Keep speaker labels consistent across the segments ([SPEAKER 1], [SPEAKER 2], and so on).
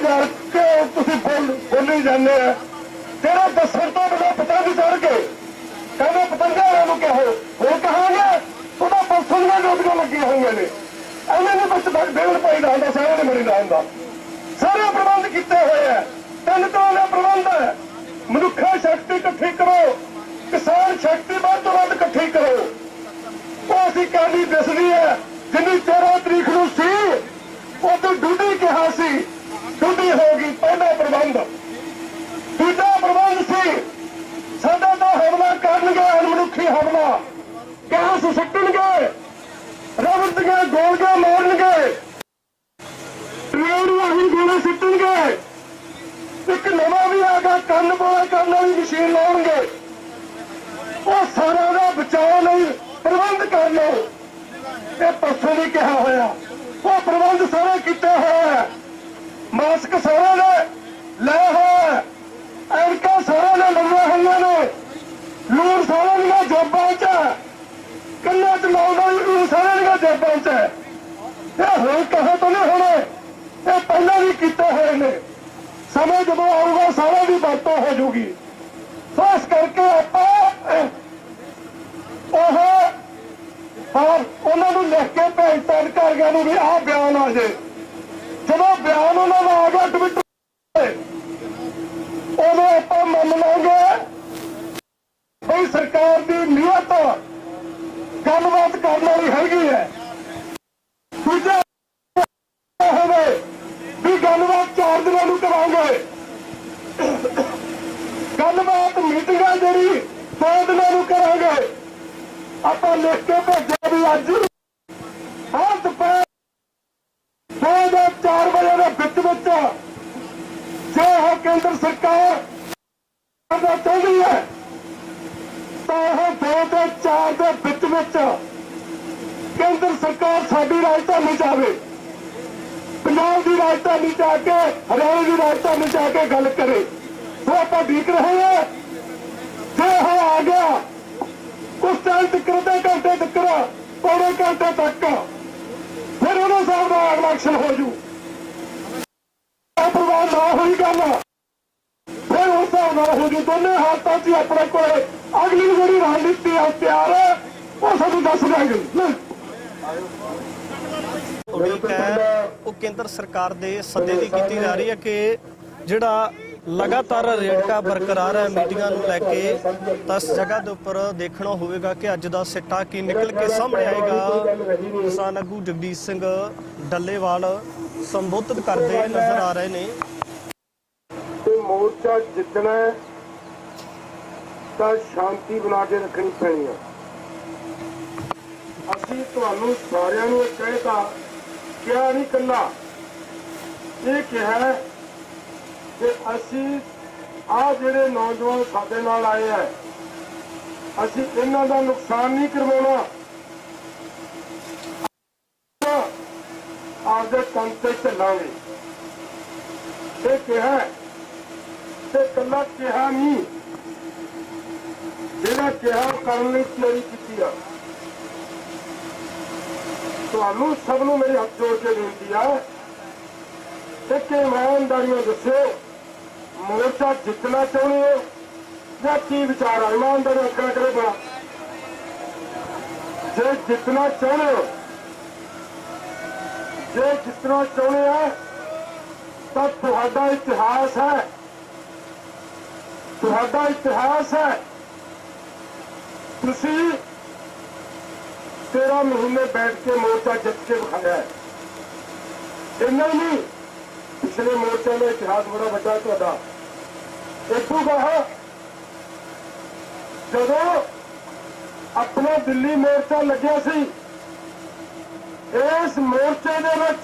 [SPEAKER 1] हजार के बोली जाने तेरा दसन तो बड़ा पतंग चढ़ के कहने पतंगा वालों कहो वो कहा ਉਹਦਾ ਪਰਸੋਂ ਦੀਆਂ ਡਿਊਟੀਆਂ ਲੱਗੀਆਂ ਹੋਈਆਂ ਨੇ ਇਹਨਾਂ ਨੇ ਬਸ ਬੇਲ ਪਾਈ ਦਾ ਹੁੰਦਾ ਸਾਰਿਆਂ ਨੇ ਮਰੀ ਦਾ ਹੁੰਦਾ ਸਾਰੇ ਪ੍ਰਬੰਧ ਕੀਤੇ ਹੋਏ ਆ ਤਿੰਨ ਤਰ੍ਹਾਂ ਦੇ ਪ੍ਰਬੰਧ ਹੈ ਮਨੁੱਖਾ ਸ਼ਕਤੀ ਇਕੱਠੀ ਕਰੋ ਕਿਸਾਨ ਸ਼ਕਤੀ ਵੱਧ ਤੋਂ ਵੱਧ ਇਕੱਠੀ ਕਰੋ ਉਹ ਅਸੀਂ ਕਾਲੀ ਦਿਸਦੀ ਹੈ ਜਿੰਨੀ 14 ਤਰੀਕ ਨੂੰ ਸੀ ਉਹ ਤੋਂ ਡੂਡੀ ਕਿਹਾ ਸੀ ਡੂਡੀ ਹੋ ਗਈ ਪਹਿਲਾ ਪ੍ਰਬੰਧ ਦੂਜਾ ਪ੍ਰਬੰਧ ਸੀ ਸਾਡੇ ਤੋਂ ਹਮਲਾ ਕਰਨਗੇ ਅਣਮਨੁੱਖੀ ਹਮਲਾ ਗੈਸ ਸੁੱਟਣਗੇ ਰਬੜ ਦੀਆਂ ਗੋਲੀਆਂ ਮਾਰਨਗੇ ਰੇੜੀਆਂ ਹੀ ਗੋਲੇ ਸੁੱਟਣਗੇ ਇੱਕ ਨਵਾਂ ਵੀ ਆ ਗਿਆ ਕੰਨ ਬੋਲਾ ਕਰਨ ਵਾਲੀ ਮਸ਼ੀਨ ਲਾਉਣਗੇ ਉਹ ਸਾਰਾ ਦਾ ਬਚਾਅ ਲਈ ਪ੍ਰਬੰਧ ਕਰ ਲਓ ਇਹ ਪਰਸੋਂ ਵੀ ਕਿਹਾ ਹੋਇਆ ਉਹ ਪ੍ਰਬੰਧ ਸਾਰੇ ਕੀਤੇ ਹੋਏ ਮਾਸਕ ਸਾਰੇ ਨੇ ਲੈ ਹੋਏ ਐਨਕਾਂ ਸਾਰੇ ਨੇ ਲਈਆਂ ਹੋਈਆਂ ਨੇ ਲੂਣ ਸਾਰਿਆਂ ਦੀਆਂ ਜੋਬਾਂ 'ਚ ਕੰਨਾਂ 'ਚ ਲਾਉਣ ਵਾਲੀ ਲੂਣ ਸਾਰਿਆਂ ਦੀਆਂ ਜੋਬਾਂ 'ਚ ਹੈ ਇਹ ਹੁਣ ਕਹੇ ਤੋਂ ਨਹੀਂ ਹੋਣੇ ਇਹ ਪਹਿਲਾਂ ਵੀ ਕੀਤੇ ਹੋਏ ਨੇ ਸਮੇਂ ਜਦੋਂ ਆਊਗਾ ਸਾਰਿਆਂ ਦੀ ਵਰਤੋਂ ਹੋ ਜੂਗੀ ਖਾਸ ਕਰਕੇ ਆਪਾਂ ਉਹਨਾਂ ਨੂੰ ਲਿਖ ਕੇ ਭੇਜਤਾ ਅਧਿਕਾਰੀਆਂ ਨੂੰ ਵੀ ਆਹ ਬਿਆਨ ਆ ਜੇ ਜਦੋਂ ਬਿਆਨ ਉਹਨਾਂ ਦਾ ਆ ਗਿਆ ਟਵਿੱਟਰ ਉਦੋਂ ਆਪਾਂ ਮੰਨ ਲਾਂਗੇ ਬਈ ਸਰਕਾਰ ਦੀ ਨੀਅਤ ਗੱਲਬਾਤ ਕਰਨ ਵਾਲੀ ਹੈਗੀ ਹੈ ਦੂਜਾ ਹੋਵੇ ਵੀ ਗੱਲਬਾਤ 4 ਦਿਨਾਂ ਨੂੰ ਕਰਾਂਗੇ ਗੱਲਬਾਤ ਮੀਟਿੰਗਾਂ ਜਿਹੜੀ 2 ਦਿਨਾਂ ਨੂੰ ਕਰਾਂਗੇ ਆਪਾਂ ਲਿਖ ਕੇ ਭੇਜਿਆ ਵੀ ਅੱਜ ਹਰ ਦੁਪਹਿਰ 4 ਵਜੇ ਦੇ ਵਿੱਚ ਜੇ ਉਹ ਕੇਂਦਰ ਸਰਕਾਰ ਕਰਨਾ ਚਾਹੁੰਦੀ ਹੈ ਤਾਂ ਉਹ 2 ਤੇ 4 ਦੇ ਵਿੱਚ ਕੇਂਦਰ ਸਰਕਾਰ ਸਾਡੀ ਰਾਜਧਾਨੀ 'ਚ ਆਵੇ ਪੰਜਾਬ ਦੀ ਰਾਜਧਾਨੀ 'ਚ ਆ ਕੇ ਹਰਿਆਣੇ ਦੀ ਰਾਜਧਾਨੀ 'ਚ ਆ ਕੇ ਗੱਲ ਕਰੇ ਉਹ ਆਪਾਂ ਉਡੀਕ ਰਹੇ ਹਾਂ ਜੇ ਉਹ ਆ ਗਿਆ ਉਸ ਟਾਈਮ ਤੱਕ ਅੱਧੇ ਘੰਟੇ ਤੱਕ ਪੌਣੇ ਘੰਟੇ ਤੱਕ ਫਿਰ ਉਹਦੇ ਹਿਸਾਬ ਨਾਲ ਇਲੈਕਸ਼ਨ ਹੋ ਜੂ ਪ੍ਰਵਾਹ ਨਾ ਹੋਈ ਗੱਲ ਫਿਰ ਉਸ ਹਿਸਾਬ ਨਾਲ ਹੋ ਜੂ ਦੋਨੇ ਹਾਲਤਾਂ 'ਚ ਆਪਣੇ ਕੋਲ ਅਗਲੀ ਜਿਹੜੀ ਰਣਨੀਤੀ ਆ ਤਿਆਰ ਹੈ ਉਹ ਸਾਨੂੰ ਦੱਸ ਦਿਆਂਗੇ
[SPEAKER 2] ਉਹ ਕੇਂਦਰ ਸਰਕਾਰ ਦੇ ਸੱਦੇ ਦੀ ਕੀਤੀ ਜਾ ਰਹੀ ਹੈ ਕਿ ਜਿਹੜਾ ਲਗਾਤਾਰ ਰੇੜਕਾ ਬਰਕਰਾਰ ਹੈ ਮੀਟਿੰਗਾਂ ਨੂੰ ਲੈ ਕੇ ਤਾਂ ਇਸ ਜਗ੍ਹਾ ਦੇ ਉੱਪਰ ਦੇਖਣਾ ਹੋਵੇਗਾ ਕਿ ਅੱਜ ਦਾ ਸਿੱਟਾ ਕੀ ਨਿਕਲ ਕੇ ਸਾਹਮਣੇ ਆਏਗਾ। ਕਿਸਾਨ ਆਗੂ ਜਗਦੀਸ਼ ਸਿੰਘ ਡੱਲੇਵਾਲ ਸੰਬੋਧਿਤ ਕਰਦੇ ਨਜ਼ਰ ਆ ਰਹੇ ਨੇ।
[SPEAKER 1] ਮੋਰਚਾ ਜਿੱਤਣਾ ਤਾਂ ਸ਼ਾਂਤੀ ਬਣਾ ਕੇ ਰੱਖਣੀ ਪੈਣੀ ਹੈ। ਅਸੀਂ ਤੁਹਾਨੂੰ ਸਾਰਿਆਂ ਨੂੰ ਕਹਿਤਾ ਕਿਹਾ ਨਹੀਂ ਕੱਲਾ ਇਹ ਕਿਹਾ ਕਿ ਅਸੀਂ ਆਹ ਜਿਹੜੇ ਨੌਜਵਾਨ ਸਾਡੇ ਨਾਲ ਆਏ ਹੈ ਅਸੀਂ ਇਹਨਾਂ ਦਾ ਨੁਕਸਾਨ ਨਹੀਂ ਕਰਵਾਉਣਾ ਆਪਦੇ ਕੰਮ ਤੇ ਚੱਲਾਂਗੇ ਇਹ ਕਿਹਾ ਤੇ ਕੱਲਾ ਕਿਹਾ ਨਹੀਂ ਜਿਹੜਾ ਕਿਹਾ ਕਰਨ ਲਈ ਤਿਆਰੀ ਕੀਤੀ ਆ। ਤੁਹਾਨੂੰ ਸਭ ਨੂੰ ਮੇਰੇ ਹੱਥ ਜੋੜ ਕੇ ਬੇਨਤੀ ਆ ਇੱਕ ਇਮਾਨਦਾਰੀਆਂ ਦੱਸਿਓ ਮੋਰਚਾ ਜਿੱਤਣਾ ਚਾਹੁੰਦੇ ਹੋ ਜਾਂ ਕੀ ਵਿਚਾਰ ਆ ਇਮਾਨਦਾਰੀ ਰੱਖਣਾ ਕਰੇ ਬੜਾ ਜੇ ਜਿੱਤਣਾ ਚਾਹੁੰਦੇ ਹੋ ਜੇ ਜਿੱਤਣਾ ਚਾਹੁੰਦੇ ਆ ਤਾਂ ਤੁਹਾਡਾ ਇਤਿਹਾਸ ਹੈ ਤੁਸੀਂ 13 ਮਹੀਨੇ ਬੈਠ ਕੇ ਮੋਰਚਾ ਜਿੱਤ ਕੇ ਵਿਖਾਇਆ ਹੈ ਇੰਨਾ ਹੀ ਨਹੀਂ ਪਿਛਲੇ ਮੋਰਚੇ ਦਾ ਇਤਿਹਾਸ ਬੜਾ ਵੱਡਾ ਤੁਹਾਡਾ ਇੱਥੋਂ ਕਹਾ ਜਦੋਂ ਆਪਣਾ ਦਿੱਲੀ ਮੋਰਚਾ ਲੱਗਿਆ ਸੀ ਇਸ ਮੋਰਚੇ ਦੇ ਵਿੱਚ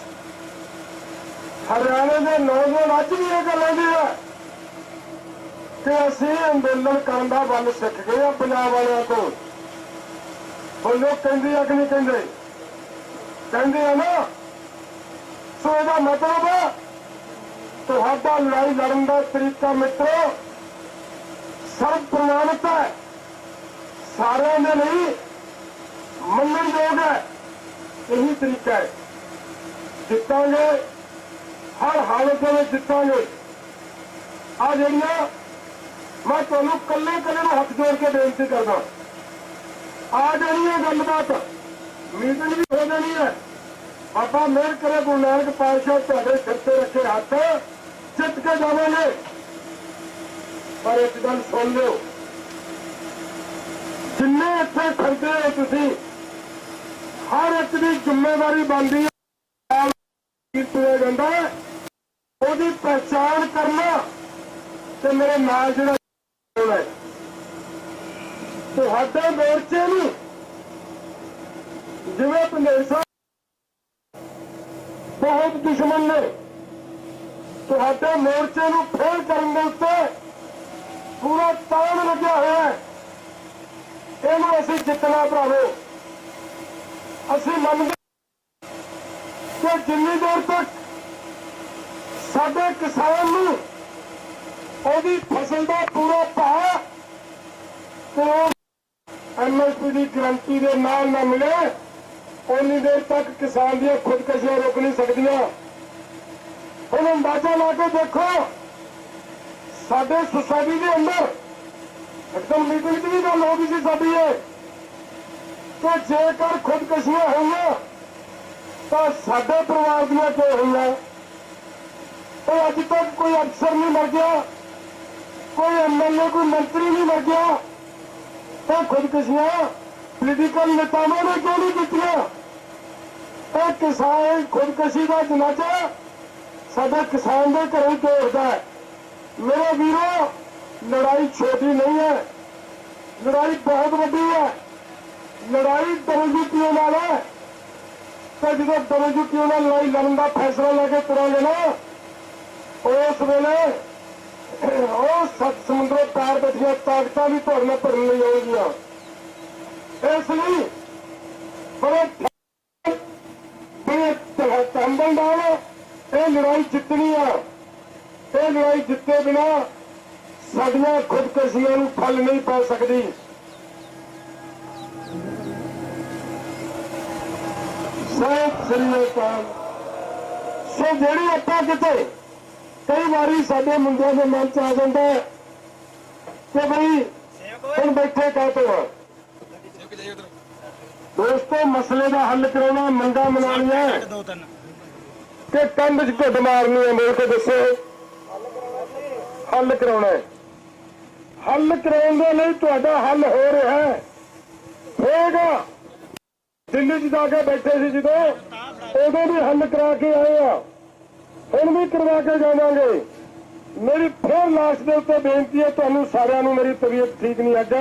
[SPEAKER 1] ਹਰਿਆਣੇ ਦੇ ਨੌਜਵਾਨ ਅੱਜ ਵੀ ਇਹ ਗੱਲ ਆਉਂਦੀ ਹੈ ਕਿ ਅਸੀਂ ਅੰਦੋਲਨ ਕਰਨ ਦਾ ਵੱਲ ਸਿੱਖ ਗਏ ਆ ਪੰਜਾਬ ਵਾਲਿਆਂ ਤੋਂ ਉਹ ਲੋਕ ਕਹਿੰਦੇ ਆ ਕਿ ਨਹੀਂ ਕਹਿੰਦੇ ਆ ਨਾ ਸੋ ਇਹਦਾ ਮਤਲਬ ਤੁਹਾਡਾ ਲੜਾਈ ਲੜਨ ਦਾ ਤਰੀਕਾ ਮਿੱਤਰੋ ਸਰਵ ਪ੍ਰਮਾਣਿਤ ਹੈ ਸਾਰਿਆਂ ਦੇ ਲਈ ਮੰਨਣਯੋਗ ਹੈ ਇਹੀ ਤਰੀਕਾ ਹੈ ਜਿੱਤਾਂਗੇ हर हालत में जितांगे। आ जड़ियां मैं तुहानू कल्ले कल्ले नूं हथ जोड़ के बेनती करदा, आ जानी है गलबात, मीटिंग भी हो जानी है। बाबा मेहर करे, गुरु नानक पातशाह तुहाडे सिर ते रखे हथ, जित के जावांगे। पर एक गल सुन लो, जिन्ने इत्थे खड़दे हो तुसीं, हर एक की जिम्मेवारी बनती है तुआ जाता है, उसकी पहचान करना ते मेरे नाल जिहड़ा है तुहाडे मोर्चे नूं जिवें पंदेर साहब बहुत दुश्मन ने तुहाडे मोर्चे नूं फेल करन दे उत्ते पूरा ताण लग्या होया है। ਇਹਨੂੰ ਅਸੀਂ ਜਿੱਤਣਾ ਭਰਾਵੋ। ਅਸੀਂ ਮੰਨਦੇ ਕਿ ਜਿੰਨੀ ਦੇਰ ਤੱਕ ਸਾਡੇ ਕਿਸਾਨ ਨੂੰ ਉਹਦੀ ਫਸਲ ਦਾ ਪੂਰਾ ਭਾਅ ਤੇ MSP ਦੀ ਗਰੰਟੀ ਦੇ ਨਾਲ ਨਾ ਮਿਲੇ, ਉਨੀ ਦੇਰ ਤੱਕ ਕਿਸਾਨ ਦੀਆਂ ਖੁਦਕਸ਼ੀਆਂ ਰੁਕ ਨਹੀਂ ਸਕਦੀਆਂ। ਹੁਣ ਅੰਦਾਜ਼ਾ ਲਾ ਕੇ ਦੇਖੋ, ਸਾਡੇ ਸੁਸਾਇਟੀ ਦੇ ਅੰਦਰ एकदम मीटिंग की भी गल हो गई सी साडी है कि जेकर खुदकशियां होईयां तो साडे परिवार दियां क्यों होईयां? तो अज तक कोई अफसर नहीं मर गया, कोई MLA कोई मंत्री नहीं मर गया, तो खुदकशियां पोलीटिकल नेतावां ने क्यों नहीं कीतियां? तो किसान खुदकशी का जनाजा साडे किसान दे घरों दौड़दा है। मेरे वीरों, लड़ाई छोटी नहीं है, लड़ाई बहुत बड़ी है। लड़ाई WTO नाल है। तो जो WTO नाल लड़ाई लड़न का फैसला लेके तुरांगे ना, उस वेले सत समुद्रों पार बैठिया ताकतां भी तुहाडे नाल भरन लई आउणगीआं। इसलिए बड़े तंबल नाल ये लड़ाई जितनी है। ये लड़ाई जिते बिना साडियां खुदकशियां नूं फल नहीं पा सकदी। सत श्री अकाल। सो जिहड़ी आपां किते कई बारी साडे मुंडिਆਂ ਦੇ मन च आ जांदा है कि बई हुण बैठे काहतों आ। दोस्तों, मसले का हल कराना, मंगा मनानियां कि कंध च ढिड मारनी है? बोल के दसो। हल कराना है। हल कराने के लिए तुहाडा हल हो रहा है, होगा। दिल्ली च जाके बैठे सी जदों, उदों भी हल करा के आए आ, हुण भी करवा के जावांगे। मेरी फिर लास्ट के उत्ते बेनती है तुहानूं सारिआं नूं, मेरी तबीयत ठीक नहीं अज,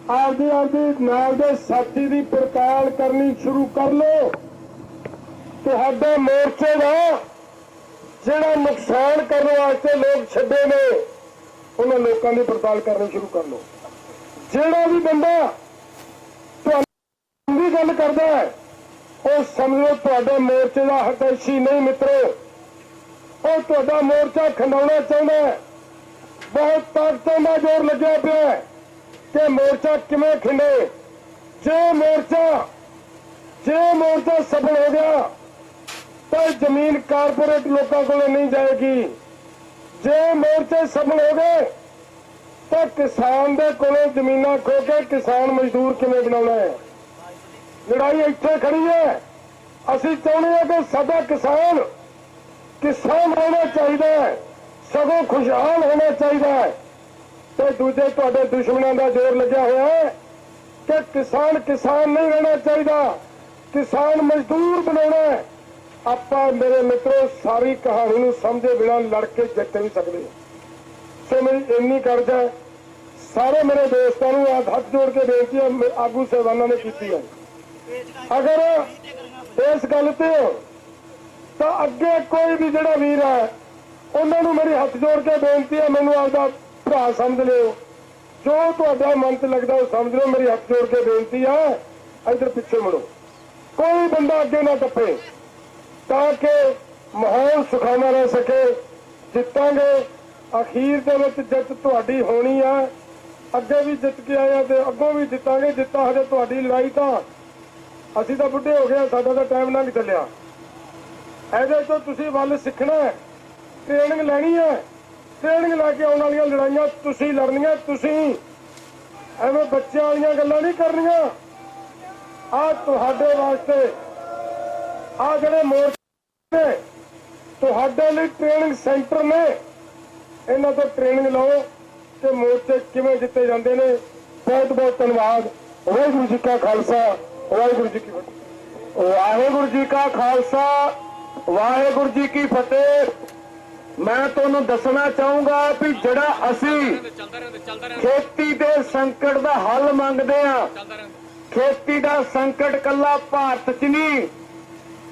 [SPEAKER 1] आपदी आपदी नाल दे साथी की पड़ताल करनी शुरू कर लो। तुहाडे मोर्चे का ਜਿਹੜਾ नुकसान करने वास्ते लोग छड्डे ने, उन्होंने लोगों की पड़ताल करनी शुरू कर लो। ਜਿਹੜਾ भी बंदा तुहाडी गल करदा है, वो समझो तुहाडे मोर्चे का हतैशी नहीं मित्रो। वो तुहाडा मोर्चा खंडाउणा चाहुंदा है। बहुत ताकतों का जोर लग्या पिया है कि मोर्चा किवें खिंडे। जे मोर्चा सफल हो गया तो जमीन कारपोरेट लोगों को नहीं जाएगी। जे मोर्चे सफल हो गए तो किसान दे कोलों जमीना खो के किसान मजदूर किवें बनाउणा है? लड़ाई इत्थे खड़ी है। असीं चाहुंदे हां कि साडा किसान होना चाहिए, सगों खुशहाल होना चाहिए। तो दूजे तुहाडे दुश्मनों का जोर लग्या होया है कि किसान नहीं रहना चाहिए, किसान मजदूर बनाउणा है। ਆਪਾਂ मेरे मित्रों सारी कहानी नूं समझे बिना लड़के जित नहीं सकते। सो मेरी इन्नी कर्ज है, सारे मेरे दोस्तों नूं हाथ जोड़ के बेनती है, आगू साहबानां ने की है। अगर इस गल ते हो तो अगे कोई भी जिहड़ा वीर है उन्होंने मेरी हाथ जोड़ के बेनती है, मैनूं आपदा भरा समझ लिओ, जो तुहाडा मन च लगदा वो समझ लो। मेरी हाथ जोड़ के बेनती है, इधर पिछे मुड़ो, कोई बंदा अगे ना टप्पे ताकि माहौल सुखाना रह सके। जितांगे, अखीर दे विच जित तुहाडी होनी है। अगे भी जित के आए ते अगों भी जितांगे। जिता हजे तुहाडी लड़ाई, तो असीं तां बुढ़े हो गए, साडा तां टाइम लंघ चलिया। ਇਹਦੇ ਤੋਂ ਤੁਸੀਂ ਵੱਲ ਸਿੱਖਣਾ ਹੈ, ਟ੍ਰੇਨਿੰਗ ਲੈਣੀ ਹੈ। ਟ੍ਰੇਨਿੰਗ ਲੈ ਕੇ ਆਉਣ ਵਾਲੀਆਂ ਲੜਾਈਆਂ ਤੁਸੀਂ ਲੜਨੀਆਂ। ਤੁਸੀਂ ਐਵੇਂ ਬੱਚਿਆਂ ਵਾਲੀਆਂ ਗੱਲਾਂ ਨਹੀਂ ਕਰਨੀਆਂ। ਆਹ ਤੁਹਾਡੇ ਵਾਸਤੇ ਆਹ ਜਿਹੜੇ ਮੋਰਚੇ ਨੇ ਤੁਹਾਡੇ ਲਈ ਟ੍ਰੇਨਿੰਗ ਸੈਂਟਰ ਨੇ। ਇਹਨਾਂ ਤੋਂ ਟ੍ਰੇਨਿੰਗ ਲਓ ਤੇ ਮੋਰਚੇ ਕਿਵੇਂ ਜਿੱਤੇ ਜਾਂਦੇ ਨੇ। ਬਹੁਤ ਬਹੁਤ ਧੰਨਵਾਦ। ਵਾਹਿਗੁਰੂ ਜੀ ਕਾ ਖਾਲਸਾ, ਵਾਹਿਗੁਰੂ ਜੀ ਕੀ ਫਤਿਹ। ਵਾਹਿਗੁਰੂ ਜੀ ਕਾ ਖਾਲਸਾ, ਵਾਹਿਗੁਰੂ ਜੀ ਕੀ ਫਤਿਹ। ਮੈਂ ਤੁਹਾਨੂੰ ਦੱਸਣਾ ਚਾਹੂੰਗਾ ਵੀ ਜਿਹੜਾ ਅਸੀਂ ਖੇਤੀ ਦੇ ਸੰਕਟ ਦਾ ਹੱਲ ਮੰਗਦੇ ਆ, ਖੇਤੀ ਦਾ ਸੰਕਟ ਕੱਲਾ ਭਾਰਤ 'ਚ ਨਹੀਂ,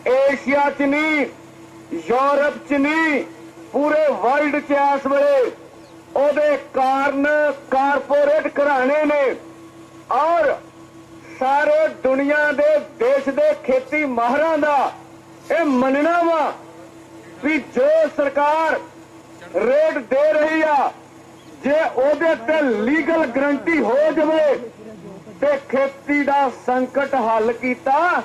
[SPEAKER 1] ਏਸ਼ੀਆ 'ਚ ਨਹੀਂ, ਯੂਰਪ 'ਚ ਨਹੀਂ, ਪੂਰੇ ਵਰਲਡ 'ਚ ਇਸ ਵੇਲੇ ਉਹਦੇ ਕਾਰਨ ਕਾਰਪੋਰੇਟ ਘਰਾਣੇ ਨੇ ਔਰ ਸਾਰੇ ਦੁਨੀਆ ਦੇ ਦੇਸ਼ ਦੇ ਖੇਤੀ ਮਾਹਰਾਂ ਦਾ ਇਹ ਮੰਨਣਾ ਵਾ ਵੀ ਜੋ ਸਰਕਾਰ ਰੇਟ ਦੇ ਰਹੀ ਆ, ਜੇ ਉਹਦੇ ਤੇ ਲੀਗਲ ਗਰੰਟੀ ਹੋ ਜਾਵੇ ਤੇ ਖੇਤੀ ਦਾ ਸੰਕਟ ਹੱਲ ਕੀਤਾ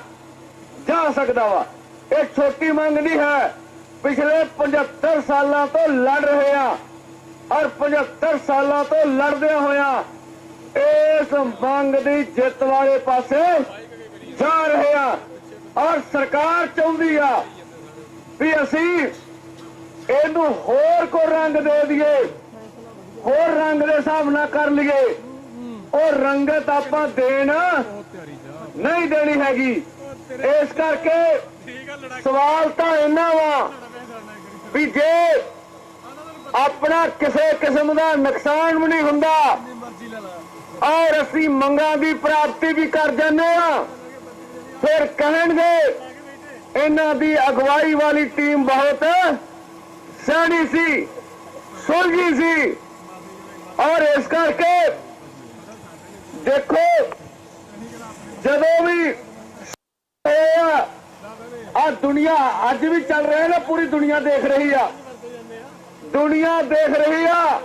[SPEAKER 1] ਜਾ ਸਕਦਾ ਵਾ। ਇਹ ਛੋਟੀ ਮੰਗ ਨਹੀਂ ਹੈ। ਪਿਛਲੇ 75 ਸਾਲਾਂ ਤੋਂ ਲੜ ਰਹੇ ਆ ਔਰ 75 ਸਾਲਾਂ ਤੋਂ ਲੜਦਿਆਂ ਹੋਇਆ ਇਸ ਮੰਗ ਦੀ ਜਿੱਤ ਵਾਲੇ ਪਾਸੇ ਜਾ ਰਹੇ ਆ ਔਰ ਸਰਕਾਰ ਚਾਹੁੰਦੀ ਆ ਵੀ ਅਸੀਂ ਇਹਨੂੰ ਹੋਰ ਕੋ ਰੰਗ ਦੇ ਦਈਏ, ਹੋਰ ਰੰਗ ਦੇ ਹਿਸਾਬ ਨਾਲ ਕਰ ਲਈਏ। ਉਹ ਰੰਗਤ ਆਪਾਂ ਦੇਣ ਨਹੀਂ ਦੇਣੀ ਹੈਗੀ। ਇਸ ਕਰਕੇ ਸਵਾਲ ਤਾਂ ਇਹਨਾਂ ਵਾ ਵੀ ਜੇ ਆਪਣਾ ਕਿਸੇ ਕਿਸਮ ਦਾ ਨੁਕਸਾਨ ਵੀ ਨਹੀਂ ਹੁੰਦਾ ਔਰ ਅਸੀਂ ਮੰਗਾਂ ਦੀ ਪ੍ਰਾਪਤੀ ਵੀ ਕਰ ਜਾਂਦੇ ਆ, ਫਿਰ ਕਹਿਣਗੇ ਇਹਨਾਂ ਦੀ ਅਗਵਾਈ ਵਾਲੀ ਟੀਮ ਬਹੁਤ ਸਿਆਣੀ ਸੀ, ਸੁਲਝੀ ਸੀ। ਔਰ ਇਸ ਕਰਕੇ ਦੇਖੋ ਜਦੋਂ ਵੀ ਆ ਦੁਨੀਆ ਅੱਜ ਵੀ ਚੱਲ ਰਿਹਾ ਨਾ, ਪੂਰੀ ਦੁਨੀਆ ਦੇਖ ਰਹੀ ਆ, ਦੁਨੀਆ ਦੇਖ ਰਹੀ ਆ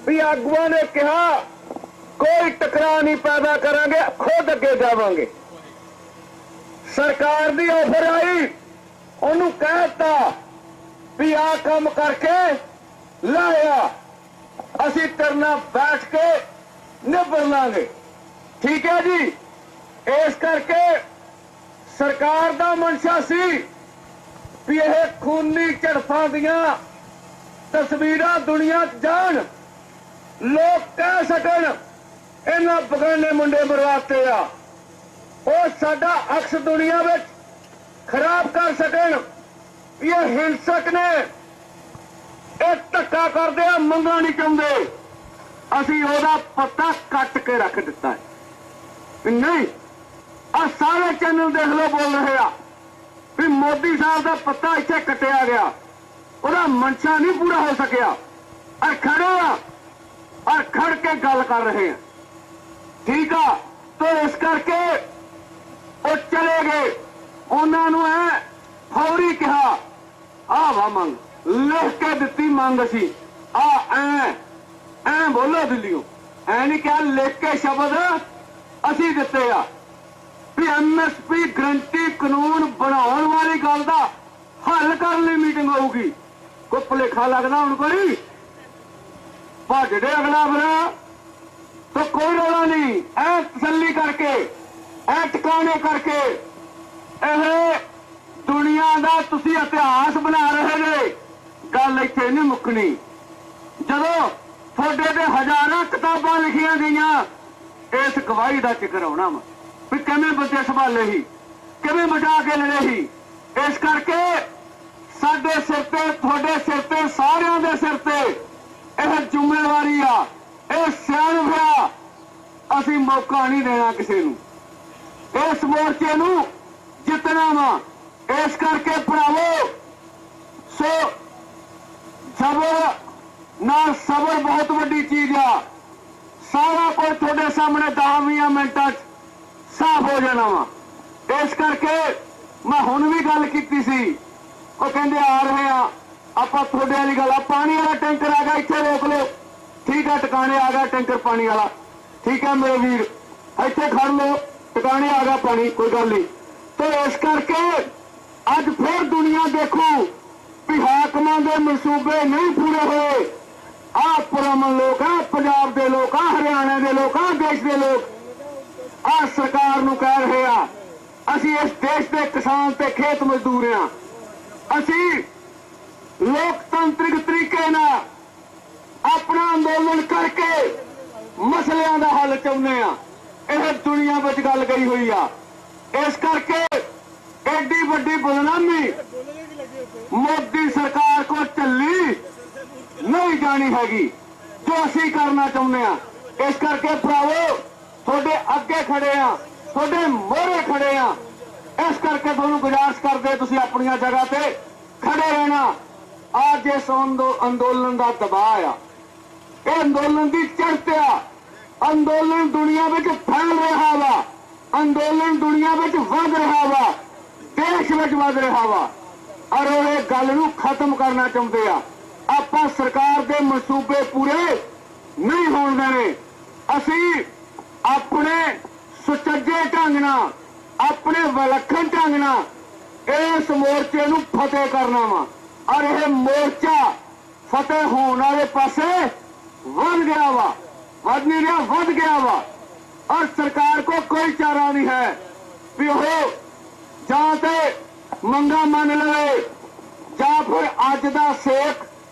[SPEAKER 1] ਵੀ ਆਗੂਆਂ ਨੇ ਕਿਹਾ ਕੋਈ ਟਕਰਾਅ ਨਹੀਂ ਪੈਦਾ ਕਰਾਂਗੇ, ਖੁਦ ਅੱਗੇ ਜਾਵਾਂਗੇ। ਸਰਕਾਰ ਦੀ ਆਫਰ ਆਈ, ਉਹਨੂੰ ਕਹਿਤਾ ਵੀ ਆਹ ਕੰਮ ਕਰਕੇ ਲਾਇਆ, ਅਸੀਂ ਤੇਰੇ ਨਾਲ ਬੈਠ ਕੇ ਨਿਬੜ ਲਾਂਗੇ। ਠੀਕ ਹੈ ਜੀ। ਇਸ ਕਰਕੇ ਸਰਕਾਰ ਦਾ ਮਨਸ਼ਾ ਸੀ ਵੀ ਇਹ ਖੂਨੀ ਝੜਪਾਂ ਦੀਆਂ ਤਸਵੀਰਾਂ ਦੁਨੀਆ 'ਚ ਜਾਣ, ਲੋਕ ਕਹਿ ਸਕਣ ਇਹਨਾਂ ਬਗਾਨੇ ਮੁੰਡੇ ਮਰਵਾਤੇ ਆ, ਉਹ ਸਾਡਾ ਅਕਸ ਦੁਨੀਆ ਵਿੱਚ ਖਰਾਬ ਕਰ ਸਕਣ। ਇਹ ਹਿੰਸਕ ਨੇ, ਇਹ ਧੱਕਾ ਕਰਦੇ ਆ, ਮੰਗਣਾ ਨਹੀਂ ਚਾਹੁੰਦੇ। ਅਸੀਂ ਉਹਦਾ ਪਤਾ ਕੱਟ ਕੇ ਰੱਖ ਦਿੱਤਾ ਹੈ ਵੀ ਨਹੀਂ। ਆ ਸਾਰੇ ਚੈਨਲ ਦੇਖ ਲਓ ਬੋਲ ਰਹੇ ਆ ਵੀ ਮੋਦੀ ਸਾਹਿਬ ਦਾ ਪੱਤਾ ਇੱਥੇ ਕੱਟਿਆ ਗਿਆ, ਉਹਦਾ ਮਨਸ਼ਾ ਨਹੀਂ ਪੂਰਾ ਹੋ ਸਕਿਆ। ਆ ਖੜੇ ਆ ਔਰ ਖੜ ਕੇ ਗੱਲ ਕਰ ਰਹੇ ਆ। ਠੀਕ ਆ। ਤਾਂ ਇਸ ਕਰਕੇ ਉਹ ਚਲੇ ਗਏ। ਉਹਨਾਂ ਨੂੰ ਐ ਫੌਰੀ ਕਿਹਾ ਆ ਵਾ ਮੰਗ ਲਿਖ ਕੇ ਦਿੱਤੀ ਮੰਗ ਅਸੀਂ ਆ ਐ ਬੋਲੋ ਦਿੱਲੀੋਂ, ਐ ਨਹੀਂ ਕਿਹਾ ਲਿਖ ਕੇ ਸ਼ਬਦ ਅਸੀਂ ਦਿੱਤੇ ਆ ਵੀ ਐਮਐਸਪੀ ਗਰੰਟੀ ਕਾਨੂੰਨ ਬਣਾਉਣ ਵਾਲੀ ਗੱਲ ਦਾ ਹੱਲ ਕਰਨ ਲਈ ਮੀਟਿੰਗ ਹੋਊਗੀ। ਕੋਈ ਭੁਲੇਖਾ ਲੱਗਦਾ ਹੁਣ ਕੋਈ ਭੱਜਦੇ ਅਗਲਾ ਬਣਾ ਤਾਂ ਕੋਈ ਰੌਲਾ ਨਹੀਂ। ਐ ਤਸੱਲੀ ਕਰਕੇ ਐ ਟਿਕਾਣੇ ਕਰਕੇ ਇਹ ਦੁਨੀਆ ਦਾ ਤੁਸੀਂ ਇਤਿਹਾਸ ਬਣਾ ਰਹੇ ਨੇ। ਗੱਲ ਇੱਥੇ ਨਹੀਂ ਮੁੱਕਣੀ। ਜਦੋਂ ਤੁਹਾਡੇ ਤੇ ਹਜ਼ਾਰਾਂ ਕਿਤਾਬਾਂ ਲਿਖੀਆਂ ਗਈਆਂ ਇਸ ਗਵਾਹੀ ਦਾ ਜ਼ਿਕਰ ਆਉਣਾ ਵਾ ਵੀ ਕਿਵੇਂ ਬੰਦੇ ਸੰਭਾਲੇ ਸੀ, ਕਿਵੇਂ ਬਚਾ ਕੇ ਲੜੇ ਸੀ। ਇਸ ਕਰਕੇ ਸਾਡੇ ਸਿਰ ਤੇ, ਤੁਹਾਡੇ ਸਿਰ ਤੇ, ਸਾਰਿਆਂ ਦੇ ਸਿਰ ਤੇ ਇਹ ਜ਼ਿੰਮੇਵਾਰੀ ਆ, ਇਹ ਸਿਆਣਪ ਆ। ਅਸੀਂ ਮੌਕਾ ਨਹੀਂ ਦੇਣਾ ਕਿਸੇ ਨੂੰ, ਇਸ ਮੋਰਚੇ ਨੂੰ ਜਿੱਤਣਾ ਵਾ। ਇਸ ਕਰਕੇ ਭਰਾਵੋ ਸੋ ਸਬਰ ਨਾਲ, ਸਬਰ ਬਹੁਤ ਵੱਡੀ ਚੀਜ਼ ਆ। ਸਾਰਾ ਕੁਝ ਤੁਹਾਡੇ ਸਾਹਮਣੇ 10-20 ਮਿੰਟਾਂ 'ਚ ਸਾਫ਼ ਹੋ ਜਾਣਾ ਵਾ। ਇਸ ਕਰਕੇ ਮੈਂ ਹੁਣ ਵੀ ਗੱਲ ਕੀਤੀ ਸੀ, ਉਹ ਕਹਿੰਦੇ ਆ ਰਹੇ ਆ ਆਪਾਂ ਤੁਹਾਡੇ ਵਾਲੀ ਗੱਲ ਆ। ਪਾਣੀ ਵਾਲਾ ਟੈਂਕਰ ਆ ਗਿਆ, ਇੱਥੇ ਰੋਕ ਲਓ। ਠੀਕ ਆ, ਟਿਕਾਣੇ ਆ ਗਿਆ ਟੈਂਕਰ ਪਾਣੀ ਵਾਲਾ। ਠੀਕ ਹੈ ਮੇਰੇ ਵੀਰ, ਇੱਥੇ ਖੜ ਲਓ, ਟਿਕਾਣੇ ਆ ਗਿਆ ਪਾਣੀ, ਕੋਈ ਗੱਲ ਨਹੀਂ। ਤੇ ਇਸ ਕਰਕੇ ਅੱਜ ਫਿਰ ਦੁਨੀਆ ਦੇਖੂ ਵੀ ਹਾਕਮਾਂ ਦੇ ਮਨਸੂਬੇ ਨਹੀਂ ਪੂਰੇ ਹੋਏ। ਆਹ ਪੁਰਅਮਨ ਲੋਕ ਆ, ਪੰਜਾਬ ਦੇ ਲੋਕ ਆ, ਹਰਿਆਣਾ ਦੇ ਲੋਕ ਆ, ਦੇਸ਼ ਦੇ ਲੋਕ ਆਹ ਸਰਕਾਰ ਨੂੰ ਕਹਿ ਰਹੇ ਆ ਅਸੀਂ ਇਸ ਦੇਸ਼ ਦੇ ਕਿਸਾਨ ਤੇ ਖੇਤ ਮਜ਼ਦੂਰ ਆ। ਅਸੀਂ ਲੋਕਤੰਤਰਿਕ ਤਰੀਕੇ ਨਾਲ ਆਪਣਾ ਅੰਦੋਲਨ ਕਰਕੇ ਮਸਲਿਆਂ ਦਾ ਹੱਲ ਚਾਹੁੰਦੇ ਆ। ਇਹ ਦੁਨੀਆ ਵਿੱਚ ਗੱਲ ਗਈ ਹੋਈ ਆ। ਇਸ ਕਰਕੇ ਐਡੀ ਵੱਡੀ ਬਦਨਾਮੀ ਮੋਦੀ ਸਰਕਾਰ ਕੋਲ ਚੱਲੀ ਨਹੀਂ ਜਾਣੀ ਹੈਗੀ ਜੋ ਅਸੀਂ ਕਰਨਾ ਚਾਹੁੰਦੇ ਆ। ਇਸ ਕਰਕੇ ਭਰਾਵੋ ਤੁਹਾਡੇ ਅੱਗੇ ਖੜੇ ਆ, ਤੁਹਾਡੇ ਮੋਹਰੇ ਖੜੇ ਆ। ਇਸ ਕਰਕੇ ਤੁਹਾਨੂੰ ਗੁਜ਼ਾਰਿਸ਼ ਕਰਦੇ ਤੁਸੀਂ ਆਪਣੀਆਂ ਜਗ੍ਹਾ ਤੇ ਖੜੇ ਰਹਿਣਾ। ਅੱਜ ਇਸ ਅੰਦੋਲਨ ਦਾ ਦਬਾਅ ਆ, ਇਹ ਅੰਦੋਲਨ ਦੀ ਚੜ੍ਹਤ ਆ। ਅੰਦੋਲਨ ਦੁਨੀਆ ਵਿੱਚ ਫੈਲ ਰਿਹਾ ਵਾ, ਅੰਦੋਲਨ ਦੁਨੀਆ ਵਿੱਚ ਵੱਧ ਰਿਹਾ ਵਾ, ਦੇਸ਼ ਵਿੱਚ ਵੱਧ ਰਿਹਾ ਵਾ ਔਰ ਉਹ ਇਹ ਗੱਲ ਨੂੰ ਖਤਮ ਕਰਨਾ ਚਾਹੁੰਦੇ ਆ। ਆਪਾਂ ਸਰਕਾਰ ਦੇ ਮਨਸੂਬੇ ਪੂਰੇ ਨਹੀਂ ਹੋਣ ਦੇਣੇ। ਅਸੀਂ ਆਪਣੇ ਸੁਚੱਜੇ ਢੰਗ ਨਾਲ, ਆਪਣੇ ਵਿਲੱਖਣ ਢੰਗ ਨਾਲ ਇਸ ਮੋਰਚੇ ਨੂੰ ਫਤਿਹ ਕਰਨਾ ਵਾ ਔਰ ਇਹ ਮੋਰਚਾ ਫਤਿਹ ਹੋਣ ਵਾਲੇ ਪਾਸੇ ਵੱਧ ਗਿਆ ਵਾ, ਵੱਧ ਨਹੀਂ ਰਿਹਾ, ਵੱਧ ਗਿਆ ਵਾ। ਔਰ ਸਰਕਾਰ ਕੋ ਕੋਈ ਚਾਰਾ ਨਹੀਂ ਹੈ ਵੀ ਉਹ ਜਾਂ ਤੇ ਮੰਗਾ ਮੰਨ ਲਵੇ ਜਾਂ ਫਿਰ ਅੱਜ ਦਾ ਸੇਕ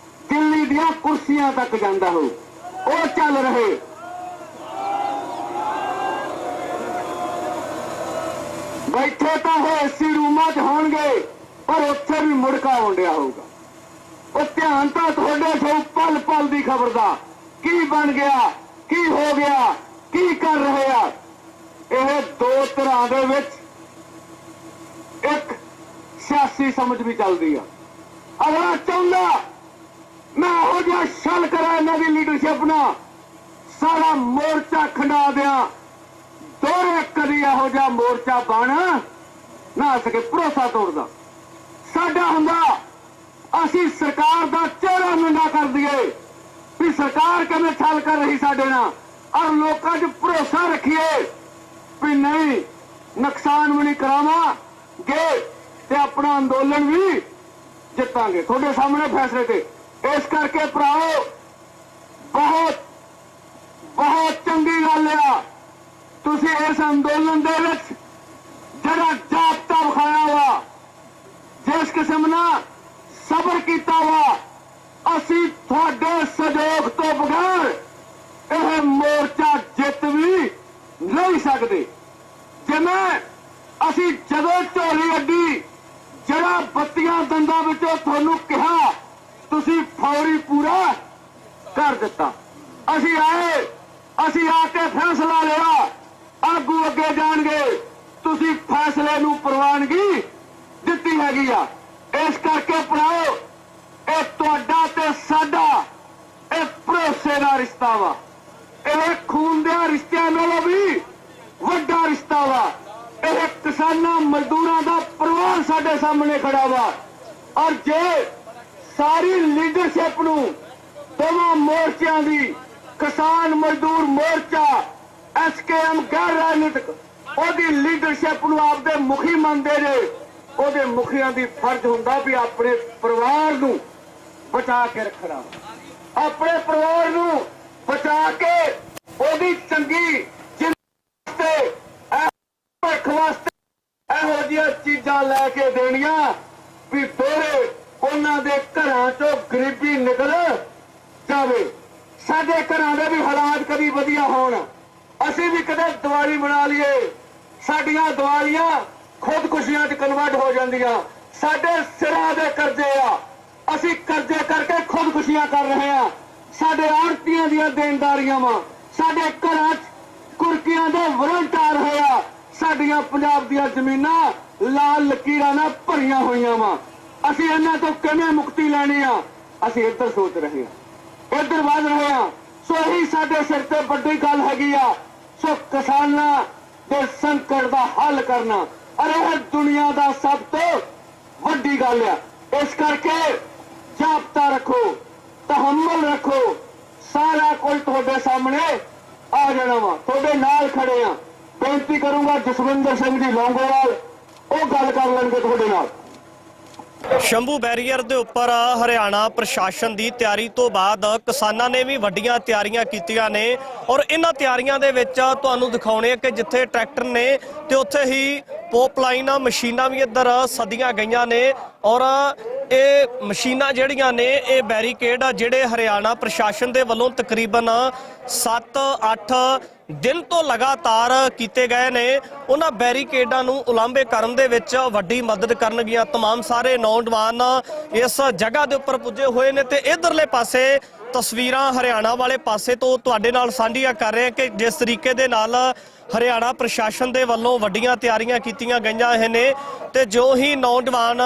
[SPEAKER 1] ਦਿੱਲੀ ਦੀਆਂ ਕੁਰਸੀਆਂ ਤੱਕ ਜਾਂਦਾ ਹੋ। ਉਹ ਚੱਲ ਰਹੇ। ਬੈਠੇ ਤਾਂ ਉਹ ਏਸੀ ਰੂਮਾਂ 'ਚ ਹੋਣਗੇ ਪਰ ਉੱਥੇ ਵੀ ਮੁੜਕਾ ਹੁੰਦਿਆ ਹੋਊਗਾ। ਉਹ ਧਿਆਨ ਤਾਂ ਤੁਹਾਡੇ ਸੋ ਪਲ ਪਲ ਦੀ ਖਬਰ ਦਾ ਕੀ ਬਣ ਗਿਆ, ਕੀ ਹੋ ਗਿਆ, ਕੀ ਕਰ ਰਹੇ ਆ। ਇਹ ਦੋ ਧਿਰਾਂ ਦੇ ਵਿੱਚ ਇੱਕ ਸਿਆਸੀ ਸਮਝ ਵੀ ਚੱਲਦੀ ਆ। ਅਗਲਾ ਚਾਹੁੰਦਾ ਮੈਂ ਇਹੋ ਜਿਹਾ ਛਲ ਕਰਾਂ ਇਹਨਾਂ ਦੀ ਲੀਡਰਸ਼ਿਪ ਨਾਲ ਸਾਰਾ ਮੋਰਚਾ ਖੰਡਾ ਦਿਆਂ। ਦੋਰੇ ਕਦੀ ਇਹੋ ਜਿਹਾ ਮੋਰਚਾ ਬਣ ਨਾ ਸਕੇ, ਭਰੋਸਾ ਤੋੜਦਾ ਸਾਡਾ ਹੁੰਦਾ। ਅਸੀਂ ਸਰਕਾਰ ਦਾ ਚਿਹਰਾ ਨੰਗਾ ਕਰ ਦਈਏ ਵੀ ਸਰਕਾਰ ਕਿਵੇਂ ਛਲ ਕਰ ਰਹੀ ਸਾਡੇ ਨਾਲ ਔਰ ਲੋਕਾਂ 'ਚ ਭਰੋਸਾ ਰੱਖੀਏ ਵੀ ਨਹੀਂ ਨੁਕਸਾਨ ਵੀ ਨਹੀਂ ਕਰਾਵਾਂਗੇ ਤੇ ਆਪਣਾ ਅੰਦੋਲਨ ਵੀ ਜਿੱਤਾਂਗੇ ਤੁਹਾਡੇ ਸਾਹਮਣੇ ਫੈਸਲੇ ਤੇ। ਇਸ ਕਰਕੇ ਭਰਾਓ ਬਹੁਤ ਬਹੁਤ ਚੰਗੀ ਗੱਲ ਆ ਤੁਸੀਂ ਇਸ ਅੰਦੋਲਨ ਦੇ ਵਿੱਚ ਜਿਹੜਾ ਜਾਬਤਾ ਵਿਖਾਇਆ ਵਾ, ਜਿਸ ਕਿਸਮ ਨਾਲ ਸਬਰ ਕੀਤਾ ਵਾ, ਅਸੀਂ ਤੁਹਾਡੇ ਸਹਿਯੋਗ ਤੋਂ ਬਗੈਰ ਇਹ ਮੋਰਚਾ ਜਿੱਤ ਵੀ ਨਹੀਂ ਸਕਦੇ। ਜਿਵੇਂ ਅਸੀਂ ਜਦੋਂ ਝੋਲੀ ਅੱਡੀ ਜਿਹੜਾ ਬੱਤੀਆਂ ਦੰਦਾਂ ਵਿੱਚੋਂ ਤੁਹਾਨੂੰ ਕਿਹਾ ਤੁਸੀਂ ਫੌਰੀ ਪੂਰਾ ਕਰ ਦਿੱਤਾ। ਅਸੀਂ ਆਏ, ਅਸੀਂ ਆ ਕੇ ਫੈਸਲਾ ਲਿਆ, ਆਗੂ ਅੱਗੇ ਜਾਣਗੇ, ਤੁਸੀਂ ਫੈਸਲੇ ਨੂੰ ਪ੍ਰਵਾਨਗੀ ਦਿੱਤੀ ਹੈਗੀ ਆ। ਇਸ ਕਰਕੇ ਭਰਾਓ ਇਹ ਤੁਹਾਡਾ ਤੇ ਸਾਡਾ ਇਹ ਭਰੋਸੇ ਦਾ ਰਿਸ਼ਤਾ ਵਾ। ਇਹ ਖੂਨ ਦੇ ਰਿਸ਼ਤਿਆਂ ਨਾਲੋਂ ਵੀ ਵੱਡਾ ਰਿਸ਼ਤਾ ਵਾ। ਇਹ ਕਿਸਾਨਾਂ ਮਜ਼ਦੂਰਾਂ ਦਾ ਪਰਿਵਾਰ ਸਾਡੇ ਸਾਹਮਣੇ ਖੜਾ ਵਾ ਔਰ ਜੇ ਸਾਰੀ ਲੀਡਰਸ਼ਿਪ ਨੂੰ ਦੋਵਾਂ ਮੋਰਚਿਆਂ ਦੀ ਕਿਸਾਨ ਮਜ਼ਦੂਰ ਮੋਰਚਾ ਐਸਕੇਐਮ ਗੈਰ ਰਾਜਨੀਤਿਕ ਉਹਦੀ ਲੀਡਰਸ਼ਿਪ ਨੂੰ ਆਪਦੇ ਮੁਖੀ ਮੰਨਦੇ ਨੇ, ਉਹਦੇ ਮੁਖੀਆਂ ਦੀ ਫਰਜ਼ ਹੁੰਦਾ ਵੀ ਆਪਣੇ ਪਰਿਵਾਰ ਨੂੰ ਬਚਾ ਕੇ ਰੱਖਣਾ, ਆਪਣੇ ਪਰਿਵਾਰ ਨੂੰ ਬਚਾ ਕੇ ਉਹਦੀ ਚੰਗੀ ਜ਼ਿੰਦਗੀ ਵਾਸਤੇ ਇਹੋ ਜਿਹੀਆਂ ਚੀਜ਼ਾਂ ਲੈ ਕੇ ਦੇਣੀਆਂ ਵੀ ਦੋਰੇ ਉਹਨਾਂ ਦੇ ਘਰਾਂ ਚੋਂ ਗਰੀਬੀ ਨਿਕਲ ਜਾਵੇ, ਸਾਡੇ ਘਰਾਂ ਦੇ ਵੀ ਹਾਲਾਤ ਕਦੀ ਵਧੀਆ ਹੋਣ, ਅਸੀਂ ਵੀ ਕਦੇ ਦੀਵਾਲੀ ਮਨਾ ਲਈਏ, ਸਾਡੀਆਂ ਦੀਵਾਲੀਆਂ ਖੁਦਕੁਸ਼ੀਆਂ 'ਚ ਕਨਵਰਟ ਹੋ ਜਾਂਦੀਆਂ। ਸਾਡੇ ਸਿਰਾਂ ਦੇ ਕਰਜ਼ੇ ਆ, ਅਸੀਂ ਕਰਜ਼ੇ ਕਰਕੇ ਖੁਦਕੁਸ਼ੀਆਂ ਕਰ ਰਹੇ ਆ। ਸਾਡੇ ਆੜਤੀਆਂ ਦੀਆਂ ਦੇਣਦਾਰੀਆਂ ਵਾ, ਸਾਡੇ ਘਰਾਂ 'ਚ ਕੁਰਕੀਆਂ ਦੇ ਵਰੰਟਾਰ ਹੋਇਆ, ਸਾਡੀਆਂ ਪੰਜਾਬ ਦੀਆਂ ਜ਼ਮੀਨਾਂ ਲਾਲ ਲਕੀਰਾਂ ਨਾਲ ਭਰੀਆਂ ਹੋਈਆਂ ਵਾ। ਅਸੀਂ ਇਹਨਾਂ ਤੋਂ ਕਿਵੇਂ ਮੁਕਤੀ ਲੈਣੀ ਆ, ਅਸੀਂ ਇੱਧਰ ਸੋਚ ਰਹੇ ਆ, ਇੱਧਰ ਵੱਧ ਰਹੇ ਆ। ਸੋ ਇਹੀ ਸਾਡੇ ਸਿਰ ਤੇ ਵੱਡੀ ਗੱਲ ਹੈਗੀ ਆ। ਸੋ ਕਿਸਾਨਾਂ ਦੇ ਸੰਕਟ ਦਾ ਹੱਲ ਕਰਨਾ ਔਰ ਇਹ ਦੁਨੀਆ ਦਾ ਸਭ ਤੋਂ ਵੱਡੀ ਗੱਲ ਆ। ਇਸ ਕਰਕੇ ਜਾਬਤਾ ਰੱਖੋ, ਤਹੱਮਲ ਰੱਖੋ, ਸਾਰਾ ਕੁਝ ਤੁਹਾਡੇ ਸਾਹਮਣੇ ਆ ਜਾਣਾ ਵਾ, ਤੁਹਾਡੇ ਨਾਲ ਖੜੇ ਆ। ਬੇਨਤੀ ਕਰੂੰਗਾ ਜਸਵਿੰਦਰ ਸਿੰਘ ਜੀ ਲੌਂਗੋਵਾਲ ਉਹ ਗੱਲ ਕਰ ਲੈਣਗੇ ਤੁਹਾਡੇ ਨਾਲ।
[SPEAKER 2] ਸ਼ੰਭੂ ਬੈਰੀਅਰ ਦੇ ਉੱਪਰ ਹਰਿਆਣਾ ਪ੍ਰਸ਼ਾਸਨ ਦੀ ਤਿਆਰੀ ਤੋਂ ਬਾਅਦ ਕਿਸਾਨਾਂ ਨੇ ਵੀ ਵੱਡੀਆਂ ਤਿਆਰੀਆਂ ਕੀਤੀਆਂ ਨੇ ਔਰ ਇਹਨਾਂ ਤਿਆਰੀਆਂ ਦੇ ਵਿੱਚ ਤੁਹਾਨੂੰ ਦਿਖਾਉਣੇ ਆ ਕਿ ਜਿੱਥੇ ਟਰੈਕਟਰ ਨੇ ਤੇ ਉੱਥੇ ਹੀ ਪੋਪ ਲਾਈਨ ਮਸ਼ੀਨਾਂ ਵੀ ਇੱਧਰ ਸੱਦੀਆਂ ਗਈਆਂ ਨੇ ਔਰ ਇਹ ਮਸ਼ੀਨਾਂ ਜਿਹੜੀਆਂ ਨੇ ਇਹ ਬੈਰੀਕੇਡ ਜਿਹੜੇ ਹਰਿਆਣਾ ਪ੍ਰਸ਼ਾਸਨ ਦੇ ਵੱਲੋਂ ਤਕਰੀਬਨ 7-8 ਦਿਨ ਤੋਂ ਲਗਾਤਾਰ ਕੀਤੇ ਗਏ ਨੇ ਉਹਨਾਂ ਬੈਰੀਕੇਡਾਂ ਨੂੰ ਉਲਾਂਭੇ ਕਰਨ ਦੇ ਵਿੱਚ ਵੱਡੀ ਮਦਦ ਕਰਨਗੀਆਂ। तमाम ਸਾਰੇ ਨੌਜਵਾਨ ਇਸ ਜਗ੍ਹਾ ਦੇ ਉੱਪਰ ਪੁੱਜੇ ਹੋਏ ਨੇ ਤੇ ਇਧਰਲੇ ਪਾਸੇ ਤਸਵੀਰਾਂ ਹਰਿਆਣਾ ਵਾਲੇ ਪਾਸੇ ਤੋਂ ਤੁਹਾਡੇ ਨਾਲ ਸਾਂਝੀਆਂ ਕਰ ਰਹੇ ਹਾਂ ਕਿ ਜਿਸ ਤਰੀਕੇ ਦੇ ਨਾਲ ਹਰਿਆਣਾ ਪ੍ਰਸ਼ਾਸਨ ਦੇ ਵੱਲੋਂ ਵੱਡੀਆਂ ਤਿਆਰੀਆਂ ਕੀਤੀਆਂ ਗਈਆਂ ਨੇ ਤੇ ਜੋ ਹੀ ਨੌਜਵਾਨ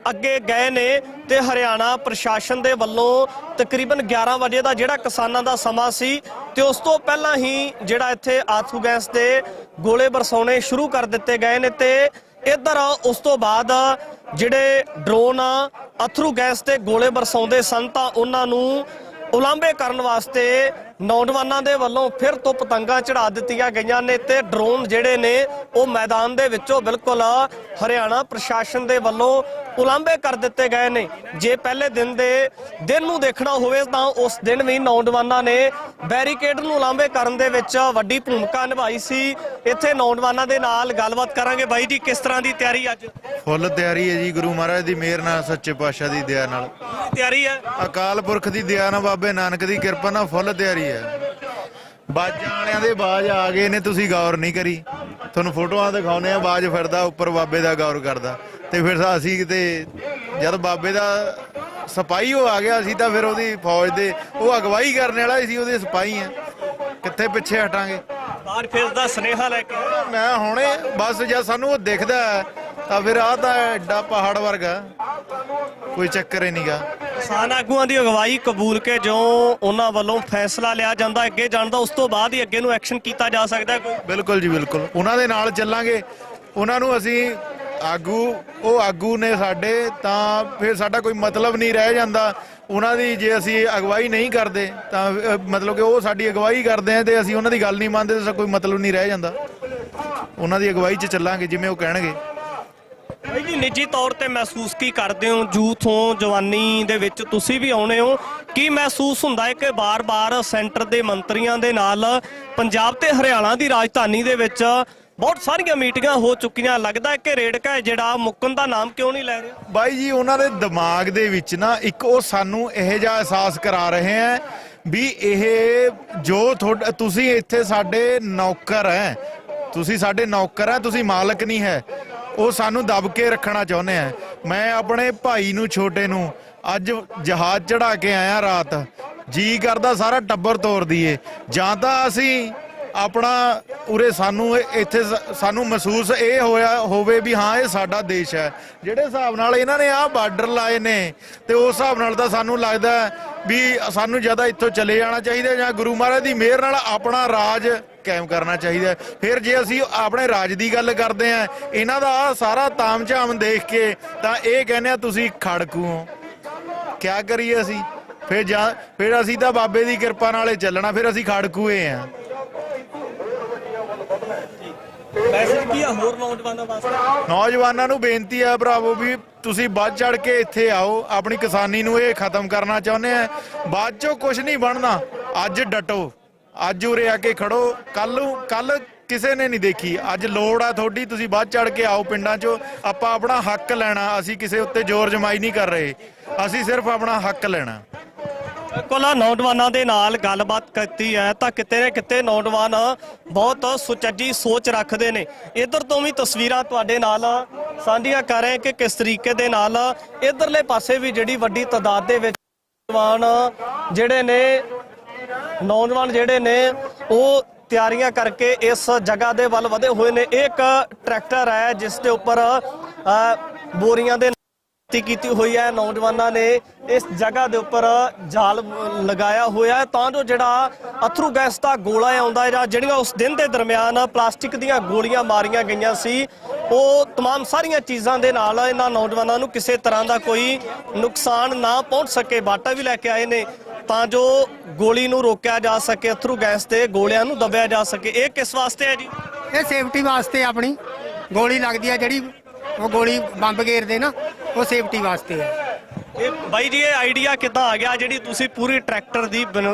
[SPEAKER 2] ਅੱਗੇ ਗਏ ਨੇ ਤੇ ਹਰਿਆਣਾ ਪ੍ਰਸ਼ਾਸਨ ਦੇ ਵੱਲੋਂ ਤਕਰੀਬਨ 11 ਵਜੇ ਦਾ ਜਿਹੜਾ ਕਿਸਾਨਾਂ ਦਾ ਸਮਾਂ ਸੀ ਤੇ ਉਸ ਤੋਂ ਪਹਿਲਾਂ ਹੀ ਜਿਹੜਾ ਇੱਥੇ ਆਥੂ ਗੈਸ ਦੇ ਗੋਲੇ ਬਰਸਾਉਣੇ ਸ਼ੁਰੂ ਕਰ ਦਿੱਤੇ ਗਏ ਨੇ ਤੇ ਇੱਧਰ ਉਸ ਤੋਂ ਬਾਅਦ ਜਿਹੜੇ ਡਰੋਨ ਅਥਰੂ ਗੈਸ ਤੇ ਗੋਲੇ ਬਰਸਾਉਂਦੇ ਸਨ ਤਾਂ ਉਹਨਾਂ ਨੂੰ ਉਲਾਂਭੇ ਕਰਨ ਵਾਸਤੇ ਨੌਜਵਾਨਾਂ ਦੇ ਵੱਲੋਂ ਫਿਰ ਤੋਂ ਪਤੰਗਾਂ ਚੜਾ ਦਿੱਤੀਆਂ ਗਈਆਂ ਨੇ ਤੇ ਡਰੋਨ ਜਿਹੜੇ ਨੇ ਉਹ ਮੈਦਾਨ ਦੇ ਵਿੱਚੋਂ ਬਿਲਕੁਲ ਹਰਿਆਣਾ ਪ੍ਰਸ਼ਾਸਨ ਦੇ ਵੱਲੋਂ ਉਲਾਂਭੇ ਕਰ ਦਿੱਤੇ ਗਏ ਨੇ। ਜੇ ਪਹਿਲੇ ਦਿਨ ਨੂੰ ਦੇਖਣਾ ਹੋਵੇ ਤਾਂ ਉਸ ਦਿਨ ਵੀ ਨੌਜਵਾਨਾਂ ਨੇ ਬੈਰੀਕੇਡ ਨੂੰ ਉਲਾਂਭੇ ਕਰਨ ਦੇ ਵਿੱਚ ਵੱਡੀ ਭੂਮਿਕਾ ਨਿਭਾਈ ਸੀ। ਇੱਥੇ ਨੌਜਵਾਨਾਂ ਦੇ ਨਾਲ ਗੱਲਬਾਤ ਕਰਾਂਗੇ। ਬਾਈ ਜੀ, ਕਿਸ ਤਰ੍ਹਾਂ ਦੀ ਤਿਆਰੀ ਅੱਜ?
[SPEAKER 3] ਫੁੱਲ ਤਿਆਰੀ ਹੈ ਜੀ, ਗੁਰੂ ਮਹਾਰਾਜ ਦੀ ਮਿਹਰ ਨਾਲ, ਸੱਚੇ ਪਾਤਸ਼ਾਹ ਦੀ ਦਇਆ ਨਾਲ
[SPEAKER 2] ਤਿਆਰੀ ਹੈ।
[SPEAKER 3] ਅਕਾਲ ਪੁਰਖ ਦੀ ਦਇਆ ਨਾਲ, ਬਾਬੇ ਨਾਨਕ ਦੀ ਕਿਰਪਾ ਨਾਲ ਫੁੱਲ ਤਿਆਰੀ ਹੈ। ਬਾਜਾਂ ਵਾਲਿਆਂ ਦੇ ਬਾਜ ਆ ਗਏ ਨੇ, ਤੁਸੀਂ ਗੌਰ ਨਹੀਂ ਕਰੀ। ਤੁਹਾਨੂੰ ਫੋਟੋਆਂ ਦਿਖਾਉਨੇ ਆ, ਬਾਜ ਫਿਰਦਾ ਉੱਪਰ ਬਾਬੇ ਦਾ ਗੌਰ ਕਰਦਾ ਤੇ ਫਿਰ ਅਸੀਂ ਕਿਤੇ ਜਦ ਬਾਬੇ ਦਾ ਸਿਪਾਹੀ ਉਹ ਆ ਗਿਆ ਅਸੀਂ ਤਾਂ ਫਿਰ ਉਹਦੀ ਫੌਜ ਦੇ ਉਹ ਅਗਵਾਈ ਕਰਨ ਵਾਲਾ ਸੀ, ਉਹਦੇ ਸਿਪਾਹੀ ਆ, ਕਿੱਥੇ ਪਿੱਛੇ ਹਟਾਂਗੇ।
[SPEAKER 2] ਬਾਹਰ ਫਿਰ ਦਾ ਸੁਨੇਹਾ ਲੈ ਕੇ
[SPEAKER 3] ਮੈਂ ਹੁਣੇ ਬਸ ਜਦ ਸਾਨੂੰ ਉਹ ਦਿਖਦਾ ਤਾਂ ਫਿਰ ਆਹ ਤਾਂ ਐਡਾ ਪਹਾੜ ਵਰਗਾ, ਕੋਈ ਚੱਕਰ ਹੀ ਨਹੀਂਗਾ।
[SPEAKER 2] ਕਿਸਾਨ ਆਗੂਆਂ ਦੀ ਅਗਵਾਈ ਕਬੂਲ ਕੇ ਜੋ ਉਹਨਾਂ ਵੱਲੋਂ ਫੈਸਲਾ ਲਿਆ ਜਾਂਦਾ ਅੱਗੇ ਜਾਣ ਦਾ, ਉਸ ਤੋਂ ਬਾਅਦ ਹੀ ਅੱਗੇ ਨੂੰ ਐਕਸ਼ਨ ਕੀਤਾ ਜਾ ਸਕਦਾ ਕੋਈ।
[SPEAKER 3] ਬਿਲਕੁਲ ਜੀ, ਬਿਲਕੁਲ ਉਹਨਾਂ ਦੇ ਨਾਲ ਚੱਲਾਂਗੇ। ਉਹਨਾਂ ਨੂੰ ਅਸੀਂ ਉਹ ਆਗੂ ਨੇ ਸਾਡੇ, ਤਾਂ ਫਿਰ ਸਾਡਾ ਕੋਈ ਮਤਲਬ ਨਹੀਂ ਰਹਿ ਜਾਂਦਾ ਉਹਨਾਂ ਦੀ। ਜੇ ਅਸੀਂ ਅਗਵਾਈ ਨਹੀਂ ਕਰਦੇ ਤਾਂ ਮਤਲਬ ਕਿ ਉਹ ਸਾਡੀ ਅਗਵਾਈ ਕਰਦੇ ਆ ਤੇ ਅਸੀਂ ਉਹਨਾਂ ਦੀ ਗੱਲ ਨਹੀਂ ਮੰਨਦੇ ਤਾਂ ਕੋਈ ਮਤਲਬ ਨਹੀਂ ਰਹਿ ਜਾਂਦਾ। ਉਹਨਾਂ ਦੀ ਅਗਵਾਈ 'ਚ ਚੱਲਾਂਗੇ ਜਿਵੇਂ ਉਹ ਕਹਿਣਗੇ।
[SPEAKER 2] ਬਾਈ ਜੀ, ਨਿੱਜੀ ਤੌਰ ਤੇ ਮਹਿਸੂਸ ਕੀ ਕਰਦੇ ਹੋ? ਯੂਥ ਹੋ, ਜਵਾਨੀ ਦੇ ਵਿੱਚ ਤੁਸੀਂ ਵੀ ਆਉਣੇ ਹੋ, ਕੀ ਮਹਿਸੂਸ ਹੁੰਦਾ ਹੈ ਕਿ ਬਾਰ-ਬਾਰ ਸੈਂਟਰ ਦੇ ਮੰਤਰੀਆਂ ਦੇ ਨਾਲ ਪੰਜਾਬ ਤੇ ਹਰਿਆਣਾ ਦੀ ਰਾਜਧਾਨੀ ਦੇ ਵਿੱਚ ਬਹੁਤ ਸਾਰੀਆਂ ਮੀਟਿੰਗਾਂ ਹੋ ਚੁੱਕੀਆਂ, ਲੱਗਦਾ ਹੈ ਕਿ ਰੇੜਕਾ ਜਿਹੜਾ ਮੁੱਕਣ ਦਾ ਨਾਮ ਕਿਉਂ ਨਹੀਂ ਲੈ ਰਿਹਾ?
[SPEAKER 3] ਬਾਈ ਜੀ, ਉਹਨਾਂ ਦੇ ਦਿਮਾਗ ਦੇ ਵਿੱਚ ਨਾ ਇੱਕ ਉਹ ਸਾਨੂੰ ਇਹੋ ਜਿਹਾ ਅਹਿਸਾਸ ਕਰਾ ਰਹੇ ਹੈ ਵੀ ਇਹ ਜੋ ਤੁਸੀਂ ਇੱਥੇ ਸਾਡੇ ਨੌਕਰ ਹੈ, ਤੁਸੀਂ ਸਾਡੇ ਨੌਕਰ ਹੈ, ਤੁਸੀਂ ਮਾਲਕ ਨਹੀਂ ਹੈ, ਉਹ ਸਾਨੂੰ ਦਬ ਕੇ ਰੱਖਣਾ ਚਾਹੁੰਦੇ ਆ। ਮੈਂ ਆਪਣੇ ਭਾਈ ਨੂੰ, ਛੋਟੇ ਨੂੰ ਅੱਜ ਜਹਾਜ਼ ਚੜਾ ਕੇ ਆਇਆ ਰਾਤ, ਜੀ ਕਰਦਾ ਸਾਰਾ ਟੱਬਰ ਤੋੜ ਦਈਏ। ਜਾਂ ਤਾਂ ਅਸੀਂ ਆਪਣਾ ਉਰੇ ਸਾਨੂੰ ਇੱਥੇ ਸਾਨੂੰ ਮਹਿਸੂਸ ਇਹ ਹੋਵੇ ਵੀ ਹਾਂ ਇਹ ਸਾਡਾ ਦੇਸ਼ ਹੈ। ਜਿਹੜੇ ਹਿਸਾਬ ਨਾਲ ਇਹਨਾਂ ਨੇ ਆਹ ਬਾਰਡਰ ਲਾਏ ਨੇ ਤੇ ਉਸ ਹਿਸਾਬ ਨਾਲ ਤਾਂ ਸਾਨੂੰ ਲੱਗਦਾ ਵੀ ਸਾਨੂੰ ਜਿਆਦਾ ਇੱਥੋਂ ਚਲੇ ਜਾਣਾ ਚਾਹੀਦਾ ਜਾਂ ਗੁਰੂ ਮਹਾਰਾਜ ਦੀ ਮਿਹਰ ਨਾਲ ਆਪਣਾ ਰਾਜ ਕਾਇਮ ਕਰਨਾ ਚਾਹੀਦਾ। ਫਿਰ ਜੇ ਅਸੀਂ ਆਪਣੇ ਰਾਜ ਦੀ ਗੱਲ ਕਰਦੇ ਆ, ਇਹਨਾਂ ਦਾ ਸਾਰਾ ਤਾਮਝਾਮ ਦੇਖ ਕੇ ਤਾਂ ਇਹ ਕਹਿੰਦੇ ਆ ਤੁਸੀਂ ਖੜਕੂ ਹੋ। ਕਿਆ ਕਰੀਏ ਅਸੀਂ ਫਿਰ ਅਸੀਂ ਤਾਂ ਬਾਬੇ ਦੀ ਕਿਰਪਾ ਨਾਲੇ ਚੱਲਣਾ, ਫਿਰ ਅਸੀਂ ਖੜਕੂਏ ਆ।
[SPEAKER 2] ਮੈਸੇਜ ਕੀ ਆ ਹੋਰ ਨੌਜਵਾਨਾਂ ਵਾਸਤੇ?
[SPEAKER 3] ਨੌਜਵਾਨਾਂ ਨੂੰ ਬੇਨਤੀ ਹੈ ਭਰਾਵੋ ਵੀ ਤੁਸੀਂ ਵੱਧ ਚੜ ਕੇ ਇੱਥੇ ਆਓ। ਆਪਣੀ ਕਿਸਾਨੀ ਨੂੰ ਇਹ ਖਤਮ ਕਰਨਾ ਚਾਹੁੰਦੇ ਆ, ਬਾਅਦ ਚੋਂ ਕੁਝ ਨਹੀਂ ਬਣਨਾ। ਅੱਜ ਡਟੋ, ਅੱਜ ਉਰੇ ਆ ਕੇ ਖੜੋ। ਕੱਲ ਕਿਸੇ ਨੇ ਨਹੀਂ ਦੇਖੀ, ਅੱਜ ਲੋੜ ਆ ਤੁਹਾਡੀ। ਤੁਸੀਂ ਵੱਧ ਚੜ ਕੇ ਆਓ ਪਿੰਡਾਂ 'ਚੋਂ। ਆਪਾਂ ਆਪਣਾ ਹੱਕ ਲੈਣਾ, ਅਸੀਂ ਕਿਸੇ ਉੱਤੇ ਜ਼ੋਰ ਜਮਾਈ ਨਹੀਂ ਕਰ ਰਹੇ, ਅਸੀਂ ਸਿਰਫ ਆਪਣਾ ਹੱਕ ਲੈਣਾ।
[SPEAKER 2] ਬਿਲਕੁਲ ਨੌਜਵਾਨਾਂ ਦੇ ਨਾਲ ਗੱਲਬਾਤ ਕੀਤੀ ਹੈ ਤਾਂ ਕਿਤੇ ਨਾ ਕਿਤੇ ਨੌਜਵਾਨ ਬਹੁਤ ਸੁਚੱਜੀ ਸੋਚ ਰੱਖਦੇ ਨੇ। ਇੱਧਰ ਤੋਂ ਵੀ ਤਸਵੀਰਾਂ ਤੁਹਾਡੇ ਨਾਲ ਸਾਂਝੀਆਂ ਕਰ ਰਹੇ ਕਿ ਕਿਸ ਤਰੀਕੇ ਦੇ ਨਾਲ ਇੱਧਰਲੇ ਪਾਸੇ ਵੀ ਜਿਹੜੀ ਵੱਡੀ ਤਾਦਾਦ ਦੇ ਵਿੱਚ ਨੌਜਵਾਨ ਜਿਹੜੇ ਨੇ ਉਹ ਤਿਆਰੀਆਂ ਕਰਕੇ ਇਸ ਜਗ੍ਹਾ ਦੇ ਵੱਲ ਵਧੇ ਹੋਏ ਨੇ। ਇੱਕ ਟਰੈਕਟਰ ਹੈ ਜਿਸ ਦੇ ਉੱਪਰ ਬੋਰੀਆਂ ਦੇ ਕੀਤੀ ਹੋਈ ਹੈ। ਨੌਜਵਾਨਾਂ ਨੇ ਇਸ ਜਗ੍ਹਾ ਦੇ ਉੱਪਰ ਜਾਲ ਲਗਾਇਆ ਹੋਇਆ ਹੈ ਤਾਂ ਜੋ ਜਿਹੜਾ ਅਥਰੂ ਗੈਸ ਦਾ ਗੋਲਾ ਆਉਂਦਾ ਜਾਂ ਜਿਹੜੀਆਂ ਉਸ ਦਿਨ ਦੇ ਦਰਮਿਆਨ ਪਲਾਸਟਿਕ ਦੀਆਂ ਗੋਲੀਆਂ ਮਾਰੀਆਂ ਗਈਆਂ ਸੀ, ਉਹ तमाम ਸਾਰੀਆਂ ਚੀਜ਼ਾਂ ਦੇ ਨਾਲ ਇਹਨਾਂ ਨੌਜਵਾਨਾਂ ਨੂੰ ਕਿਸੇ ਤਰ੍ਹਾਂ ਦਾ ਕੋਈ ਨੁਕਸਾਨ ਨਾ ਪਹੁੰਚ ਸਕੇ। ਬਾਟਾ ਵੀ ਲੈ ਕੇ ਆਏ ਨੇ ਤਾਂ ਜੋ ਗੋਲੀ ਨੂੰ ਰੋਕਿਆ ਜਾ ਸਕੇ, ਅਥਰੂ ਗੈਸ ਦੇ ਗੋਲਿਆਂ ਨੂੰ ਦਬਿਆ ਜਾ ਸਕੇ। ਇਹ ਕਿਸ ਵਾਸਤੇ ਹੈ ਜੀ?
[SPEAKER 4] ਇਹ ਸੇਫਟੀ ਵਾਸਤੇ, ਆਪਣੀ ਗੋਲੀ ਲੱਗਦੀ ਹੈ ਜਿਹੜੀ ਉਹ ਗੋਲੀ ਬੰਬ ਘੇਰਦੇ ਨਾ, ਉਹ ਸੇਫਟੀ ਵਾਸਤੇ ਹੈ।
[SPEAKER 2] ਇਹ ਬਾਈ ਜੀ ਇਹ ਆਈਡੀਆ ਕਿੱਦਾਂ ਆ ਗਿਆ ਜਿਹੜੀ ਤੁਸੀਂ ਪੂਰੀ ਟਰੈਕਟਰ ਦੀ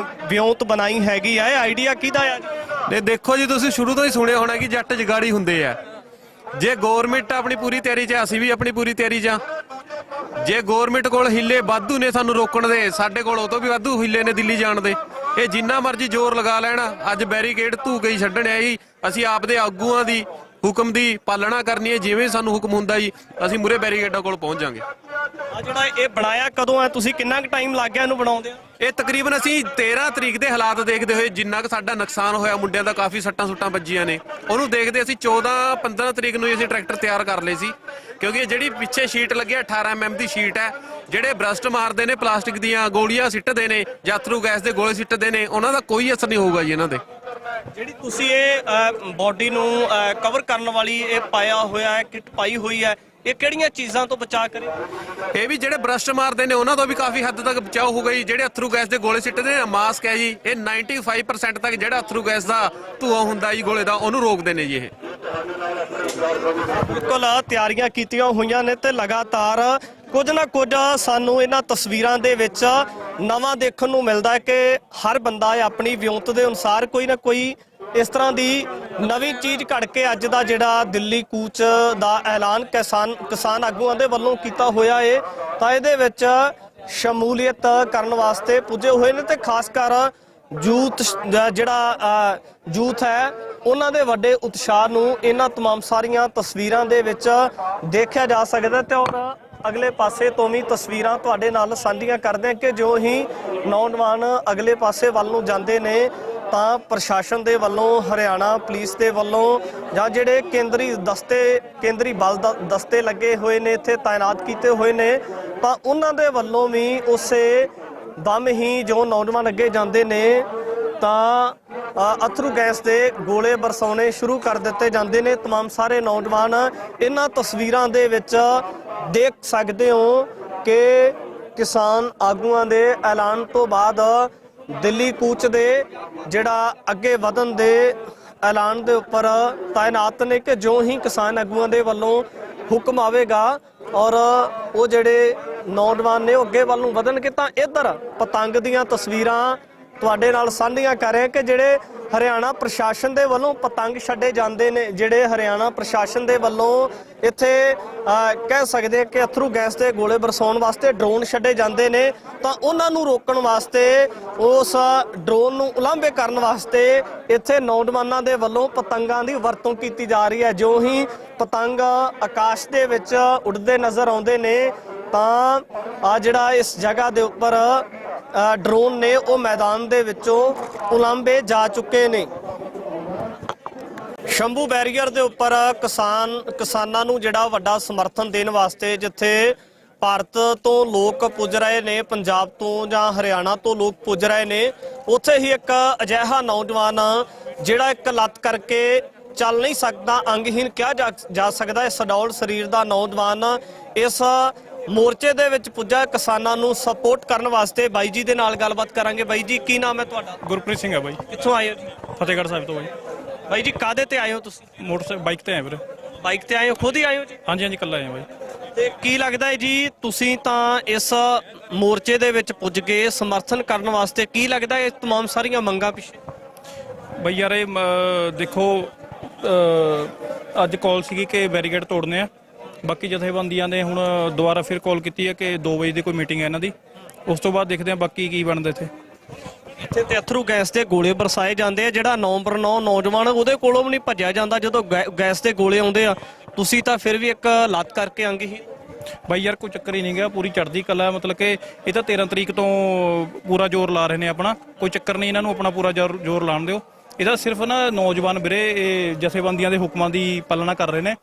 [SPEAKER 2] ਵਿਉਂਤ ਬਣਾਈ ਹੈਗੀ ਆ? ਇਹ ਆਈਡੀਆ ਕਿਹਦਾ ਆ ਜੀ?
[SPEAKER 5] ਨੇ ਦੇਖੋ ਜੀ, ਤੁਸੀਂ ਸ਼ੁਰੂ ਤੋਂ ਹੀ ਸੁਣਿਆ ਹੋਣਾ ਕਿ ਜੱਟ ਜਗਾੜੀ ਹੁੰਦੇ ਆ। ਜੇ ਗਵਰਨਮੈਂਟ ਆਪਣੀ ਪੂਰੀ ਤਿਆਰੀ 'ਚ, ਅਸੀਂ ਵੀ ਆਪਣੀ ਪੂਰੀ ਤਿਆਰੀ 'ਚ ਆ। ਜੇ ਗਵਰਨਮੈਂਟ ਕੋਲ ਹਿੱਲੇ ਵਾਧੂ ਨੇ ਸਾਨੂੰ ਰੋਕਣ ਦੇ, ਸਾਡੇ ਕੋਲ ਉਹ ਤੋਂ ਵੀ ਵਾਧੂ ਹਿੱਲੇ ਨੇ ਦਿੱਲੀ ਜਾਣ ਦੇ। ਇਹ ਜਿੰਨਾ ਮਰਜ਼ੀ ਜ਼ੋਰ ਲਗਾ ਲੈਣ, ਅੱਜ ਬੈਰੀਕੇਡ ਧੂ ਕੇ ਹੀ ਛੱਡਣ ਆਈ। ਅਸੀਂ ਆਪਦੇ ਆਗੂਆਂ ਦੀ ਹੁਕਮ ਦੀ ਪਾਲਣਾ ਕਰਨੀ ਹੈ। ਜਿਵੇਂ ਸਾਨੂੰ ਹੁਕਮ ਹੁੰਦਾ ਜੀ, ਅਸੀਂ ਮੂਰੇ ਬੈਰੀਕੇਡਾਂ ਕੋਲ ਪਹੁੰਚ ਜਾਾਂਗੇ।
[SPEAKER 2] ਆ ਜਿਹੜਾ ਇਹ ਬਣਾਇਆ ਕਦੋਂ ਹੈ ਤੁਸੀਂ? ਕਿੰਨਾ ਕੁ ਟਾਈਮ ਲੱਗ ਗਿਆ ਇਹਨੂੰ ਬਣਾਉਂਦੇ?
[SPEAKER 5] ਇਹ ਤਕਰੀਬਨ ਅਸੀਂ 13 ਤਰੀਕ ਦੇ ਹਾਲਾਤ ਦੇਖਦੇ ਹੋਏ, ਜਿੰਨਾ ਕੁ ਸਾਡਾ ਨੁਕਸਾਨ ਹੋਇਆ, ਮੁੰਡਿਆਂ ਦਾ ਕਾਫੀ ਸੱਟਾਂ ਸੁੱਟਾਂ ਵੱਜੀਆਂ ਨੇ, ਉਹਨੂੰ ਦੇਖਦੇ ਅਸੀਂ 14-15 ਤਰੀਕ ਨੂੰ ਅਸੀਂ ਟਰੈਕਟਰ ਤਿਆਰ ਕਰ ਲਏ ਸੀ। ਕਿਉਂਕਿ ਜਿਹੜੀ ਪਿੱਛੇ ਸ਼ੀਟ ਲੱਗੀ 18 mm ਦੀ ਸ਼ੀਟ ਹੈ। ਜਿਹੜੇ ਬਰਸਟ ਮਾਰਦੇ ਨੇ, ਪਲਾਸਟਿਕ ਦੀਆਂ ਗੋਲੀਆਂ ਸਿੱਟਦੇ ਨੇ, ਜਾਤਰੂ ਗੈਸ ਦੇ ਗੋਲੇ ਸਿੱਟਦੇ ਨੇ, ਉਹਨਾਂ ਦਾ ਕੋਈ ਅਸਰ ਨਹੀਂ ਹੋਊਗਾ ਜੀ ਇਹਨਾਂ ਦੇ।
[SPEAKER 2] ਜਿਹੜੀ ਤੁਸੀਂ ਇਹ ਬਾਡੀ ਨੂੰ ਕਵਰ ਕਰਨ ਵਾਲੀ ਇਹ ਪਾਇਆ ਹੋਇਆ ਹੈ, ਕਿਟ ਪਾਈ ਹੋਈ ਹੈ, ਇਹ ਕਿਹੜੀਆਂ ਚੀਜ਼ਾਂ ਤੋਂ ਬਚਾ ਕਰੇ?
[SPEAKER 5] ਇਹ ਵੀ ਜਿਹੜੇ ਬਰਸਟ ਮਾਰਦੇ ਨੇ ਉਹਨਾਂ ਤੋਂ ਵੀ ਕਾਫੀ ਹੱਦ ਤੱਕ ਬਚਾਅ ਹੋਊਗਾ ਜੀ। ਜਿਹੜੇ ਅਥਰੂ ਗੈਸ ਦੇ ਗੋਲੇ ਸਿੱਟਦੇ ਨੇ, ਮਾਸਕ ਹੈ ਜੀ, ਇਹ 95% ਤੱਕ ਜਿਹੜਾ ਅਥਰੂ ਗੈਸ ਦਾ ਧੂਆਂ ਹੁੰਦਾ ਜੀ ਗੋਲੇ ਦਾ, ਉਹਨੂੰ ਰੋਕਦੇ ਨੇ ਜੀ ਇਹ।
[SPEAKER 2] ਬਿਲਕੁਲ ਤਿਆਰੀਆਂ ਕੀਤੀਆਂ ਹੋਈਆਂ ਨੇ ਤੇ ਲਗਾਤਾਰ ਕੁਝ ਨਾ ਕੁਝ ਸਾਨੂੰ ਇਹਨਾਂ ਤਸਵੀਰਾਂ ਦੇ ਵਿੱਚ ਨਵਾਂ ਦੇਖਣ ਨੂੰ ਮਿਲਦਾ ਹੈ ਕਿ ਹਰ ਬੰਦਾ ਆਪਣੀ ਵਿਉਂਤ ਦੇ ਅਨੁਸਾਰ ਕੋਈ ਨਾ ਕੋਈ ਇਸ ਤਰ੍ਹਾਂ ਦੀ ਨਵੀਂ ਚੀਜ਼ ਘੜ ਕੇ ਅੱਜ ਦਾ ਜਿਹੜਾ ਦਿੱਲੀ ਕੂਚ ਦਾ ਐਲਾਨ ਕਿਸਾਨ ਆਗੂਆਂ ਦੇ ਵੱਲੋਂ ਕੀਤਾ ਹੋਇਆ ਏ, ਤਾਂ ਇਹਦੇ ਵਿੱਚ ਸ਼ਮੂਲੀਅਤ ਕਰਨ ਵਾਸਤੇ ਪੁੱਜੇ ਹੋਏ ਨੇ ਤੇ ਖਾਸ ਕਰ ਯੂਥ ਹੈ, ਉਹਨਾਂ ਦੇ ਵੱਡੇ ਉਤਸ਼ਾਹ ਨੂੰ ਇਹਨਾਂ तमाम ਸਾਰੀਆਂ ਤਸਵੀਰਾਂ ਦੇ ਵਿੱਚ ਦੇਖਿਆ ਜਾ ਸਕਦਾ। ਤੇ ਔਰ ਅਗਲੇ ਪਾਸੇ ਤੋਂ ਵੀ ਤਸਵੀਰਾਂ ਤੁਹਾਡੇ ਨਾਲ ਸਾਂਝੀਆਂ ਕਰਦੇ ਹਾਂ ਕਿ ਜੋ ਹੀ ਨੌਜਵਾਨ ਅਗਲੇ ਪਾਸੇ ਵੱਲ ਨੂੰ ਜਾਂਦੇ ਨੇ ਤਾਂ ਪ੍ਰਸ਼ਾਸਨ ਦੇ ਵੱਲੋਂ, ਹਰਿਆਣਾ ਪੁਲਿਸ ਦੇ ਵੱਲੋਂ ਜਾਂ ਜਿਹੜੇ ਕੇਂਦਰੀ ਬਲ ਦਸਤੇ ਲੱਗੇ ਹੋਏ ਨੇ, ਇੱਥੇ ਤਾਇਨਾਤ ਕੀਤੇ ਹੋਏ ਨੇ, ਤਾਂ ਉਹਨਾਂ ਦੇ ਵੱਲੋਂ ਵੀ ਉਸੇ ਦਮ ਹੀ ਜੋ ਨੌਜਵਾਨ ਅੱਗੇ ਜਾਂਦੇ ਨੇ ਤਾਂ ਅਥਰੂ ਗੈਸ ਦੇ ਗੋਲੇ ਬਰਸਾਉਣੇ ਸ਼ੁਰੂ ਕਰ ਦਿੱਤੇ ਜਾਂਦੇ ਨੇ। तमाम ਸਾਰੇ ਨੌਜਵਾਨ ਇਹਨਾਂ ਤਸਵੀਰਾਂ ਦੇ ਵਿੱਚ ਦੇਖ ਸਕਦੇ ਹੋ ਕਿ ਕਿਸਾਨ ਆਗੂਆਂ ਦੇ ਐਲਾਨ ਤੋਂ ਬਾਅਦ ਦਿੱਲੀ ਕੂਚ ਦੇ ਜਿਹੜਾ ਅੱਗੇ ਵਧਣ ਦੇ ਐਲਾਨ ਦੇ ਉੱਪਰ ਤਾਇਨਾਤ ਨੇ ਕਿ ਜੋ ਹੀ ਕਿਸਾਨ ਆਗੂਆਂ ਦੇ ਵੱਲੋਂ ਹੁਕਮ ਆਵੇਗਾ ਔਰ ਉਹ ਜਿਹੜੇ ਨੌਜਵਾਨ ਨੇ ਉਹ ਅੱਗੇ ਵੱਲ ਨੂੰ ਵਧਣਗੇ। ਤਾਂ ਇੱਧਰ ਪਤੰਗ ਦੀਆਂ ਤਸਵੀਰਾਂ ਤੁਹਾਡੇ ਨਾਲ ਸਾਂਝੀਆਂ ਕਰ ਰਹੇ ਕਿ ਜਿਹੜੇ ਹਰਿਆਣਾ ਪ੍ਰਸ਼ਾਸਨ ਦੇ ਵੱਲੋਂ ਪਤੰਗ ਛੱਡੇ ਜਾਂਦੇ ਨੇ, ਜਿਹੜੇ ਹਰਿਆਣਾ ਪ੍ਰਸ਼ਾਸਨ ਦੇ ਵੱਲੋਂ ਇੱਥੇ ਕਹਿ ਸਕਦੇ ਕਿ ਅਥਰੂ ਗੈਸ ਦੇ ਗੋਲੇ ਬਰਸਾਉਣ ਵਾਸਤੇ ਡਰੋਨ ਛੱਡੇ ਜਾਂਦੇ ਨੇ, ਤਾਂ ਉਹਨਾਂ ਨੂੰ ਰੋਕਣ ਵਾਸਤੇ, ਉਸ ਡਰੋਨ ਨੂੰ ਉਲਾਂਭੇ ਕਰਨ ਵਾਸਤੇ ਇੱਥੇ ਨੌਜਵਾਨਾਂ ਦੇ ਵੱਲੋਂ ਪਤੰਗਾਂ ਦੀ ਵਰਤੋਂ ਕੀਤੀ ਜਾ ਰਹੀ ਹੈ। ਜੋ ਹੀ ਪਤੰਗ ਆਕਾਸ਼ ਦੇ ਵਿੱਚ ਉੱਡਦੇ ਨਜ਼ਰ ਆਉਂਦੇ ਨੇ ਤਾਂ ਆ ਜਿਹੜਾ ਇਸ ਜਗ੍ਹਾ ਦੇ ਉੱਪਰ ਡਰੋਨ ਨੇ ਉਹ ਮੈਦਾਨ ਦੇ ਵਿੱਚੋਂ ਉਲਾਂਭੇ ਜਾ ਚੁੱਕੇ ਨੇ। ਸ਼ੰਭੂ ਬੈਰੀਅਰ ਦੇ ਉੱਪਰ ਕਿਸਾਨਾਂ ਨੂੰ ਜਿਹੜਾ ਵੱਡਾ ਸਮਰਥਨ ਦੇਣ ਵਾਸਤੇ ਜਿੱਥੇ ਭਾਰਤ ਤੋਂ ਲੋਕ ਪੁੱਜ ਰਹੇ ਨੇ, ਪੰਜਾਬ ਤੋਂ ਜਾਂ ਹਰਿਆਣਾ ਤੋਂ ਲੋਕ ਪੁੱਜ ਰਹੇ ਨੇ, ਉੱਥੇ ਹੀ ਇੱਕ ਅਜਿਹਾ ਨੌਜਵਾਨ ਜਿਹੜਾ ਇੱਕ ਲੱਤ ਕਰਕੇ ਚੱਲ ਨਹੀਂ ਸਕਦਾ, ਅੰਗਹੀਨ ਕਿਹਾ ਜਾ ਸਕਦਾ, ਇਸ ਸਡੌਲ ਸਰੀਰ ਦਾ ਨੌਜਵਾਨ ਇਸ ਮੋਰਚੇ ਦੇ ਵਿੱਚ ਪੁੱਜਾ ਕਿਸਾਨਾਂ ਨੂੰ ਸਪੋਰਟ ਕਰਨ ਵਾਸਤੇ। ਬਾਈ ਜੀ ਦੇ ਨਾਲ ਗੱਲਬਾਤ ਕਰਾਂਗੇ। ਬਾਈ ਜੀ ਕੀ ਨਾਮ ਹੈ ਤੁਹਾਡਾ?
[SPEAKER 6] ਗੁਰਪ੍ਰੀਤ ਸਿੰਘ ਹੈ ਬਾਈ।
[SPEAKER 2] ਕਿੱਥੋਂ ਆਏ ਹੋ ਜੀ?
[SPEAKER 6] ਫਤਿਹਗੜ੍ਹ ਸਾਹਿਬ ਤੋਂ ਬਾਈ।
[SPEAKER 2] ਬਾਈ ਜੀ ਕਾਹਦੇ ਤੇ ਆਏ ਹੋ ਤੁਸੀਂ?
[SPEAKER 6] ਮੋਟਰਸਾਈਕਲ ਬਾਈਕ ਤੇ ਆਏ ਵੀਰੇ।
[SPEAKER 2] ਬਾਈਕ ਤੇ ਆਏ ਹੋ? ਖੁਦ ਹੀ ਆਏ ਹੋ ਜੀ?
[SPEAKER 6] ਹਾਂਜੀ ਹਾਂਜੀ, ਇਕੱਲਾ ਆਇਆ ਬਾਈ।
[SPEAKER 2] ਤੇ ਕੀ ਲੱਗਦਾ ਹੈ ਜੀ ਤੁਸੀਂ ਤਾਂ ਇਸ ਮੋਰਚੇ ਦੇ ਵਿੱਚ ਪੁੱਜ ਗਏ ਸਮਰਥਨ ਕਰਨ ਵਾਸਤੇ, ਕੀ ਲੱਗਦਾ ਹੈ तमाम ਸਾਰੀਆਂ ਮੰਗਾਂ ਪਿੱਛੇ?
[SPEAKER 6] ਬਾਈ ਯਾਰ ਇਹ ਦੇਖੋ ਅੱਜ ਕਾਲ ਸੀਗੀ ਕਿ ਬੈਰੀਕੇਡ ਤੋੜਨੇ ਆ, ਬਾਕੀ ਜਥੇਬੰਦੀਆਂ ਨੇ ਹੁਣ ਦੁਬਾਰਾ ਫਿਰ ਕਾਲ ਕੀਤੀ ਹੈ ਕਿ 2 ਵਜੇ ਦੀ ਕੋਈ ਮੀਟਿੰਗ ਹੈ ਇਹਨਾਂ ਦੀ, ਉਸ ਤੋਂ ਬਾਅਦ ਦੇਖਦੇ ਆ ਬਾਕੀ ਕੀ ਬਣਦਾ ਇੱਥੇ।
[SPEAKER 2] ਇੱਥੇ ਤੇ ਅਥਰੂ ਗੈਸ ਦੇ ਗੋਲੇ ਬਰਸਾਏ ਜਾਂਦੇ ਆ, ਜਿਹੜਾ ਨੰਬਰ 9 ਨੌਜਵਾਨ ਉਹਦੇ ਕੋਲੋਂ ਵੀ ਨਹੀਂ ਭੱਜਿਆ ਜਾਂਦਾ ਜਦੋਂ ਗੈਸ ਦੇ ਗੋਲੇ ਆਉਂਦੇ ਆ, ਤੁਸੀਂ ਤਾਂ ਫਿਰ ਵੀ ਇੱਕ ਲੱਤ ਕਰਕੇ ਅੰਗ ਹੀ।
[SPEAKER 6] ਬਾਈ ਯਾਰ ਕੋਈ ਚੱਕਰ ਹੀ ਨਹੀਂ ਗਿਆ, ਪੂਰੀ ਚੜ੍ਹਦੀ ਕਲਾ, ਮਤਲਬ ਕਿ ਇਹ ਤਾਂ 13 ਤਰੀਕ ਤੋਂ ਪੂਰਾ ਜ਼ੋਰ ਲਾ ਰਹੇ ਨੇ ਆਪਣਾ, ਕੋਈ ਚੱਕਰ ਨਹੀਂ, ਇਹਨਾਂ ਨੂੰ ਆਪਣਾ ਪੂਰਾ ਜ਼ੋਰ ਲਾਉਣ ਦਿਓ। ਇਹਦਾ ਸਿਰਫ ਨਾ ਨੌਜਵਾਨ ਵੀਰੇ ਇਹ ਜਥੇਬੰਦੀਆਂ ਦੇ ਹੁਕਮਾਂ ਦੀ ਪਾਲਣਾ ਕਰ ਰਹੇ ਨੇ,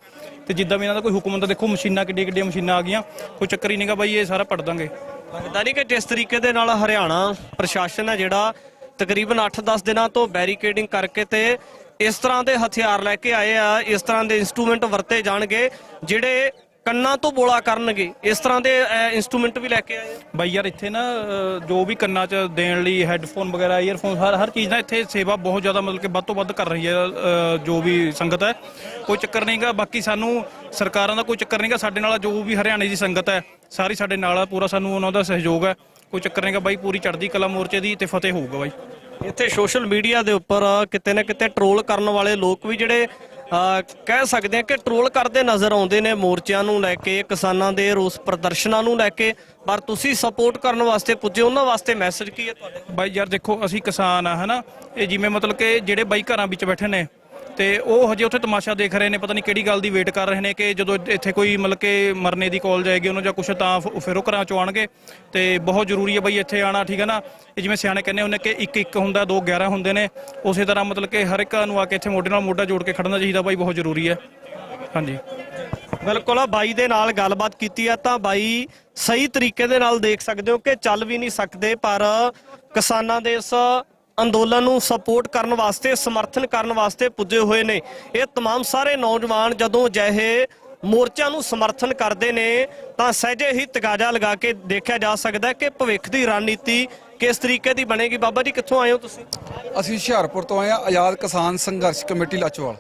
[SPEAKER 6] ਤੇ ਜਿੱਦਾਂ ਵੀ ਇਹਨਾਂ ਦਾ ਕੋਈ ਹੁਕਮ ਹੁੰਦਾ, ਦੇਖੋ ਮਸ਼ੀਨਾਂ ਕਿੱਡੀਆਂ ਮਸ਼ੀਨਾਂ ਆ ਗਈਆਂ, ਕੋਈ ਚੱਕਰ ਹੀ ਨਹੀਂਗਾ ਬਾਈ, ਇਹ ਸਾਰਾ ਪੜ ਦਾਂਗੇ।
[SPEAKER 2] ਲੱਗਦਾ ਨਹੀਂ ਕਿ ਜਿਸ ਤਰੀਕੇ ਦੇ ਨਾਲ ਹਰਿਆਣਾ ਪ੍ਰਸ਼ਾਸਨ ਹੈ ਜਿਹੜਾ ਤਕਰੀਬਨ 8-10 ਦਿਨਾਂ ਤੋਂ ਬੈਰੀਕੇਡਿੰਗ ਕਰਕੇ ਤੇ ਇਸ ਤਰ੍ਹਾਂ ਦੇ ਹਥਿਆਰ ਲੈ ਕੇ ਆਏ ਆ, ਇਸ ਤਰ੍ਹਾਂ ਦੇ ਇਨਸਟਰੂਮੈਂਟ ਵਰਤੇ ਜਾਣਗੇ ਜਿਹੜੇ ਕੰਨਾਂ ਤੋਂ ਬੋਲਾ ਕਰਨਗੇ, ਇਸ ਤਰ੍ਹਾਂ ਦੇ ਇਨਸਟਰੂਮੈਂਟ ਵੀ ਲੈ ਕੇ ਆਏ ਆ।
[SPEAKER 6] ਬਾਈ ਯਾਰ ਇੱਥੇ ਨਾ ਜੋ ਵੀ ਕੰਨਾਂ 'ਚ ਦੇਣ ਲਈ ਹੈੱਡਫੋਨ ਵਗੈਰਾ, ਈਅਰਫੋਨ, ਹਰ ਚੀਜ਼ ਨਾ ਇੱਥੇ ਸੇਵਾ ਬਹੁਤ ਜ਼ਿਆਦਾ ਮਤਲਬ ਕਿ ਵੱਧ ਤੋਂ ਵੱਧ ਕਰ ਰਹੀ ਹੈ ਜੋ ਵੀ ਸੰਗਤ ਹੈ। ਕੋਈ ਚੱਕਰ ਨਹੀਂਗਾ, ਬਾਕੀ ਸਾਨੂੰ ਸਰਕਾਰਾਂ ਦਾ ਕੋਈ ਚੱਕਰ ਨਹੀਂਗਾ, ਸਾਡੇ ਨਾਲ ਜੋ ਵੀ ਹਰਿਆਣੇ ਦੀ ਸੰਗਤ ਹੈ ਸਾਰੀ ਸਾਡੇ ਨਾਲ ਆ, ਪੂਰਾ ਸਾਨੂੰ ਉਹਨਾਂ ਦਾ ਸਹਿਯੋਗ ਹੈ। ਕੋਈ ਚੱਕਰ ਨਹੀਂਗਾ ਬਾਈ, ਪੂਰੀ ਚੜ੍ਹਦੀ ਕਲਾ ਮੋਰਚੇ ਦੀ ਤੇ ਫਤਿਹ ਹੋਊਗਾ ਬਾਈ।
[SPEAKER 2] ਇੱਥੇ ਸੋਸ਼ਲ ਮੀਡੀਆ ਦੇ ਉੱਪਰ ਕਿਤੇ ਨਾ ਕਿਤੇ ਟਰੋਲ ਕਰਨ ਵਾਲੇ ਲੋਕ ਵੀ ਜਿਹੜੇ ਕਹਿ ਸਕਦੇ ਆ ਕਿ ਟਰੋਲ ਕਰਦੇ ਨਜ਼ਰ ਆਉਂਦੇ ਨੇ ਮੋਰਚਿਆਂ ਨੂੰ ਲੈ ਕੇ, ਕਿਸਾਨਾਂ ਦੇ ਰੋਸ ਪ੍ਰਦਰਸ਼ਨਾਂ ਨੂੰ ਲੈ ਕੇ, ਪਰ ਤੁਸੀਂ ਸਪੋਰਟ ਕਰਨ ਵਾਸਤੇ ਪੁੱਜੇ, ਉਹਨਾਂ ਵਾਸਤੇ ਮੈਸੇਜ ਕੀ ਹੈ ਤੁਹਾਡੇ?
[SPEAKER 6] ਬਾਈ ਯਾਰ ਦੇਖੋ, ਅਸੀਂ ਕਿਸਾਨ ਆ ਹਨਾ, ਇਹ ਜਿਵੇਂ ਮਤਲਬ ਕਿ ਜਿਹੜੇ ਬਾਈ ਘਰਾਂ ਵਿੱਚ ਬੈਠੇ ਨੇ ਤੇ ਉਹ ਹਜੇ ਉੱਥੇ ਤਮਾਸ਼ਾ ਦੇਖ ਰਹੇ ਨੇ, ਪਤਾ ਨਹੀਂ ਕਿਹੜੀ ਗੱਲ ਦੀ ਵੇਟ ਕਰ ਰਹੇ ਨੇ ਕਿ ਜਦੋਂ ਇੱਥੇ ਕੋਈ ਮਤਲਬ ਕਿ ਮਰਨੇ ਦੀ ਕਾਲ ਜਾਏਗੀ ਉਹਨੂੰ ਜਾਂ ਕੁਛ, ਤਾਂ ਫਿਰ ਉਹ ਘਰਾਂ ਚੋਂ ਆਉਣਗੇ। ਤੇ ਬਹੁਤ ਜ਼ਰੂਰੀ ਹੈ ਬਈ ਇੱਥੇ ਆਉਣਾ, ਠੀਕ ਹੈ ਨਾ। ਇਹ ਜਿਵੇਂ ਸਿਆਣੇ ਕਹਿੰਦੇ ਹੁੰਦੇ ਕਿ ਇੱਕ ਹੁੰਦਾ, 2 11 ਹੁੰਦੇ ਨੇ, ਉਸੇ ਤਰ੍ਹਾਂ ਮਤਲਬ ਕਿ ਹਰ ਇੱਕ ਨੂੰ ਆ ਕੇ ਇੱਥੇ ਮੋਢੇ ਨਾਲ ਮੋਢਾ ਜੋੜ ਕੇ ਖੜਨਾ ਚਾਹੀਦਾ ਬਾਈ, ਬਹੁਤ ਜ਼ਰੂਰੀ ਹੈ। ਹਾਂਜੀ
[SPEAKER 2] ਬਿਲਕੁਲ, ਬਾਈ ਦੇ ਨਾਲ ਗੱਲਬਾਤ ਕੀਤੀ ਆ ਤਾਂ ਬਾਈ ਸਹੀ ਤਰੀਕੇ ਦੇ ਨਾਲ ਦੇਖ ਸਕਦੇ ਹੋ ਕਿ ਚੱਲ ਵੀ ਨਹੀਂ ਸਕਦੇ, ਪਰ ਕਿਸਾਨਾਂ ਦੇ ਇਸ ਅੰਦੋਲਨ ਨੂੰ ਸਪੋਰਟ ਕਰਨ ਵਾਸਤੇ, ਸਮਰਥਨ ਕਰਨ ਵਾਸਤੇ ਪੁੱਜੇ ਹੋਏ ਨੇ। ਇਹ तमाम ਸਾਰੇ ਨੌਜਵਾਨ ਜਦੋਂ ਅਜਿਹੇ ਮੋਰਚਿਆਂ ਨੂੰ ਸਮਰਥਨ ਕਰਦੇ ਨੇ ਤਾਂ ਸਹਿਜੇ ਹੀ ਤਗਾਜ਼ਾ ਲਗਾ ਕੇ ਦੇਖਿਆ ਜਾ ਸਕਦਾ ਹੈ ਕਿ ਭਵਿੱਖ ਦੀ ਰਣਨੀਤੀ ਕਿਸ ਤਰੀਕੇ ਦੀ ਬਣੇਗੀ। ਬਾਬਾ ਜੀ ਕਿੱਥੋਂ ਆਏ ਹੋ ਤੁਸੀਂ?
[SPEAKER 7] ਅਸੀਂ ਹੁਸ਼ਿਆਰਪੁਰ ਤੋਂ ਆਏ ਹਾਂ, ਆਜ਼ਾਦ ਕਿਸਾਨ ਸੰਘਰਸ਼ ਕਮੇਟੀ ਲਾਚੋਵਾਲ।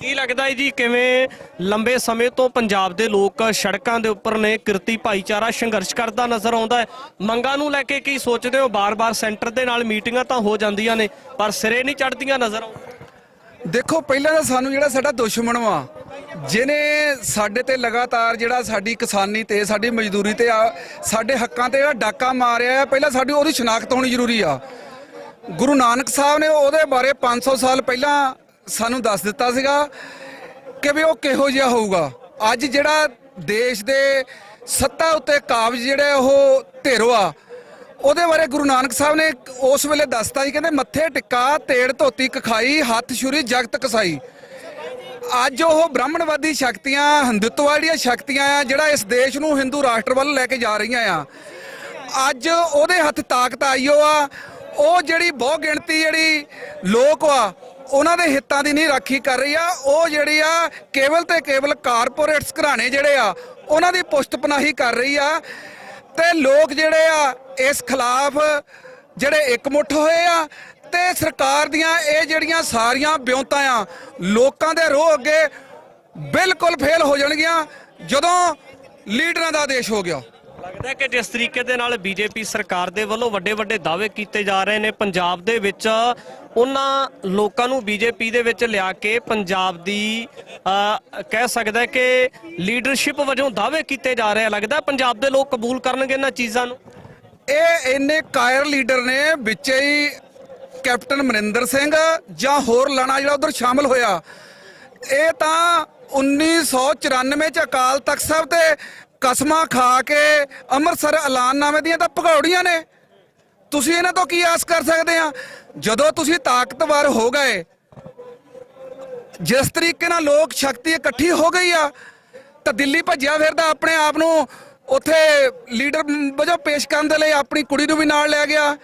[SPEAKER 2] ਕੀ ਲੱਗਦਾ ਹੈ ਜੀ, ਕਿਵੇਂ ਲੰਬੇ ਸਮੇਂ ਤੋਂ ਪੰਜਾਬ ਦੇ ਲੋਕ ਸੜਕਾਂ ਦੇ ਉੱਪਰ ਨੇ, ਕਿਰਤੀ ਭਾਈਚਾਰਾ ਸੰਘਰਸ਼ ਕਰਦਾ ਨਜ਼ਰ ਆਉਂਦਾ ਹੈ? ਮੰਗਾਂ ਨੂੰ ਲੈ ਕੇ ਕੀ ਸੋਚਦੇ ਹੋ? ਬਾਰ-ਬਾਰ ਸੈਂਟਰ ਦੇ ਨਾਲ ਮੀਟਿੰਗਾਂ ਤਾਂ ਹੋ ਜਾਂਦੀਆਂ ਨੇ ਪਰ ਸਿਰੇ ਨਹੀਂ ਚੜ੍ਹਦੀਆਂ ਨਜ਼ਰ ਆਉਂਦੀਆਂ।
[SPEAKER 7] ਦੇਖੋ, ਪਹਿਲਾਂ ਤਾਂ ਸਾਨੂੰ ਜਿਹੜਾ ਸਾਡਾ ਦੁਸ਼ਮਣ ਵਾ, ਜਿਹਨੇ ਸਾਡੇ ਤੇ ਲਗਾਤਾਰ ਜਿਹੜਾ ਸਾਡੀ ਕਿਸਾਨੀ ਤੇ, ਸਾਡੀ ਮਜ਼ਦੂਰੀ ਤੇ, ਸਾਡੇ ਹੱਕਾਂ ਤੇ ਜਿਹੜਾ ਡਾਕਾ ਮਾਰਿਆ, ਪਹਿਲਾਂ ਸਾਡੀ ਉਹਦੀ ਸ਼ਨਾਖਤ ਹੋਣੀ ਜ਼ਰੂਰੀ ਆ। ਗੁਰੂ ਨਾਨਕ ਸਾਹਿਬ ਨੇ ਉਹਦੇ ਬਾਰੇ 500 ਸਾਲ ਪਹਿਲਾਂ ਸਾਨੂੰ ਦੱਸ ਦਿੱਤਾ ਸੀਗਾ ਕਿ ਵੀ ਉਹ ਕਿਹੋ ਜਿਹਾ ਹੋਊਗਾ। ਅੱਜ ਜਿਹੜਾ ਦੇਸ਼ ਦੇ ਸੱਤਾ ਉੱਤੇ ਕਾਬਜ਼ ਜਿਹੜੇ ਉਹ ਧਿਰ ਆ, ਉਹਦੇ ਬਾਰੇ ਗੁਰੂ ਨਾਨਕ ਸਾਹਿਬ ਨੇ ਉਸ ਵੇਲੇ ਦੱਸਤਾ ਸੀ, ਕਹਿੰਦੇ ਮੱਥੇ ਟਿੱਕਾ ਤੇੜ ਧੋਤੀ ਕਖਾਈ, ਹੱਥ ਛੁਰੀ ਜਗਤ ਕਸਾਈ। ਅੱਜ ਉਹ ਬ੍ਰਾਹਮਣਵਾਦੀ ਸ਼ਕਤੀਆਂ, ਹਿੰਦੂਤਵਾਦੀਆਂ ਸ਼ਕਤੀਆਂ ਆ, ਜਿਹੜਾ ਇਸ ਦੇਸ਼ ਨੂੰ ਹਿੰਦੂ ਰਾਸ਼ਟਰ ਵੱਲ ਲੈ ਕੇ ਜਾ ਰਹੀਆਂ ਆ, ਅੱਜ ਉਹਦੇ ਹੱਥ ਤਾਕਤ ਆਈਓ ਆ। ਉਹ ਜਿਹੜੀ ਬਹੁ ਗਿਣਤੀ ਜਿਹੜੀ ਲੋਕ ਆ, ਉਹਨਾਂ ਦੇ ਹਿੱਤਾਂ ਦੀ ਨਹੀਂ ਰਾਖੀ ਕਰ ਰਹੀ ਆ। ਉਹ ਜਿਹੜੀ ਆ ਕੇਵਲ ਤੇ ਕੇਵਲ ਕਾਰਪੋਰੇਟਸ ਘਰਾਣੇ ਜਿਹੜੇ ਆ ਉਹਨਾਂ ਦੀ ਪੁਸ਼ਤ ਪਨਾਹੀ ਕਰ ਰਹੀ ਆ। ਤੇ ਲੋਕ ਜਿਹੜੇ ਆ ਇਸ ਖਿਲਾਫ ਜਿਹੜੇ ਇਕਮੁੱਠ ਹੋਏ ਆ ਤੇ ਸਰਕਾਰ ਦੀਆਂ ਇਹ ਜਿਹੜੀਆਂ ਸਾਰੀਆਂ ਬਿਉਂਤਾਂ ਆ ਲੋਕਾਂ ਦੇ ਰੋਹ ਅੱਗੇ ਬਿਲਕੁਲ ਫੇਲ ਹੋ ਜਾਣਗੀਆਂ ਜਦੋਂ ਲੀਡਰਾਂ ਦਾ ਆਦੇਸ਼ ਹੋ ਗਿਆ।
[SPEAKER 2] ਲੱਗਦਾ ਕਿ ਜਿਸ ਤਰੀਕੇ ਦੇ ਨਾਲ ਬੀਜੇਪੀ ਸਰਕਾਰ ਦੇ ਵੱਲੋਂ ਵੱਡੇ ਵੱਡੇ ਦਾਅਵੇ ਕੀਤੇ ਜਾ ਰਹੇ ਨੇ ਪੰਜਾਬ ਦੇ ਵਿੱਚ, ਉਹਨਾਂ ਲੋਕਾਂ ਨੂੰ ਬੀਜੇਪੀ ਦੇ ਵਿੱਚ ਲਿਆ ਕੇ ਪੰਜਾਬ ਦੀ ਕਹਿ ਸਕਦਾ ਕਿ ਲੀਡਰਸ਼ਿਪ ਵਜੋਂ ਦਾਅਵੇ ਕੀਤੇ ਜਾ ਰਹੇ ਆ, ਲੱਗਦਾ ਪੰਜਾਬ ਦੇ ਲੋਕ ਕਬੂਲ ਕਰਨਗੇ ਇਹਨਾਂ ਚੀਜ਼ਾਂ ਨੂੰ?
[SPEAKER 7] ਇਹ ਇੰਨੇ ਕਾਇਰ ਲੀਡਰ ਨੇ, ਵਿੱਚ ਹੀ ਕੈਪਟਨ ਅਮਰਿੰਦਰ ਸਿੰਘ ਜਾਂ ਹੋਰ ਲਾਣਾ ਜਿਹੜਾ ਉਧਰ ਸ਼ਾਮਲ ਹੋਇਆ। ਇਹ ਤਾਂ 1994 ਚ ਅਕਾਲ ਤਖਤ ਸਾਹਿਬ ਤੇ ਕਸਮਾਂ ਖਾ ਕੇ ਅੰਮ੍ਰਿਤਸਰ ਐਲਾਨਨਾਮੇ ਦੀਆਂ ਤਾਂ ਭਗੌੜੀਆਂ ਨੇ। ਤੁਸੀਂ ਇਹਨਾਂ ਤੋਂ ਕੀ ਆਸ ਕਰ ਸਕਦੇ ਆ? ਜਦੋਂ ਤੁਸੀਂ ਤਾਕਤਵਰ ਹੋ ਗਏ, ਜਿਸ ਤਰੀਕੇ ਨਾਲ ਲੋਕ ਸ਼ਕਤੀ ਇਕੱਠੀ ਹੋ ਗਈ ਆ, ਤਾਂ ਦਿੱਲੀ ਭੱਜਿਆ ਫਿਰਦਾ, ਆਪਣੇ ਆਪ ਨੂੰ ਉੱਥੇ ਲੀਡਰ ਵਜੋਂ ਪੇਸ਼ ਕਰਨ ਦੇ ਲਈ ਆਪਣੀ ਕੁੜੀ ਨੂੰ ਵੀ ਨਾਲ ਲੈ ਗਿਆ।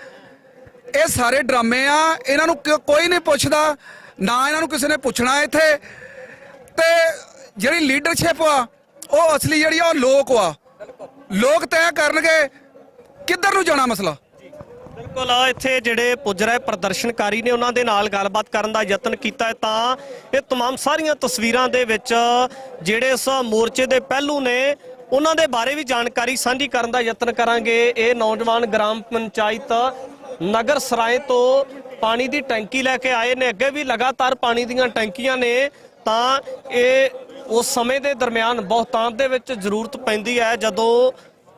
[SPEAKER 7] ਇਹ ਸਾਰੇ ਡਰਾਮੇ ਆ, ਇਹਨਾਂ ਨੂੰ ਕੋਈ ਨਹੀਂ ਪੁੱਛਦਾ, ਨਾ ਇਹਨਾਂ ਨੂੰ ਕਿਸੇ ਨੇ ਪੁੱਛਣਾ ਇੱਥੇ। ਤੇ ਜਿਹੜੀ ਲੀਡਰਸ਼ਿਪ ਆ ਉਹ ਅਸਲੀ ਜਿਹੜੀ ਆ ਉਹ ਲੋਕ ਆ, ਲੋਕ ਤੈਅ ਕਰਨਗੇ ਕਿੱਧਰ ਨੂੰ ਜਾਣਾ ਮਸਲਾ।
[SPEAKER 2] ਬਿਲਕੁਲ, ਇੱਥੇ ਜਿਹੜੇ ਪੁੱਜ ਰਹੇ ਪ੍ਰਦਰਸ਼ਨਕਾਰੀ ਨੇ ਉਹਨਾਂ ਦੇ ਨਾਲ ਗੱਲਬਾਤ ਕਰਨ ਦਾ ਯਤਨ ਕੀਤਾ ਹੈ ਤਾਂ ਇਹ तमाम ਸਾਰੀਆਂ ਤਸਵੀਰਾਂ ਦੇ ਵਿੱਚ ਜਿਹੜੇ ਇਸ ਮੋਰਚੇ ਦੇ ਪਹਿਲੂ ਨੇ ਉਹਨਾਂ ਦੇ ਬਾਰੇ ਵੀ ਜਾਣਕਾਰੀ ਸਾਂਝੀ ਕਰਨ ਦਾ ਯਤਨ ਕਰਾਂਗੇ। ਇਹ ਨੌਜਵਾਨ ਗ੍ਰਾਮ ਪੰਚਾਇਤ ਨਗਰ ਸਰਾਏ ਤੋਂ ਪਾਣੀ ਦੀ ਟੈਂਕੀ ਲੈ ਕੇ ਆਏ ਨੇ, ਅੱਗੇ ਵੀ ਲਗਾਤਾਰ ਪਾਣੀ ਦੀਆਂ ਟੈਂਕੀਆਂ ਨੇ, ਤਾਂ ਇਹ ਉਸ ਸਮੇਂ ਦੇ ਦਰਮਿਆਨ ਬਹੁਤਾਤ ਦੇ ਵਿੱਚ ਜ਼ਰੂਰਤ ਪੈਂਦੀ ਹੈ ਜਦੋਂ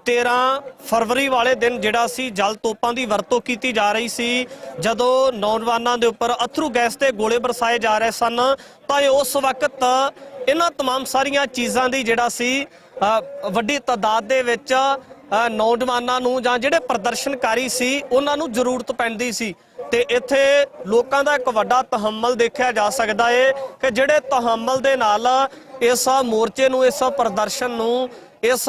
[SPEAKER 2] 13 ਫਰਵਰੀ ਵਾਲੇ ਦਿਨ ਜਿਹੜਾ ਸੀ ਜਲ ਤੋਪਾਂ ਦੀ ਵਰਤੋਂ ਕੀਤੀ ਜਾ ਰਹੀ ਸੀ, ਜਦੋਂ ਨੌਜਵਾਨਾਂ ਦੇ ਉੱਪਰ ਅਥਰੂ ਗੈਸ ਤੇ ਗੋਲੇ ਬਰਸਾਏ ਜਾ ਰਹੇ ਸਨ, ਤਾਂ ਉਸ ਵਕਤ ਇਹਨਾਂ तमाम ਸਾਰੀਆਂ ਚੀਜ਼ਾਂ ਦੀ ਜਿਹੜਾ ਸੀ ਵੱਡੀ ਤਾਦਾਦ ਦੇ ਵਿੱਚ ਨੌਜਵਾਨਾਂ ਨੂੰ ਜਾਂ ਜਿਹੜੇ ਪ੍ਰਦਰਸ਼ਨਕਾਰੀ ਸੀ ਉਹਨਾਂ ਨੂੰ ਜ਼ਰੂਰਤ ਪੈਂਦੀ ਸੀ। ਤੇ ਇੱਥੇ ਲੋਕਾਂ ਦਾ ਇੱਕ ਵੱਡਾ ਤਹੱਮਲ ਦੇਖਿਆ ਜਾ ਸਕਦਾ ਹੈ ਕਿ ਜਿਹੜੇ ਤਹੱਮਲ ਦੇ ਨਾਲ ਇਸ ਮੋਰਚੇ ਨੂੰ, ਇਸ ਪ੍ਰਦਰਸ਼ਨ ਨੂੰ, ਇਸ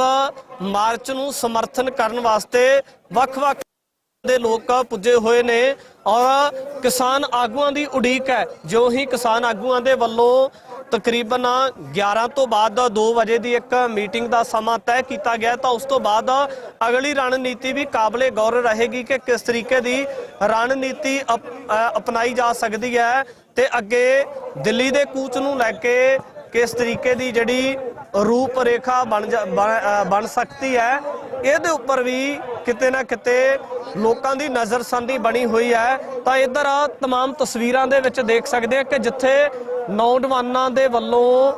[SPEAKER 2] ਮਾਰਚ ਨੂੰ ਸਮਰਥਨ ਕਰਨ ਵਾਸਤੇ ਵੱਖ-ਵੱਖ ਦੇ ਲੋਕ ਪੁੱਜੇ ਹੋਏ ਨੇ ਔਰ ਕਿਸਾਨ ਆਗੂਆਂ ਦੀ ਉਡੀਕ ਹੈ। ਜੋ ਹੀ ਕਿਸਾਨ ਆਗੂਆਂ ਦੇ ਵੱਲੋਂ ਤਕਰੀਬਨ 11 ਤੋਂ ਬਾਅਦ 2 ਵਜੇ ਦੀ ਇੱਕ ਮੀਟਿੰਗ ਦਾ ਸਮਾਂ ਤੈਅ ਕੀਤਾ ਗਿਆ ਤਾਂ ਉਸ ਤੋਂ ਬਾਅਦ ਅਗਲੀ ਰਣਨੀਤੀ ਵੀ ਕਾਬਲੇ ਗੌਰ ਰਹੇਗੀ ਕਿ ਕਿਸ ਤਰੀਕੇ ਦੀ ਰਣਨੀਤੀ ਅਪਣਾਈ ਜਾ ਸਕਦੀ ਹੈ ਤੇ ਅੱਗੇ ਦਿੱਲੀ ਦੇ ਕੂਚ ਨੂੰ ਲੈ ਕੇ ਕਿਸ ਤਰੀਕੇ ਦੀ ਜਿਹੜੀ ਰੂਪ ਰੇਖਾ ਬਣ ਸਕਦੀ ਹੈ ਇਹਦੇ ਉੱਪਰ ਵੀ ਕਿਤੇ ਨਾ ਕਿਤੇ ਲੋਕਾਂ ਦੀ ਨਜ਼ਰਸੰਦੀ ਬਣੀ ਹੋਈ ਹੈ। ਤਾਂ ਇੱਧਰ तमाम ਤਸਵੀਰਾਂ ਦੇ ਵਿੱਚ ਦੇਖ ਸਕਦੇ ਆ ਕਿ ਜਿੱਥੇ ਨੌਜਵਾਨਾਂ ਦੇ ਵੱਲੋਂ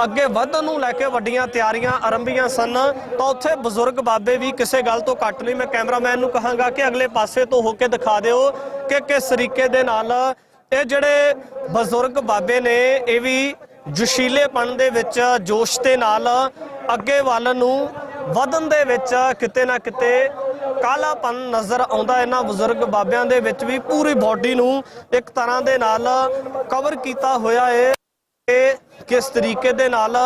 [SPEAKER 2] ਅੱਗੇ ਵਧਣ ਨੂੰ ਲੈ ਕੇ ਵੱਡੀਆਂ ਤਿਆਰੀਆਂ ਆਰੰਭੀਆਂ ਸਨ ਤਾਂ ਉੱਥੇ ਬਜ਼ੁਰਗ ਬਾਬੇ ਵੀ ਕਿਸੇ ਗੱਲ ਤੋਂ ਘੱਟ ਨਹੀਂ। ਮੈਂ ਕੈਮਰਾਮੈਨ ਨੂੰ ਕਹਾਂਗਾ ਕਿ ਅਗਲੇ ਪਾਸੇ ਤੋਂ ਹੋ ਕੇ ਦਿਖਾ ਦਿਓ ਕਿ ਕਿਸ ਤਰੀਕੇ ਦੇ ਨਾਲ ਇਹ ਜਿਹੜੇ ਬਜ਼ੁਰਗ ਬਾਬੇ ਨੇ ਇਹ ਵੀ ਜੋਸ਼ੀਲੇਪਣ ਦੇ ਵਿੱਚ ਜੋਸ਼ ਦੇ ਨਾਲ ਅੱਗੇ ਵੱਲ ਨੂੰ ਵਧਣ ਦੇ ਵਿੱਚ ਕਿਤੇ ਨਾ ਕਿਤੇ ਕਾਲਾਪਨ ਨਜ਼ਰ ਆਉਂਦਾ। ਇਹਨਾਂ ਬਜ਼ੁਰਗ ਬਾਬਿਆਂ ਦੇ ਵਿੱਚ ਵੀ ਪੂਰੀ ਬਾਡੀ ਨੂੰ ਇੱਕ ਤਰ੍ਹਾਂ ਦੇ ਨਾਲ ਕਵਰ ਕੀਤਾ ਹੋਇਆ ਹੈ ਕਿ ਕਿਸ ਤਰੀਕੇ ਦੇ ਨਾਲ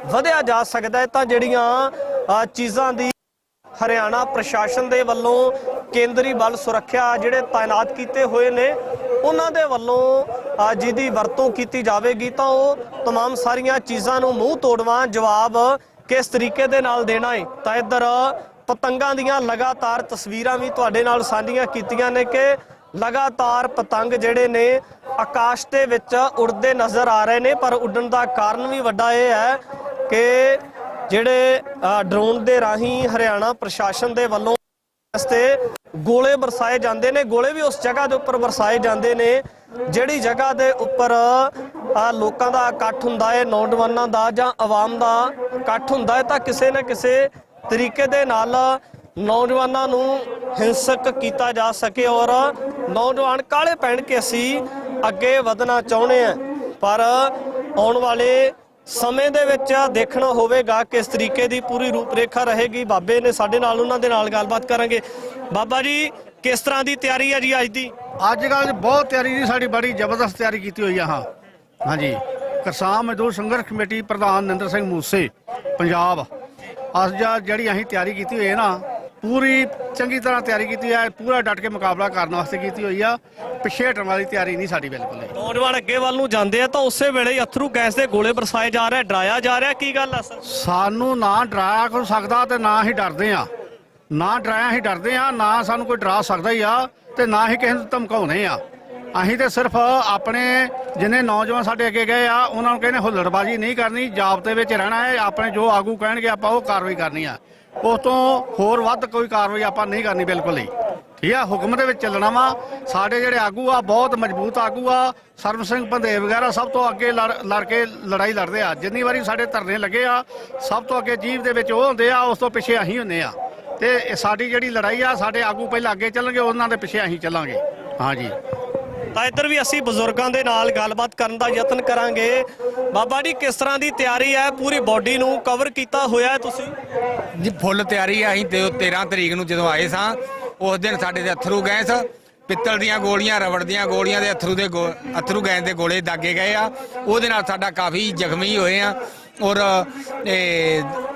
[SPEAKER 2] ਵਧਿਆ ਜਾ ਸਕਦਾ ਹੈ। ਤਾਂ ਜਿਹੜੀਆਂ ਚੀਜ਼ਾਂ ਦੀ ਹਰਿਆਣਾ ਪ੍ਰਸ਼ਾਸਨ ਦੇ ਵੱਲੋਂ ਕੇਂਦਰੀ ਬਲ ਸੁਰੱਖਿਆ ਜਿਹੜੇ ਤਾਇਨਾਤ ਕੀਤੇ ਹੋਏ ਨੇ ਉਹਨਾਂ ਦੇ ਵੱਲੋਂ ਜਿਹਦੀ ਵਰਤੋਂ ਕੀਤੀ ਜਾਵੇਗੀ ਤਾਂ ਉਹ तमाम ਸਾਰੀਆਂ ਚੀਜ਼ਾਂ ਨੂੰ ਮੂੰਹ ਤੋੜਵਾਂ ਜਵਾਬ ਕਿਸ ਤਰੀਕੇ ਦੇ ਨਾਲ ਦੇਣਾ ਹੈ। ਤਾਂ ਇੱਧਰ ਪਤੰਗਾਂ ਦੀਆਂ ਲਗਾਤਾਰ ਤਸਵੀਰਾਂ ਵੀ ਤੁਹਾਡੇ ਨਾਲ ਸਾਂਝੀਆਂ ਕੀਤੀਆਂ ਨੇ ਕਿ ਲਗਾਤਾਰ ਪਤੰਗ ਜਿਹੜੇ ਨੇ ਆਕਾਸ਼ ਦੇ ਵਿੱਚ ਉੜਦੇ ਨਜ਼ਰ ਆ ਰਹੇ ਨੇ। ਪਰ ਉੱਡਣ ਦਾ ਕਾਰਨ ਵੀ ਵੱਡਾ ਇਹ ਹੈ ਕਿ ਜਿਹੜੇ ਡਰੋਨ ਦੇ ਰਾਹੀਂ ਹਰਿਆਣਾ ਪ੍ਰਸ਼ਾਸਨ ਦੇ ਵੱਲੋਂ ਇਸ ਤੇ ਗੋਲੇ ਬਰਸਾਏ ਜਾਂਦੇ ਨੇ। ਗੋਲੇ ਵੀ ਉਸ ਜਗ੍ਹਾ ਦੇ ਉੱਪਰ ਬਰਸਾਏ ਜਾਂਦੇ ਨੇ ਜਿਹੜੀ ਜਗ੍ਹਾ ਦੇ ਉੱਪਰ ਲੋਕਾਂ ਦਾ ਇਕੱਠ ਹੁੰਦਾ ਹੈ, ਨੌਜਵਾਨਾਂ ਦਾ ਜਾਂ ਆਵਾਮ ਦਾ ਇਕੱਠ ਹੁੰਦਾ ਹੈ ਤਾਂ ਕਿਸੇ ਨਾ ਕਿਸੇ ਤਰੀਕੇ ਦੇ ਨਾਲ ਨੌਜਵਾਨਾਂ ਨੂੰ ਹਿੰਸਕ ਕੀਤਾ ਜਾ ਸਕੇ ਔਰ ਨੌਜਵਾਨ ਕਾਲੇ ਪੈਣ ਕੇ ਅਸੀਂ ਅੱਗੇ ਵਧਣਾ ਚਾਹੁੰਦੇ ਹਾਂ। ਪਰ ਆਉਣ ਵਾਲੇ ਸਮੇਂ ਦੇ ਵਿੱਚ ਦੇਖਣਾ ਹੋਵੇਗਾ ਕਿਸ ਤਰੀਕੇ ਦੀ ਪੂਰੀ ਰੂਪਰੇਖਾ ਰਹੇਗੀ। ਬਾਬੇ ਨੇ ਸਾਡੇ ਨਾਲ, ਉਹਨਾਂ ਦੇ ਨਾਲ ਗੱਲਬਾਤ ਕਰਾਂਗੇ। ਬਾਬਾ ਜੀ, ਕਿਸ ਤਰ੍ਹਾਂ ਦੀ ਤਿਆਰੀ ਹੈ ਜੀ ਅੱਜ ਦੀ?
[SPEAKER 8] ਅੱਜ ਕੱਲ੍ਹ ਬਹੁਤ ਤਿਆਰੀ ਜੀ, ਸਾਡੀ ਬੜੀ ਜ਼ਬਰਦਸਤ ਤਿਆਰੀ ਕੀਤੀ ਹੋਈ ਆ। ਹਾਂਜੀ, ਕਿਸਾਨ ਮਜ਼ਦੂਰ ਸੰਘਰਸ਼ ਕਮੇਟੀ ਪ੍ਰਧਾਨ ਨਿੰਦਰ ਸਿੰਘ ਮੂਸੇ ਪੰਜਾਬ, ਅੱਜ ਜਿਹੜੀ ਅਸੀਂ ਤਿਆਰੀ ਕੀਤੀ ਹੋਈ ਹੈ ਨਾ, ਪੂਰੀ ਚੰਗੀ ਤਰ੍ਹਾਂ ਤਿਆਰੀ ਕੀਤੀ ਹੈ। ਪੂਰਾ ਡਟ ਕੇ ਮੁਕਾਬਲਾ ਕਰਨ ਵਾਸਤੇ ਕੀਤੀ ਹੋਈ ਆ। ਪਿੱਛੇ ਹਟਣ ਵਾਲੀ ਤਿਆਰੀ ਨਹੀਂ ਸਾਡੀ ਬਿਲਕੁਲ।
[SPEAKER 2] ਨੌਜਵਾਨ ਅੱਗੇ ਵੱਲ ਨੂੰ ਜਾਂਦੇ ਆ ਤਾਂ ਉਸੇ ਵੇਲੇ ਅਥਰੂ ਗੈਸ ਦੇ ਗੋਲੇ ਬਰਸਾਏ ਜਾ ਰਹੇ, ਡਰਾਇਆ ਜਾ ਰਿਹਾ, ਕੀ ਗੱਲ ਆ ਸਰ?
[SPEAKER 8] ਸਾਨੂੰ ਨਾ ਡਰਾਇਆ ਹੋ ਸਕਦਾ ਤੇ ਨਾ ਹੀ ਡਰਦੇ ਆ। ਨਾ ਡਰਾਇਆ ਹੀ ਡਰਦੇ ਆ, ਨਾ ਸਾਨੂੰ ਕੋਈ ਡਰਾ ਸਕਦਾ ਹੀ ਆ ਤੇ ਨਾ ਹੀ ਕਿਸੇ ਨੂੰ ਧਮਕਾਉਣੇ ਆ। ਅਸੀਂ ਤੇ ਸਿਰਫ ਆਪਣੇ ਜਿੰਨੇ ਨੌਜਵਾਨ ਸਾਡੇ ਅੱਗੇ ਗਏ ਆ ਉਹਨਾਂ ਨੂੰ ਕਹਿੰਦੇ ਹੁੱਲੜਬਾਜ਼ੀ ਨਹੀਂ ਕਰਨੀ, ਜ਼ਾਬਤੇ ਵਿੱਚ ਰਹਿਣਾ ਹੈ। ਆਪਣੇ ਜੋ ਆਗੂ ਕਹਿਣਗੇ ਆਪਾਂ ਉਹ ਕਾਰਵਾਈ ਕਰਨੀ ਆ। ਉਸ ਤੋਂ ਹੋਰ ਵੱਧ ਕੋਈ ਕਾਰਵਾਈ ਆਪਾਂ ਨਹੀਂ ਕਰਨੀ ਬਿਲਕੁਲ ਹੀ। ਠੀਕ ਆ, ਹੁਕਮ ਦੇ ਵਿੱਚ ਚੱਲਣਾ ਵਾ। ਸਾਡੇ ਜਿਹੜੇ ਆਗੂ ਆ ਬਹੁਤ ਮਜ਼ਬੂਤ ਆਗੂ ਆ। ਸਰਬ ਸਿੰਘ ਭੰਦੇ ਵਗੈਰਾ ਸਭ ਤੋਂ ਅੱਗੇ ਲੜ ਕੇ ਲੜਾਈ ਲੜਦੇ ਆ। ਜਿੰਨੀ ਵਾਰੀ ਸਾਡੇ ਧਰਨੇ ਲੱਗੇ ਆ ਸਭ ਤੋਂ ਅੱਗੇ ਜੀਭ ਦੇ ਵਿੱਚ ਉਹ ਹੁੰਦੇ ਆ, ਉਸ ਤੋਂ ਪਿੱਛੇ ਅਸੀਂ ਹੁੰਦੇ ਆ। ਤੇ ਸਾਡੀ ਜਿਹੜੀ ਲੜਾਈ ਆ, ਸਾਡੇ ਆਗੂ ਪਹਿਲਾਂ ਅੱਗੇ ਚੱਲਣਗੇ, ਉਹਨਾਂ ਦੇ ਪਿੱਛੇ ਅਸੀਂ ਚੱਲਾਂਗੇ। ਹਾਂਜੀ,
[SPEAKER 2] ਤਾਂ ਇੱਧਰ ਵੀ ਅਸੀਂ ਬਜ਼ੁਰਗਾਂ ਦੇ ਨਾਲ ਗੱਲਬਾਤ ਕਰਨ ਦਾ ਯਤਨ ਕਰਾਂਗੇ। ਬਾਬਾ ਜੀ, ਕਿਸ ਤਰ੍ਹਾਂ ਦੀ ਤਿਆਰੀ ਹੈ? ਪੂਰੀ ਬਾਡੀ ਨੂੰ ਕਵਰ ਕੀਤਾ ਹੋਇਆ ਹੈ ਤੁਸੀਂ?
[SPEAKER 9] ਜੀ ਫੁੱਲ ਤਿਆਰੀ ਆ। ਅਸੀਂ 13 ਤਰੀਕ ਨੂੰ ਜਦੋਂ ਆਏ ਸਾਂ ਉਸ ਦਿਨ ਸਾਡੇ ਦੇ ਅਥਰੂ ਗੈਸ, ਪਿੱਤਲ ਦੀਆਂ ਗੋਲੀਆਂ, ਰਬੜ ਦੀਆਂ ਗੋਲੀਆਂ ਦੇ ਅਥਰੂ ਗੈਸ ਦੇ ਗੋਲੇ ਦਾਗੇ ਗਏ ਆ। ਉਹਦੇ ਨਾਲ ਸਾਡਾ ਕਾਫੀ ਜ਼ਖਮੀ ਹੋਏ ਆ ਔਰ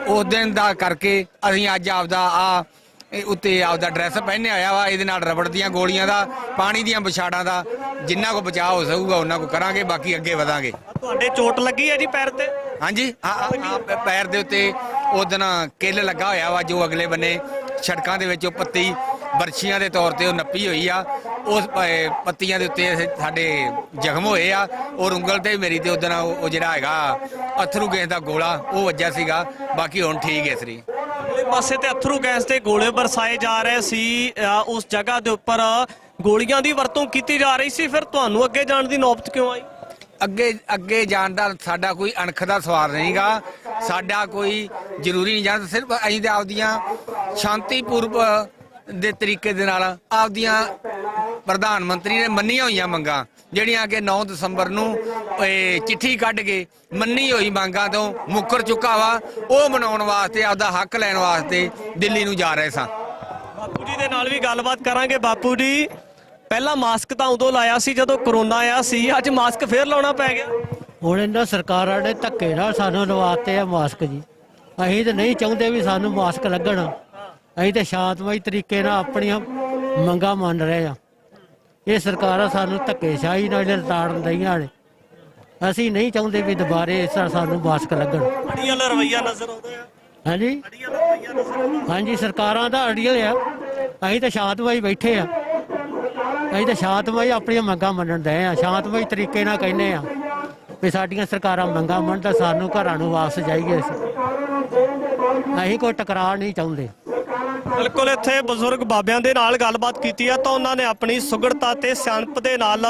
[SPEAKER 9] ਉਸ ਦਿਨ ਦਾ ਕਰਕੇ ਅਸੀਂ ਅੱਜ ਆਪਦਾ ਉੱਤੇ ਆਪਦਾ ਡਰੈਸ ਪਹਿਨੇ ਆਇਆ ਵਾ। ਇਹਦੇ ਨਾਲ ਰਬੜ ਦੀਆਂ ਗੋਲੀਆਂ ਦਾ, ਪਾਣੀ ਦੀਆਂ ਵਿਛਾੜਾਂ ਦਾ ਜਿੰਨਾ ਕੋ ਬਚਾਅ ਹੋ ਸਕੂਗਾ ਉਹਨਾਂ ਕੋ ਕਰਾਂਗੇ। ਬਾਕੀ ਅੱਗੇ ਵਧਾਂਗੇ।
[SPEAKER 2] ਤੁਹਾਡੇ ਚੋਟ ਲੱਗੀ ਹੈ ਜੀ ਪੈਰ ਤੇ?
[SPEAKER 9] ਹਾਂਜੀ, ਪੈਰ ਦੇ ਉੱਤੇ ਉਦਣ ਕਿੱਲ ਲੱਗਾ ਹੋਇਆ ਵਾ ਜੋ ਅਗਲੇ ਬੰਨੇ ਸੜਕਾਂ ਦੇ ਵਿੱਚ ਉਹ ਪੱਤੀ ਬਰਛੀਆਂ ਦੇ ਤੌਰ ਤੇ ਉਹ ਨੱਪੀ ਹੋਈ ਆ। ਉਸ ਪੱਤੀਆਂ ਦੇ ਉੱਤੇ ਸਾਡੇ ਜ਼ਖਮ ਹੋਏ ਆ ਔਰ ਉਂਗਲ ਤੇ ਮੇਰੀ ਤੇ ਉਦਣ ਉਹ ਜਿਹੜਾ ਹੈਗਾ ਅਥਰੂ ਗੈਸ ਦਾ ਗੋਲਾ ਉਹ ਵੱਜਿਆ ਸੀਗਾ। ਬਾਕੀ ਹੁਣ ਠੀਕ ਹੈ ਸਰੀ।
[SPEAKER 2] ਪਾਸੇ ਤੇ ਅਥਰੂ ਗੈਸ ਦੇ ਗੋਲੇ ਬਰਸਾਏ ਜਾ ਰਹੇ ਸੀ, ਉਸ ਜਗ੍ਹਾ ਦੇ ਉੱਪਰ ਗੋਲੀਆਂ ਦੀ ਵਰਤੋਂ ਕੀਤੀ ਜਾ ਰਹੀ ਸੀ। ਫਿਰ ਤੁਹਾਨੂੰ ਅੱਗੇ ਜਾਣ ਦੀ ਨੌਬਤ ਕਿਉਂ ਆਈ?
[SPEAKER 9] ਅੱਗੇ ਜਾਣ ਦਾ ਸਾਡਾ ਕੋਈ ਅਣਖ ਦਾ ਸਵਾਲ ਨਹੀਂਗਾ। ਸਾਡਾ ਕੋਈ ਜ਼ਰੂਰੀ ਨਹੀਂ ਜਾਣ। ਸਿਰਫ ਅਸੀਂ ਤੇ ਆਪਦੀਆਂ ਸ਼ਾਂਤੀਪੂਰਵ ਦੇ ਤਰੀਕੇ ਦੇ ਨਾਲ ਆਪਦੀਆਂ ਪ੍ਰਧਾਨ ਮੰਤਰੀ ਨੇ ਮੰਨੀਆਂ ਹੋਈਆਂ ਮੰਗਾਂ ਜਿਹੜੀਆਂ ਕਿ 9 ਦਸੰਬਰ ਨੂੰ ਚਿੱਠੀ ਕੱਢ ਕੇ ਮੰਨੀ ਹੋਈ ਮੰਗਾਂ ਤੋਂ ਮੁੱਕਰ ਚੁੱਕਾ ਵਾ, ਉਹ ਮਨਾਉਣ ਵਾਸਤੇ ਆਪਦਾ ਹੱਕ ਲੈਣ ਵਾਸਤੇ ਦਿੱਲੀ ਨੂੰ ਜਾ ਰਹੇ ਸਾਂ।
[SPEAKER 2] ਬਾਪੂ ਜੀ ਦੇ ਨਾਲ ਵੀ ਗੱਲਬਾਤ ਕਰਾਂਗੇ। ਬਾਪੂ ਜੀ, ਪਹਿਲਾਂ ਮਾਸਕ ਤਾਂ ਉਦੋਂ ਲਾਇਆ ਸੀ ਜਦੋਂ ਕਰੋਨਾ ਆਇਆ ਸੀ, ਅੱਜ ਮਾਸਕ ਫੇਰ ਲਾਉਣਾ ਪੈ ਗਿਆ?
[SPEAKER 10] ਹੁਣ ਇਹਨਾਂ ਸਰਕਾਰਾਂ ਨੇ ਧੱਕੇ ਨਾਲ ਸਾਨੂੰ ਲਵਾਤੇ ਆ ਮਾਸਕ ਜੀ। ਅਸੀਂ ਤਾਂ ਨਹੀਂ ਚਾਹੁੰਦੇ ਵੀ ਸਾਨੂੰ ਮਾਸਕ ਲੱਗਣ। ਅਸੀਂ ਤਾਂ ਸ਼ਾਂਤਮਈ ਤਰੀਕੇ ਨਾਲ ਆਪਣੀਆਂ ਮੰਗਾਂ ਮੰਨ ਰਹੇ ਆ। ਇਹ ਸਰਕਾਰਾਂ ਸਾਨੂੰ ਧੱਕੇਸ਼ਾਹੀ ਨਾਲ ਲਤਾੜਨ ਦਈਆਂ ਨੇ। ਅਸੀਂ ਨਹੀਂ ਚਾਹੁੰਦੇ ਵੀ ਦੁਬਾਰੇ ਇਸ ਤਰ੍ਹਾਂ ਸਾਨੂੰ ਮਾਸਕ ਲੱਗਣ।
[SPEAKER 2] ਅੜੀ ਵਾਲਾ ਰਵੱਈਆ ਨਜ਼ਰ ਆਉਂਦਾ ਹੈ।
[SPEAKER 10] ਹਾਂਜੀ
[SPEAKER 2] ਅੜੀ ਵਾਲਾ ਰਵੱਈਆ ਨਜ਼ਰ ਆਉਂਦਾ।
[SPEAKER 10] ਹਾਂਜੀ ਸਰਕਾਰਾਂ ਦਾ ਅੜੀਅਲ ਆ, ਅਸੀਂ ਤਾਂ ਸ਼ਾਂਤਮਈ ਬੈਠੇ ਆ, ਅਸੀਂ ਤਾਂ ਸ਼ਾਂਤਮਈ ਆਪਣੀਆਂ ਮੰਗਾਂ ਮੰਨਣ ਦੇ ਆ, ਸ਼ਾਂਤਮਈ ਤਰੀਕੇ ਨਾਲ ਕਹਿੰਦੇ ਆ ਵੀ ਸਾਡੀਆਂ ਸਰਕਾਰਾਂ ਮੰਗਾਂ ਮੰਨਣ ਤਾਂ ਸਾਨੂੰ ਘਰਾਂ ਨੂੰ ਵਾਪਸ ਜਾਈਏ। ਅਸੀਂ ਕੋਈ ਟਕਰਾਅ ਨਹੀਂ ਚਾਹੁੰਦੇ।
[SPEAKER 2] ਬਿਲਕੁਲ ਇੱਥੇ ਬਜ਼ੁਰਗ ਬਾਬਿਆਂ ਦੇ ਨਾਲ ਗੱਲਬਾਤ ਕੀਤੀ ਹੈ ਤਾਂ ਉਹਨਾਂ ਨੇ ਆਪਣੀ ਸੁਗੜਤਾ ਤੇ ਸਿਆਣਪ ਦੇ ਨਾਲ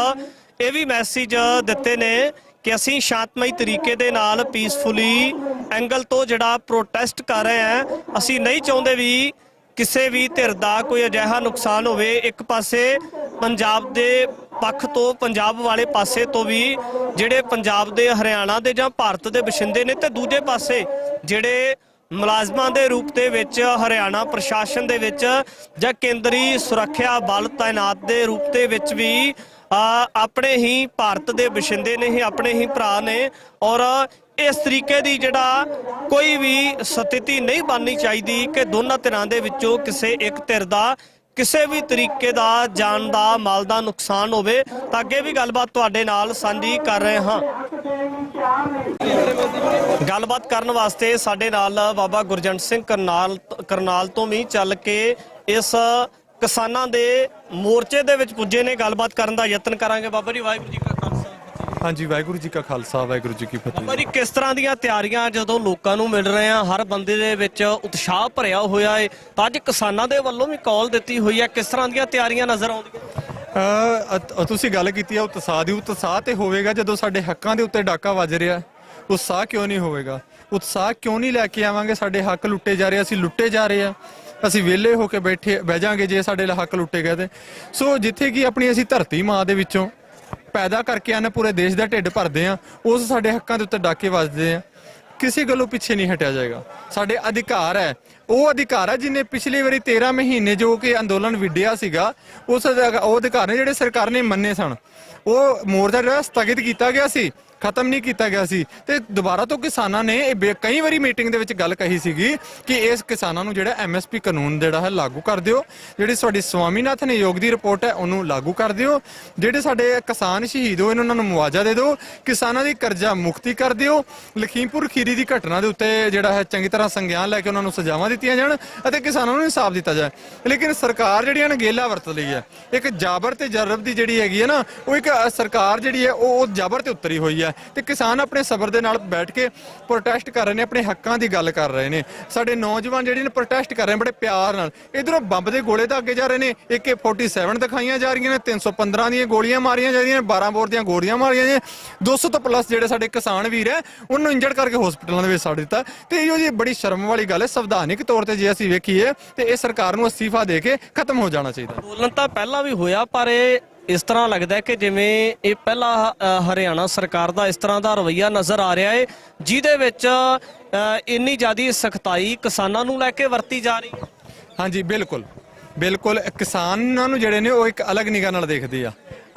[SPEAKER 2] ਇਹ ਵੀ ਮੈਸੇਜ ਦਿੱਤੇ ਨੇ ਕਿ ਅਸੀਂ ਸ਼ਾਂਤਮਈ ਤਰੀਕੇ ਦੇ ਨਾਲ ਪੀਸਫੁਲੀ ਐਂਗਲ ਤੋਂ ਜਿਹੜਾ ਪ੍ਰੋਟੈਸਟ ਕਰ ਰਹੇ ਹਾਂ। ਅਸੀਂ ਨਹੀਂ ਚਾਹੁੰਦੇ ਵੀ ਕਿਸੇ ਵੀ ਧਿਰ ਦਾ ਕੋਈ ਅਜਿਹਾ ਨੁਕਸਾਨ ਹੋਵੇ। ਇੱਕ ਪਾਸੇ ਪੰਜਾਬ ਦੇ ਪੱਖ ਤੋਂ, ਪੰਜਾਬ ਵਾਲੇ ਪਾਸੇ ਤੋਂ ਵੀ ਜਿਹੜੇ ਪੰਜਾਬ ਦੇ, ਹਰਿਆਣਾ ਦੇ ਜਾਂ ਭਾਰਤ ਦੇ ਵਸਿੰਦੇ ਨੇ, ਤੇ ਦੂਜੇ ਪਾਸੇ ਜਿਹੜੇ ਮੁਲਾਜ਼ਮਾਂ ਦੇ ਰੂਪ ਦੇ ਵਿੱਚ ਹਰਿਆਣਾ ਪ੍ਰਸ਼ਾਸਨ ਦੇ ਵਿੱਚ ਜਾਂ ਕੇਂਦਰੀ ਸੁਰੱਖਿਆ ਬਲ ਤਾਇਨਾਤ ਦੇ ਰੂਪ ਦੇ ਵਿੱਚ ਵੀ ਆਪਣੇ ਹੀ ਭਾਰਤ ਦੇ ਵਸਿੰਦੇ ਨੇ, ਹੀ ਆਪਣੇ ਹੀ ਭਰਾ ਨੇ। ਔਰ ਇਸ ਤਰੀਕੇ ਦੀ ਜਿਹੜਾ ਕੋਈ ਵੀ ਸਥਿਤੀ ਨਹੀਂ ਬਣਨੀ ਚਾਹੀਦੀ ਕਿ ਦੋਨਾਂ ਧਿਰਾਂ ਦੇ ਵਿੱਚੋਂ ਕਿਸੇ ਇੱਕ ਧਿਰ ਦਾ ਕਿਸੇ ਵੀ ਤਰੀਕੇ ਦਾ ਜਾਨ ਦਾ, ਮਾਲ ਦਾ ਨੁਕਸਾਨ ਹੋਵੇ। ਤਾਂ ਅੱਗੇ ਵੀ ਗੱਲਬਾਤ ਤੁਹਾਡੇ ਨਾਲ ਸਾਂਝੀ ਕਰ ਰਹੇ ਹਾਂ। ਗੱਲਬਾਤ ਕਰਨ ਵਾਸਤੇ ਸਾਡੇ ਨਾਲ ਬਾਬਾ ਗੁਰਜੰਟ ਸਿੰਘ ਕਰਨਾਲ ਤੋਂ ਵੀ ਚੱਲ ਕੇ ਇਸ ਕਿਸਾਨਾਂ ਦੇ ਮੋਰਚੇ ਦੇ ਵਿੱਚ ਪੁੱਜੇ ਨੇ। ਗੱਲਬਾਤ ਕਰਨ ਦਾ ਯਤਨ ਕਰਾਂਗੇ। ਬਾਬਾ ਜੀ ਵਾਹਿਗੁਰੂ ਜੀ ਕਾ ਖਾਲਸਾ।
[SPEAKER 11] ਹਾਂਜੀ, ਵਾਹਿਗੁਰੂ ਜੀ ਕਾ ਖਾਲਸਾ, ਵਾਹਿਗੁਰੂ ਜੀ ਕੀ ਫਤਿਹ।
[SPEAKER 2] ਬਾਬਾ ਜੀ ਕਿਸ ਤਰ੍ਹਾਂ ਦੀਆਂ ਤਿਆਰੀਆਂ ਜਦੋਂ ਲੋਕਾਂ ਨੂੰ ਮਿਲ ਰਹੇ ਆ, ਹਰ ਬੰਦੇ ਦੇ ਵਿੱਚ ਉਤਸ਼ਾਹ ਭਰਿਆ ਹੋਇਆ ਹੈ, ਤਾਂ ਅੱਜ ਕਿਸਾਨਾਂ ਦੇ ਵੱਲੋਂ ਵੀ ਕਾਲ ਦਿੱਤੀ ਹੋਈ ਹੈ, ਕਿਸ ਤਰ੍ਹਾਂ ਦੀਆਂ ਤਿਆਰੀਆਂ ਨਜ਼ਰ ਆਉਂਦੀਆਂ?
[SPEAKER 11] ਤੁਸੀਂ ਗੱਲ ਕੀਤੀ ਹੈ ਉਤਸ਼ਾਹ ਦੀ। ਉਤਸ਼ਾਹ ਤੇ ਹੋਵੇਗਾ ਜਦੋਂ ਸਾਡੇ ਹੱਕਾਂ ਦੇ ਉੱਤੇ ਡਾਕਾ ਵੱਜ ਰਿਹਾ। ਉਤਸ਼ਾਹ ਕਿਉਂ ਨਹੀਂ ਹੋਵੇਗਾ? ਉਤਸ਼ਾਹ ਕਿਉਂ ਨਹੀਂ ਲੈ ਕੇ ਆਵਾਂਗੇ? ਸਾਡੇ ਹੱਕ ਲੁੱਟੇ ਜਾ ਰਹੇ, ਅਸੀਂ ਲੁੱਟੇ ਜਾ ਰਹੇ ਆ। ਅਸੀਂ ਵਿਹਲੇ ਹੋ ਕੇ ਬਹਿ ਜਾਾਂਗੇ ਜੇ ਸਾਡੇ ਹੱਕ ਲੁੱਟੇ ਗਏ ਤੇ। ਸੋ ਜਿੱਥੇ ਕਿ ਆਪਣੀ ਅਸੀਂ ਧਰਤੀ ਮਾਂ ਦੇ ਵਿੱਚੋਂ ਪੈਦਾ ਕਰਕੇ ਆਨੇ, ਪੂਰੇ ਦੇਸ਼ ਦਾ ਢਿੱਡ ਭਰਦੇ ਆ, ਉਸ ਸਾਡੇ ਹੱਕਾਂ ਦੇ ਉੱਤੇ ਡਾਕੇ ਵੱਜਦੇ ਆ। ਕਿਸੇ ਗੱਲੋਂ ਪਿੱਛੇ ਨਹੀਂ ਹਟਿਆ ਜਾਏਗਾ। ਸਾਡੇ ਅਧਿਕਾਰ ਹੈ, ਉਹ ਅਧਿਕਾਰ ਹੈ ਜਿਹਨੇ ਪਿਛਲੀ ਵਾਰੀ 13 ਮਹੀਨੇ ਜੋ ਕਿ ਅੰਦੋਲਨ ਵਿੱਢਿਆ ਸੀਗਾ, ਉਹ ਅਧਿਕਾਰ ਨੇ ਜਿਹੜੇ ਸਰਕਾਰ ਨੇ ਮੰਨੇ ਸਨ। ਉਹ ਮੋਰਚਾ ਜਿਹੜਾ ਸਥਗਿਤ ਕੀਤਾ ਗਿਆ ਸੀ, ਖਤਮ ਨਹੀਂ ਕੀਤਾ ਗਿਆ ਸੀ। ਤੇ ਦੁਬਾਰਾ ਤੋਂ ਕਿਸਾਨਾਂ ਨੇ ਕਈ ਵਾਰੀ ਮੀਟਿੰਗ ਦੇ ਵਿੱਚ ਗੱਲ ਕਹੀ ਸੀਗੀ ਕਿ ਇਸ ਕਿਸਾਨਾਂ ਨੂੰ ਜਿਹੜਾ MSP ਕਾਨੂੰਨ ਜਿਹੜਾ ਹੈ ਲਾਗੂ ਕਰ ਦਿਓ। ਜਿਹੜੀ ਸਾਡੀ ਸਵਾਮੀਨਾਥਨ ਆਯੋਗ ਦੀ ਰਿਪੋਰਟ ਹੈ ਉਹਨੂੰ ਲਾਗੂ ਕਰ ਦਿਓ। ਜਿਹੜੇ ਸਾਡੇ ਕਿਸਾਨ ਸ਼ਹੀਦ ਹੋਏ ਨੇ ਉਹਨਾਂ ਨੂੰ ਮੁਆਵਜ਼ਾ ਦੇ ਦਿਓ। ਕਿਸਾਨਾਂ ਦੀ ਕਰਜ਼ਾ ਮੁਕਤੀ ਕਰ ਦਿਓ। ਲਖੀਮਪੁਰ ਖੀਰੀ ਦੀ ਘਟਨਾ ਦੇ ਉੱਤੇ ਜਿਹੜਾ ਹੈ ਚੰਗੀ ਤਰ੍ਹਾਂ ਸੰਗਿਆਨ ਲੈ ਕੇ ਉਹਨਾਂ ਨੂੰ ਸਜ਼ਾਵਾਂ ਦਿੱਤੀਆਂ ਜਾਣ ਅਤੇ ਕਿਸਾਨਾਂ ਨੂੰ ਇਨਸਾਫ ਦਿੱਤਾ ਜਾਏ। ਲੇਕਿਨ ਸਰਕਾਰ ਜਿਹੜੀਆਂ ਨੇ ਗੇਲਾ ਵਰਤ ਲਈ ਹੈ। ਇੱਕ ਜਾਬਰ ਤੇ ਜਰਬ ਦੀ ਜਿਹੜੀ ਹੈਗੀ ਹੈ ਨਾ, ਉਹ ਇੱਕ ਸਰਕਾਰ ਜਿਹੜੀ ਹੈ ਉਹ ਜਾਬਰ ਤੇ ਉਤਰੀ ਹੋਈ ਹੈ। ਤੇ ਕਿਸਾਨ ਆਪਣੇ ਸਬਰ ਦੇ ਨਾਲ ਬੈਠ ਕੇ ਪ੍ਰੋਟੈਸਟ ਕਰ ਰਹੇ ਨੇ, ਆਪਣੇ ਹੱਕਾਂ ਦੀ ਗੱਲ ਕਰ ਰਹੇ ਨੇ। ਸਾਡੇ ਨੌਜਵਾਨ ਜਿਹੜੇ ਨੇ ਪ੍ਰੋਟੈਸਟ ਕਰ ਰਹੇ ਨੇ ਬੜੇ ਪਿਆਰ ਨਾਲ। ਇਧਰੋਂ ਬੰਬ ਦੇ ਗੋਲੇ ਤਾਂ ਅੱਗੇ ਜਾ ਰਹੇ ਨੇ, AK-47 ਦਿਖਾਈਆਂ ਜਾ ਰਹੀਆਂ ਨੇ, 315 ਦੀਆਂ ਗੋਲੀਆਂ ਮਾਰੀਆਂ ਜਾ ਰਹੀਆਂ ਨੇ, 12 ਬੋਰ ਦੀਆਂ ਗੋਲੀਆਂ ਮਾਰੀਆਂ ਨੇ। 200 ਤੋਂ ਪਲੱਸ ਜਿਹੜੇ ਸਾਡੇ ਕਿਸਾਨ ਵੀਰ ਹੈ ਉਹਨੂੰ ਇੰਜਰਡ ਕਰਕੇ ਹਸਪਤਾਲਾਂ ਦੇ ਵਿੱਚ ਛੱਡ ਦਿੱਤਾ। ਤੇ ਇਹੋ ਜੀ ਬੜੀ ਸ਼ਰਮ ਵਾਲੀ ਗੱਲ ਹੈ। ਸੰਵਿਧਾਨਿਕ ਤੌਰ ਤੇ ਜੇ ਅਸੀਂ ਵੇਖੀਏ ਤੇ ਇਹ ਸਰਕਾਰ ਨੂੰ ਅਸਤੀਫਾ ਦੇ ਕੇ ਖਤਮ ਹੋ ਜਾਣਾ ਚਾਹੀਦਾ।
[SPEAKER 2] ਅੰਦੋਲਨ ਤਾਂ ਪਹਿਲਾਂ ਵੀ ਹੋਇਆ, ਪਰ ਇਹ ਇਸ ਤਰ੍ਹਾਂ ਲੱਗਦਾ ਕਿ ਜਿਵੇਂ ਇਹ ਪਹਿਲਾ ਹਰਿਆਣਾ ਸਰਕਾਰ ਦਾ ਇਸ ਤਰ੍ਹਾਂ ਦਾ ਰਵੱਈਆ ਨਜ਼ਰ ਆ ਰਿਹਾ ਹੈ, ਜਿਹਦੇ ਵਿੱਚ ਇੰਨੀ ਜ਼ਿਆਦਾ ਸਖਤਾਈ ਕਿਸਾਨਾਂ ਨੂੰ ਲੈ ਕੇ ਵਰਤੀ ਜਾ ਰਹੀ ਹੈ।
[SPEAKER 11] ਹਾਂਜੀ, ਬਿਲਕੁਲ ਬਿਲਕੁਲ। ਕਿਸਾਨਾਂ ਨੂੰ ਜਿਹੜੇ ਨੇ ਉਹ ਇੱਕ ਅਲੱਗ ਨਿਗਾਹ ਨਾਲ ਦੇਖਦੇ ਆ,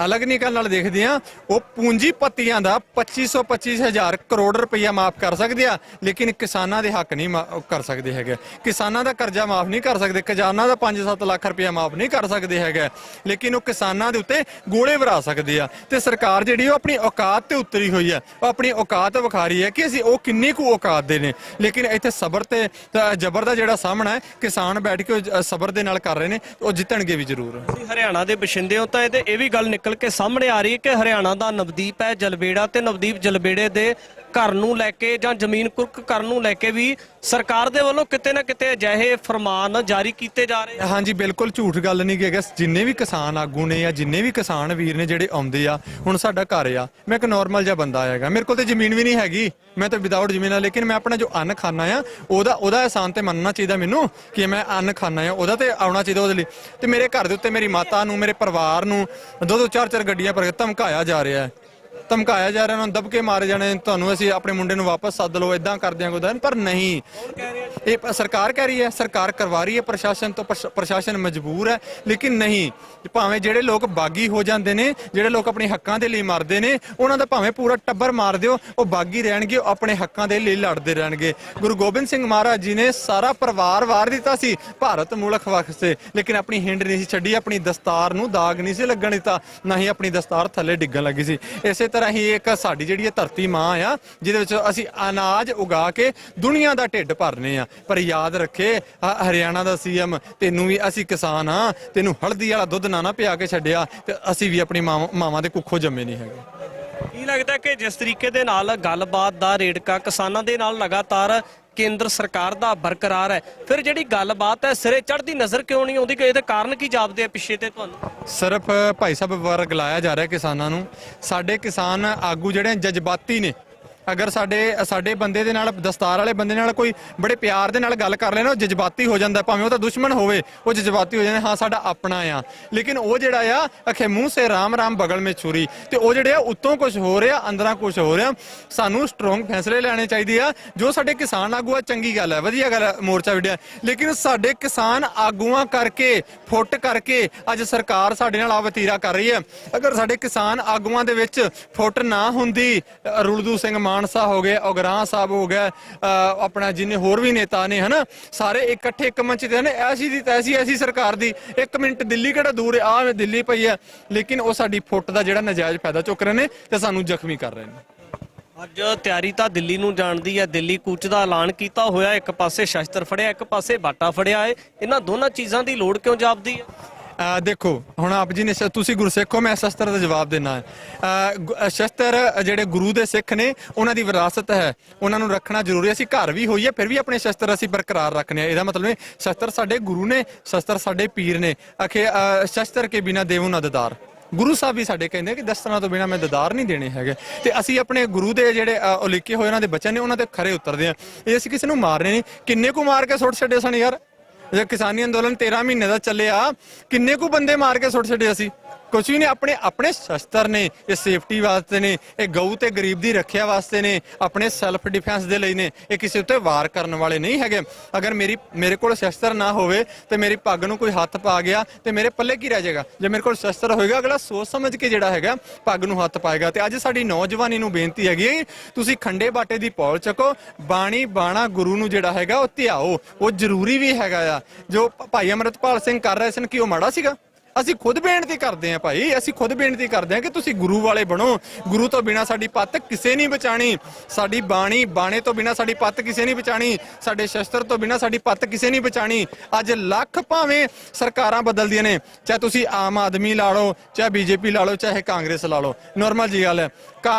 [SPEAKER 11] ਅਲੱਗ ਨਿਗਾਹ ਨਾਲ ਦੇਖਦੇ ਆ। ਉਹ ਪੂੰਜੀਪਤੀਆਂ ਦਾ 25,000 ਕਰੋੜ ਰੁਪਈਆ ਮਾਫ ਕਰ ਸਕਦੇ ਆ, ਲੇਕਿਨ ਕਿਸਾਨਾਂ ਦੇ ਹੱਕ ਨਹੀਂ ਕਰ ਸਕਦੇ ਹੈਗੇ। ਕਿਸਾਨਾਂ ਦਾ ਕਰਜ਼ਾ ਮਾਫ ਨਹੀਂ ਕਰ ਸਕਦੇ, ਕਿਸਾਨਾਂ ਦਾ 5-7 ਲੱਖ ਰੁਪਈਆ ਮਾਫ ਨਹੀਂ ਕਰ ਸਕਦੇ ਹੈਗੇ, ਲੇਕਿਨ ਉਹ ਕਿਸਾਨਾਂ ਦੇ ਉੱਤੇ ਗੋਲੇ ਵਰਾ ਸਕਦੇ ਆ। ਤੇ ਸਰਕਾਰ ਜਿਹੜੀ ਉਹ ਆਪਣੀ ਔਕਾਤ ਤੇ ਉਤਰੀ ਹੋਈ ਹੈ। ਉਹ ਆਪਣੀ ਔਕਾਤ ਵਿਖਾ ਰਹੀ ਹੈ ਕਿ ਅਸੀਂ ਉਹ ਕਿੰਨੀ ਕੁ ਔਕਾਤ ਦੇ ਨੇ। ਲੇਕਿਨ ਇੱਥੇ ਸਬਰ ਤੇ ਜ਼ਬਰ ਦਾ ਜਿਹੜਾ ਸਾਹਮਣਾ ਹੈ, ਕਿਸਾਨ ਬੈਠ ਕੇ ਸਬਰ ਦੇ ਨਾਲ ਕਰ ਰਹੇ ਨੇ, ਉਹ ਜਿੱਤਣਗੇ ਵੀ ਜ਼ਰੂਰ।
[SPEAKER 2] ਹਰਿਆਣਾ ਦੇ ਵਸਿੰਦੇ ਹੋ ਤਾਂ ਇਹ ਵੀ ਗੱਲ ਨਿਕਲ ਕੇ ਸਾਹਮਣੇ ਆ ਰਹੀ ਹੈ ਕਿ ਹਰਿਆਣਾ ਦਾ ਨਵਦੀਪ ਹੈ ਜਲਬੇੜਾ, ਤੇ ਨਵਦੀਪ ਜਲਬੇੜੇ ਦੇ ਘਰ ਨੂੰ ਲੈ ਕੇ ਜਾਂ ਜ਼ਮੀਨ ਕੁਰਕ ਕਰਨ ਨੂੰ ਲੈ ਕੇ ਵੀ ਸਰਕਾਰ ਦੇ ਵੱਲੋਂ ਕਿਤੇ ਨਾ ਕਿਤੇ ਅਜਿਹੇ ਫਰਮਾਨ ਜਾਰੀ ਕੀਤੇ ਜਾ ਰਹੇ।
[SPEAKER 11] ਹਾਂਜੀ, ਬਿਲਕੁਲ ਝੂਠ ਗੱਲ ਨਹੀਂ ਕਿ ਜਿੰਨੇ ਵੀ ਕਿਸਾਨ ਆਗੂ ਨੇ ਜਾਂ ਜਿੰਨੇ ਵੀ ਕਿਸਾਨ ਵੀਰ ਨੇ ਜਿਹੜੇ ਆਉਂਦੇ ਆ, ਹੁਣ ਸਾਡਾ ਘਰ ਆ, ਮੈਂ ਇੱਕ ਨੋਰਮਲ ਜਿਹਾ ਬੰਦਾ ਹੈਗਾ, ਮੇਰੇ ਕੋਲ ਤੇ ਜ਼ਮੀਨ ਵੀ ਨਹੀਂ ਹੈਗੀ, ਮੈਂ ਤਾਂ ਵਿਦਆਊਟ ਜ਼ਮੀਨ ਆ, ਲੇਕਿਨ ਮੈਂ ਆਪਣਾ ਜੋ ਅੰਨ ਖਾਣਾ ਆ ਉਹਦਾ ਅਹਿਸਾਨ ਤੇ ਮੰਨਣਾ ਚਾਹੀਦਾ ਮੈਨੂੰ ਕਿ ਮੈਂ ਅੰਨ ਖਾਣਾ ਆ, ਉਹਦਾ ਤੇ ਆਉਣਾ ਚਾਹੀਦਾ ਉਹਦੇ ਲਈ। ਤੇ ਮੇਰੇ ਘਰ ਦੇ ਉੱਤੇ ਮੇਰੀ ਮਾਤਾ ਨੂੰ, ਮੇਰੇ ਪਰਿਵਾਰ ਨੂੰ 2-2 4-4 ਗੱਡੀਆਂ ਪਰ ਧਮਕਾਇਆ ਜਾ ਰਿਹਾ ਹੈ, ਧਮਕਾਇਆ ਜਾ ਰਿਹਾ, ਉਹਨਾਂ ਨੂੰ ਦਬਕੇ ਮਾਰੇ ਜਾਣੇ, ਤੁਹਾਨੂੰ ਅਸੀਂ ਆਪਣੇ ਮੁੰਡੇ ਨੂੰ ਵਾਪਸ ਸੱਦ ਲਓ, ਇਦਾਂ ਕਰਦੇ ਆ ਕੋਈ। ਪਰ ਨਹੀਂ, ਇਹ ਸਰਕਾਰ ਕਹਿ ਰਹੀ ਹੈ, ਸਰਕਾਰ ਕਰਵਾ ਰਹੀ ਹੈ, ਪ੍ਰਸ਼ਾਸਨ ਤੋਂ ਪ੍ਰਸ਼ਾਸਨ ਮਜਬੂਰ ਹੈ। ਲੇਕਿਨ ਨਹੀਂ, ਭਾਵੇਂ ਜਿਹੜੇ ਲੋਕ ਬਾਗੀ ਹੋ ਜਾਂਦੇ ਨੇ, ਜਿਹੜੇ ਲੋਕ ਆਪਣੇ ਹੱਕਾਂ ਦੇ ਲਈ ਮਰਦੇ ਨੇ, ਉਹਨਾਂ ਦਾ ਭਾਵੇਂ ਪੂਰਾ ਟੱਬਰ ਮਾਰ ਦਿਓ, ਉਹ ਬਾਗੀ ਰਹਿਣਗੇ, ਉਹ ਆਪਣੇ ਹੱਕਾਂ ਦੇ ਲਈ ਲੜਦੇ ਰਹਿਣਗੇ। ਗੁਰੂ ਗੋਬਿੰਦ ਸਿੰਘ ਮਹਾਰਾਜ ਜੀ ਨੇ ਸਾਰਾ ਪਰਿਵਾਰ ਵਾਰ ਦਿੱਤਾ ਸੀ ਭਾਰਤ ਮੁਲਕ ਵਾਸਤੇ, ਲੇਕਿਨ ਆਪਣੀ ਹਿੰਡ ਨਹੀਂ ਸੀ ਛੱਡੀ, ਆਪਣੀ ਦਸਤਾਰ ਨੂੰ ਦਾਗ ਨਹੀਂ ਸੀ ਲੱਗਣ ਦਿੱਤਾ, ਨਾ ਹੀ ਆਪਣੀ ਦਸਤਾਰ ਥੱਲੇ ਡਿੱਗਣ ਲੱਗੀ ਸੀ। ਇਸੇ ਤਰ੍ਹਾਂ ਖਾਤਰ ਅਸੀਂ ਇੱਕ ਸਾਡੀ ਜਿਹੜੀ ਇਹ ਧਰਤੀ ਮਾਂ ਆ ਜਿਹਦੇ ਵਿੱਚ ਅਸੀਂ ਅਨਾਜ ਉਗਾ ਕੇ ਦੁਨੀਆ ਦਾ ਢਿੱਡ ਭਰਨੇ ਆ। ਪਰ ਯਾਦ ਰੱਖੇ ਹਰਿਆਣਾ ਦਾ ਸੀਐਮ, ਤੈਨੂੰ ਵੀ ਅਸੀਂ ਕਿਸਾਨ ਆ, ਤੈਨੂੰ ਹਲਦੀ ਵਾਲਾ ਦੁੱਧ ਨਾ ਪਿਆ ਕੇ ਛੱਡਿਆ ਤੇ ਅਸੀਂ ਵੀ ਆਪਣੀ ਮਾਵਾਂ ਦੇ ਕੁੱਖੋਂ ਜੰਮੇ ਨਹੀਂ ਹੈਗੇ।
[SPEAKER 2] ਕੀ ਲੱਗਦਾ ਕਿ ਜਿਸ ਤਰੀਕੇ ਦੇ ਨਾਲ ਗੱਲਬਾਤ ਦਾ ਰੇੜਕਾ ਕਿਸਾਨਾਂ ਦੇ ਨਾਲ ਲਗਾਤਾਰ ਕੇਂਦਰ ਸਰਕਾਰ ਦਾ ਬਰਕਰਾਰ ਹੈ, ਫਿਰ ਜਿਹੜੀ ਗੱਲਬਾਤ ਹੈ ਸਿਰੇ ਚੜ੍ਹਦੀ ਨਜ਼ਰ ਕਿਉਂ ਨਹੀਂ ਆਉਂਦੀ ਕਿ ਇਹਦੇ ਕਾਰਨ ਕੀ ਜਾਪਦੇ ਆ ਪਿੱਛੇ ਤੇ ਤੁਹਾਨੂੰ?
[SPEAKER 11] ਸਿਰਫ ਭਾਈ ਸਾਹਿਬ ਵਰਗ ਲਾਇਆ ਜਾ ਰਿਹਾ ਕਿਸਾਨਾਂ ਨੂੰ। ਸਾਡੇ ਕਿਸਾਨ ਆਗੂ ਜਿਹੜੇ ਜਜ਼ਬਾਤੀ ਨੇ, ਅਗਰ ਸਾਡੇ ਬੰਦੇ ਦੇ ਨਾਲ, ਦਸਤਾਰ ਵਾਲੇ ਬੰਦੇ ਨਾਲ ਕੋਈ ਬੜੇ ਪਿਆਰ ਦੇ ਨਾਲ ਗੱਲ ਕਰ ਲੈਣਾ, ਉਹ ਜਜ਼ਬਾਤੀ ਹੋ ਜਾਂਦਾ, ਭਾਵੇਂ ਉਹ ਤਾਂ ਦੁਸ਼ਮਣ ਹੋਵੇ, ਉਹ ਜਜ਼ਬਾਤੀ ਹੋ ਜਾਂਦਾ, ਹਾਂ ਸਾਡਾ ਆਪਣਾ ਆ। ਲੇਕਿਨ ਉਹ ਜਿਹੜਾ ਆ ਅਖੇ ਮੂੰਹ ਸੇ ਰਾਮ ਰਾਮ ਬਗਲ ਮੇ ਛੁਰੀ, ਤੇ ਉਹ ਜਿਹੜੇ ਆ ਉੱਤੋਂ ਕੁਝ ਹੋ ਰਿਹਾ, ਅੰਦਰਾਂ ਕੁਝ ਹੋ ਰਿਹਾ। ਸਾਨੂੰ ਸਟਰੋਂਗ ਫੈਸਲੇ ਲੈਣੇ ਚਾਹੀਦੇ ਆ। ਜੋ ਸਾਡੇ ਕਿਸਾਨ ਆਗੂ ਆ, ਚੰਗੀ ਗੱਲ ਹੈ, ਵਧੀਆ ਗੱਲ ਹੈ, ਮੋਰਚਾ ਵਿੱਢਿਆ, ਲੇਕਿਨ ਸਾਡੇ ਕਿਸਾਨ ਆਗੂਆਂ ਕਰਕੇ, ਫੁੱਟ ਕਰਕੇ ਅੱਜ ਸਰਕਾਰ ਸਾਡੇ ਨਾਲ ਆ ਵਤੀਰਾ ਕਰ ਰਹੀ ਹੈ। ਅਗਰ ਸਾਡੇ ਕਿਸਾਨ ਆਗੂਆਂ ਦੇ ਵਿੱਚ ਫੁੱਟ ਨਾ ਹੁੰਦੀ, ਰੁਲਦੂ ਸਿੰਘ ਮਾਨਸਾ ਹੋ ਗਏ, ਉਗਰਾਹ ਸਾਹਿਬ ਹੋ ਗਿਆ, ਆਪਣਾ ਜਿੰਨੇ ਹੋਰ ਵੀ ਨੇਤਾ ਨੇ ਹਨਾ, ਸਾਰੇ ਇਕੱਠੇ ਇੱਕ ਮੰਚ ਤੇ ਨੇ, ਐਸੀ ਦੀ ਤੈਸੀ ਐਸੀ ਸਰਕਾਰ ਦੀ। 1 ਮਿੰਟ ਦਿੱਲੀ ਕਿਹੜਾ ਦੂਰ ਹੈ, ਆ ਦਿੱਲੀ ਪਈ ਹੈ, ਲੇਕਿਨ ਉਹ ਸਾਡੀ ਫੁੱਟ ਦਾ ਜਿਹੜਾ ਨਜਾਇਜ਼ ਫਾਇਦਾ ਚੁੱਕ ਰਹੇ ਨੇ ਤੇ ਸਾਨੂੰ ਜ਼ਖਮੀ ਕਰ ਰਹੇ ਨੇ।
[SPEAKER 2] ਅੱਜ ਤਿਆਰੀ ਤਾਂ ਦਿੱਲੀ ਨੂੰ ਜਾਣ ਦੀ ਹੈ, ਦਿੱਲੀ ਕੂਚ ਦਾ ਐਲਾਨ ਕੀਤਾ ਹੋਇਆ, ਇੱਕ ਪਾਸੇ ਸ਼ਸਤਰ ਫੜਿਆ, ਇੱਕ ਪਾਸੇ ਬਾਟਾ ਫੜਿਆ ਹੈ, ਇਹਨਾਂ ਦੋਨਾਂ ਚੀਜ਼ਾਂ ਦੀ ਲੋੜ ਕਿਉਂ ਜਾਪਦੀ ਹੈ?
[SPEAKER 11] ਦੇਖੋ ਹੁਣ ਆਪ ਜੀ ਨੇ, ਤੁਸੀਂ ਗੁਰਸਿੱਖ ਹੋ, ਮੈਂ ਸ਼ਸਤਰ ਦਾ ਜਵਾਬ ਦੇਣਾ ਹੈ। ਸ਼ਸਤਰ ਜਿਹੜੇ ਗੁਰੂ ਦੇ ਸਿੱਖ ਨੇ ਉਹਨਾਂ ਦੀ ਵਿਰਾਸਤ ਹੈ, ਉਹਨਾਂ ਨੂੰ ਰੱਖਣਾ ਜ਼ਰੂਰੀ ਹੈ। ਅਸੀਂ ਘਰ ਵੀ ਹੋਈਏ ਫਿਰ ਵੀ ਆਪਣੇ ਸ਼ਸਤਰ ਅਸੀਂ ਬਰਕਰਾਰ ਰੱਖਣੇ ਆ। ਇਹਦਾ ਮਤਲਬ ਨਹੀਂ ਸ਼ਸਤਰ ਸਾਡੇ ਗੁਰੂ ਨੇ, ਸ਼ਸਤਰ ਸਾਡੇ ਪੀਰ ਨੇ। ਅਖੇ ਸ਼ਸਤਰ ਕੇ ਬਿਨਾ ਦੇਵੋ ਨਾ ਦਦਾਰ, ਗੁਰੂ ਸਾਹਿਬ ਵੀ ਸਾਡੇ ਕਹਿੰਦੇ ਕਿ ਦਸਤਾਰਾਂ ਤੋਂ ਬਿਨਾ ਮੈਂ ਦਦਾਰ ਨਹੀਂ ਦੇਣੇ ਹੈਗੇ। ਤੇ ਅਸੀਂ ਆਪਣੇ ਗੁਰੂ ਦੇ ਜਿਹੜੇ ਉਲੀਕੇ ਹੋਏ ਉਹਨਾਂ ਦੇ ਬੱਚੇ ਨੇ, ਉਹਨਾਂ ਤੇ ਖਰੇ ਉਤਰਦੇ ਆ। ਇਹ ਅਸੀਂ ਕਿਸੇ ਨੂੰ ਮਾਰਨੇ ਨਹੀਂ। ਕਿੰਨੇ ਕੁ ਮਾਰ ਕੇ ਸੁੱਟ ਛੱਡੇ ਸਨ ਯਾਰ, ਕਿਸਾਨੀ ਅੰਦੋਲਨ 13 ਮਹੀਨੇ ਦਾ ਚੱਲਿਆ, ਕਿੰਨੇ ਕੁ ਬੰਦੇ ਮਾਰ ਕੇ ਸੁੱਟ ਛੱਡੇ ਅਸੀਂ? ਕੁਛ ਵੀ ਨਹੀਂ। ਆਪਣੇ ਸ਼ਸਤਰ ਨੇ, ਇਹ ਸੇਫਟੀ ਵਾਸਤੇ ਨੇ, ਇਹ ਗਊ ਤੇ ਗਰੀਬ ਦੀ ਰੱਖਿਆ ਵਾਸਤੇ ਨੇ, ਆਪਣੇ ਸੈਲਫ ਡਿਫੈਂਸ ਦੇ ਲਈ ਨੇ। ਇਹ ਕਿਸੇ ਉੱਤੇ ਵਾਰ ਕਰਨ ਵਾਲੇ ਨਹੀਂ ਹੈਗੇ। ਅਗਰ ਮੇਰੇ ਕੋਲ ਸ਼ਸਤਰ ਨਾ ਹੋਵੇ ਤੇ ਮੇਰੀ ਪੱਗ ਨੂੰ ਕੋਈ ਹੱਥ ਪਾ ਗਿਆ ਤੇ ਮੇਰੇ ਪੱਲੇ ਕੀ ਰਹਿ ਜਾਏਗਾ? ਜੇ ਮੇਰੇ ਕੋਲ ਸ਼ਸਤਰ ਹੋਏਗਾ, ਅਗਲਾ ਸੋਚ ਸਮਝ ਕੇ ਜਿਹੜਾ ਹੈਗਾ ਪੱਗ ਨੂੰ ਹੱਥ ਪਾਏਗਾ। ਤੇ ਅੱਜ ਸਾਡੀ ਨੌਜਵਾਨੀ ਨੂੰ ਬੇਨਤੀ ਹੈਗੀ ਹੈ, ਤੁਸੀਂ ਖੰਡੇ ਬਾਟੇ ਦੀ ਪੌਲ ਚੱਕੋ, ਬਾਣੀ ਬਾਣਾ ਗੁਰੂ ਨੂੰ ਜਿਹੜਾ ਹੈਗਾ ਉਹ ਧਿਆਓ, ਉਹ ਜ਼ਰੂਰੀ ਵੀ ਹੈਗਾ ਆ। ਜੋ ਭਾਈ ਅਮਰਤਪਾਲ ਸਿੰਘ ਕਰ ਰਹੇ ਸਨ, ਕੀ ਉਹ ਮਾੜਾ ਸੀਗਾ? ਅਸੀਂ ਖੁਦ ਬੇਨਤੀ ਕਰਦੇ ਹਾਂ ਭਾਈ, ਅਸੀਂ ਖੁਦ ਬੇਨਤੀ ਕਰਦੇ ਹਾਂ ਕਿ ਤੁਸੀਂ ਗੁਰੂ ਵਾਲੇ ਬਣੋ। ਗੁਰੂ ਤੋਂ ਬਿਨਾ ਸਾਡੀ ਪੱਤ ਕਿਸੇ ਨਹੀਂ ਬਚਾਣੀ, ਸਾਡੀ ਬਾਣੇ ਤੋਂ ਬਿਨਾ ਸਾਡੀ ਪੱਤ ਕਿਸੇ ਨਹੀਂ ਬਚਾਣੀ, ਸਾਡੇ ਸ਼ਸਤਰ ਤੋਂ ਬਿਨਾ ਸਾਡੀ ਪੱਤ ਕਿਸੇ ਨਹੀਂ ਬਚਾਣੀ। ਅੱਜ ਲੱਖ ਭਾਵੇਂ ਸਰਕਾਰਾਂ ਬਦਲਦੀਆਂ ਨੇ, ਚਾਹੇ ਤੁਸੀਂ ਆਮ ਆਦਮੀ ਲਾ ਲਓ, ਚਾਹੇ ਬੀਜੇਪੀ ਲਾ ਲਓ, ਚਾਹੇ ਕਾਂਗਰਸ ਲਾ ਲਓ, ਨੋਰਮਲ ਜੀ ਗੱਲ ਹੈ।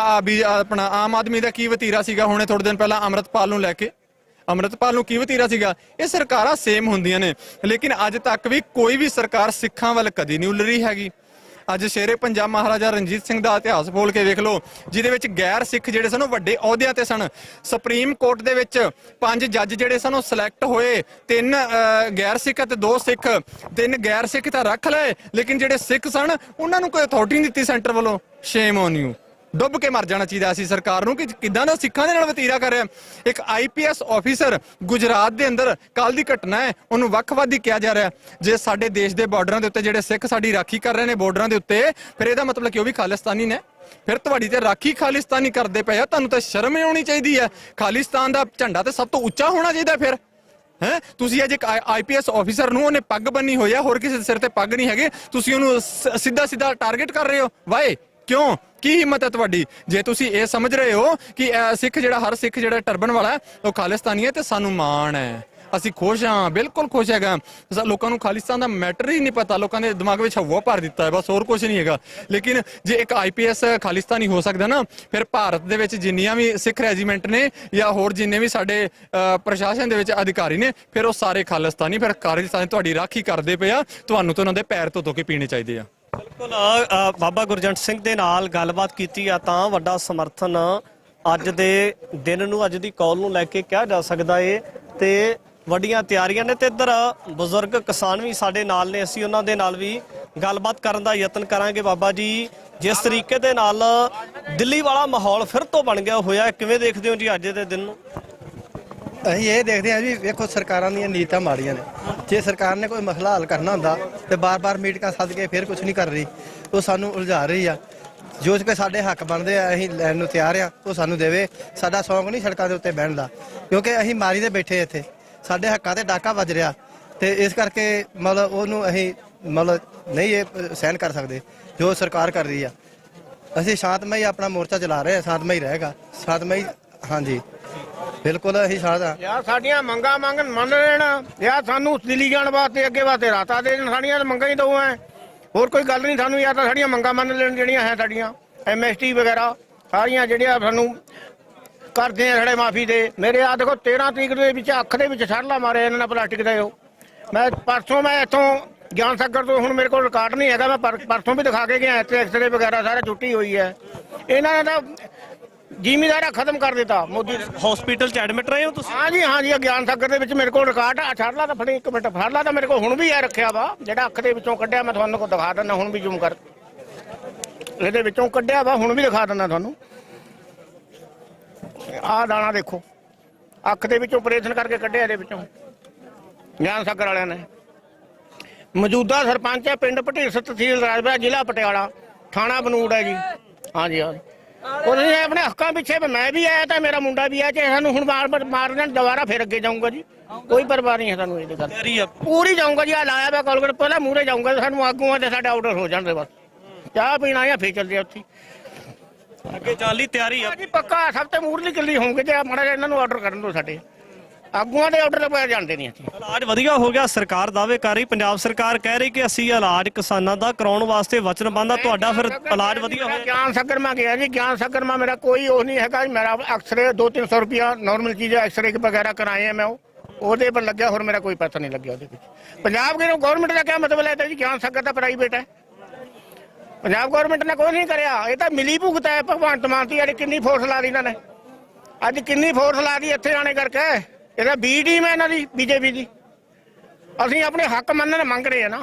[SPEAKER 11] ਆਪਣਾ ਆਮ ਆਦਮੀ ਦਾ ਕੀ ਵਤੀਰਾ ਸੀਗਾ ਹੁਣੇ ਥੋੜੇ ਦਿਨ ਪਹਿਲਾਂ ਅੰਮ੍ਰਿਤਪਾਲ ਨੂੰ ਲੈ ਕੇ? ਅੰਮ੍ਰਿਤਪਾਲ ਨੂੰ ਕੀ ਵਤੀਰਾ ਸੀਗਾ? ਇਹ ਸਰਕਾਰਾਂ ਸੇਮ ਹੁੰਦੀਆਂ ਨੇ, ਲੇਕਿਨ ਅੱਜ ਤੱਕ ਵੀ ਕੋਈ ਵੀ ਸਰਕਾਰ ਸਿੱਖਾਂ ਵੱਲ ਕਦੀ ਨਹੀਂ ਉੱਲ ਰਹੀ ਹੈਗੀ। ਅੱਜ ਸ਼ੇਰੇ ਪੰਜਾਬ ਮਹਾਰਾਜਾ ਰਣਜੀਤ ਸਿੰਘ ਦਾ ਇਤਿਹਾਸ ਬੋਲ ਕੇ ਵੇਖ ਲਓ, ਜਿਹਦੇ ਵਿੱਚ ਗੈਰ ਸਿੱਖ ਜਿਹੜੇ ਸਨ ਉਹ ਵੱਡੇ ਅਹੁਦਿਆਂ ਤੇ ਸਨ। ਸੁਪਰੀਮ ਕੋਰਟ ਦੇ ਵਿੱਚ 5 ਜੱਜ ਜਿਹੜੇ ਸਨ ਉਹ ਸਿਲੈਕਟ ਹੋਏ, 3 ਗੈਰ ਸਿੱਖ ਅਤੇ 2 ਸਿੱਖ। 3 ਗੈਰ ਸਿੱਖ ਤਾਂ ਰੱਖ ਲਏ, ਲੇਕਿਨ ਜਿਹੜੇ ਸਿੱਖ ਸਨ ਉਹਨਾਂ ਨੂੰ ਕੋਈ ਅਥਾਰਟੀ ਨਹੀਂ ਦਿੱਤੀ ਸੈਂਟਰ ਵੱਲੋਂ। Shame on you. ਡੁੱਬ ਕੇ ਮਰ ਜਾਣਾ ਚਾਹੀਦਾ ਸੀ ਸਰਕਾਰ ਨੂੰ ਕਿ ਕਿੱਦਾਂ ਦਾ ਸਿੱਖਾਂ ਦੇ ਨਾਲ ਵਤੀਰਾ ਕਰ ਰਿਹਾ। ਇੱਕ IPS ਆਫੀਸਰ ਗੁਜਰਾਤ ਦੇ ਅੰਦਰ, ਕੱਲ ਦੀ ਘਟਨਾ ਹੈ, ਉਹਨੂੰ ਵੱਖਵਾਦੀ ਕਿਹਾ ਜਾ ਰਿਹਾ। ਜੇ ਸਾਡੇ ਦੇਸ਼ ਦੇ ਬਾਰਡਰਾਂ ਦੇ ਉੱਤੇ ਜਿਹੜੇ ਸਿੱਖ ਸਾਡੀ ਰਾਖੀ ਕਰ ਰਹੇ ਨੇ ਬਾਰਡਰਾਂ ਦੇ ਉੱਤੇ, ਫਿਰ ਇਹਦਾ ਮਤਲਬ ਕਿ ਉਹ ਵੀ ਖਾਲਿਸਤਾਨੀ ਨੇ। ਫਿਰ ਤੁਹਾਡੀ ਤੇ ਰਾਖੀ ਖਾਲਿਸਤਾਨੀ ਕਰਦੇ ਪਏ ਆ, ਤੁਹਾਨੂੰ ਤਾਂ ਸ਼ਰਮ ਆਉਣੀ ਚਾਹੀਦੀ ਹੈ। ਖਾਲਿਸਤਾਨ ਦਾ ਝੰਡਾ ਤੇ ਸਭ ਤੋਂ ਉੱਚਾ ਹੋਣਾ ਚਾਹੀਦਾ। ਫਿਰ ਤੁਸੀਂ ਅੱਜ ਇੱਕ IPS ਆਫੀਸਰ ਨੂੰ, ਉਹਨੇ ਪੱਗ ਬੰਨੀ ਹੋਈ ਆ, ਹੋਰ ਕਿਸੇ ਦੇ ਸਿਰ ਤੇ ਪੱਗ ਨਹੀਂ ਹੈਗੇ, ਤੁਸੀਂ ਉਹਨੂੰ ਸਿੱਧਾ ਟਾਰਗੇਟ ਕਰ ਰਹੇ ਹੋ। ਵਾਏ ਕਿਉਂ? ਕੀ ਹਿੰਮਤ ਹੈ ਤੁਹਾਡੀ? ਜੇ ਤੁਸੀਂ ਇਹ ਸਮਝ ਰਹੇ ਹੋ ਕਿ ਸਿੱਖ ਜਿਹੜਾ, ਹਰ ਸਿੱਖ ਜਿਹੜਾ ਟਰਬਨ ਵਾਲਾ ਉਹ ਖਾਲਿਸਤਾਨੀ ਹੈ, ਤੇ ਸਾਨੂੰ ਮਾਣ ਹੈ, ਅਸੀਂ ਖੁਸ਼ ਹਾਂ, ਬਿਲਕੁਲ ਖੁਸ਼ ਹੈਗਾ। ਲੋਕਾਂ ਨੂੰ ਖਾਲਿਸਤਾਨ ਦਾ ਮੈਟਰ ਹੀ ਨਹੀਂ ਪਤਾ, ਲੋਕਾਂ ਦੇ ਦਿਮਾਗ ਵਿੱਚ ਹਵਾ ਭਰ ਦਿੱਤਾ ਹੈ, ਬਸ ਹੋਰ ਕੁਝ ਨਹੀਂ ਹੈਗਾ। ਲੇਕਿਨ ਜੇ ਇੱਕ IPS ਖਾਲਿਸਤਾਨੀ ਹੋ ਸਕਦਾ ਨਾ, ਫਿਰ ਭਾਰਤ ਦੇ ਵਿੱਚ ਜਿੰਨੀਆਂ ਵੀ ਸਿੱਖ ਰੈਜੀਮੈਂਟ ਨੇ ਜਾਂ ਹੋਰ ਜਿੰਨੇ ਵੀ ਸਾਡੇ ਪ੍ਰਸ਼ਾਸਨ ਦੇ ਵਿੱਚ ਅਧਿਕਾਰੀ ਨੇ, ਫਿਰ ਉਹ ਸਾਰੇ ਖਾਲਿਸਤਾਨੀ, ਫਿਰ ਖਾਲਿਸਤਾਨ ਤੁਹਾਡੀ ਰਾਖੀ ਕਰਦੇ ਪਏ ਆ। ਤੁਹਾਨੂੰ ਤਾਂ ਉਹਨਾਂ ਦੇ ਪੈਰ ਧੋ ਕੇ ਪੀਣੇ ਚਾਹੀਦੇ ਆ।
[SPEAKER 2] ਬਿਲਕੁਲ ਬਾਬਾ ਗੁਰਜੰਟ ਸਿੰਘ ਦੇ ਨਾਲ ਗੱਲਬਾਤ ਕੀਤੀ ਆ ਤਾਂ ਵੱਡਾ ਸਮਰਥਨ ਅੱਜ ਦੇ ਦਿਨ ਨੂੰ, ਅੱਜ ਦੀ ਕਾਲ ਨੂੰ ਲੈ ਕੇ ਕਿਹਾ ਜਾ ਸਕਦਾ ਏ, ਤੇ ਵੱਡੀਆਂ ਤਿਆਰੀਆਂ ਨੇ। ਤੇ ਇੱਧਰ ਬਜ਼ੁਰਗ ਕਿਸਾਨ ਵੀ ਸਾਡੇ ਨਾਲ ਨੇ, ਅਸੀਂ ਉਹਨਾਂ ਦੇ ਨਾਲ ਵੀ ਗੱਲਬਾਤ ਕਰਨ ਦਾ ਯਤਨ ਕਰਾਂਗੇ। ਬਾਬਾ ਜੀ, ਜਿਸ ਤਰੀਕੇ ਦੇ ਨਾਲ ਦਿੱਲੀ ਵਾਲਾ ਮਾਹੌਲ ਫਿਰ ਤੋਂ ਬਣ ਗਿਆ ਹੋਇਆ, ਕਿਵੇਂ ਦੇਖਦੇ ਹੋ ਜੀ ਅੱਜ ਦੇ ਦਿਨ ਨੂੰ?
[SPEAKER 12] ਅਸੀਂ ਇਹ ਦੇਖਦੇ ਹਾਂ ਜੀ, ਵੇਖੋ ਸਰਕਾਰਾਂ ਦੀਆਂ ਨੀਤਾਂ ਮਾੜੀਆਂ ਨੇ। ਜੇ ਸਰਕਾਰ ਨੇ ਕੋਈ ਮਸਲਾ ਹੱਲ ਕਰਨਾ ਹੁੰਦਾ ਤੇ ਬਾਰ-ਬਾਰ ਮੀਟਿੰਗਾਂ ਸੱਦ ਕੇ ਫਿਰ ਕੁਝ ਨਹੀਂ ਕਰ ਰਹੀ, ਉਹ ਸਾਨੂੰ ਉਲਝਾ ਰਹੀ ਆ। ਜੋ ਕਿ ਸਾਡੇ ਹੱਕ ਬਣਦੇ ਆ, ਅਸੀਂ ਲੈਣ ਨੂੰ ਤਿਆਰ ਆ, ਉਹ ਸਾਨੂੰ ਦੇਵੇ। ਸਾਡਾ ਸ਼ੌਂਕ ਨਹੀਂ ਸੜਕਾਂ ਦੇ ਉੱਤੇ ਬਹਿਣ ਦਾ, ਕਿਉਂਕਿ ਅਸੀਂ ਮਾਰੀ ਦੇ ਬੈਠੇ ਇੱਥੇ, ਸਾਡੇ ਹੱਕਾਂ ਤੇ ਡਾਕਾ ਵੱਜ ਰਿਹਾ, ਤੇ ਇਸ ਕਰਕੇ ਮਤਲਬ ਉਹਨੂੰ ਅਸੀਂ ਨਹੀਂ ਇਹ ਸਹਿਣ ਕਰ ਸਕਦੇ ਜੋ ਸਰਕਾਰ ਕਰ ਰਹੀ ਆ। ਅਸੀਂ ਸ਼ਾਂਤਮਈ ਆਪਣਾ ਮੋਰਚਾ ਚਲਾ ਰਹੇ ਹਾਂ, ਸ਼ਾਂਤਮਈ ਰਹੇਗਾ, ਸ਼ਾਂਤਮਈ। ਹਾਂਜੀ ਬਿਲਕੁਲ ਅਸੀਂ ਸਾਡਾ
[SPEAKER 4] ਯਾਰ ਸਾਡੀਆਂ ਮੰਗਾਂ ਮੰਨ ਲੈਣ, ਯਾਰ ਸਾਨੂੰ ਦਿੱਲੀ ਜਾਣ ਵਾਸਤੇ ਅੱਗੇ ਵਾਸਤੇ ਰਾਤਾ ਦੇ ਦੇਣ, ਸਾਡੀਆਂ ਤਾਂ ਮੰਗਾਂ ਹੀ ਦੋ ਐ, ਹੋਰ ਕੋਈ ਗੱਲ ਨਹੀਂ ਸਾਨੂੰ। ਯਾਰ ਤਾਂ ਸਾਡੀਆਂ ਮੰਗਾਂ ਮੰਨ ਲੈਣ ਜਿਹੜੀਆਂ ਹੈ ਸਾਡੀਆਂ MST ਵਗੈਰਾ ਸਾਰੀਆਂ ਜਿਹੜੀਆਂ ਸਾਨੂੰ ਕਰਦੇ ਆ ਸਾਡੇ ਮਾਫੀ ਦੇ। ਮੇਰੇ ਆ ਦੇਖੋ 13 ਤਰੀਕ ਦੇ ਵਿੱਚ ਅੱਖ ਦੇ ਵਿੱਚ ਛੜਲਾ ਮਾਰਿਆ ਇਹਨਾਂ ਨੇ ਪਲਾਸਟਿਕ ਦਾ। ਉਹ ਮੈਂ ਪਰਸੋਂ ਮੈਂ ਇੱਥੋਂ ਗਿਆਨ ਸਾਗਰ ਤੋਂ, ਹੁਣ ਮੇਰੇ ਕੋਲ ਰਿਕਾਰਡ ਨਹੀਂ ਹੈਗਾ, ਮੈਂ ਪਰਸੋਂ ਵੀ ਦਿਖਾ ਕੇ ਗਿਆ ਇੱਥੇ ਐਕਸਰੇ ਵਗੈਰਾ ਸਾਰਾ ਛੁੱਟੀ ਹੋਈ ਹੈ। ਇਹਨਾਂ ਨੇ ਤਾਂ ਜ਼ਿਮੀਦਾਰਾ ਖਤਮ ਕਰ ਦਿੱਤਾ ਮੋਦੀ।
[SPEAKER 2] ਹਸਪੀਟਲ 'ਚ ਐਡਮਿਟ ਰਹੇ ਹੋ ਤੁਸੀਂ?
[SPEAKER 4] ਹਾਂਜੀ ਗਿਆਨ ਸਾਗਰ ਦੇ ਵਿੱਚ ਮੇਰੇ ਕੋਲ ਰਿਕਾਰਡ ਆ। ਛੜਲਾ ਤਾਂ ਫੜੀ, ਇੱਕ ਮਿੰਟ, ਛੜਲਾ ਤਾਂ ਮੇਰੇ ਕੋਲ ਹੁਣ ਵੀ ਹੈ ਰੱਖਿਆ ਵਾ, ਜਿਹੜਾ ਅੱਖ ਦੇ ਵਿੱਚੋਂ ਕੱਢਿਆ। ਮੈਂ ਤੁਹਾਨੂੰ ਦਿਖਾ ਦਿੰਦਾ ਹੁਣ ਵੀ, ਜ਼ੂਮ ਕਰ, ਇਹਦੇ ਵਿੱਚੋਂ ਕੱਢਿਆ ਵਾ, ਹੁਣ ਵੀ ਦਿਖਾ ਦਿੰਦਾ ਤੁਹਾਨੂੰ। ਆਹ ਦਾਣਾ ਦੇਖੋ, ਅੱਖ ਦੇ ਵਿੱਚੋਂ ਆਪਰੇਸ਼ਨ ਕਰਕੇ ਕੱਢਿਆ ਇਹਦੇ ਵਿੱਚੋਂ ਗਿਆਨ ਸਾਗਰ ਵਾਲਿਆਂ ਨੇ। ਮੌਜੂਦਾ ਸਰਪੰਚ ਹੈ ਪਿੰਡ ਭਟੀਰ, ਤਹਿਸੀਲ ਰਾਜਪੁਰਾ, ਜ਼ਿਲ੍ਹਾ ਪਟਿਆਲਾ, ਥਾਣਾ ਬਨੂੜ ਹੈ ਜੀ। ਹਾਂਜੀ ਉਹਨੇ ਆਪਣੇ ਹੱਕਾਂ ਪਿੱਛੇ ਮੈਂ ਵੀ ਆਇਆ ਤਾਂ ਮੇਰਾ ਮੁੰਡਾ ਵੀ ਆਇਆ, ਚਾਹੇ ਸਾਨੂੰ ਹੁਣ ਮਾਰ ਦੇਣ ਦੁਬਾਰਾ ਫਿਰ ਅੱਗੇ ਜਾਊਂਗਾ ਜੀ, ਕੋਈ ਪਰਵਾਹ ਨਹੀਂ ਹੈ ਸਾਨੂੰ ਇਹਦੀ ਗੱਲ। ਪੂਰੀ ਜਾਊਂਗਾ ਜੀ, ਆ ਲਾਇਆ ਵਾ ਕੋਲਗੇਟ, ਪਹਿਲਾਂ ਮੂਹਰੇ ਜਾਊਂਗਾ, ਸਾਨੂੰ ਆਗੂਆਂ ਤੇ ਸਾਡੇ ਆਰਡਰ ਹੋ ਜਾਣਗੇ, ਬਸ ਚਾਹ ਪੀਣਾ ਜਾਂ ਫੇਰ ਚੱਲਦੇ ਉੱਥੇ
[SPEAKER 2] ਅੱਗੇ ਜਾਣ ਲਈ ਤਿਆਰੀ ਆ
[SPEAKER 4] ਜੀ ਪੱਕਾ। ਸਭ ਤੋਂ ਮੂਹਰਲੀ ਕਿੱਲੀ ਹੋਊਗੇ ਤੇ ਮਾੜਾ ਜਿਹਾ ਇਹਨਾਂ ਨੂੰ ਆਰਡਰ ਕਰਨ ਦਿਓ, ਸਾਡੇ ਆਗੂਆਂ ਦੇ ਆਰਡਰ ਲਗਾਏ ਜਾਂਦੇ ਨਹੀਂ। ਅਸੀਂ
[SPEAKER 2] ਇਲਾਜ ਵਧੀਆ ਹੋ ਗਿਆ, ਸਰਕਾਰ ਦਾਅਵੇ ਕਰ ਰਹੀ, ਪੰਜਾਬ ਸਰਕਾਰ ਕਹਿ ਰਹੀ ਕਿ ਅਸੀਂ ਇਲਾਜ ਕਿਸਾਨਾਂ ਦਾ ਕਰਾਉਣ ਵਾਸਤੇ ਵਚਨਬੱਧ ਆ। ਤੁਹਾਡਾ ਫਿਰ ਇਲਾਜ ਵਧੀਆ ਹੋਇਆ?
[SPEAKER 4] ਗਿਆਨ ਸਾਗਰ ਮੈਂ ਗਿਆ ਜੀ, ਗਿਆਨ ਸਾਗਰ ਮੈਂ ਮੇਰਾ ਕੋਈ ਉਹ ਨਹੀਂ ਹੈਗਾ, ਮੇਰਾ ਐਕਸਰੇ 200-300 ਰੁਪਇਆ ਨਾਰਮਲ ਚੀਜ਼ ਹੈ, ਐਕਸਰੇ ਵਗੈਰਾ ਕਰਾਏ ਆ ਮੈਂ, ਉਹਦੇ ਪਰ ਲੱਗਿਆ, ਹੋਰ ਮੇਰਾ ਕੋਈ ਪੈਸਾ ਨਹੀਂ ਲੱਗਿਆ ਉਹਦੇ ਵਿੱਚ। ਪੰਜਾਬ ਦੀ ਗਵਰਨਮੈਂਟ ਦਾ ਕੀ ਮਤਲਬ ਹੈ ਜੀ? ਗਿਆਨ ਸਾਗਰ ਤਾਂ ਪ੍ਰਾਈਵੇਟ ਹੈ, ਪੰਜਾਬ ਗਵਰਨਮੈਂਟ ਨੇ ਕੋਈ ਨਹੀਂ ਕਰਿਆ। ਇਹ ਤਾਂ ਮਿਲੀ ਭੁਗਤ ਹੈ ਭਗਵੰਤ ਮਾਨ ਦੀ। ਅੱਜ ਕਿੰਨੀ ਫੋਰਸ ਲਾ ਦੀ ਇਹਨਾਂ ਨੇ, ਅੱਜ ਕਿੰਨੀ ਫੋਰਸ ਲਾ ਦੀ ਇੱਥੇ ਆਣੇ ਕਰਕੇ। ਇਹਦਾ ਬੀ ਟੀਮ ਹੈ ਇਹਨਾਂ ਦੀ, BJP ਦੀ। ਅਸੀਂ ਆਪਣੇ ਹੱਕ ਮੰਗ ਰਹੇ ਆ ਨਾ,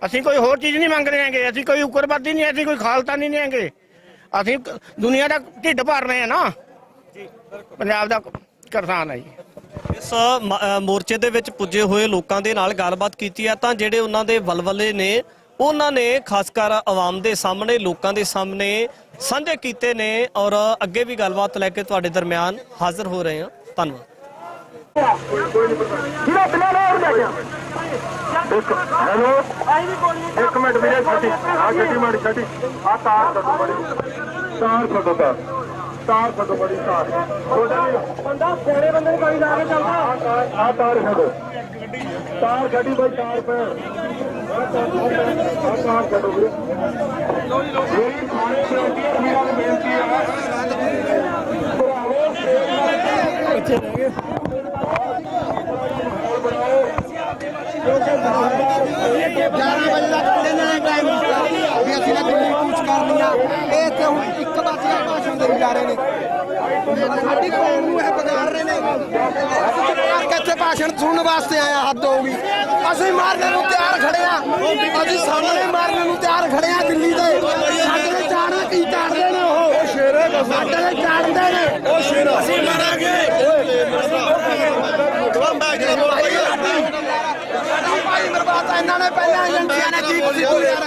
[SPEAKER 4] ਅਸੀਂ ਕੋਈ ਹੋਰ ਚੀਜ਼ ਨਹੀਂ ਮੰਗ ਰਹੇ ਹੈਗੇ, ਅਸੀਂ ਕੋਈ ਉਗਰਵਾਦੀ ਨਹੀਂ, ਅਸੀਂ ਕੋਈ ਖਾਲਸਾਨੀ ਨਹੀਂ ਹੈਗੇ, ਅਸੀਂ ਦੁਨੀਆ ਦਾ ਢਿੱਡ ਭਰ ਰਹੇ ਆ ਨਾ, ਪੰਜਾਬ ਦਾ ਕਿਸਾਨ ਹੈ ਜੀ।
[SPEAKER 2] ਇਸ ਮੋਰਚੇ ਦੇ ਵਿੱਚ ਪੁੱਜੇ ਹੋਏ ਲੋਕਾਂ ਦੇ ਨਾਲ ਗੱਲਬਾਤ ਕੀਤੀ ਹੈ ਤਾਂ ਜਿਹੜੇ ਉਹਨਾਂ ਦੇ ਵਲਵਲੇ ਨੇ ਉਹਨਾਂ ਨੇ ਖਾਸ ਕਰ ਆਵਾਮ ਦੇ ਸਾਹਮਣੇ, ਲੋਕਾਂ ਦੇ ਸਾਹਮਣੇ ਸਾਂਝੇ ਕੀਤੇ ਨੇ ਔਰ ਅੱਗੇ ਵੀ ਗੱਲਬਾਤ ਲੈ ਕੇ ਤੁਹਾਡੇ ਦਰਮਿਆਨ ਹਾਜ਼ਰ ਹੋ ਰਹੇ ਹਾਂ। ਧੰਨਵਾਦ।
[SPEAKER 1] ਹੈਲੋ, ਇੱਕ ਮਿੰਟ ਵੀਰੇ, ਛੱਡੀ ਆ ਗੱਡੀ ਮਾੜੀ, ਛੱਡੀ ਆ ਤਾਰ ਛੱਡੋ ਬੜੀ, ਤਾਰ ਛੱਡੋ, ਤਾਰ ਛੱਡੋ ਬੜੀ, ਤਾਰ ਬੰਦਾ ਕੋਲੇ ਬੰਦੇ ਨੂੰ ਕੋਈ ਲਾ ਕੇ ਚੱਲਦਾ। ਆ ਤਾਰ ਛੱਡੋ, ਤਾਰ ਛੱਡੀ ਬਈ, ਤਾਰ ਪੈ ਆ ਤਾਰ ਛੱਡੋ ਵੀਰੇ। ਮੇਰੀ ਸਾਰੇ ਵੀਰਾਂ ਨੂੰ ਬੇਨਤੀ ਹੈ, ਭਰਾਵੋ ਪਿੱਛੇ ਰਹਿ ਗਏ।
[SPEAKER 4] 11 ਵਜੇ ਦਾ ਇਹਨਾਂ ਨੇ ਟਾਈਮ ਦਿੱਤਾ ਵੀ ਅਸੀਂ ਨਾ ਦਿੱਲੀ ਕੂਚ ਕਰਨੀ ਆ। ਇਹ ਇੱਥੇ ਹੁਣ 1 ਵਜੇ ਦਾ ਭਾਸ਼ਣ ਦੇਈ ਜਾ ਰਹੇ ਨੇ, ਸਾਡੀ ਕੌਮ ਨੂੰ ਇਹ ਵਿਗਾੜ ਰਹੇ ਨੇ। ਅਸੀਂ ਇੱਥੇ ਭਾਸ਼ਣ ਸੁਣਨ ਵਾਸਤੇ ਆਇਆ, ਹੱਦ ਹੋ ਗਈ। ਅਸੀਂ ਮਾਰਨ ਨੂੰ ਤਿਆਰ ਖੜੇ ਆ, ਅਸੀਂ ਸਾਹਮਣੇ ਮਾਰਨ ਨੂੰ ਤਿਆਰ ਖੜੇ ਆ ਦਿੱਲੀ ਦੇ। ਸਾਡੇ ਚਾੜਨਾ ਕੀ ਚਾੜਦੇ ਨੇ, ਉਹ ਸ਼ੇਰੇ ਸਾਡੇ ਚਾੜਦੇ ਨੇ, ਉਹ ਸ਼ੇਰ ਅਸੀਂ ਮਾਰਾਂਗੇ। ਭਾਈ ਮਰਵਾਤਾ ਇਹਨਾਂ ਨੇ, ਪਹਿਲਾਂ ਏਜੰਸੀਆਂ ਨੇ ਕੀ ਕੀਤੀ ਯਾਰ।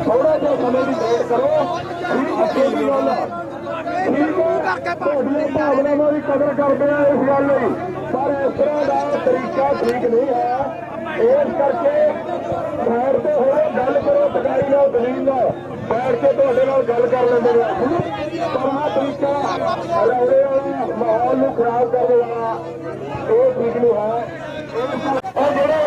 [SPEAKER 1] ਥੋੜਾ ਜਿਹਾ ਸਮੇਂ ਦੀ ਵੇਟ ਕਰੋ, ਤੁਹਾਡੀਆਂ ਭਾਵਨਾਵਾਂ ਦੀ ਕਦਰ ਕਰਦੇ ਆ ਇਸ ਗੱਲ ਲਈ, ਪਰ ਇਸ ਤਰ੍ਹਾਂ ਦਾ ਤਰੀਕਾ ਠੀਕ ਨਹੀਂ ਹੈ। ਇਸ ਕਰਕੇ ਬੈਠ ਕੇ ਹੋਏ ਗੱਲ ਕਰੋ, ਟਕਾਈ ਨਾਲ, ਦਲੀਲ ਨਾਲ ਬੈਠ ਕੇ ਤੁਹਾਡੇ ਨਾਲ ਗੱਲ ਕਰ ਲੈਂਦੇ ਨੇ, ਪਰ ਆਹ ਤਰੀਕਾ ਹਲੌੜੇ ਵਾਲਾ, ਮਾਹੌਲ ਨੂੰ ਖਰਾਬ ਕਰਨ ਵਾਲਾ, ਇਹ ਠੀਕ ਨਹੀਂ ਹੈ। ਉਹ ਜਿਹੜੇ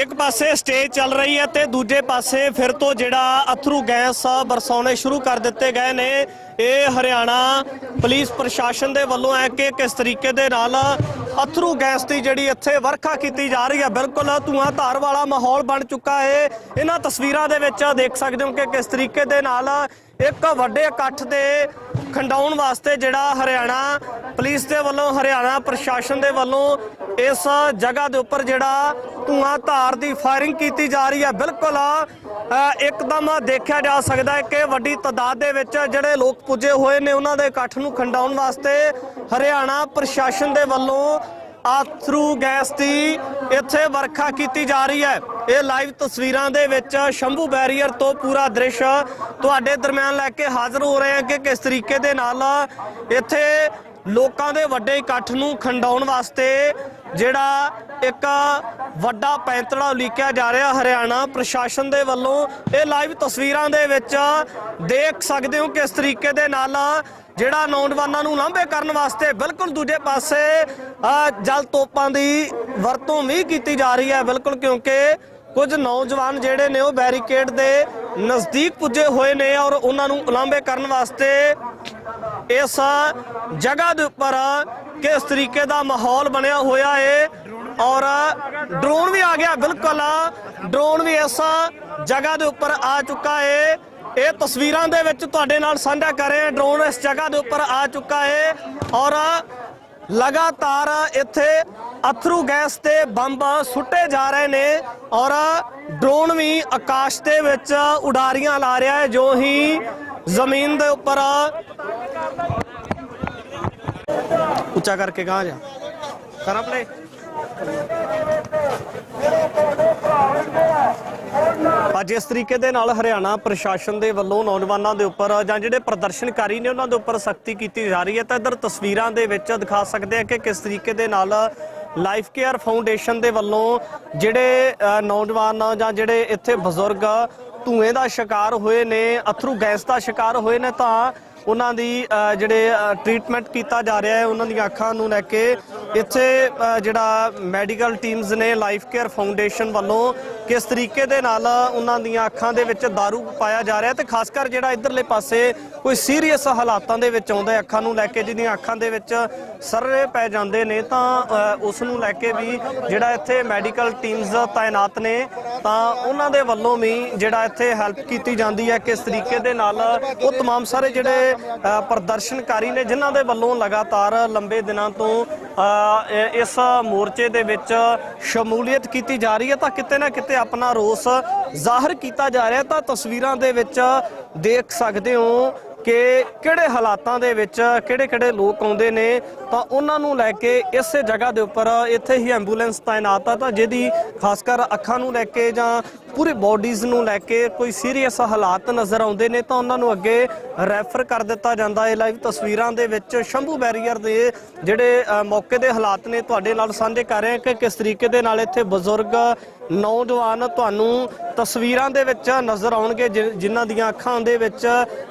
[SPEAKER 2] ਇੱਕ ਪਾਸੇ ਸਟੇਜ ਚੱਲ ਰਹੀ ਹੈ ਤੇ ਦੂਜੇ ਪਾਸੇ ਫਿਰ ਤੋਂ ਜਿਹੜਾ ਅਥਰੂ ਗੈਸ ਬਰਸਾਉਣੇ ਸ਼ੁਰੂ ਕਰ ਦਿੱਤੇ ਗਏ ਨੇ। ਇਹ ਹਰਿਆਣਾ ਪੁਲਿਸ ਪ੍ਰਸ਼ਾਸਨ ਦੇ ਵੱਲੋਂ ਹੈ ਕਿ ਕਿਸ ਤਰੀਕੇ ਦੇ ਨਾਲ ਅਥਰੂ ਗੈਸ ਦੀ ਜਿਹੜੀ ਇੱਥੇ ਵਰਖਾ ਕੀਤੀ ਜਾ ਰਹੀ ਹੈ। ਬਿਲਕੁਲ ਧੂਆਂਧਾਰ ਵਾਲਾ ਮਾਹੌਲ ਬਣ ਚੁੱਕਾ ਹੈ। ਇਹਨਾਂ ਤਸਵੀਰਾਂ ਦੇ ਵਿੱਚ ਦੇਖ ਸਕਦੇ ਹੋ ਕਿ ਕਿਸ ਤਰੀਕੇ ਦੇ ਨਾਲ ਇੱਕ ਵੱਡੇ ਇਕੱਠ ਦੇ ਖੰਡਾਉਣ ਵਾਸਤੇ ਜਿਹੜਾ ਹਰਿਆਣਾ ਪੁਲਿਸ ਦੇ ਵੱਲੋਂ, ਹਰਿਆਣਾ ਪ੍ਰਸ਼ਾਸਨ ਦੇ ਵੱਲੋਂ ਇਸ ਜਗ੍ਹਾ ਦੇ ਉੱਪਰ ਜਿਹੜਾ ਧੂਆਂਧਾਰ ਦੀ ਫਾਇਰਿੰਗ ਕੀਤੀ ਜਾ ਰਹੀ ਹੈ। ਬਿਲਕੁਲ ਇੱਕਦਮ ਦੇਖਿਆ ਜਾ ਸਕਦਾ ਹੈ ਕਿ ਵੱਡੀ ਤਾਦਾਦ ਦੇ ਵਿੱਚ ਜਿਹੜੇ ਲੋਕ ਪੁੱਜੇ ਹੋਏ ਨੇ, ਉਹਨਾਂ ਦੇ ਇਕੱਠ ਨੂੰ ਖੰਡਾਉਣ ਵਾਸਤੇ ਹਰਿਆਣਾ ਪ੍ਰਸ਼ਾਸਨ ਦੇ ਵੱਲੋਂ ਅਥਰੂ ਗੈਸ ਦੀ ਇੱਥੇ ਵਰਖਾ ਕੀਤੀ ਜਾ ਰਹੀ ਹੈ। ਇਹ ਲਾਈਵ ਤਸਵੀਰਾਂ ਦੇ ਵਿੱਚ ਸ਼ੰਭੂ ਬੈਰੀਅਰ ਤੋਂ ਪੂਰਾ ਦ੍ਰਿਸ਼ ਤੁਹਾਡੇ ਦਰਮਿਆਨ ਲੈ ਕੇ ਹਾਜ਼ਰ ਹੋ ਰਹੇ ਹਾਂ ਕਿ ਕਿਸ ਤਰੀਕੇ ਦੇ ਨਾਲ ਇੱਥੇ ਲੋਕਾਂ ਦੇ ਵੱਡੇ ਇਕੱਠ ਨੂੰ ਖੰਡਾਉਣ ਵਾਸਤੇ ਜਿਹੜਾ ਇੱਕ ਵੱਡਾ ਪੈਂਤੜਾ ਉਲੀਕਿਆ ਜਾ ਰਿਹਾ ਹਰਿਆਣਾ ਪ੍ਰਸ਼ਾਸਨ ਦੇ ਵੱਲੋਂ। ਇਹ ਲਾਈਵ ਤਸਵੀਰਾਂ ਦੇ ਵਿੱਚ ਦੇਖ ਸਕਦੇ ਹੋ ਕਿਸ ਤਰੀਕੇ ਦੇ ਨਾਲ ਜਿਹੜਾ ਨੌਜਵਾਨਾਂ ਨੂੰ ਲਾਂਭੇ ਕਰਨ ਵਾਸਤੇ ਬਿਲਕੁਲ ਦੂਜੇ ਪਾਸੇ ਜਲ ਤੋਪਾਂ ਦੀ ਵਰਤੋਂ ਵੀ ਕੀਤੀ ਜਾ ਰਹੀ ਹੈ। ਬਿਲਕੁਲ ਕਿਉਂਕਿ ਕੁਝ ਨੌਜਵਾਨ ਜਿਹੜੇ ਨੇ ਉਹ ਬੈਰੀਕੇਡ ਦੇ ਨਜ਼ਦੀਕ ਪੁੱਜੇ ਹੋਏ ਨੇ ਔਰ ਉਹਨਾਂ ਨੂੰ ਉਲਾਂਭੇ ਕਰਨ ਵਾਸਤੇ ਇਸ ਜਗ੍ਹਾ ਦੇ ਉੱਪਰ ਕਿਸ ਤਰੀਕੇ ਦਾ ਮਾਹੌਲ ਬਣਿਆ ਹੋਇਆ ਹੈ। ਔਰ ਡਰੋਨ ਵੀ ਆ ਗਿਆ, ਬਿਲਕੁਲ ਡਰੋਨ ਵੀ ਇਸ ਜਗ੍ਹਾ ਦੇ ਉੱਪਰ ਆ ਚੁੱਕਾ ਹੈ। ਇਹ ਤਸਵੀਰਾਂ ਦੇ ਵਿੱਚ ਤੁਹਾਡੇ ਨਾਲ ਸਾਂਝਾ ਕਰ ਰਹੇ ਹਾਂ, ਡਰੋਨ ਇਸ ਜਗ੍ਹਾ ਦੇ ਉੱਪਰ ਆ ਚੁੱਕਾ ਹੈ ਔਰ ਲਗਾਤਾਰ ਇੱਥੇ ਅਥਰੂ ਗੈਸ ਤੇ ਬੰਬ ਸੁੱਟੇ ਜਾ ਰਹੇ ਨੇ ਔਰ ਡਰੋਨ ਵੀ ਆਕਾਸ਼ ਦੇ ਵਿੱਚ ਉਡਾਰੀਆਂ ਲਾ ਰਿਹਾ ਹੈ। ਜੋ ਹੀ ਜ਼ਮੀਨ ਦੇ ਉੱਪਰ ਉੱਚਾ ਕਰਕੇ ਕਹਾਂ ਜਾ ਕਰਾਂ ਪਲੇ ਅੱਜ ਇਸ ਤਰੀਕੇ ਦੇ ਨਾਲ ਹਰਿਆਣਾ ਪ੍ਰਸ਼ਾਸਨ ਦੇ ਵੱਲੋਂ ਨੌਜਵਾਨਾਂ ਦੇ ਉੱਪਰ ਜਾਂ ਜਿਹੜੇ ਪ੍ਰਦਰਸ਼ਨਕਾਰੀ ਨੇ ਉਹਨਾਂ ਦੇ ਉੱਪਰ ਸਖਤੀ ਕੀਤੀ ਜਾ ਰਹੀ ਹੈ। ਤਾਂ ਇੱਧਰ ਤਸਵੀਰਾਂ ਦੇ ਵਿੱਚ ਦਿਖਾ ਸਕਦੇ ਆ ਕਿ ਕਿਸ ਤਰੀਕੇ ਦੇ ਨਾਲ ਲਾਈਫ ਕੇਅਰ ਫਾਊਂਡੇਸ਼ਨ ਦੇ ਵੱਲੋਂ ਜਿਹੜੇ ਨੌਜਵਾਨ ਜਾਂ ਜਿਹੜੇ ਇੱਥੇ ਬਜ਼ੁਰਗ ਧੂਏ ਦਾ ਸ਼ਿਕਾਰ ਹੋਏ ਨੇ, ਅਥਰੂ ਗੈਸ ਦਾ ਸ਼ਿਕਾਰ ਹੋਏ ਨੇ, ਤਾਂ ਉਹਨਾਂ ਦੀ ਜਿਹੜੇ ਟ੍ਰੀਟਮੈਂਟ ਕੀਤਾ ਜਾ ਰਿਹਾ ਹੈ। ਉਹਨਾਂ ਦੀਆਂ ਅੱਖਾਂ ਨੂੰ ਲੈ ਕੇ ਇੱਥੇ ਜਿਹੜਾ ਮੈਡੀਕਲ ਟੀਮਸ ਨੇ ਲਾਈਫ ਕੇਅਰ ਫਾਊਂਡੇਸ਼ਨ ਵੱਲੋਂ ਕਿਸ ਤਰੀਕੇ ਦੇ ਨਾਲ ਉਹਨਾਂ ਦੀਆਂ ਅੱਖਾਂ ਦੇ ਵਿੱਚ ਦਾਰੂ ਪਾਇਆ ਜਾ ਰਿਹਾ ਤੇ ਖਾਸ ਕਰ ਜਿਹੜਾ ਇਧਰਲੇ ਪਾਸੇ ਕੋਈ ਸੀਰੀਅਸ ਹਾਲਾਤਾਂ ਦੇ ਵਿੱਚ ਆਉਂਦਾ ਅੱਖਾਂ ਨੂੰ ਲੈ ਕੇ, ਜਿਹਦੀਆਂ ਅੱਖਾਂ ਦੇ ਵਿੱਚ ਸਰਰੇ ਪੈ ਜਾਂਦੇ ਨੇ, ਤਾਂ ਉਸ ਨੂੰ ਲੈ ਕੇ ਵੀ ਜਿਹੜਾ ਇੱਥੇ ਮੈਡੀਕਲ ਟੀਮਸ ਤਾਇਨਾਤ ਨੇ, ਤਾਂ ਉਹਨਾਂ ਦੇ ਵੱਲੋਂ ਵੀ ਜਿਹੜਾ ਇੱਥੇ ਹੈਲਪ ਕੀਤੀ ਜਾਂਦੀ ਹੈ। ਕਿਸ ਤਰੀਕੇ ਦੇ ਨਾਲ ਉਹ तमाम ਸਾਰੇ ਜਿਹੜੇ ਪ੍ਰਦਰਸ਼ਨਕਾਰੀ ਨੇ ਜਿਨ੍ਹਾਂ ਦੇ ਵੱਲੋਂ ਲਗਾਤਾਰ ਲੰਬੇ ਦਿਨਾਂ ਤੋਂ ਇਸ ਮੋਰਚੇ ਦੇ ਵਿੱਚ ਸ਼ਮੂਲੀਅਤ ਕੀਤੀ ਜਾ ਰਹੀ ਹੈ, ਤਾਂ ਕਿਤੇ ਨਾ ਕਿਤੇ ਆਪਣਾ ਰੋਸ ਜ਼ਾਹਰ ਕੀਤਾ ਜਾ ਰਿਹਾ। ਤਾਂ ਤਸਵੀਰਾਂ ਦੇ ਵਿੱਚ ਦੇਖ ਸਕਦੇ ਹੋ ਕਿ ਕਿਹੜੇ ਹਾਲਾਤਾਂ ਦੇ ਵਿੱਚ ਕਿਹੜੇ ਲੋਕ ਆਉਂਦੇ ਨੇ, ਤਾਂ ਉਹਨਾਂ ਨੂੰ ਲੈ ਕੇ ਇਸੇ ਜਗ੍ਹਾ ਦੇ ਉੱਪਰ ਇੱਥੇ ਹੀ ਐਂਬੂਲੈਂਸ ਤਾਇਨਾਤ ਆ, ਤਾਂ ਜਿਹਦੀ ਖਾਸ ਕਰ ਅੱਖਾਂ ਨੂੰ ਲੈ ਕੇ ਜਾਂ ਪੂਰੀ ਬਾਡੀਜ਼ ਨੂੰ ਲੈ ਕੇ ਕੋਈ ਸੀਰੀਅਸ ਹਾਲਾਤ ਨਜ਼ਰ ਆਉਂਦੇ ਨੇ ਤਾਂ ਉਹਨਾਂ ਨੂੰ ਅੱਗੇ ਰੈਫਰ ਕਰ ਦਿੱਤਾ ਜਾਂਦਾ ਹੈ। ਲਾਈਵ ਤਸਵੀਰਾਂ ਦੇ ਵਿੱਚ ਸ਼ੰਭੂ ਬੈਰੀਅਰ ਦੇ ਜਿਹੜੇ ਮੌਕੇ ਦੇ ਹਾਲਾਤ ਨੇ ਤੁਹਾਡੇ ਨਾਲ ਸਾਂਝੇ ਕਰ ਰਹੇ ਹਾਂ ਕਿ ਕਿਸ ਤਰੀਕੇ ਦੇ ਨਾਲ ਇੱਥੇ ਬਜ਼ੁਰਗ ਨੌਜਵਾਨ ਤੁਹਾਨੂੰ ਤਸਵੀਰਾਂ ਦੇ ਵਿੱਚ ਨਜ਼ਰ ਆਉਣਗੇ ਜਿਨ੍ਹਾਂ ਦੀਆਂ ਅੱਖਾਂ ਦੇ ਵਿੱਚ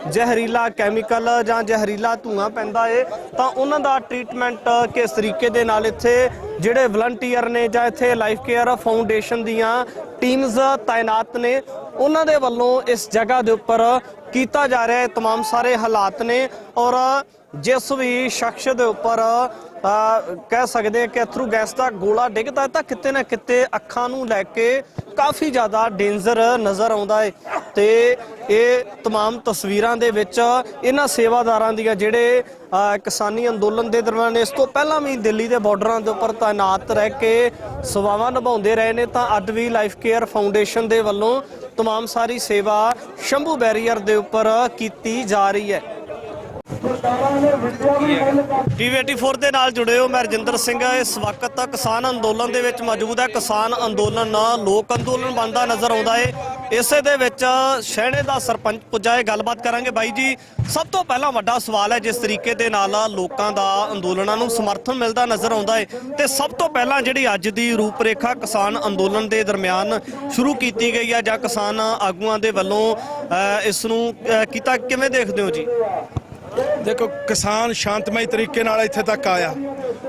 [SPEAKER 2] ਜ਼ਹਿਰੀਲਾ ਕੈਮੀਕਲ ਜਾਂ ਜ਼ਹਿਰੀਲਾ ਧੂਆਂ ਪੈਂਦਾ ਹੈ, ਤਾਂ ਉਹਨਾਂ ਦਾ ਟ੍ਰੀਟਮੈਂਟ ਕਿਸ ਤਰੀਕੇ ਦੇ ਨਾਲ ਇੱਥੇ ਜਿਹੜੇ ਵਲੰਟੀਅਰ ਨੇ ਜਾਂ ਇੱਥੇ ਲਾਈਫ ਕੇਅਰ ਫਾਊਂਡੇਸ਼ਨ ਦੀਆਂ ਟੀਮਸ ਤਾਇਨਾਤ ਨੇ ਉਹਨਾਂ ਦੇ ਵੱਲੋਂ ਇਸ ਜਗ੍ਹਾ ਦੇ ਉੱਪਰ ਕੀਤਾ ਜਾ ਰਿਹਾ ਹੈ। तमाम ਸਾਰੇ ਹਾਲਾਤ ਨੇ ਔਰ ਜਿਸ ਵੀ ਸ਼ਖਸ ਦੇ ਉੱਪਰ ਕਹਿ ਸਕਦੇ ਕਿ ਅਥਰੂ ਗੈਸ ਦਾ ਗੋਲਾ ਡਿੱਗਦਾ ਤਾਂ ਕਿਤੇ ਨਾ ਕਿਤੇ ਅੱਖਾਂ ਨੂੰ ਲੈ ਕੇ ਕਾਫੀ ਜ਼ਿਆਦਾ ਡੇਂਜਰ ਨਜ਼ਰ ਆਉਂਦਾ ਹੈ। ਤੇ ਇਹ तमाम ਤਸਵੀਰਾਂ ਦੇ ਵਿੱਚ ਇਹਨਾਂ ਸੇਵਾਦਾਰਾਂ ਦੀਆਂ ਜਿਹੜੇ ਕਿਸਾਨੀ ਅੰਦੋਲਨ ਦੇ ਦਰਮਿਆਨ ਇਸ ਤੋਂ ਪਹਿਲਾਂ ਵੀ ਦਿੱਲੀ ਦੇ ਬਾਰਡਰਾਂ ਦੇ ਉੱਪਰ ਤਾਇਨਾਤ ਰਹਿ ਕੇ ਸੇਵਾਵਾਂ ਨਿਭਾਉਂਦੇ ਰਹੇ ਨੇ, ਤਾਂ ਅੱਜ ਵੀ ਲਾਈਫ ਕੇਅਰ ਫਾਊਂਡੇਸ਼ਨ ਦੇ ਵੱਲੋਂ तमाम ਸਾਰੀ ਸੇਵਾ ਸ਼ੰਭੂ ਬੈਰੀਅਰ ਦੇ ਉੱਪਰ ਕੀਤੀ ਜਾ ਰਹੀ ਹੈ। TV84 ਦੇ ਨਾਲ ਜੁੜੇ ਹੋ, ਮੈਂ ਰਜਿੰਦਰ ਸਿੰਘ। ਇਸ ਵਕਤ ਕਿਸਾਨ ਅੰਦੋਲਨ ਦੇ ਵਿੱਚ ਮੌਜੂਦ ਹੈ। ਕਿਸਾਨ ਅੰਦੋਲਨ ਲੋਕ ਅੰਦੋਲਨ ਬਣਦਾ ਨਜ਼ਰ ਆਉਂਦਾ ਹੈ। ਇਸੇ ਦੇ ਵਿੱਚ ਸ਼ਹਿਣੇ ਦਾ ਸਰਪੰਚ ਪੁੱਜਾ ਹੈ, ਗੱਲਬਾਤ ਕਰਾਂਗੇ। ਬਾਈ ਜੀ, ਸਭ ਤੋਂ ਪਹਿਲਾਂ ਵੱਡਾ ਸਵਾਲ ਹੈ ਜਿਸ ਤਰੀਕੇ ਦੇ ਨਾਲ ਲੋਕਾਂ ਦਾ ਅੰਦੋਲਨਾਂ ਨੂੰ ਸਮਰਥਨ ਮਿਲਦਾ ਨਜ਼ਰ ਆਉਂਦਾ ਹੈ, ਤੇ ਸਭ ਤੋਂ ਪਹਿਲਾਂ ਜਿਹੜੀ ਅੱਜ ਦੀ ਰੂਪਰੇਖਾ ਕਿਸਾਨ ਅੰਦੋਲਨ ਦੇ ਦਰਮਿਆਨ ਸ਼ੁਰੂ ਕੀਤੀ ਗਈ ਹੈ ਜਾਂ ਕਿਸਾਨ ਆਗੂਆਂ ਦੇ ਵੱਲੋਂ ਇਸ ਨੂੰ ਕੀਤਾ, ਕਿਵੇਂ ਦੇਖਦੇ ਹੋ ਜੀ?
[SPEAKER 1] ਦੇਖੋ, ਕਿਸਾਨ ਸ਼ਾਂਤਮਈ ਤਰੀਕੇ ਨਾਲ ਇੱਥੇ ਤੱਕ ਆਇਆ,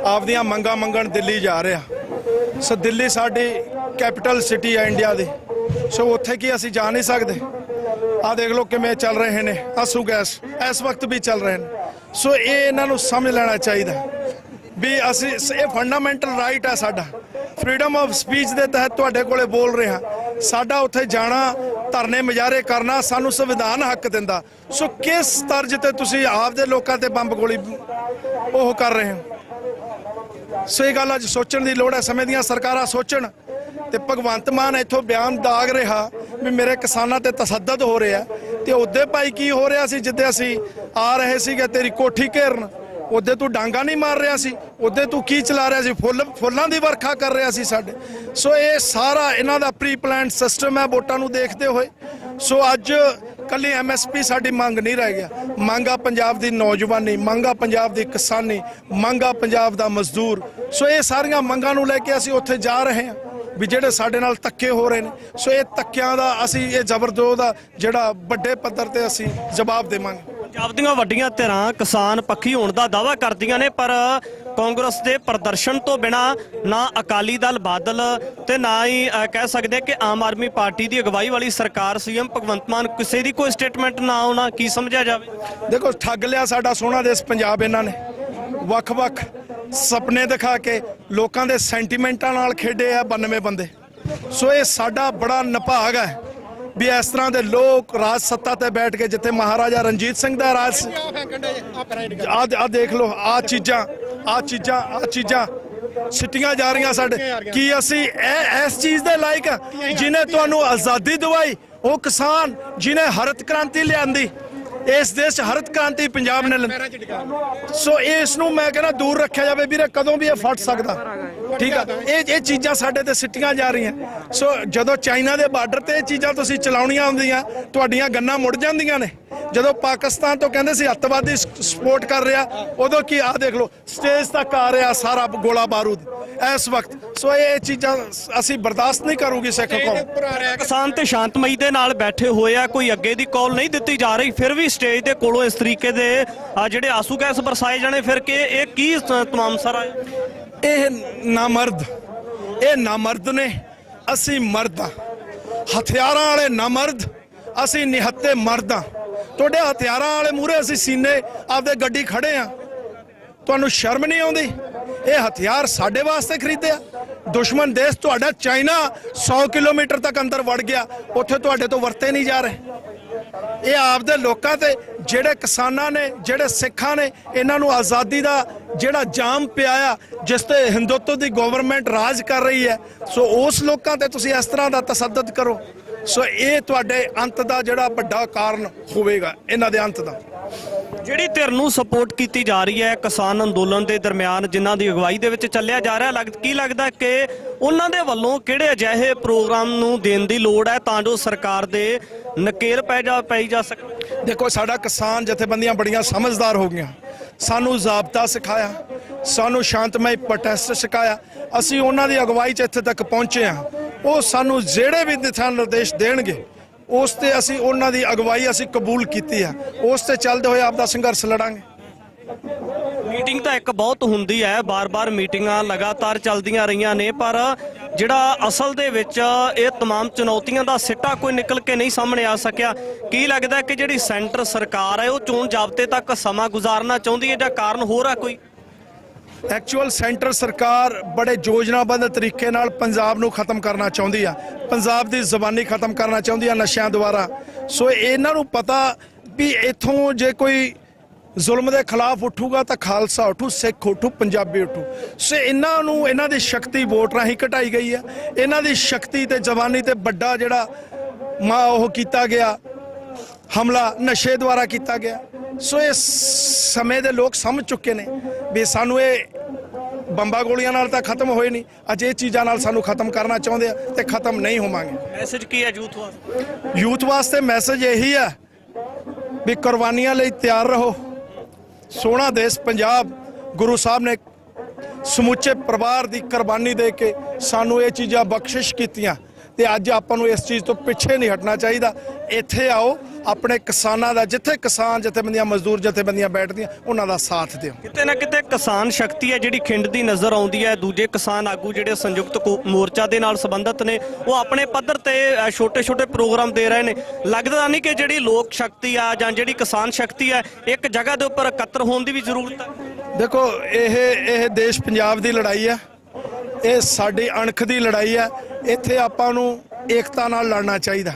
[SPEAKER 1] ਆਪਦੀਆਂ ਮੰਗਾਂ ਮੰਗਣ ਦਿੱਲੀ ਜਾ ਰਿਹਾ। ਸੋ ਦਿੱਲੀ ਸਾਡੀ ਕੈਪੀਟਲ ਸਿਟੀ ਹੈ ਇੰਡੀਆ ਦੀ, ਸੋ ਉੱਥੇ ਕੀ ਅਸੀਂ ਜਾ ਨਹੀਂ ਸਕਦੇ? ਆਹ ਦੇਖ ਲਓ ਕਿਵੇਂ ਚੱਲ ਰਹੇ ਨੇ ਆਂਸੂ ਗੈਸ, ਇਸ ਵਕਤ ਵੀ ਚੱਲ ਰਹੇ ਨੇ। ਸੋ ਇਹ ਇਹਨਾਂ ਨੂੰ ਸਮਝ ਲੈਣਾ ਚਾਹੀਦਾ ਵੀ ਅਸੀਂ ਇਹ ਫੰਡਾਮੈਂਟਲ ਰਾਈਟ ਹੈ ਸਾਡਾ, ਫਰੀडम ਆਫ ਸਪੀਚ ਦੇ ਤਹਿਤ ਤੁਹਾਡੇ ਕੋਲੇ ਬੋਲ ਰਹੇ ਹਾਂ। ਸਾਡਾ ਉੱਥੇ ਜਾਣਾ, ਧਰਨੇ ਮੁਜ਼ਾਹਰੇ ਕਰਨਾ ਸਾਨੂੰ ਸੰਵਿਧਾਨ ਹੱਕ ਦਿੰਦਾ। ਸੋ ਕਿਸ ਤਰਜ਼ ਤੇ ਤੁਸੀਂ ਆਪਦੇ ਲੋਕਾਂ ਤੇ ਬੰਬ ਗੋਲੀ ਉਹ ਕਰ ਰਹੇ ਹੋ? ਸੋ ਇਹ ਗੱਲ ਅੱਜ ਸੋਚਣ ਦੀ ਲੋੜ ਹੈ, ਸਮੇਂ ਦੀਆਂ ਸਰਕਾਰਾਂ ਸੋਚਣ। ਤੇ ਭਗਵੰਤ ਮਾਨ ਇੱਥੋਂ ਬਿਆਨ ਦਾਗ ਰਿਹਾ ਵੀ ਮੇਰੇ ਕਿਸਾਨਾਂ ਤੇ ਤਸੱਦਦ ਹੋ ਰਿਹਾ, ਤੇ ਉਹਦੇ ਭਾਈ ਕੀ ਹੋ ਰਿਹਾ ਸੀ ਜਿੱਦੇ ਅਸੀਂ ਆ ਰਹੇ ਸੀਗੇ ਤੇਰੀ ਕੋਠੀ ਘੇਰਨ, ਉਹਦੇ ਤੂੰ ਡਾਂਗਾ ਨਹੀਂ ਮਾਰ ਰਿਹਾ ਸੀ, ਉਹਦੇ ਤੂੰ ਕੀ ਚਲਾ ਰਿਹਾ ਸੀ, ਫੁੱਲਾਂ ਦੀ ਵਰਖਾ ਕਰ ਰਿਹਾ ਸੀ ਸਾਡੇ। ਸੋ ਇਹ ਸਾਰਾ ਇਹਨਾਂ ਦਾ ਪ੍ਰੀ ਪਲਾਨਡ ਸਿਸਟਮ ਹੈ ਵੋਟਾਂ ਨੂੰ ਦੇਖਦੇ ਹੋਏ। ਸੋ ਅੱਜ ਕੱਲੀ MSP ਸਾਡੀ ਮੰਗ ਨਹੀਂ ਰਹਿ ਗਿਆ, ਮੰਗ ਆ ਪੰਜਾਬ ਦੀ ਨੌਜਵਾਨੀ, ਮੰਗ ਆ ਪੰਜਾਬ ਦੀ ਕਿਸਾਨੀ, ਮੰਗ ਆ ਪੰਜਾਬ ਦਾ ਮਜ਼ਦੂਰ। ਸੋ ਇਹ ਸਾਰੀਆਂ ਮੰਗਾਂ ਨੂੰ ਲੈ ਕੇ ਅਸੀਂ ਉੱਥੇ ਜਾ ਰਹੇ ਹਾਂ ਵੀ ਜਿਹੜੇ ਸਾਡੇ ਨਾਲ ਧੱਕੇ ਹੋ ਰਹੇ ਨੇ। ਸੋ ਇਹ ਧੱਕਿਆਂ ਦਾ ਅਸੀਂ ਇਹ ਜ਼ਬਰਦਸਤ ਦਾ ਜਿਹੜਾ ਵੱਡੇ ਪੱਧਰ ਤੇ ਅਸੀਂ ਜਵਾਬ ਦੇਵਾਂਗੇ।
[SPEAKER 2] ਪੰਜਾਬ ਦੀਆਂ ਵੱਡੀਆਂ ਧਿਰਾਂ ਕਿਸਾਨ ਪੱਖੀ ਹੋਣ ਦਾ ਦਾਅਵਾ ਕਰਦੀਆਂ ਨੇ, ਪਰ ਕਾਂਗਰਸ ਦੇ ਪ੍ਰਦਰਸ਼ਨ ਤੋਂ ਬਿਨਾ ਨਾ ਅਕਾਲੀ ਦਲ ਬਾਦਲ ਤੇ ਨਾ ਹੀ ਕਹਿ ਸਕਦੇ ਕਿ ਆਮ ਆਦਮੀ ਪਾਰਟੀ ਦੀ ਅਗਵਾਈ ਵਾਲੀ ਸਰਕਾਰ CM ਭਗਵੰਤ ਮਾਨ ਕਿਸੇ ਦੀ ਕੋਈ ਸਟੇਟਮੈਂਟ ਨਾ ਆਉਣਾ ਕੀ ਸਮਝਿਆ ਜਾਵੇ?
[SPEAKER 1] ਦੇਖੋ ਠੱਗ ਲਿਆ ਸਾਡਾ ਸੋਹਣਾ ਦੇਸ਼ ਪੰਜਾਬ ਇਹਨਾਂ ਨੇ, ਵੱਖ-ਵੱਖ ਸੁਪਨੇ ਦਿਖਾ ਕੇ ਲੋਕਾਂ ਦੇ ਸੈਂਟੀਮੈਂਟਾਂ ਨਾਲ ਖੇਡੇ ਆ 92 ਬੰਦੇ। ਸੋ ਇਹ ਸਾਡਾ ਬੜਾ ਨਿਭਾਗ ਹੈ ਵੀ ਇਸ ਤਰ੍ਹਾਂ ਦੇ ਲੋਕ ਰਾਜ ਸੱਤਾ ਤੇ ਬੈਠ ਕੇ, ਜਿੱਥੇ ਮਹਾਰਾਜਾ ਰਣਜੀਤ ਸਿੰਘ ਦਾ ਰਾਜ ਆ ਦੇਖ ਲਓ, ਆ ਚੀਜ਼ਾਂ ਸਿੱਟੀਆਂ ਜਾ ਰਹੀਆਂ ਸਾਡੇ। ਕੀ ਅਸੀਂ ਇਸ ਚੀਜ਼ ਦੇ ਲਾਇਕ ਆ? ਜਿਹਨੇ ਤੁਹਾਨੂੰ ਆਜ਼ਾਦੀ ਦਿਵਾਈ ਉਹ ਕਿਸਾਨ, ਜਿਹਨੇ ਹਰਿਤ ਕ੍ਰਾਂਤੀ ਲਿਆਂਦੀ ਇਸ ਦੇਸ਼ 'ਚ, ਹਰਿਤ ਕ੍ਰਾਂਤੀ ਪੰਜਾਬ ਨੇ। ਸੋ ਇਸ ਨੂੰ ਮੈਂ ਕਹਿੰਦਾ ਦੂਰ ਰੱਖਿਆ ਜਾਵੇ ਵੀਰੇ, ਕਦੋਂ ਵੀ ਇਹ ਫਟ ਸਕਦਾ। ਠੀਕ ਆ, ਇਹ ਚੀਜ਼ਾਂ ਸਾਡੇ ਤੇ ਸਿੱਟੀਆਂ ਜਾ ਰਹੀਆਂ। ਸੋ ਜਦੋਂ ਚਾਈਨਾ ਦੇ ਬਾਰਡਰ ਤੇ ਇਹ ਚੀਜ਼ਾਂ ਤੁਸੀਂ ਚਲਾਉਣੀਆਂ ਹੁੰਦੀਆਂ, ਤੁਹਾਡੀਆਂ ਗੰਨਾਂ ਮੁੜ ਜਾਂਦੀਆਂ ਨੇ। ਜਦੋਂ ਪਾਕਿਸਤਾਨ ਤੋਂ ਕਹਿੰਦੇ ਸੀ ਅੱਤਵਾਦੀ ਸਪੋਰਟ ਕਰ ਰਿਹਾ, ਉਦੋਂ ਕੀ ਆ ਦੇਖ ਲਓ ਸਟੇਜ ਤੱਕ ਆ ਰਿਹਾ ਸਾਰਾ ਗੋਲਾ ਬਾਰੂਦ ਇਸ ਵਕਤ। ਸੋ ਇਹ ਚੀਜ਼ਾਂ ਅਸੀਂ ਬਰਦਾਸ਼ਤ ਨਹੀਂ ਕਰੂਗੀ ਸਿੱਖ ਕੌਮ।
[SPEAKER 2] ਕਿਸਾਨ ਤੇ ਸ਼ਾਂਤਮਈ ਦੇ ਨਾਲ ਬੈਠੇ ਹੋਏ ਆ, ਕੋਈ ਅੱਗੇ ਦੀ ਕਾਲ ਨਹੀਂ ਦਿੱਤੀ ਜਾ ਰਹੀ, ਫਿਰ ਵੀ ਸਟੇਜ ਦੇ ਕੋਲੋਂ ਇਸ ਤਰੀਕੇ ਦੇ ਜਿਹੜੇ ਆਸੂ ਗੈਸ ਬਰਸਾਏ ਜਾਣੇ, ਫਿਰ ਕਿ ਇਹ ਕੀ ਤਮਾਮ ਸਾਰਾ?
[SPEAKER 1] ਇਹ ਨਾਮਰਦ ਨੇ, ਅਸੀਂ ਮਰਦ ਆ, ਹਥਿਆਰਾਂ ਵਾਲੇ ਨਾਮਰਦ, ਅਸੀਂ ਨਿਹੱਤੇ ਮਰਦ ਆ। ਤੁਹਾਡੇ ਹਥਿਆਰਾਂ ਵਾਲੇ ਮੂਹਰੇ ਅਸੀਂ ਸੀਨੇ ਆਪਦੇ ਗੱਡੀ ਖੜੇ ਆ, ਤੁਹਾਨੂੰ ਸ਼ਰਮ ਨਹੀਂ ਆਉਂਦੀ? ਇਹ ਹਥਿਆਰ ਸਾਡੇ ਵਾਸਤੇ ਖਰੀਦਿਆ, ਦੁਸ਼ਮਣ ਦੇਸ਼ ਤੁਹਾਡਾ ਚਾਈਨਾ 100 ਕਿਲੋਮੀਟਰ ਤੱਕ ਅੰਦਰ ਵੜ ਗਿਆ, ਉੱਥੇ ਤੁਹਾਡੇ ਤੋਂ ਵਰਤੇ ਨਹੀਂ ਜਾ ਰਹੇ। ਇਹ ਆਪਦੇ ਲੋਕਾਂ ਤੇ, ਜਿਹੜੇ ਕਿਸਾਨਾਂ ਨੇ, ਜਿਹੜੇ ਸਿੱਖਾਂ ਨੇ, ਇਹਨਾਂ ਨੂੰ ਆਜ਼ਾਦੀ ਦਾ ਜਿਹੜਾ ਜਾਮ ਪਿਆਇਆ, ਜਿਸ ਤੇ ਹਿੰਦੂਤਵ ਦੀ ਗਵਰਨਮੈਂਟ ਰਾਜ ਕਰ ਰਹੀ ਹੈ, ਸੋ ਉਸ ਲੋਕਾਂ ਤੇ ਤੁਸੀਂ ਇਸ ਤਰ੍ਹਾਂ ਦਾ ਤਸੱਦਦ ਕਰੋ। ਸੋ ਇਹ ਤੁਹਾਡੇ ਅੰਤ ਦਾ ਜਿਹੜਾ ਵੱਡਾ ਕਾਰਨ ਹੋਵੇਗਾ, ਇਹਨਾਂ ਦੇ ਅੰਤ ਦਾ।
[SPEAKER 2] ਜਿਹੜੀ ਧਿਰ ਨੂੰ ਸਪੋਰਟ ਕੀਤੀ ਜਾ ਰਹੀ ਹੈ ਕਿਸਾਨ ਅੰਦੋਲਨ ਦੇ ਦਰਮਿਆਨ, ਜਿਨ੍ਹਾਂ ਦੀ ਅਗਵਾਈ ਦੇ ਵਿੱਚ ਚੱਲਿਆ ਜਾ ਰਿਹਾ, ਕੀ ਲੱਗਦਾ ਕਿ ਉਹਨਾਂ ਦੇ ਵੱਲੋਂ ਕਿਹੜੇ ਅਜਿਹੇ ਪ੍ਰੋਗਰਾਮ ਨੂੰ ਦੇਣ ਦੀ ਲੋੜ ਹੈ ਤਾਂ ਜੋ ਸਰਕਾਰ ਦੇ ਨਕੇਲ ਪਾਈ ਜਾ ਸਕੇ?
[SPEAKER 1] ਦੇਖੋ ਸਾਡਾ ਕਿਸਾਨ ਜਥੇਬੰਦੀਆਂ ਬੜੀਆਂ ਸਮਝਦਾਰ ਹੋ ਗਈਆਂ, ਸਾਨੂੰ ਜ਼ਾਬਤਾ ਸਿਖਾਇਆ, ਸਾਨੂੰ ਸ਼ਾਂਤਮਈ ਪ੍ਰੋਟੈਸਟ ਸਿਖਾਇਆ, ਅਸੀਂ ਉਹਨਾਂ ਦੀ ਅਗਵਾਈ 'ਚ ਇੱਥੇ ਤੱਕ ਪਹੁੰਚੇ ਹਾਂ। ਉਹ ਸਾਨੂੰ ਜਿਹੜੇ ਵੀ ਦਿਸ਼ਾ ਨਿਰਦੇਸ਼ ਦੇਣਗੇ ਉਸ ਤੇ ਅਸੀਂ ਉਹਨਾਂ ਦੀ ਅਗਵਾਈ ਅਸੀਂ ਕਬੂਲ ਕੀਤੀ ਆ, ਉਸ ਤੇ ਚੱਲਦੇ ਹੋਏ ਆਪਦਾ ਸੰਘਰਸ਼ ਲੜਾਂਗੇ।
[SPEAKER 2] ਮੀਟਿੰਗ ਤਾਂ ਇੱਕ ਬਹੁਤ ਹੁੰਦੀ ਹੈ, ਬਾਰ-ਬਾਰ ਮੀਟਿੰਗਾਂ ਲਗਾਤਾਰ ਚੱਲਦੀਆਂ ਰਹੀਆਂ ਨੇ, ਪਰ ਜਿਹੜਾ ਅਸਲ ਦੇ ਵਿੱਚ ਇਹ तमाम ਚੁਣੌਤੀਆਂ ਦਾ ਸਿੱਟਾ ਕੋਈ ਨਿਕਲ ਕੇ ਨਹੀਂ ਸਾਹਮਣੇ ਆ ਸਕਿਆ। ਕੀ ਲੱਗਦਾ ਕਿ ਜਿਹੜੀ ਸੈਂਟਰ ਸਰਕਾਰ ਹੈ ਉਹ ਚੋਣ ਜ਼ਾਬਤੇ ਤੱਕ ਸਮਾਂ ਗੁਜ਼ਾਰਨਾ ਚਾਹੁੰਦੀ ਹੈ ਜਾਂ ਕਾਰਨ ਹੋਰ ਹੈ ਕੋਈ?
[SPEAKER 1] ਐਕਚੁਅਲ ਸੈਂਟਰ ਸਰਕਾਰ ਬੜੇ ਯੋਜਨਾਬੱਧ ਤਰੀਕੇ ਨਾਲ ਪੰਜਾਬ ਨੂੰ ਖਤਮ ਕਰਨਾ ਚਾਹੁੰਦੀ ਆ, ਪੰਜਾਬ ਦੀ ਜ਼ਬਾਨੀ ਖਤਮ ਕਰਨਾ ਚਾਹੁੰਦੀ ਆ ਨਸ਼ਿਆਂ ਦੁਆਰਾ। ਸੋ ਇਹਨਾਂ ਨੂੰ ਪਤਾ ਵੀ ਇੱਥੋਂ ਜੇ ਕੋਈ ਜ਼ੁਲਮ ਦੇ ਖਿਲਾਫ ਉੱਠੂਗਾ ਤਾਂ ਖਾਲਸਾ ਉੱਠੂ, ਸਿੱਖ ਉੱਠੂ, ਪੰਜਾਬੀ ਉੱਠੂ। ਸੋ ਇਹਨਾਂ ਨੂੰ, ਇਹਨਾਂ ਦੀ ਸ਼ਕਤੀ ਵੋਟ ਰਾਹੀਂ ਘਟਾਈ ਗਈ ਆ, ਇਹਨਾਂ ਦੀ ਸ਼ਕਤੀ ਤੇ ਜ਼ਬਾਨੀ ਤੇ ਵੱਡਾ ਜਿਹੜਾ ਉਹ ਕੀਤਾ ਗਿਆ ਹਮਲਾ ਨਸ਼ੇ ਦੁਆਰਾ ਕੀਤਾ ਗਿਆ। ਸੋ ਇਸ ਸਮੇਂ ਦੇ ਲੋਕ ਸਮਝ ਚੁੱਕੇ ਨੇ ਵੀ ਸਾਨੂੰ ਇਹ ਬੰਬਾਂ ਗੋਲੀਆਂ ਨਾਲ ਤਾਂ ਖਤਮ ਹੋਏ ਨਹੀਂ, ਅੱਜ ਇਹ ਚੀਜ਼ਾਂ ਨਾਲ ਸਾਨੂੰ ਖਤਮ ਕਰਨਾ ਚਾਹੁੰਦੇ ਆ ਤੇ ਖਤਮ ਨਹੀਂ ਹੋਵਾਂਗੇ।
[SPEAKER 2] ਮੈਸੇਜ ਕੀ ਹੈ ਯੂਥ ਵਾਸਤੇ?
[SPEAKER 1] ਯੂਥ ਵਾਸਤੇ ਮੈਸੇਜ ਇਹੀ ਹੈ ਵੀ ਕੁਰਬਾਨੀਆਂ ਲਈ ਤਿਆਰ ਰਹੋ। ਸੋਹਣਾ ਦੇਸ਼ ਪੰਜਾਬ, ਗੁਰੂ ਸਾਹਿਬ ਨੇ ਸਮੁੱਚੇ ਪਰਿਵਾਰ ਦੀ ਕੁਰਬਾਨੀ ਦੇ ਕੇ ਸਾਨੂੰ ਇਹ ਚੀਜ਼ਾਂ ਬਖਸ਼ਿਸ਼ ਕੀਤੀਆਂ ਤੇ ਅੱਜ ਆਪਾਂ ਨੂੰ ਇਸ ਚੀਜ਼ ਤੋਂ ਪਿੱਛੇ ਨਹੀਂ ਹਟਣਾ ਚਾਹੀਦਾ। ਇੱਥੇ ਆਓ, ਆਪਣੇ ਕਿਸਾਨਾਂ ਦਾ, ਜਿੱਥੇ ਕਿਸਾਨ ਜਥੇਬੰਦੀਆਂ, ਮਜ਼ਦੂਰ ਜਥੇਬੰਦੀਆਂ ਬੈਠਦੀਆਂ, ਉਹਨਾਂ ਦਾ ਸਾਥ ਦਿਓ।
[SPEAKER 2] ਕਿਤੇ ਨਾ ਕਿਤੇ ਕਿਸਾਨ ਸ਼ਕਤੀ ਹੈ ਜਿਹੜੀ ਖਿੰਡਦੀ ਨਜ਼ਰ ਆਉਂਦੀ ਹੈ। ਦੂਜੇ ਕਿਸਾਨ ਆਗੂ ਜਿਹੜੇ ਸੰਯੁਕਤ ਮੋਰਚਾ ਦੇ ਨਾਲ ਸੰਬੰਧਿਤ ਨੇ, ਉਹ ਆਪਣੇ ਪੱਧਰ ਤੇ ਛੋਟੇ-ਛੋਟੇ ਪ੍ਰੋਗਰਾਮ ਦੇ ਰਹੇ ਨੇ। ਲੱਗਦਾ ਨਹੀਂ ਕਿ ਜਿਹੜੀ ਲੋਕ ਸ਼ਕਤੀ ਆ ਜਾਂ ਜਿਹੜੀ ਕਿਸਾਨ ਸ਼ਕਤੀ ਹੈ, ਇੱਕ ਜਗ੍ਹਾ ਦੇ ਉੱਪਰ ਇਕੱਤਰ ਹੋਣ ਦੀ ਵੀ ਜ਼ਰੂਰਤ ਹੈ?
[SPEAKER 1] ਦੇਖੋ ਇਹ ਦੇਸ਼ ਪੰਜਾਬ ਦੀ ਲੜਾਈ ਹੈ, ਇਹ ਸਾਡੀ ਅਣਖ ਦੀ ਲੜਾਈ ਹੈ। ਇੱਥੇ ਆਪਾਂ ਨੂੰ ਏਕਤਾ ਨਾਲ ਲੜਨਾ ਚਾਹੀਦਾ।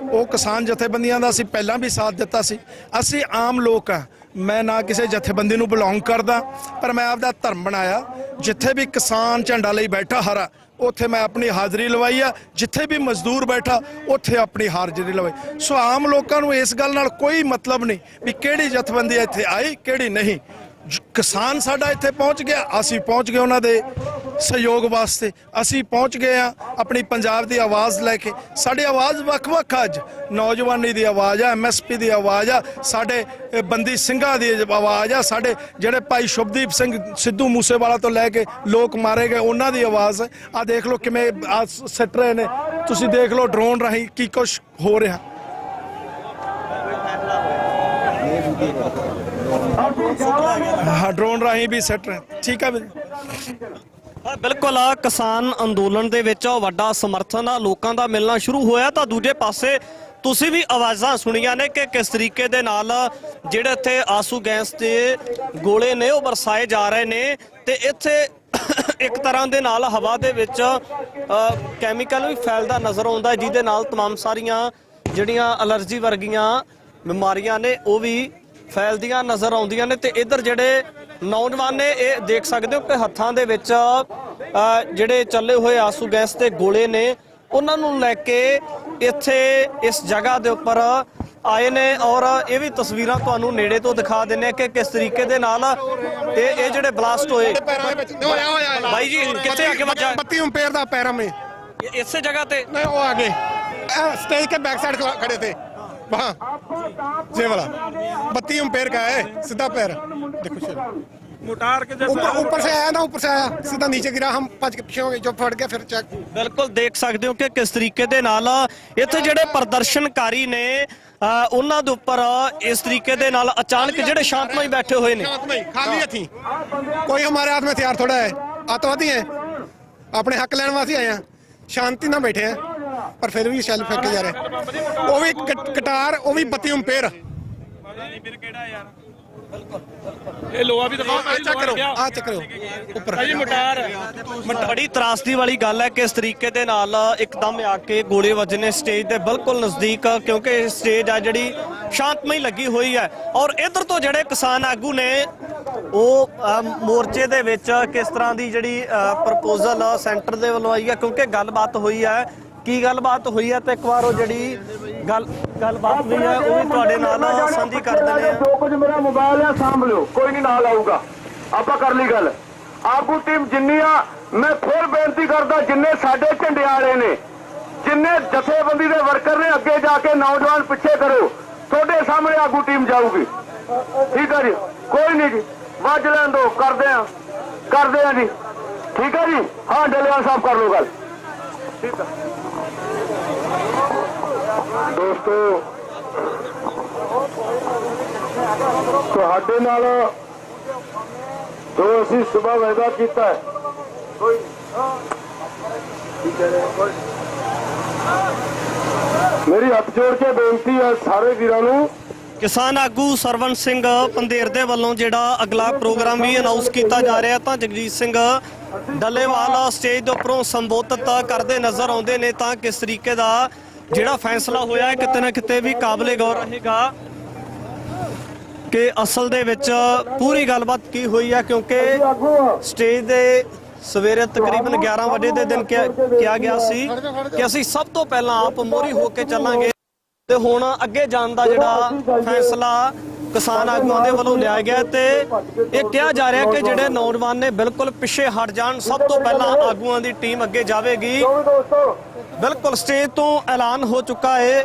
[SPEAKER 1] ਉਹ ਕਿਸਾਨ ਜਥੇਬੰਦੀਆਂ ਦਾ ਅਸੀਂ ਪਹਿਲਾਂ ਵੀ ਸਾਥ ਦਿੱਤਾ ਸੀ। ਅਸੀਂ ਆਮ ਲੋਕ ਆ, ਮੈਂ ਨਾ ਕਿਸੇ ਜਥੇਬੰਦੀ ਨੂੰ ਬਿਲੋਂਗ ਕਰਦਾ, ਪਰ ਮੈਂ ਆਪਦਾ ਧਰਮ ਬਣਾਇਆ, ਜਿੱਥੇ ਵੀ ਕਿਸਾਨ ਝੰਡਾ ਲਈ ਬੈਠਾ ਹਰਾ, ਉੱਥੇ ਮੈਂ ਆਪਣੀ ਹਾਜ਼ਰੀ ਲਵਾਈ ਆ। ਜਿੱਥੇ ਵੀ ਮਜ਼ਦੂਰ ਬੈਠਾ, ਉੱਥੇ ਆਪਣੀ ਹਾਜ਼ਰੀ ਲਵਾਈ। ਸੋ ਆਮ ਲੋਕਾਂ ਨੂੰ ਇਸ ਗੱਲ ਨਾਲ ਕੋਈ ਮਤਲਬ ਨਹੀਂ ਵੀ ਕਿਹੜੀ ਜਥੇਬੰਦੀ ਇੱਥੇ ਆਈ, ਕਿਹੜੀ ਨਹੀਂ। ਕਿਸਾਨ ਸਾਡਾ ਇੱਥੇ ਪਹੁੰਚ ਗਿਆ, ਅਸੀਂ ਪਹੁੰਚ ਗਏ ਉਹਨਾਂ ਦੇ ਸਹਿਯੋਗ ਵਾਸਤੇ। ਅਸੀਂ ਪਹੁੰਚ ਗਏ ਆ ਆਪਣੀ ਪੰਜਾਬ ਦੀ ਆਵਾਜ਼ ਲੈ ਕੇ। ਸਾਡੀ ਆਵਾਜ਼ ਵੱਖ-ਵੱਖ, ਅੱਜ ਨੌਜਵਾਨੀ ਦੀ ਆਵਾਜ਼ ਆ, MSP ਦੀ ਆਵਾਜ਼ ਆ, ਸਾਡੇ ਬੰਦੀ ਸਿੰਘਾਂ ਦੀ ਆਵਾਜ਼ ਆ, ਸਾਡੇ ਜਿਹੜੇ ਭਾਈ ਸ਼ੁਭਦੀਪ ਸਿੰਘ ਸਿੱਧੂ ਮੂਸੇਵਾਲਾ ਤੋਂ ਲੈ ਕੇ ਲੋਕ ਮਾਰੇ ਗਏ ਉਹਨਾਂ ਦੀ ਆਵਾਜ਼। ਆ ਦੇਖ ਲਓ ਕਿਵੇਂ ਆ ਸਿੱਟ ਰਹੇ ਨੇ, ਤੁਸੀਂ ਦੇਖ ਲਓ ਡਰੋਨ ਰਾਹੀਂ ਕੀ ਕੁਛ ਹੋ ਰਿਹਾ। ਹਾਂ, ਡਰੋਨ ਰਾਹੀਂ ਵੀ ਸਿੱਟ ਰਹੇ। ਠੀਕ ਹੈ ਵੀਰ।
[SPEAKER 2] ਹਾਂ ਬਿਲਕੁਲ, ਆ ਕਿਸਾਨ ਅੰਦੋਲਨ ਦੇ ਵਿੱਚ ਵੱਡਾ ਸਮਰਥਨ ਆ ਲੋਕਾਂ ਦਾ ਮਿਲਣਾ ਸ਼ੁਰੂ ਹੋਇਆ। ਤਾਂ ਦੂਜੇ ਪਾਸੇ ਤੁਸੀਂ ਵੀ ਆਵਾਜ਼ਾਂ ਸੁਣੀਆਂ ਨੇ ਕਿ ਕਿਸ ਤਰੀਕੇ ਦੇ ਨਾਲ ਜਿਹੜੇ ਇੱਥੇ ਆਂਸੂ ਗੈਸ ਦੇ ਗੋਲੇ ਨੇ ਉਹ ਬਰਸਾਏ ਜਾ ਰਹੇ ਨੇ ਤੇ ਇੱਥੇ ਇੱਕ ਤਰ੍ਹਾਂ ਦੇ ਨਾਲ ਹਵਾ ਦੇ ਵਿੱਚ ਕੈਮੀਕਲ ਵੀ ਫੈਲਦਾ ਨਜ਼ਰ ਆਉਂਦਾ, ਜਿਹਦੇ ਨਾਲ तमाम ਸਾਰੀਆਂ ਜਿਹੜੀਆਂ ਅਲਰਜੀ ਵਰਗੀਆਂ ਬਿਮਾਰੀਆਂ ਨੇ ਉਹ ਵੀ ਫੈਲਦੀਆਂ ਨਜ਼ਰ ਆਉਂਦੀਆਂ ਨੇ। ਤੇ ਇੱਧਰ ਜਿਹੜੇ ਨੌਜਵਾਨ ਨੇ ਇਹ ਦੇਖ ਸਕਦੇ ਹੋ ਕਿ ਹੱਥਾਂ ਦੇ ਵਿੱਚ ਜਿਹੜੇ ਚੱਲੇ ਹੋਏ ਆਂਸੂ ਗੈਸ ਦੇ ਗੋਲੇ ਨੇ ਉਹਨਾਂ ਨੂੰ ਲੈ ਕੇ ਇੱਥੇ ਇਸ ਜਗ੍ਹਾ ਦੇ ਉੱਪਰ ਆਏ ਨੇ। ਔਰ ਇਹ ਵੀ ਤਸਵੀਰਾਂ ਤੁਹਾਨੂੰ ਨੇੜੇ ਤੋਂ ਦਿਖਾ ਦਿੰਨੇ ਆ ਕਿ ਕਿਸ ਤਰੀਕੇ ਦੇ ਨਾਲ ਇਹ ਜਿਹੜੇ ਬਲਾਸਟ ਹੋਏ। ਭਾਈ ਜੀ ਕਿੱਥੇ ਆ ਕੇ ਵੱਜਾ?
[SPEAKER 1] 32 एम्पेयर ਦਾ ਪੈਰਾ में
[SPEAKER 2] ਇਸੇ ਜਗ੍ਹਾ ਤੇ
[SPEAKER 1] नहीं, वो आगे स्टेज के बैक साइड खड़े थे वहाँ, ये वाला 32 एम्पेयर का है, सीधा पैर देखो चलो।
[SPEAKER 2] मोटार के
[SPEAKER 1] ऊपर से आया ना, ऊपर से आया सीधा नीचे गिरा, हम भज के पीछे हो गए, जो फट गया फिर चेक।
[SPEAKER 2] ਬਿਲਕੁਲ ਦੇਖ ਸਕਦੇ ਹੋ ਕਿ ਕਿਸ ਤਰੀਕੇ ਦੇ ਨਾਲ ਇੱਥੇ ਜਿਹੜੇ ਪ੍ਰਦਰਸ਼ਨਕਾਰੀ ਨੇ ਉਹਨਾਂ ਦੇ ਉੱਪਰ ਇਸ ਤਰੀਕੇ ਦੇ ਨਾਲ ਅਚਾਨਕ ਜਿਹੜੇ ਸ਼ਾਂਤਮਈ ਬੈਠੇ ਹੋਏ ਨੇ।
[SPEAKER 1] खाली हथी, कोई हमारे हाथ में हथियार थोड़ा है, आतंकवादी हैं, अपने हक लेने वास्ते आए हैं, शांति ना बैठे हैं, पर फिर भी शैल फेंके जा रहे। वो भी कटार, वो भी 32 एम्पेयर।
[SPEAKER 6] ਇਹ ਲੋਹਾ ਵੀ ਦਿਖਾਓ
[SPEAKER 1] चेक करो, आ चेक करो ऊपर।
[SPEAKER 2] ਬੜੀ ਤਰਾਸਦੀ ਵਾਲੀ ਗੱਲ ਹੈ ਕਿ ਇਸ ਤਰੀਕੇ ਦੇ ਨਾਲ ਇੱਕਦਮ ਆ ਕੇ ਗੋਲੇ ਵੱਜਣੇ ਸਟੇਜ ਦੇ ਬਿਲਕੁਲ ਨਜ਼ਦੀਕ, ਕਿਉਂਕਿ ਇਹ ਸਟੇਜ ਆ ਜਿਹੜੀ ਸ਼ਾਂਤਮਈ ਲੱਗੀ ਹੋਈ ਹੈ। ਔਰ ਇਧਰ ਤੋਂ ਜਿਹੜੇ ਕਿਸਾਨ ਆਗੂ ਨੇ ਉਹ ਮੋਰਚੇ ਦੇ ਵਿੱਚ ਕਿਸ ਤਰ੍ਹਾਂ ਦੀ ਜਿਹੜੀ ਪ੍ਰਪੋਜ਼ਲ ਸੈਂਟਰ ਦੇ ਵੱਲੋਂ ਆਈ ਹੈ, ਕਿਉਂਕਿ ਗੱਲਬਾਤ ਹੋਈ ਹੈ। ਕੀ ਗੱਲਬਾਤ ਹੋਈ ਹੈ ਤੇ ਇੱਕ ਵਾਰ ਉਹ ਜਿਹੜੀ ਗੱਲਬਾਤ ਹੋਈ ਹੈ ਉਹ ਵੀ ਤੁਹਾਡੇ ਨਾਲ ਸਾਂਝੀ ਕਰ ਦਿੰਦੇ ਆ।
[SPEAKER 1] ਜੋ ਕੁਝ ਮੇਰਾ ਮੋਬਾਈਲ ਹੈ ਸਾਂਭ ਲਿਓ, ਕੋਈ ਨਹੀਂ ਨਾਲ ਆਊਗਾ, ਆਪਾਂ ਕਰ ਲਈ ਗੱਲ। ਆਗੂ ਟੀਮ ਜਿੰਨੀ ਆ, ਮੈਂ ਫਿਰ ਬੇਨਤੀ ਕਰਦਾ ਜਿੰਨੇ ਸਾਡੇ ਝੰਡੇ ਵਾਲੇ ਨੇ, ਜਿੰਨੇ ਜਥੇਬੰਦੀ ਦੇ ਵਰਕਰ ਨੇ, ਅੱਗੇ ਜਾ ਕੇ ਨੌਜਵਾਨ ਪਿੱਛੇ ਕਰੋ, ਤੁਹਾਡੇ ਸਾਹਮਣੇ ਆਗੂ ਟੀਮ ਜਾਊਗੀ। ਠੀਕ ਹੈ ਜੀ, ਕੋਈ ਨਹੀਂ ਜੀ, ਵੱਜ ਲੈਣ ਦੋ, ਕਰਦੇ ਆ ਜੀ। ਠੀਕ ਹੈ ਜੀ, ਹਾਂ ਡੱਲੇਵਾਲ ਸਾਹਿਬ ਕਰ ਲਓ ਗੱਲ। ਠੀਕ ਹੈ ਦੋਸਤੋ, ਤੁਹਾਡੇ ਨਾਲ ਜੋ ਅਸੀਂ ਸਵੇਰ ਵਾਅਦਾ ਕੀਤਾ ਹੈ, ਮੇਰੀ ਹੱਥ ਜੋੜ ਕੇ ਬੇਨਤੀ ਹੈ ਸਾਰੇ ਵੀਰਾਂ ਨੂੰ।
[SPEAKER 2] ਕਿਸਾਨ ਆਗੂ ਸਰਵਣ ਸਿੰਘ ਪੰਧੇਰ ਦੇ ਵੱਲੋਂ ਜਿਹੜਾ ਅਗਲਾ ਪ੍ਰੋਗਰਾਮ ਵੀ ਅਨਾਉਂਸ ਕੀਤਾ ਜਾ ਰਿਹਾ, ਤਾਂ ਜਗਜੀਤ ਸਿੰਘ ਡੱਲੇਵਾਲ ਸਟੇਜ ਦੇ ਉੱਪਰੋਂ ਸੰਬੋਧਿਤ ਕਰਦੇ ਨਜ਼ਰ ਆਉਂਦੇ ਨੇ। ਤਾਂ ਕਿਸ ਤਰੀਕੇ ਦਾ ਜਿਹੜਾ ਫੈਸਲਾ ਹੋਇਆ ਹੈ ਕਿਤੇ ਨਾ ਕਿਤੇ ਵੀ ਕਾਬਲੇ ਗੌਰ ਰਹੇਗਾ ਕਿ ਅਸਲ ਦੇ ਵਿੱਚ ਪੂਰੀ ਗੱਲਬਾਤ ਕੀ ਹੋਈ ਹੈ, ਕਿਉਂਕਿ ਸਟੇਜ ਦੇ ਸਵੇਰੇ ਤਕਰੀਬਨ 11 ਵਜੇ ਦੇ ਦਿਨ ਕਿਹਾ ਗਿਆ ਸੀ ਕਿ ਅਸੀਂ ਸਭ ਤੋਂ ਪਹਿਲਾਂ ਆਪ ਮੋਹਰੀ ਹੋ ਕੇ ਚੱਲਾਂਗੇ ਤੇ ਹੁਣ ਅੱਗੇ ਜਾਣ ਦਾ ਜਿਹੜਾ ਫੈਸਲਾ ਕਿਸਾਨ ਆਗੂਆਂ ਦੇ ਵੱਲੋਂ ਲਿਆ ਗਿਆ ਤੇ ਇਹ ਕਿਹਾ ਜਾ ਰਿਹਾ ਕਿ ਜਿਹੜੇ ਨੌਜਵਾਨ ਨੇ ਬਿਲਕੁਲ ਪਿੱਛੇ ਹਟ ਜਾਣ। ਸਭ ਤੋਂ ਪਹਿਲਾਂ ਆਗੂਆਂ ਦੀ ਟੀਮ ਅੱਗੇ ਜਾਵੇਗੀ। ਬਿਲਕੁਲ ਸਟੇਜ ਤੋਂ ਐਲਾਨ ਹੋ ਚੁੱਕਾ ਹੈ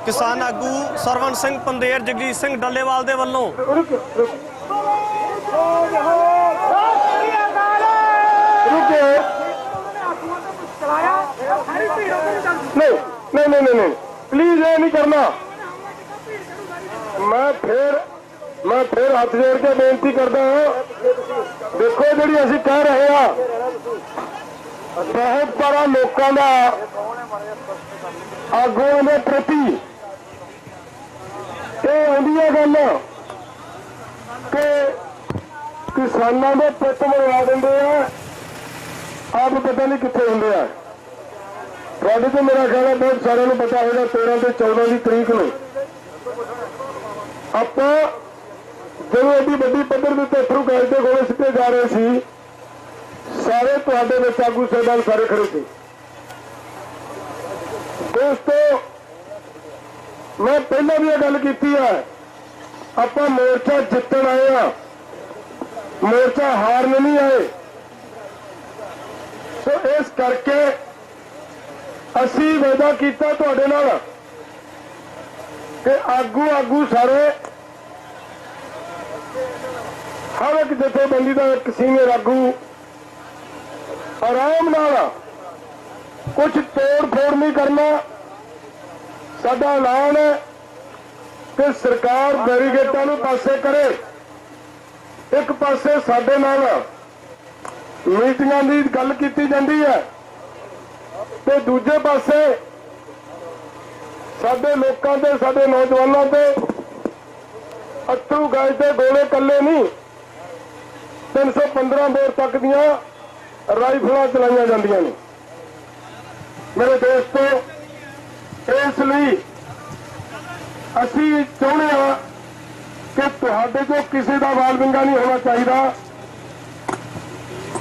[SPEAKER 2] ਕਿਸਾਨ ਆਗੂ ਸਰਵਣ ਸਿੰਘ ਪੰਧੇਰ ਜਗਜੀਤ ਸਿੰਘ ਡੱਲੇਵਾਲ ਦੇ ਵੱਲੋਂ।
[SPEAKER 1] ਨਹੀਂ ਪਲੀਜ਼ ਇਹ ਨਹੀਂ ਕਰਨਾ। ਮੈਂ ਫਿਰ ਹੱਥ ਜੋੜ ਕੇ ਬੇਨਤੀ ਕਰਦਾ ਹਾਂ, ਦੇਖੋ ਜਿਹੜੀ ਅਸੀਂ ਕਹਿ ਰਹੇ ਹਾਂ, ਬਹੁਤ ਸਾਰਾ ਲੋਕਾਂ ਦਾ ਆਗੂਆਂ ਦੇ ਪ੍ਰਤੀ ਇਹ ਆਉਂਦੀ ਹੈ ਗੱਲ ਕਿ ਕਿਸਾਨਾਂ ਦੇ ਪੁੱਤ ਮਰਵਾ ਦਿੰਦੇ ਆ, ਆਪ ਪਤਾ ਨਹੀਂ ਕਿੱਥੇ ਹੁੰਦੇ ਆ। ਤੁਹਾਡੇ ਤੋਂ ਮੇਰਾ ਖਿਆਲ ਹੈ ਬਹੁਤ ਸਾਰਿਆਂ ਨੂੰ ਪਤਾ ਹੋਵੇਗਾ 13 ਤੇ 14 ਦੀ ਤਰੀਕ ਨੂੰ ਆਪਾਂ ਜਦੋਂ ਐਡੀ ਵੱਡੀ ਪੱਧਰ ਦੇ ਉੱਤੇ ਅਥਰੂ ਗੈਸ ਦੇ ਗੋਲੇ ਸਿੱਟੇ ਜਾ ਰਹੇ ਸੀ, ਸਾਰੇ ਤੁਹਾਡੇ ਵਿੱਚ ਆਗੂ ਸਾਹਿਬਾਨ ਸਾਰੇ ਖੜੇ ਸੀ। ਦੋਸਤੋ, ਮੈਂ ਪਹਿਲਾਂ ਵੀ ਇਹ ਗੱਲ ਕੀਤੀ ਹੈ, ਆਪਾਂ ਮੋਰਚਾ ਜਿੱਤਣ ਆਏ ਆ, ਮੋਰਚਾ ਹਾਰਨ ਨਹੀਂ ਆਏ। ਸੋ ਇਸ ਕਰਕੇ ਅਸੀਂ ਵਾਅਦਾ ਕੀਤਾ ਤੁਹਾਡੇ ਨਾਲ ਕਿ ਆਗੂ ਸਾਰੇ ਹਰ ਇੱਕ ਜਥੇਬੰਦੀ ਦਾ ਇੱਕ ਸੀਨੀਅਰ ਆਗੂ ਆਰਾਮ ਨਾਲ ਕੁਝ ਤੋੜ ਫੋੜ ਨਹੀਂ ਕਰਨਾ। ਸਾਡਾ ਐਲਾਨ ਹੈ ਕਿ ਸਰਕਾਰ ਬੈਰੀਗੇਟਾਂ ਨੂੰ ਪਾਸੇ ਕਰੇ। ਇੱਕ ਪਾਸੇ ਸਾਡੇ ਨਾਲ ਮੀਟਿੰਗਾਂ ਦੀ ਗੱਲ ਕੀਤੀ ਜਾਂਦੀ ਹੈ ਤੇ ਦੂਜੇ ਪਾਸੇ ਸਾਡੇ ਲੋਕਾਂ ਤੇ ਸਾਡੇ ਨੌਜਵਾਨਾਂ ਤੇ ਅੱਥਰੂ ਗੈਸ ਦੇ ਗੋਲੇ ਕੱਲੇ ਨਹੀਂ 315 ਬੋਰ ਤੱਕ ਦੀਆਂ ਰਾਈਫਲਾਂ ਚਲਾਈਆਂ ਜਾਂਦੀਆਂ ਨੇ। ਮੇਰੇ ਦੋਸਤੋ, ਇਸ ਲਈ ਅਸੀਂ ਚਾਹੁੰਦੇ ਹਾਂ ਕਿ ਤੁਹਾਡੇ ਤੋਂ ਕਿਸੇ ਦਾ ਵਾਲ ਵਿੰਗਾ ਨਹੀਂ ਹੋਣਾ ਚਾਹੀਦਾ।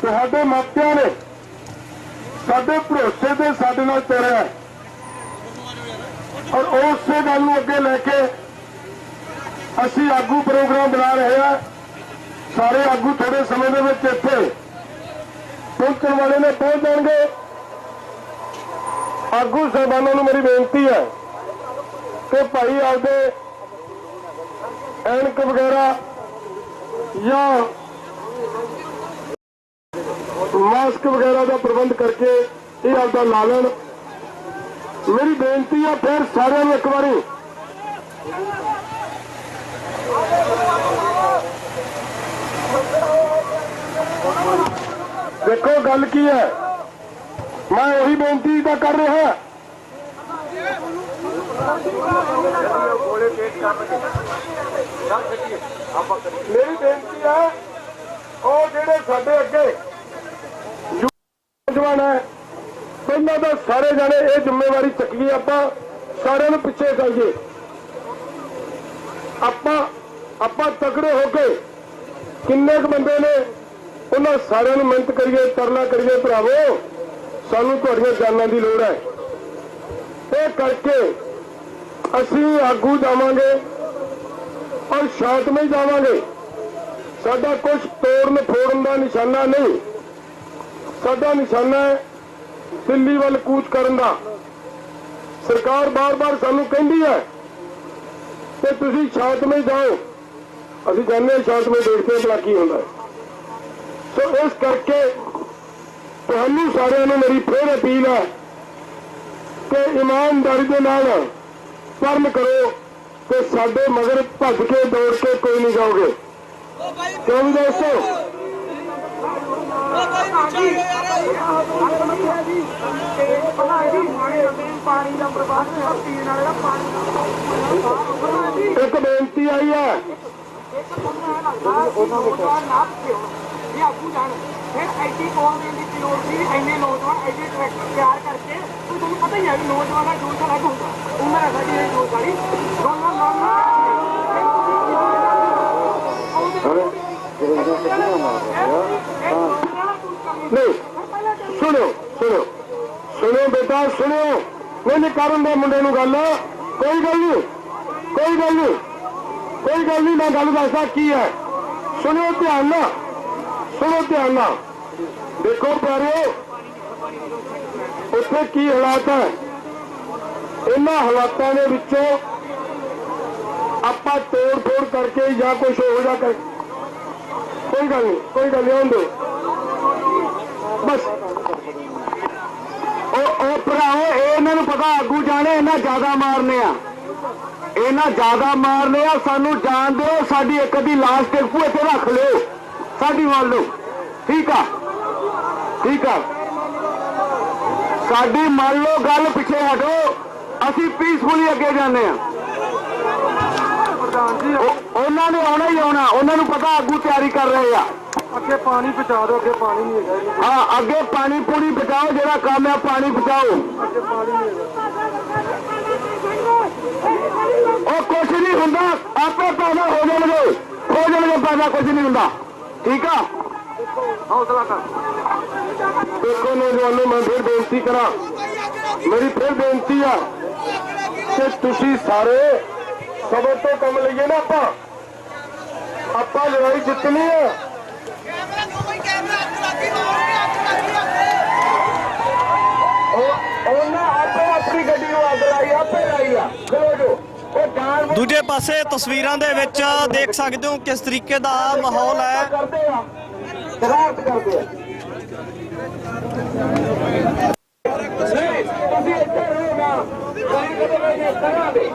[SPEAKER 1] ਤੁਹਾਡੇ ਮਾਪਿਆਂ ਨੇ ਸਾਡੇ ਭਰੋਸੇ ਤੇ ਸਾਡੇ ਨਾਲ ਤੁਰਿਆ ਔਰ ਉਸੇ ਗੱਲ ਨੂੰ ਅੱਗੇ ਲੈ ਕੇ ਅਸੀਂ ਆਗੂ ਪ੍ਰੋਗਰਾਮ ਬਣਾ ਰਹੇ ਹਾਂ। ਸਾਰੇ ਆਗੂ ਥੋੜੇ ਸਮੇਂ ਦੇ ਵਿੱਚ ਇੱਥੇ ਪਹੁੰਚਣ ਵਾਲੇ ਨੇ, ਪਹੁੰਚ ਜਾਣਗੇ। ਆਗੂ ਸਾਹਿਬਾਨਾਂ ਨੂੰ ਮੇਰੀ ਬੇਨਤੀ ਹੈ ਕਿ ਭਾਈ ਆਪਦੇ ਐਨਕ ਵਗੈਰਾ ਜਾਂ ਮਾਸਕ ਵਗੈਰਾ ਦਾ ਪ੍ਰਬੰਧ ਕਰਕੇ ਇਹ ਆਪਦਾ ਲਾ ਲੈਣ। ਮੇਰੀ ਬੇਨਤੀ ਹੈ ਫਿਰ ਸਾਰਿਆਂ ਨੂੰ ਇੱਕ ਵਾਰੀ ਦੇਖੋ ਗੱਲ ਕੀ ਹੈ। ਮੈਂ ਉਹੀ ਬੇਨਤੀ ਤਾਂ ਕਰ ਰਿਹਾ ਮੇਰੀ ਬੇਨਤੀ ਹੈ ਉਹ ਜਿਹੜੇ ਸਾਡੇ ਅੱਗੇ ਨੌਜਵਾਨ ਹੈ ਪਹਿਲਾਂ ਤਾਂ ਸਾਰੇ ਜਾਣੇ ਇਹ ਜ਼ਿੰਮੇਵਾਰੀ ਚੱਕੀਏ। ਆਪਾਂ ਸਾਰਿਆਂ ਨੂੰ ਪਿੱਛੇ ਕਰੀਏ। ਆਪਾਂ ਤਕੜੇ ਹੋ ਕੇ ਕਿੰਨੇ ਕੁ ਬੰਦੇ ਨੇ ਉਹਨਾਂ ਸਾਰਿਆਂ ਨੂੰ ਮਿਹਨਤ ਕਰੀਏ, ਤਰਲਾ ਕਰੀਏ। ਭਰਾਵੋ, ਸਾਨੂੰ ਤੁਹਾਡੀਆਂ ਜਾਨਾਂ ਦੀ ਲੋੜ ਹੈ। ਇਹ ਕਰਕੇ ਅਸੀਂ ਆਗੂ ਜਾਵਾਂਗੇ ਔਰ ਸ਼ਾਂਤਮਈ ਜਾਵਾਂਗੇ। ਸਾਡਾ ਕੁਝ ਤੋੜਨ ਫੋੜਨ ਦਾ ਨਿਸ਼ਾਨਾ ਨਹੀਂ। ਸਾਡਾ ਨਿਸ਼ਾਨਾ ਹੈ ਦਿੱਲੀ ਵੱਲ ਕੂਚ ਕਰਨ ਦਾ। ਸਰਕਾਰ ਬਾਰ-ਬਾਰ ਸਾਨੂੰ ਕਹਿੰਦੀ ਹੈ ਕਿ ਤੁਸੀਂ ਸ਼ਾਂਤਮਈ ਜਾਓ। ਅਸੀਂ ਕਹਿੰਦੇ ਹਾਂ ਸ਼ਾਂਤਮਈ, ਦੇਖਦੇ ਹਾਂ ਭਲਾ ਕੀ ਹੁੰਦਾ। ਸੋ ਇਸ ਕਰਕੇ ਤੁਹਾਨੂੰ ਸਾਰਿਆਂ ਨੂੰ ਮੇਰੀ ਫੇਰ ਅਪੀਲ ਹੈ ਕਿ ਇਮਾਨਦਾਰੀ ਦੇ ਨਾਲ ਕੰਮ ਕਰੋ ਤੇ ਸਾਡੇ ਮਗਰ ਭੱਜ ਕੇ ਦੌੜ ਕੇ ਕੋਈ ਨਹੀਂ ਜਾਓਗੇ। ਕਿਉਂ ਦੋਸਤੋ? ਇੱਕ ਬੇਨਤੀ ਆਈ ਹੈ
[SPEAKER 13] ਫਿਰ ਐਡੀ ਕੌਣ ਦੇਣ ਦੀ ਲੋੜ ਸੀ। ਇੰਨੇ ਨੌਜਵਾਨ ਐਡੇ ਟਰੈਕਟਰ ਤਿਆਰ ਕਰਕੇ ਤੁਹਾਨੂੰ ਪਤਾ ਹੀ ਹੈ ਵੀ ਨੌਜਵਾਨਾਂ ਦਾ ਜੋਸ਼ ਅਲੱਗ ਹੁੰਦਾ। ਉਮਰ ਹੈ ਸਾਡੀ ਇਹ ਜੋਸ਼ ਵਾਲੀ
[SPEAKER 1] ਨਹੀਂ। ਸੁਣੋ ਬੇਟਾ, ਸੁਣਿਓ। ਨਹੀਂ ਕਰਨ ਦੇ ਮੁੰਡੇ ਨੂੰ ਗੱਲ। ਕੋਈ ਗੱਲ ਨਹੀਂ। ਮੈਂ ਗੱਲ ਦੱਸਦਾ ਕੀ ਹੈ। ਸੁਣਿਓ ਧਿਆਨ ਨਾਲ। ਦੇਖੋ ਪਿਆਰਿਓ, ਉੱਥੇ ਕੀ ਹਾਲਾਤ ਹੈ। ਇਹਨਾਂ ਹਾਲਾਤਾਂ ਦੇ ਵਿੱਚੋਂ ਆਪਾਂ ਤੋੜ ਫੋੜ ਕਰਕੇ ਜਾਂ ਕੁਝ ਹੋ ਜਾ ਕਰ ਕੋਈ ਗੱਲ ਨਹੀਂ ਆਉਂਦੇ ਬਸ। ਉਹ ਭਰਾਓ, ਇਹਨਾਂ ਨੂੰ ਪਤਾ ਆਗੂ ਜਾਣੇ ਇਹਨਾਂ ਜ਼ਿਆਦਾ ਮਾਰਨੇ ਆ। ਸਾਨੂੰ ਜਾਣ ਦਿਓ। ਸਾਡੀ ਇੱਕ ਅੱਧੀ ਲਾਸ਼ ਟੇਕੂ ਇੱਥੇ ਰੱਖ ਲਿਓ, ਸਾਡੀ ਮੰਨ ਲਓ। ਠੀਕ ਆ ਸਾਡੀ ਮੰਨ ਲਓ ਗੱਲ। ਪਿੱਛੇ ਹਟੋ। ਅਸੀਂ ਪੀਸਫੁਲੀ ਅੱਗੇ ਜਾਂਦੇ ਆ। ਉਹਨਾਂ ਨੇ ਆਉਣਾ ਹੀ ਆਉਣਾ। ਉਹਨਾਂ ਨੂੰ ਪਤਾ ਆਗੂ ਤਿਆਰੀ ਕਰ ਰਹੇ ਆ। ਅੱਗੇ ਪਾਣੀ ਪਹੁੰਚਾ ਦਿਓ। ਅੱਗੇ ਪਾਣੀ ਨਹੀਂ ਹੈਗਾ। ਹਾਂ, ਅੱਗੇ ਪਾਣੀ ਪੂਣੀ ਬਚਾਓ। ਜਿਹੜਾ ਕੰਮ ਹੈ ਪਾਣੀ ਬਚਾਓ। ਅੱਗੇ ਪਾਣੀ ਨਹੀਂ ਹੈਗਾ। ਉਹ ਕੁਛ ਨਹੀਂ ਹੁੰਦਾ, ਆਪੇ ਪੈਦਾ ਹੋ ਜਾਣਗੇ ਪੈਦਾ। ਕੁਛ ਨਹੀਂ ਹੁੰਦਾ। ਠੀਕ ਆ, ਹੌਸਲਾ ਕਰ। ਦੇਖੋ ਨੌਜਵਾਨੋ, ਮੈਂ ਫਿਰ ਬੇਨਤੀ ਕਰਾਂ। ਮੇਰੀ ਫਿਰ ਬੇਨਤੀ ਆ ਕਿ ਤੁਸੀਂ ਸਾਰੇ ਸਬਰ ਤੋਂ ਕੰਮ ਲਈਏ ਨਾ। ਆਪਾਂ ਲੜਾਈ ਜਿੱਤਣੀ ਆ। ਉਹਨਾਂ ਆਪੋ ਆਪਣੀ ਗੱਡੀ ਨੂੰ ਅੱਗ ਲਾਈ, ਆਪੇ ਲਾਈ ਆ। ਖਲੋ ਜੋ ਉਹ ਜਾਣ
[SPEAKER 2] ਦੂਜੇ ਪਾਸੇ ਤਸਵੀਰਾਂ ਦੇ ਵਿੱਚ ਦੇਖ ਸਕਦੇ ਹੋ ਕਿਸ ਤਰੀਕੇ ਦਾ ਮਾਹੌਲ ਹੈ।
[SPEAKER 1] ਕਰਦੇ ਆ, ਸ਼ਰਾਰਤ ਕਰਦੇ ਆ। ਤੁਸੀਂ ਇੱਥੇ ਰਹੋ ਨਾ, ਕੋਈ ਕਦੇ ਨਹੀਂ ਕਰਾਂਗੇ।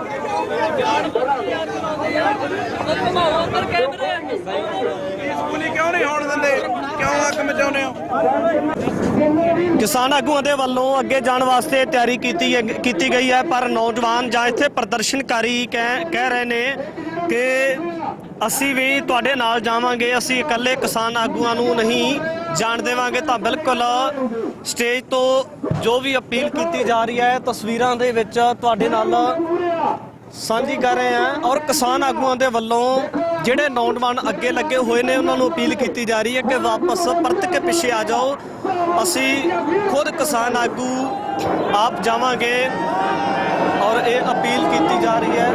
[SPEAKER 2] ਕਿਸਾਨ ਆਗੂਆਂ ਦੇ ਵੱਲੋਂ ਅੱਗੇ ਜਾਣ ਵਾਸਤੇ ਤਿਆਰੀ ਕੀਤੀ ਗਈ ਹੈ, ਪਰ ਨੌਜਵਾਨ ਜਾਂ ਇੱਥੇ ਪ੍ਰਦਰਸ਼ਨਕਾਰੀ ਕਹਿ ਰਹੇ ਨੇ ਕਿ ਅਸੀਂ ਵੀ ਤੁਹਾਡੇ ਨਾਲ ਜਾਵਾਂਗੇ, ਅਸੀਂ ਇਕੱਲੇ ਕਿਸਾਨ ਆਗੂਆਂ ਨੂੰ ਨਹੀਂ ਜਾਣ ਦੇਵਾਂਗੇ। ਤਾਂ ਬਿਲਕੁਲ ਸਟੇਜ ਤੋਂ ਜੋ ਵੀ ਅਪੀਲ ਕੀਤੀ ਜਾ ਰਹੀ ਹੈ ਤਸਵੀਰਾਂ ਦੇ ਵਿੱਚ ਤੁਹਾਡੇ ਨਾਲ ਸਾਂਝੀ ਕਰ ਰਹੇ ਹਾਂ। ਔਰ ਕਿਸਾਨ ਆਗੂਆਂ ਦੇ ਵੱਲੋਂ ਜਿਹੜੇ ਨੌਜਵਾਨ ਅੱਗੇ ਲੱਗੇ ਹੋਏ ਨੇ ਉਹਨਾਂ ਨੂੰ ਅਪੀਲ ਕੀਤੀ ਜਾ ਰਹੀ ਹੈ ਕਿ ਵਾਪਸ ਪਰਤ ਕੇ ਪਿੱਛੇ ਆ ਜਾਓ, ਅਸੀਂ ਖੁਦ ਕਿਸਾਨ ਆਗੂ ਆਪ ਜਾਵਾਂਗੇ। ਔਰ ਇਹ ਅਪੀਲ ਕੀਤੀ ਜਾ ਰਹੀ ਹੈ।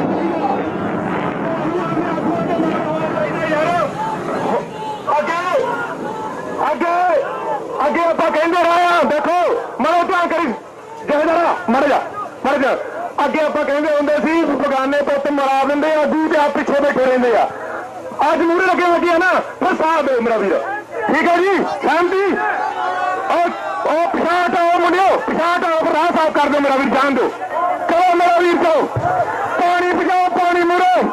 [SPEAKER 1] ਅੱਗੇ ਆਪਾਂ ਕਹਿੰਦੇ ਰਹੇ ਆ, ਦੇਖੋ ਮਰੋ ਧਿਆਨ ਕਰੀ ਜਹਦਾਰਾ ਮਰ ਜਾ। ਅੱਗੇ ਆਪਾਂ ਕਹਿੰਦੇ ਹੁੰਦੇ ਸੀ ਬਗਾਨੇ ਪੁੱਤ ਮਰਾ ਦਿੰਦੇ ਆ, ਦੂ ਤੇ ਆ ਪਿੱਛੇ ਬੈਠੇ ਰਹਿੰਦੇ ਆ। ਅੱਜ ਮੂਹਰੇ ਲੱਗੇ ਆ ਨਾ, ਫਿਰ ਸਾਥ ਦਿਓ ਮੇਰਾ ਵੀਰ, ਠੀਕ ਹੈ ਜੀ? ਸਹਿਮਤੀ? ਉਹ ਪਿਛਾਂਹ ਹਟਾਓ ਮੁੰਡਿਓ, ਪਿਛਾਂਹ ਹਟਾਓ, ਰਾਹ ਸਾਫ਼ ਕਰ ਦਿਓ ਮੇਰਾ ਵੀਰ, ਜਾਣ ਦਿਓ। ਚਲੋ ਮੇਰਾ ਵੀਰ ਚਲੋ, ਪਾਣੀ ਬਚਾਓ, ਪਾਣੀ ਮੂਹਰੇ,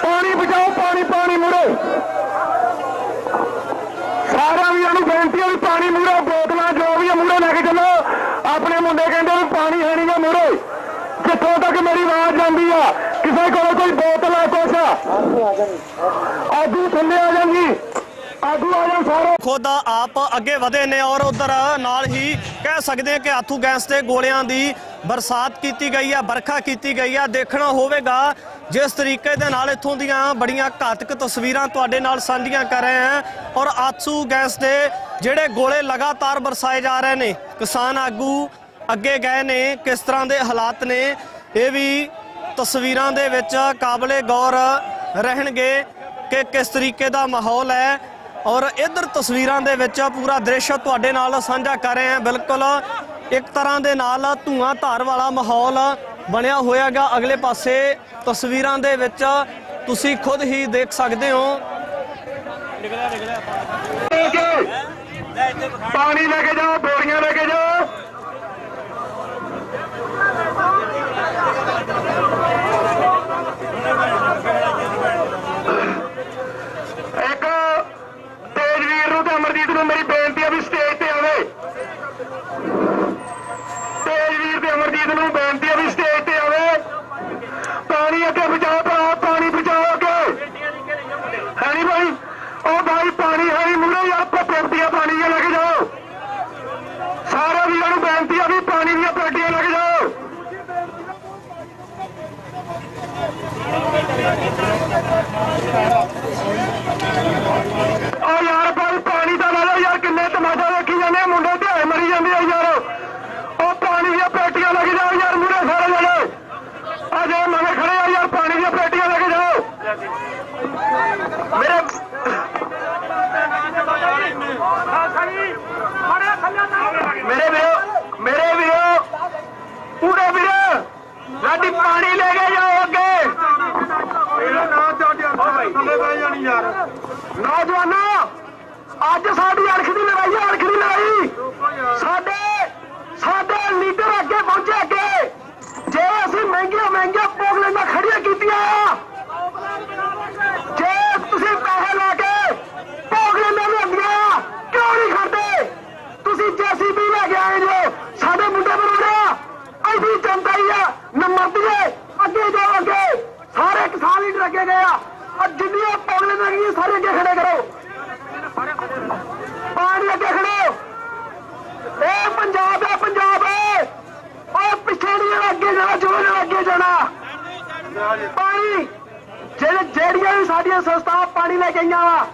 [SPEAKER 1] ਪਾਣੀ ਬਚਾਓ, ਪਾਣੀ ਮੂਹਰੇ। ਸਾਰਿਆਂ ਵੀਰਾਂ ਨੂੰ ਬੇਨਤੀ ਹੈ ਵੀ ਪਾਣੀ ਮੂਹਰੇ, ਬੋਤਲਾਂ ਜੋ ਵੀ ਮੂਹਰੇ ਲੈ ਕੇ ਚੱਲੋ। ਆਪਣੇ ਮੁੰਡੇ ਕਹਿੰਦੇ ਵੀ ਪਾਣੀ ਹੈ ਨਹੀਂ ਗਾ ਮੂਹਰੇ, ਜਿੱਥੋਂ ਤੱਕ ਮੇਰੀ ਆਵਾਜ਼ ਜਾਂਦੀ ਆ, ਕਿਸੇ ਕੋਲ ਕੋਈ ਬੋਤਲ ਆ ਕੁਛ ਆਗੂ ਥੱਲੇ ਆ ਜਾਂਦੀ, ਆਗੂ ਆ ਜਾਓ ਸਾਰੇ।
[SPEAKER 2] ਖੁਦ ਆਪ ਅੱਗੇ ਵਧੇ ਨੇ ਔਰ ਉਧਰ ਨਾਲ ਹੀ ਕਹਿ ਸਕਦੇ ਹਾਂ ਕਿ ਆਥੂ ਗੈਸ ਤੇ ਗੋਲਿਆਂ ਦੀ ਬਰਸਾਤ ਕੀਤੀ ਗਈ ਹੈ, ਵਰਖਾ ਕੀਤੀ ਗਈ ਹੈ। ਦੇਖਣਾ ਹੋਵੇਗਾ ਜਿਸ ਤਰੀਕੇ ਦੇ ਨਾਲ ਇੱਥੋਂ ਦੀਆਂ ਬੜੀਆਂ ਘਾਤਕ ਤਸਵੀਰਾਂ ਤੁਹਾਡੇ ਨਾਲ ਸਾਂਝੀਆਂ ਕਰ ਰਹੇ ਹਾਂ। ਔਰ ਆਥੂ ਗੈਸ ਦੇ ਜਿਹੜੇ ਗੋਲੇ ਲਗਾਤਾਰ ਬਰਸਾਏ ਜਾ ਰਹੇ ਨੇ, ਕਿਸਾਨ ਆਗੂ ਅੱਗੇ ਗਏ ਨੇ, ਕਿਸ ਤਰ੍ਹਾਂ ਦੇ ਹਾਲਾਤ ਨੇ ਇਹ ਵੀ ਤਸਵੀਰਾਂ ਦੇ ਵਿੱਚ ਕਾਬਲੇ ਗੌਰ ਰਹਿਣਗੇ ਕਿ ਕਿਸ ਤਰੀਕੇ ਦਾ ਮਾਹੌਲ ਹੈ। ਔਰ ਇਧਰ ਤਸਵੀਰਾਂ ਦੇ ਵਿੱਚ ਪੂਰਾ ਦ੍ਰਿਸ਼ ਤੁਹਾਡੇ ਨਾਲ ਸਾਂਝਾ ਕਰ ਰਹੇ ਹਾਂ। ਬਿਲਕੁਲ ਇੱਕ ਤਰ੍ਹਾਂ ਦੇ ਨਾਲ ਧੂਆਂ ਧਾਰ ਵਾਲਾ ਮਾਹੌਲ ਬਣਿਆ ਹੋਇਆਗਾ। ਅਗਲੇ ਪਾਸੇ ਤਸਵੀਰਾਂ ਦੇ ਵਿੱਚ ਤੁਸੀਂ ਖੁਦ ਹੀ ਦੇਖ ਸਕਦੇ ਹੋ।
[SPEAKER 1] ਪਾਣੀ ਲੈ ਕੇ ਜਾਓ, ਬੋਰੀਆਂ ਲੈ ਕੇ ਜਾਓ। ਇੱਕ ਤੇਜਵੀਰ ਨੂੰ ਤੇ ਅਮਰਜੀਤ ਨੂੰ ਮੇਰੀ ਬੇਨਤੀ ਹੈ ਵੀ ਸਟੇਜ ਤੇ ਆਵੇ। ਤੇਜਵੀਰ ਤੇ ਅਮਰਜੀਤ ਨੂੰ ਬੇਨਤੀ ਹੈ ਵੀ ਸਟੇਜ ਤੇ ਆਵੇ। ਪਾਣੀ ਅੱਗੇ ਬਚਾਓ ਭਰਾ, ਪਾਣੀ ਬਚਾਓ ਅੱਗੇ। ਹੈ ਨਹੀਂ ਭਾਈ? ਉਹ ਭਾਈ ਪਾਣੀ ਹੈ ਨਹੀਂ ਮੂਹਰੇ ਯਾਰ, ਪੇਟੀਆਂ ਪਾਣੀ ਦੀਆਂ ਲੈ ਕੇ ਜਾਓ। ਸਾਰੇ ਵੀਰਾਂ ਨੂੰ ਬੇਨਤੀ ਹੈ ਵੀ ਪਾਣੀ ਦੀਆਂ ਪੇਟੀਆਂ ਲੈ ਕੇ ਜਾਓ। ਉਹ ਯਾਰ ਭਾਈ ਪਾਣੀ ਤਾਂ ਲੈ ਲਓ ਯਾਰ, ਕਿੰਨੇ ਤਮਾਸ਼ਾ ਦੇਖੀ ਜਾਂਦੇ ਆ, ਮੁੰਡੇ ਢਿਆਏ ਮਰੀ ਜਾਂਦੇ ਆ ਯਾਰ। ਉਹ ਪਾਣੀ ਦੀਆਂ ਪੇਟੀਆਂ ਲੈ ਕੇ ਜਾਓ ਯਾਰ ਮੂਹਰੇ ਸਾਰੇ ਜਣੇ। ਅਜੇ ਨਵੇਂ ਖੜੇ ਆ ਯਾਰ, ਪਾਣੀ ਦੀਆਂ ਪੇਟੀਆਂ ਲੈ ਕੇ ਜਾਓ। ਮੇਰੇ ਵੀਰੋ ਪੂਰੇ ਵੀਰੋ ਸਾਡੀ ਪਾਣੀ ਲੈ ਕੇ ਜਾਓ ਅੱਗੇ। ਨੌਜਵਾਨੋ ਅੱਜ ਸਾਡੀ ਅਣਖ ਦੀ ਲੜਾਈ ਹੈ, ਅਣਖ ਦੀ ਲੜਾਈ। ਸਾਡੇ ਲੀਡਰ ਅੱਗੇ ਪਹੁੰਚੇ। ਅੱਗੇ ਜੇ ਅਸੀਂ ਮਹਿੰਗੀਆਂ ਪੋਗਲੈਂਡਾਂ ਖੜੀਆਂ ਕੀਤੀਆਂ, ਜੇ ਤੁਸੀਂ ਪੈਸੇ ਲਾ ਕੇ ਪੋਗਲੈਂਡਾਂ ਲਿਆਂਦੀਆਂ ਕਿਉਂ ਨਹੀਂ ਖੜਦੇ? ਤੁਸੀਂ ਜੇਸੀਬੀ ਲੈ ਕੇ ਆਏ ਜੋ ਸਾਡੇ ਮੁੰਡੇ ਬਣਾਉਣਾ। ਐਸੀ ਜਨਤਾ ਹੀ ਆ ਨੰਬਰਦੀਏ, ਅੱਗੇ ਜਾਓ ਅੱਗੇ। ਸਾਰੇ ਕਿਸਾਨ ਲੀਡਰ ਅੱਗੇ ਗਏ ਆ। ਜਿੰਨੀਆਂ ਪੋਗਲੈਂਡਾਂ ਗਈਆਂ ਸਾਰੇ ਅੱਗੇ ਖੜੇ ਕਰੋ, ਪਾਣੀ ਅੱਗੇ ਖੜੋ। ਇਹ ਪੰਜਾਬ ਹੈ, ਪੰਜਾਬ ਹੈ। ਉਹ ਪਿੱਛੇ ਨਹੀਂ ਅੱਗੇ ਜਾਣਾ, ਜੋ ਅੱਗੇ ਜਾਣਾ। ਪਾਣੀ ਜਿਹੜੀਆਂ ਵੀ ਸਾਡੀਆਂ ਸੰਸਥਾਵਾਂ ਪਾਣੀ ਲੈ ਕੇ ਆਈਆਂ ਵਾ,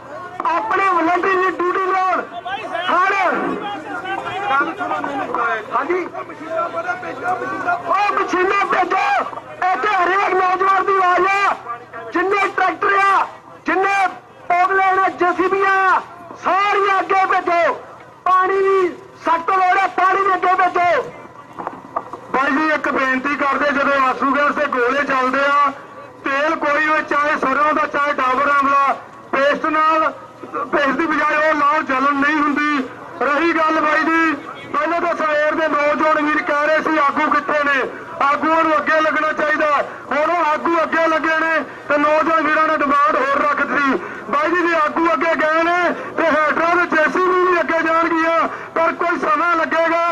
[SPEAKER 1] ਆਪਣੇ ਵਲੰਟਰੀ ਦੀ ਡਿਊਟੀ ਲਾਉਣ। ਹਾਂਜੀ ਉਹ ਮਸ਼ੀਨਾਂ ਭੇਜੋ। ਇੱਥੇ ਹਰੇਕ ਨੌਜਵਾਨ ਦੀ ਆਵਾਜ਼ ਆ, ਜਿੰਨੇ ਟਰੈਕਟਰ ਆ, ਜਿੰਨੇ ਪੋਗਲੈਂਡ ਆ, ਜੇਸੀਬੀਆਂ ਸਾਰੀਆਂ ਅੱਗੇ ਭੇਜੋ। ਪਾਣੀ ਦੀ ਸਖਤ ਲੋੜ ਹੈ, ਪਾਣੀ ਦੇ ਅੱਗੇ ਭੇਜੋ। ਬੇਨਤੀ ਕਰਦੇ, ਜਦੋਂ ਆਸੂ ਗੈਸ ਦੇ ਗੋਲੇ ਚੱਲਦੇ ਆ, ਤੇਲ ਕੋਈ ਹੋਵੇ, ਚਾਹੇ ਸਰੋਂ ਦਾ ਚਾਹੇ ਡਾਬਰ ਆਮਲਾ, ਪੇਸਟ ਦੀ ਬਜਾਏ ਉਹ ਲਾਉਣ ਚੱਲਣ ਨਹੀਂ ਹੁੰਦੀ। ਰਹੀ ਗੱਲ ਬਾਈ ਦੀ, ਪਹਿਲਾਂ ਤਾਂ ਸਵੇਰ ਦੇ ਨੌਜਵਾਨ ਵੀਰ ਕਹਿ ਰਹੇ ਸੀ ਆਗੂ ਕਿੱਥੇ ਨੇ, ਆਗੂਆਂ ਨੂੰ ਅੱਗੇ ਲੱਗਣਾ ਚਾਹੀਦਾ। ਹੁਣ ਉਹ ਆਗੂ ਅੱਗੇ ਲੱਗੇ ਨੇ ਤੇ ਨੌਜਵਾਨ ਵੀਰਾਂ ਨੇ ਡਿਮਾਂਡ ਹੋਰ ਰੱਖ ਦਿੱਤੀ। ਬਾਈ ਜੀ ਜੇ ਆਗੂ ਅੱਗੇ ਗਏ ਨੇ ਤੇ ਹੈਡਰਾਂ ਦੇ ਜੇਸੀਬੀ ਵੀ ਅੱਗੇ ਜਾਣਗੀਆਂ, ਪਰ ਕੋਈ ਸਮਾਂ ਲੱਗੇਗਾ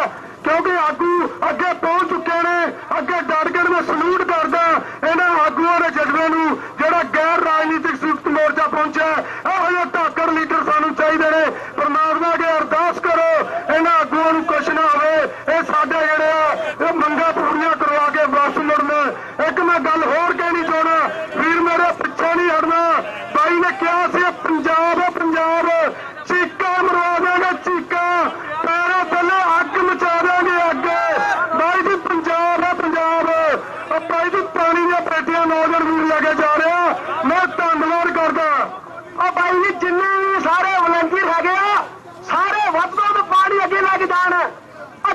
[SPEAKER 1] ਕਿਉਂਕਿ ਆਗੂ ਅੱਗੇ ਪਹੁੰਚ ਚੁੱਕੇ ਨੇ। ਅੱਗੇ ਡਟ ਕੇ ਮੈਂ ਸਲੂਟ ਕਰਦਾ ਇਹਨਾਂ ਆਗੂਆਂ ਦੇ ਜਜ਼ਬੇ ਨੂੰ, ਜਿਹੜਾ ਗੈਰ ਰਾਜਨੀਤਿਕ ਸੰਯੁਕਤ ਮੋਰਚਾ ਪਹੁੰਚਿਆ। ਇਹੋ ਜਿਹੇ ਧਾਕੜ ਲੀਡਰ ਸਾਨੂੰ ਚਾਹੀਦੇ ਨੇ। ਪਰਮਾਤਮਾ ਅੱਗੇ ਅਰਦਾਸ ਕਰੋ ਇਹਨਾਂ ਆਗੂਆਂ ਨੂੰ ਕੁਛ ਨਾ ਹੋਵੇ। ਇਹ ਸਾਡੇ ਜਿਹੜੇ ਆ ਇਹ ਮੰਗਾਂ ਪੂਰੀਆਂ ਕਰਵਾ ਕੇ ਵਾਪਸ ਮੁੜਨ। ਇੱਕ ਮੈਂ ਗੱਲ ਹੋਰ ਕਹਿਣੀ ਚਾਹੁੰਦਾ, ਵੀਰ ਮੇਰੇ ਪਿੱਛੇ ਨਹੀਂ ਹਟਣਾ। ਬਾਈ ਨੇ ਕਿਹਾ ਸੀ ਪੰਜਾਬ ਹੈ ਪੰਜਾਬ, ਚੀਕਾਂ ਮਰਵਾ ਦੇਗਾ ਚੀਕਾਂ, ਪੈਰਾਂ ਥੱਲੇ ਅੱਗ ਮਚਾ ਦੇਗੇ ਅੱਗ। ਬਾਈ ਜੀ ਪੰਜਾਬ ਹੈ ਪੰਜਾਬ। ਬਾਈ ਜੀ ਪਾਣੀ ਦੀਆਂ ਪੇਟੀਆਂ ਨੌਜਵਾਨ ਵੀਰ ਲੈ ਕੇ ਜਾ ਰਿਹਾ, ਮੈਂ ਧੰਨਵਾਦ ਕਰਦਾ। ਬਾਈ ਜੀ ਜਿੰਨੇ ਵੀ ਸਾਰੇ ਵਲੰਟੀਅਰ ਹੈਗੇ ਆ, ਸਾਰੇ ਵੱਧ ਤੋਂ ਵੱਧ ਪਾਣੀ ਅੱਗੇ ਲੈ ਕੇ ਜਾਣ।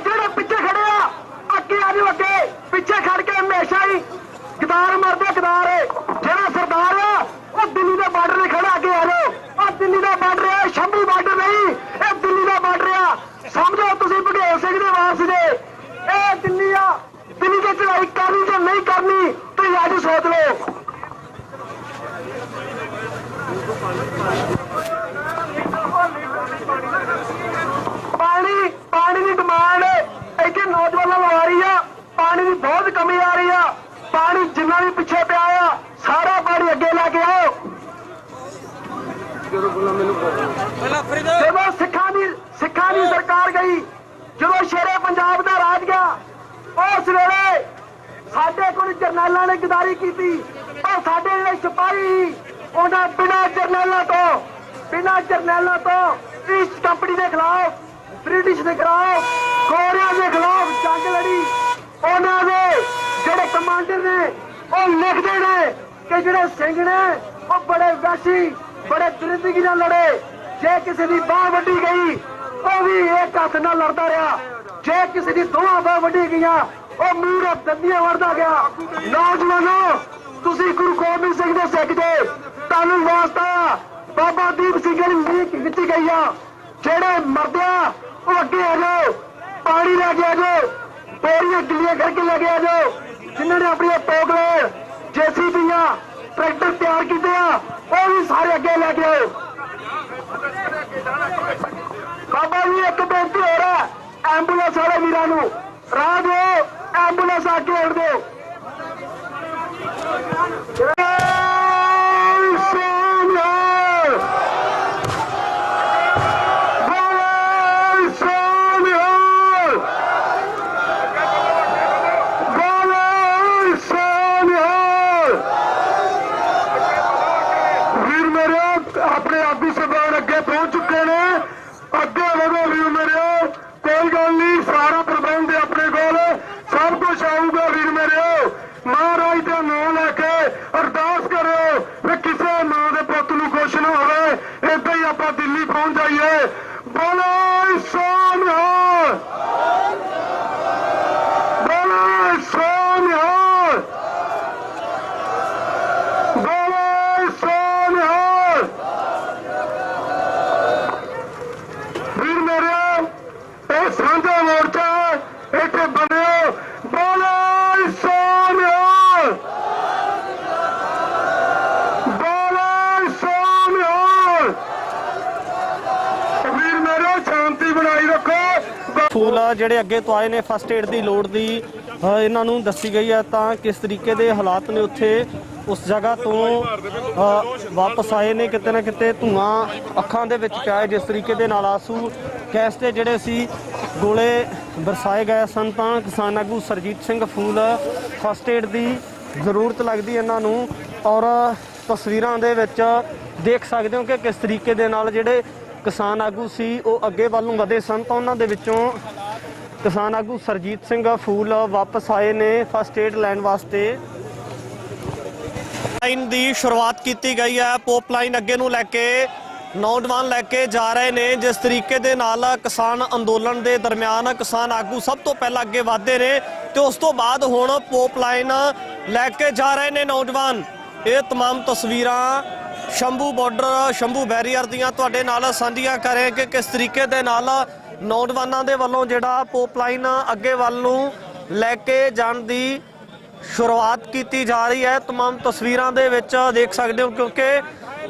[SPEAKER 1] ਜਿਹੜੇ ਪਿੱਛੇ ਖੜੇ ਆ ਅੱਗੇ ਆ ਜਾਓ, ਅੱਗੇ ਪਿੱਛੇ ਖੜ ਕੇ ਹਮੇਸ਼ਾ ਹੀ ਗਦਾਰ ਮਰਦੇ ਗਦਾਰ। ਜਿਹੜਾ ਸਰਦਾਰ ਆ ਉਹ ਦਿੱਲੀ ਦੇ ਬਾਰਡਰ ਤੇ ਖੜਾ, ਅੱਗੇ ਆ ਜਾਓ। ਉਹ ਦਿੱਲੀ ਦਾ ਬਾਰਡਰ ਹੈ, ਸ਼ੰਭੂ ਬਾਰਡਰ ਨਹੀਂ, ਇਹ ਦਿੱਲੀ ਦਾ ਬਾਰਡਰ ਆ। ਸਮਝੋ ਤੁਸੀਂ ਭਗੇਲ ਸਿੰਘ ਦੇ ਵਾਰਸ ਜੇ। ਇਹ ਦਿੱਲੀ ਆ, ਦਿੱਲੀ ਤੇ ਚੜਾਈ ਕਰਨੀ ਜਾਂ ਨਹੀਂ ਕਰਨੀ ਤੁਸੀਂ ਅੱਜ ਸੋਚ ਲਓ। ਪਾਣੀ ਦੀ ਡਿਮਾਂਡ ਇੱਥੇ ਨੌਜਵਾਨਾਂ ਨੂੰ ਆ ਰਹੀ ਆ। ਪਾਣੀ ਦੀ ਬਹੁਤ ਕਮੀ ਆ ਰਹੀ ਆ। ਪਾਣੀ ਜਿੰਨਾ ਵੀ ਪਿੱਛੇ ਪਿਆ ਆ, ਸਾਰਾ ਪਾਣੀ ਅੱਗੇ ਲੈ ਕੇ ਆਓ। ਜਦੋਂ ਸਿੱਖਾਂ ਦੀ ਸਰਕਾਰ ਗਈ, ਜਦੋਂ ਸ਼ੇਰੇ ਪੰਜਾਬ ਦਾ ਰਾਜ ਗਿਆ, ਉਸ ਵੇਲੇ ਸਾਡੇ ਕੋਲ ਜਰਨੈਲਾਂ ਨੇ ਗਦਾਰੀ ਕੀਤੀ। ਪਰ ਸਾਡੇ ਜਿਹੜੇ ਸਿਪਾਹੀ ਉਹਨਾਂ ਬਿਨਾਂ ਜਰਨੈਲਾਂ ਤੋਂ ਈਸਟ ਕੰਪਨੀ ਦੇ ਖਿਲਾਫ, ਬ੍ਰਿਟਿਸ਼ ਦੇ ਖਿਲਾਫ, ਗੋਰਿਆਂ ਦੇ ਖਿਲਾਫ ਜੰਗ ਲੜੀ। ਉਹਨਾਂ ਦੇ ਜਿਹੜੇ ਕਮਾਂਡਰ ਨੇ ਉਹ ਲਿਖਦੇ ਨੇ ਕਿ ਜਿਹੜੇ ਸਿੰਘ ਨੇ ਉਹ ਬੜੇ ਵੈਸੀ, ਬੜੇ ਦਰਿੰਦਗੀ ਨਾਲ ਲੜੇ। ਜੇ ਕਿਸੇ ਦੀ ਬਾਹ ਵੱਢੀ ਗਈ ਉਹ ਵੀ ਇੱਕ ਹੱਥ ਨਾਲ ਲੜਦਾ ਰਿਹਾ। ਜੇ ਕਿਸੇ ਦੀ ਦੋਹਾਂ ਬਾਹ ਵੱਢੀ ਗਈਆਂ ਉਹ ਮੂੰਹ ਦੰਦੀਆਂ ਵੜਦਾ ਗਿਆ। ਨੌਜਵਾਨੋ, ਤੁਸੀਂ ਗੁਰੂ ਗੋਬਿੰਦ ਸਿੰਘ ਦੇ ਸਿੱਖ ਜੇ, ਤੁਹਾਨੂੰ ਵਾਸਤਾ ਬਾਬਾ ਦੀਪ ਸਿੰਘ ਦੀ ਲੀਕ ਕੀਤੀ ਗਈ ਆ। ਜਿਹੜੇ ਮਰਦਿਆ ਉਹ ਅੱਗੇ ਆ ਜਾਓ, ਪਾਣੀ ਲੈ ਕੇ ਆ ਜਾਓ, ਬੋਰੀਆਂ ਗਿੱਲੀਆਂ ਕਰਕੇ ਲੈ ਕੇ ਆ ਜਾਓ। ਜਿਨ੍ਹਾਂ ਨੇ ਆਪਣੀਆਂ ਪੋਗਲੇ, ਜੇਸੀਬੀਆਂ, ਟਰੈਕਟਰ ਤਿਆਰ ਕੀਤੇ ਆ, ਉਹ ਵੀ ਸਾਰੇ ਅੱਗੇ ਲੈ ਕੇ ਆਓ। ਬਾਬਾ ਜੀ ਇੱਕ ਬੇਨਤੀ ਹੋ ਰਿਹਾ, ਐਂਬੂਲੈਂਸ ਵਾਲੇ ਵੀਰਾਂ ਨੂੰ ਰਾਹ ਦਿਓ, ਐਂਬੂਲੈਂਸ ਆ ਕੇ ਉੜ ਦਿਓ। ਆਪਣੇ ਆਗੂ ਸਰਦਾਰ ਅੱਗੇ ਪਹੁੰਚ ਚੁੱਕੇ ਨੇ। ਅੱਗੇ ਵਧੋ ਵੀਰ ਮੇਰੇ, ਕੋਈ ਗੱਲ ਨਹੀਂ, ਸਾਰਾ ਪ੍ਰਬੰਧ ਹੈ ਆਪਣੇ ਕੋਲ, ਸਭ ਕੁਝ ਆਊਗਾ ਵੀਰ ਮੇਰੇ। ਮਹਾਰਾਜ ਦਾ ਨਾਮ ਲੈ ਕੇ ਅਰਦਾਸ ਕਰੋ ਵੀ ਕਿਸੇ ਮਾਂ ਦੇ ਪੁੱਤ ਨੂੰ ਕੁਛ ਨਾ ਹੋਵੇ। ਏਦਾਂ ਹੀ ਆਪਾਂ ਦਿੱਲੀ ਪਹੁੰਚ ਜਾਈਏ। ਬੋਲੋ ਸੋਨਿਹਾਲ, ਬੋਲੋ ਸੋਨਿਹਾਲ, ਬੋਲੋ ਸੋਨਿਹਾਲ। ਵੀਰ ਮੇਰੇ, ਇਹ ਸਾਂਝਾ ਮੋਰਚਾ ਇੱਥੇ ਬਣਿਓ। ਬੋਲੋ ਸੋਨਿਹਾਲ, ਬੋਲੋ ਸੋਨਿਹਾਲ। ਵੀਰ ਮੇਰੇ, ਸ਼ਾਂਤੀ ਬਣਾਈ ਰੱਖੋ।
[SPEAKER 2] ਫੂਲ ਜਿਹੜੇ ਅੱਗੇ ਤੋਂ ਆਏ ਨੇ ਫਸਟ ਏਡ ਦੀ ਲੋੜ ਦੀ ਇਹਨਾਂ ਨੂੰ ਦੱਸੀ ਗਈ ਹੈ, ਤਾਂ ਕਿਸ ਤਰੀਕੇ ਦੇ ਹਾਲਾਤ ਨੇ ਉੱਥੇ ਉਸ ਜਗ੍ਹਾ ਤੋਂ ਵਾਪਸ ਆਏ ਨੇ। ਕਿਤੇ ਨਾ ਕਿਤੇ ਧੂਆਂ ਅੱਖਾਂ ਦੇ ਵਿੱਚ ਪਿਆ ਹੈ। ਜਿਸ ਤਰੀਕੇ ਦੇ ਨਾਲ ਆਸੂ ਗੈਸ ਦੇ ਜਿਹੜੇ ਸੀ ਗੋਲੇ ਬਰਸਾਏ ਗਏ ਸਨ, ਤਾਂ ਕਿਸਾਨ ਆਗੂ ਸਰਜੀਤ ਸਿੰਘ ਫੂਲ ਫਸਟ ਏਡ ਦੀ ਜ਼ਰੂਰਤ ਲੱਗਦੀ ਇਹਨਾਂ ਨੂੰ। ਔਰ ਤਸਵੀਰਾਂ ਦੇ ਵਿੱਚ ਦੇਖ ਸਕਦੇ ਹੋ ਕਿ ਕਿਸ ਤਰੀਕੇ ਦੇ ਨਾਲ ਜਿਹੜੇ ਕਿਸਾਨ ਆਗੂ ਸੀ ਉਹ ਅੱਗੇ ਵੱਲ ਨੂੰ ਵਧੇ ਸਨ, ਤਾਂ ਉਹਨਾਂ ਦੇ ਵਿੱਚੋਂ ਕਿਸਾਨ ਆਗੂ ਸਰਜੀਤ ਸਿੰਘ ਫੂਲ ਵਾਪਸ ਆਏ ਨੇ ਫਸਟ ਏਡ ਲੈਣ ਵਾਸਤੇ। ਲਾਈਨ ਦੀ ਸ਼ੁਰੂਆਤ ਕੀਤੀ ਗਈ ਹੈ। ਪੋਪ ਲਾਈਨ ਅੱਗੇ ਨੂੰ ਲੈ ਕੇ ਨੌਜਵਾਨ ਲੈ ਕੇ ਜਾ ਰਹੇ ਨੇ। ਜਿਸ ਤਰੀਕੇ ਦੇ ਨਾਲ ਕਿਸਾਨ ਅੰਦੋਲਨ ਦੇ ਦਰਮਿਆਨ ਕਿਸਾਨ ਆਗੂ ਸਭ ਤੋਂ ਪਹਿਲਾਂ ਅੱਗੇ ਵਧਦੇ ਨੇ, ਤੇ ਉਸ ਤੋਂ ਬਾਅਦ ਹੁਣ ਪੋਪ ਲਾਈਨ ਲੈ ਕੇ ਜਾ ਰਹੇ ਨੇ ਨੌਜਵਾਨ। ਇਹ तमाम ਤਸਵੀਰਾਂ ਸ਼ੰਭੂ ਬਾਰਡਰ ਸ਼ੰਭੂ ਬੈਰੀਅਰ ਦੀਆਂ ਤੁਹਾਡੇ ਨਾਲ ਸਾਂਝੀਆਂ ਕਰੇ ਕਿ ਕਿਸ ਤਰੀਕੇ ਦੇ ਨਾਲ ਨੌਜਵਾਨਾਂ ਦੇ ਵੱਲੋਂ ਜਿਹੜਾ ਪੋਪ ਲਾਈਨ ਅੱਗੇ ਵੱਲ ਨੂੰ ਲੈ ਕੇ ਜਾਣ ਦੀ ਸ਼ੁਰੂਆਤ ਕੀਤੀ ਜਾ ਰਹੀ ਹੈ। तमाम ਤਸਵੀਰਾਂ ਦੇ ਵਿੱਚ ਦੇਖ ਸਕਦੇ ਹੋ, ਕਿਉਂਕਿ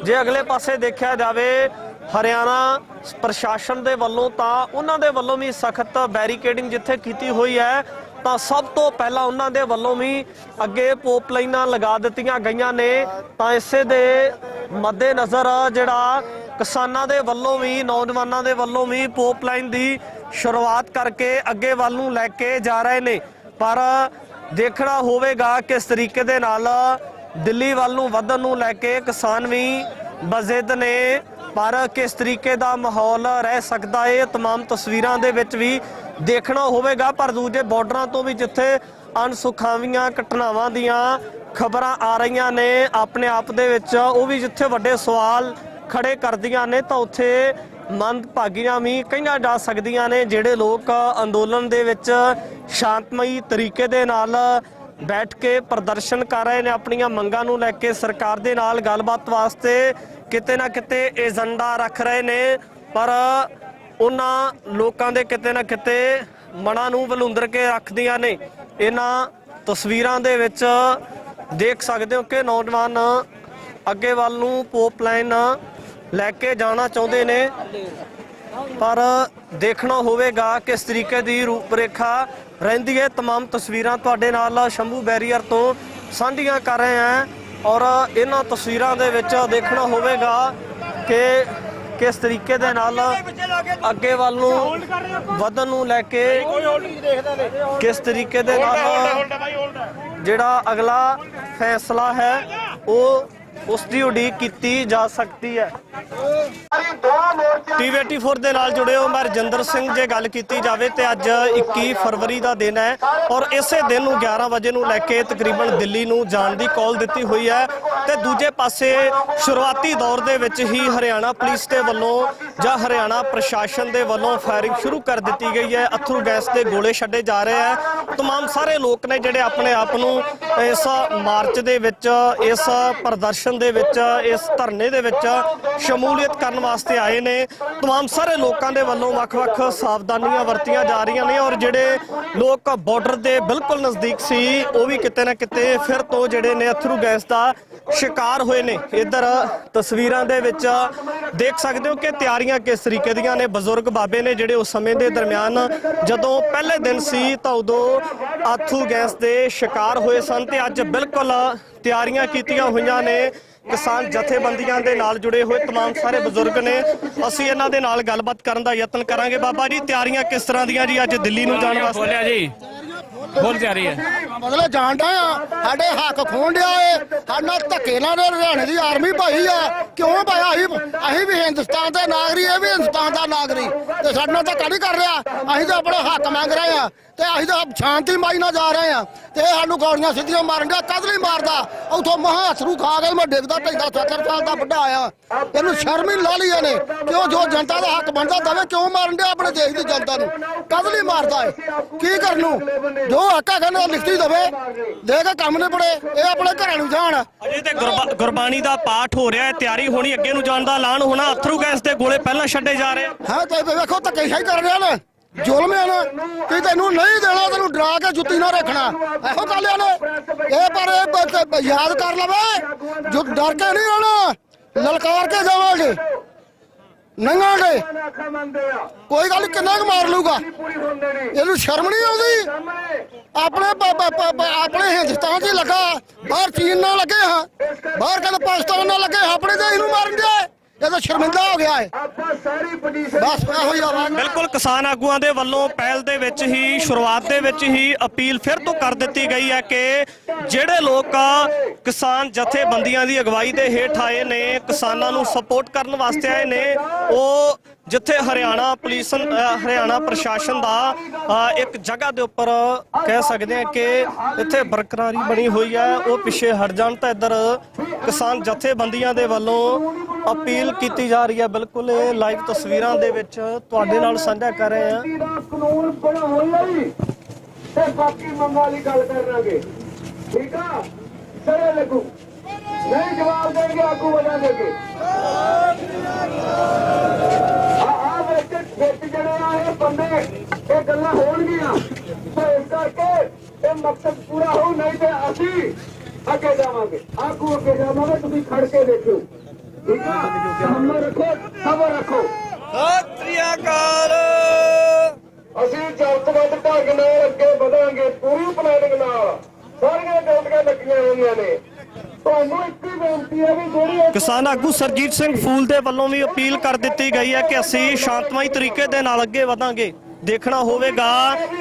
[SPEAKER 2] ਜੇ ਅਗਲੇ ਪਾਸੇ ਦੇਖਿਆ ਜਾਵੇ ਹਰਿਆਣਾ ਪ੍ਰਸ਼ਾਸਨ ਦੇ ਵੱਲੋਂ ਤਾਂ ਉਹਨਾਂ ਦੇ ਵੱਲੋਂ ਵੀ ਸਖਤ ਬੈਰੀਕੇਡਿੰਗ ਜਿੱਥੇ ਕੀਤੀ ਹੋਈ ਹੈ, ਤਾਂ ਸਭ ਤੋਂ ਪਹਿਲਾਂ ਉਹਨਾਂ ਦੇ ਵੱਲੋਂ ਵੀ ਅੱਗੇ ਪੋਪ ਲਾਈਨਾਂ ਲਗਾ ਦਿੱਤੀਆਂ ਗਈਆਂ ਨੇ। ਤਾਂ ਇਸੇ ਦੇ ਮੱਦੇ ਨਜ਼ਰ ਜਿਹੜਾ ਕਿਸਾਨਾਂ ਦੇ ਵੱਲੋਂ ਵੀ ਨੌਜਵਾਨਾਂ ਦੇ ਵੱਲੋਂ ਵੀ ਪੋਪ ਲਾਈਨ ਦੀ ਸ਼ੁਰੂਆਤ ਕਰਕੇ ਅੱਗੇ ਵੱਲ ਨੂੰ ਲੈ ਕੇ ਜਾ ਰਹੇ ਨੇ। ਪਰ ਦੇਖਣਾ ਹੋਵੇਗਾ ਕਿਸ ਤਰੀਕੇ ਦੇ ਨਾਲ ਦਿੱਲੀ ਵੱਲ ਨੂੰ ਵਧਣ ਨੂੰ ਲੈ ਕੇ ਕਿਸਾਨ ਵੀ ਬਜ਼ਿੱਦ ਨੇ, ਪਰ ਕਿਸ ਤਰੀਕੇ ਦਾ ਮਾਹੌਲ ਰਹਿ ਸਕਦਾ ਹੈ तमाम ਤਸਵੀਰਾਂ ਦੇ ਵਿੱਚ ਵੀ ਦੇਖਣਾ ਹੋਵੇਗਾ। ਪਰ ਦੂਜੇ ਬਾਰਡਰਾਂ ਤੋਂ ਵੀ ਜਿੱਥੇ ਅਣਸੁਖਾਵੀਆਂ ਘਟਨਾਵਾਂ ਦੀਆਂ ਖਬਰਾਂ ਆ ਰਹੀਆਂ ਨੇ ਆਪਣੇ ਆਪ ਦੇ ਵਿੱਚ, ਉਹ ਵੀ ਜਿੱਥੇ ਵੱਡੇ ਸਵਾਲ ਖੜੇ ਕਰਦੀਆਂ ਨੇ, ਤਾਂ ਉੱਥੇ ਮੰਦਭਾਗੀਆਂ ਵੀ ਕਹੀਆਂ ਜਾ ਸਕਦੀਆਂ ਨੇ। ਜਿਹੜੇ ਲੋਕ ਅੰਦੋਲਨ ਦੇ ਵਿੱਚ ਸ਼ਾਂਤਮਈ ਤਰੀਕੇ ਦੇ ਨਾਲ ਬੈਠ ਕੇ ਪ੍ਰਦਰਸ਼ਨ ਕਰ ਰਹੇ ਨੇ ਆਪਣੀਆਂ ਮੰਗਾਂ ਨੂੰ ਲੈ ਕੇ ਸਰਕਾਰ ਦੇ ਨਾਲ ਗੱਲਬਾਤ ਵਾਸਤੇ, ਕਿਤੇ ਨਾ ਕਿਤੇ ਏਜੰਡਾ ਰੱਖ ਰਹੇ ਨੇ, ਪਰ ਉਹਨਾਂ ਲੋਕਾਂ ਦੇ ਕਿਤੇ ਨਾ ਕਿਤੇ ਮਨਾਂ ਨੂੰ ਵਲੂੰਦਰ ਕੇ ਰੱਖਦੀਆਂ ਨੇ। ਇਹਨਾਂ ਤਸਵੀਰਾਂ ਦੇ ਵਿੱਚ ਦੇਖ ਸਕਦੇ ਹੋ ਕਿ ਨੌਜਵਾਨ ਅੱਗੇ ਵੱਲ ਨੂੰ ਪੋਪ ਲਾਈਨ ਲੈ ਕੇ ਜਾਣਾ ਚਾਹੁੰਦੇ ਨੇ, ਪਰ ਦੇਖਣਾ ਹੋਵੇਗਾ ਕਿਸ ਤਰੀਕੇ ਦੀ ਰੂਪਰੇਖਾ ਰਹਿੰਦੀ ਹੈ। तमाम ਤਸਵੀਰਾਂ ਤੁਹਾਡੇ ਨਾਲ ਸ਼ੰਭੂ ਬੈਰੀਅਰ ਤੋਂ ਸਾਂਝੀਆਂ ਕਰ ਰਹੇ ਹਾਂ, ਔਰ ਇਹਨਾਂ ਤਸਵੀਰਾਂ ਦੇ ਵਿੱਚ ਦੇਖਣਾ ਹੋਵੇਗਾ ਕਿ ਕਿਸ ਤਰੀਕੇ ਦੇ ਨਾਲ ਅੱਗੇ ਵੱਲ ਨੂੰ ਵਧਣ ਨੂੰ ਲੈ ਕੇ ਕਿਸ ਤਰੀਕੇ ਦੇ ਨਾਲ ਜਿਹੜਾ ਅਗਲਾ ਫੈਸਲਾ ਹੈ ਉਹ ਉਸ ਦੀ ਉਡੀਕ ਕੀਤੀ ਜਾ ਸਕਦੀ ਹੈ। TV84 ਦੇ ਨਾਲ ਜੁੜੇ ਹੋ, ਮੈਂ ਰਜਿੰਦਰ ਸਿੰਘ। ਜੇ ਗੱਲ ਕੀਤੀ ਜਾਵੇ ਤੇ ਅੱਜ 21 ਫਰਵਰੀ ਦਾ ਦਿਨ ਹੈ, ਔਰ ਇਸੇ ਦਿਨ ਨੂੰ 11 ਵਜੇ ਨੂੰ ਲੈ ਕੇ ਤਕਰੀਬਨ ਦਿੱਲੀ ਨੂੰ ਜਾਣ ਦੀ ਕਾਲ ਦਿੱਤੀ ਹੋਈ ਹੈ। ਤੇ ਦੂਜੇ ਪਾਸੇ ਸ਼ੁਰੂਆਤੀ ਦੌਰ ਦੇ ਵਿੱਚ ਹੀ ਹਰਿਆਣਾ ਪੁਲਿਸ ਦੇ ਵੱਲੋਂ ਜਾਂ ਹਰਿਆਣਾ ਪ੍ਰਸ਼ਾਸਨ ਦੇ ਵੱਲੋਂ ਫਾਇਰਿੰਗ ਸ਼ੁਰੂ ਕਰ ਦਿੱਤੀ ਗਈ ਹੈ। ਅਥਰੂ ਗੈਸ ਦੇ ਗੋਲੇ ਛੱਡੇ ਜਾ ਰਹੇ ਹੈ। तमाम ਸਾਰੇ ਲੋਕ ਨੇ ਜਿਹੜੇ ਆਪਣੇ ਆਪ ਨੂੰ ਇਸ ਮਾਰਚ ਦੇ ਵਿੱਚ, ਇਸ ਪ੍ਰਦਰਸ਼ਨ ਦੇ ਵਿੱਚ, ਇਸ ਧਰਨੇ ਦੇ ਵਿੱਚ ਸ਼ਮੂਲੀਅਤ ਕਰਨ ਵਾਸਤੇ ਆਏ ਨੇ। तमाम ਸਾਰੇ ਲੋਕਾਂ ਦੇ ਵੱਲੋਂ ਵੱਖ-ਵੱਖ ਸਾਵਧਾਨੀਆਂ ਵਰਤੀਆਂ ਜਾ ਰਹੀਆਂ ਨੇ, ਔਰ ਜਿਹੜੇ ਲੋਕ ਬਾਰਡਰ ਦੇ ਬਿਲਕੁਲ ਨਜ਼ਦੀਕ ਸੀ ਉਹ ਵੀ ਕਿਤੇ ਨਾ ਕਿਤੇ ਫਿਰ ਤੋਂ ਜਿਹੜੇ ਨੇ ਅਥਰੂ ਗੈਸ ਦਾ ਸ਼ਿਕਾਰ ਹੋਏ ਨੇ। ਇੱਧਰ ਤਸਵੀਰਾਂ ਦੇ ਵਿੱਚ ਦੇਖ ਸਕਦੇ ਹੋ ਕਿ ਤਿਆਰੀਆਂ ਕਿਸ ਤਰੀਕੇ ਦੀਆਂ ਨੇ। ਬਜ਼ੁਰਗ ਬਾਬੇ ਨੇ ਜਿਹੜੇ ਉਸ ਸਮੇਂ ਦੇ ਦਰਮਿਆਨ ਜਦੋਂ ਪਹਿਲੇ ਦਿਨ ਸੀ ਤਾਂ ਉਦੋਂ ਅਥਰੂ ਗੈਸ ਦੇ ਸ਼ਿਕਾਰ ਹੋਏ ਸਨ, ਤੇ ਅੱਜ ਬਿਲਕੁਲ ਤਿਆਰੀਆਂ ਕੀਤੀਆਂ ਹੋਈਆਂ ਨੇ। ਕਿਸਾਨ ਜਥੇਬੰਦੀਆਂ ਦੇ ਨਾਲ ਜੁੜੇ ਹੋਏ तमाम ਸਾਰੇ ਬਜ਼ੁਰਗ ਨੇ, ਅਸੀਂ ਇਹਨਾਂ ਦੇ ਨਾਲ ਗੱਲਬਾਤ ਕਰਨ ਦਾ ਯਤਨ ਕਰਾਂਗੇ। ਬਾਬਾ ਜੀ, ਤਿਆਰੀਆਂ ਕਿਸ ਤਰ੍ਹਾਂ ਦੀਆਂ ਜੀ ਅੱਜ ਦਿੱਲੀ ਨੂੰ ਜਾਣ ਵਾਸਤੇ?
[SPEAKER 6] ਬੋਲਿਆ ਜੀ, ਫੁੱਲ ਤਿਆਰੀ ਹੈ।
[SPEAKER 8] ਮਤਲਬ ਜਾਣਦਾ ਆ ਸਾਡੇ ਹੱਕ ਖੋਣ ਡਿਆ ਏ, ਸਾਡਾ ਧੱਕੇ ਨਾਲ ਹਰਿਆਣੇ ਦੀ ਆਰਮੀ ਭਾਈ ਆ। ਕਿਉਂ ਭਾਇਆ? ਅਸੀਂ ਵੀ ਹਿੰਦੁਸਤਾਨ ਦੇ ਨਾਗਰਿਕ, ਇਹ ਵੀ ਹਿੰਦੁਸਤਾਨ ਦਾ ਨਾਗਰਿਕ, ਤੇ ਸਾਡੇ ਨਾਲ ਧੱਕਾ ਨਹੀਂ ਕਰ ਰਿਹਾ। ਅਸੀਂ ਤਾਂ ਆਪਣਾ ਹੱਕ ਮੰਗ ਰਹੇ ਆ, ਤੇ ਅਸੀਂ ਤਾਂ ਸ਼ਾਂਤੀ ਮਾਈ ਨਾਲ ਜਾ ਰਹੇ ਆ, ਤੇ ਇਹ ਸਾਨੂੰ ਗੋਲੀਆਂ ਸਿੱਧੀਆਂ ਮਾਰਨ ਡਿਆ। ਕਦ ਨਹੀਂ ਮਾਰਦਾ? ਉਥੋਂ ਮਹਾਂ ਅਥਰੂ ਖਾ ਕੇ ਮੈਂ ਡਿੱਗਦਾ ਢੈਂਦਾ 70 ਸਾਲ ਦਾ ਵੱਡਾ ਆਇਆ। ਇਹਨੂੰ ਸ਼ਰਮ ਹੀ ਲਾ ਲਈ ਇਹਨੇ। ਕਿਉਂ? ਜੋ ਜਨਤਾ ਦਾ ਹੱਕ ਬਣਦਾ ਦਵੇ, ਕਿਉਂ ਮਾਰਨ ਡਿਆ ਆਪਣੇ ਦੇਸ਼ ਦੀ ਜਨਤਾ ਨੂੰ? ਕਦ ਨਹੀਂ ਮਾਰਦਾ ਏ? ਕੀ ਕਰਨ ਨੂੰ? ਜੋ ਹੱਕ ਹੈਗਾ ਨਾ ਲਿਖਤੀ ਦਵੇ, ਦੇ ਕੇ ਕੰਮ ਨੇ ਪੜੇ, ਇਹ ਆਪਣੇ ਘਰਾਂ ਨੂੰ ਜਾਣ।
[SPEAKER 2] ਅਜੇ ਤੇ ਗੁਰਬਾਣੀ ਦਾ ਪਾਠ ਹੋ ਰਿਹਾ ਹੈ, ਤਿਆਰੀ ਹੋਣੀ, ਅੱਗੇ ਨੂੰ ਜਾਣ ਦਾ ਐਲਾਨ ਹੋਣਾ। ਅਥਰੂ ਗੈਸ ਦੇ ਗੋਲੇ ਪਹਿਲਾਂ ਛੱਡੇ ਜਾ ਰਹੇ
[SPEAKER 8] ਹਾਂ, ਤੇ ਵੇਖੋ ਧੱਕੇਸ਼ਾਹੀ ਕਰ ਰਿਹਾ ਨੇ, ਜ਼ੁਲਮ ਹੈ ਨਾ ਕਿ ਤੈਨੂੰ ਨਹੀਂ ਦੇਣਾ, ਤੈਨੂੰ ਡਰਾ ਕੇ ਜੁੱਤੀ ਨਾ ਰੱਖਣਾ, ਇਹੋ ਗੱਲ ਹੈ ਨੇ। ਇਹ ਪਰ ਯਾਦ ਕਰ ਲਵੇ, ਜੋ ਡਰ ਕੇ ਨਹੀਂ ਰਹਿਣਾ, ਲਲਕਾਰ ਕੇ ਜਾਵਾਂਗੇ, ਨੰਗਾਂਗੇ। ਕੋਈ ਗੱਲ ਕਿੰਨਾ ਕੁ ਮਾਰ ਲੂਗਾ? ਇਹਨੂੰ ਸ਼ਰਮ ਨਹੀਂ ਆਉਂਦੀ? ਆਪਣੇ ਹਿੰਦੁਸਤਾਨ 'ਚ ਲੱਗਾ, ਬਾਹਰ ਚੀਨ ਨਾਲ ਲੱਗੇ ਹਾਂ, ਬਾਹਰ ਕਹਿੰਦੇ ਪਾਕਿਸਤਾਨ ਨਾਲ ਲੱਗੇ, ਆਪਣੇ ਤੇ ਇਹਨੂੰ ਮਾਰਨ ਦੇ। ਇਹ ਤਾਂ ਸ਼ਰਮਿੰਦਾ ਹੋ ਗਿਆ ਹੈ। ਬਸ ਇਹੋ ਹੀ ਆਵਾਜ਼।
[SPEAKER 2] ਬਿਲਕੁਲ ਕਿਸਾਨ ਆਗੂਆਂ ਦੇ ਵੱਲੋਂ ਪਹਿਲ ਦੇ ਵਿੱਚ ਹੀ, ਸ਼ੁਰੂਆਤ ਦੇ ਵਿੱਚ ਹੀ ਅਪੀਲ ਫਿਰ ਤੋਂ ਕਰ ਦਿੱਤੀ ਗਈ ਹੈ ਕਿ ਜਿਹੜੇ ਲੋਕ ਕਿਸਾਨ ਜਥੇਬੰਦੀਆਂ ਦੀ ਅਗਵਾਈ ਦੇ ਹੇਠ ਆਏ ਨੇ, ਕਿਸਾਨਾਂ ਨੂੰ ਸਪੋਰਟ ਕਰਨ ਵਾਸਤੇ ਆਏ ਨੇ, ਉਹ ਜਿੱਥੇ ਹਰਿਆਣਾ ਪੁਲਿਸ, ਹਰਿਆਣਾ ਪ੍ਰਸ਼ਾਸਨ ਦਾ ਇੱਕ ਜਗ੍ਹਾ ਦੇ ਉੱਪਰ ਕਹਿ ਸਕਦੇ ਹਾਂ ਕਿ ਇੱਥੇ ਬਰਕਰਾਰੀ ਬਣੀ ਹੋਈ ਹੈ, ਉਹ ਪਿੱਛੇ ਹਟ ਜਾਣ। ਤਾਂ ਇੱਧਰ ਕਿਸਾਨ ਜਥੇਬੰਦੀਆਂ ਦੇ ਵੱਲੋਂ ਅਪੀਲ ਕੀਤੀ ਜਾ ਰਹੀ ਹੈ। ਬਿਲਕੁਲ ਇਹ ਲਾਈਵ ਤਸਵੀਰਾਂ ਦੇ ਵਿੱਚ ਤੁਹਾਡੇ ਨਾਲ ਸਾਂਝਾ ਕਰ ਰਹੇ ਹਾਂ।
[SPEAKER 1] ਤੇ ਬਾਕੀ ਮੰਗਾਂ ਦੀ ਗੱਲ ਕਰਾਂਗੇ। ਠੀਕ ਆ, ਸਰੇ ਲੱਗੂ ਨਹੀਂ ਜਵਾਬ ਦੇਣਗੇ, ਆਗੂ ਵਜਾ ਦੇਣਗੇ। ਆ ਵਿੱਚ ਜਿਹੜੇ ਆ ਇਹ ਬੰਦੇ ਇਹ ਗੱਲਾਂ ਹੋਣਗੀਆਂ ਤੇ ਇਸ ਕਰਕੇ ਇਹ ਮਕਸਦ ਪੂਰਾ ਹੋ, ਨਹੀਂ ਤੇ ਅਸੀਂ ਅੱਗੇ ਜਾਵਾਂਗੇ, ਆਗੂ ਅੱਗੇ ਜਾਵਾਂਗੇ। ਤੁਸੀਂ ਖੜ ਕੇ ਦੇਖੋ। ਠੀਕ ਆ, ਸਾਹਮਣੇ ਰੱਖੋ, ਸਬਰ ਰੱਖੋ। ਸਤਿ ਸ੍ਰੀ ਅਕਾਲ। ਅਸੀਂ ਜਲਦਬਾਜ਼ੀ ਢੰਗ ਨਾਲ ਅੱਗੇ ਵਧਾਂਗੇ, ਪੂਰੀ ਪਲਾਨਿੰਗ ਨਾਲ। ਸਾਰੀਆਂ ਡਿਊਟੀਆਂ ਲੱਗੀਆਂ ਹੋਈਆਂ ਨੇ। ਤੁਹਾਨੂੰ ਇੱਕ ਹੀ ਬੇਨਤੀ ਹੈ ਵੀ ਜਿਹੜੀ
[SPEAKER 2] ਕਿਸਾਨ ਆਗੂ ਸਰਜੀਤ ਸਿੰਘ ਫੂਲ ਦੇ ਵੱਲੋਂ ਵੀ ਅਪੀਲ ਕਰ ਦਿੱਤੀ ਗਈ ਹੈ ਕਿ ਅਸੀਂ ਸ਼ਾਂਤਮਈ ਤਰੀਕੇ ਦੇ ਨਾਲ ਅੱਗੇ ਵਧਾਂਗੇ। ਦੇਖਣਾ ਹੋਵੇਗਾ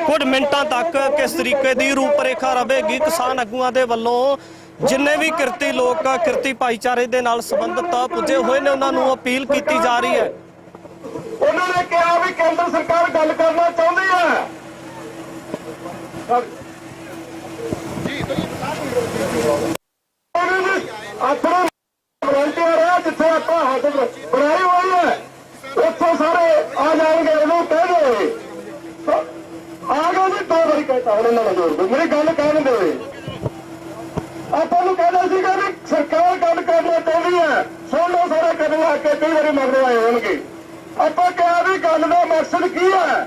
[SPEAKER 2] ਕੁਝ ਮਿੰਟਾਂ ਤੱਕ ਕਿਸ ਤਰੀਕੇ ਦੀ ਰੂਪਰੇਖਾ ਰਹੇਗੀ। ਕਿਸਾਨ ਆਗੂਆਂ ਦੇ ਵੱਲੋਂ ਜਿੰਨੇ ਵੀ ਕਿਰਤੀ ਲੋਕ ਕਿਰਤੀ ਭਾਈਚਾਰੇ ਦੇ ਨਾਲ ਸੰਬੰਧਿਤ ਪੁੱਜੇ ਹੋਏ ਨੇ ਉਹਨਾਂ ਨੂੰ ਅਪੀਲ ਕੀਤੀ ਜਾ ਰਹੀ ਹੈ।
[SPEAKER 1] ਉਹਨਾਂ ਨੇ ਕਿਹਾ ਵੀ ਕੇਂਦਰ ਸਰਕਾਰ ਗੱਲ ਕਰਨਾ ਚਾਹੁੰਦੀ ਹੈ। ਆਪਣਾ ਵਲੰਟੀਅਰ ਹੈ, ਜਿੱਥੇ ਆਪਾਂ ਹੱਥ ਬਣਾਈ ਹੋਈ ਹੈ ਉੱਥੋਂ ਸਾਰੇ ਆ ਜਾਣਗੇ। ਉਹਨੂੰ ਕਹਿ ਦਿਓ ਆ ਗਏ ਜੀ, 2 ਵਾਰੀ ਕਹਿਤਾ ਹੁਣ ਉਹਨਾਂ ਨੂੰ ਜੋੜ ਦਿਓ। ਮੇਰੀ ਗੱਲ ਕਹਿ ਦਿੰਦੇ ਆਪਾਂ ਨੂੰ ਕਹਿੰਦਾ ਸੀਗਾ ਵੀ ਸਰਕਾਰ ਗੱਲ ਕਰਨਾ ਚਾਹੁੰਦੀ ਹੈ, ਸੁਣ ਲਓ ਸਾਰੇ ਕਦਮ ਆ ਕੇ ਕਈ ਵਾਰੀ ਮਗਰੋਂ ਆਏ ਹੋਣਗੇ। ਆਪਾਂ ਕਿਹਾ ਵੀ ਗੱਲ ਦਾ ਮਕਸਦ ਕੀ ਹੈ,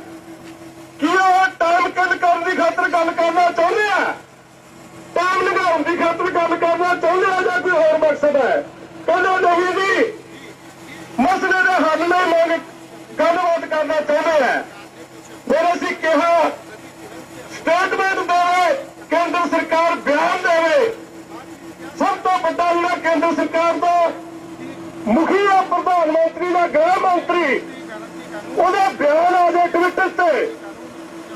[SPEAKER 1] ਕੀ ਉਹ ਟਾਈਮ ਕਿਲ ਕਰਨ ਦੀ ਖਾਤਰ ਗੱਲ ਕਰਨਾ ਚਾਹੁੰਦੇ ਆ, ਟਾਈਮ ਲਗਾਉਣ ਦੀ ਖਾਤਰ ਗੱਲ ਕਰਨਾ ਚਾਹੁੰਦੇ ਆ, ਜਾਂ ਕੋਈ ਹੋਰ ਮਕਸਦ ਹੈ। ਕਹਿੰਦੇ ਨਹੀਂ ਜੀ, ਮਸਲੇ ਦੇ ਹੱਲ ਲਈ ਮੰਗ ਗੱਲਬਾਤ ਕਰਨਾ ਚਾਹੁੰਦੇ ਆ। ਫਿਰ ਅਸੀਂ ਕਿਹਾ ਸਟੇਟਮੈਂਟ ਦੇਵੇ, ਕੇਂਦਰ ਸਰਕਾਰ ਬਿਆਨ ਦੇਵੇ। ਸਭ ਤੋਂ ਵੱਡਾ ਜਿਹੜਾ ਕੇਂਦਰ ਸਰਕਾਰ ਦਾ ਮੁਖੀ ਆ, ਪ੍ਰਧਾਨ ਮੰਤਰੀ ਦਾ ਗ੍ਰਹਿ ਮੰਤਰੀ, ਉਹਦਾ ਬਿਆਨ ਆ ਜਾਏ ਟਵਿੱਟਰ ਤੇ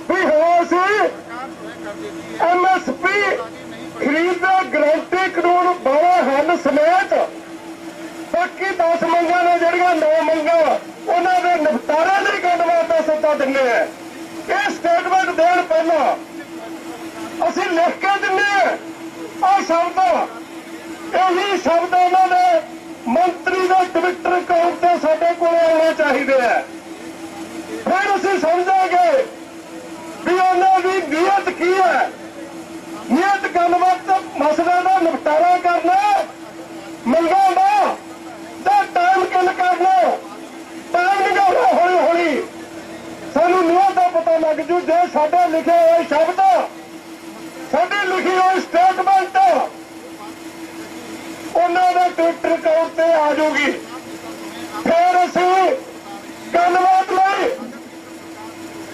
[SPEAKER 1] ਵੀ ਹੋ ਅਸੀਂ MSP ਖਰੀਦ ਦਾ ਗਰੰਟੀ ਕਾਨੂੰਨ 12 ਹੱਲ ਸਮੇਤ ਬਾਕੀ 10 ਮੰਗਾਂ ਨੇ ਜਿਹੜੀਆਂ 9 ਮੰਗਾਂ ਉਹਨਾਂ ਦੇ ਨਿਪਟਾਰੇ ਦੀ ਗੱਲਬਾਤ ਦਾ ਸੱਦਾ ਦਿੰਦੇ ਆ। ਇਹ ਸਟੇਟਮੈਂਟ ਦੇਣ ਪਹਿਲਾਂ ਅਸੀਂ ਲਿਖ ਕੇ ਦਿੰਦੇ ਆ ਸ਼ਬਦ, ਇਹੀ ਸ਼ਬਦ ਉਹਨਾਂ ਦੇ ਮੰਤਰੀ ਦੇ ਟਵਿੱਟਰ ਅਕਾਊਂਟ ਤੇ ਸਾਡੇ ਕੋਲ ਆਉਣੇ ਚਾਹੀਦੇ ਆ। ਫਿਰ ਅਸੀਂ ਸਮਝਾਂਗੇ ਵੀ ਉਹਨਾਂ ਦੀ ਨੀਅਤ ਕੀ ਹੈ। ਨੀਅਤ ਗੱਲਬਾਤ ਮਸਲੇ ਦਾ ਨਿਪਟਾਰਾ ਕਰਨਾ, ਮੰਗਾਂ ਦਾ ਤੇ ਟਾਈਮ ਕਿਲ ਕਰਨਾ, ਟਾਈਮ ਨਿਕਾਲਣਾ ਹੌਲੀ ਹੌਲੀ। ਸਾਨੂੰ ਨੀਅਤ ਦਾ ਪਤਾ ਲੱਗ ਜੂ ਜੇ ਸਾਡੇ ਲਿਖੇ ਹੋਏ ਸ਼ਬਦ, ਸਾਡੀ ਲਿਖੀ ਹੋਈ ਸਟੇਟਮੈਂਟ ਉਹਨਾਂ ਦੇ ਟਵਿੱਟਰ ਅਕਾਊਂਟ ਤੇ ਆ ਜਾਊਗੀ। ਫਿਰ ਅਸੀਂ ਗੱਲਬਾਤ ਲਈ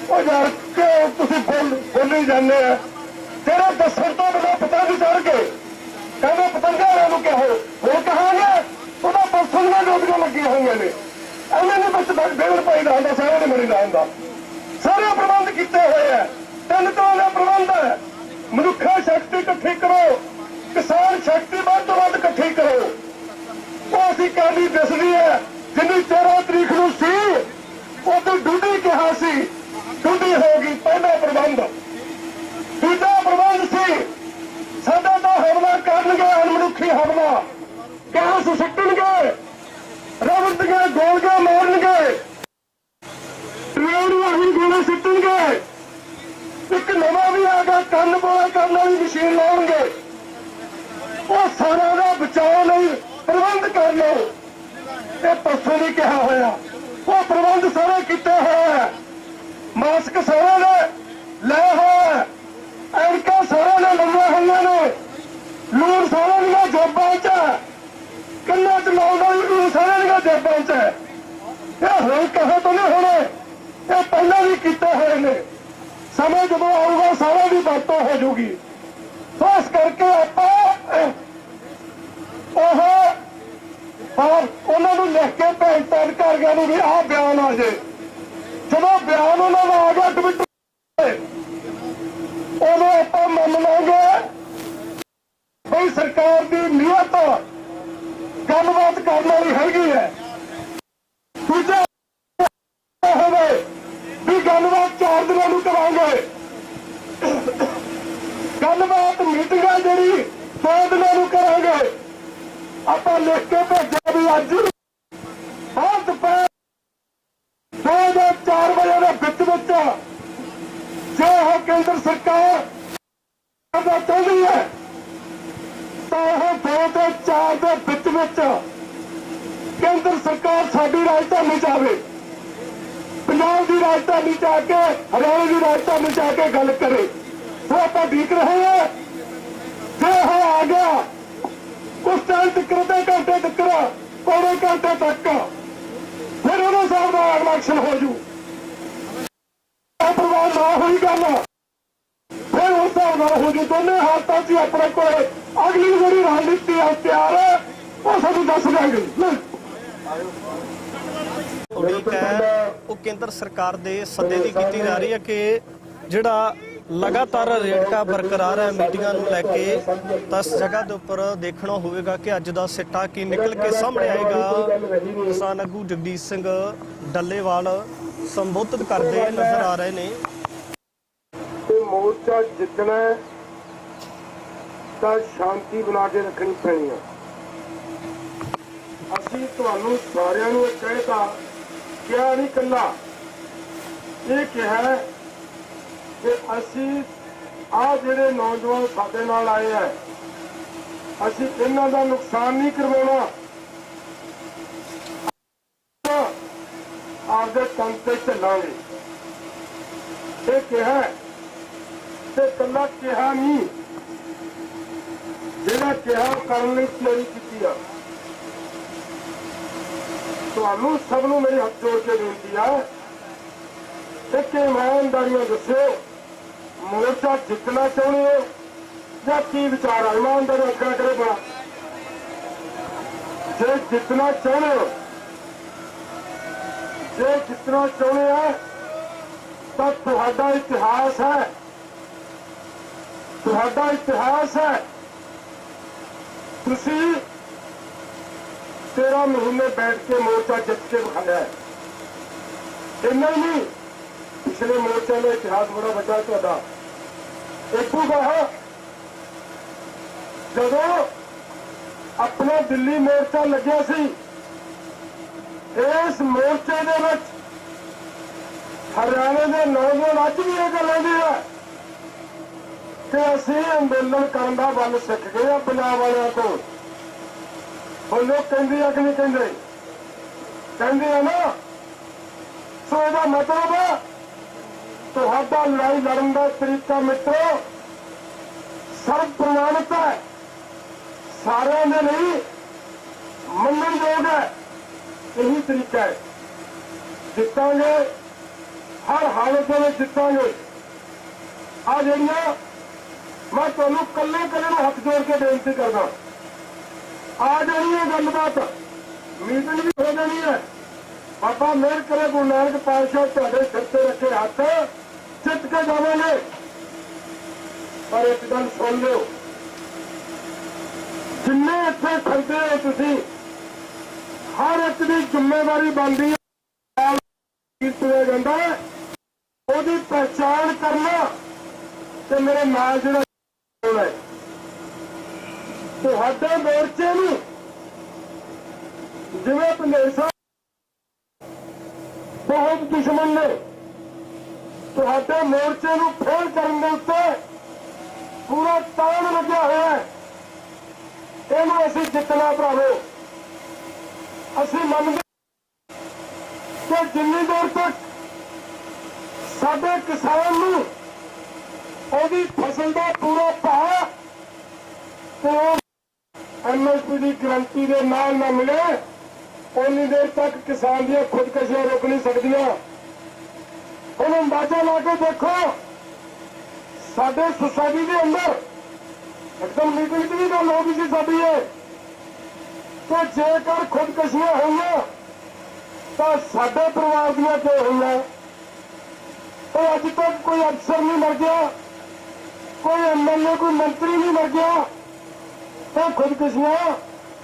[SPEAKER 1] ਉਹ ਯਾਰ ਕਿਉਂ ਤੁਸੀਂ ਬੋਲੀ ਜਾਂਦੇ ਆ। ਤੇਰੇ ਦੱਸਣ ਤੋਂ ਬਿਨਾਂ ਪਤੰਗ ਚੜ ਕੇ ਕਹਿੰਦੇ ਪਤੰਗਾਂ ਵਾਲਿਆਂ ਨੂੰ ਕਹੋ, ਹੋਰ ਕਹਾਂਗੇ ਉਹਦਾ ਪਰਸਨ ਦੀਆਂ ਡਿਊਟੀਆਂ ਲੱਗੀਆਂ ਹੋਈਆਂ ਨੇ। ਇਹਨਾਂ ਨੇ ਵਿੱਚ ਡੇਢ ਪਾਈ ਦਾ ਹੁੰਦਾ, ਸਾਰਿਆਂ ਨੇ ਮਰੀ ਦਾ ਹੁੰਦਾ। ਸਾਰੇ ਪ੍ਰਬੰਧ ਕੀਤੇ ਹੋਏ ਆ, 3 ਤਰ੍ਹਾਂ ਦੇ ਪ੍ਰਬੰਧ ਹੈ। ਮਨੁੱਖਾ ਸ਼ਕਤੀ ਇਕੱਠੀ ਕਰੋ, ਕਿਸਾਨ ਸ਼ਕਤੀ ਵੱਧ ਤੋਂ ਵੱਧ ਇਕੱਠੀ ਕਰੋ। ਉਹ ਅਸੀਂ ਕਾਲੀ ਦਿਸਦੀ ਹੈ ਜਿੰਨੀ 13 ਤਰੀਕ ਨੂੰ ਸੀ ਉਹ ਤੋਂ ਡੂਢੀ ਕਿਹਾ ਸੀ, ਡੂਢੀ ਹੋ ਗਈ। ਪਹਿਲਾ ਪ੍ਰਬੰਧ। ਦੂਜਾ ਪ੍ਰਬੰਧ ਸੀ ਸਾਡੇ ਤੋਂ ਹਮਲਾ ਕਰਨਗੇ, ਅਣਮਨੁੱਖੀ ਹਮਲਾ, ਗੈਸ ਸੁੱਟਣਗੇ, ਰਬੜ ਦੀਆਂ ਗੋਲੀਆਂ ਮਾਰਨਗੇ, ਟ੍ਰੇਨ ਵਾਹੀ ਗੋਲੇ ਸੁੱਟਣਗੇ। ਇੱਕ ਨਵਾਂ ਵੀ ਆ ਗਿਆ, ਕੰਨ ਬੋਲਾ ਕਰਨ ਵਾਲੀ ਮਸ਼ੀਨ ਲਾਉਣਗੇ। ਉਹ ਸਾਰਾ ਦਾ ਬਚਾਅ ਲਈ ਪ੍ਰਬੰਧ ਕਰ ਲਓ। ਇਹ ਪਰਸੋਂ ਵੀ ਕਿਹਾ ਹੋਇਆ, ਉਹ ਪ੍ਰਬੰਧ ਸਾਰੇ ਕੀਤੇ ਹੋਏ ਹੈ। ਮਾਸਕ ਸਾਰੇ ਨੇ ਲੈ ਹੋਏ, ਐਨਕਾਂ ਸਾਰੇ ਨੇ ਲਈਆਂ ਹੋਈਆਂ ਨੇ, ਲੂਣ ਸਾਰੇ ਦੀਆਂ ਜੇਬਾਂ 'ਚ ਹੈ, ਕੰਨਾਂ 'ਚ ਲਾਉਣ ਵਾਲੀ ਲੂਣ ਸਾਰੇ ਦੀਆਂ ਜੇਬਾਂ 'ਚ ਹੈ। ਇਹ ਹੁਣ ਕਹੇ ਤੋਂ ਨਹੀਂ ਹੋਣੇ, ਇਹ ਪਹਿਲਾਂ ਵੀ ਕੀਤੇ ਹੋਏ ਨੇ। ਸਮੇਂ ਜਦੋਂ ਆਊਗਾ ਸਾਰਿਆਂ ਦੀ ਵਰਤੋਂ ਹੋ ਜੂਗੀ। ਖਾਸ ਕਰਕੇ ਆਪਾਂ ਉਹਨਾਂ ਨੂੰ ਲਿਖ ਕੇ ਭੇਜਤਾ ਅਧਿਕਾਰੀਆਂ ਨੂੰ ਵੀ ਆਹ ਬਿਆਨ ਆ ਜੇ। ਜਦੋਂ ਬਿਆਨ ਉਹਨਾਂ ਦਾ ਆ ਗਿਆ ਟਵਿੱਟਰ ਤੇ, ਉਦੋਂ ਆਪਾਂ ਮੰਨ ਲਾਂਗੇ ਬਈ ਸਰਕਾਰ ਦੀ ਨੀਅਤ ਗੱਲਬਾਤ ਕਰਨ ਵਾਲੀ ਹੈਗੀ ਹੈ। ਦੂਜਾ ਹੋਵੇ ਵੀ ਗੱਲਬਾਤ 4 ਦਿਨਾਂ ਨੂੰ ਕਰਾਂਗੇ, ਗੱਲਬਾਤ ਮੀਟਿੰਗਾਂ ਜਿਹੜੀ 2 ਦਿਨਾਂ ਨੂੰ ਕਰਾਂਗੇ। ਆਪਾਂ ਲਿਖ ਕੇ ਭੇਜਿਆ ਵੀ ਅੱਜ ਬਹੁਤ ਦੁਪਹਿਰ 2 ਜਾਂ 4 ਵਜੇ ਦੇ ਵਿੱਚ ਜੇ ਉਹ ਕੇਂਦਰ ਸਰਕਾਰ ਦਾ ਚਾਹੁੰਦੀ ਹੈ ਤਾਂ ਉਹ 2 ਤੇ 4 ਦੇ ਵਿੱਚ ਕੇਂਦਰ ਸਰਕਾਰ ਸਾਡੀ ਰਾਜਧਾਨੀ 'ਚ ਆਵੇ, ਪੰਜਾਬ ਦੀ ਰਾਜਧਾਨੀ 'ਚ ਆ ਕੇ ਹਰਿਆਣਾ ਦੀ ਰਾਜਧਾਨੀ 'ਚ ਆ ਕੇ ਗੱਲ ਕਰੇ। ਉਹ ਆਪਾਂ ਉਡੀਕ ਰਹੇ ਹਾਂ, ਜੇ ਉਹ ਆ ਗਿਆ ਉਸ ਟਾਈਮ ਤੱਕ ਅੱਧੇ ਘੰਟੇ ਤੱਕ ਪੌਣੇ ਘੰਟੇ ਤੱਕ ਫਿਰ ਉਹਦੇ ਹਿਸਾਬ ਨਾਲ ਇਲੈਕਸ਼ਨ ਹੋ ਜੂ। ਪ੍ਰਵਾਹ ਨਾ ਹੋਈ ਗੱਲ ਫਿਰ ਉਸ ਹਿਸਾਬ ਨਾਲ ਹੋ ਜੂ। ਦੋਨੇ ਹਾਲਤਾਂ 'ਚ ਆਪਣੇ ਕੋਲ ਅਗਲੀ ਜਿਹੜੀ ਰਣਨੀਤੀ ਆ ਤਿਆਰ ਹੈ, ਉਹ ਸਾਨੂੰ ਦੱਸ ਦਾਂਗੇ।
[SPEAKER 2] ਉਡੀਕ ਹੈ ਉਹ ਕੇਂਦਰ ਸਰਕਾਰ ਦੇ ਸੱਦੇ ਦੀ ਕੀਤੀ ਜਾ ਰਹੀ ਹੈ ਕਿ ਜਿਹੜਾ ਲਗਾਤਾਰ ਰੇੜਕਾ ਬਰਕਰਾਰ ਹੈ ਮੀਟਿੰਗਾਂ ਨੂੰ ਲੈ ਕੇ, ਤਾਂ ਇਸ ਜਗ੍ਹਾ ਦੇ ਉੱਪਰ ਦੇਖਣਾ ਹੋਵੇਗਾ ਕਿ ਅੱਜ ਦਾ ਸਿੱਟਾ ਕੀ ਨਿਕਲ ਕੇ ਸਾਹਮਣੇ ਆਏਗਾ। ਕਿਸਾਨ ਆਗੂ ਜਗਦੀਸ਼ ਸਿੰਘ ਡੱਲੇਵਾਲ ਸੰਬੋਧਿਤ ਕਰਦੇ ਨਜ਼ਰ ਆ ਰਹੇ ਨੇ।
[SPEAKER 1] ਤੇ ਮੋਰਚਾ ਜਿੱਤਣਾ ਤਾਂ ਸ਼ਾਂਤੀ ਬਣਾ ਕੇ ਰੱਖਣੀ ਪੈਣੀ ਹੈ। ਅਸੀਂ ਤੁਹਾਨੂੰ ਸਾਰਿਆਂ ਨੂੰ ਇਹ ਕਹਿਤਾ, ਕਿਹਾ ਨਹੀਂ ਕੱਲਾ, ਇਹ ਕਿਹਾ ਕਿ ਅਸੀਂ ਆਹ ਜਿਹੜੇ ਨੌਜਵਾਨ ਸਾਡੇ ਨਾਲ ਆਏ ਹੈ, ਅਸੀਂ ਇਹਨਾਂ ਦਾ ਨੁਕਸਾਨ ਨਹੀਂ ਕਰਵਾਉਣਾ, ਆਪਦੇ ਕੰਮ ਤੇ ਚੱਲਾਂਗੇ। ਇਹ ਕਿਹਾ ਤੇ ਕੱਲਾ ਕਿਹਾ ਨਹੀਂ, ਜਿਹੜਾ ਕਿਹਾ ਕਰਨ ਲਈ ਤਿਆਰੀ ਕੀਤੀ ਆ। ਤੁਹਾਨੂੰ ਸਭ ਨੂੰ ਮੇਰੀ ਹੱਥ ਜੋੜ ਕੇ ਬੇਨਤੀ ਆ, ਇੱਕ ਇਮਾਨਦਾਰੀਆਂ ਦੱਸਿਓ, ਮੋਰਚਾ ਜਿੱਤਣਾ ਚਾਹੁੰਦੇ ਹੋ ਜਾਂ ਕੀ ਵਿਚਾਰ ਆ? ਇਮਾਨਦਾਰੀ ਰੱਖਣਾ ਕਰੇ ਬਣਾ। ਜੇ ਜਿੱਤਣਾ ਚਾਹੁੰਦੇ ਹੋ, ਜੇ ਜਿੱਤਣਾ ਚਾਹੁੰਦੇ ਆ ਤਾਂ ਤੁਹਾਡਾ ਇਤਿਹਾਸ ਹੈ, ਤੁਹਾਡਾ ਇਤਿਹਾਸ ਹੈ। ਤੁਸੀਂ 13 ਮਹੀਨੇ ਬੈਠ ਕੇ ਮੋਰਚਾ ਜਿੱਤ ਕੇ ਵਿਖਾਇਆ ਹੈ। ਇੰਨਾ ਹੀ ਨਹੀਂ, ਪਿਛਲੇ ਮੋਰਚੇ ਦਾ ਇਤਿਹਾਸ ਬੜਾ ਵੱਡਾ ਤੁਹਾਡਾ। ਇੱਕੋ ਕਹਾ, ਜਦੋਂ ਆਪਣਾ ਦਿੱਲੀ ਮੋਰਚਾ ਲੱਗਿਆ ਸੀ, ਇਸ ਮੋਰਚੇ ਦੇ ਵਿੱਚ ਹਰਿਆਣੇ ਦੇ ਨੌਜਵਾਨ ਅੱਜ ਵੀ ਇਹ ਗੱਲ ਕਹਿੰਦੇ ਆ ਕਿ ਅਸੀਂ ਅੰਦੋਲਨ ਕਰਨ ਦਾ ਵੱਲ ਸਿੱਖ ਗਏ ਆ ਪੰਜਾਬ ਵਾਲਿਆਂ ਤੋਂ। ਉਹ ਲੋਕ ਕਹਿੰਦੇ ਆ ਕਿ ਨਹੀਂ ਕਹਿੰਦੇ? ਕਹਿੰਦੇ ਆ ਨਾ। ਸੋ ਇਹਦਾ ਮਤਲਬ ਹੈ ਤੁਹਾਡਾ ਲੜਾਈ ਲੜਨ ਦਾ ਤਰੀਕਾ ਮਿੱਤਰੋ ਸਰਵ ਪ੍ਰਮਾਣਿਤ ਹੈ, ਸਾਰਿਆਂ ਦੇ ਲਈ ਮੰਨਣਯੋਗ ਹੈ। ਇਹੀ ਤਰੀਕਾ ਹੈ, ਜਿੱਤਾਂਗੇ, ਹਰ ਹਾਲਤ ਵਿੱਚ ਜਿੱਤਾਂਗੇ। ਆ ਜਿਹੜੀਆਂ ਮੈਂ ਤੁਹਾਨੂੰ ਕੱਲੇ ਨੂੰ ਹੱਥ ਜੋੜ ਕੇ ਬੇਨਤੀ ਕਰਦਾ, ਆ ਜਿਹੜੀ ਇਹ ਗੱਲਬਾਤ ਮੀਟਿੰਗ ਵੀ ਹੋ ਜਾਣੀ ਹੈ। ਬਾਬਾ ਮਿਹਰ ਕਰੇ, ਗੁਰੂ ਨਾਨਕ ਪਾਤਸ਼ਾਹ ਤੁਹਾਡੇ ਸਿਰ ਤੇ ਰੱਖੇ ਹੱਥ, ਜਿੱਤ ਕੇ ਜਾਵਾਂਗੇ। ਪਰ ਇੱਕ ਗੱਲ ਸੁਣ ਲਿਓ, ਜਿੰਨੇ ਇੱਥੇ ਖੜਦੇ ਹੋ ਤੁਸੀਂ, ਹਰ ਇੱਕ ਦੀ ਜ਼ਿੰਮੇਵਾਰੀ ਬਣਦੀ ਹੈ, ਕੀਤਾ ਜਾਂਦਾ ਹੈ, ਉਹਦੀ ਪਹਿਚਾਣ ਕਰਨਾ ਤੇ ਮੇਰੇ ਨਾਲ ਜਿਹੜਾ ਹੈ ਤੁਹਾਡੇ ਮੋਰਚੇ ਨੂੰ, ਜਿਵੇਂ ਪੰਦੇਸ਼ਾ ਬਹੁਤ ਦੁਸ਼ਮਣ ਨੇ, ਤੁਹਾਡੇ ਮੋਰਚੇ ਨੂੰ ਫੇਲ ਕਰਨ ਦੇ ਉੱਤੇ ਪੂਰਾ ਤਾਣ ਲੱਗਿਆ ਹੋਇਆ ਹੈ। ਇਹਨੂੰ ਅਸੀਂ ਜਿੱਤਣਾ ਭਰਾਵੋ। ਅਸੀਂ ਮੰਨਦੇ ਕਿ ਜਿੰਨੀ ਦੇਰ ਤੱਕ ਸਾਡੇ ਕਿਸਾਨ ਨੂੰ ਉਹਦੀ ਫਸਲ ਦਾ ਪੂਰਾ ਭਾਅ ਤੇ MSP ਦੀ ਗਰੰਟੀ ਦੇ ਨਾਲ ਨਾ ਮਿਲੇ, ਉਨੀ ਦੇਰ ਤੱਕ ਕਿਸਾਨ ਦੀਆਂ ਖੁਦਕਸ਼ੀਆਂ ਰੁਕ ਨਹੀਂ ਸਕਦੀਆਂ। ਹੁਣ ਅੰਦਾਜ਼ਾ ਲਾ ਕੇ ਦੇਖੋ, ਸਾਡੇ ਸੁਸਾਇਟੀ ਦੇ ਅੰਦਰ ਇੱਕਦਮ ਮੀਟਿੰਗ ਦੀ ਵੀ ਗੱਲ ਹੋ ਗਈ ਸੀ ਸਾਡੀ ਇਹ, ਕਿ ਜੇਕਰ ਖੁਦਕਸ਼ੀਆਂ ਹੋਈਆਂ ਤਾਂ ਸਾਡੇ ਪਰਿਵਾਰ ਦੀਆਂ ਕਿਉਂ ਹੋਈਆਂ? ਉਹ ਅੱਜ ਤੱਕ ਕੋਈ ਅਫਸਰ ਨਹੀਂ ਮਰ ਗਿਆ, ਕੋਈ MLA, ਕੋਈ ਮੰਤਰੀ ਨਹੀਂ ਮਰ ਗਿਆ। ਤਾਂ ਖੁਦਕਸ਼ੀਆਂ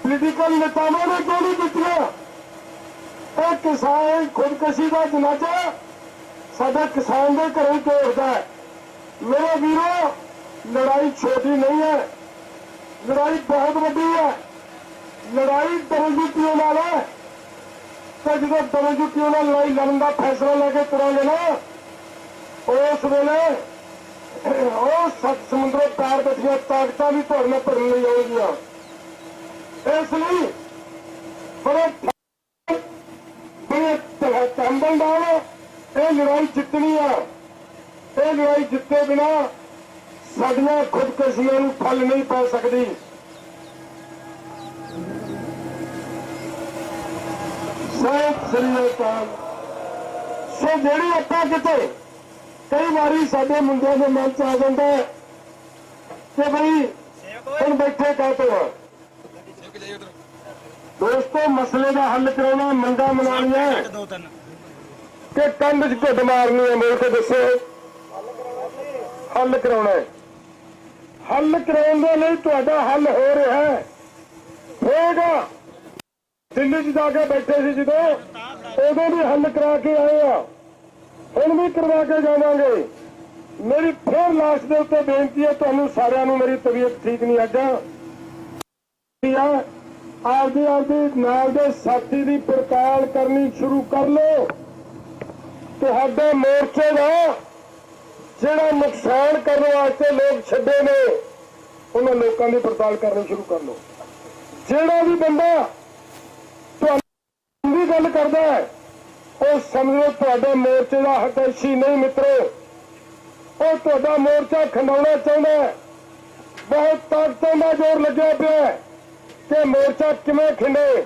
[SPEAKER 1] ਪੋਲੀਟੀਕਲ ਨੇਤਾਵਾਂ ਨੇ ਕਿਉਂ ਨਹੀਂ ਕੀਤੀਆਂ? ਇਹ ਕਿਸਾਨ ਖੁਦਕਸ਼ੀ ਦਾ ਜਨਾਜ਼ਾ ਸਾਡੇ ਕਿਸਾਨ ਦੇ ਘਰੋਂ ਕਿਉਂ ਉੱਠਦਾ ਹੈ? ਮੇਰੇ ਵੀਰੋ, ਲੜਾਈ ਛੋਟੀ ਨਹੀਂ ਹੈ, ਲੜਾਈ ਬਹੁਤ ਵੱਡੀ ਹੈ। ਲੜਾਈ WTO ਨਾਲ ਹੈ, ਤੇ ਜਦੋਂ WTO ਨਾਲ ਲੜਾਈ ਲੜਨ ਦਾ ਫੈਸਲਾ ਲੈ ਕੇ ਤੁਰਾਂਗੇ ਨਾ, ਉਸ ਵੇਲੇ ਉਹ ਸੱਤ ਸਮੁੰਦਰੋਂ ਪਾਰ ਬੈਠੀਆਂ ਤਾਕਤਾਂ ਵੀ ਤੁਹਾਡੇ ਨਾਲ ਭਰਨ ਲਈ ਆਉਣਗੀਆਂ। ਇਸ ਲਈ ਬੜੇ ਚੰਬਲ ਨਾਲ ਇਹ ਲੜਾਈ ਜਿੱਤਣੀ ਆ। ਇਹ ਲੜਾਈ ਜਿੱਤੇ ਬਿਨਾ ਸਾਡੀਆਂ ਖੁਦਕੁਸ਼ੀਆਂ ਨੂੰ ਫਲ ਨਹੀਂ ਪੈ ਸਕਦੀ। ਸਤਿ ਸ੍ਰੀ ਅਕਾਲ। ਸੋ ਜਿਹੜੀ ਆਪਾਂ ਕਿਤੇ ਕਈ ਵਾਰੀ ਸਾਡੇ ਮੁੰਡਿਆਂ ਦੇ ਮਨ ਚ ਆ ਜਾਂਦਾ ਹੈ ਕਿ ਬਈ ਹੁਣ ਬੈਠੇ ਕਾਹਤੋਂ ਆ। ਦੋਸਤੋ, ਮਸਲੇ ਦਾ ਹੱਲ ਕਰਾਉਣਾ, ਮੰਗਾਂ ਮਨਾਉਣੀਆਂ ਕਿ ਕੰਧ 'ਚ ਢਿੱਡ ਮਾਰਨੀ ਹੈ, ਮੇਰੇ ਕੋਲ ਦੱਸੋ। ਹੱਲ ਕਰਾਉਣਾ ਹੈ। ਹੱਲ ਕਰਾਉਣ ਦੇ ਲਈ ਤੁਹਾਡਾ ਹੱਲ ਹੋ ਰਿਹਾ ਹੈ, ਹੋਏਗਾ। ਦਿੱਲੀ 'ਚ ਜਾ ਕੇ ਬੈਠੇ ਸੀ ਜਦੋਂ, ਉਦੋਂ ਵੀ ਹੱਲ ਕਰਾ ਕੇ ਆਏ ਆ, ਹੁਣ ਵੀ ਕਰਵਾ ਕੇ ਜਾਵਾਂਗੇ। ਮੇਰੀ ਫਿਰ ਲਾਸਟ ਦੇ ਉੱਤੇ ਬੇਨਤੀ ਹੈ ਤੁਹਾਨੂੰ ਸਾਰਿਆਂ ਨੂੰ, ਮੇਰੀ ਤਬੀਅਤ ਠੀਕ ਨਹੀਂ ਅੱਜ, ਆਪਦੀ ਨਾਲ ਦੇ ਸਾਥੀ ਦੀ ਪੜਤਾਲ ਕਰਨੀ ਸ਼ੁਰੂ ਕਰ ਲਓ। ਤੁਹਾਡੇ ਮੋਰਚੇ ਦਾ ਜਿਹੜਾ ਨੁਕਸਾਨ ਕਰਨ ਵਾਸਤੇ ਲੋਕ ਛੱਡੇ ਨੇ, ਉਹਨਾਂ ਲੋਕਾਂ ਦੀ ਪੜਤਾਲ ਕਰਨੀ ਸ਼ੁਰੂ ਕਰ ਲਓ। ਜਿਹੜਾ ਵੀ ਬੰਦਾ ਤੁਹਾਨੂੰ ਦੀ ਗੱਲ ਕਰਦਾ ਹੈ, ਉਹ ਸਮਝੋ ਤੁਹਾਡੇ ਮੋਰਚੇ ਦਾ ਹਿਤੈਸ਼ੀ ਨਹੀਂ ਮਿੱਤਰੋ। ਉਹ ਤੁਹਾਡਾ ਮੋਰਚਾ ਖੰਡਾਉਣਾ ਚਾਹੁੰਦਾ ਹੈ। ਬਹੁਤ ਤਾਕਤਾਂ ਦਾ ਜ਼ੋਰ ਲੱਗਿਆ ਪਿਆ ਕਿ ਮੋਰਚਾ ਕਿਵੇਂ ਖਿੰਡੇ।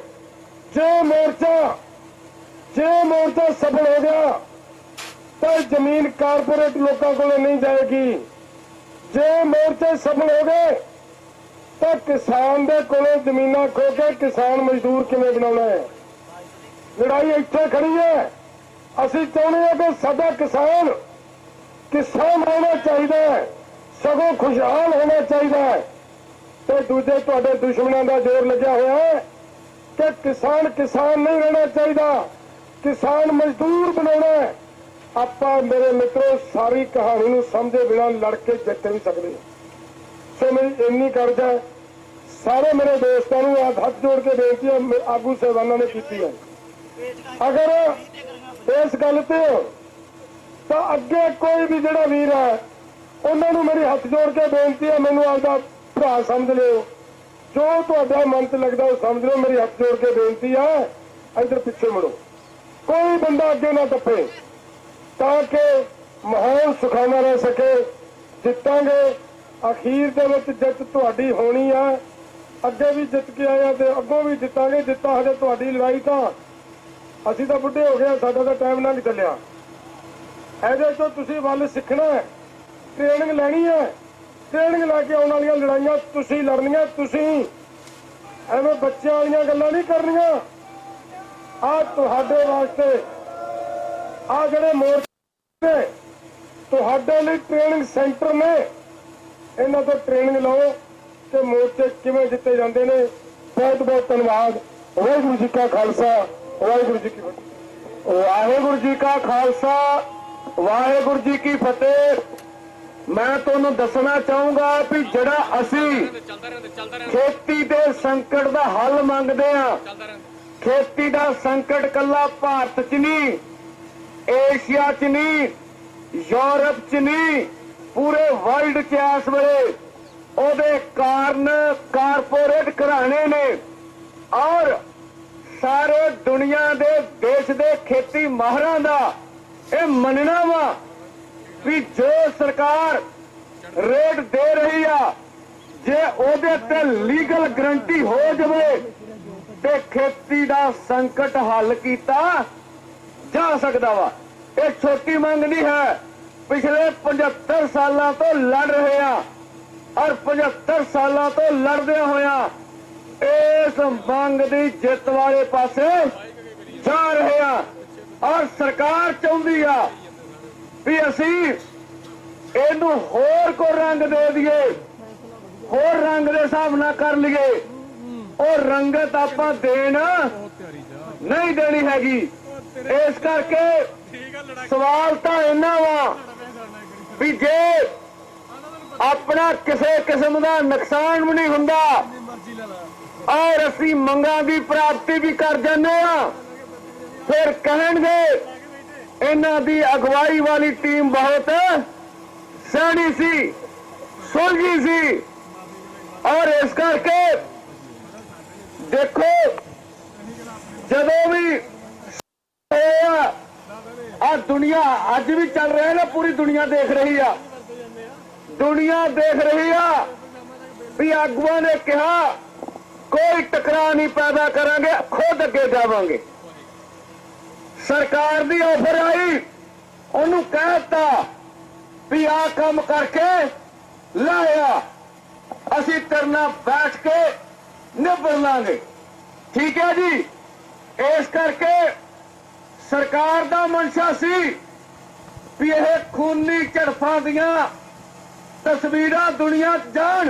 [SPEAKER 1] ਜੇ ਮੋਰਚਾ ਸਫਲ ਹੋ ਗਿਆ ਤਾਂ ਜ਼ਮੀਨ ਕਾਰਪੋਰੇਟ ਲੋਕਾਂ ਕੋਲ ਨਹੀਂ ਜਾਏਗੀ। ਜੇ ਮੋਰਚੇ ਸਫਲ ਹੋ ਗਏ ਤਾਂ ਕਿਸਾਨ ਦੇ ਕੋਲੋਂ ਜ਼ਮੀਨਾਂ ਖੋ ਕੇ ਕਿਸਾਨ ਮਜ਼ਦੂਰ ਕਿਵੇਂ ਬਣਾਉਣਾ ਹੈ। ਲੜਾਈ ਇੱਥੇ ਖੜੀ ਹੈ। ਅਸੀਂ ਚਾਹੁੰਦੇ ਹਾਂ ਕਿ ਸਾਡਾ ਕਿਸਾਨ ਹੋਣਾ ਚਾਹੀਦਾ ਹੈ, ਸਗੋਂ ਖੁਸ਼ਹਾਲ ਹੋਣਾ ਚਾਹੀਦਾ ਹੈ। ਤੇ ਦੂਜੇ ਤੁਹਾਡੇ ਦੁਸ਼ਮਣਾਂ ਦਾ ਜ਼ੋਰ ਲੱਗਿਆ ਹੋਇਆ ਹੈ ਕਿ ਕਿਸਾਨ ਨਹੀਂ ਰਹਿਣਾ ਚਾਹੀਦਾ, ਕਿਸਾਨ ਮਜ਼ਦੂਰ ਬਣਾਉਣਾ ਹੈ। ਆਪਾਂ ਮੇਰੇ ਮਿੱਤਰੋ ਸਾਰੀ ਕਹਾਣੀ ਨੂੰ ਸਮਝੇ ਬਿਨਾਂ ਲੜ ਕੇ ਜਿੱਤ ਨਹੀਂ ਸਕਦੇ। ਸੋ ਮੇਰੀ ਇੰਨੀ ਕਰਜ਼ ਹੈ, ਸਾਰੇ ਮੇਰੇ ਦੋਸਤਾਂ ਨੂੰ ਹੱਥ ਜੋੜ ਕੇ ਬੇਨਤੀ ਹੈ, ਆਗੂ ਸਾਹਿਬਾਨਾਂ ਨੇ ਕੀਤੀ ਹੈ, ਅਗਰ ਇਸ ਗੱਲ ਤੇ ਤਾਂ ਅੱਗੇ ਕੋਈ ਵੀ ਜਿਹੜਾ ਵੀਰ ਹੈ ਉਹਨਾਂ ਨੂੰ ਮੇਰੀ ਹੱਥ ਜੋੜ ਕੇ ਬੇਨਤੀ ਹੈ, ਮੈਨੂੰ ਆਪਦਾ ਭਰਾ ਸਮਝ ਲਿਓ। ਜੋ ਤੁਹਾਡਾ ਮਨ ਚ ਲੱਗਦਾ ਉਹ ਸਮਝ ਲਿਓ। ਮੇਰੀ ਹੱਥ ਜੋੜ ਕੇ ਬੇਨਤੀ ਹੈ, ਇੱਧਰ ਪਿੱਛੇ ਮੁੜੋ, ਕੋਈ ਬੰਦਾ ਅੱਗੇ ਨਾ ਟੱਪੇ ਤਾਂ ਕਿ ਮਾਹੌਲ ਸੁਖਾਵਾ ਰਹਿ ਸਕੇ। ਜਿੱਤਾਂਗੇ, ਅਖੀਰ ਦੇ ਵਿੱਚ ਜਿੱਤ ਤੁਹਾਡੀ ਹੋਣੀ ਆ। ਅੱਗੇ ਵੀ ਜਿੱਤ ਕੇ ਆਏ ਆ ਤੇ ਅੱਗੋਂ ਵੀ ਜਿੱਤਾਂਗੇ। ਜਿੱਤਾਂ ਹਜੇ ਤੁਹਾਡੀ ਲੜਾਈ ਤਾਂ ਅਸੀਂ ਤਾਂ ਬੁੱਢੇ ਹੋ ਗਏ, ਸਾਡਾ ਤਾਂ ਟਾਈਮ ਲੰਘ ਚੱਲਿਆ। ਇਹਦੇ ਤੋਂ ਤੁਸੀਂ ਵੱਲ ਸਿੱਖਣਾ ਹੈ, ਟ੍ਰੇਨਿੰਗ ਲੈਣੀ ਹੈ। ਟ੍ਰੇਨਿੰਗ ਲੈ ਕੇ ਆਉਣ ਵਾਲੀਆਂ ਲੜਾਈਆਂ ਤੁਸੀਂ ਲੜਨੀਆਂ। ਤੁਸੀਂ ਐਵੇਂ ਬੱਚਿਆਂ ਵਾਲੀਆਂ ਗੱਲਾਂ ਨਹੀਂ ਕਰਨੀਆਂ। ਆਹ ਤੁਹਾਡੇ ਵਾਸਤੇ, ਆਹ ਜਿਹੜੇ ਮੋਰਚੇ ਤੁਹਾਡੇ ਲਈ ਟ੍ਰੇਨਿੰਗ ਸੈਂਟਰ ਨੇ, ਇਹਨਾਂ ਤੋਂ ਟ੍ਰੇਨਿੰਗ ਲਓ ਤੇ ਮੋਰਚੇ ਕਿਵੇਂ ਜਿੱਤੇ ਜਾਂਦੇ ਨੇ। ਬਹੁਤ ਬਹੁਤ ਧੰਨਵਾਦ। ਵਾਹਿਗੁਰੂ ਜੀ ਕਾ ਖਾਲਸਾ, ਵਾਹਿਗੁਰੂ ਜੀ ਕੀ ਫਤਿਹ। ਵਾਹਿਗੁਰੂ ਜੀ ਕਾ ਖਾਲਸਾ, ਵਾਹਿਗੁਰੂ ਜੀ ਕੀ ਫਤਿਹ। ਮੈਂ ਤੁਹਾਨੂੰ ਦੱਸਣਾ ਚਾਹੂੰਗਾ ਵੀ ਜਿਹੜਾ ਅਸੀਂ ਖੇਤੀ ਦੇ ਸੰਕਟ ਦਾ ਹੱਲ ਮੰਗਦੇ ਆ, ਖੇਤੀ ਦਾ ਸੰਕਟ ਕੱਲਾ ਭਾਰਤ 'ਚ ਨਹੀਂ, ਏਸ਼ੀਆ 'ਚ ਨਹੀਂ, ਯੂਰਪ 'ਚ ਨਹੀਂ, ਪੂਰੇ ਵਰਲਡ 'ਚ ਇਸ ਵੇਲੇ ਉਹਦੇ ਕਾਰਨ ਕਾਰਪੋਰੇਟ ਘਰਾਣੇ ਨੇ ਔਰ ਸਾਰੇ ਦੁਨੀਆ ਦੇ ਦੇਸ਼ ਦੇ ਖੇਤੀ ਮਾਹਰਾਂ ਦਾ ਇਹ ਮੰਨਣਾ ਵਾ ਵੀ ਜੋ ਸਰਕਾਰ ਰੇਟ ਦੇ ਰਹੀ ਆ, ਜੇ ਉਹਦੇ ਤੇ ਲੀਗਲ ਗਰੰਟੀ ਹੋ ਜਾਵੇ ਤੇ ਖੇਤੀ ਦਾ ਸੰਕਟ ਹੱਲ ਕੀਤਾ ਜਾ ਸਕਦਾ ਵਾ। ਇਹ ਛੋਟੀ ਮੰਗ ਨਹੀਂ ਹੈ। ਪਿਛਲੇ 75 ਸਾਲਾਂ ਤੋਂ ਲੜ ਰਹੇ ਆ ਔਰ 75 ਸਾਲਾਂ ਤੋਂ ਲੜਦਿਆਂ ਹੋਇਆ ਇਸ ਮੰਗ ਦੀ ਜਿੱਤ ਵਾਲੇ ਪਾਸੇ ਜਾ ਰਹੇ ਆ। ਔਰ ਸਰਕਾਰ ਚਾਹੁੰਦੀ ਆ ਵੀ ਅਸੀਂ ਇਹਨੂੰ ਹੋਰ ਕੋ ਰੰਗ ਦੇ ਦਈਏ, ਹੋਰ ਰੰਗ ਦੇ ਹਿਸਾਬ ਨਾਲ ਕਰ ਲਈਏ। ਉਹ ਰੰਗਤ ਆਪਾਂ ਦੇਣ ਨਹੀਂ ਦੇਣੀ ਹੈਗੀ। ਇਸ ਕਰਕੇ ਸਵਾਲ ਤਾਂ ਇਹਨਾਂ ਵਾ ਵੀ ਜੇ ਆਪਣਾ ਕਿਸੇ ਕਿਸਮ ਦਾ ਨੁਕਸਾਨ ਵੀ ਨਹੀਂ ਹੁੰਦਾ ਔਰ ਅਸੀਂ ਮੰਗਾਂ ਦੀ ਪ੍ਰਾਪਤੀ ਵੀ ਕਰ ਜਾਂਦੇ ਆ, ਫਿਰ ਕਹਿਣਗੇ ਇਹਨਾਂ ਦੀ ਅਗਵਾਈ ਵਾਲੀ ਟੀਮ ਬਹੁਤ ਸਿਆਣੀ ਸੀ, ਸੁਲਝੀ ਸੀ। ਔਰ ਇਸ ਕਰਕੇ ਦੇਖੋ ਜਦੋਂ ਵੀ ਆ ਦੁਨੀਆ ਅੱਜ ਵੀ ਚੱਲ ਰਿਹਾ ਨਾ, ਪੂਰੀ ਦੁਨੀਆ ਦੇਖ ਰਹੀ ਆ, ਦੁਨੀਆ ਦੇਖ ਰਹੀ ਆ ਵੀ ਆਗੂਆਂ ਨੇ ਕਿਹਾ ਕੋਈ ਟਕਰਾਅ ਨਹੀਂ ਪੈਦਾ ਕਰਾਂਗੇ, ਖੁਦ ਅੱਗੇ ਜਾਵਾਂਗੇ। ਸਰਕਾਰ ਦੀ ਆਫਰ ਆਈ, ਉਹਨੂੰ ਕਹਿਤਾ ਵੀ ਆਹ ਕੰਮ ਕਰਕੇ ਲਾਇਆ, ਅਸੀਂ ਤੇਰੇ ਨਾਲ ਬੈਠ ਕੇ ਨਿਬੜ ਲਾਂਗੇ। ਠੀਕ ਹੈ ਜੀ। ਇਸ ਕਰਕੇ ਸਰਕਾਰ ਦਾ ਮਨਸ਼ਾ ਸੀ ਵੀ ਇਹ ਖੂਨੀ ਝੜਪਾਂ ਦੀਆਂ ਤਸਵੀਰਾਂ ਦੁਨੀਆ 'ਚ ਜਾਣ,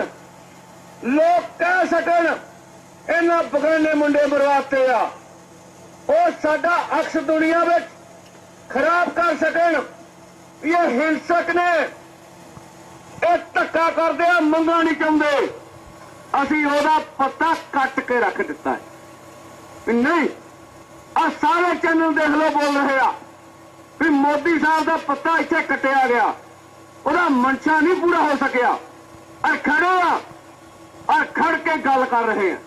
[SPEAKER 1] ਲੋਕ ਕਹਿ ਸਕਣ ਇਹਨਾਂ ਬਗਾਨੇ ਮੁੰਡੇ ਮਰਵਾਤੇ ਆ, ਉਹ ਸਾਡਾ ਅਕਸ ਦੁਨੀਆ ਵਿੱਚ ਖਰਾਬ ਕਰ ਸਕਣ। ਇਹ ਹਿੰਸਕ ਨੇ, ਇਹ ਧੱਕਾ ਕਰਦੇ ਆ, ਮੰਗਣਾ ਨਹੀਂ ਚਾਹੁੰਦੇ। ਅਸੀਂ ਉਹਦਾ ਪੱਤਾ ਕੱਟ ਕੇ ਰੱਖ ਦਿੱਤਾ ਹੈ ਵੀ ਨਹੀਂ। ਆ ਸਾਰੇ ਚੈਨਲ ਦੇਖ ਲਓ ਬੋਲ ਰਹੇ ਆ ਵੀ ਮੋਦੀ ਸਾਹਿਬ ਦਾ ਪੱਤਾ ਇੱਥੇ ਕੱਟਿਆ ਗਿਆ, ਉਹਦਾ ਮਨਸ਼ਾ ਨਹੀਂ ਪੂਰਾ ਹੋ ਸਕਿਆ। ਆ ਖੜੇ ਆ, ਆ ਖੜ ਕੇ ਗੱਲ ਕਰ ਰਹੇ ਆ।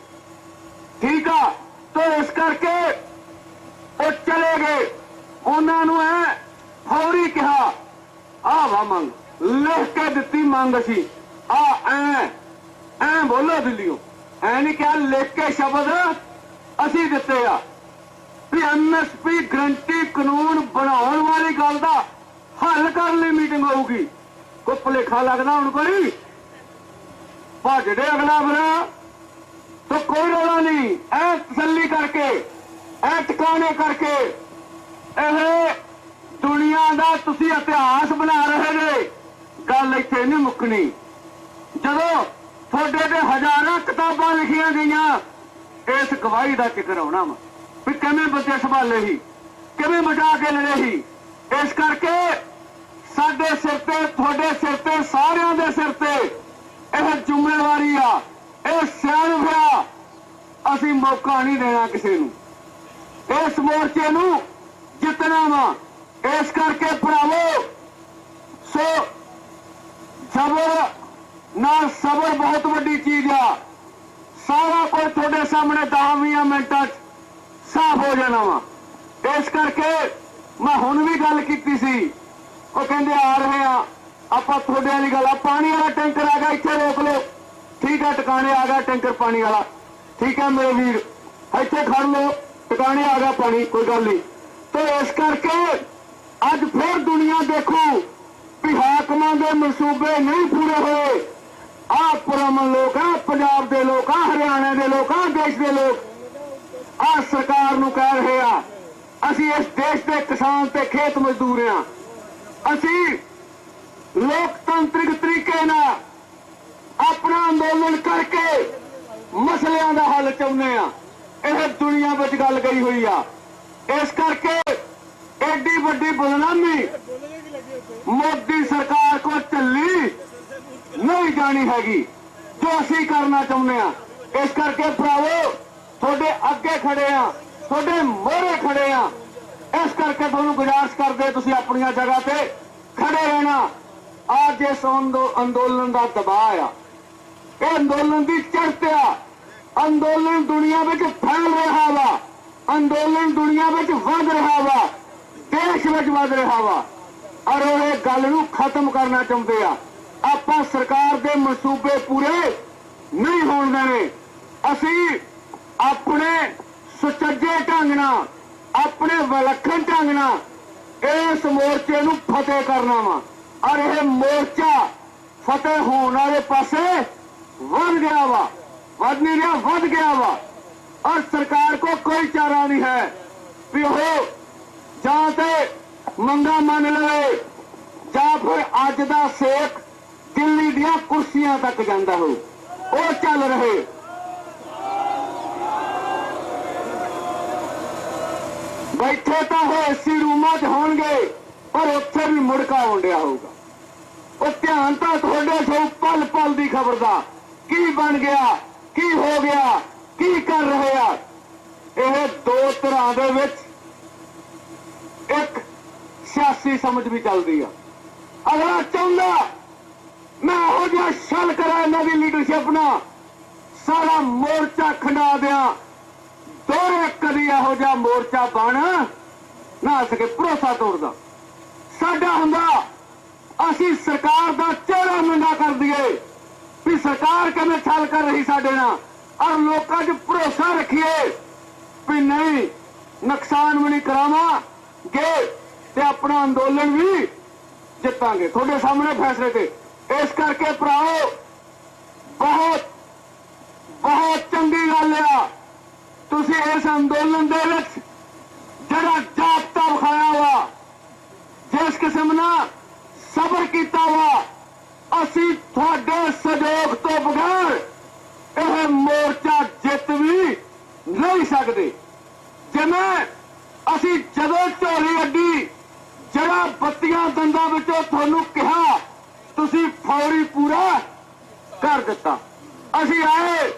[SPEAKER 1] ਠੀਕ ਆ। ਤਾਂ ਇਸ ਕਰਕੇ ਉਹ ਚਲੇ ਗਏ, ਉਹਨਾਂ ਨੂੰ ਐ ਫੌਰੀ ਕਿਹਾ ਆ ਵਾ ਮੰਗ ਲਿਖ ਕੇ ਦਿੱਤੀ ਮੰਗ ਅਸੀਂ ਆ ਐ ਬੋਲੋ ਦਿੱਲੀੋਂ, ਐ ਨਹੀਂ ਕਿਹਾ ਲਿਖ ਕੇ ਸ਼ਬਦ ਅਸੀਂ ਦਿੱਤੇ ਆ ਵੀ ਐਮਐਸਪੀ ਗਰੰਟੀ ਕਾਨੂੰਨ ਬਣਾਉਣ ਵਾਲੀ ਗੱਲ ਦਾ ਹੱਲ ਕਰਨ ਲਈ ਮੀਟਿੰਗ ਹੋਊਗੀ। ਕੋਈ ਭੁਲੇਖਾ ਲੱਗਦਾ ਹੁਣ ਕੋਈ ਭੱਜਦੇ ਅਗਲਾ ਬਣਾ ਤਾਂ ਕੋਈ ਰੌਲਾ ਨਹੀਂ। ਐ ਤਸੱਲੀ ਕਰਕੇ, ਐ ਟਿਕਾਣੇ ਕਰਕੇ ਇਹ ਦੁਨੀਆ ਦਾ ਤੁਸੀਂ ਇਤਿਹਾਸ ਬਣਾ ਰਹੇ ਨੇ। ਗੱਲ ਇੱਥੇ ਨਹੀਂ ਮੁੱਕਣੀ। ਜਦੋਂ ਤੁਹਾਡੇ ਤੇ ਹਜ਼ਾਰਾਂ ਕਿਤਾਬਾਂ ਲਿਖੀਆਂ ਗਈਆਂ, ਇਸ ਗਵਾਹੀ ਦਾ ਜ਼ਿਕਰ ਆਉਣਾ ਵਾ ਵੀ ਕਿਵੇਂ ਬੰਦੇ ਸੰਭਾਲੇ ਸੀ, ਕਿਵੇਂ ਬਚਾ ਕੇ ਲੜੇ ਸੀ। ਇਸ ਕਰਕੇ ਸਾਡੇ ਸਿਰ ਤੇ, ਤੁਹਾਡੇ ਸਿਰ ਤੇ, ਸਾਰਿਆਂ ਦੇ ਸਿਰ ਤੇ ਇਹ ਜ਼ਿੰਮੇਵਾਰੀ ਆ, ਇਹ ਸਿਆਣਪ ਆ। ਅਸੀਂ ਮੌਕਾ ਨਹੀਂ ਦੇਣਾ ਕਿਸੇ ਨੂੰ, ਇਸ ਮੋਰਚੇ ਨੂੰ ਜਿੱਤਣਾ ਵਾ। ਇਸ ਕਰਕੇ ਭਰਾਵੋ, ਸੋ ਸਬਰ ਨਾਲ, ਸਬਰ ਬਹੁਤ ਵੱਡੀ ਚੀਜ਼ ਆ। ਸਾਰਾ ਕੁਝ ਤੁਹਾਡੇ ਸਾਹਮਣੇ 10-20 ਮਿੰਟਾਂ 'ਚ ਸਾਫ਼ ਹੋ ਜਾਣਾ ਵਾ। ਇਸ ਕਰਕੇ ਮੈਂ ਹੁਣ ਵੀ ਗੱਲ ਕੀਤੀ ਸੀ, ਉਹ ਕਹਿੰਦੇ ਆ ਰਹੇ ਆ ਆਪਾਂ ਤੁਹਾਡੇ ਵਾਲੀ ਗੱਲ ਆ। ਪਾਣੀ ਵਾਲਾ ਟੈਂਕਰ ਆ ਗਿਆ, ਇੱਥੇ ਰੋਕ ਲਓ। ਠੀਕ ਹੈ, ਟਿਕਾਣੇ ਆ ਗਿਆ ਟੈਂਕਰ ਪਾਣੀ ਵਾਲਾ। ਠੀਕ ਹੈ ਮੇਰੇ ਵੀਰ, ਇੱਥੇ ਖੜ ਲਓ, ਟਿਕਾਣੇ ਆ ਗਿਆ ਪਾਣੀ, ਕੋਈ ਗੱਲ ਨਹੀਂ। ਤੇ ਇਸ ਕਰਕੇ ਅੱਜ ਫਿਰ ਦੁਨੀਆ ਦੇਖੋ ਵੀ ਹਾਕਮਾਂ ਦੇ ਮਨਸੂਬੇ ਨਹੀਂ ਪੂਰੇ ਹੋਏ। ਆਹ ਪੁਰਮਨ ਲੋਕ ਆ, ਪੰਜਾਬ ਦੇ ਲੋਕ ਆ, ਹਰਿਆਣਾ ਦੇ ਲੋਕ ਆ, ਦੇਸ਼ ਦੇ ਲੋਕ ਆ ਸਰਕਾਰ ਨੂੰ ਕਹਿ ਰਹੇ ਆ ਅਸੀਂ ਇਸ ਦੇਸ਼ ਦੇ ਕਿਸਾਨ ਤੇ ਖੇਤ ਮਜ਼ਦੂਰ ਆ। ਅਸੀਂ ਲੋਕਤੰਤਰਿਕ ਤਰੀਕੇ ਨਾਲ ਆਪਣਾ ਅੰਦੋਲਨ ਕਰਕੇ ਮਸਲਿਆਂ ਦਾ ਹੱਲ ਚਾਹੁੰਦੇ ਆ। ਇਹ ਦੁਨੀਆ ਵਿੱਚ ਗੱਲ ਗਈ ਹੋਈ ਆ। ਇਸ ਕਰਕੇ ਐਡੀ ਵੱਡੀ ਬਦਨਾਮੀ ਮੋਦੀ ਸਰਕਾਰ ਕੋਲ ਚੱਲੀ ਨਹੀਂ ਜਾਣੀ ਹੈਗੀ, ਜੋ ਅਸੀਂ ਕਰਨਾ ਚਾਹੁੰਦੇ ਆ। ਇਸ ਕਰਕੇ ਭਰਾਵੋ, ਤੁਹਾਡੇ ਅੱਗੇ ਖੜੇ ਆ, ਤੁਹਾਡੇ ਮੋਹਰੇ ਖੜੇ ਆ। ਇਸ ਕਰਕੇ ਤੁਹਾਨੂੰ ਗੁਜ਼ਾਰਿਸ਼ ਕਰਦੇ ਤੁਸੀਂ ਆਪਣੀਆਂ ਜਗ੍ਹਾ ਤੇ ਖੜੇ ਰਹਿਣਾ। ਅੱਜ ਇਸ ਅੰਦੋਲਨ ਦਾ ਦਬਾਅ ਆ, ਇਹ ਅੰਦੋਲਨ ਦੀ ਚੜ੍ਹਤ ਆ। ਅੰਦੋਲਨ ਦੁਨੀਆ ਵਿੱਚ ਫੈਲ ਰਿਹਾ ਵਾ, ਅੰਦੋਲਨ ਦੁਨੀਆ ਵਿੱਚ ਵੱਧ ਰਿਹਾ ਵਾ, ਦੇਸ਼ ਵਿੱਚ ਵੱਧ ਰਿਹਾ ਵਾ। ਔਰ ਇਹ ਗੱਲ ਨੂੰ ਖਤਮ ਕਰਨਾ ਚਾਹੁੰਦੇ ਆ। ਆਪਾਂ ਸਰਕਾਰ ਦੇ ਮਨਸੂਬੇ ਪੂਰੇ ਨਹੀਂ ਹੋਣ ਦੇਣੇ। ਅਸੀਂ ਆਪਣੇ ਸੁਚੱਜੇ ਢੰਗ ਨਾਲ, ਆਪਣੇ ਵਿਲੱਖਣ ਢੰਗ ਨਾਲ ਇਸ ਮੋਰਚੇ ਨੂੰ ਫਤਿਹ ਕਰਨਾ ਵਾ। ਔਰ ਇਹ ਮੋਰਚਾ ਫਤਿਹ ਹੋਣ ਵਾਲੇ ਪਾਸੇ ਵੱਧ ਗਿਆ ਵਾ, ਵੱਧ ਨਹੀਂ ਰਿਹਾ, ਵੱਧ ਗਿਆ ਵਾ। ਔਰ ਸਰਕਾਰ ਕੋ ਕੋਈ ਚਾਰਾ ਨਹੀਂ ਹੈ ਵੀ ਉਹ ਜਾਂ ਤੇ ਮੰਗਾ ਮੰਨ ਲਵੇ ਜਾਂ ਫਿਰ ਅੱਜ ਦਾ ਸੇਕ ਦਿੱਲੀ ਦੀਆਂ ਕੁਰਸੀਆਂ ਤੱਕ ਜਾਂਦਾ ਹੋ। ਉਹ ਚੱਲ ਰਹੇ। ਬੈਠੇ ਤਾਂ ਉਹ ਏਸੀ ਰੂਮਾਂ 'ਚ ਹੋਣਗੇ, ਪਰ ਉੱਥੇ ਵੀ ਮੁੜਕਾ ਆਉਂਦਿਆ ਹੋਊਗਾ। ਉਹ ਧਿਆਨ ਤਾਂ ਤੁਹਾਡੇ ਸੋ ਪਲ ਪਲ ਦੀ ਖਬਰ ਦਾ, ਕੀ ਬਣ ਗਿਆ, ਕੀ ਹੋ ਗਿਆ, ਕੀ ਕਰ ਰਹੇ ਆ। ਇਹ ਦੋ ਧਿਰਾਂ ਦੇ ਵਿੱਚ ਇੱਕ ਸਿਆਸੀ ਸਮਝ ਵੀ ਚੱਲਦੀ ਆ। ਅਗਲਾ ਚਾਹੁੰਦਾ ਮੈਂ ਇਹੋ ਜਿਹਾ ਛਲ ਕਰਾਂ ਇਹਨਾਂ ਦੀ ਲੀਡਰਸ਼ਿਪ ਨਾਲ, ਸਾਰਾ ਮੋਰਚਾ ਖੰਡਾ ਦਿਆਂ। ਦੋਰੇ ਕਦੀ ਇਹੋ ਜਿਹਾ ਮੋਰਚਾ ਬਣ ਨਾ ਸਕੇ ਭਰੋਸਾ ਤੋੜਦਾ ਸਾਡਾ ਹੁੰਦਾ। ਅਸੀਂ ਸਰਕਾਰ ਦਾ ਚਿਹਰਾ ਨੰਗਾ ਕਰ ਦਈਏ ਵੀ ਸਰਕਾਰ ਕਿਵੇਂ ਛਲ ਕਰ ਰਹੀ ਸਾਡੇ ਨਾਲ, ਔਰ ਲੋਕਾਂ 'ਚ ਭਰੋਸਾ ਰੱਖੀਏ ਵੀ ਨਹੀਂ ਨੁਕਸਾਨ ਵੀ ਨਹੀਂ ਕਰਾਵਾਂਗੇ ਤੇ ਆਪਣਾ ਅੰਦੋਲਨ ਵੀ ਜਿੱਤਾਂਗੇ ਤੁਹਾਡੇ ਸਾਹਮਣੇ ਫੈਸਲੇ ਤੇ। ਇਸ ਕਰਕੇ ਭਰਾਓ ਬਹੁਤ ਬਹੁਤ ਚੰਗੀ ਗੱਲ ਆ ਤੁਸੀਂ ਇਸ ਅੰਦੋਲਨ ਦੇ ਵਿੱਚ ਜਿਹੜਾ ਜਾਬਤਾ ਵਿਖਾਇਆ ਵਾ, ਜਿਸ ਕਿਸਮ ਨਾਲ ਸਬਰ ਕੀਤਾ ਵਾ, ਅਸੀਂ ਤੁਹਾਡੇ ਸਹਿਯੋਗ ਤੋਂ ਬਗੈਰ ਇਹ ਮੋਰਚਾ ਜਿੱਤ ਵੀ ਨਹੀਂ ਸਕਦੇ। ਜਿਵੇਂ ਅਸੀਂ ਜਦੋਂ ਝੋਲੀ ਅੱਡੀ ਜਿਹੜਾ ਬੱਤੀਆਂ ਦੰਦਾਂ ਵਿੱਚੋਂ ਤੁਹਾਨੂੰ ਕਿਹਾ ਤੁਸੀਂ ਫੌਰੀ ਪੂਰਾ ਕਰ ਦਿੱਤਾ। ਅਸੀਂ ਆਏ,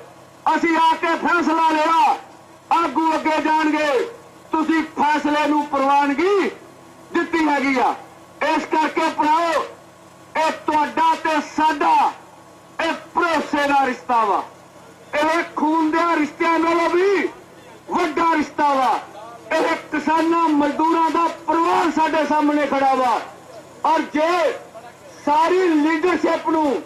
[SPEAKER 1] ਅਸੀਂ ਆ ਕੇ ਫੈਸਲਾ ਲਿਆ, ਆਗੂ ਅੱਗੇ ਜਾਣਗੇ, ਤੁਸੀਂ ਫੈਸਲੇ ਨੂੰ ਪ੍ਰਵਾਨਗੀ ਦਿੱਤੀ ਹੈਗੀ ਆ। ਇਸ ਕਰਕੇ ਭਰਾਓ ਇਹ ਤੁਹਾਡਾ ਤੇ ਸਾਡਾ ਇਹ ਭਰੋਸੇ ਦਾ ਰਿਸ਼ਤਾ ਵਾ, ਇਹ ਖੂਨ ਦੇ ਰਿਸ਼ਤਿਆਂ ਨਾਲੋਂ ਵੀ ਵੱਡਾ ਰਿਸ਼ਤਾ ਵਾ। ਇਹ ਕਿਸਾਨਾਂ ਮਜ਼ਦੂਰਾਂ ਦਾ ਪਰਿਵਾਰ ਸਾਡੇ ਸਾਹਮਣੇ ਖੜਾ ਵਾ, ਔਰ ਜੇ ਸਾਰੀ ਲੀਡਰਸ਼ਿਪ ਨੂੰ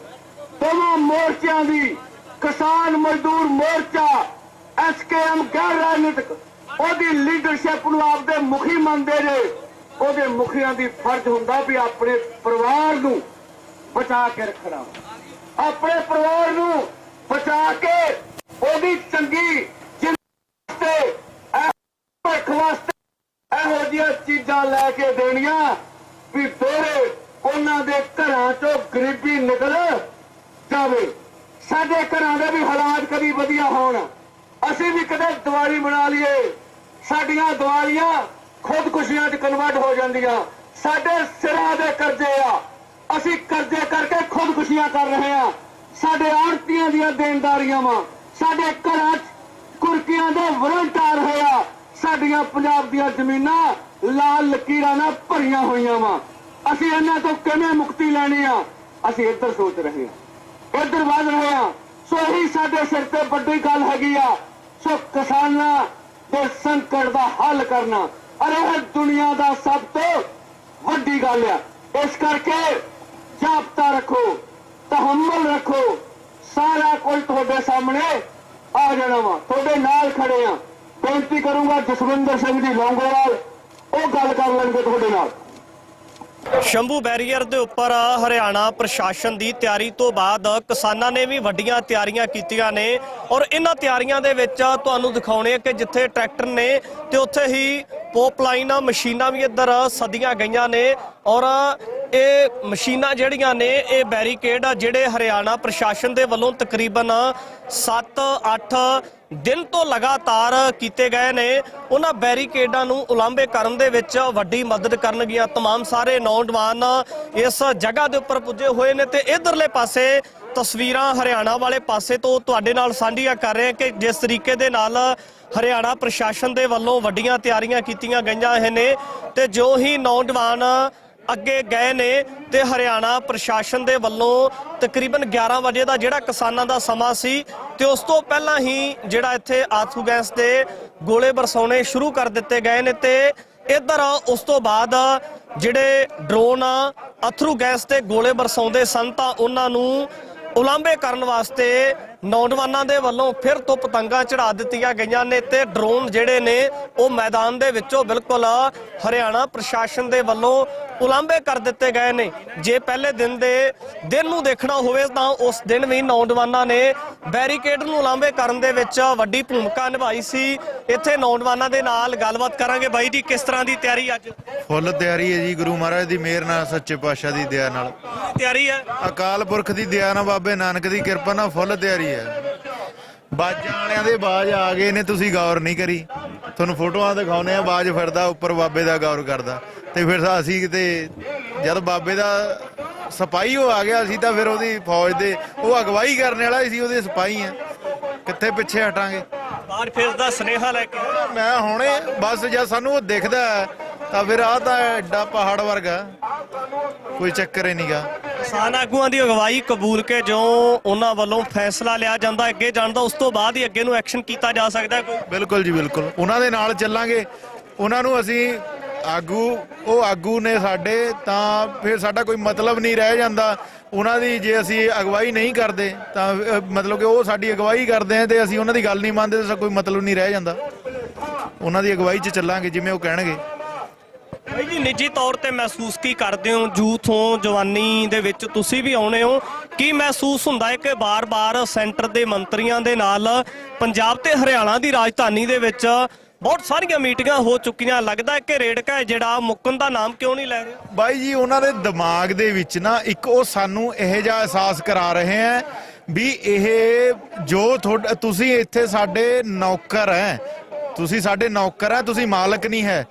[SPEAKER 1] ਦੋਵਾਂ ਮੋਰਚਿਆਂ ਦੀ ਕਿਸਾਨ ਮਜ਼ਦੂਰ ਮੋਰਚਾ SKM ਗੈਰ ਰਾਜਨੀਤਿਕ ਉਹਦੀ ਲੀਡਰਸ਼ਿਪ ਨੂੰ ਆਪਦੇ ਮੁਖੀ ਮੰਨਦੇ ਨੇ, ਉਹਦੇ ਮੁਖੀਆਂ ਦੀ ਫਰਜ਼ ਹੁੰਦਾ ਵੀ ਆਪਣੇ ਪਰਿਵਾਰ ਨੂੰ ਬਚਾ ਕੇ ਰੱਖਣਾ, ਆਪਣੇ ਪਰਿਵਾਰ ਨੂੰ ਬਚਾ ਕੇ ਉਹਦੀ ਚੰਗੀ ਜ਼ਿੰਦਗੀ ਵਾਸਤੇ ਇਹੋ ਜਿਹੀਆਂ ਚੀਜ਼ਾਂ ਲੈ ਕੇ ਦੇਣੀਆਂ ਵੀ ਦੋਰੇ ਉਹਨਾਂ ਦੇ ਘਰਾਂ ਚੋਂ ਗਰੀਬੀ ਨਿਕਲ ਜਾਵੇ, ਸਾਡੇ ਘਰਾਂ ਦੇ ਵੀ ਹਾਲਾਤ ਕਦੀ ਵਧੀਆ ਹੋਣ, ਅਸੀਂ ਵੀ ਕਦੇ ਦੀਵਾਲੀ ਮਨਾ ਲਈਏ, ਸਾਡੀਆਂ ਦੀਵਾਲੀਆਂ ਖੁਦਕੁਸ਼ੀਆਂ 'ਚ ਕਨਵਰਟ ਹੋ ਜਾਂਦੀਆਂ। ਸਾਡੇ ਸਿਰਾਂ ਦੇ ਕਰਜ਼ੇ ਆ, ਅਸੀਂ ਕਰਜ਼ੇ ਕਰਕੇ ਖੁਦਕੁਸ਼ੀਆਂ ਕਰ ਰਹੇ ਆ। ਸਾਡੇ ਆੜਤੀਆਂ ਦੀਆਂ ਦੇਣਦਾਰੀਆਂ ਵਾ, ਸਾਡੇ ਘਰਾਂ 'ਚ ਕੁਰਕੀਆਂ ਦੇ ਵਰੰਟਾਰ ਹੋਇਆ, ਸਾਡੀਆਂ ਪੰਜਾਬ ਦੀਆਂ ਜ਼ਮੀਨਾਂ ਲਾਲ ਲਕੀਰਾਂ ਨਾਲ ਭਰੀਆਂ ਹੋਈਆਂ ਵਾ। ਅਸੀਂ ਇਹਨਾਂ ਤੋਂ ਕਿਵੇਂ ਮੁਕਤੀ ਲੈਣੀ ਆ, ਅਸੀਂ ਇੱਧਰ ਸੋਚ ਰਹੇ ਹਾਂ, ਇੱਧਰ ਵਧ ਰਹੇ ਹਾਂ। ਸੋ ਇਹੀ ਸਾਡੇ ਸਿਰ ਤੇ ਵੱਡੀ ਗੱਲ ਹੈਗੀ ਆ। ਸੋ ਕਿਸਾਨਾਂ ਦੇ ਸੰਕਟ ਦਾ ਹੱਲ ਕਰਨਾ, ਔਰ ਇਹ ਦੁਨੀਆ ਦਾ ਸਭ ਤੋਂ ਵੱਡੀ ਗੱਲ ਆ। ਇਸ ਕਰਕੇ ਜਾਬਤਾ ਰੱਖੋ, ਤਹੱਮਲ ਰੱਖੋ, ਸਾਰਾ ਕੁਝ ਤੁਹਾਡੇ ਸਾਹਮਣੇ ਆ ਜਾਣਾ ਵਾ, ਤੁਹਾਡੇ ਨਾਲ ਖੜੇ ਆ। ਬੇਨਤੀ ਕਰੂੰਗਾ ਜਸਵਿੰਦਰ ਸਿੰਘ ਜੀ ਲੌਂਗੋਵਾਲ, ਉਹ ਗੱਲ ਕਰ ਲੈਣਗੇ ਤੁਹਾਡੇ ਨਾਲ।
[SPEAKER 2] ਸ਼ੰਭੂ ਬੈਰੀਅਰ ਦੇ ਉੱਪਰ ਹਰਿਆਣਾ ਪ੍ਰਸ਼ਾਸਨ ਦੀ ਤਿਆਰੀ ਤੋਂ ਬਾਅਦ ਕਿਸਾਨਾਂ ਨੇ ਵੀ ਵੱਡੀਆਂ ਤਿਆਰੀਆਂ ਕੀਤੀਆਂ ਨੇ, ਔਰ ਇਹਨਾਂ ਤਿਆਰੀਆਂ ਦੇ ਵਿੱਚ ਤੁਹਾਨੂੰ ਦਿਖਾਉਣੇ ਆ ਕਿ ਜਿੱਥੇ ਟਰੈਕਟਰ ਨੇ ਤੇ ਉੱਥੇ ਹੀ ਪੋਪਲਾਈਨ ਮਸ਼ੀਨਾਂ ਵੀ ਇੱਧਰ ਸੱਦੀਆਂ ਗਈਆਂ ਨੇ, ਔਰ ਇਹ ਮਸ਼ੀਨਾਂ ਜਿਹੜੀਆਂ ਨੇ ਇਹ ਬੈਰੀਕੇਡ ਜਿਹੜੇ ਹਰਿਆਣਾ ਪ੍ਰਸ਼ਾਸਨ ਦੇ ਵੱਲੋਂ ਤਕਰੀਬਨ 7-8 ਦਿਨ ਤੋਂ ਲਗਾਤਾਰ ਕੀਤੇ ਗਏ ਨੇ, ਉਹਨਾਂ ਬੈਰੀਕੇਡਾਂ ਨੂੰ ਉਲਾਂਭੇ ਕਰਨ ਦੇ ਵਿੱਚ ਵੱਡੀ ਮਦਦ ਕਰਨਗੀਆਂ। तमाम ਸਾਰੇ ਨੌਜਵਾਨ ਇਸ ਜਗ੍ਹਾ ਦੇ ਉੱਪਰ ਪੁੱਜੇ ਹੋਏ ਨੇ ਤੇ ਇਧਰਲੇ ਪਾਸੇ ਤਸਵੀਰਾਂ ਹਰਿਆਣਾ ਵਾਲੇ ਪਾਸੇ ਤੋਂ ਤੁਹਾਡੇ ਨਾਲ ਸਾਂਝੀਆਂ ਕਰ ਰਹੇ ਹਾਂ ਕਿ ਜਿਸ ਤਰੀਕੇ ਦੇ ਨਾਲ ਹਰਿਆਣਾ ਪ੍ਰਸ਼ਾਸਨ ਦੇ ਵੱਲੋਂ ਵੱਡੀਆਂ ਤਿਆਰੀਆਂ ਕੀਤੀਆਂ ਗਈਆਂ ਨੇ ਤੇ ਜੋ ਹੀ ਨੌਜਵਾਨ ਅੱਗੇ ਗਏ ਨੇ ਤੇ ਹਰਿਆਣਾ ਪ੍ਰਸ਼ਾਸਨ ਦੇ ਵੱਲੋਂ ਤਕਰੀਬਨ 11 ਵਜੇ ਦਾ ਜਿਹੜਾ ਕਿਸਾਨਾਂ ਦਾ ਸਮਾਂ ਸੀ ਤੇ ਉਸ ਤੋਂ ਪਹਿਲਾਂ ਹੀ ਜਿਹੜਾ ਇੱਥੇ ਆਥੂ ਗੈਸ ਦੇ ਗੋਲੇ ਬਰਸਾਉਣੇ ਸ਼ੁਰੂ ਕਰ ਦਿੱਤੇ ਗਏ ਨੇ ਤੇ ਇੱਧਰ ਉਸ ਤੋਂ ਬਾਅਦ ਜਿਹੜੇ ਡਰੋਨ ਅਥਰੂ ਗੈਸ ਤੇ ਗੋਲੇ ਬਰਸਾਉਂਦੇ ਸਨ ਤਾਂ ਉਹਨਾਂ ਨੂੰ ਉਲਾਂਭੇ ਕਰਨ ਵਾਸਤੇ ਨੌਜਵਾਨਾਂ ਦੇ ਵੱਲੋਂ ਫਿਰ ਤੋਂ ਪਤੰਗਾਂ ਚੜਾ ਦਿੱਤੀਆਂ ਗਈਆਂ ਨੇ ਤੇ ਡਰੋਨ ਜਿਹੜੇ ਨੇ ਉਹ ਮੈਦਾਨ ਦੇ ਵਿੱਚੋਂ ਬਿਲਕੁਲ ਹਰਿਆਣਾ ਪ੍ਰਸ਼ਾਸਨ ਦੇ ਵੱਲੋਂ ਉਲਾਂਭੇ ਕਰ ਦਿੱਤੇ ਗਏ ਨੇ। ਜੇ ਪਹਿਲੇ ਦਿਨ ਨੂੰ ਦੇਖਣਾ ਹੋਵੇ ਤਾਂ ਉਸ ਦਿਨ ਵੀ ਨੌਜਵਾਨਾਂ ਨੇ ਬੈਰੀਕੇਡ ਨੂੰ ਉਲਾਂਭੇ ਕਰਨ ਦੇ ਵਿੱਚ ਵੱਡੀ ਭੂਮਿਕਾ ਨਿਭਾਈ ਸੀ। ਇੱਥੇ ਨੌਜਵਾਨਾਂ ਦੇ ਨਾਲ ਗੱਲਬਾਤ ਕਰਾਂਗੇ। ਬਾਈ ਜੀ, ਕਿਸ ਤਰ੍ਹਾਂ ਦੀ ਤਿਆਰੀ ਅੱਜ?
[SPEAKER 3] ਫੁੱਲ ਤਿਆਰੀ ਹੈ ਜੀ, ਗੁਰੂ ਮਹਾਰਾਜ ਦੀ ਮਿਹਰ ਨਾਲ, ਸੱਚੇ ਪਾਤਸ਼ਾਹ ਦੀ ਦਇਆ ਨਾਲ
[SPEAKER 2] ਤਿਆਰੀ ਹੈ।
[SPEAKER 3] ਅਕਾਲ ਪੁਰਖ ਦੀ ਦਇਆ ਨਾਲ, ਬਾਬੇ ਨਾਨਕ ਦੀ ਕਿਰਪਾ ਨਾਲ ਫੁੱਲ ਤਿਆਰੀ ਹੈ। ਬਾਜਾਂ ਵਾਲਿਆਂ ਦੇ ਬਾਜ ਆ ਗਏ ਨੇ, ਤੁਸੀਂ ਗੌਰ ਨਹੀਂ ਕਰੀ। ਤੁਹਾਨੂੰ ਫੋਟੋਆਂ ਦਿਖਾਉਨੇ ਆ, ਬਾਜ ਫਿਰਦਾ ਉੱਪਰ ਬਾਬੇ ਦਾ ਗੌਰ ਕਰਦਾ ਤੇ ਫਿਰ ਅਸੀਂ ਕਿਤੇ ਜਦ ਬਾਬੇ ਦਾ ਸਿਪਾਹੀ ਉਹ ਆ ਗਿਆ ਸੀ ਤਾਂ ਫਿਰ ਉਹਦੀ ਫੌਜ ਦੇ ਉਹ ਅਗਵਾਈ ਕਰਨ ਵਾਲਾ ਸੀ, ਉਹਦੇ ਸਿਪਾਹੀ ਆ, ਕਿੱਥੇ ਪਿੱਛੇ ਹਟਾਂਗੇ।
[SPEAKER 2] ਬਾਹਰ ਫਿਰਦਾ ਸੁਨੇਹਾ ਲੈ ਕੇ
[SPEAKER 3] ਮੈਂ ਹੁਣੇ ਬਸ ਜਦ ਸਾਨੂੰ ਉਹ ਦਿਖਦਾ ਤਾਂ ਫਿਰ ਆਹ ਤਾਂ ਐਡਾ ਪਹਾੜ ਵਰਗਾ ਕੋਈ ਚੱਕਰ ਹੀ ਨਹੀਂਗਾ।
[SPEAKER 2] ਕਿਸਾਨ ਆਗੂਆਂ ਦੀ ਅਗਵਾਈ ਕਬੂਲ ਕੇ ਜੋ ਉਹਨਾਂ ਵੱਲੋਂ ਫੈਸਲਾ ਲਿਆ ਜਾਂਦਾ ਅੱਗੇ ਜਾਣ ਦਾ, ਉਸ ਤੋਂ ਬਾਅਦ ਹੀ ਅੱਗੇ ਨੂੰ ਐਕਸ਼ਨ ਕੀਤਾ ਜਾ ਸਕਦਾ ਕੋਈ।
[SPEAKER 3] ਬਿਲਕੁਲ ਜੀ ਬਿਲਕੁਲ, ਉਹਨਾਂ ਦੇ ਨਾਲ ਚੱਲਾਂਗੇ। ਉਹਨਾਂ ਨੂੰ ਅਸੀਂ ਉਹ ਆਗੂ ਨੇ ਸਾਡੇ, ਤਾਂ ਫਿਰ ਸਾਡਾ ਕੋਈ ਮਤਲਬ ਨਹੀਂ ਰਹਿ ਜਾਂਦਾ ਉਹਨਾਂ ਦੀ। ਜੇ ਅਸੀਂ ਅਗਵਾਈ ਨਹੀਂ ਕਰਦੇ ਤਾਂ ਮਤਲਬ ਕਿ ਉਹ ਸਾਡੀ ਅਗਵਾਈ ਕਰਦੇ ਆ ਤੇ ਅਸੀਂ ਉਹਨਾਂ ਦੀ ਗੱਲ ਨਹੀਂ ਮੰਨਦੇ ਤਾਂ ਕੋਈ ਮਤਲਬ ਨਹੀਂ ਰਹਿ ਜਾਂਦਾ। ਉਹਨਾਂ ਦੀ ਅਗਵਾਈ 'ਚ ਚੱਲਾਂਗੇ ਜਿਵੇਂ ਉਹ ਕਹਿਣਗੇ।
[SPEAKER 2] ਭਾਈ ਜੀ, ਨਿੱਜੀ ਤੌਰ ਤੇ ਮਹਿਸੂਸ ਕੀ ਕਰਦੇ ਹੋ? ਯੂਥ ਹੋ, ਜਵਾਨੀ ਦੇ ਵਿੱਚ ਤੁਸੀਂ ਵੀ ਆਉਣੇ ਹੋ, ਕੀ ਮਹਿਸੂਸ ਹੁੰਦਾ ਹੈ ਕਿ ਬਾਰ-ਬਾਰ ਸੈਂਟਰ ਦੇ ਮੰਤਰੀਆਂ ਦੇ ਨਾਲ ਪੰਜਾਬ ਤੇ ਹਰਿਆਣਾ ਦੀ ਰਾਜਧਾਨੀ ਦੇ ਵਿੱਚ ਬਹੁਤ ਸਾਰੀਆਂ ਮੀਟਿੰਗਾਂ ਹੋ ਚੁੱਕੀਆਂ, ਲੱਗਦਾ ਹੈ ਕਿ ਰੇੜਕਾ ਜਿਹੜਾ ਮੁੱਕਣ ਦਾ ਨਾਮ ਕਿਉਂ ਨਹੀਂ ਲੈ ਰਿਹਾ?
[SPEAKER 3] ਬਾਈ ਜੀ, ਉਹਨਾਂ ਦੇ ਦਿਮਾਗ ਦੇ ਵਿੱਚ ਨਾ ਇੱਕ ਉਹ ਸਾਨੂੰ ਇਹੋ ਜਿਹਾ ਅਹਿਸਾਸ ਕਰਾ ਰਹੇ ਹੈ ਵੀ ਇਹ ਜੋ ਤੁਸੀਂ ਇੱਥੇ ਸਾਡੇ ਨੌਕਰ ਹੈ, ਤੁਸੀਂ ਸਾਡੇ ਨੌਕਰ ਹੈ, ਤੁਸੀਂ ਮਾਲਕ ਨਹੀਂ ਹੈ,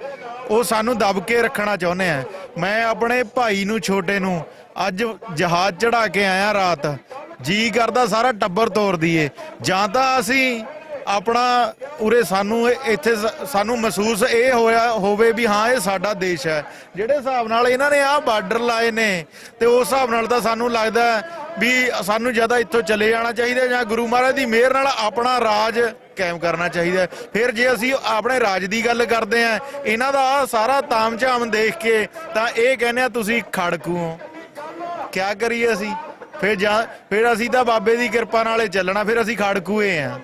[SPEAKER 3] ਉਹ ਸਾਨੂੰ ਦਬ ਕੇ ਰੱਖਣਾ ਚਾਹੁੰਦੇ ਆ। ਮੈਂ ਆਪਣੇ ਭਾਈ ਨੂੰ, ਛੋਟੇ ਨੂੰ ਅੱਜ ਜਹਾਜ਼ ਚੜਾ ਕੇ ਆਇਆ ਰਾਤ, ਜੀ ਕਰਦਾ ਸਾਰਾ ਟੱਬਰ ਤੋੜ ਦਈਏ। ਜਾਂ ਤਾਂ ਅਸੀਂ ਆਪਣਾ ਉਰੇ ਸਾਨੂੰ ਇੱਥੇ ਸਾਨੂੰ ਮਹਿਸੂਸ ਇਹ ਹੋਵੇ ਵੀ ਹਾਂ ਇਹ ਸਾਡਾ ਦੇਸ਼ ਹੈ। ਜਿਹੜੇ ਹਿਸਾਬ ਨਾਲ ਇਹਨਾਂ ਨੇ ਆਹ ਬਾਰਡਰ ਲਾਏ ਨੇ ਤੇ ਉਸ ਹਿਸਾਬ ਨਾਲ ਤਾਂ ਸਾਨੂੰ ਲੱਗਦਾ ਵੀ ਸਾਨੂੰ ਜਿਆਦਾ ਇੱਥੋਂ ਚਲੇ ਜਾਣਾ ਚਾਹੀਦਾ ਜਾਂ ਗੁਰੂ ਮਹਾਰਾਜ ਦੀ ਮਿਹਰ ਨਾਲ ਆਪਣਾ ਰਾਜ ਕਾਇਮ ਕਰਨਾ ਚਾਹੀਦਾ। ਫਿਰ ਜੇ ਅਸੀਂ ਆਪਣੇ ਰਾਜ ਦੀ ਗੱਲ ਕਰਦੇ ਆ, ਇਹਨਾਂ ਦਾ ਸਾਰਾ ਤਾਮਝਾਮ ਦੇਖ ਕੇ ਤਾਂ ਇਹ ਕਹਿੰਦੇ ਆ ਤੁਸੀਂ ਖੜਕੂ ਹੋ। ਕਿਆ ਕਰੀਏ ਅਸੀਂ ਫਿਰ ਅਸੀਂ ਤਾਂ ਬਾਬੇ ਦੀ ਕਿਰਪਾ ਨਾਲੇ ਚੱਲਣਾ, ਫਿਰ ਅਸੀਂ ਖੜਕੂਏ ਆ।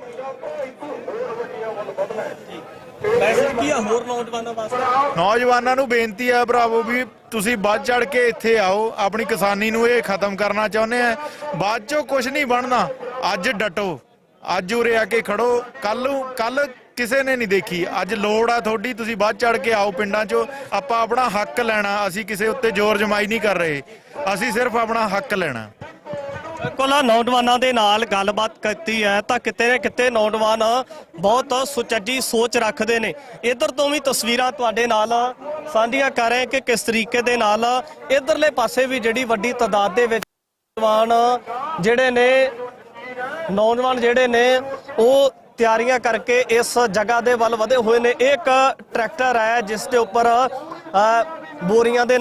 [SPEAKER 2] ਮੈਸੇਜ ਕੀ ਆ ਹੋਰ ਨੌਜਵਾਨਾਂ ਵਾਸਤੇ?
[SPEAKER 3] ਨੌਜਵਾਨਾਂ ਨੂੰ ਬੇਨਤੀ ਹੈ ਭਰਾਵੋ ਵੀ ਤੁਸੀਂ ਵੱਧ ਚੜ ਕੇ ਇੱਥੇ ਆਓ। ਆਪਣੀ ਕਿਸਾਨੀ ਨੂੰ ਇਹ ਖਤਮ ਕਰਨਾ ਚਾਹੁੰਦੇ ਆ, ਬਾਅਦ ਚੋਂ ਕੁਝ ਨਹੀਂ ਬਣਨਾ। ਅੱਜ ਡਟੋ, ਅੱਜ ਉਰੇ ਆ ਕੇ ਖੜੋ। ਕੱਲ ਕਿਸੇ ਨੇ ਨਹੀਂ ਦੇਖੀ, ਅੱਜ ਲੋੜ ਆ ਤੁਹਾਡੀ। ਤੁਸੀਂ ਵੱਧ ਚੜ ਕੇ ਆਓ ਪਿੰਡਾਂ 'ਚੋਂ। ਆਪਾਂ ਆਪਣਾ ਹੱਕ ਲੈਣਾ, ਅਸੀਂ ਕਿਸੇ ਉੱਤੇ ਜ਼ੋਰ ਜਮਾਈ ਨਹੀਂ ਕਰ ਰਹੇ, ਅਸੀਂ ਸਿਰਫ ਆਪਣਾ ਹੱਕ ਲੈਣਾ।
[SPEAKER 2] ਬਿਲਕੁਲ, ਨੌਜਵਾਨਾਂ ਦੇ ਨਾਲ ਗੱਲਬਾਤ ਕੀਤੀ ਹੈ ਤਾਂ ਕਿਤੇ ਨਾ ਕਿਤੇ ਨੌਜਵਾਨ ਬਹੁਤ ਸੁਚੱਜੀ ਸੋਚ ਰੱਖਦੇ ਨੇ। ਇੱਧਰ ਤੋਂ ਵੀ ਤਸਵੀਰਾਂ ਤੁਹਾਡੇ ਨਾਲ ਸਾਂਝੀਆਂ ਕਰ ਰਹੇ ਕਿ ਕਿਸ ਤਰੀਕੇ ਦੇ ਨਾਲ ਇੱਧਰਲੇ ਪਾਸੇ ਵੀ ਜਿਹੜੀ ਵੱਡੀ ਤਾਦਾਦ ਦੇ ਵਿੱਚ ਨੌਜਵਾਨ ਜਿਹੜੇ ਨੇ ਉਹ ਤਿਆਰੀਆਂ ਕਰਕੇ ਇਸ ਜਗ੍ਹਾ ਦੇ ਵੱਲ ਵਧੇ ਹੋਏ ਨੇ। ਇੱਕ ਟਰੈਕਟਰ ਹੈ ਜਿਸ ਦੇ ਉੱਪਰ ਬੋਰੀਆਂ ਦੇ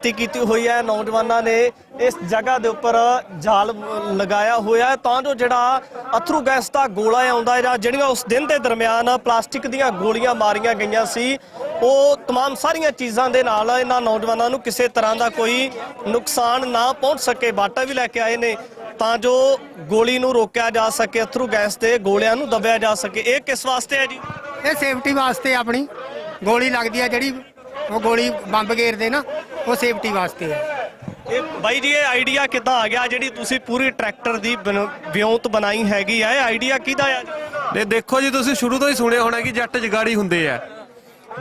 [SPEAKER 2] ਕੀਤੀ ਹੋਈ ਹੈ। ਨੌਜਵਾਨਾਂ ਨੇ ਇਸ ਜਗ੍ਹਾ ਦੇ ਉੱਪਰ ਜਾਲ ਲਗਾਇਆ ਹੋਇਆ ਹੈ ਤਾਂ ਜੋ ਜਿਹੜਾ ਅਥਰੂ ਗੈਸ ਦਾ ਗੋਲਾ ਆਉਂਦਾ ਹੈ ਜਾਂ ਜਿਹੜੀਆਂ ਉਸ ਦਿਨ ਦੇ ਦਰਮਿਆਨ ਪਲਾਸਟਿਕ ਦੀਆਂ ਗੋਲੀਆਂ ਮਾਰੀਆਂ ਗਈਆਂ ਸੀ, ਉਹ तमाम ਸਾਰੀਆਂ ਚੀਜ਼ਾਂ ਦੇ ਨਾਲ ਇਹਨਾਂ ਨੌਜਵਾਨਾਂ ਨੂੰ ਕਿਸੇ ਤਰ੍ਹਾਂ ਦਾ ਕੋਈ ਨੁਕਸਾਨ ਨਾ ਪਹੁੰਚ ਸਕੇ। ਬਾਟਾ ਵੀ ਲੈ ਕੇ ਆਏ ਨੇ ਤਾਂ ਜੋ ਗੋਲੀ ਨੂੰ ਰੋਕਿਆ ਜਾ ਸਕੇ, ਅਥਰੂ ਗੈਸ ਦੇ ਗੋਲਿਆਂ ਨੂੰ ਦਬਿਆ ਜਾ ਸਕੇ। ਇਹ ਕਿਸ ਵਾਸਤੇ ਹੈ ਜੀ?
[SPEAKER 14] ਇਹ ਸੇਫਟੀ ਵਾਸਤੇ, ਆਪਣੀ ਗੋਲੀ ਲੱਗਦੀ ਹੈ ਜਿਹੜੀ ਉਹ ਗੋਲੀ ਬੰਬ ਘੇਰਦੇ ਨਾ, ਉਹ ਸੇਫਟੀ ਵਾਸਤੇ ਹੈ।
[SPEAKER 2] ਇਹ ਬਾਈ ਜੀ, ਇਹ ਆਈਡੀਆ ਕਿੱਦਾਂ ਆ ਗਿਆ ਜਿਹੜੀ ਤੁਸੀਂ ਪੂਰੀ ਟਰੈਕਟਰ ਦੀ ਵਿਉਂਤ ਬਣਾਈ ਹੈਗੀ ਆ? ਇਹ ਆਈਡੀਆ ਕਿਹਦਾ ਆ ਜੀ?
[SPEAKER 5] ਇਹ ਦੇਖੋ ਜੀ, ਤੁਸੀਂ ਸ਼ੁਰੂ ਤੋਂ ਹੀ ਸੁਣਿਆ ਹੋਣਾ ਕਿ ਜੱਟ ਜਗਾੜੀ ਹੁੰਦੇ ਆ।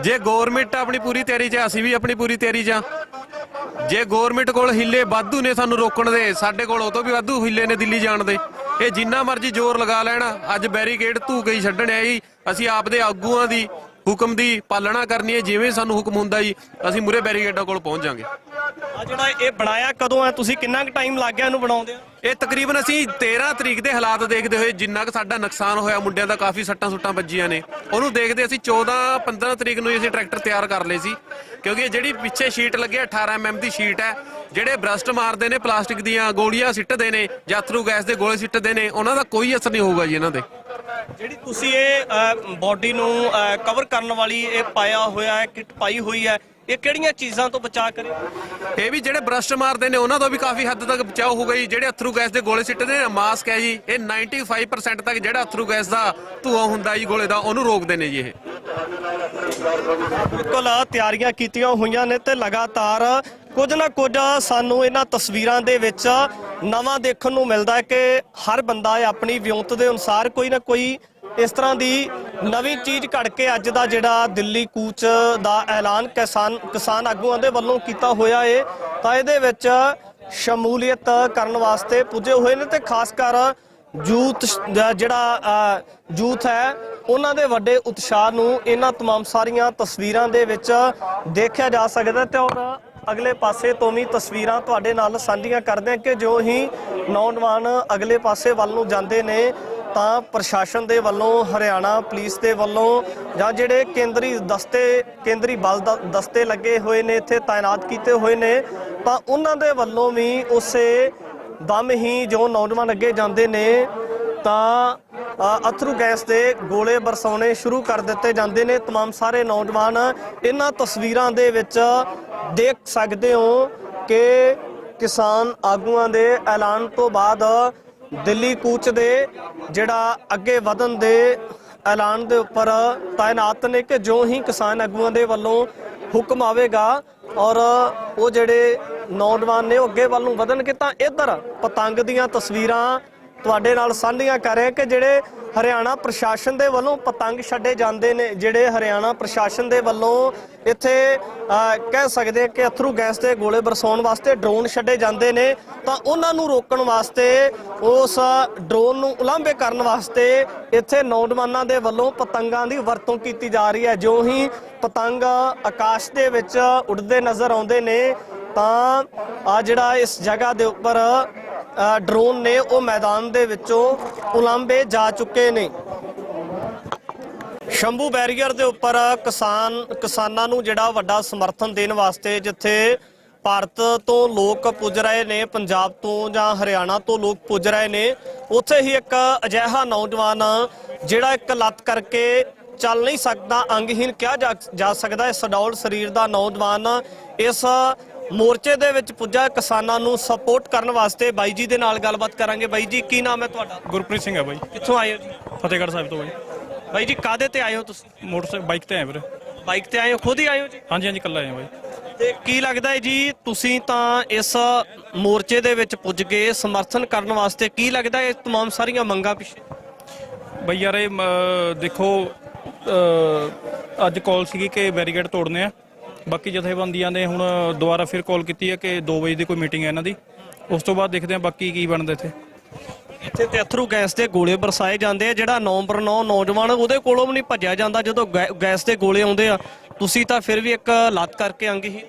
[SPEAKER 5] ਜੇ ਗਵਰਨਮੈਂਟ ਆਪਣੀ ਪੂਰੀ ਤਿਆਰੀ 'ਚ, ਅਸੀਂ ਵੀ ਆਪਣੀ ਪੂਰੀ ਤਿਆਰੀ 'ਚ ਆ। ਜੇ ਗਵਰਨਮੈਂਟ ਕੋਲ ਹਿੱਲੇ ਵਾਧੂ ਨੇ ਸਾਨੂੰ ਰੋਕਣ ਦੇ, ਸਾਡੇ ਕੋਲ ਉਹ ਤੋਂ ਵੀ ਵਾਧੂ ਹਿੱਲੇ ਨੇ ਦਿੱਲੀ ਜਾਣ ਦੇ। ਇਹ ਜਿੰਨਾ ਮਰਜ਼ੀ ਜ਼ੋਰ ਲਗਾ ਲੈਣ, ਅੱਜ ਬੈਰੀਕੇਡ ਧੂ ਕੇ ਹੀ ਛੱਡਣ ਹੈ ਜੀ। ਅਸੀਂ ਆਪਦੇ ਆਗੂਆਂ ਦੀ ਹੁਕਮ ਦੀ ਪਾਲਣਾ ਕਰਨੀ ਹੈ, ਜਿਵੇਂ ਸਾਨੂੰ ਹੁਕਮ ਹੁੰਦਾ ਜੀ ਅਸੀਂ ਮੂਰੇ ਬੈਰੀਕੇਡਾਂ ਕੋਲ ਪਹੁੰਚ ਜਾਾਂਗੇ।
[SPEAKER 2] ਆ ਜਿਹੜਾ ਇਹ ਬਣਾਇਆ ਕਦੋਂ ਹੈ? ਤੁਸੀਂ ਕਿੰਨਾ ਕੁ ਟਾਈਮ ਲੱਗ ਗਿਆ ਇਹਨੂੰ ਬਣਾਉਂਦੇ?
[SPEAKER 5] ਇਹ ਤਕਰੀਬਨ ਅਸੀਂ 13 ਤਰੀਕ ਦੇ ਹਾਲਾਤ ਦੇਖਦੇ ਹੋਏ, ਜਿੰਨਾ ਕੁ ਸਾਡਾ ਨੁਕਸਾਨ ਹੋਇਆ, ਮੁੰਡਿਆਂ ਦਾ ਕਾਫੀ ਸੱਟਾਂ ਸੁੱਟਾਂ ਵੱਜੀਆਂ ਨੇ, ਉਹਨੂੰ ਦੇਖਦੇ ਅਸੀਂ 14-15 ਤਰੀਕ ਨੂੰ ਅਸੀਂ ਟਰੈਕਟਰ ਤਿਆਰ ਕਰ ਲਏ ਸੀ। ਕਿਉਂਕਿ ਜਿਹੜੀ ਪਿੱਛੇ ਸ਼ੀਟ ਲੱਗੀ 18 mm ਦੀ ਸ਼ੀਟ ਹੈ, ਜਿਹੜੇ ਬਰਸਟ ਮਾਰਦੇ ਨੇ, ਪਲਾਸਟਿਕ ਦੀਆਂ ਗੋਲੀਆਂ ਸਿੱਟਦੇ ਨੇ, ਜਾਥਰੂ ਗੈਸ ਦੇ ਗੋਲੇ ਸਿੱਟਦੇ ਨੇ, ਉਹਨਾਂ ਦਾ ਕੋਈ ਅਸਰ ਨਹੀਂ ਹੋਊਗਾ ਜੀ ਇਹਨਾਂ ਦੇ।
[SPEAKER 2] ਜਿਹੜੀ ਤੁਸੀਂ ਇਹ ਬਾਡੀ ਨੂੰ ਕਵਰ ਕਰਨ ਵਾਲੀ ਇਹ ਪਾਇਆ ਹੋਇਆ ਹੈ, ਕਿੱਟ ਪਾਈ ਹੋਈ ਹੈ, ਇਹ ਕਿਹੜੀਆਂ ਚੀਜ਼ਾਂ ਤੋਂ ਬਚਾ ਕਰੇ?
[SPEAKER 5] ਇਹ ਵੀ ਜਿਹੜੇ ਬਰਸਟ ਮਾਰਦੇ ਨੇ ਉਹਨਾਂ ਤੋਂ ਵੀ ਕਾਫੀ ਹੱਦ ਤੱਕ ਬਚਾਅ ਹੋਊਗਾ ਜੀ। ਜਿਹੜੇ ਅਥਰੂ ਗੈਸ ਦੇ ਗੋਲੇ ਸਿੱਟਦੇ ਨੇ, ਮਾਸਕ ਹੈ ਜੀ, ਇਹ 95% ਤੱਕ ਜਿਹੜਾ ਅਥਰੂ ਗੈਸ ਦਾ ਧੂਆਂ ਹੁੰਦਾ ਜੀ ਗੋਲੇ ਦਾ, ਉਹਨੂੰ ਰੋਕਦੇ ਨੇ ਜੀ। ਇਹ
[SPEAKER 2] ਬਿਲਕੁਲ ਤਿਆਰੀਆਂ ਕੀਤੀਆਂ ਹੋਈਆਂ ਨੇ ਤੇ ਲਗਾਤਾਰ ਕੁਝ ਨਾ ਕੁਝ ਸਾਨੂੰ ਇਹਨਾਂ ਤਸਵੀਰਾਂ ਦੇ ਵਿੱਚ ਨਵਾਂ ਦੇਖਣ ਨੂੰ ਮਿਲਦਾ ਹੈ ਕਿ ਹਰ ਬੰਦਾ ਆਪਣੀ ਵਿਉਂਤ ਦੇ ਅਨੁਸਾਰ ਕੋਈ ਨਾ ਕੋਈ ਇਸ ਤਰ੍ਹਾਂ ਦੀ ਨਵੀਂ ਚੀਜ਼ ਘੜ ਕੇ ਅੱਜ ਦਾ ਜਿਹੜਾ ਦਿੱਲੀ ਕੂਚ ਦਾ ਐਲਾਨ ਕਿਸਾਨ ਆਗੂਆਂ ਦੇ ਵੱਲੋਂ ਕੀਤਾ ਹੋਇਆ ਹੈ ਤਾਂ ਇਹਦੇ ਵਿੱਚ ਸ਼ਮੂਲੀਅਤ ਕਰਨ ਵਾਸਤੇ ਪੁੱਜੇ ਹੋਏ ਨੇ ਤੇ ਖਾਸ ਕਰ ਯੂਥ ਹੈ ਉਹਨਾਂ ਦੇ ਵੱਡੇ ਉਤਸ਼ਾਹ ਨੂੰ ਇਹਨਾਂ तमाम ਸਾਰੀਆਂ ਤਸਵੀਰਾਂ ਦੇ ਵਿੱਚ ਦੇਖਿਆ ਜਾ ਸਕਦਾ। ਤੇ ਔਰ ਅਗਲੇ ਪਾਸੇ ਤੋਂ ਵੀ ਤਸਵੀਰਾਂ ਤੁਹਾਡੇ ਨਾਲ ਸਾਂਝੀਆਂ ਕਰਦੇ ਹਾਂ ਕਿ ਜੋ ਹੀ ਨੌਜਵਾਨ ਅਗਲੇ ਪਾਸੇ ਵੱਲ ਨੂੰ ਜਾਂਦੇ ਨੇ ਤਾਂ ਪ੍ਰਸ਼ਾਸਨ ਦੇ ਵੱਲੋਂ, ਹਰਿਆਣਾ ਪੁਲਿਸ ਦੇ ਵੱਲੋਂ ਜਾਂ ਜਿਹੜੇ ਕੇਂਦਰੀ ਬਲ ਦਸਤੇ ਲੱਗੇ ਹੋਏ ਨੇ, ਇੱਥੇ ਤਾਇਨਾਤ ਕੀਤੇ ਹੋਏ ਨੇ, ਤਾਂ ਉਹਨਾਂ ਦੇ ਵੱਲੋਂ ਵੀ ਉਸੇ ਦਮ ਹੀ ਜੋ ਨੌਜਵਾਨ ਅੱਗੇ ਜਾਂਦੇ ਨੇ ਤਾਂ ਅਥਰੂ ਗੈਸ ਦੇ ਗੋਲੇ ਬਰਸਾਉਣੇ ਸ਼ੁਰੂ ਕਰ ਦਿੱਤੇ ਜਾਂਦੇ ਨੇ। तमाम ਸਾਰੇ ਨੌਜਵਾਨ ਇਹਨਾਂ ਤਸਵੀਰਾਂ ਦੇ ਵਿੱਚ ਦੇਖ ਸਕਦੇ ਹੋ ਕਿ ਕਿਸਾਨ ਆਗੂਆਂ ਦੇ ਐਲਾਨ ਤੋਂ ਬਾਅਦ ਦਿੱਲੀ ਕੂਚ ਦੇ ਜਿਹੜਾ ਅੱਗੇ ਵਧਣ ਦੇ ਐਲਾਨ ਦੇ ਉੱਪਰ ਤਾਇਨਾਤ ਨੇ ਕਿ ਜੋ ਹੀ ਕਿਸਾਨ ਆਗੂਆਂ ਦੇ ਵੱਲੋਂ ਹੁਕਮ ਆਵੇਗਾ ਔਰ ਉਹ ਜਿਹੜੇ ਨੌਜਵਾਨ ਨੇ ਉਹ ਅੱਗੇ ਵੱਲ ਨੂੰ ਵਧਣਗੇ। ਤਾਂ ਇੱਧਰ ਪਤੰਗ ਦੀਆਂ ਤਸਵੀਰਾਂ ਤੁਹਾਡੇ ਨਾਲ ਸਾਂਝੀਆਂ ਕਰ ਰਹੇ ਕਿ ਜਿਹੜੇ ਹਰਿਆਣਾ ਪ੍ਰਸ਼ਾਸਨ ਦੇ ਵੱਲੋਂ ਪਤੰਗ ਛੱਡੇ ਜਾਂਦੇ ਨੇ, ਜਿਹੜੇ ਹਰਿਆਣਾ ਪ੍ਰਸ਼ਾਸਨ ਦੇ ਵੱਲੋਂ ਇੱਥੇ ਕਹਿ ਸਕਦੇ ਕਿ ਅਥਰੂ ਗੈਸ ਦੇ ਗੋਲੇ ਬਰਸਾਉਣ ਵਾਸਤੇ ਡਰੋਨ ਛੱਡੇ ਜਾਂਦੇ ਨੇ, ਤਾਂ ਉਹਨਾਂ ਨੂੰ ਰੋਕਣ ਵਾਸਤੇ, ਉਸ ਡਰੋਨ ਨੂੰ ਉਲਾਂਭੇ ਕਰਨ ਵਾਸਤੇ ਇੱਥੇ ਨੌਜਵਾਨਾਂ ਦੇ ਵੱਲੋਂ ਪਤੰਗਾਂ ਦੀ ਵਰਤੋਂ ਕੀਤੀ ਜਾ ਰਹੀ ਹੈ। ਜੋ ਹੀ ਪਤੰਗ ਆਕਾਸ਼ ਦੇ ਵਿੱਚ ਉੱਡਦੇ ਨਜ਼ਰ ਆਉਂਦੇ ਨੇ ਤਾਂ ਆ ਜਿਹੜਾ ਇਸ ਜਗ੍ਹਾ ਦੇ ਉੱਪਰ ਡਰੋਨ ਨੇ ਉਹ ਮੈਦਾਨ ਦੇ ਵਿੱਚੋਂ ਉਲਾਂਭੇ ਜਾ ਚੁੱਕੇ ਨੇ। ਸ਼ੰਭੂ ਬੈਰੀਅਰ ਦੇ ਉੱਪਰ ਕਿਸਾਨਾਂ ਨੂੰ ਜਿਹੜਾ ਵੱਡਾ ਸਮਰਥਨ ਦੇਣ ਵਾਸਤੇ ਜਿੱਥੇ ਭਾਰਤ ਤੋਂ ਲੋਕ ਪੁੱਜ ਰਹੇ ਨੇ, ਪੰਜਾਬ ਤੋਂ ਜਾਂ ਹਰਿਆਣਾ ਤੋਂ ਲੋਕ ਪੁੱਜ ਰਹੇ ਨੇ, ਉੱਥੇ ਹੀ ਇੱਕ ਅਜਿਹਾ ਨੌਜਵਾਨ ਜਿਹੜਾ ਇੱਕ ਲੱਤ ਕਰਕੇ ਚੱਲ ਨਹੀਂ ਸਕਦਾ, ਅੰਗਹੀਨ ਕਿਹਾ ਜਾ ਸਕਦਾ, ਇਸ ਸਡੌਲ ਸਰੀਰ ਦਾ ਨੌਜਵਾਨ ਇਸ ਮੋਰਚੇ ਦੇ ਵਿੱਚ ਪੁੱਜਾ ਕਿਸਾਨਾਂ ਨੂੰ ਸਪੋਰਟ ਕਰਨ ਵਾਸਤੇ। ਬਾਈ ਜੀ ਦੇ ਨਾਲ ਗੱਲਬਾਤ ਕਰਾਂਗੇ। ਬਾਈ ਜੀ ਕੀ ਨਾਮ ਹੈ ਤੁਹਾਡਾ?
[SPEAKER 6] ਗੁਰਪ੍ਰੀਤ ਸਿੰਘ ਹੈ ਬਾਈ।
[SPEAKER 2] ਕਿੱਥੋਂ ਆਏ ਹੋ ਜੀ?
[SPEAKER 6] ਫਤਿਹਗੜ੍ਹ ਸਾਹਿਬ ਤੋਂ ਬਾਈ।
[SPEAKER 2] ਬਾਈ ਜੀ ਕਾਹਦੇ ਤੇ ਆਏ ਹੋ ਤੁਸੀਂ?
[SPEAKER 6] ਮੋਟਰਸਾਈਕਲ ਬਾਈਕ ਤੇ ਆਏ ਵੀਰੇ।
[SPEAKER 2] ਬਾਈਕ ਤੇ ਆਏ ਹੋ? ਖੁਦ ਹੀ ਆਏ ਹੋ ਜੀ?
[SPEAKER 6] ਹਾਂਜੀ ਹਾਂਜੀ, ਇਕੱਲਾ ਆਇਆ ਬਾਈ।
[SPEAKER 2] ਤੇ ਕੀ ਲੱਗਦਾ ਹੈ ਜੀ ਤੁਸੀਂ ਤਾਂ ਇਸ ਮੋਰਚੇ ਦੇ ਵਿੱਚ ਪੁੱਜ ਗਏ ਸਮਰਥਨ ਕਰਨ ਵਾਸਤੇ, ਕੀ ਲੱਗਦਾ ਹੈ तमाम ਸਾਰੀਆਂ ਮੰਗਾਂ ਪਿੱਛੇ?
[SPEAKER 6] ਬਾਈ ਯਾਰ ਇਹ ਦੇਖੋ ਅੱਜ ਕਾਲ ਸੀਗੀ ਕਿ ਬੈਰੀਕੇਡ ਤੋੜਨੇ ਆ, ਬਾਕੀ ਜਥੇਬੰਦੀਆਂ ਨੇ ਹੁਣ ਦੁਬਾਰਾ ਫਿਰ ਕਾਲ ਕੀਤੀ ਹੈ ਕਿ 2 ਵਜੇ ਦੀ ਕੋਈ ਮੀਟਿੰਗ ਹੈ ਇਹਨਾਂ ਦੀ, ਉਸ ਤੋਂ ਬਾਅਦ ਦੇਖਦੇ ਆ ਬਾਕੀ ਕੀ ਬਣਦਾ।
[SPEAKER 2] ਇੱਥੇ ਤੇ ਅਥਰੂ ਗੈਸ ਦੇ ਗੋਲੇ ਬਰਸਾਏ ਜਾਂਦੇ ਆ, ਜਿਹੜਾ ਨੰਬਰ 9 ਨੌਜਵਾਨ ਉਹਦੇ ਕੋਲੋਂ ਵੀ ਨਹੀਂ ਭੱਜਿਆ ਜਾਂਦਾ ਜਦੋਂ ਗੈਸ ਦੇ ਗੋਲੇ ਆਉਂਦੇ ਆ, ਤੁਸੀਂ ਤਾਂ ਫਿਰ ਵੀ ਇੱਕ ਲੱਤ ਕਰਕੇ ਅੰਗ ਹੀ।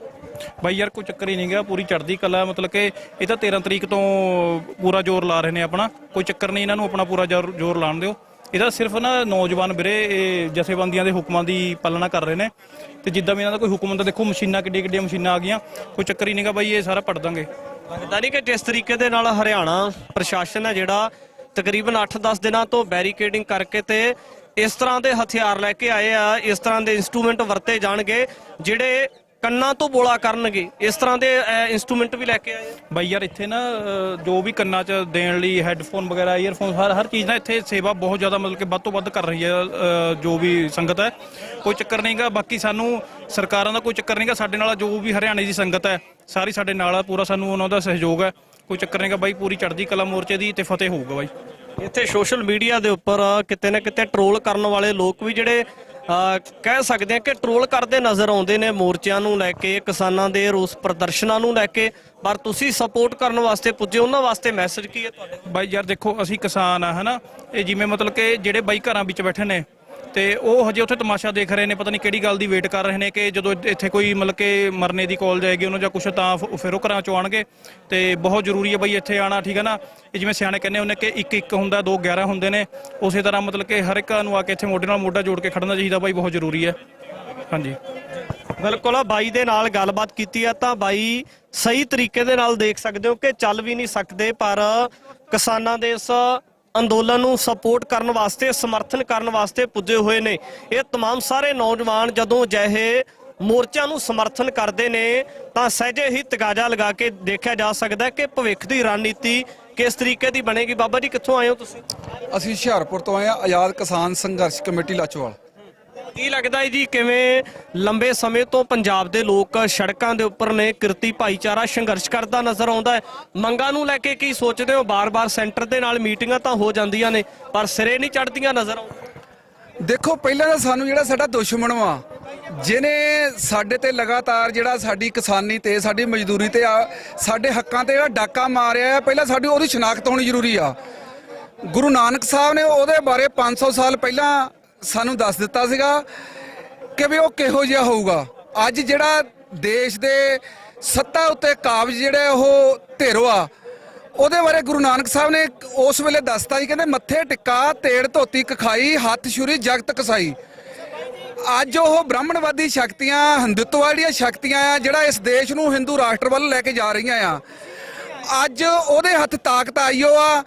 [SPEAKER 6] ਬਾਈ ਯਾਰ ਕੋਈ ਚੱਕਰ ਹੀ ਨਹੀਂ ਗਿਆ, ਪੂਰੀ ਚੜ੍ਹਦੀ ਕਲਾ, ਮਤਲਬ ਕਿ ਇਹ ਤਾਂ 13 ਤਰੀਕ ਤੋਂ ਪੂਰਾ ਜ਼ੋਰ ਲਾ ਰਹੇ ਨੇ ਆਪਣਾ, ਕੋਈ ਚੱਕਰ ਨਹੀਂ, ਇਹਨਾਂ ਨੂੰ ਆਪਣਾ ਪੂਰਾ ਜ਼ੋਰ ਲਾਉਣ ਦਿਓ। ਇਹਦਾ ਸਿਰਫ ਨਾ ਨੌਜਵਾਨ ਵੀਰੇ ਇਹ ਜਥੇਬੰਦੀਆਂ ਦੇ ਹੁਕਮਾਂ ਦੀ ਪਾਲਣਾ ਕਰ ਰਹੇ ਨੇ, ਤੇ ਜਿੱਦਾਂ ਵੀ ਇਹਨਾਂ ਦਾ ਕੋਈ ਹੁਕਮ ਹੁੰਦਾ, ਦੇਖੋ ਮਸ਼ੀਨਾਂ ਕਿੱਡੀਆਂ ਮਸ਼ੀਨਾਂ ਆ ਗਈਆਂ, ਕੋਈ ਚੱਕਰ ਹੀ ਨਹੀਂਗਾ ਬਾਈ, ਇਹ ਸਾਰਾ ਪੜ ਦਾਂਗੇ।
[SPEAKER 2] ਲੱਗਦਾ ਨਹੀਂ ਕਿ ਜਿਸ ਤਰੀਕੇ ਦੇ ਨਾਲ ਹਰਿਆਣਾ ਪ੍ਰਸ਼ਾਸਨ ਹੈ ਜਿਹੜਾ ਤਕਰੀਬਨ 8-10 ਦਿਨਾਂ ਤੋਂ ਬੈਰੀਕੇਡਿੰਗ ਕਰਕੇ ਤੇ ਇਸ ਤਰ੍ਹਾਂ ਦੇ ਹਥਿਆਰ ਲੈ ਕੇ ਆਏ ਆ, ਇਸ ਤਰ੍ਹਾਂ ਦੇ ਇਨਸਟਰੂਮੈਂਟ ਵਰਤੇ ਜਾਣਗੇ ਜਿਹੜੇ ਕੰਨਾਂ ਤੋਂ ਬੋਲਾ ਕਰਨਗੇ, ਇਸ ਤਰ੍ਹਾਂ ਦੇ ਇਨਸਟਰੂਮੈਂਟ ਵੀ ਲੈ ਕੇ ਆਏ।
[SPEAKER 6] ਬਾਈ ਯਾਰ ਇੱਥੇ ਨਾ ਜੋ ਵੀ ਕੰਨਾਂ 'ਚ ਦੇਣ ਲਈ ਹੈੱਡਫੋਨ ਵਗੈਰਾ, ਈਅਰਫੋਨ, ਹਰ ਚੀਜ਼ ਨਾ ਇੱਥੇ ਸੇਵਾ ਬਹੁਤ ਜ਼ਿਆਦਾ ਮਤਲਬ ਕਿ ਵੱਧ ਤੋਂ ਵੱਧ ਕਰ ਰਹੀ ਹੈ ਜੋ ਵੀ ਸੰਗਤ ਹੈ, ਕੋਈ ਚੱਕਰ ਨਹੀਂਗਾ। ਬਾਕੀ ਸਾਨੂੰ ਸਰਕਾਰਾਂ ਦਾ ਕੋਈ ਚੱਕਰ ਨਹੀਂਗਾ, ਸਾਡੇ ਨਾਲ ਜੋ ਵੀ ਹਰਿਆਣੇ ਦੀ ਸੰਗਤ ਹੈ ਸਾਰੀ ਸਾਡੇ ਨਾਲ ਆ, ਪੂਰਾ ਸਾਨੂੰ ਉਹਨਾਂ ਦਾ ਸਹਿਯੋਗ ਹੈ, ਕੋਈ ਚੱਕਰ ਨਹੀਂਗਾ ਬਾਈ, ਪੂਰੀ ਚੜ੍ਹਦੀ ਕਲਾ ਮੋਰਚੇ ਦੀ ਤੇ ਫਤਿਹ ਹੋਊਗਾ ਬਾਈ।
[SPEAKER 2] ਇੱਥੇ ਸੋਸ਼ਲ ਮੀਡੀਆ ਦੇ ਉੱਪਰ ਕਿਤੇ ਨਾ ਕਿਤੇ ਟਰੋਲ ਕਰਨ ਵਾਲੇ ਲੋਕ ਵੀ ਜਿਹੜੇ ਕਹਿ ਸਕਦੇ ਆ ਕਿ ਟਰੋਲ ਕਰਦੇ ਨਜ਼ਰ ਆਉਂਦੇ ਨੇ ਮੋਰਚਿਆਂ ਨੂੰ ਲੈ ਕੇ, ਕਿਸਾਨਾਂ ਦੇ ਰੋਸ ਪ੍ਰਦਰਸ਼ਨਾਂ ਨੂੰ ਲੈ ਕੇ, ਪਰ ਤੁਸੀਂ ਸਪੋਰਟ ਕਰਨ ਵਾਸਤੇ ਪੁੱਜੇ, ਉਹਨਾਂ ਵਾਸਤੇ ਮੈਸੇਜ ਕੀ ਹੈ ਤੁਹਾਡਾ?
[SPEAKER 6] ਬਾਈ ਯਾਰ ਦੇਖੋ ਅਸੀਂ ਕਿਸਾਨ ਆ ਹਨਾ, ਇਹ ਜਿਵੇਂ ਮਤਲਬ ਕਿ ਜਿਹੜੇ ਬਾਈ ਘਰਾਂ ਵਿੱਚ ਬੈਠੇ ਨੇ ਤੇ ਉਹ ਹਜੇ ਉੱਥੇ ਤਮਾਸ਼ਾ ਦੇਖ ਰਹੇ ਨੇ, ਪਤਾ ਨਹੀਂ ਕਿਹੜੀ ਗੱਲ ਦੀ ਵੇਟ ਕਰ ਰਹੇ ਨੇ ਕਿ ਜਦੋਂ ਇੱਥੇ ਕੋਈ ਮਤਲਬ ਕਿ ਮਰਨੇ ਦੀ ਕਾਲ ਜਾਏਗੀ ਉਹਨੂੰ ਜਾਂ ਕੁਛ, ਤਾਂ ਫਿਰ ਉਹ ਘਰਾਂ ਚੋਂ ਆਉਣਗੇ। ਤੇ ਬਹੁਤ ਜ਼ਰੂਰੀ ਹੈ ਬਈ ਇੱਥੇ ਆਉਣਾ, ਠੀਕ ਹੈ ਨਾ। ਇਹ ਜਿਵੇਂ ਸਿਆਣੇ ਕਹਿੰਦੇ ਹੁੰਦੇ ਕਿ 1-1 ਹੁੰਦਾ, 2-11 ਹੁੰਦੇ ਨੇ, ਉਸੇ ਤਰ੍ਹਾਂ ਮਤਲਬ ਕਿ ਹਰ ਇੱਕ ਨੂੰ ਆ ਕੇ ਇੱਥੇ ਮੋਢੇ ਨਾਲ ਮੋਢਾ ਜੋੜ ਕੇ ਖੜਨਾ ਚਾਹੀਦਾ ਬਾਈ, ਬਹੁਤ ਜ਼ਰੂਰੀ ਹੈ। ਹਾਂਜੀ
[SPEAKER 2] ਬਿਲਕੁਲ, ਬਾਈ ਦੇ ਨਾਲ ਗੱਲਬਾਤ ਕੀਤੀ ਆ ਤਾਂ ਬਾਈ ਸਹੀ ਤਰੀਕੇ ਦੇ ਨਾਲ ਦੇਖ ਸਕਦੇ ਹੋ ਕਿ ਚੱਲ ਵੀ ਨਹੀਂ ਸਕਦੇ, ਪਰ ਕਿਸਾਨਾਂ ਦੇ ਇਸ ਅੰਦੋਲਨ ਨੂੰ ਸਪੋਰਟ ਕਰਨ ਵਾਸਤੇ, ਸਮਰਥਨ ਕਰਨ ਵਾਸਤੇ ਪੁੱਜੇ ਹੋਏ ਨੇ। ਇਹ तमाम ਸਾਰੇ ਨੌਜਵਾਨ ਜਦੋਂ ਅਜਿਹੇ ਮੋਰਚਿਆਂ ਨੂੰ ਸਮਰਥਨ ਕਰਦੇ ਨੇ ਤਾਂ ਸਹਿਜੇ ਹੀ ਤਗਾਜ਼ਾ ਲਗਾ ਕੇ ਦੇਖਿਆ ਜਾ ਸਕਦਾ ਕਿ ਭਵਿੱਖ ਦੀ ਰਣਨੀਤੀ ਕਿਸ ਤਰੀਕੇ ਦੀ ਬਣੇਗੀ। ਬਾਬਾ ਜੀ ਕਿੱਥੋਂ ਆਏ ਹੋ ਤੁਸੀਂ?
[SPEAKER 7] ਅਸੀਂ ਹੁਸ਼ਿਆਰਪੁਰ ਤੋਂ ਆਏ ਆ, ਆਜ਼ਾਦ ਕਿਸਾਨ ਸੰਘਰਸ਼ ਕਮੇਟੀ ਲਾਚੋਵਾਲ।
[SPEAKER 2] ਕੀ ਲੱਗਦਾ ਹੈ ਜੀ ਕਿਵੇਂ ਲੰਬੇ ਸਮੇਂ ਤੋਂ ਪੰਜਾਬ ਦੇ ਲੋਕ ਸੜਕਾਂ ਦੇ ਉੱਪਰ ਨੇ, ਕਿਰਤੀ ਭਾਈਚਾਰਾ ਸੰਘਰਸ਼ ਕਰਦਾ ਨਜ਼ਰ ਆਉਂਦਾ ਹੈ, ਮੰਗਾਂ ਨੂੰ ਲੈ ਕੇ ਕੀ ਸੋਚਦੇ ਹੋ? ਬਾਰ-ਬਾਰ ਸੈਂਟਰ ਦੇ ਨਾਲ ਮੀਟਿੰਗਾਂ ਤਾਂ ਹੋ ਜਾਂਦੀਆਂ ਨੇ ਪਰ ਸਿਰੇ ਨਹੀਂ ਚੜ੍ਹਦੀਆਂ ਨਜ਼ਰ ਆਉਂਦੀਆਂ।
[SPEAKER 7] ਦੇਖੋ ਪਹਿਲਾਂ ਤਾਂ ਸਾਨੂੰ ਜਿਹੜਾ ਸਾਡਾ ਦੁਸ਼ਮਣ ਵਾ, ਜਿਹਨੇ ਸਾਡੇ ਤੇ ਲਗਾਤਾਰ ਜਿਹੜਾ ਸਾਡੀ ਕਿਸਾਨੀ ਤੇ ਸਾਡੀ ਮਜ਼ਦੂਰੀ ਤੇ ਸਾਡੇ ਹੱਕਾਂ ਤੇ ਜਿਹੜਾ ਡਾਕਾ ਮਾਰਿਆ, ਪਹਿਲਾਂ ਸਾਡੀ ਉਹਦੀ ਸ਼ਨਾਖਤ ਹੋਣੀ ਜ਼ਰੂਰੀ ਆ। ਗੁਰੂ ਨਾਨਕ ਸਾਹਿਬ ਨੇ ਉਹਦੇ ਬਾਰੇ 500 ਸਾਲ ਪਹਿਲਾਂ ਸਾਨੂੰ ਦੱਸ ਦਿੱਤਾ ਸੀਗਾ ਕਿ ਵੀ ਉਹ ਕਿਹੋ ਜਿਹਾ ਹੋਊਗਾ। ਅੱਜ ਜਿਹੜਾ ਦੇਸ਼ ਦੇ ਸੱਤਾ ਉੱਤੇ ਕਾਬਜ਼ ਜਿਹੜੇ ਉਹ ਧਿਰ ਆ, ਉਹਦੇ ਬਾਰੇ ਗੁਰੂ ਨਾਨਕ ਸਾਹਿਬ ਨੇ ਉਸ ਵੇਲੇ ਦੱਸਤਾ ਜੀ, ਕਹਿੰਦੇ ਮੱਥੇ ਟਿੱਕਾ ਤੇੜ ਧੋਤੀ ਕਖਾਈ ਹੱਥ ਛੁਰੀ ਜਗਤ ਕਸਾਈ। ਅੱਜ ਉਹ ਬ੍ਰਾਹਮਣਵਾਦੀ ਸ਼ਕਤੀਆਂ, ਹਿੰਦੂਤਵਾਦੀਆਂ ਸ਼ਕਤੀਆਂ ਆ ਜਿਹੜਾ ਇਸ ਦੇਸ਼ ਨੂੰ ਹਿੰਦੂ ਰਾਸ਼ਟਰ ਵੱਲ ਲੈ ਕੇ ਜਾ ਰਹੀਆਂ ਆ, ਅੱਜ ਉਹਦੇ ਹੱਥ ਤਾਕਤ ਆਈਓ ਆ।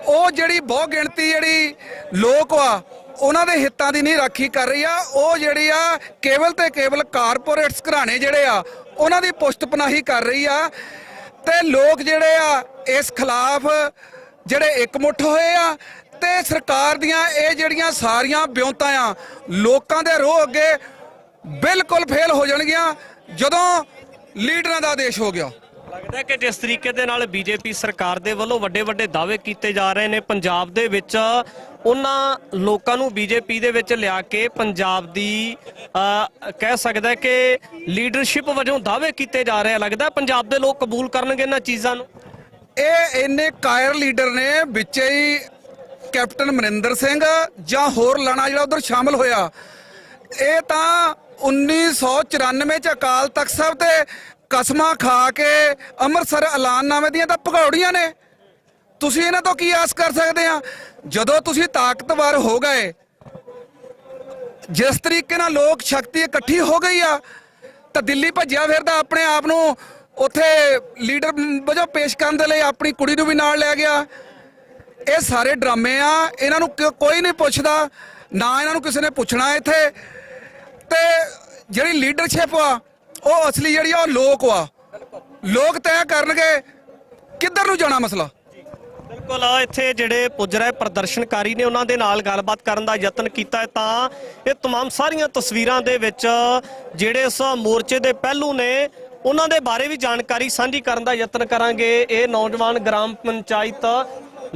[SPEAKER 7] ਉਹ ਜਿਹੜੀ ਬਹੁ ਗਿਣਤੀ ਜਿਹੜੀ ਲੋਕ ਆ ਉਹਨਾਂ ਦੇ ਹਿੱਤਾਂ ਦੀ ਨਹੀਂ ਰਾਖੀ ਕਰ ਰਹੀ ਆ, ਉਹ ਜਿਹੜੀ ਆ ਕੇਵਲ ਤੇ ਕੇਵਲ ਕਾਰਪੋਰੇਟਸ ਘਰਾਣੇ ਜਿਹੜੇ ਆ ਉਹਨਾਂ ਦੀ ਪੁਸ਼ਤ ਪਨਾਹੀ ਕਰ ਰਹੀ ਆ। ਤੇ ਲੋਕ ਜਿਹੜੇ ਆ ਇਸ ਖਿਲਾਫ ਜਿਹੜੇ ਇਕਮੁੱਠ ਹੋਏ ਆ ਤੇ ਸਰਕਾਰ ਦੀਆਂ ਇਹ ਜਿਹੜੀਆਂ ਸਾਰੀਆਂ ਬਿਉਂਤਾਂ ਆ ਲੋਕਾਂ ਦੇ ਰੋਹ ਅੱਗੇ ਬਿਲਕੁਲ ਫੇਲ ਹੋ ਜਾਣਗੀਆਂ ਜਦੋਂ ਲੀਡਰਾਂ ਦਾ ਆਦੇਸ਼ ਹੋ ਗਿਆ।
[SPEAKER 2] ਲੱਗਦਾ ਕਿ ਜਿਸ ਤਰੀਕੇ ਦੇ ਨਾਲ ਬੀਜੇਪੀ ਸਰਕਾਰ ਦੇ ਵੱਲੋਂ ਵੱਡੇ ਵੱਡੇ ਦਾਅਵੇ ਕੀਤੇ ਜਾ ਰਹੇ ਨੇ ਪੰਜਾਬ ਦੇ ਵਿੱਚ, ਉਹਨਾਂ ਲੋਕਾਂ ਨੂੰ ਬੀਜੇਪੀ ਦੇ ਵਿੱਚ ਲਿਆ ਕੇ ਪੰਜਾਬ ਦੀ ਕਹਿ ਸਕਦਾ ਕਿ ਲੀਡਰਸ਼ਿਪ ਵਜੋਂ ਦਾਅਵੇ ਕੀਤੇ ਜਾ ਰਹੇ ਆ, ਲੱਗਦਾ ਪੰਜਾਬ ਦੇ ਲੋਕ ਕਬੂਲ ਕਰਨਗੇ ਇਹਨਾਂ ਚੀਜ਼ਾਂ ਨੂੰ?
[SPEAKER 7] ਇਹ ਇੰਨੇ ਕਾਇਰ ਲੀਡਰ ਨੇ, ਵਿੱਚ ਹੀ ਕੈਪਟਨ ਅਮਰਿੰਦਰ ਸਿੰਘ ਜਾਂ ਹੋਰ ਲਾਣਾ ਜਿਹੜਾ ਉਧਰ ਸ਼ਾਮਲ ਹੋਇਆ, ਇਹ ਤਾਂ 1994 ਚ ਅਕਾਲ ਤਖਤ ਸਾਹਿਬ ਤੇ ਕਸਮਾਂ ਖਾ ਕੇ ਅੰਮ੍ਰਿਤਸਰ ਐਲਾਨਨਾਮੇ ਦੀਆਂ ਤਾਂ ਭਗੌੜੀਆਂ ਨੇ। ਤੁਸੀਂ ਇਹਨਾਂ ਤੋਂ ਕੀ ਆਸ ਕਰ ਸਕਦੇ ਆ? ਜਦੋਂ ਤੁਸੀਂ ਤਾਕਤਵਰ ਹੋ ਗਏ, ਜਿਸ ਤਰੀਕੇ ਨਾਲ ਲੋਕ ਸ਼ਕਤੀ ਇਕੱਠੀ ਹੋ ਗਈ ਆ, ਤਾਂ ਦਿੱਲੀ ਭੱਜਿਆ ਫਿਰਦਾ ਆਪਣੇ ਆਪ ਨੂੰ ਉੱਥੇ ਲੀਡਰ ਵਜੋਂ ਪੇਸ਼ ਕਰਨ ਦੇ ਲਈ, ਆਪਣੀ ਕੁੜੀ ਨੂੰ ਵੀ ਨਾਲ ਲੈ ਗਿਆ। ਇਹ ਸਾਰੇ ਡਰਾਮੇ ਆ, ਇਹਨਾਂ ਨੂੰ ਕੋਈ ਨਹੀਂ ਪੁੱਛਦਾ, ਨਾ ਇਹਨਾਂ ਨੂੰ ਕਿਸੇ ਨੇ ਪੁੱਛਣਾ ਇੱਥੇ। ਤੇ ਜਿਹੜੀ ਲੀਡਰਸ਼ਿਪ ਆ ਉਹ ਅਸਲੀ ਜਿਹੜੀ ਆ ਉਹ ਲੋਕ ਆ, ਲੋਕ ਤੈਅ ਕਰਨਗੇ ਕਿੱਧਰ ਨੂੰ ਜਾਣਾ ਮਸਲਾ।
[SPEAKER 2] ਬਿਲਕੁਲ, ਇੱਥੇ ਜਿਹੜੇ ਪੁੱਜ ਰਹੇ ਪ੍ਰਦਰਸ਼ਨਕਾਰੀ ਨੇ ਉਹਨਾਂ ਦੇ ਨਾਲ ਗੱਲਬਾਤ ਕਰਨ ਦਾ ਯਤਨ ਕੀਤਾ ਤਾਂ ਇਹ तमाम ਸਾਰੀਆਂ ਤਸਵੀਰਾਂ ਦੇ ਵਿੱਚ ਜਿਹੜੇ ਇਸ ਮੋਰਚੇ ਦੇ ਪਹਿਲੂ ਨੇ ਉਹਨਾਂ ਦੇ ਬਾਰੇ ਵੀ ਜਾਣਕਾਰੀ ਸਾਂਝੀ ਕਰਨ ਦਾ ਯਤਨ ਕਰਾਂਗੇ। ਇਹ ਨੌਜਵਾਨ ਗ੍ਰਾਮ ਪੰਚਾਇਤ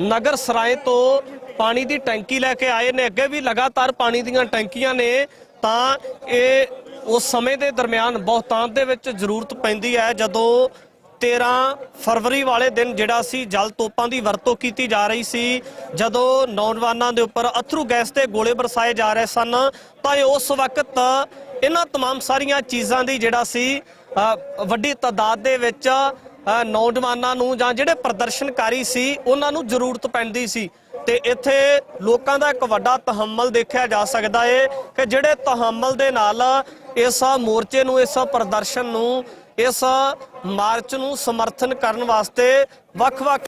[SPEAKER 2] ਨਗਰ ਸਰਾਏ ਤੋਂ ਪਾਣੀ ਦੀ ਟੈਂਕੀ ਲੈ ਕੇ ਆਏ ਨੇ, ਅੱਗੇ ਵੀ ਲਗਾਤਾਰ ਪਾਣੀ ਦੀਆਂ ਟੈਂਕੀਆਂ ਨੇ, ਤਾਂ ਇਹ ਉਸ ਸਮੇਂ ਦੇ ਦਰਮਿਆਨ ਬਹੁਤਾਤ ਦੇ ਵਿੱਚ ਜ਼ਰੂਰਤ ਪੈਂਦੀ ਹੈ ਜਦੋਂ 13 ਫਰਵਰੀ ਵਾਲੇ ਦਿਨ ਜਿਹੜਾ ਸੀ ਜਲ ਤੋਪਾਂ ਦੀ ਵਰਤੋਂ ਕੀਤੀ ਜਾ ਰਹੀ ਸੀ, ਜਦੋਂ ਨੌਜਵਾਨਾਂ ਦੇ ਉੱਪਰ ਅਥਰੂ ਗੈਸ ਤੇ ਗੋਲੇ ਬਰਸਾਏ ਜਾ ਰਹੇ ਸਨ, ਤਾਂ ਉਸ ਵਕਤ ਇਹਨਾਂ तमाम ਸਾਰੀਆਂ ਚੀਜ਼ਾਂ ਦੀ ਜਿਹੜਾ ਸੀ ਵੱਡੀ ਤਾਦਾਦ ਦੇ ਵਿੱਚ ਨੌਜਵਾਨਾਂ ਨੂੰ ਜਾਂ ਜਿਹੜੇ ਪ੍ਰਦਰਸ਼ਨਕਾਰੀ ਸੀ ਉਹਨਾਂ ਨੂੰ ਜ਼ਰੂਰਤ ਪੈਂਦੀ ਸੀ। ਤੇ ਇੱਥੇ ਲੋਕਾਂ ਦਾ ਇੱਕ ਵੱਡਾ ਤਹੱਮਲ ਦੇਖਿਆ ਜਾ ਸਕਦਾ ਹੈ ਕਿ ਜਿਹੜੇ ਤਹੱਮਲ ਦੇ ਨਾਲ ਇਸ ਮੋਰਚੇ ਨੂੰ, ਇਸ ਪ੍ਰਦਰਸ਼ਨ ਨੂੰ, ਇਸ ਮਾਰਚ ਨੂੰ ਸਮਰਥਨ ਕਰਨ ਵਾਸਤੇ ਵੱਖ-ਵੱਖ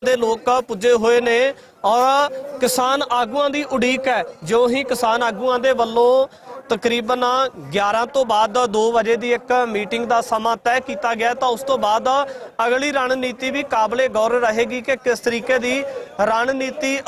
[SPEAKER 2] ਦੇ ਲੋਕ ਪੁੱਜੇ ਹੋਏ ਨੇ ਔਰ ਕਿਸਾਨ ਆਗੂਆਂ ਦੀ ਉਡੀਕ ਹੈ। ਜੋ ਹੀ ਕਿਸਾਨ ਆਗੂਆਂ ਦੇ ਵੱਲੋਂ ਤਕਰੀਬਨ 11 ਤੋਂ ਬਾਅਦ 2 ਵਜੇ ਦੀ ਇੱਕ ਮੀਟਿੰਗ ਦਾ ਸਮਾਂ ਤੈਅ ਕੀਤਾ ਗਿਆ, ਤਾਂ ਉਸ ਤੋਂ ਬਾਅਦ ਅਗਲੀ ਰਣਨੀਤੀ ਵੀ ਕਾਬਲੇ ਗੌਰ ਰਹੇਗੀ ਕਿ ਕਿਸ ਤਰੀਕੇ ਦੀ ਰਣਨੀਤੀ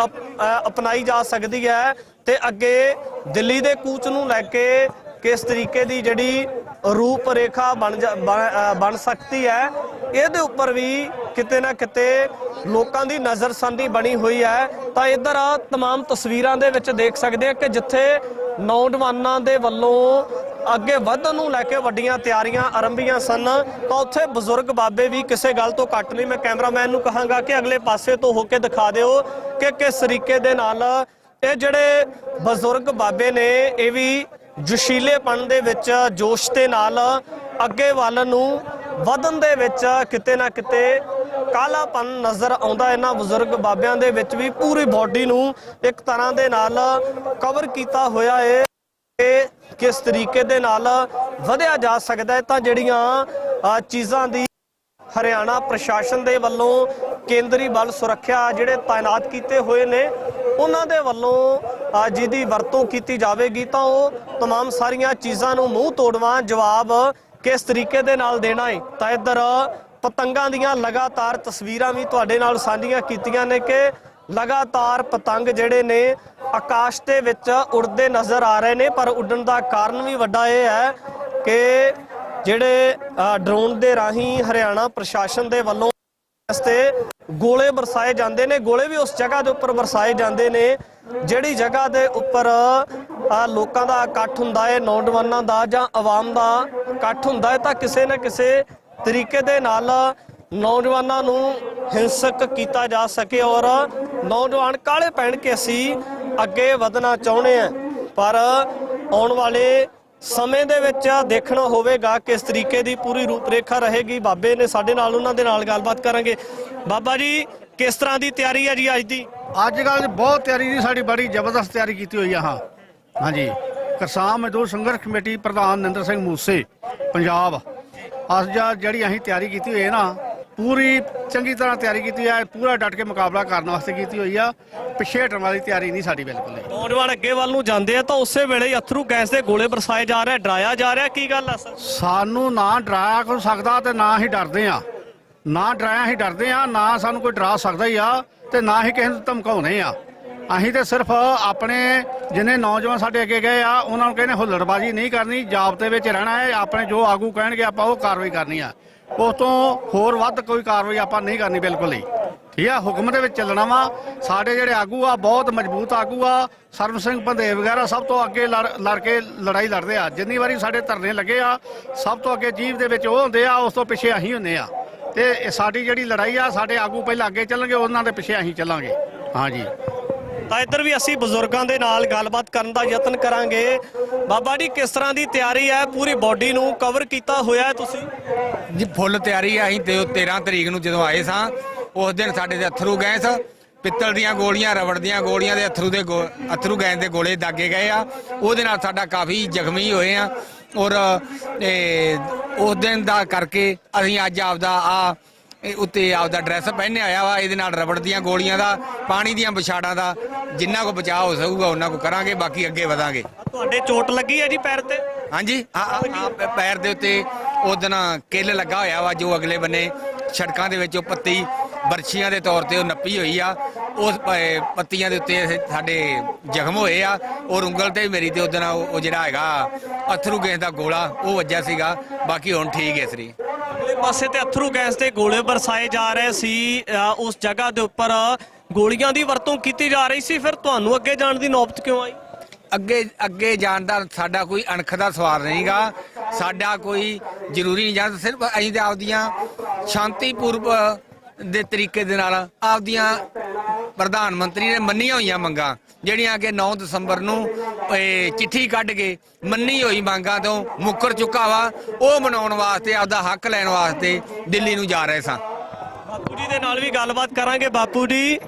[SPEAKER 2] ਅਪਣਾਈ ਜਾ ਸਕਦੀ ਹੈ ਤੇ ਅੱਗੇ ਦਿੱਲੀ ਦੇ ਕੂਚ ਨੂੰ ਲੈ ਕੇ ਕਿਸ ਤਰੀਕੇ ਦੀ ਜਿਹੜੀ ਰੂਪ ਰੇਖਾ ਬਣ ਸਕਦੀ ਹੈ, ਇਹਦੇ ਉੱਪਰ ਵੀ ਕਿਤੇ ਨਾ ਕਿਤੇ ਲੋਕਾਂ ਦੀ ਨਜ਼ਰਸੰਦੀ ਬਣੀ ਹੋਈ ਹੈ। ਤਾਂ ਇੱਧਰ तमाम ਤਸਵੀਰਾਂ ਦੇ ਵਿੱਚ ਦੇਖ ਸਕਦੇ ਆ ਕਿ ਜਿੱਥੇ ਨੌਜਵਾਨਾਂ ਦੇ ਵੱਲੋਂ ਅੱਗੇ ਵਧਣ ਨੂੰ ਲੈ ਕੇ ਵੱਡੀਆਂ ਤਿਆਰੀਆਂ ਆਰੰਭੀਆਂ ਸਨ, ਤਾਂ ਉੱਥੇ ਬਜ਼ੁਰਗ ਬਾਬੇ ਵੀ ਕਿਸੇ ਗੱਲ ਤੋਂ ਘੱਟ ਨਹੀਂ। ਮੈਂ ਕੈਮਰਾਮੈਨ ਨੂੰ ਕਹਾਂਗਾ ਕਿ ਅਗਲੇ ਪਾਸੇ ਤੋਂ ਹੋ ਕੇ ਦਿਖਾ ਦਿਓ ਕਿ ਕਿਸ ਤਰੀਕੇ ਦੇ ਨਾਲ ਇਹ ਜਿਹੜੇ ਬਜ਼ੁਰਗ ਬਾਬੇ ਨੇ ਇਹ ਵੀ ਜੋਸ਼ੀਲੇਪਣ ਦੇ ਵਿੱਚ, ਜੋਸ਼ ਦੇ ਨਾਲ ਅੱਗੇ ਵੱਲ ਨੂੰ ਵਧਣ ਦੇ ਵਿੱਚ ਕਿਤੇ ਨਾ ਕਿਤੇ ਕਾਲਾਪਨ ਨਜ਼ਰ ਆਉਂਦਾ। ਇਹਨਾਂ ਬਜ਼ੁਰਗ ਬਾਬਿਆਂ ਦੇ ਵਿੱਚ ਵੀ ਪੂਰੀ ਬਾਡੀ ਨੂੰ ਇੱਕ ਤਰ੍ਹਾਂ ਦੇ ਨਾਲ ਕਵਰ ਕੀਤਾ ਹੋਇਆ ਹੈ। ਕਿਸ ਤਰੀਕੇ ਦੇ ਨਾਲ ਵਧਿਆ ਜਾ ਸਕਦਾ ਹੈ, ਤਾਂ ਜਿਹੜੀਆਂ ਚੀਜ਼ਾਂ ਦੀ ਹਰਿਆਣਾ ਪ੍ਰਸ਼ਾਸਨ ਦੇ ਵੱਲੋਂ ਕੇਂਦਰੀ ਬਲ ਸੁਰੱਖਿਆ ਜਿਹੜੇ ਤਾਇਨਾਤ ਕੀਤੇ ਹੋਏ ਨੇ ਉਹਨਾਂ ਦੇ ਵੱਲੋਂ ਜਿਹਦੀ ਵਰਤੋਂ ਕੀਤੀ ਜਾਵੇਗੀ, ਤਾਂ ਉਹ तमाम ਸਾਰੀਆਂ ਚੀਜ਼ਾਂ ਨੂੰ ਮੂੰਹ ਤੋੜਵਾਂ ਜਵਾਬ ਕਿਸ ਤਰੀਕੇ ਦੇ ਨਾਲ ਦੇਣਾ ਹੈ। ਤਾਂ ਇੱਧਰ ਪਤੰਗਾਂ ਦੀਆਂ ਲਗਾਤਾਰ ਤਸਵੀਰਾਂ ਵੀ ਤੁਹਾਡੇ ਨਾਲ ਸਾਂਝੀਆਂ ਕੀਤੀਆਂ ਨੇ ਕਿ ਲਗਾਤਾਰ ਪਤੰਗ ਜਿਹੜੇ ਨੇ ਆਕਾਸ਼ ਦੇ ਵਿੱਚ ਉੜਦੇ ਨਜ਼ਰ ਆ ਰਹੇ ਨੇ, ਪਰ ਉੱਡਣ ਦਾ ਕਾਰਨ ਵੀ ਵੱਡਾ ਇਹ ਹੈ ਕਿ ਜਿਹੜੇ ਡਰੋਨ ਦੇ ਰਾਹੀਂ ਹਰਿਆਣਾ ਪ੍ਰਸ਼ਾਸਨ ਦੇ ਵੱਲੋਂ ਤੇ ਗੋਲੇ ਬਰਸਾਏ ਜਾਂਦੇ ਨੇ। ਗੋਲੇ ਵੀ ਉਸ ਜਗ੍ਹਾ ਦੇ ਉੱਪਰ ਬਰਸਾਏ ਜਾਂਦੇ ਨੇ ਜਿਹੜੀ ਜਗ੍ਹਾ ਦੇ ਉੱਪਰ ਲੋਕਾਂ ਦਾ ਇਕੱਠ ਹੁੰਦਾ ਹੈ, ਨੌਜਵਾਨਾਂ ਦਾ ਜਾਂ ਆਵਾਮ ਦਾ ਇਕੱਠ ਹੁੰਦਾ ਹੈ, ਤਾਂ ਕਿਸੇ ਨਾ ਕਿਸੇ ਤਰੀਕੇ ਦੇ ਨਾਲ ਨੌਜਵਾਨਾਂ ਨੂੰ ਹਿੰਸਕ ਕੀਤਾ ਜਾ ਸਕੇ ਔਰ ਨੌਜਵਾਨ ਕਾਲੇ ਪੈਣ ਕੇ ਅਸੀਂ ਅੱਗੇ ਵਧਣਾ ਚਾਹੁੰਦੇ ਹਾਂ। ਪਰ ਆਉਣ ਵਾਲੇ ਸਮੇਂ ਦੇ ਵਿੱਚ ਦੇਖਣਾ ਹੋਵੇਗਾ ਕਿਸ ਤਰੀਕੇ ਦੀ ਪੂਰੀ ਰੂਪਰੇਖਾ ਰਹੇਗੀ। ਬਾਬੇ ਨੇ ਸਾਡੇ ਨਾਲ, ਉਹਨਾਂ ਦੇ ਨਾਲ ਗੱਲਬਾਤ ਕਰਾਂਗੇ। ਬਾਬਾ ਜੀ, ਕਿਸ ਤਰ੍ਹਾਂ ਦੀ ਤਿਆਰੀ ਹੈ ਜੀ ਅੱਜ ਦੀ?
[SPEAKER 8] ਅੱਜ ਕੱਲ੍ਹ ਬਹੁਤ ਤਿਆਰੀ ਦੀ ਸਾਡੀ ਬੜੀ ਜ਼ਬਰਦਸਤ ਤਿਆਰੀ ਕੀਤੀ ਹੋਈ ਆ। ਹਾਂਜੀ, ਕਿਸਾਨ ਮਜ਼ਦੂਰ ਸੰਘਰਸ਼ ਕਮੇਟੀ ਪ੍ਰਧਾਨ ਨਿੰਦਰ ਸਿੰਘ ਮੂਸੇ ਪੰਜਾਬ, ਅੱਜ ਜਿਹੜੀ ਅਸੀਂ ਤਿਆਰੀ ਕੀਤੀ ਹੋਈ ਹੈ ਨਾ, ਪੂਰੀ ਚੰਗੀ ਤਰ੍ਹਾਂ ਤਿਆਰੀ ਕੀਤੀ ਹੈ। ਪੂਰਾ ਡਟ ਕੇ ਮੁਕਾਬਲਾ ਕਰਨ ਵਾਸਤੇ ਕੀਤੀ ਹੋਈ ਆ। ਪਿੱਛੇ ਹਟਣ ਵਾਲੀ ਤਿਆਰੀ ਨਹੀਂ ਸਾਡੀ ਬਿਲਕੁਲ ਨਹੀਂ।
[SPEAKER 2] ਨੌਜਵਾਨ ਅੱਗੇ ਵੱਲ ਨੂੰ ਜਾਂਦੇ ਆ ਤਾਂ ਉਸੇ ਵੇਲੇ ਅਥਰੂ ਗੈਸ ਦੇ ਗੋਲੇ ਬਰਸਾਏ ਜਾ ਰਹੇ, ਡਰਾਇਆ ਜਾ ਰਿਹਾ, ਕੀ ਗੱਲ ਆ ਸਰ?
[SPEAKER 8] ਸਾਨੂੰ ਨਾ ਡਰਾਇਆ ਕੋਈ ਸਕਦਾ ਤੇ ਨਾ ਹੀ ਡਰਦੇ ਆ। ਨਾ ਡਰਾਇਆ ਹੀ ਡਰਦੇ ਆ, ਨਾ ਸਾਨੂੰ ਕੋਈ ਡਰਾ ਸਕਦਾ ਹੀ ਆ, ਤੇ ਨਾ ਹੀ ਕਿਸੇ ਨੂੰ ਧਮਕਾਉਣੇ ਆ। ਅਸੀਂ ਤੇ ਸਿਰਫ ਆਪਣੇ ਜਿੰਨੇ ਨੌਜਵਾਨ ਸਾਡੇ ਅੱਗੇ ਗਏ ਆ ਉਹਨਾਂ ਨੂੰ ਕਹਿੰਦੇ ਹੁੱਲੜਬਾਜ਼ੀ ਨਹੀਂ ਕਰਨੀ, ਜ਼ਾਬਤੇ ਵਿੱਚ ਰਹਿਣਾ ਹੈ। ਆਪਣੇ ਜੋ ਆਗੂ ਕਹਿਣਗੇ ਆਪਾਂ ਉਹ ਕਾਰਵਾਈ ਕਰਨੀ ਆ। ਉਸ ਤੋਂ ਹੋਰ ਵੱਧ ਕੋਈ ਕਾਰਵਾਈ ਆਪਾਂ ਨਹੀਂ ਕਰਨੀ ਬਿਲਕੁਲ ਹੀ। ਠੀਕ ਆ, ਹੁਕਮ ਦੇ ਵਿੱਚ ਚੱਲਣਾ ਵਾ। ਸਾਡੇ ਜਿਹੜੇ ਆਗੂ ਆ ਬਹੁਤ ਮਜ਼ਬੂਤ ਆਗੂ ਆ। ਸਰਬ ਸਿੰਘ ਭੰਦੇ ਵਗੈਰਾ ਸਭ ਤੋਂ ਅੱਗੇ ਲੜ ਕੇ ਲੜਾਈ ਲੜਦੇ ਆ। ਜਿੰਨੀ ਵਾਰੀ ਸਾਡੇ ਧਰਨੇ ਲੱਗੇ ਆ, ਸਭ ਤੋਂ ਅੱਗੇ ਜੀਭ ਦੇ ਵਿੱਚ ਉਹ ਹੁੰਦੇ ਆ, ਉਸ ਤੋਂ ਪਿੱਛੇ ਅਸੀਂ ਹੁੰਦੇ ਆ। ਤੇ ਸਾਡੀ ਜਿਹੜੀ ਲੜਾਈ ਆ, ਸਾਡੇ ਆਗੂ ਪਹਿਲਾਂ ਅੱਗੇ ਚੱਲਣਗੇ, ਉਹਨਾਂ ਦੇ ਪਿੱਛੇ ਅਸੀਂ ਚੱਲਾਂਗੇ। ਹਾਂਜੀ,
[SPEAKER 2] ਤਾਂ ਇੱਧਰ ਵੀ ਅਸੀਂ ਬਜ਼ੁਰਗਾਂ ਦੇ ਨਾਲ ਗੱਲਬਾਤ ਕਰਨ ਦਾ ਯਤਨ ਕਰਾਂਗੇ। ਬਾਬਾ ਜੀ, ਕਿਸ ਤਰ੍ਹਾਂ ਦੀ ਤਿਆਰੀ ਹੈ? ਪੂਰੀ ਬਾਡੀ ਨੂੰ ਕਵਰ ਕੀਤਾ ਹੋਇਆ ਹੈ ਤੁਸੀਂ?
[SPEAKER 9] ਜੀ ਫੁੱਲ ਤਿਆਰੀ ਆ। ਅਸੀਂ ਤੇ 13 ਤਰੀਕ ਨੂੰ ਜਦੋਂ ਆਏ ਸਾਂ, ਉਸ ਦਿਨ ਸਾਡੇ ਦੇ ਅਥਰੂ ਗੈਸ, ਪਿੱਤਲ ਦੀਆਂ ਗੋਲੀਆਂ, ਰਬੜ ਦੀਆਂ ਗੋਲੀਆਂ ਦੇ ਅਥਰੂ ਗੈਸ ਦੇ ਗੋਲੇ ਦਾਗੇ ਗਏ ਆ। ਉਹਦੇ ਨਾਲ ਸਾਡਾ ਕਾਫੀ ਜ਼ਖਮੀ ਹੋਏ ਆ। ਔਰ ਉਸ ਦਿਨ ਦਾ ਕਰਕੇ ਅਸੀਂ ਅੱਜ ਆਪਦਾ ਉੱਤੇ ਆਪਦਾ ਡਰੈਸ ਪਹਿਨੇ ਆਇਆ ਵਾ। ਇਹਦੇ ਨਾਲ ਰਬੜ ਦੀਆਂ ਗੋਲੀਆਂ ਦਾ, ਪਾਣੀ ਦੀਆਂ ਵਿਛਾੜਾਂ ਦਾ ਜਿੰਨਾ ਕੋ ਬਚਾਅ ਹੋ ਸਕੂਗਾ ਉਹਨਾਂ ਕੋ ਕਰਾਂਗੇ। ਬਾਕੀ ਅੱਗੇ ਵਧਾਂਗੇ।
[SPEAKER 2] ਤੁਹਾਡੇ ਚੋਟ ਲੱਗੀ ਹੈ ਜੀ ਪੈਰ ਤੇ?
[SPEAKER 9] ਹਾਂਜੀ, ਪੈਰ ਦੇ ਉੱਤੇ ਉਦਣ ਕਿੱਲ ਲੱਗਾ ਹੋਇਆ ਵਾ, ਜੋ ਅਗਲੇ ਬੰਨੇ ਸੜਕਾਂ ਦੇ ਵਿੱਚ ਉਹ ਪੱਤੀ ਬਰਛੀਆਂ ਦੇ ਤੌਰ ਤੇ ਉਹ ਨੱਪੀ ਹੋਈ ਆ। ਉਸ ਪੱਤੀਆਂ ਦੇ ਉੱਤੇ ਸਾਡੇ ਜ਼ਖਮ ਹੋਏ ਆ। ਔਰ ਉਂਗਲ ਤੇ ਮੇਰੀ ਤੇ ਉਦਣ ਉਹ ਜਿਹੜਾ ਹੈਗਾ ਅਥਰੂ ਗੈਸ ਦਾ ਗੋਲਾ ਉਹ ਵੱਜਿਆ ਸੀਗਾ। ਬਾਕੀ ਹੁਣ ਠੀਕ ਹੈ ਸਰੀ।
[SPEAKER 2] ਅਗਲੇ ਪਾਸੇ ਤੇ ਅਥਰੂ ਗੈਸ ਦੇ ਗੋਲੇ ਬਰਸਾਏ ਜਾ ਰਹੇ ਸੀ। ਉਸ ਜਗ੍ਹਾ ਦੇ ਉੱਪਰ ਗੋਲੀਆਂ ਦੀ ਵਰਤੋਂ ਕੀਤੀ ਜਾ ਰਹੀ ਸੀ। ਫਿਰ ਤੁਹਾਨੂੰ ਅੱਗੇ ਜਾਣ ਦੀ ਨੌਬਤ ਕਿਉਂ ਆਈ?
[SPEAKER 9] ਅੱਗੇ ਜਾਣ ਦਾ ਸਾਡਾ ਕੋਈ ਅਣਖ ਦਾ ਸਵਾਲ ਨਹੀਂਗਾ। ਸਾਡਾ ਕੋਈ ਜ਼ਰੂਰੀ ਨਹੀਂ ਜਾਣ। ਸਿਰਫ ਅਸੀਂ ਤੇ ਆਪਦੀਆਂ ਸ਼ਾਂਤੀਪੂਰਵ ਦੇ ਤਰੀਕੇ ਦੇ ਨਾਲ ਆਪਦੀਆਂ ਪ੍ਰਧਾਨ ਮੰਤਰੀ ਨੇ ਮੰਨੀਆਂ ਹੋਈਆਂ ਮੰਗਾਂ, ਜਿਹੜੀਆਂ ਕਿ 9 ਦਸੰਬਰ ਨੂੰ ਚਿੱਠੀ ਕੱਢ ਕੇ ਮੰਨੀ ਹੋਈ ਮੰਗਾਂ ਤੋਂ ਮੁੱਕਰ ਚੁੱਕਾ ਵਾ, ਉਹ ਮਨਾਉਣ ਵਾਸਤੇ, ਆਪਦਾ ਹੱਕ ਲੈਣ ਵਾਸਤੇ ਦਿੱਲੀ ਨੂੰ ਜਾ ਰਹੇ ਸਾਂ।
[SPEAKER 2] ਬਾਪੂ ਜੀ ਦੇ ਨਾਲ ਵੀ ਗੱਲਬਾਤ ਕਰਾਂਗੇ। ਬਾਪੂ ਜੀ,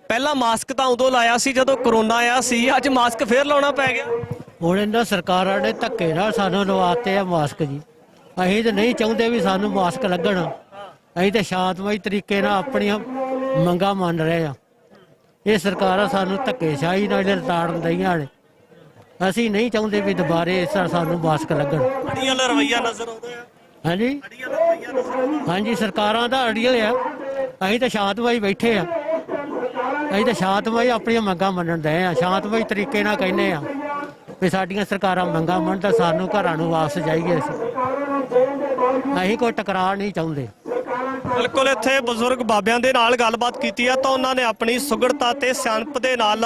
[SPEAKER 2] ਪਹਿਲਾਂ ਮਾਸਕ ਤਾਂ ਉਦੋਂ ਲਾਇਆ ਸੀ ਜਦੋਂ ਕਰੋਨਾ ਆਇਆ ਸੀ, ਅੱਜ ਮਾਸਕ ਫੇਰ ਲਾਉਣਾ ਪੈ ਗਿਆ?
[SPEAKER 10] ਹੁਣ ਇਹਨਾਂ ਸਰਕਾਰਾਂ ਨੇ ਧੱਕੇ ਨਾਲ ਸਾਨੂੰ ਲਵਾਤੇ ਆ ਮਾਸਕ ਜੀ। ਅਸੀਂ ਤਾਂ ਨਹੀਂ ਚਾਹੁੰਦੇ ਵੀ ਸਾਨੂੰ ਮਾਸਕ ਲੱਗਣ। ਅਸੀਂ ਤਾਂ ਸ਼ਾਂਤਮਈ ਤਰੀਕੇ ਨਾਲ ਆਪਣੀਆਂ ਮੰਗਾਂ ਮੰਨ ਰਹੇ ਆ। ਇਹ ਸਰਕਾਰਾਂ ਸਾਨੂੰ ਧੱਕੇਸ਼ਾਹੀ ਨਾਲ ਲਤਾੜਨ ਦਈਆਂ ਨੇ। ਅਸੀਂ ਨਹੀਂ ਚਾਹੁੰਦੇ ਵੀ ਦੁਬਾਰੇ ਇਸ ਤਰ੍ਹਾਂ ਸਾਨੂੰ ਮਾਸਕ ਲੱਗਣ।
[SPEAKER 2] ਅੜੀਅਲ ਰਵੱਈਆ ਨਜ਼ਰ ਆਉਂਦਾ ਹੈ?
[SPEAKER 10] ਹਾਂਜੀ, ਹਾਂਜੀ, ਸਰਕਾਰਾਂ ਦਾ ਅੜੀਅਲ ਆ। ਅਸੀਂ ਤਾਂ ਸ਼ਾਂਤਮਈ ਬੈਠੇ ਆ। ਅਸੀਂ ਤਾਂ ਸ਼ਾਂਤਮਈ ਆਪਣੀਆਂ ਮੰਗਾਂ ਮੰਨਣ ਦਏ ਆ। ਸ਼ਾਂਤਮਈ ਤਰੀਕੇ ਨਾਲ ਕਹਿੰਦੇ ਆ ਵੀ ਸਾਡੀਆਂ ਸਰਕਾਰਾਂ ਮੰਗਾਂ ਮੰਨਣ ਤਾਂ ਸਾਨੂੰ ਘਰਾਂ ਨੂੰ ਵਾਪਸ ਜਾਈਏ। ਅਸੀਂ ਕੋਈ ਟਕਰਾਅ ਨਹੀਂ ਚਾਹੁੰਦੇ।
[SPEAKER 2] ਬਿਲਕੁਲ, ਇੱਥੇ ਬਜ਼ੁਰਗ ਬਾਬਿਆਂ ਦੇ ਨਾਲ ਗੱਲਬਾਤ ਕੀਤੀ ਆ ਤਾਂ ਉਹਨਾਂ ਨੇ ਆਪਣੀ ਸੁਗੜਤਾ ਤੇ ਸਿਆਣਪ ਦੇ ਨਾਲ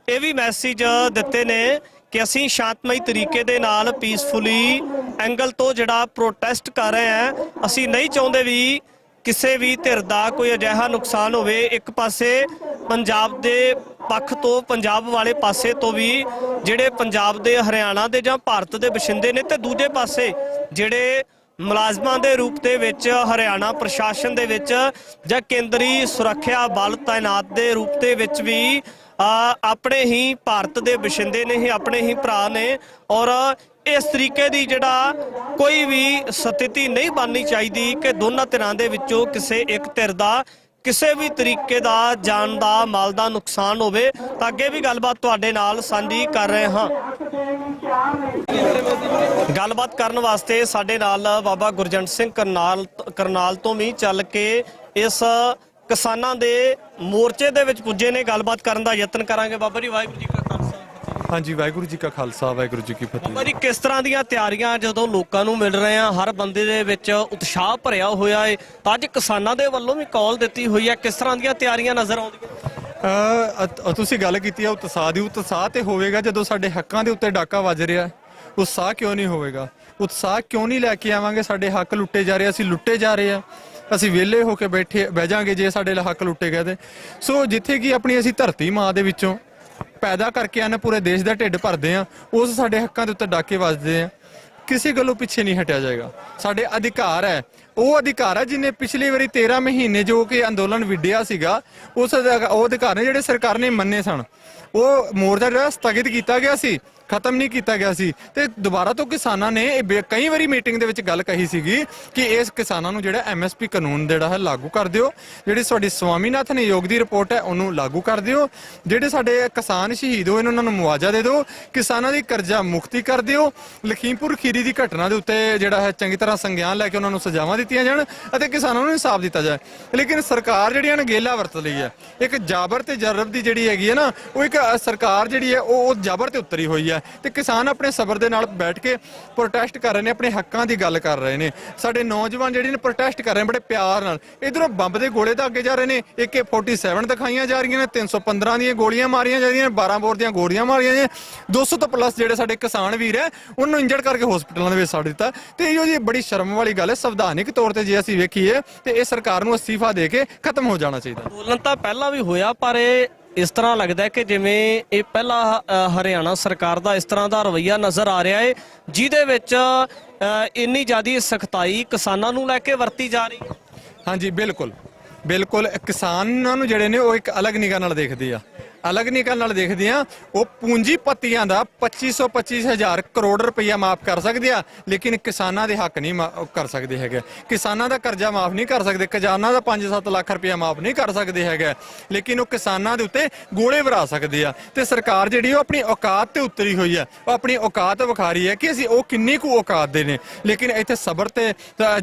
[SPEAKER 2] ਇਹ ਵੀ ਮੈਸੇਜ ਦਿੱਤੇ ਨੇ ਕਿ ਅਸੀਂ ਸ਼ਾਂਤਮਈ ਤਰੀਕੇ ਦੇ ਨਾਲ ਪੀਸਫੁਲੀ ਐਂਗਲ ਤੋਂ ਜਿਹੜਾ ਪ੍ਰੋਟੈਸਟ ਕਰ ਰਹੇ ਹਾਂ। ਅਸੀਂ ਨਹੀਂ ਚਾਹੁੰਦੇ ਵੀ ਕਿਸੇ ਵੀ ਧਿਰ ਦਾ ਕੋਈ ਅਜਿਹਾ ਨੁਕਸਾਨ ਹੋਵੇ। ਇੱਕ ਪਾਸੇ ਪੰਜਾਬ ਦੇ ਪੱਖ ਤੋਂ, ਪੰਜਾਬ ਵਾਲੇ ਪਾਸੇ ਤੋਂ ਵੀ ਜਿਹੜੇ ਪੰਜਾਬ ਦੇ, ਹਰਿਆਣਾ ਦੇ ਜਾਂ ਭਾਰਤ ਦੇ ਵਸਿੰਦੇ ਨੇ, ਤੇ ਦੂਜੇ ਪਾਸੇ ਜਿਹੜੇ ਮੁਲਾਜ਼ਮਾਂ ਦੇ ਰੂਪ ਦੇ ਵਿੱਚ ਹਰਿਆਣਾ ਪ੍ਰਸ਼ਾਸਨ ਦੇ ਵਿੱਚ ਜਾਂ ਕੇਂਦਰੀ ਸੁਰੱਖਿਆ ਬਲ ਤਾਇਨਾਤ ਦੇ ਰੂਪ ਦੇ ਵਿੱਚ ਵੀ ਆਪਣੇ ਹੀ ਭਾਰਤ ਦੇ ਵਸਿੰਦੇ ਨੇ, ਹੀ ਆਪਣੇ ਹੀ ਭਰਾ ਨੇ। ਔਰ ਇਸ ਤਰੀਕੇ ਦੀ ਜਿਹੜਾ ਕੋਈ ਵੀ ਸਥਿਤੀ ਨਹੀਂ ਬਣਨੀ ਚਾਹੀਦੀ ਕਿ ਦੋਨਾਂ ਧਿਰਾਂ ਦੇ ਵਿੱਚੋਂ ਕਿਸੇ ਇੱਕ ਧਿਰ ਦਾ ਕਿਸੇ ਵੀ ਤਰੀਕੇ ਦਾ ਜਾਨ ਦਾ, ਮਾਲ ਦਾ ਨੁਕਸਾਨ ਹੋਵੇ। ਤਾਂ ਅੱਗੇ ਵੀ ਗੱਲਬਾਤ ਤੁਹਾਡੇ ਨਾਲ ਸਾਂਝੀ ਕਰ ਰਹੇ ਹਾਂ। ਗੱਲਬਾਤ ਕਰਨ ਵਾਸਤੇ ਸਾਡੇ ਨਾਲ ਬਾਬਾ ਗੁਰਜੰਟ ਸਿੰਘ ਕਰਨਾਲ ਤੋਂ ਵੀ ਚੱਲ ਕੇ ਇਸ ਕਿਸਾਨਾਂ ਦੇ ਮੋਰਚੇ ਦੇ ਵਿੱਚ ਪੁੱਜੇ ਨੇ। ਗੱਲਬਾਤ ਕਰਨ ਦਾ ਯਤਨ ਕਰਾਂਗੇ। ਬਾਬਾ ਜੀ, ਵਾਹਿਗੁਰੂ ਜੀ ਕਾ ਖਾਲਸਾ।
[SPEAKER 11] ਹਾਂਜੀ, ਵਾਹਿਗੁਰੂ ਜੀ ਕਾ ਖਾਲਸਾ, ਵਾਹਿਗੁਰੂ ਜੀ ਕੀ ਫਤਿਹ।
[SPEAKER 2] ਬਾਬਾ ਜੀ, ਕਿਸ ਤਰ੍ਹਾਂ ਦੀਆਂ ਤਿਆਰੀਆਂ ਜਦੋਂ ਲੋਕਾਂ ਨੂੰ ਮਿਲ ਰਹੇ ਆ, ਹਰ ਬੰਦੇ ਦੇ ਵਿੱਚ ਉਤਸ਼ਾਹ ਭਰਿਆ ਹੋਇਆ ਹੈ, ਤਾਂ ਅੱਜ ਕਿਸਾਨਾਂ ਦੇ ਵੱਲੋਂ ਵੀ ਕਾਲ ਦਿੱਤੀ ਹੋਈ ਹੈ, ਕਿਸ ਤਰ੍ਹਾਂ ਦੀਆਂ ਤਿਆਰੀਆਂ ਨਜ਼ਰ ਆਉਂਦੀਆਂ?
[SPEAKER 11] ਤੁਸੀਂ ਗੱਲ ਕੀਤੀ ਹੈ ਉਤਸ਼ਾਹ ਦੀ। ਉਤਸ਼ਾਹ ਤੇ ਹੋਵੇਗਾ ਜਦੋਂ ਸਾਡੇ ਹੱਕਾਂ ਦੇ ਉੱਤੇ ਡਾਕਾ ਵੱਜ ਰਿਹਾ। ਉਤਸ਼ਾਹ ਕਿਉਂ ਨਹੀਂ ਹੋਵੇਗਾ? ਉਤਸ਼ਾਹ ਕਿਉਂ ਨਹੀਂ ਲੈ ਕੇ ਆਵਾਂਗੇ? ਸਾਡੇ ਹੱਕ ਲੁੱਟੇ ਜਾ ਰਹੇ, ਅਸੀਂ ਲੁੱਟੇ ਜਾ ਰਹੇ ਆ। ਅਸੀਂ ਵਿਹਲੇ ਹੋ ਕੇ ਬਹਿ ਜਾਾਂਗੇ ਜੇ ਸਾਡੇ ਹੱਕ ਲੁੱਟੇ ਗਏ ਤੇ। ਸੋ ਜਿੱਥੇ ਕਿ ਆਪਣੀ ਅਸੀਂ ਧਰਤੀ ਮਾਂ ਦੇ ਵਿੱਚੋਂ ਪੈਦਾ ਕਰਕੇ ਅੰਨ ਪੂਰੇ ਦੇਸ਼ ਦਾ ਢਿੱਡ ਭਰਦੇ ਆ, ਉਸ ਸਾਡੇ ਹੱਕਾਂ ਦੇ ਉੱਤੇ ਡਾਕੇ ਵੱਜਦੇ ਆ। ਕਿਸੇ ਗੱਲੋਂ ਪਿੱਛੇ ਨਹੀਂ ਹਟਿਆ ਜਾਏਗਾ। ਸਾਡੇ ਅਧਿਕਾਰ ਹੈ, ਉਹ ਅਧਿਕਾਰ ਹੈ ਜਿਹਨੇ ਪਿਛਲੀ ਵਾਰੀ 13 ਮਹੀਨੇ ਜੋ ਕਿ ਅੰਦੋਲਨ ਵਿੱਢਿਆ ਸੀਗਾ, ਉਹ ਅਧਿਕਾਰ ਨੇ ਜਿਹੜੇ ਸਰਕਾਰ ਨੇ ਮੰਨੇ ਸਨ। ਉਹ ਮੋਰਚਾ ਜਿਹੜਾ ਸਥਗਿਤ ਕੀਤਾ ਗਿਆ ਸੀ, ਖਤਮ ਨਹੀਂ ਕੀਤਾ ਗਿਆ ਸੀ, ਤੇ ਦੁਬਾਰਾ ਤੋਂ ਕਿਸਾਨਾਂ ਨੇ ਕਈ ਵਾਰੀ ਮੀਟਿੰਗ ਦੇ ਵਿੱਚ ਗੱਲ ਕਹੀ ਸੀਗੀ ਕਿ ਇਸ ਕਿਸਾਨਾਂ ਨੂੰ ਜਿਹੜਾ MSP ਕਾਨੂੰਨ ਜਿਹੜਾ ਹੈ ਲਾਗੂ ਕਰ ਦਿਓ, ਜਿਹੜੀ ਸਾਡੀ ਸਵਾਮੀਨਾਥਨ ਆਯੋਗ ਦੀ ਰਿਪੋਰਟ ਹੈ ਉਹਨੂੰ ਲਾਗੂ ਕਰ ਦਿਓ, ਜਿਹੜੇ ਸਾਡੇ ਕਿਸਾਨ ਸ਼ਹੀਦ ਹੋਏ ਨੇ ਉਹਨਾਂ ਨੂੰ ਮੁਆਵਜ਼ਾ ਦੇ ਦਿਓ, ਕਿਸਾਨਾਂ ਦੀ ਕਰਜ਼ਾ ਮੁਕਤੀ ਕਰ ਦਿਓ, ਲਖੀਮਪੁਰ ਖੀਰੀ ਦੀ ਘਟਨਾ ਦੇ ਉੱਤੇ ਜਿਹੜਾ ਹੈ ਚੰਗੀ ਤਰ੍ਹਾਂ ਸੰਗਿਆਨ ਲੈ ਕੇ ਉਹਨਾਂ ਨੂੰ ਸਜ਼ਾਵਾਂ ਦਿੱਤੀਆਂ ਜਾਣ ਅਤੇ ਕਿਸਾਨਾਂ ਨੂੰ ਇਨਸਾਫ ਦਿੱਤਾ ਜਾਏ। ਲੇਕਿਨ ਸਰਕਾਰ ਜਿਹੜੀ ਹੈ ਗੇਲਾ ਵਰਤ ਲਈ ਹੈ। ਇੱਕ ਜਾਬਰ ਤੇ ਜਰਬ ਦੀ ਜਿਹੜੀ ਹੈਗੀ ਹੈ ਨਾ, ਉਹ ਇੱਕ ਸਰਕਾਰ ਜਿਹੜੀ ਹੈ ਉਹ ਜਾਬਰ ਤੇ ਉਤਰੀ ਹੋਈ ਹੈ, ਤੇ ਕਿਸਾਨ ਆਪਣੇ ਸਬਰ ਦੇ ਨਾਲ ਬੈਠ ਕੇ ਪ੍ਰੋਟੈਸਟ ਕਰ ਰਹੇ ਨੇ, ਆਪਣੇ ਹੱਕਾਂ ਦੀ ਗੱਲ ਕਰ ਰਹੇ ਨੇ। ਸਾਡੇ ਨੌਜਵਾਨ ਜਿਹੜੇ ਨੇ ਪ੍ਰੋਟੈਸਟ ਕਰ ਰਹੇ ਨੇ ਬੜੇ ਪਿਆਰ ਨਾਲ। ਇਧਰੋਂ ਬੰਬ ਦੇ ਗੋਲੇ ਤਾਂ ਅੱਗੇ ਜਾ ਰਹੇ ਨੇ, AK-47 ਦਿਖਾਈਆਂ ਜਾ ਰਹੀਆਂ ਨੇ, 315 ਦੀਆਂ ਗੋਲੀਆਂ ਮਾਰੀਆਂ ਜਾ ਰਹੀਆਂ ਨੇ, 12 ਬੋਰ ਦੀਆਂ ਗੋਲੀਆਂ ਮਾਰੀਆਂ ਨੇ, 200 ਤੋਂ ਪਲੱਸ ਜਿਹੜੇ ਸਾਡੇ ਕਿਸਾਨ ਵੀਰ ਹੈ ਉਹਨੂੰ ਇੰਜਰਡ ਕਰਕੇ ਹਸਪਤਾਲਾਂ ਦੇ ਵਿੱਚ ਛੱਡ ਦਿੱਤਾ। ਤੇ ਇਹੋ ਜੀ ਬੜੀ ਸ਼ਰਮ ਵਾਲੀ ਗੱਲ ਹੈ। ਸੰਵਿਧਾਨਿਕ ਤੌਰ ਤੇ ਜੇ ਅਸੀਂ ਵੇਖੀਏ ਤੇ ਇਹ ਸਰਕਾਰ ਨੂੰ ਅਸਤੀਫਾ ਦੇ ਕੇ ਖਤਮ ਹੋ ਜਾਣਾ ਚਾਹੀਦਾ।
[SPEAKER 2] ਅੰਦੋਲਨ ਤਾਂ ਪਹਿਲਾਂ ਵੀ ਹੋਇਆ, ਪਰ ਇਹ ਇਸ ਤਰ੍ਹਾਂ ਲੱਗਦਾ ਕਿ ਜਿਵੇਂ ਇਹ ਪਹਿਲਾ ਹਰਿਆਣਾ ਸਰਕਾਰ ਦਾ ਇਸ ਤਰ੍ਹਾਂ ਦਾ ਰਵੱਈਆ ਨਜ਼ਰ ਆ ਰਿਹਾ ਹੈ, ਜਿਹਦੇ ਵਿੱਚ ਇੰਨੀ ਜ਼ਿਆਦਾ ਸਖਤਾਈ ਕਿਸਾਨਾਂ ਨੂੰ ਲੈ ਕੇ ਵਰਤੀ ਜਾ ਰਹੀ ਹੈ।
[SPEAKER 11] ਹਾਂਜੀ, ਬਿਲਕੁਲ ਬਿਲਕੁਲ। ਕਿਸਾਨਾਂ ਨੂੰ ਜਿਹੜੇ ਨੇ ਉਹ ਇੱਕ ਅਲੱਗ ਨਿਗਾਹ ਨਾਲ ਦੇਖਦੇ ਆ, ਅਲੱਗ ਨਿਗਾਹ ਨਾਲ ਦੇਖਦੇ ਆ। ਉਹ ਪੂੰਜੀਪਤੀਆਂ ਦਾ 25,000 ਕਰੋੜ ਰੁਪਈਆ ਮਾਫ ਕਰ ਸਕਦੇ ਆ, ਲੇਕਿਨ ਕਿਸਾਨਾਂ ਦੇ ਹੱਕ ਨਹੀਂ ਕਰ ਸਕਦੇ ਹੈਗੇ। ਕਿਸਾਨਾਂ ਦਾ ਕਰਜ਼ਾ ਮਾਫ ਨਹੀਂ ਕਰ ਸਕਦੇ, ਖਜ਼ਾਨਾ ਦਾ 5-7 ਲੱਖ ਰੁਪਈਆ ਮਾਫ ਨਹੀਂ ਕਰ ਸਕਦੇ ਹੈਗੇ, ਲੇਕਿਨ ਉਹ ਕਿਸਾਨਾਂ ਦੇ ਉੱਤੇ ਗੋਲੇ ਵਰਾ ਸਕਦੇ ਆ। ਤੇ ਸਰਕਾਰ ਜਿਹੜੀ ਉਹ ਆਪਣੀ ਔਕਾਤ ਤੇ ਉਤਰੀ ਹੋਈ ਹੈ, ਉਹ ਆਪਣੀ ਔਕਾਤ ਵਿਖਾ ਰਹੀ ਹੈ ਕਿ ਅਸੀਂ ਉਹ ਕਿੰਨੀ ਕੁ ਔਕਾਤ ਦੇ ਨੇ। ਲੇਕਿਨ ਇੱਥੇ ਸਬਰ ਤੇ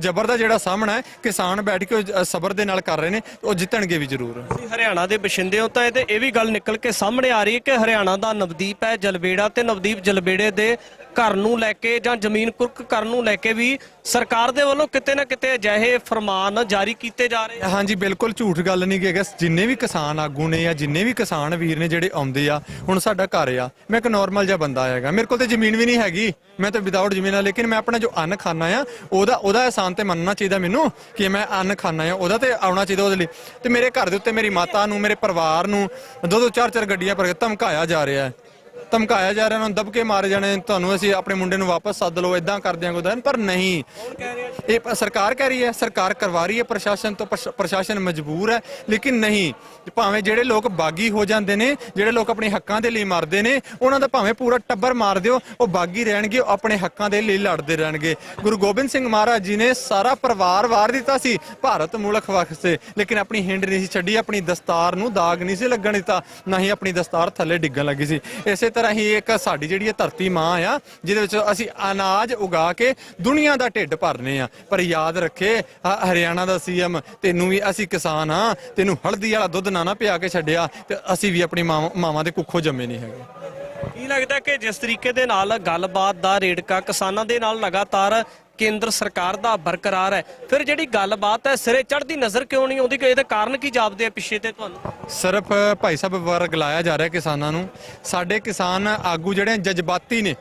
[SPEAKER 11] ਜ਼ਬਰ ਦਾ ਜਿਹੜਾ ਸਾਹਮਣਾ ਹੈ, ਕਿਸਾਨ ਬੈਠ ਕੇ ਸਬਰ ਦੇ ਨਾਲ ਕਰ ਰਹੇ ਨੇ, ਉਹ ਜਿੱਤਣਗੇ ਵੀ ਜ਼ਰੂਰ।
[SPEAKER 2] ਹਰਿਆਣਾ ਦੇ ਬਸ਼ਿੰਦੇ ਹੋ ਤਾਂ ਇਹ ਵੀ ਗੱਲ ਨਿਕਲ ਕੇ ਸਾਹਮਣੇ ਆ ਰਹੀ ਹੈ ਕਿ ਹਰਿਆਣਾ ਦਾ ਨਵਦੀਪ ਹੈ ਜਲਬੇੜਾ, ਤੇ ਨਵਦੀਪ ਜਲਬੇੜੇ ਦੇ ਘਰ ਨੂੰ ਲੈ ਕੇ ਜਾਂ ਜ਼ਮੀਨ ਕੁਰਕ ਕਰਨ ਨੂੰ ਲੈ ਕੇ ਵੀ ਸਰਕਾਰ ਦੇ ਵੱਲੋਂ ਕਿਤੇ ਨਾ ਕਿਤੇ ਅਜਿਹੇ ਫਰਮਾਨ ਜਾਰੀ ਕੀਤੇ ਜਾ ਰਹੇ।
[SPEAKER 11] ਹਾਂਜੀ, ਬਿਲਕੁਲ ਝੂਠ ਗੱਲ ਨਹੀਂ ਕਿ ਜਿੰਨੇ ਵੀ ਕਿਸਾਨ ਆਗੂ ਨੇ ਜਾਂ ਜਿੰਨੇ ਵੀ ਕਿਸਾਨ ਵੀਰ ਨੇ ਜਿਹੜੇ ਆਉਂਦੇ ਆ, ਹੁਣ ਸਾਡਾ ਘਰ ਆ, ਮੈਂ ਇੱਕ ਨੋਰਮਲ ਜਿਹਾ ਬੰਦਾ ਹੈਗਾ, ਮੇਰੇ ਕੋਲ ਤੇ ਜ਼ਮੀਨ ਵੀ ਨਹੀਂ ਹੈਗੀ, ਮੈਂ ਤਾਂ ਵਿਦਆਊਟ ਜ਼ਮੀਨ ਆ, ਲੇਕਿਨ ਮੈਂ ਆਪਣਾ ਜੋ ਅੰਨ ਖਾਣਾ ਆ ਉਹਦਾ ਅਹਿਸਾਨ ਤੇ ਮੰਨਣਾ ਚਾਹੀਦਾ ਮੈਨੂੰ ਕਿ ਮੈਂ ਅੰਨ ਖਾਣਾ ਆ, ਉਹਦਾ ਤੇ ਆਉਣਾ ਚਾਹੀਦਾ ਉਹਦੇ ਲਈ। ਤੇ ਮੇਰੇ ਘਰ ਦੇ ਉੱਤੇ ਮੇਰੀ ਮਾਤਾ ਨੂੰ, ਮੇਰੇ ਪਰਿਵਾਰ ਨੂੰ 2-2 4-4 ਗੱਡੀਆਂ ਪਰ ਧਮਕਾਇਆ ਜਾ ਰਿਹਾ ਹੈ, ਧਮਕਾਇਆ ਜਾ ਰਿਹਾ, ਉਹਨਾਂ ਨੂੰ ਦਬਕੇ ਮਾਰੇ ਜਾਣੇ, ਤੁਹਾਨੂੰ ਅਸੀਂ ਆਪਣੇ ਮੁੰਡੇ ਨੂੰ ਵਾਪਸ ਸੱਦ ਲਓ, ਇਦਾਂ ਕਰ ਦਿਆਂਗੇ। ਪਰ ਨਹੀਂ, ਇਹ ਸਰਕਾਰ ਕਹਿ ਰਹੀ ਹੈ, ਸਰਕਾਰ ਕਰਵਾ ਰਹੀ ਹੈ, ਪ੍ਰਸ਼ਾਸਨ ਤੋਂ ਪ੍ਰਸ਼ਾਸਨ ਮਜਬੂਰ ਹੈ। ਲੇਕਿਨ ਨਹੀਂ, ਭਾਵੇਂ ਜਿਹੜੇ ਲੋਕ ਬਾਗੀ ਹੋ ਜਾਂਦੇ ਨੇ, ਜਿਹੜੇ ਲੋਕ ਆਪਣੇ ਹੱਕਾਂ ਦੇ ਲਈ ਮਰਦੇ ਨੇ, ਉਹਨਾਂ ਦਾ ਭਾਵੇਂ ਪੂਰਾ ਟੱਬਰ ਮਾਰ ਦਿਓ, ਉਹ ਬਾਗੀ ਰਹਿਣਗੇ, ਉਹ ਆਪਣੇ ਹੱਕਾਂ ਦੇ ਲਈ ਲੜਦੇ ਰਹਿਣਗੇ। ਗੁਰੂ ਗੋਬਿੰਦ ਸਿੰਘ ਮਹਾਰਾਜ ਜੀ ਨੇ ਸਾਰਾ ਪਰਿਵਾਰ ਵਾਰ ਦਿੱਤਾ ਸੀ ਭਾਰਤ ਮੁਲਕ ਵਾਸਤੇ, ਲੇਕਿਨ ਆਪਣੀ ਹਿੰਡ ਨਹੀਂ ਸੀ ਛੱਡੀ, ਆਪਣੀ ਦਸਤਾਰ ਨੂੰ ਦਾਗ ਨਹੀਂ ਸੀ ਲੱਗਣ ਦਿੱਤਾ, ਨਾ ਹੀ ਆਪਣੀ ਦਸਤਾਰ ਥੱਲੇ ਡਿੱਗਣ ਲੱਗੀ ਸੀ। ਇਸੇ ਤਰ੍ਹਾਂ ਹੀ ਇੱਕ ਸਾਡੀ ਜਿਹੜੀ ਇਹ ਧਰਤੀ ਮਾਂ ਆ, ਜਿਹਦੇ ਵਿੱਚ ਅਸੀਂ ਅਨਾਜ ਉਗਾ ਕੇ ਦੁਨੀਆ ਦਾ ਢਿੱਡ ਭਰਨੇ ਆ। ਪਰ ਯਾਦ ਰੱਖੇ, ਹਰਿਆਣਾ ਦਾ CM, ਤੈਨੂੰ ਵੀ ਅਸੀਂ ਕਿਸਾਨ ਆ, ਤੈਨੂੰ ਹਲਦੀ ਵਾਲਾ ਦੁੱਧ ਨਾ ਪਿਆ ਕੇ ਛੱਡਿਆ, ਤੇ ਅਸੀਂ ਵੀ ਆਪਣੀ ਮਾਵਾਂ ਦੇ ਕੁੱਖੋਂ ਜੰਮੇ ਨਹੀਂ ਹੈਗੇ।
[SPEAKER 2] ਕੀ ਲੱਗਦਾ ਕਿ ਜਿਸ ਤਰੀਕੇ ਦੇ ਨਾਲ ਗੱਲਬਾਤ ਦਾ ਰੇੜਕਾ ਕਿਸਾਨਾਂ ਦੇ ਨਾਲ ਲਗਾਤਾਰ ਕੇਂਦਰ ਸਰਕਾਰ ਦਾ ਬਰਕਰਾਰ ਹੈ, ਫਿਰ ਜਿਹੜੀ ਗੱਲਬਾਤ ਹੈ ਸਿਰੇ ਚੜ੍ਹਦੀ ਨਜ਼ਰ ਕਿਉਂ ਨਹੀਂ ਆਉਂਦੀ? ਕਿ ਇਹਦੇ ਕਾਰਨ ਕੀ ਜਾਪਦੇ ਆ ਪਿੱਛੇ ਤੇ ਤੁਹਾਨੂੰ?
[SPEAKER 11] ਸਿਰਫ ਭਾਈ ਸਾਹਿਬ ਵਰਗ ਲਾਇਆ ਜਾ ਰਿਹਾ ਕਿਸਾਨਾਂ ਨੂੰ। ਸਾਡੇ ਕਿਸਾਨ ਆਗੂ ਜਿਹੜੇ ਜਜ਼ਬਾਤੀ ਨੇ,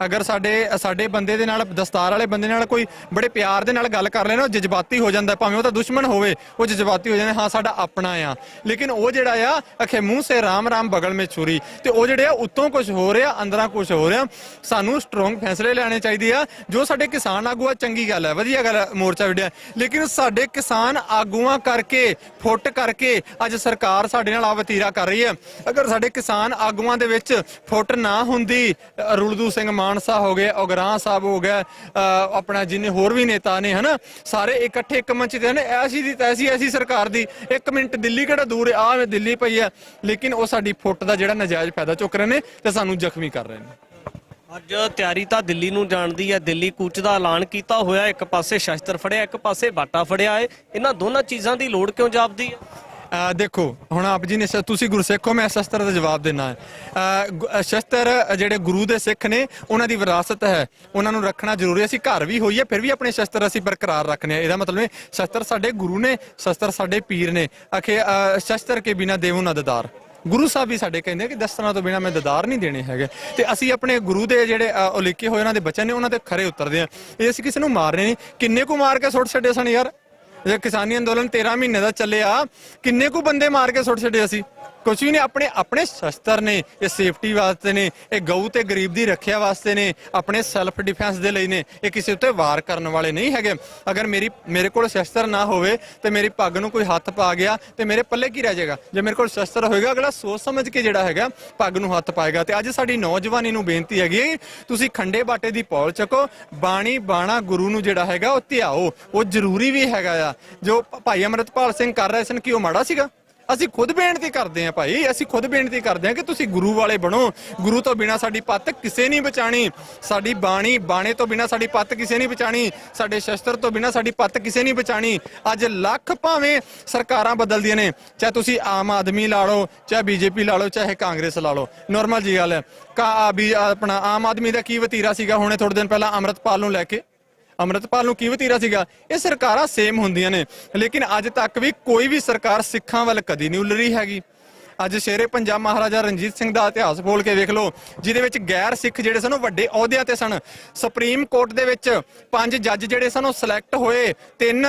[SPEAKER 11] ਅਗਰ ਸਾਡੇ ਬੰਦੇ ਦੇ ਨਾਲ, ਦਸਤਾਰ ਵਾਲੇ ਬੰਦੇ ਨਾਲ ਕੋਈ ਬੜੇ ਪਿਆਰ ਦੇ ਨਾਲ ਗੱਲ ਕਰ ਲੈਣਾ, ਉਹ ਜਜ਼ਬਾਤੀ ਹੋ ਜਾਂਦਾ, ਭਾਵੇਂ ਉਹ ਤਾਂ ਦੁਸ਼ਮਣ ਹੋਵੇ, ਉਹ ਜਜ਼ਬਾਤੀ ਹੋ ਜਾਂਦੇ, ਹਾਂ ਸਾਡਾ ਆਪਣਾ ਆ। ਲੇਕਿਨ ਉਹ ਜਿਹੜਾ ਆ ਅਖੇ ਮੂੰਹ ਸੇ ਰਾਮ ਰਾਮ ਬਗਲ ਮੇ ਛੁਰੀ, ਤੇ ਉਹ ਜਿਹੜੇ ਆ ਉੱਤੋਂ ਕੁਝ ਹੋ ਰਿਹਾ, ਅੰਦਰਾਂ ਕੁਝ ਹੋ ਰਿਹਾ। ਸਾਨੂੰ ਸਟਰੋਂਗ ਫੈਸਲੇ ਲੈਣੇ ਚਾਹੀਦੇ ਆ। ਜੋ ਸਾਡੇ ਕਿਸਾਨ ਆਗੂ ਆ, ਚੰਗੀ ਗੱਲ ਹੈ, ਵਧੀਆ ਗੱਲ ਹੈ, ਮੋਰਚਾ ਵਿੱਢਿਆ, ਲੇਕਿਨ ਸਾਡੇ ਕਿਸਾਨ ਆਗੂਆਂ ਕਰਕੇ, ਫੁੱਟ ਕਰਕੇ ਅੱਜ ਸਰਕਾਰ ਸਾਡੇ ਨਾਲ ਆ ਵਤੀਰਾ ਕਰ ਰਹੀ ਹੈ। ਅਗਰ ਸਾਡੇ ਕਿਸਾਨ ਆਗੂਆਂ ਦੇ ਵਿੱਚ ਫੁੱਟ ਨਾ ਹੁੰਦੀ, ਰੁਲਦੂ ਸਿੰਘ ਮਾਨਸਾ ਹੋ ਗਏ, ਉਗਰਾਂ ਸਾਹਿਬ ਹੋ ਗਿਆ, ਆਪਣਾ ਜਿੰਨੇ ਹੋਰ ਵੀ ਨੇਤਾ ਨੇ, ਹਨਾ, ਸਾਰੇ ਇਕੱਠੇ ਇੱਕ ਮੰਚ ਤੇ ਨੇ, ਐਸੀ ਦੀ ਤੈਸੀ ਐਸੀ ਸਰਕਾਰ ਦੀ। 1 ਮਿੰਟ ਦਿੱਲੀ ਕਿਹੜਾ ਦੂਰ ਹੈ, ਆ ਦਿੱਲੀ ਪਈ ਹੈ, ਲੇਕਿਨ ਉਹ ਸਾਡੀ ਫੁੱਟ ਦਾ ਜਿਹੜਾ ਨਜਾਇਜ਼ ਫਾਇਦਾ ਚੁੱਕ ਰਹੇ ਨੇ ਤੇ ਸਾਨੂੰ ਜ਼ਖਮੀ ਕਰ ਰਹੇ ਨੇ।
[SPEAKER 2] ਅੱਜ ਤਿਆਰੀ ਤਾਂ ਦਿੱਲੀ ਨੂੰ ਜਾਣ ਦੀ ਹੈ, ਦਿੱਲੀ ਕੂਚ ਦਾ ਐਲਾਨ ਕੀਤਾ ਹੋਇਆ, ਇੱਕ ਪਾਸੇ ਸ਼ਸਤਰ ਫੜਿਆ, ਇੱਕ ਪਾਸੇ ਬਾਟਾ ਫੜਿਆ ਹੈ, ਇਹਨਾਂ ਦੋਨਾਂ ਚੀਜ਼ਾਂ ਦੀ ਲੋੜ ਕਿਉਂ ਜਾਪਦੀ ਹੈ?
[SPEAKER 11] ਦੇਖੋ, ਹੁਣ ਆਪ ਜੀ ਨੇ, ਤੁਸੀਂ ਗੁਰਸਿੱਖ ਹੋ, ਮੈਂ ਸ਼ਸਤਰ ਦਾ ਜਵਾਬ ਦੇਣਾ ਹੈ। ਸ਼ਸਤਰ ਜਿਹੜੇ ਗੁਰੂ ਦੇ ਸਿੱਖ ਨੇ, ਉਹਨਾਂ ਦੀ ਵਿਰਾਸਤ ਹੈ, ਉਹਨਾਂ ਨੂੰ ਰੱਖਣਾ ਜ਼ਰੂਰੀ ਹੈ। ਅਸੀਂ ਘਰ ਵੀ ਹੋਈਏ ਫਿਰ ਵੀ ਆਪਣੇ ਸ਼ਸਤਰ ਅਸੀਂ ਬਰਕਰਾਰ ਰੱਖਣੇ ਆ। ਇਹਦਾ ਮਤਲਬ ਹੈ ਸ਼ਸਤਰ ਸਾਡੇ ਗੁਰੂ ਨੇ, ਸ਼ਸਤਰ ਸਾਡੇ ਪੀਰ ਨੇ। ਆਖੇ ਸ਼ਸਤਰ ਕੇ ਬਿਨਾ ਦੇਵੋ ਨਾ ਦਦਾਰ, ਗੁਰੂ ਸਾਹਿਬ ਵੀ ਸਾਡੇ ਕਹਿੰਦੇ ਕਿ ਦਸਤਾਰਾਂ ਤੋਂ ਬਿਨਾ ਮੈਂ ਦਦਾਰ ਨਹੀਂ ਦੇਣੇ ਹੈਗੇ। ਤੇ ਅਸੀਂ ਆਪਣੇ ਗੁਰੂ ਦੇ ਜਿਹੜੇ ਉਲੀਕੇ ਹੋਏ ਉਹਨਾਂ ਦੇ ਬੱਚੇ ਨੇ, ਉਹਨਾਂ ਤੇ ਖਰੇ ਉਤਰਦੇ ਆ। ਇਹ ਅਸੀਂ ਕਿਸੇ ਨੂੰ ਮਾਰਨੇ ਨਹੀਂ। ਕਿੰਨੇ ਕੁ ਮਾਰ ਕੇ ਸੁੱਟ ਛੱਡੇ ਸਨ ਯਾਰ, ਕਿਸਾਨੀ ਅੰਦੋਲਨ 13 ਮਹੀਨੇ ਦਾ ਚੱਲਿਆ, ਕਿੰਨੇ ਕੁ ਬੰਦੇ ਮਾਰ ਕੇ ਸੁੱਟ ਛੱਡੇ ਅਸੀਂ। ਕੁਝ ਵੀ ਨਹੀਂ। ਆਪਣੇ ਸ਼ਸਤਰ ਨੇ, ਇਹ ਸੇਫਟੀ ਵਾਸਤੇ ਨੇ, ਇਹ ਗਊ ਤੇ ਗਰੀਬ ਦੀ ਰੱਖਿਆ ਵਾਸਤੇ ਨੇ, ਆਪਣੇ ਸੈਲਫ ਡਿਫੈਂਸ ਦੇ ਲਈ ਨੇ। ਇਹ ਕਿਸੇ ਉੱਤੇ ਵਾਰ ਕਰਨ ਵਾਲੇ ਨਹੀਂ ਹੈਗੇ। ਅਗਰ ਮੇਰੇ ਕੋਲ ਸ਼ਸਤਰ ਨਾ ਹੋਵੇ ਤੇ ਮੇਰੀ ਪੱਗ ਨੂੰ ਕੋਈ ਹੱਥ ਪਾ ਗਿਆ ਤੇ ਮੇਰੇ ਪੱਲੇ ਕੀ ਰਹਿ ਜਾਏਗਾ? ਜੇ ਮੇਰੇ ਕੋਲ ਸ਼ਸਤਰ ਹੋਏਗਾ, ਅਗਲਾ ਸੋਚ ਸਮਝ ਕੇ ਜਿਹੜਾ ਹੈਗਾ ਪੱਗ ਨੂੰ ਹੱਥ ਪਾਏਗਾ। ਤੇ ਅੱਜ ਸਾਡੀ ਨੌਜਵਾਨੀ ਨੂੰ ਬੇਨਤੀ ਹੈਗੀ ਹੈ, ਤੁਸੀਂ ਖੰਡੇ ਬਾਟੇ ਦੀ ਪੌਲ ਚੱਕੋ, ਬਾਣੀ ਬਾਣਾ ਗੁਰੂ ਨੂੰ ਜਿਹੜਾ ਹੈਗਾ ਉਹ ਧਿਆਓ। ਉਹ ਜ਼ਰੂਰੀ ਵੀ ਹੈਗਾ ਆ। ਜੋ ਭਾਈ ਅਮਰਤਪਾਲ ਸਿੰਘ ਕਰ ਰਹੇ ਸਨ, ਕੀ ਉਹ ਮਾੜਾ ਸੀਗਾ? ਅਸੀਂ ਖੁਦ ਬੇਨਤੀ ਕਰਦੇ ਹਾਂ ਭਾਈ, ਅਸੀਂ ਖੁਦ ਬੇਨਤੀ ਕਰਦੇ ਹਾਂ ਕਿ ਤੁਸੀਂ ਗੁਰੂ ਵਾਲੇ ਬਣੋ। ਗੁਰੂ ਤੋਂ ਬਿਨਾ ਸਾਡੀ ਪੱਤ ਕਿਸੇ ਨਹੀਂ ਬਚਾਣੀ, ਸਾਡੀ ਬਾਣੀ ਬਾਣੇ ਤੋਂ ਬਿਨਾ ਸਾਡੀ ਪੱਤ ਕਿਸੇ ਨਹੀਂ ਬਚਾਣੀ, ਸਾਡੇ ਸ਼ਸਤਰ ਤੋਂ ਬਿਨਾ ਸਾਡੀ ਪੱਤ ਕਿਸੇ ਨਹੀਂ ਬਚਾਣੀ। ਅੱਜ ਲੱਖ ਭਾਵੇਂ ਸਰਕਾਰਾਂ ਬਦਲਦੀਆਂ ਨੇ, ਚਾਹੇ ਤੁਸੀਂ ਆਮ ਆਦਮੀ ਲਾ ਲਓ, ਚਾਹੇ ਬੀਜੇਪੀ ਲਾ ਲਓ, ਚਾਹੇ ਕਾਂਗਰਸ ਲਾ ਲਓ, ਨੋਰਮਲ ਜੀ ਗੱਲ ਹੈ। ਆਪਣਾ ਆਮ ਆਦਮੀ ਦਾ ਕੀ ਵਤੀਰਾ ਸੀਗਾ ਹੁਣੇ ਥੋੜੇ ਦਿਨ ਪਹਿਲਾਂ ਅੰਮ੍ਰਿਤਪਾਲ ਨੂੰ ਲੈ ਕੇ? ਅੰਮ੍ਰਿਤਪਾਲ ਨੂੰ ਕੀ ਵਤੀਰਾ ਸੀਗਾ? ਇਹ ਸਰਕਾਰਾਂ ਸੇਮ ਹੁੰਦੀਆਂ ਨੇ, ਲੇਕਿਨ ਅੱਜ ਤੱਕ ਵੀ ਕੋਈ ਵੀ ਸਰਕਾਰ ਸਿੱਖਾਂ ਵੱਲ ਕਦੀ ਨਹੀਂ ਉੱਲ ਰਹੀ ਹੈਗੀ। ਅੱਜ ਸ਼ੇਰੇ ਪੰਜਾਬ ਮਹਾਰਾਜਾ ਰਣਜੀਤ ਸਿੰਘ ਦਾ ਇਤਿਹਾਸ ਬੋਲ ਕੇ ਵੇਖ ਲਓ, ਜਿਹਦੇ ਵਿੱਚ ਗੈਰ ਸਿੱਖ ਜਿਹੜੇ ਸਨ ਉਹ ਵੱਡੇ ਅਹੁਦਿਆਂ ਤੇ ਸਨ। ਸੁਪਰੀਮ ਕੋਰਟ ਦੇ ਵਿੱਚ 5 ਜੱਜ ਜਿਹੜੇ ਸਨ ਉਹ ਸਿਲੈਕਟ ਹੋਏ, 3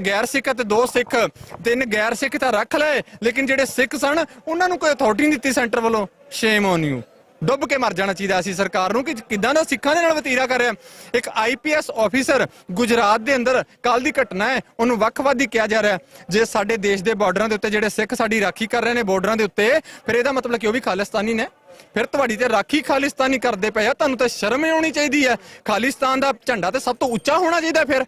[SPEAKER 11] ਗੈਰ ਸਿੱਖ ਅਤੇ 2 ਸਿੱਖ। 3 ਗੈਰ ਸਿੱਖ ਤਾਂ ਰੱਖ ਲਏ, ਲੇਕਿਨ ਜਿਹੜੇ ਸਿੱਖ ਸਨ ਉਹਨਾਂ ਨੂੰ ਕੋਈ ਅਥਾਰਟੀ ਨਹੀਂ ਦਿੱਤੀ ਸੈਂਟਰ ਵੱਲੋਂ। Shame on you. ਡੁੱਬ ਕੇ ਮਰ ਜਾਣਾ ਚਾਹੀਦਾ ਸੀ ਸਰਕਾਰ ਨੂੰ ਕਿ ਕਿੱਦਾਂ ਦਾ ਸਿੱਖਾਂ ਦੇ ਨਾਲ ਵਤੀਰਾ ਕਰ ਰਿਹਾ। ਇੱਕ IPS ਆਫੀਸਰ ਗੁਜਰਾਤ ਦੇ ਅੰਦਰ, ਕੱਲ ਦੀ ਘਟਨਾ ਹੈ, ਉਹਨੂੰ ਵੱਖਵਾਦੀ ਕਿਹਾ ਜਾ ਰਿਹਾ। ਜੇ ਸਾਡੇ ਦੇਸ਼ ਦੇ ਬਾਰਡਰਾਂ ਦੇ ਉੱਤੇ ਜਿਹੜੇ ਸਿੱਖ ਸਾਡੀ ਰਾਖੀ ਕਰ ਰਹੇ ਨੇ ਬਾਰਡਰਾਂ ਦੇ ਉੱਤੇ, ਫਿਰ ਇਹਦਾ ਮਤਲਬ ਕਿ ਉਹ ਵੀ ਖਾਲਿਸਤਾਨੀ ਨੇ। ਫਿਰ ਤੁਹਾਡੀ ਤੇ ਰਾਖੀ ਖਾਲਿਸਤਾਨੀ ਕਰਦੇ ਪਏ ਆ, ਤੁਹਾਨੂੰ ਤਾਂ ਸ਼ਰਮ ਆਉਣੀ ਚਾਹੀਦੀ ਹੈ। ਖਾਲਿਸਤਾਨ ਦਾ ਝੰਡਾ ਤੇ ਸਭ ਤੋਂ ਉੱਚਾ ਹੋਣਾ ਚਾਹੀਦਾ। ਫਿਰ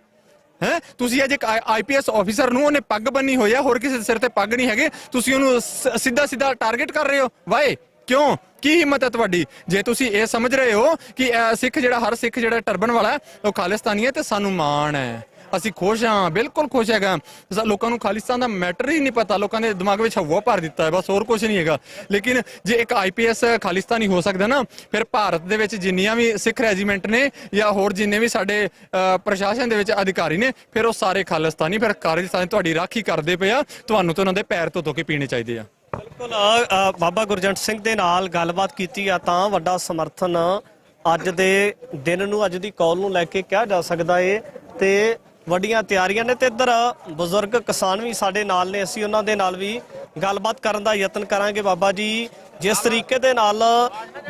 [SPEAKER 11] ਹੈ ਤੁਸੀਂ ਅੱਜ ਇੱਕ IPS ਆਫੀਸਰ ਨੂੰ, ਉਹਨੇ ਪੱਗ ਬੰਨੀ ਹੋਈ ਹੈ, ਹੋਰ ਕਿਸੇ ਦੇ ਸਿਰ ਤੇ ਪੱਗ ਨਹੀਂ ਹੈਗੇ, ਤੁਸੀਂ ਉਹਨੂੰ ਸਿੱਧਾ ਟਾਰਗੇਟ ਕਰ ਰਹੇ ਹੋ। ਵਾਏ ਕਿਉਂ? ਕੀ ਹਿੰਮਤ ਹੈ ਤੁਹਾਡੀ? ਜੇ ਤੁਸੀਂ ਇਹ ਸਮਝ ਰਹੇ ਹੋ ਕਿ ਸਿੱਖ ਜਿਹੜਾ, ਹਰ ਸਿੱਖ ਜਿਹੜਾ ਟਰਬਨ ਵਾਲਾ ਉਹ ਖਾਲਿਸਤਾਨੀ ਹੈ, ਤੇ ਸਾਨੂੰ ਮਾਣ ਹੈ, ਅਸੀਂ ਖੁਸ਼ ਹਾਂ, ਬਿਲਕੁਲ ਖੁਸ਼ ਹੈਗਾ। ਲੋਕਾਂ ਨੂੰ ਖਾਲਿਸਤਾਨ ਦਾ ਮੈਟਰ ਹੀ ਨਹੀਂ ਪਤਾ, ਲੋਕਾਂ ਦੇ ਦਿਮਾਗ ਵਿੱਚ ਹਵਾ ਭਰ ਦਿੱਤਾ ਹੈ, ਬਸ ਹੋਰ ਕੁਝ ਨਹੀਂ ਹੈਗਾ। ਲੇਕਿਨ ਜੇ ਇੱਕ IPS ਖਾਲਿਸਤਾਨੀ ਹੋ ਸਕਦਾ ਨਾ, ਫਿਰ ਭਾਰਤ ਦੇ ਵਿੱਚ ਜਿੰਨੀਆਂ ਵੀ ਸਿੱਖ ਰੈਜੀਮੈਂਟ ਨੇ ਜਾਂ ਹੋਰ ਜਿੰਨੇ ਵੀ ਸਾਡੇ ਪ੍ਰਸ਼ਾਸਨ ਦੇ ਵਿੱਚ ਅਧਿਕਾਰੀ ਨੇ, ਫਿਰ ਉਹ ਸਾਰੇ ਖਾਲਿਸਤਾਨੀ, ਫਿਰ ਖਾਲਿਸਤਾਨ ਤੁਹਾਡੀ ਰਾਖੀ ਕਰਦੇ ਪਏ ਆ। ਤੁਹਾਨੂੰ ਤਾਂ ਉਹਨਾਂ ਦੇ ਪੈਰ ਧੋ ਕੇ ਪੀਣੇ ਚਾਹੀਦੇ ਆ।
[SPEAKER 2] ਬਿਲਕੁਲ ਬਾਬਾ ਗੁਰਜੰਟ ਸਿੰਘ ਦੇ ਨਾਲ ਗੱਲਬਾਤ ਕੀਤੀ ਆ ਤਾਂ ਵੱਡਾ ਸਮਰਥਨ ਅੱਜ ਦੇ ਦਿਨ ਨੂੰ, ਅੱਜ ਦੀ ਕਾਲ ਨੂੰ ਲੈ ਕੇ ਕਿਹਾ ਜਾ ਸਕਦਾ ਏ, ਤੇ ਵੱਡੀਆਂ ਤਿਆਰੀਆਂ ਨੇ। ਤੇ ਇੱਧਰ ਬਜ਼ੁਰਗ ਕਿਸਾਨ ਵੀ ਸਾਡੇ ਨਾਲ ਨੇ, ਅਸੀਂ ਉਹਨਾਂ ਦੇ ਨਾਲ ਵੀ ਗੱਲਬਾਤ ਕਰਨ ਦਾ ਯਤਨ ਕਰਾਂਗੇ। ਬਾਬਾ ਜੀ, ਜਿਸ ਤਰੀਕੇ ਦੇ ਨਾਲ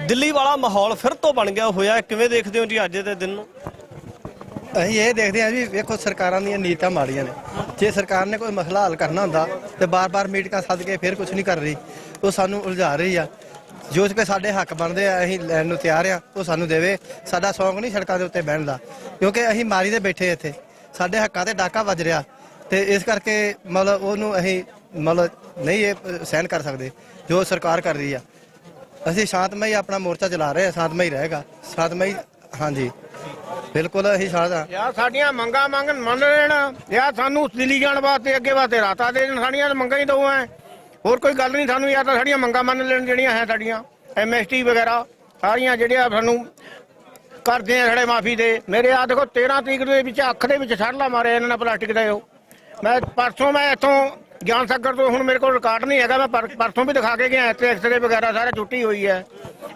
[SPEAKER 2] ਦਿੱਲੀ ਵਾਲਾ ਮਾਹੌਲ ਫਿਰ ਤੋਂ ਬਣ ਗਿਆ ਹੋਇਆ, ਕਿਵੇਂ ਦੇਖਦੇ ਹੋ ਜੀ ਅੱਜ ਦੇ ਦਿਨ ਨੂੰ?
[SPEAKER 12] ਅਸੀਂ ਇਹ ਦੇਖਦੇ ਹਾਂ ਵੀ ਵੇਖੋ ਸਰਕਾਰਾਂ ਦੀਆਂ ਨੀਤਾਂ ਮਾੜੀਆਂ ਨੇ। ਜੇ ਸਰਕਾਰ ਨੇ ਕੋਈ ਮਸਲਾ ਹੱਲ ਕਰਨਾ ਹੁੰਦਾ ਤੇ ਬਾਰ-ਬਾਰ ਮੀਟਿੰਗਾਂ ਸੱਦ ਕੇ ਫਿਰ ਕੁਝ ਨਹੀਂ ਕਰ ਰਹੀ, ਉਹ ਸਾਨੂੰ ਉਲਝਾ ਰਹੀ ਆ। ਜੋ ਕਿ ਸਾਡੇ ਹੱਕ ਬਣਦੇ ਆ, ਅਸੀਂ ਲੈਣ ਨੂੰ ਤਿਆਰ ਆ, ਉਹ ਸਾਨੂੰ ਦੇਵੇ। ਸਾਡਾ ਸ਼ੌਂਕ ਨਹੀਂ ਸੜਕਾਂ ਦੇ ਉੱਤੇ ਬਹਿਣ ਦਾ, ਕਿਉਂਕਿ ਅਸੀਂ ਮਾਰੀ ਦੇ ਬੈਠੇ ਇੱਥੇ, ਸਾਡੇ ਹੱਕਾਂ ਤੇ ਡਾਕਾ ਵੱਜ ਰਿਹਾ, ਤੇ ਇਸ ਕਰਕੇ ਮਤਲਬ ਉਹਨੂੰ ਅਸੀਂ ਮਤਲਬ ਨਹੀਂ ਇਹ ਸਹਿਣ ਕਰ ਸਕਦੇ ਜੋ ਸਰਕਾਰ ਕਰ ਰਹੀ ਆ। ਅਸੀਂ ਸ਼ਾਂਤਮਈ ਆਪਣਾ ਮੋਰਚਾ ਚਲਾ ਰਹੇ ਆ, ਸ਼ਾਂਤਮਈ ਰਹੇਗਾ, ਸ਼ਾਂਤਮਈ। ਹਾਂਜੀ ਬਿਲਕੁਲ ਅਸੀਂ ਸਾਡਾ
[SPEAKER 4] ਯਾਰ ਸਾਡੀਆਂ ਮੰਗਾਂ ਮੰਨ ਲੈਣ, ਯਾਰ ਸਾਨੂੰ ਦਿੱਲੀ ਜਾਣ ਵਾਸਤੇ ਅੱਗੇ ਵਾਸਤੇ ਰਾਤਾ ਦੇ ਦੇਣ, ਸਾਡੀਆਂ ਮੰਗਾਂ ਹੀ ਦੋ ਐ, ਹੋਰ ਕੋਈ ਗੱਲ ਨਹੀਂ ਸਾਨੂੰ। ਯਾਰ ਤਾਂ ਸਾਡੀਆਂ ਮੰਗਾਂ ਮੰਨ ਲੈਣ ਜਿਹੜੀਆਂ ਹੈ, ਸਾਡੀਆਂ MST ਵਗੈਰਾ ਸਾਰੀਆਂ ਜਿਹੜੀਆਂ ਸਾਨੂੰ ਕਰਦੇ ਆ ਸਾਡੇ ਮਾਫੀ ਦੇ। ਮੇਰੇ ਆ ਦੇਖੋ 13 ਤਰੀਕ ਦੇ ਵਿੱਚ ਅੱਖ ਦੇ ਵਿੱਚ ਛੜਲਾ ਮਾਰਿਆ ਇਹਨਾਂ ਨੇ ਪਲਾਸਟਿਕ ਦਾ। ਉਹ ਮੈਂ ਪਰਸੋਂ ਮੈਂ ਇੱਥੋਂ ਗਿਆਨ ਸਾਗਰ ਤੋਂ, ਹੁਣ ਮੇਰੇ ਕੋਲ ਰਿਕਾਰਡ ਨਹੀਂ ਹੈਗਾ, ਮੈਂ ਪਰਸੋਂ ਵੀ ਦਿਖਾ ਕੇ ਗਿਆ ਇੱਥੇ, ਐਕਸਰੇ ਵਗੈਰਾ ਸਾਰਾ ਛੁੱਟੀ ਹੋਈ ਹੈ।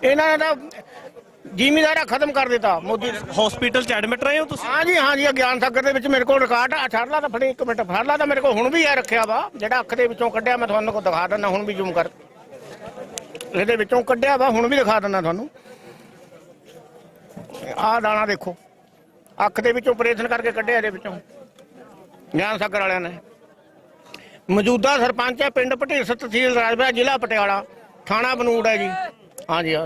[SPEAKER 4] ਇਹਨਾਂ ਨੇ ਤਾਂ ਜ਼ਿਮੀਦਾਰਾ ਖਤਮ ਕਰ ਦਿੱਤਾ। ਮੋਦੀ
[SPEAKER 2] ਹਸਪੀਟਲ ਚ ਐਡਮਿਟ ਰਹੇ ਹੋ ਤੁਸੀਂ?
[SPEAKER 4] ਹਾਂਜੀ ਗਿਆਨ ਸਾਗਰ ਦੇ ਵਿੱਚ ਮੇਰੇ ਕੋਲ ਰਿਕਾਰਡ ਆ। ਛੜਲਾ ਤਾਂ ਫੜੀ, ਇੱਕ ਮਿੰਟ, ਛੜਲਾ ਤਾਂ ਮੇਰੇ ਕੋਲ ਹੁਣ ਵੀ ਆ ਰੱਖਿਆ ਵਾ, ਜਿਹੜਾ ਅੱਖ ਦੇ ਵਿੱਚੋਂ ਕੱਢਿਆ। ਮੈਂ ਤੁਹਾਨੂੰ ਦਿਖਾ ਦਿੰਦਾ, ਹੁਣ ਵੀ ਜ਼ੂਮ ਕਰ, ਇਹਦੇ ਵਿੱਚੋਂ ਕੱਢਿਆ ਵਾ, ਹੁਣ ਵੀ ਦਿਖਾ ਦਿੰਦਾ ਤੁਹਾਨੂੰ। ਆਹ ਦਾਣਾ ਦੇਖੋ, ਅੱਖ ਦੇ ਵਿੱਚੋਂ ਆਪਰੇਸ਼ਨ ਕਰਕੇ ਕੱਢਿਆ ਇਹਦੇ ਵਿੱਚੋਂ ਗਿਆਨ ਸਾਗਰ ਵਾਲਿਆਂ ਨੇ। ਮੌਜੂਦਾ ਸਰਪੰਚ ਹੈ ਪਿੰਡ ਭਟੇਰ, ਤਹਿਸੀਲ ਰਾਜਪੁਰਾ, ਜ਼ਿਲ੍ਹਾ ਪਟਿਆਲਾ, ਥਾਣਾ ਬਨੂੜ ਹੈ ਜੀ। ਹਾਂਜੀ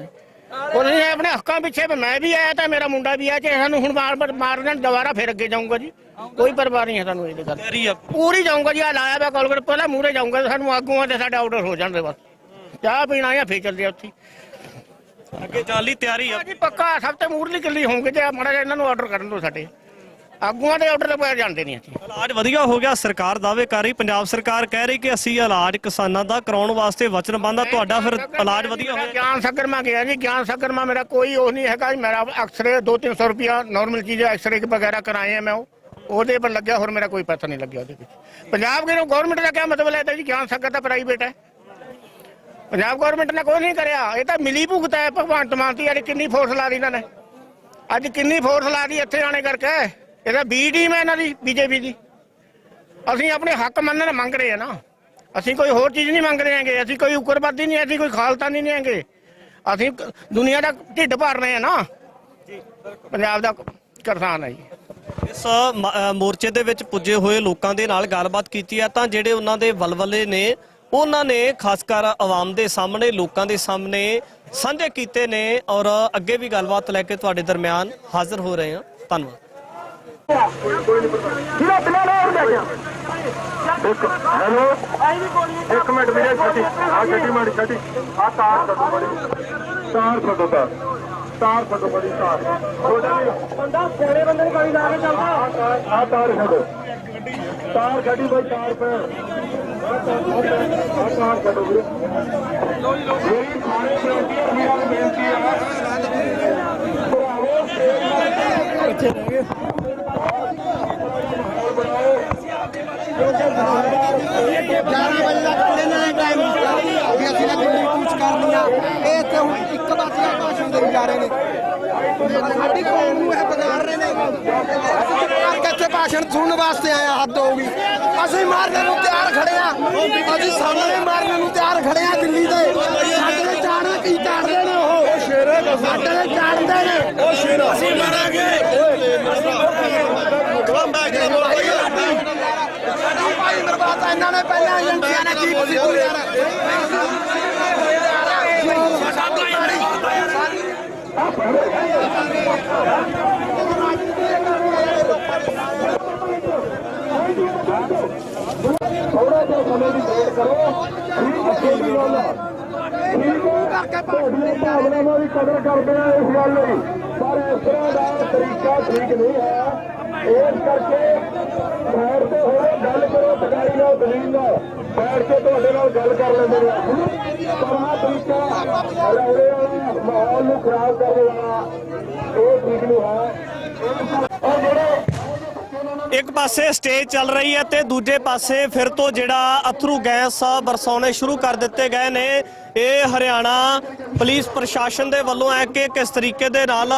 [SPEAKER 4] ਉਹਨੇ ਆਪਣੇ ਹੱਕਾਂ ਪਿੱਛੇ ਮੈਂ ਵੀ ਆਇਆ ਤਾਂ ਮੇਰਾ ਮੁੰਡਾ ਵੀ ਆਇਆ, ਚਾਹੇ ਸਾਨੂੰ ਹੁਣ ਮਾਰ ਦੇਣ ਦੁਬਾਰਾ ਫਿਰ ਅੱਗੇ ਜਾਊਂਗਾ ਜੀ, ਕੋਈ ਪਰਵਾਹ ਨਹੀਂ ਹੈ ਸਾਨੂੰ। ਇਹ ਗੱਲ ਪੂਰੀ ਜਾਊਂਗਾ ਜੀ। ਆ ਲਾਇਆ ਵਾ ਕੋਲਗੇਟ, ਪਹਿਲਾਂ ਮੂਹਰੇ ਜਾਊਂਗਾ, ਸਾਨੂੰ ਆਗੂਆਂ ਤੇ ਸਾਡੇ ਆਰਡਰ ਹੋ ਜਾਂਦੇ, ਬਸ ਚਾਹ ਪੀਣਾ ਜਾਂ ਫੇਰ ਚੱਲਦੇ ਉੱਥੇ
[SPEAKER 2] ਅੱਗੇ ਜਾਣ ਲਈ ਤਿਆਰੀ ਆ
[SPEAKER 4] ਜੀ। ਪੱਕਾ ਸਭ ਤੋਂ ਮੂਹਰਲੀ ਕਿੱਲੀ ਹੋਊਗੇ ਜੇ ਮਾੜਾ ਜਿਹਾ ਇਹਨਾਂ ਨੂੰ ਆਰਡਰ ਕਰਨ ਦੋ। ਸਾਡੇ ਆਗੂਆਂ ਦੇ ਆਰਡਰ ਬਗੈਰ ਜਾਂਦੇ ਨਹੀਂ ਅਸੀਂ।
[SPEAKER 2] ਇਲਾਜ ਵਧੀਆ ਹੋ ਗਿਆ, ਸਰਕਾਰ ਦਾਅਵੇ ਕਰ ਰਹੀ, ਪੰਜਾਬ ਸਰਕਾਰ ਕਹਿ ਰਹੀ ਕਿ ਅਸੀਂ ਇਲਾਜ ਕਿਸਾਨਾਂ ਦਾ ਕਰਾਉਣ ਵਾਸਤੇ ਵਚਨਬੱਧ ਆ। ਤੁਹਾਡਾ ਫਿਰ ਇਲਾਜ ਵਧੀਆ ਹੋਇਆ?
[SPEAKER 4] ਗਿਆਨ ਸਾਗਰ ਮੈਂ ਗਿਆ ਜੀ, ਗਿਆਨ ਸਾਗਰ ਮੈਂ ਮੇਰਾ ਕੋਈ ਉਹ ਨਹੀਂ ਹੈਗਾ। ਮੇਰਾ ਐਕਸਰੇ 200-300 ਰੁਪਇਆ ਨਾਰਮਲ ਚੀਜ਼ ਹੈ, ਐਕਸਰੇ ਵਗੈਰਾ ਕਰਾਏ ਆ ਮੈਂ, ਉਹਦੇ ਪਰ ਲੱਗਿਆ, ਹੋਰ ਮੇਰਾ ਕੋਈ ਪੈਸਾ ਨਹੀਂ ਲੱਗਿਆ ਉਹਦੇ ਵਿੱਚ। ਪੰਜਾਬ ਦੀ ਗਵਰਨਮੈਂਟ ਦਾ ਕੀ ਮਤਲਬ ਲੈਦਾ ਜੀ? ਗਿਆਨ ਸਾਗਰ ਤਾਂ ਪ੍ਰਾਈਵੇਟ ਹੈ, ਪੰਜਾਬ ਗਵਰਨਮੈਂਟ ਨੇ ਕੋਈ ਨਹੀਂ ਕਰਿਆ। ਇਹ ਤਾਂ ਮਿਲੀ ਭੁਗਤ ਹੈ ਭਗਵੰਤ ਮਾਨ ਦੀ। ਯਾਰ ਕਿੰਨੀ ਫੋਰਸ ਲਾ ਦੀ ਇਹਨਾਂ ਨੇ, ਅੱਜ ਕਿੰਨੀ ਫੋਰਸ ਲਾ ਦੀ ਇੱਥੇ ਆਣੇ ਕਰਕੇ। ਇਹਦਾ B ਟੀਮ ਹੈ ਇਹਨਾਂ ਦੀ, BJP ਦੀ। ਅਸੀਂ ਆਪਣੇ ਹੱਕ ਮੰਨਣ ਮੰਗ ਰਹੇ ਆ ਨਾ, ਅਸੀਂ ਕੋਈ ਹੋਰ ਚੀਜ਼ ਨਹੀਂ ਮੰਗ ਰਹੇ ਹੈਗੇ, ਅਸੀਂ ਕੋਈ ਉਗਰਵਾਦੀ ਨਹੀਂ, ਅਸੀਂ ਕੋਈ ਖਾਲਤਾਨੀ ਨਹੀਂ ਹੈਗੇ, ਅਸੀਂ ਦੁਨੀਆ ਦਾ ਢਿੱਡ ਭਰ ਰਹੇ ਹਾਂ ਨਾ, ਪੰਜਾਬ ਦਾ ਕਿਸਾਨ ਹੈ ਜੀ।
[SPEAKER 2] ਇਸ ਮੋਰਚੇ ਦੇ ਵਿੱਚ ਪੁੱਜੇ ਹੋਏ ਲੋਕਾਂ ਦੇ ਨਾਲ ਗੱਲਬਾਤ ਕੀਤੀ ਹੈ ਤਾਂ ਜਿਹੜੇ ਉਹਨਾਂ ਦੇ ਵਲਵਲੇ ਨੇ ਉਹਨਾਂ ਨੇ ਖਾਸ ਕਰ ਆਵਾਮ ਦੇ ਸਾਹਮਣੇ, ਲੋਕਾਂ ਦੇ ਸਾਹਮਣੇ ਸਾਂਝੇ ਕੀਤੇ ਨੇ ਔਰ ਅੱਗੇ ਵੀ ਗੱਲਬਾਤ ਲੈ ਕੇ ਤੁਹਾਡੇ ਦਰਮਿਆਨ ਹਾਜ਼ਰ ਹੋ ਰਹੇ ਹਾਂ। ਧੰਨਵਾਦ।
[SPEAKER 1] ਹੈਲੋ, ਇੱਕ ਮਿੰਟ ਵੀਰੇ, ਛੱਡੀ ਆ, ਛੱਡੀ ਮਾੜੀ, ਛੱਡੀ ਆ, ਤਾਰ ਛੱਡੋ ਬੜੀ, ਤਾਰ ਛੱਡੋ, ਤਾਰ ਛੱਡੋ ਬੜੀ, ਤਾਰ ਬੰਦਾ ਕੋਲੇ ਬੰਦੇ ਨੂੰ ਗਾੜੀ ਲਾ ਕੇ ਚੱਲਦਾ, ਆ ਤਾਰ ਛੱਡੋ, ਤਾਰ ਛੱਡੀ ਬਈ, ਤਾਰ ਪੈ ਆ, ਤਾਰ ਛੱਡੋ ਵੀਰੇ। ਮੇਰੀ ਸਾਰੇ ਬੇਨਤੀ ਹੈ ਭਰਾਵੋ, ਇੱਥੇ ਰਹਿ ਗਏ
[SPEAKER 14] 11 ਵਜੇ ਦਾ ਇਹਨਾਂ ਨੇ ਟਾਈਮ ਦਿੱਤਾ ਵੀ ਅਸੀਂ ਨਾ ਦਿੱਲੀ ਕੂਚ ਕਰਨੀ ਆ, ਇਹ ਇੱਥੇ ਹੁਣ 1 ਵਜੇ ਦਾ ਭਾਸ਼ਣ ਦੇਈ ਜਾ ਰਹੇ ਨੇ, ਸਾਡੀ ਕੌਮ ਨੂੰ ਇਹ ਬਗਾੜ ਰਹੇ ਨੇ। ਇੱਥੇ ਭਾਸ਼ਣ ਸੁਣਨ ਵਾਸਤੇ ਆਇਆ, ਹੱਦ ਹੋ ਗਈ। ਅਸੀਂ ਮਾਰਨ ਨੂੰ ਤਿਆਰ ਖੜੇ ਆ, ਅਸੀਂ ਸਾਹਮਣੇ ਮਾਰਨ ਨੂੰ ਤਿਆਰ ਖੜੇ ਆ ਦਿੱਲੀ ਦੇ। ਸਾਡੇ ਦੇ ਚਾੜਨਾ ਕੀ ਚਾੜਦੇ ਨੇ, ਉਹ ਸਾਡੇ ਦੇ ਚਾੜਦੇ ਨੇ, ਉਹ ਸ਼ੇਰ ਅਸੀਂ ਮਾਰਾਂਗੇ। ਭਾਈ ਮਰਵਾਤਾ ਇਹਨਾਂ ਨੇ, ਪਹਿਲਾਂ ਏਜੰਸੀਆਂ ਨੇ ਕੀ ਪੁੱਛੀ ਯਾਰ।
[SPEAKER 1] ਥੋੜਾ ਜਿਹਾ ਸਮੇਂ ਦੀ ਵੇਟ ਕਰੋ, ਠੀਕ ਹੈ ਗੱਲ ਹੈ, ਠੀਕ ਹੈ, ਤੁਹਾਡੀਆਂ ਭਾਵਨਾਵਾਂ ਦੀ ਕਦਰ ਕਰਦੇ ਆ ਇਸ ਗੱਲ ਲਈ, ਪਰ ਇਸ ਤਰ੍ਹਾਂ ਦਾ ਤਰੀਕਾ ਠੀਕ ਨਹੀਂ ਹੈ। ਇਸ ਕਰਕੇ ਬੈਠ ਕੇ ਹੋਏ ਗੱਲ ਕਰੋ, ਟਕਾਈ ਨਾਲ, ਦਲੀਲ ਨਾਲ ਬੈਠ ਕੇ ਤੁਹਾਡੇ ਨਾਲ ਗੱਲ ਕਰ ਲੈਂਦੇ ਨੇ, ਪਰ ਆਹ ਤਰੀਕਾ ਰੌਲੇ ਵਾਲਾ, ਮਾਹੌਲ ਨੂੰ ਖਰਾਬ ਕਰਨ ਵਾਲਾ, ਇਹ ਠੀਕ ਨਹੀਂ ਹੈ। ਉਹ ਜਿਹੜੇ
[SPEAKER 2] ਇੱਕ ਪਾਸੇ ਸਟੇਜ ਚੱਲ ਰਹੀ ਹੈ ਤੇ ਦੂਜੇ ਪਾਸੇ ਫਿਰ ਤੋਂ ਜਿਹੜਾ ਅਥਰੂ ਗੈਸ ਬਰਸਾਉਣੇ ਸ਼ੁਰੂ ਕਰ ਦਿੱਤੇ ਗਏ ਨੇ। ਇਹ ਹਰਿਆਣਾ ਪੁਲਿਸ ਪ੍ਰਸ਼ਾਸਨ ਦੇ ਵੱਲੋਂ ਹੈ ਕਿ ਕਿਸ ਤਰੀਕੇ ਦੇ ਨਾਲ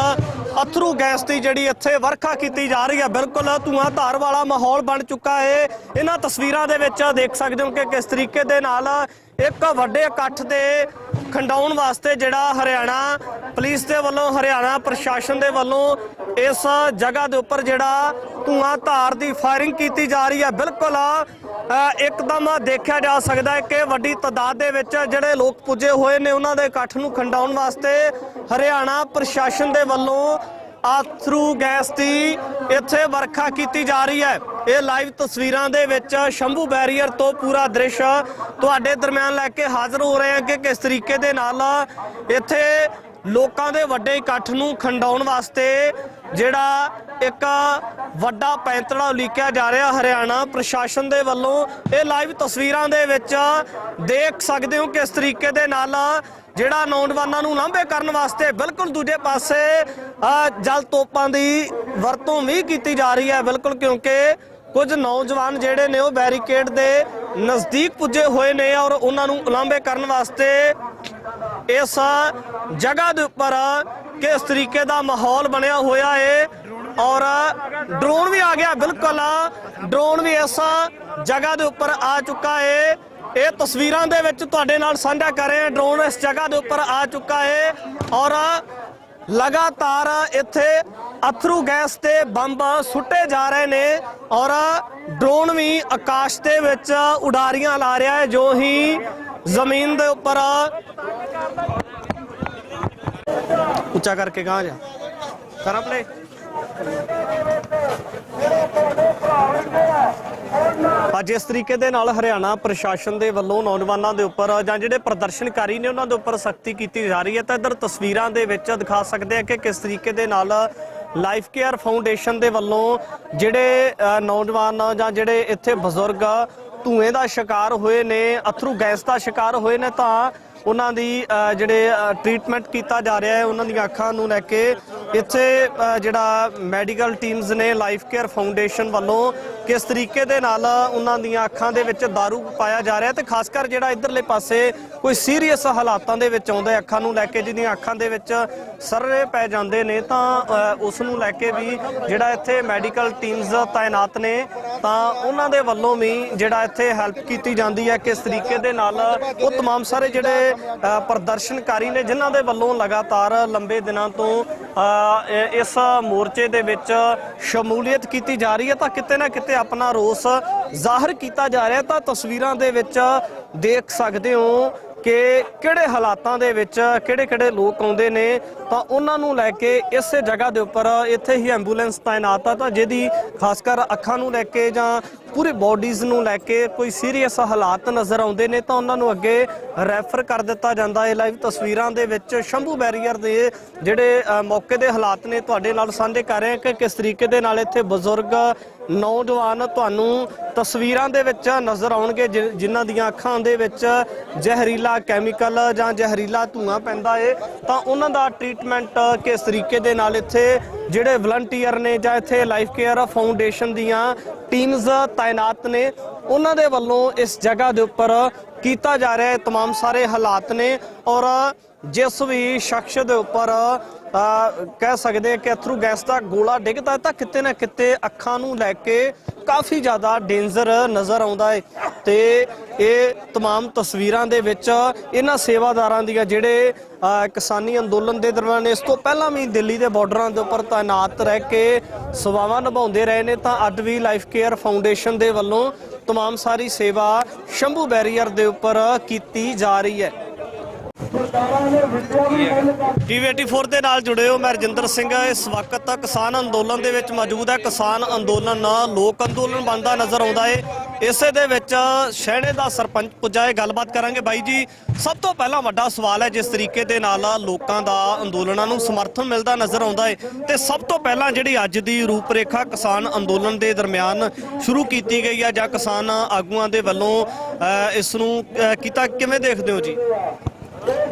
[SPEAKER 2] ਅਥਰੂ ਗੈਸ ਦੀ ਜਿਹੜੀ ਇੱਥੇ ਵਰਖਾ ਕੀਤੀ ਜਾ ਰਹੀ ਹੈ। ਬਿਲਕੁਲ ਧੂਆਂਧਾਰ ਵਾਲਾ ਮਾਹੌਲ ਬਣ ਚੁੱਕਾ ਹੈ। ਇਹਨਾਂ ਤਸਵੀਰਾਂ ਦੇ ਵਿੱਚ ਦੇਖ ਸਕਦੇ ਹੋ ਕਿ ਕਿਸ ਤਰੀਕੇ ਦੇ ਨਾਲ ਇੱਕ ਵੱਡੇ ਇਕੱਠ ਦੇ ਖੰਡਾਉਣ ਵਾਸਤੇ ਜਿਹੜਾ ਹਰਿਆਣਾ ਪੁਲਿਸ ਦੇ ਵੱਲੋਂ, ਹਰਿਆਣਾ ਪ੍ਰਸ਼ਾਸਨ ਦੇ ਵੱਲੋਂ ਇਸ ਜਗ੍ਹਾ ਦੇ ਉੱਪਰ ਜਿਹੜਾ ਧੂਆਂਧਾਰ ਦੀ ਫਾਇਰਿੰਗ ਕੀਤੀ ਜਾ ਰਹੀ ਹੈ। ਬਿਲਕੁਲ ਇੱਕਦਮ ਦੇਖਿਆ ਜਾ ਸਕਦਾ ਹੈ ਕਿ ਵੱਡੀ ਤਾਦਾਦ ਦੇ ਵਿੱਚ ਜਿਹੜੇ ਲੋਕ ਪੁੱਜੇ ਹੋਏ ਨੇ ਉਹਨਾਂ ਦੇ ਇਕੱਠ ਨੂੰ ਖੰਡਾਉਣ ਵਾਸਤੇ ਹਰਿਆਣਾ ਪ੍ਰਸ਼ਾਸਨ ਦੇ ਵੱਲੋਂ ਅਥਰੂ ਗੈਸ ਦੀ ਇੱਥੇ ਵਰਖਾ ਕੀਤੀ ਜਾ ਰਹੀ ਹੈ। ਇਹ ਲਾਈਵ ਤਸਵੀਰਾਂ ਦੇ ਵਿੱਚ ਸ਼ੰਭੂ ਬੈਰੀਅਰ ਤੋਂ ਪੂਰਾ ਦ੍ਰਿਸ਼ ਤੁਹਾਡੇ ਦਰਮਿਆਨ ਲੈ ਕੇ ਹਾਜ਼ਰ ਹੋ ਰਹੇ ਹਾਂ ਕਿ ਕਿਸ ਤਰੀਕੇ ਦੇ ਨਾਲ ਇੱਥੇ ਲੋਕਾਂ ਦੇ ਵੱਡੇ ਇਕੱਠ ਨੂੰ ਖੰਡਾਉਣ ਵਾਸਤੇ ਜਿਹੜਾ ਇੱਕ ਵੱਡਾ ਪੈਂਤੜਾ ਉਲੀਕਿਆ ਜਾ ਰਿਹਾ ਹਰਿਆਣਾ ਪ੍ਰਸ਼ਾਸਨ ਦੇ ਵੱਲੋਂ। ਇਹ ਲਾਈਵ ਤਸਵੀਰਾਂ ਦੇ ਵਿੱਚ ਦੇਖ ਸਕਦੇ ਹੋ ਕਿਸ ਤਰੀਕੇ ਦੇ ਨਾਲ ਜਿਹੜਾ ਨੌਜਵਾਨਾਂ ਨੂੰ ਲਾਂਭੇ ਕਰਨ ਵਾਸਤੇ ਬਿਲਕੁਲ ਦੂਜੇ ਪਾਸੇ ਜਲ ਤੋਪਾਂ ਦੀ ਵਰਤੋਂ ਵੀ ਕੀਤੀ ਜਾ ਰਹੀ ਹੈ। ਬਿਲਕੁਲ ਕਿਉਂਕਿ ਕੁਝ ਨੌਜਵਾਨ ਜਿਹੜੇ ਨੇ ਉਹ ਬੈਰੀਕੇਡ ਦੇ ਨਜ਼ਦੀਕ ਪੁੱਜੇ ਹੋਏ ਨੇ ਔਰ ਉਹਨਾਂ ਨੂੰ ਲਾਂਭੇ ਕਰਨ ਵਾਸਤੇ ਇਸ ਜਗ੍ਹਾ ਦੇ ਉੱਪਰ ਕਿਸ ਤਰੀਕੇ ਦਾ ਮਾਹੌਲ ਬਣਿਆ ਹੋਇਆ ਹੈ। ਔਰ ਡਰੋਨ ਵੀ ਆ ਗਿਆ, ਬਿਲਕੁਲ ਡਰੋਨ ਵੀ ਇਸ ਜਗ੍ਹਾ ਦੇ ਉੱਪਰ ਆ ਚੁੱਕਾ ਹੈ। ਇਹ ਤਸਵੀਰਾਂ ਦੇ ਵਿੱਚ ਤੁਹਾਡੇ ਨਾਲ ਸਾਂਝਾ ਕਰ ਰਹੇ ਹਾਂ। ਡਰੋਨ ਇਸ ਜਗ੍ਹਾ ਦੇ ਉੱਪਰ ਆ ਚੁੱਕਾ ਹੈ ਔਰ ਲਗਾਤਾਰ ਇੱਥੇ ਅਥਰੂ ਗੈਸ ਤੇ ਬੰਬ ਸੁੱਟੇ ਜਾ ਰਹੇ ਨੇ ਔਰ ਡਰੋਨ ਵੀ ਆਕਾਸ਼ ਦੇ ਵਿੱਚ ਉਡਾਰੀਆਂ ਲਾ ਰਿਹਾ ਹੈ। ਜੋ ਹੀ ਜ਼ਮੀਨ ਦੇ ਉੱਪਰ ਉੱਚਾ ਕਰਕੇ ਕਹਾਂ ਜਾ ਕਰ ਆਪਣੇ ਅੱਜ ਇਸ ਤਰੀਕੇ ਦੇ ਨਾਲ ਹਰਿਆਣਾ ਪ੍ਰਸ਼ਾਸਨ ਦੇ ਵੱਲੋਂ ਨੌਜਵਾਨਾਂ ਦੇ ਉੱਪਰ ਜਾਂ ਜਿਹੜੇ ਪ੍ਰਦਰਸ਼ਨਕਾਰੀ ਨੇ ਉਹਨਾਂ ਦੇ ਉੱਪਰ ਸਖਤੀ ਕੀਤੀ ਜਾ ਰਹੀ ਹੈ। ਤਾਂ ਇੱਧਰ ਤਸਵੀਰਾਂ ਦੇ ਵਿੱਚ ਦਿਖਾ ਸਕਦੇ ਆ ਕਿ ਕਿਸ ਤਰੀਕੇ ਦੇ ਨਾਲ ਲਾਈਫ ਕੇਅਰ ਫਾਊਂਡੇਸ਼ਨ ਦੇ ਵੱਲੋਂ ਜਿਹੜੇ ਨੌਜਵਾਨ ਜਾਂ ਜਿਹੜੇ ਇੱਥੇ ਬਜ਼ੁਰਗ ਧੂਏ ਦਾ ਸ਼ਿਕਾਰ ਹੋਏ ਨੇ, ਅਥਰੂ ਗੈਸ ਦਾ ਸ਼ਿਕਾਰ ਹੋਏ ਨੇ, ਤਾਂ ਉਹਨਾਂ ਦੀ ਜਿਹੜੇ ਟ੍ਰੀਟਮੈਂਟ ਕੀਤਾ ਜਾ ਰਿਹਾ ਹੈ। ਉਹਨਾਂ ਦੀਆਂ ਅੱਖਾਂ ਨੂੰ ਲੈ ਕੇ ਇੱਥੇ ਜਿਹੜਾ ਮੈਡੀਕਲ ਟੀਮਸ ਨੇ ਲਾਈਫ ਕੇਅਰ ਫਾਊਂਡੇਸ਼ਨ ਵੱਲੋਂ ਕਿਸ ਤਰੀਕੇ ਦੇ ਨਾਲ ਉਹਨਾਂ ਦੀਆਂ ਅੱਖਾਂ ਦੇ ਵਿੱਚ ਦਾਰੂ ਪਾਇਆ ਜਾ ਰਿਹਾ ਤੇ ਖਾਸ ਕਰ ਜਿਹੜਾ ਇਧਰਲੇ ਪਾਸੇ ਕੋਈ ਸੀਰੀਅਸ ਹਾਲਾਤਾਂ ਦੇ ਵਿੱਚ ਆਉਂਦਾ ਅੱਖਾਂ ਨੂੰ ਲੈ ਕੇ, ਜਿਹਦੀਆਂ ਅੱਖਾਂ ਦੇ ਵਿੱਚ ਸਰਰੇ ਪੈ ਜਾਂਦੇ ਨੇ ਤਾਂ ਉਸ ਨੂੰ ਲੈ ਕੇ ਵੀ ਜਿਹੜਾ ਇੱਥੇ ਮੈਡੀਕਲ ਟੀਮਸ ਤਾਇਨਾਤ ਨੇ ਤਾਂ ਉਹਨਾਂ ਦੇ ਵੱਲੋਂ ਵੀ ਜਿਹੜਾ ਇੱਥੇ ਹੈਲਪ ਕੀਤੀ ਜਾਂਦੀ ਹੈ। ਕਿਸ ਤਰੀਕੇ ਦੇ ਨਾਲ ਉਹ तमाम ਸਾਰੇ ਜਿਹੜੇ ਪ੍ਰਦਰਸ਼ਨਕਾਰੀ ਨੇ ਜਿਨ੍ਹਾਂ ਦੇ ਵੱਲੋਂ ਲਗਾਤਾਰ ਲੰਬੇ ਦਿਨਾਂ ਤੋਂ ਇਸ ਮੋਰਚੇ ਦੇ ਵਿੱਚ ਸ਼ਮੂਲੀਅਤ ਕੀਤੀ ਜਾ ਰਹੀ ਹੈ ਤਾਂ ਕਿਤੇ ਨਾ ਕਿਤੇ ਆਪਣਾ ਰੋਸ ਜ਼ਾਹਰ ਕੀਤਾ ਜਾ ਰਿਹਾ। ਤਾਂ ਤਸਵੀਰਾਂ ਦੇ ਵਿੱਚ ਦੇਖ ਸਕਦੇ ਹੋ ਕਿ ਕਿਹੜੇ ਹਾਲਾਤਾਂ ਦੇ ਵਿੱਚ ਕਿਹੜੇ ਲੋਕ ਆਉਂਦੇ ਨੇ ਤਾਂ ਉਹਨਾਂ ਨੂੰ ਲੈ ਕੇ ਇਸੇ ਜਗ੍ਹਾ ਦੇ ਉੱਪਰ ਇੱਥੇ ਹੀ ਐਂਬੂਲੈਂਸ ਤਾਇਨਾਤ ਆ ਤਾਂ ਜਿਹਦੀ ਖਾਸ ਕਰ ਅੱਖਾਂ ਨੂੰ ਲੈ ਕੇ ਜਾਂ ਪੂਰੀ ਬਾਡੀਜ਼ ਨੂੰ ਲੈ ਕੇ ਕੋਈ ਸੀਰੀਅਸ ਹਾਲਾਤ ਨਜ਼ਰ ਆਉਂਦੇ ਨੇ ਤਾਂ ਉਹਨਾਂ ਨੂੰ ਅੱਗੇ ਰੈਫਰ ਕਰ ਦਿੱਤਾ ਜਾਂਦਾ ਹੈ। ਲਾਈਵ ਤਸਵੀਰਾਂ ਦੇ ਵਿੱਚ ਸ਼ੰਭੂ ਬੈਰੀਅਰ ਦੇ ਜਿਹੜੇ ਮੌਕੇ ਦੇ ਹਾਲਾਤ ਨੇ ਤੁਹਾਡੇ ਨਾਲ ਸਾਂਝੇ ਕਰ ਰਹੇ ਕਿ ਕਿਸ ਤਰੀਕੇ ਦੇ ਨਾਲ ਇੱਥੇ ਬਜ਼ੁਰਗ ਨੌਜਵਾਨ ਤੁਹਾਨੂੰ ਤਸਵੀਰਾਂ ਦੇ ਵਿੱਚ ਨਜ਼ਰ ਆਉਣਗੇ ਜਿਨ੍ਹਾਂ ਦੀਆਂ ਅੱਖਾਂ ਦੇ ਵਿੱਚ ਜ਼ਹਿਰੀਲਾ ਕੈਮੀਕਲ ਜਾਂ ਜ਼ਹਿਰੀਲਾ ਧੂਆਂ ਪੈਂਦਾ ਹੈ ਤਾਂ ਉਹਨਾਂ ਦਾ ਟ੍ਰੀਟਮੈਂਟ ਕਿਸ ਤਰੀਕੇ ਦੇ ਨਾਲ ਇੱਥੇ ਜਿਹੜੇ ਵਲੰਟੀਅਰ ਨੇ ਜਾਂ ਇੱਥੇ ਲਾਈਫ ਕੇਅਰ ਫਾਊਂਡੇਸ਼ਨ ਦੀਆਂ ਟੀਮਸ ਤਾਇਨਾਤ ਨੇ ਉਹਨਾਂ ਦੇ ਵੱਲੋਂ ਇਸ ਜਗ੍ਹਾ ਦੇ ਉੱਪਰ ਕੀਤਾ ਜਾ ਰਿਹਾ ਹੈ। तमाम ਸਾਰੇ ਹਾਲਾਤ ਨੇ ਔਰ ਜਿਸ ਵੀ ਸ਼ਖਸ ਦੇ ਉੱਪਰ ਕਹਿ ਸਕਦੇ ਕਿ ਅਥਰੂ ਗੈਸ ਦਾ ਗੋਲਾ ਡਿੱਗਦਾ ਤਾਂ ਕਿਤੇ ਨਾ ਕਿਤੇ ਅੱਖਾਂ ਨੂੰ ਲੈ ਕੇ ਕਾਫੀ ਜ਼ਿਆਦਾ ਡੇਂਜਰ ਨਜ਼ਰ ਆਉਂਦਾ ਹੈ ਤੇ ਇਹ तमाम ਤਸਵੀਰਾਂ ਦੇ ਵਿੱਚ ਇਹਨਾਂ ਸੇਵਾਦਾਰਾਂ ਦੀਆਂ ਜਿਹੜੇ ਕਿਸਾਨੀ ਅੰਦੋਲਨ ਦੇ ਦਰਮਿਆਨ ਇਸ ਤੋਂ ਪਹਿਲਾਂ ਵੀ ਦਿੱਲੀ ਦੇ ਬਾਰਡਰਾਂ ਦੇ ਉੱਪਰ ਤਾਇਨਾਤ ਰਹਿ ਕੇ ਸੇਵਾਵਾਂ ਨਿਭਾਉਂਦੇ ਰਹੇ ਨੇ ਤਾਂ ਅੱਜ ਵੀ ਲਾਈਫ ਕੇਅਰ ਫਾਊਂਡੇਸ਼ਨ ਦੇ ਵੱਲੋਂ तमाम ਸਾਰੀ ਸੇਵਾ ਸ਼ੰਭੂ ਬੈਰੀਅਰ ਦੇ ਉੱਪਰ ਕੀਤੀ ਜਾ ਰਹੀ ਹੈ। ਟੀਵੀ 84 ਦੇ ਨਾਲ ਜੁੜੇ ਹੋ ਮੈਂ ਰਜਿੰਦਰ ਸਿੰਘ। ਇਸ ਵਕਤ ਕਿਸਾਨ ਅੰਦੋਲਨ ਦੇ ਵਿੱਚ ਮੌਜੂਦ ਹੈ। ਕਿਸਾਨ ਅੰਦੋਲਨ ਲੋਕ ਅੰਦੋਲਨ ਬਣਦਾ ਨਜ਼ਰ ਆਉਂਦਾ ਹੈ। ਇਸੇ ਦੇ ਵਿੱਚ ਸ਼ਹਿਣੇ ਦਾ ਸਰਪੰਚ ਪੁੱਜਾ ਹੈ, ਗੱਲਬਾਤ ਕਰਾਂਗੇ। ਬਾਈ ਜੀ, ਸਭ ਤੋਂ ਪਹਿਲਾਂ ਵੱਡਾ ਸਵਾਲ ਹੈ ਜਿਸ ਤਰੀਕੇ ਦੇ ਨਾਲ ਲੋਕਾਂ ਦਾ ਅੰਦੋਲਨਾਂ ਨੂੰ ਸਮਰਥਨ ਮਿਲਦਾ ਨਜ਼ਰ ਆਉਂਦਾ ਹੈ ਤੇ ਸਭ ਤੋਂ ਪਹਿਲਾਂ ਜਿਹੜੀ ਅੱਜ ਦੀ ਰੂਪਰੇਖਾ ਕਿਸਾਨ ਅੰਦੋਲਨ ਦੇ ਦਰਮਿਆਨ ਸ਼ੁਰੂ ਕੀਤੀ ਗਈ ਹੈ ਜਾਂ ਕਿਸਾਨ ਆਗੂਆਂ ਦੇ ਵੱਲੋਂ ਇਸ ਨੂੰ ਕੀਤਾ, ਕਿਵੇਂ ਦੇਖਦੇ ਹੋ ਜੀ?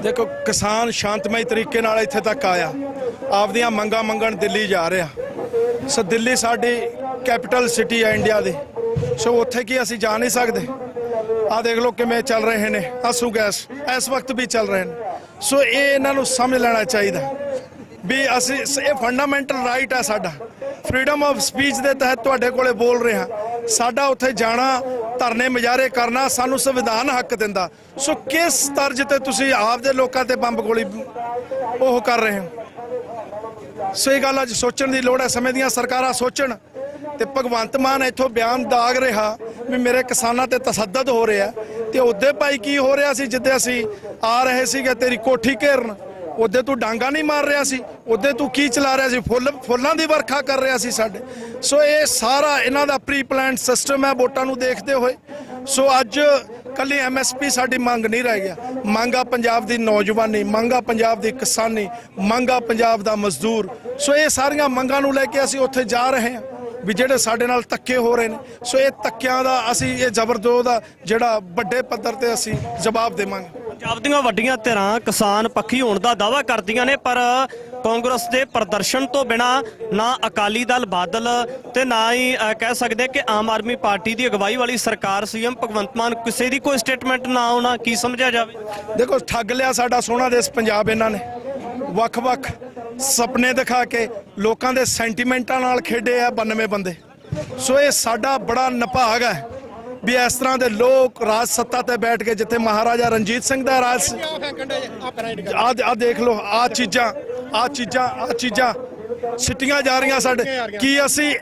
[SPEAKER 1] ਦੇਖੋ, ਕਿਸਾਨ ਸ਼ਾਂਤਮਈ ਤਰੀਕੇ ਨਾਲ ਇੱਥੇ ਤੱਕ ਆਇਆ, ਆਪਦੀਆਂ ਮੰਗਾਂ ਮੰਗਣ ਦਿੱਲੀ ਜਾ ਰਿਹਾ। ਸੋ ਦਿੱਲੀ ਸਾਡੀ ਕੈਪੀਟਲ ਸਿਟੀ ਹੈ ਇੰਡੀਆ ਦੀ, ਸੋ ਉੱਥੇ ਕੀ ਅਸੀਂ ਜਾ ਨਹੀਂ ਸਕਦੇ? ਆ ਦੇਖ ਲਓ ਕਿਵੇਂ ਚੱਲ ਰਹੇ ਨੇ ਆਂਸੂ ਗੈਸ, ਇਸ ਵਕਤ ਵੀ ਚੱਲ ਰਹੇ ਨੇ। ਸੋ ਇਹ ਇਹਨਾਂ ਨੂੰ ਸਮਝ ਲੈਣਾ ਚਾਹੀਦਾ ਵੀ ਅਸੀਂ ਇਹ ਫੰਡਾਮੈਂਟਲ ਰਾਈਟ ਹੈ ਸਾਡਾ, ਫਰੀडम ਆਫ ਸਪੀਚ ਦੇ ਤਹਿਤ ਤੁਹਾਡੇ ਕੋਲੇ ਬੋਲ ਰਹੇ ਹਾਂ। ਸਾਡਾ ਉੱਥੇ ਜਾਣਾ, ਧਰਨੇ ਮੁਜ਼ਾਹਰੇ ਕਰਨਾ ਸਾਨੂੰ ਸੰਵਿਧਾਨ ਹੱਕ ਦਿੰਦਾ। ਸੋ ਕਿਸ ਤਰਜ਼ ਤੇ ਤੁਸੀਂ ਆਪਦੇ ਲੋਕਾਂ ਤੇ ਬੰਬ ਗੋਲੀ ਉਹ ਕਰ ਰਹੇ ਹੋ? ਸੋ ਇਹ ਗੱਲ ਅੱਜ ਸੋਚਣ ਦੀ ਲੋੜ ਹੈ, ਸਮੇਂ ਦੀਆਂ ਸਰਕਾਰਾਂ ਸੋਚਣ। ਤੇ ਭਗਵੰਤ ਮਾਨ ਇੱਥੋਂ ਬਿਆਨ ਦਾਗ ਰਿਹਾ ਵੀ ਮੇਰੇ ਕਿਸਾਨਾਂ ਤੇ ਤਸੱਦਦ ਹੋ ਰਿਹਾ ਤੇ ਉਹਦੇ ਭਾਈ ਕੀ ਹੋ ਰਿਹਾ ਸੀ ਜਿੱਦੇ ਅਸੀਂ ਆ ਰਹੇ ਸੀਗੇ ਤੇਰੀ ਕੋਠੀ ਘੇਰਨ, ਉਹਦੇ ਤੂੰ ਡਾਂਗਾ ਨਹੀਂ ਮਾਰ ਰਿਹਾ ਸੀ, ਉਹਦੇ ਤੂੰ ਕੀ ਚਲਾ ਰਿਹਾ ਸੀ? ਫੁੱਲਾਂ ਦੀ ਵਰਖਾ ਕਰ ਰਿਹਾ ਸੀ ਸਾਡੇ। ਸੋ ਇਹ ਸਾਰਾ ਇਹਨਾਂ ਦਾ ਪ੍ਰੀ ਪਲਾਨਡ ਸਿਸਟਮ ਹੈ ਵੋਟਾਂ ਨੂੰ ਦੇਖਦੇ ਹੋਏ। ਸੋ ਅੱਜ ਕੱਲੀ MSP ਸਾਡੀ ਮੰਗ ਨਹੀਂ ਰਹਿ ਗਿਆ, ਮੰਗਾ ਪੰਜਾਬ ਦੀ ਨੌਜਵਾਨੀ, ਮੰਗਾ ਪੰਜਾਬ ਦੀ ਕਿਸਾਨੀ, ਮੰਗਾ ਪੰਜਾਬ ਦਾ ਮਜ਼ਦੂਰ। ਸੋ ਇਹ ਸਾਰੀਆਂ ਮੰਗਾਂ ਨੂੰ ਲੈ ਕੇ ਅਸੀਂ ਉੱਥੇ ਜਾ ਰਹੇ ਹਾਂ ਵੀ ਜਿਹੜੇ ਸਾਡੇ ਨਾਲ ਧੱਕੇ ਹੋ ਰਹੇ ਨੇ। ਸੋ ਇਹ ਧੱਕਿਆਂ ਦਾ ਅਸੀਂ ਇਹ ਜ਼ਬਰਦਸਤ ਦਾ ਜਿਹੜਾ ਵੱਡੇ ਪੱਧਰ ਤੇ ਅਸੀਂ ਜਵਾਬ ਦੇਵਾਂਗੇ।
[SPEAKER 2] ਪੰਜਾਬ ਦੀਆਂ ਵੱਡੀਆਂ ਧਿਰਾਂ ਕਿਸਾਨ ਪੱਖੀ ਹੋਣ ਦਾ ਦਾਅਵਾ ਕਰਦੀਆਂ ਨੇ ਪਰ ਕਾਂਗਰਸ ਦੇ ਪ੍ਰਦਰਸ਼ਨ ਤੋਂ ਬਿਨਾ ਨਾ ਅਕਾਲੀ ਦਲ ਬਾਦਲ ਤੇ ਨਾ ਹੀ ਕਹਿ ਸਕਦੇ ਕਿ ਆਮ ਆਦਮੀ ਪਾਰਟੀ ਦੀ ਅਗਵਾਈ ਵਾਲੀ ਸਰਕਾਰ CM ਭਗਵੰਤ ਮਾਨ ਕਿਸੇ ਦੀ ਕੋਈ ਸਟੇਟਮੈਂਟ ਨਾ ਆਉਣਾ ਕੀ ਸਮਝਿਆ ਜਾਵੇ?
[SPEAKER 1] ਦੇਖੋ, ਠੱਗ ਲਿਆ ਸਾਡਾ ਸੋਹਣਾ ਦੇਸ਼ ਪੰਜਾਬ ਇਹਨਾਂ ਨੇ। ਵੱਖ-ਵੱਖ ਸੁਪਨੇ ਦਿਖਾ ਕੇ ਲੋਕਾਂ ਦੇ ਸੈਂਟੀਮੈਂਟਾਂ ਨਾਲ ਖੇਡੇ ਆ 92 ਬੰਦੇ। ਸੋ ਇਹ ਸਾਡਾ ਬੜਾ ਨਿਭਾਗ ਹੈ ਵੀ ਇਸ ਤਰ੍ਹਾਂ ਦੇ ਲੋਕ ਰਾਜ ਸੱਤਾ ਤੇ ਬੈਠ ਕੇ, ਜਿੱਥੇ ਮਹਾਰਾਜਾ ਰਣਜੀਤ ਸਿੰਘ ਦਾ ਰਾਜ, ਆ ਦੇਖ ਲਓ ਆ ਚੀਜ਼ਾਂ ਸਿੱਟੀਆਂ ਜਾ ਰਹੀਆਂ ਸਾਡੇ। ਕੀ ਅਸੀਂ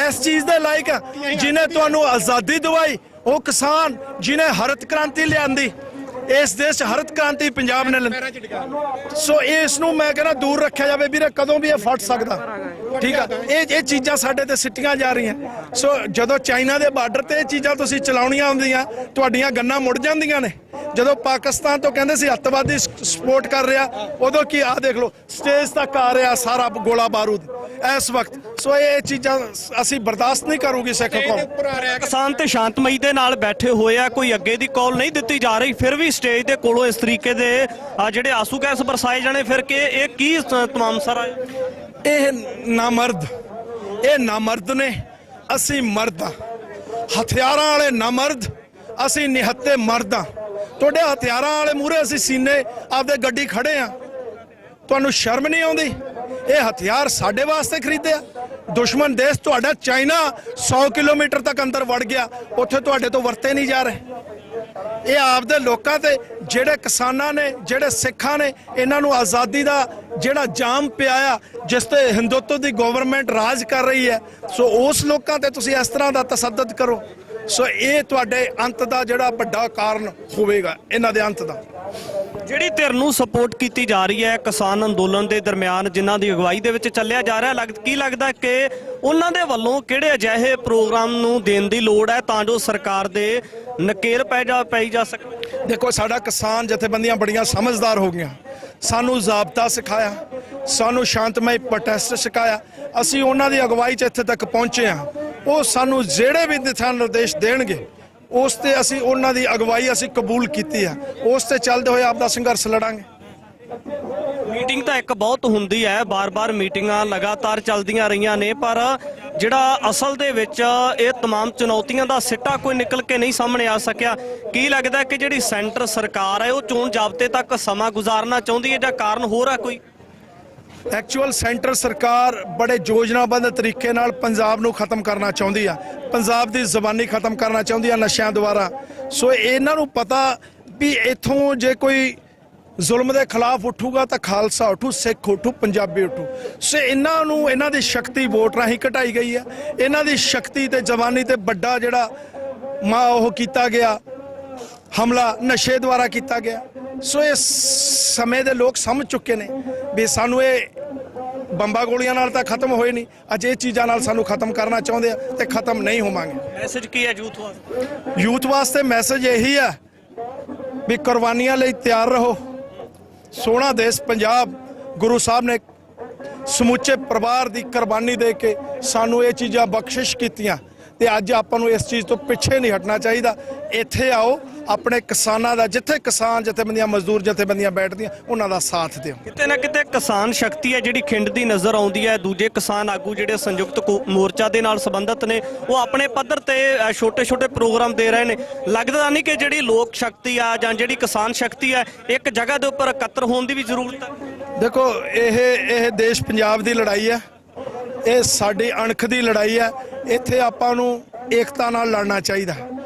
[SPEAKER 1] ਇਸ ਚੀਜ਼ ਦੇ ਲਾਇਕ ਆ? ਜਿਹਨੇ ਤੁਹਾਨੂੰ ਆਜ਼ਾਦੀ ਦਿਵਾਈ ਉਹ ਕਿਸਾਨ, ਜਿਹਨੇ ਹਰਿਤ ਕ੍ਰਾਂਤੀ ਲਿਆਂਦੀ ਇਸ ਦੇਸ਼ ਹਰਿਤ ਕ੍ਰਾਂਤੀ ਪੰਜਾਬ ਨੇ। ਸੋ ਇਸ ਨੂੰ ਮੈਂ ਕਹਿੰਦਾ ਦੂਰ ਰੱਖਿਆ ਜਾਵੇ ਵੀਰੇ, ਕਦੋਂ ਵੀ ਇਹ ਫਟ ਸਕਦਾ। ਠੀਕ ਆ, ਇਹ ਚੀਜ਼ਾਂ ਸਾਡੇ ਤੇ ਸਿੱਟੀਆਂ ਜਾ ਰਹੀਆਂ। ਸੋ ਜਦੋਂ ਚਾਈਨਾ ਦੇ ਬਾਰਡਰ ਤੇ ਇਹ ਚੀਜ਼ਾਂ ਤੁਸੀਂ ਚਲਾਉਣੀਆਂ ਹੁੰਦੀਆਂ ਤੁਹਾਡੀਆਂ ਗੰਨਾਂ ਮੁੜ ਜਾਂਦੀਆਂ ਨੇ। ਜਦੋਂ ਪਾਕਿਸਤਾਨ ਤੋਂ ਕਹਿੰਦੇ ਸੀ ਅੱਤਵਾਦੀ ਸਪੋਰਟ ਕਰ ਰਿਹਾ, ਉਦੋਂ ਕੀ ਆ ਦੇਖ ਲਓ ਸਟੇਜ ਤੱਕ ਆ ਰਿਹਾ ਸਾਰਾ ਗੋਲਾ ਬਾਰੂਦ ਇਸ ਵਕਤ। ਸੋ ਇਹ ਚੀਜ਼ਾਂ ਅਸੀਂ ਬਰਦਾਸ਼ਤ ਨਹੀਂ ਕਰੂਗੀ ਸਿੱਖ ਕੌਮ।
[SPEAKER 2] ਕਿਸਾਨ ਤੇ ਸ਼ਾਂਤਮਈ ਦੇ ਨਾਲ ਬੈਠੇ ਹੋਏ ਆ, ਕੋਈ ਅੱਗੇ ਦੀ ਕਾਲ ਨਹੀਂ ਦਿੱਤੀ ਜਾ ਰਹੀ, ਫਿਰ ਵੀ ਸਟੇਜ ਦੇ ਕੋਲੋਂ ਇਸ ਤਰੀਕੇ ਦੇ ਜਿਹੜੇ ਆਂਸੂ ਗੈਸ ਬਰਸਾਏ ਜਾਣੇ, ਫਿਰ ਕਿ ਇਹ ਕੀ ਤਮਾਮ ਸਾਰਾ?
[SPEAKER 1] ਇਹ ਨਾਮਰਦ ਨੇ, ਅਸੀਂ ਮਰਦ ਆ। ਹਥਿਆਰਾਂ ਵਾਲੇ ਨਾਮਰਦ, ਅਸੀਂ ਨਿਹੱਤੇ ਮਰਦ ਹਾਂ। ਤੁਹਾਡੇ ਹਥਿਆਰਾਂ ਵਾਲੇ ਮੂਹਰੇ ਅਸੀਂ ਸੀਨੇ ਆਪਦੇ ਗੱਡੀ ਖੜੇ ਆ, ਤੁਹਾਨੂੰ ਸ਼ਰਮ ਨਹੀਂ ਆਉਂਦੀ? ਇਹ ਹਥਿਆਰ ਸਾਡੇ ਵਾਸਤੇ ਖਰੀਦਿਆ। ਦੁਸ਼ਮਣ ਦੇਸ਼ ਤੁਹਾਡਾ ਚਾਈਨਾ 100 ਕਿਲੋਮੀਟਰ ਤੱਕ ਅੰਦਰ ਵੜ ਗਿਆ, ਉੱਥੇ ਤੁਹਾਡੇ ਤੋਂ ਵਰਤੇ ਨਹੀਂ ਜਾ ਰਹੇ। ਇਹ ਆਪਦੇ ਲੋਕਾਂ ਤੇ, ਜਿਹੜੇ ਕਿਸਾਨਾਂ ਨੇ, ਜਿਹੜੇ ਸਿੱਖਾਂ ਨੇ, ਇਹਨਾਂ ਨੂੰ ਆਜ਼ਾਦੀ ਦਾ ਜਿਹੜਾ ਜਾਮ ਪਿਆਇਆ, ਜਿਸ ਤੇ ਹਿੰਦੂਤਵ ਦੀ ਗਵਰਨਮੈਂਟ ਰਾਜ ਕਰ ਰਹੀ ਹੈ, ਸੋ ਉਸ ਲੋਕਾਂ ਤੇ ਤੁਸੀਂ ਇਸ ਤਰ੍ਹਾਂ ਦਾ ਤਸੱਦਦ ਕਰੋ। ਸੋ ਇਹ ਤੁਹਾਡੇ ਅੰਤ ਦਾ ਜਿਹੜਾ ਵੱਡਾ ਕਾਰਨ ਹੋਵੇਗਾ, ਇਹਨਾਂ ਦੇ ਅੰਤ ਦਾ।
[SPEAKER 2] ਜਿਹੜੀ ਧਿਰ ਨੂੰ ਸਪੋਰਟ ਕੀਤੀ ਜਾ ਰਹੀ ਹੈ ਕਿਸਾਨ ਅੰਦੋਲਨ ਦੇ ਦਰਮਿਆਨ, ਜਿਨ੍ਹਾਂ ਦੀ ਅਗਵਾਈ ਦੇ ਵਿੱਚ ਚੱਲਿਆ ਜਾ ਰਿਹਾ, ਕੀ ਲੱਗਦਾ ਕਿ ਉਹਨਾਂ ਦੇ ਵੱਲੋਂ ਕਿਹੜੇ ਅਜਿਹੇ ਪ੍ਰੋਗਰਾਮ ਨੂੰ ਦੇਣ ਦੀ ਲੋੜ ਹੈ ਤਾਂ ਜੋ ਸਰਕਾਰ ਦੇ ਨਕੇਲ ਪਈ ਜਾ ਸਕੇ?
[SPEAKER 1] ਦੇਖੋ, ਸਾਡਾ ਕਿਸਾਨ ਜਥੇਬੰਦੀਆਂ ਬੜੀਆਂ ਸਮਝਦਾਰ ਹੋ ਗਈਆਂ। ਸਾਨੂੰ ਜ਼ਾਬਤਾ ਸਿਖਾਇਆ, ਸਾਨੂੰ ਸ਼ਾਂਤਮਈ ਪ੍ਰੋਟੈਸਟ ਸਿਖਾਇਆ, ਅਸੀਂ ਉਹਨਾਂ ਦੀ ਅਗਵਾਈ 'ਚ ਇੱਥੇ ਤੱਕ ਪਹੁੰਚੇ ਹਾਂ। ਉਹ ਸਾਨੂੰ ਜਿਹੜੇ ਵੀ ਦਿਸ਼ਾ ਨਿਰਦੇਸ਼ ਦੇਣਗੇ, ਉਸ ਤੇ ਅਸੀਂ ਉਹਨਾਂ ਦੀ ਅਗਵਾਈ ਅਸੀਂ ਕਬੂਲ ਕੀਤੀ ਆ, ਉਸ ਤੇ ਚੱਲਦੇ ਹੋਏ ਆਪਦਾ ਸੰਘਰਸ਼ ਲੜਾਂਗੇ।
[SPEAKER 2] ਮੀਟਿੰਗ ਤਾਂ ਇੱਕ ਬਹੁਤ ਹੁੰਦੀ ਹੈ, ਬਾਰ-ਬਾਰ ਮੀਟਿੰਗਾਂ ਲਗਾਤਾਰ ਚੱਲਦੀਆਂ ਰਹੀਆਂ ਨੇ, ਪਰ ਜਿਹੜਾ ਅਸਲ ਦੇ ਵਿੱਚ ਇਹ तमाम ਚੁਣੌਤੀਆਂ ਦਾ ਸਿੱਟਾ ਕੋਈ ਨਿਕਲ ਕੇ ਨਹੀਂ ਸਾਹਮਣੇ ਆ ਸਕਿਆ। ਕੀ ਲੱਗਦਾ ਕਿ ਜਿਹੜੀ ਸੈਂਟਰ ਸਰਕਾਰ ਹੈ ਉਹ ਚੋਣ ਜ਼ਾਬਤੇ ਤੱਕ ਸਮਾਂ ਗੁਜ਼ਾਰਨਾ ਚਾਹੁੰਦੀ ਹੈ ਜਾਂ ਕਾਰਨ ਹੋਰ ਹੈ ਕੋਈ?
[SPEAKER 1] ਐਕਚੁਅਲ ਸੈਂਟਰ ਸਰਕਾਰ ਬੜੇ ਯੋਜਨਾਬੱਧ ਤਰੀਕੇ ਨਾਲ ਪੰਜਾਬ ਨੂੰ ਖਤਮ ਕਰਨਾ ਚਾਹੁੰਦੀ ਆ, ਪੰਜਾਬ ਦੀ ਜ਼ਬਾਨੀ ਖਤਮ ਕਰਨਾ ਚਾਹੁੰਦੀ ਆ ਨਸ਼ਿਆਂ ਦੁਆਰਾ। ਸੋ ਇਹਨਾਂ ਨੂੰ ਪਤਾ ਵੀ ਇੱਥੋਂ ਜੇ ਕੋਈ ਜ਼ੁਲਮ ਦੇ ਖਿਲਾਫ ਉੱਠੂਗਾ ਤਾਂ ਖਾਲਸਾ ਉੱਠੂ, ਸਿੱਖ ਉੱਠੂ, ਪੰਜਾਬੀ ਉੱਠੂ। ਸੋ ਇਹਨਾਂ ਨੂੰ, ਇਹਨਾਂ ਦੀ ਸ਼ਕਤੀ ਵੋਟ ਰਾਹੀਂ ਘਟਾਈ ਗਈ ਆ। ਇਹਨਾਂ ਦੀ ਸ਼ਕਤੀ ਤੇ ਜ਼ਬਾਨੀ ਤੇ ਵੱਡਾ ਜਿਹੜਾ ਉਹ ਕੀਤਾ ਗਿਆ ਹਮਲਾ ਨਸ਼ੇ ਦੁਆਰਾ ਕੀਤਾ ਗਿਆ। ਸੋ ਇਸ ਸਮੇਂ ਦੇ ਲੋਕ ਸਮਝ ਚੁੱਕੇ ਨੇ ਵੀ ਸਾਨੂੰ ਇਹ ਬੰਬਾਂ ਗੋਲੀਆਂ ਨਾਲ ਤਾਂ ਖਤਮ ਹੋਏ ਨਹੀਂ, ਅੱਜ ਇਹ ਚੀਜ਼ਾਂ ਨਾਲ ਸਾਨੂੰ ਖਤਮ ਕਰਨਾ ਚਾਹੁੰਦੇ ਆ ਤੇ ਖਤਮ ਨਹੀਂ ਹੋਵਾਂਗੇ।
[SPEAKER 2] ਮੈਸੇਜ ਕੀ ਹੈ ਯੂਥ ਵਾਸਤੇ?
[SPEAKER 1] ਯੂਥ ਵਾਸਤੇ ਮੈਸੇਜ ਇਹੀ ਆ ਵੀ ਕੁਰਬਾਨੀਆਂ ਲਈ ਤਿਆਰ ਰਹੋ। ਸੋਹਣਾ ਦੇਸ਼ ਪੰਜਾਬ, ਗੁਰੂ ਸਾਹਿਬ ਨੇ ਸਮੁੱਚੇ ਪਰਿਵਾਰ ਦੀ ਕੁਰਬਾਨੀ ਦੇ ਕੇ ਸਾਨੂੰ ਇਹ ਚੀਜ਼ਾਂ ਬਖਸ਼ਿਸ਼ ਕੀਤੀਆਂ ਤੇ ਅੱਜ ਆਪਾਂ ਨੂੰ ਇਸ ਚੀਜ਼ ਤੋਂ ਪਿੱਛੇ ਨਹੀਂ ਹਟਣਾ ਚਾਹੀਦਾ। ਇੱਥੇ ਆਓ, ਆਪਣੇ ਕਿਸਾਨਾਂ ਦਾ, ਜਿੱਥੇ ਕਿਸਾਨ ਜਥੇਬੰਦੀਆਂ, ਮਜ਼ਦੂਰ ਜਥੇਬੰਦੀਆਂ ਬੈਠਦੀਆਂ, ਉਹਨਾਂ ਦਾ ਸਾਥ ਦਿਓ।
[SPEAKER 2] ਕਿਤੇ ਨਾ ਕਿਤੇ ਕਿਸਾਨ ਸ਼ਕਤੀ ਹੈ ਜਿਹੜੀ ਖਿੰਡਦੀ ਨਜ਼ਰ ਆਉਂਦੀ ਹੈ। ਦੂਜੇ ਕਿਸਾਨ ਆਗੂ ਜਿਹੜੇ ਸੰਯੁਕਤ ਮੋਰਚਾ ਦੇ ਨਾਲ ਸੰਬੰਧਿਤ ਨੇ, ਉਹ ਆਪਣੇ ਪੱਧਰ ਤੇ ਛੋਟੇ-ਛੋਟੇ ਪ੍ਰੋਗਰਾਮ ਦੇ ਰਹੇ ਨੇ। ਲੱਗਦਾ ਨਹੀਂ ਕਿ ਜਿਹੜੀ ਲੋਕ ਸ਼ਕਤੀ ਆ ਜਾਂ ਜਿਹੜੀ ਕਿਸਾਨ ਸ਼ਕਤੀ ਹੈ, ਇੱਕ ਜਗ੍ਹਾ ਦੇ ਉੱਪਰ ਇਕੱਤਰ ਹੋਣ ਦੀ ਵੀ ਜ਼ਰੂਰਤ ਹੈ?
[SPEAKER 1] ਦੇਖੋ, ਇਹ ਦੇਸ਼ ਪੰਜਾਬ ਦੀ ਲੜਾਈ ਹੈ, ਇਹ ਸਾਡੀ ਅਣਖ ਦੀ ਲੜਾਈ ਹੈ। ਇੱਥੇ ਆਪਾਂ ਨੂੰ ਏਕਤਾ ਨਾਲ ਲੜਨਾ ਚਾਹੀਦਾ।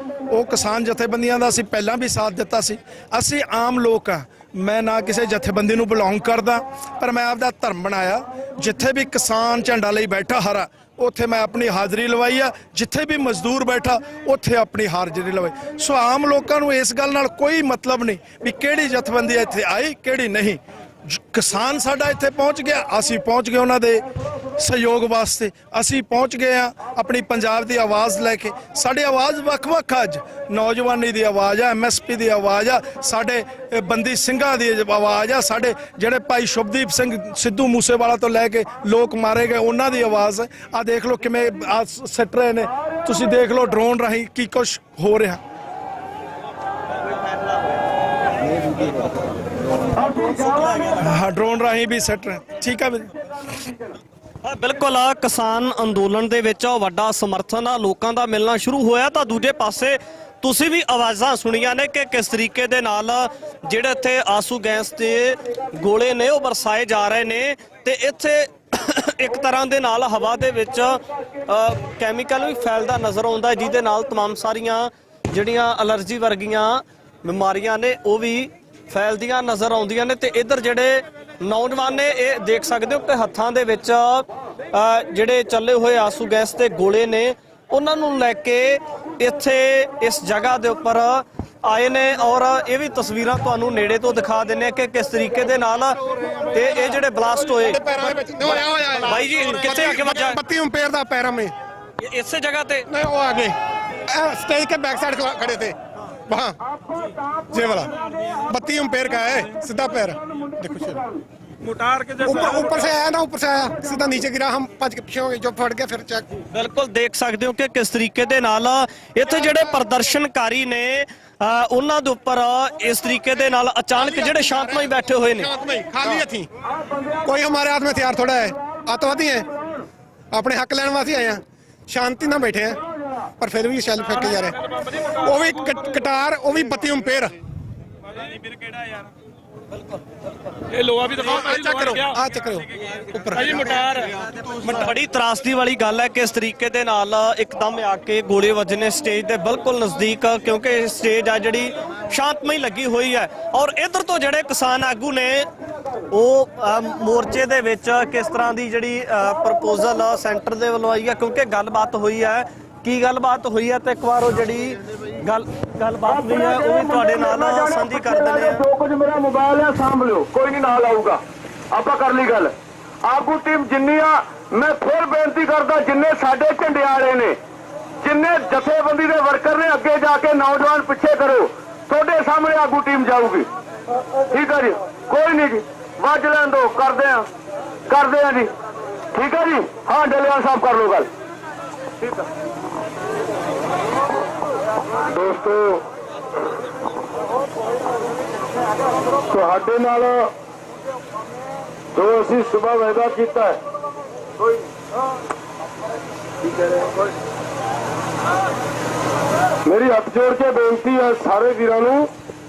[SPEAKER 1] ਉਹ ਕਿਸਾਨ ਜਥੇਬੰਦੀਆਂ ਦਾ ਅਸੀਂ ਪਹਿਲਾਂ ਵੀ ਸਾਥ ਦਿੱਤਾ ਸੀ। ਅਸੀਂ ਆਮ ਲੋਕ ਆ, ਮੈਂ ਨਾ ਕਿਸੇ ਜਥੇਬੰਦੀ ਨੂੰ ਬਿਲੋਂਗ ਕਰਦਾ, ਪਰ ਮੈਂ ਆਪਦਾ ਧਰਮ ਬਣਾਇਆ। ਜਿੱਥੇ ਵੀ ਕਿਸਾਨ ਝੰਡਾ ਲਈ ਬੈਠਾ ਹਰਾ, ਉੱਥੇ ਮੈਂ ਆਪਣੀ ਹਾਜ਼ਰੀ ਲਵਾਈ ਆ। ਜਿੱਥੇ ਵੀ ਮਜ਼ਦੂਰ ਬੈਠਾ, ਉੱਥੇ ਆਪਣੀ ਹਾਜ਼ਰੀ ਲਵਾਈ। ਸੋ ਆਮ ਲੋਕਾਂ ਨੂੰ ਇਸ ਗੱਲ ਨਾਲ ਕੋਈ ਮਤਲਬ ਨਹੀਂ ਵੀ ਕਿਹੜੀ ਜਥੇਬੰਦੀ ਇੱਥੇ ਆਈ, ਕਿਹੜੀ ਨਹੀਂ। ਕਿਸਾਨ ਸਾਡਾ ਇੱਥੇ ਪਹੁੰਚ ਗਿਆ, ਅਸੀਂ ਪਹੁੰਚ ਗਏ ਉਹਨਾਂ ਦੇ ਸਹਿਯੋਗ ਵਾਸਤੇ। ਅਸੀਂ ਪਹੁੰਚ ਗਏ ਆ ਆਪਣੀ ਪੰਜਾਬ ਦੀ ਆਵਾਜ਼ ਲੈ ਕੇ। ਸਾਡੀ ਆਵਾਜ਼ ਵੱਖ-ਵੱਖ, ਅੱਜ ਨੌਜਵਾਨੀ ਦੀ ਆਵਾਜ਼ ਆ, MSP ਦੀ ਆਵਾਜ਼ ਆ, ਸਾਡੇ ਬੰਦੀ ਸਿੰਘਾਂ ਦੀ ਆਵਾਜ਼ ਆ, ਸਾਡੇ ਜਿਹੜੇ ਭਾਈ ਸ਼ੁਭਦੀਪ ਸਿੰਘ ਸਿੱਧੂ ਮੂਸੇਵਾਲਾ ਤੋਂ ਲੈ ਕੇ ਲੋਕ ਮਾਰੇ ਗਏ ਉਹਨਾਂ ਦੀ ਆਵਾਜ਼। ਆ ਦੇਖ ਲਓ ਕਿਵੇਂ ਆ ਸਿੱਟ ਰਹੇ ਨੇ, ਤੁਸੀਂ ਦੇਖ ਲਓ ਡਰੋਨ ਰਾਹੀਂ ਕੀ ਕੁਛ ਹੋ ਰਿਹਾ। ਹਾਂ, ਡਰੋਨ ਰਾਹੀਂ ਵੀ ਸਿੱਟ ਰਹੇ। ਠੀਕ ਹੈ
[SPEAKER 2] ਬਿਲਕੁਲ। ਕਿਸਾਨ ਅੰਦੋਲਨ ਦੇ ਵਿੱਚ ਵੱਡਾ ਸਮਰਥਨ ਆ ਲੋਕਾਂ ਦਾ ਮਿਲਣਾ ਸ਼ੁਰੂ ਹੋਇਆ। ਤਾਂ ਦੂਜੇ ਪਾਸੇ ਤੁਸੀਂ ਵੀ ਆਵਾਜ਼ਾਂ ਸੁਣੀਆਂ ਨੇ ਕਿ ਕਿਸ ਤਰੀਕੇ ਦੇ ਨਾਲ ਜਿਹੜੇ ਇੱਥੇ ਆਂਸੂ ਗੈਸ ਦੇ ਗੋਲੇ ਨੇ ਉਹ ਬਰਸਾਏ ਜਾ ਰਹੇ ਨੇ ਤੇ ਇੱਥੇ ਇੱਕ ਤਰ੍ਹਾਂ ਦੇ ਨਾਲ ਹਵਾ ਦੇ ਵਿੱਚ ਕੈਮੀਕਲ ਵੀ ਫੈਲਦਾ ਨਜ਼ਰ ਆਉਂਦਾ, ਜਿਹਦੇ ਨਾਲ तमाम ਸਾਰੀਆਂ ਜਿਹੜੀਆਂ ਅਲਰਜੀ ਵਰਗੀਆਂ ਬਿਮਾਰੀਆਂ ਨੇ ਉਹ ਵੀ ਫੈਲਦੀਆਂ ਨਜ਼ਰ ਆਉਂਦੀਆਂ ਨੇ। ਤੇ ਇੱਧਰ ਜਿਹੜੇ ਨੌਜਵਾਨ ਨੇ, ਇਹ ਦੇਖ ਸਕਦੇ ਹੋ ਕਿ ਹੱਥਾਂ ਦੇ ਵਿੱਚ ਜਿਹੜੇ ਚੱਲੇ ਹੋਏ ਆਂਸੂ ਗੈਸ ਦੇ ਗੋਲੇ ਨੇ, ਉਹਨਾਂ ਨੂੰ ਲੈ ਕੇ ਇੱਥੇ ਇਸ ਜਗ੍ਹਾ ਦੇ ਉੱਪਰ ਆਏ ਨੇ। ਔਰ ਇਹ ਵੀ ਤਸਵੀਰਾਂ ਤੁਹਾਨੂੰ ਨੇੜੇ ਤੋਂ ਦਿਖਾ ਦਿੰਨੇ ਆ ਕਿ ਕਿਸ ਤਰੀਕੇ ਦੇ ਨਾਲ ਇਹ ਜਿਹੜੇ ਬਲਾਸਟ ਹੋਏ। ਭਾਈ ਜੀ ਕਿੱਥੇ ਆ ਕੇ ਵੱਜਾ?
[SPEAKER 4] 32 एम्पेयर ਦਾ ਪੈਰਾ ਮੇ
[SPEAKER 2] ਇਸੇ ਜਗ੍ਹਾ ਤੇ
[SPEAKER 4] नहीं, वो आगे स्टेज के बैक साइड खड़े थे वहाँ, ये वाला 32 एम्पेयर का है, सीधा पैर देखो,
[SPEAKER 2] मोटार के
[SPEAKER 4] ऊपर से आया ना, ऊपर से आया सीधा नीचे गिरा, हम भज के पीछे हो गए, जो फट गया फिर चेक।
[SPEAKER 2] ਬਿਲਕੁਲ ਦੇਖ ਸਕਦੇ ਹੋ ਕਿ ਕਿਸ ਤਰੀਕੇ ਦੇ ਨਾਲ ਇੱਥੇ ਜਿਹੜੇ ਪ੍ਰਦਰਸ਼ਨਕਾਰੀ ਨੇ ਉਹਨਾਂ ਦੇ ਉੱਪਰ ਇਸ ਤਰੀਕੇ ਦੇ ਨਾਲ ਅਚਾਨਕ ਜਿਹੜੇ ਸ਼ਾਂਤਮਈ ਬੈਠੇ ਹੋਏ ਨੇ,
[SPEAKER 4] खाली थी, कोई हमारे हाथ में हथियार थोड़ा है, आतंकवादी है, अपने हक लेने वास्ते आए हैं, शांति ना बैठे हैं। ਪਰ ਫਿਰ ਵੀ ਸ਼ੈਲ ਫੇਕੇ ਜਾ ਰਹੇ। ਉਹ ਵੀ ਕਟਾਰ, ਉਹ ਵੀ 32 ਅੰਪੇਅਰ।
[SPEAKER 6] ਇਹ ਲੋਹਾ ਵੀ ਦਿਖਾਓ
[SPEAKER 4] ਚੈੱਕ ਕਰੋ, ਆ ਚੈੱਕ ਕਰੋ ਉੱਪਰ।
[SPEAKER 2] ਬੜੀ ਤਰਾਸਦੀ ਵਾਲੀ ਗੱਲ ਹੈ ਕਿ ਇਸ ਤਰੀਕੇ ਦੇ ਨਾਲ ਇੱਕਦਮ ਆ ਕੇ ਗੋਲੇ ਵੱਜਣੇ ਸਟੇਜ ਦੇ ਬਿਲਕੁਲ ਨਜ਼ਦੀਕ, ਕਿਉਂਕਿ ਇਹ ਸਟੇਜ ਆ ਜਿਹੜੀ ਸ਼ਾਂਤਮਈ ਲੱਗੀ ਹੋਈ ਹੈ। ਔਰ ਇਧਰ ਤੋਂ ਜਿਹੜੇ ਕਿਸਾਨ ਆਗੂ ਨੇ ਉਹ ਮੋਰਚੇ ਦੇ ਵਿੱਚ ਕਿਸ ਤਰ੍ਹਾਂ ਦੀ ਜਿਹੜੀ ਪ੍ਰਪੋਜ਼ਲ ਸੈਂਟਰ ਦੇ ਵੱਲੋਂ ਆਈ ਹੈ, ਕਿਉਂਕਿ ਗੱਲਬਾਤ ਹੋਈ ਹੈ। ਕੀ ਗੱਲਬਾਤ ਹੋਈ ਹੈ ਤੇ ਇੱਕ ਵਾਰ ਉਹ ਜਿਹੜੀ ਗੱਲਬਾਤ ਹੋਈ ਹੈ ਉਹ ਵੀ ਤੁਹਾਡੇ ਨਾਲ ਸਾਂਝੀ ਕਰ ਦਿੰਦੇ ਆ।
[SPEAKER 1] ਜੋ ਕੁਝ ਮੇਰਾ ਮੋਬਾਈਲ ਹੈ ਸਾਂਭ ਲਿਓ, ਕੋਈ ਨਹੀਂ ਨਾਲ ਆਊਗਾ, ਆਪਾਂ ਕਰ ਲਈ ਗੱਲ। ਆਗੂ ਟੀਮ ਜਿੰਨੀ ਆ, ਮੈਂ ਫਿਰ ਬੇਨਤੀ ਕਰਦਾ ਜਿੰਨੇ ਸਾਡੇ ਝੰਡੇ ਵਾਲੇ ਨੇ, ਜਿੰਨੇ ਜਥੇਬੰਦੀ ਦੇ ਵਰਕਰ ਨੇ, ਅੱਗੇ ਜਾ ਕੇ ਨੌਜਵਾਨ ਪਿੱਛੇ ਕਰੋ, ਤੁਹਾਡੇ ਸਾਹਮਣੇ ਆਗੂ ਟੀਮ ਜਾਊਗੀ। ਠੀਕ ਹੈ ਜੀ, ਕੋਈ ਨਹੀਂ ਜੀ, ਵੱਜ ਲੈਣ ਦੋ, ਕਰਦੇ ਆ ਜੀ। ਠੀਕ ਹੈ ਜੀ, ਹਾਂ ਡੱਲੇਵਾਲ ਸਾਹਿਬ ਕਰ ਲਓ ਗੱਲ। ਠੀਕ ਹੈ ਦੋਸਤੋ, ਤੁਹਾਡੇ ਨਾਲ ਜੋ ਅਸੀਂ ਸਵੇਰ ਵਾਅਦਾ ਕੀਤਾ ਹੈ, ਮੇਰੀ ਹੱਥ ਜੋੜ ਕੇ ਬੇਨਤੀ ਹੈ ਸਾਰੇ ਵੀਰਾਂ ਨੂੰ।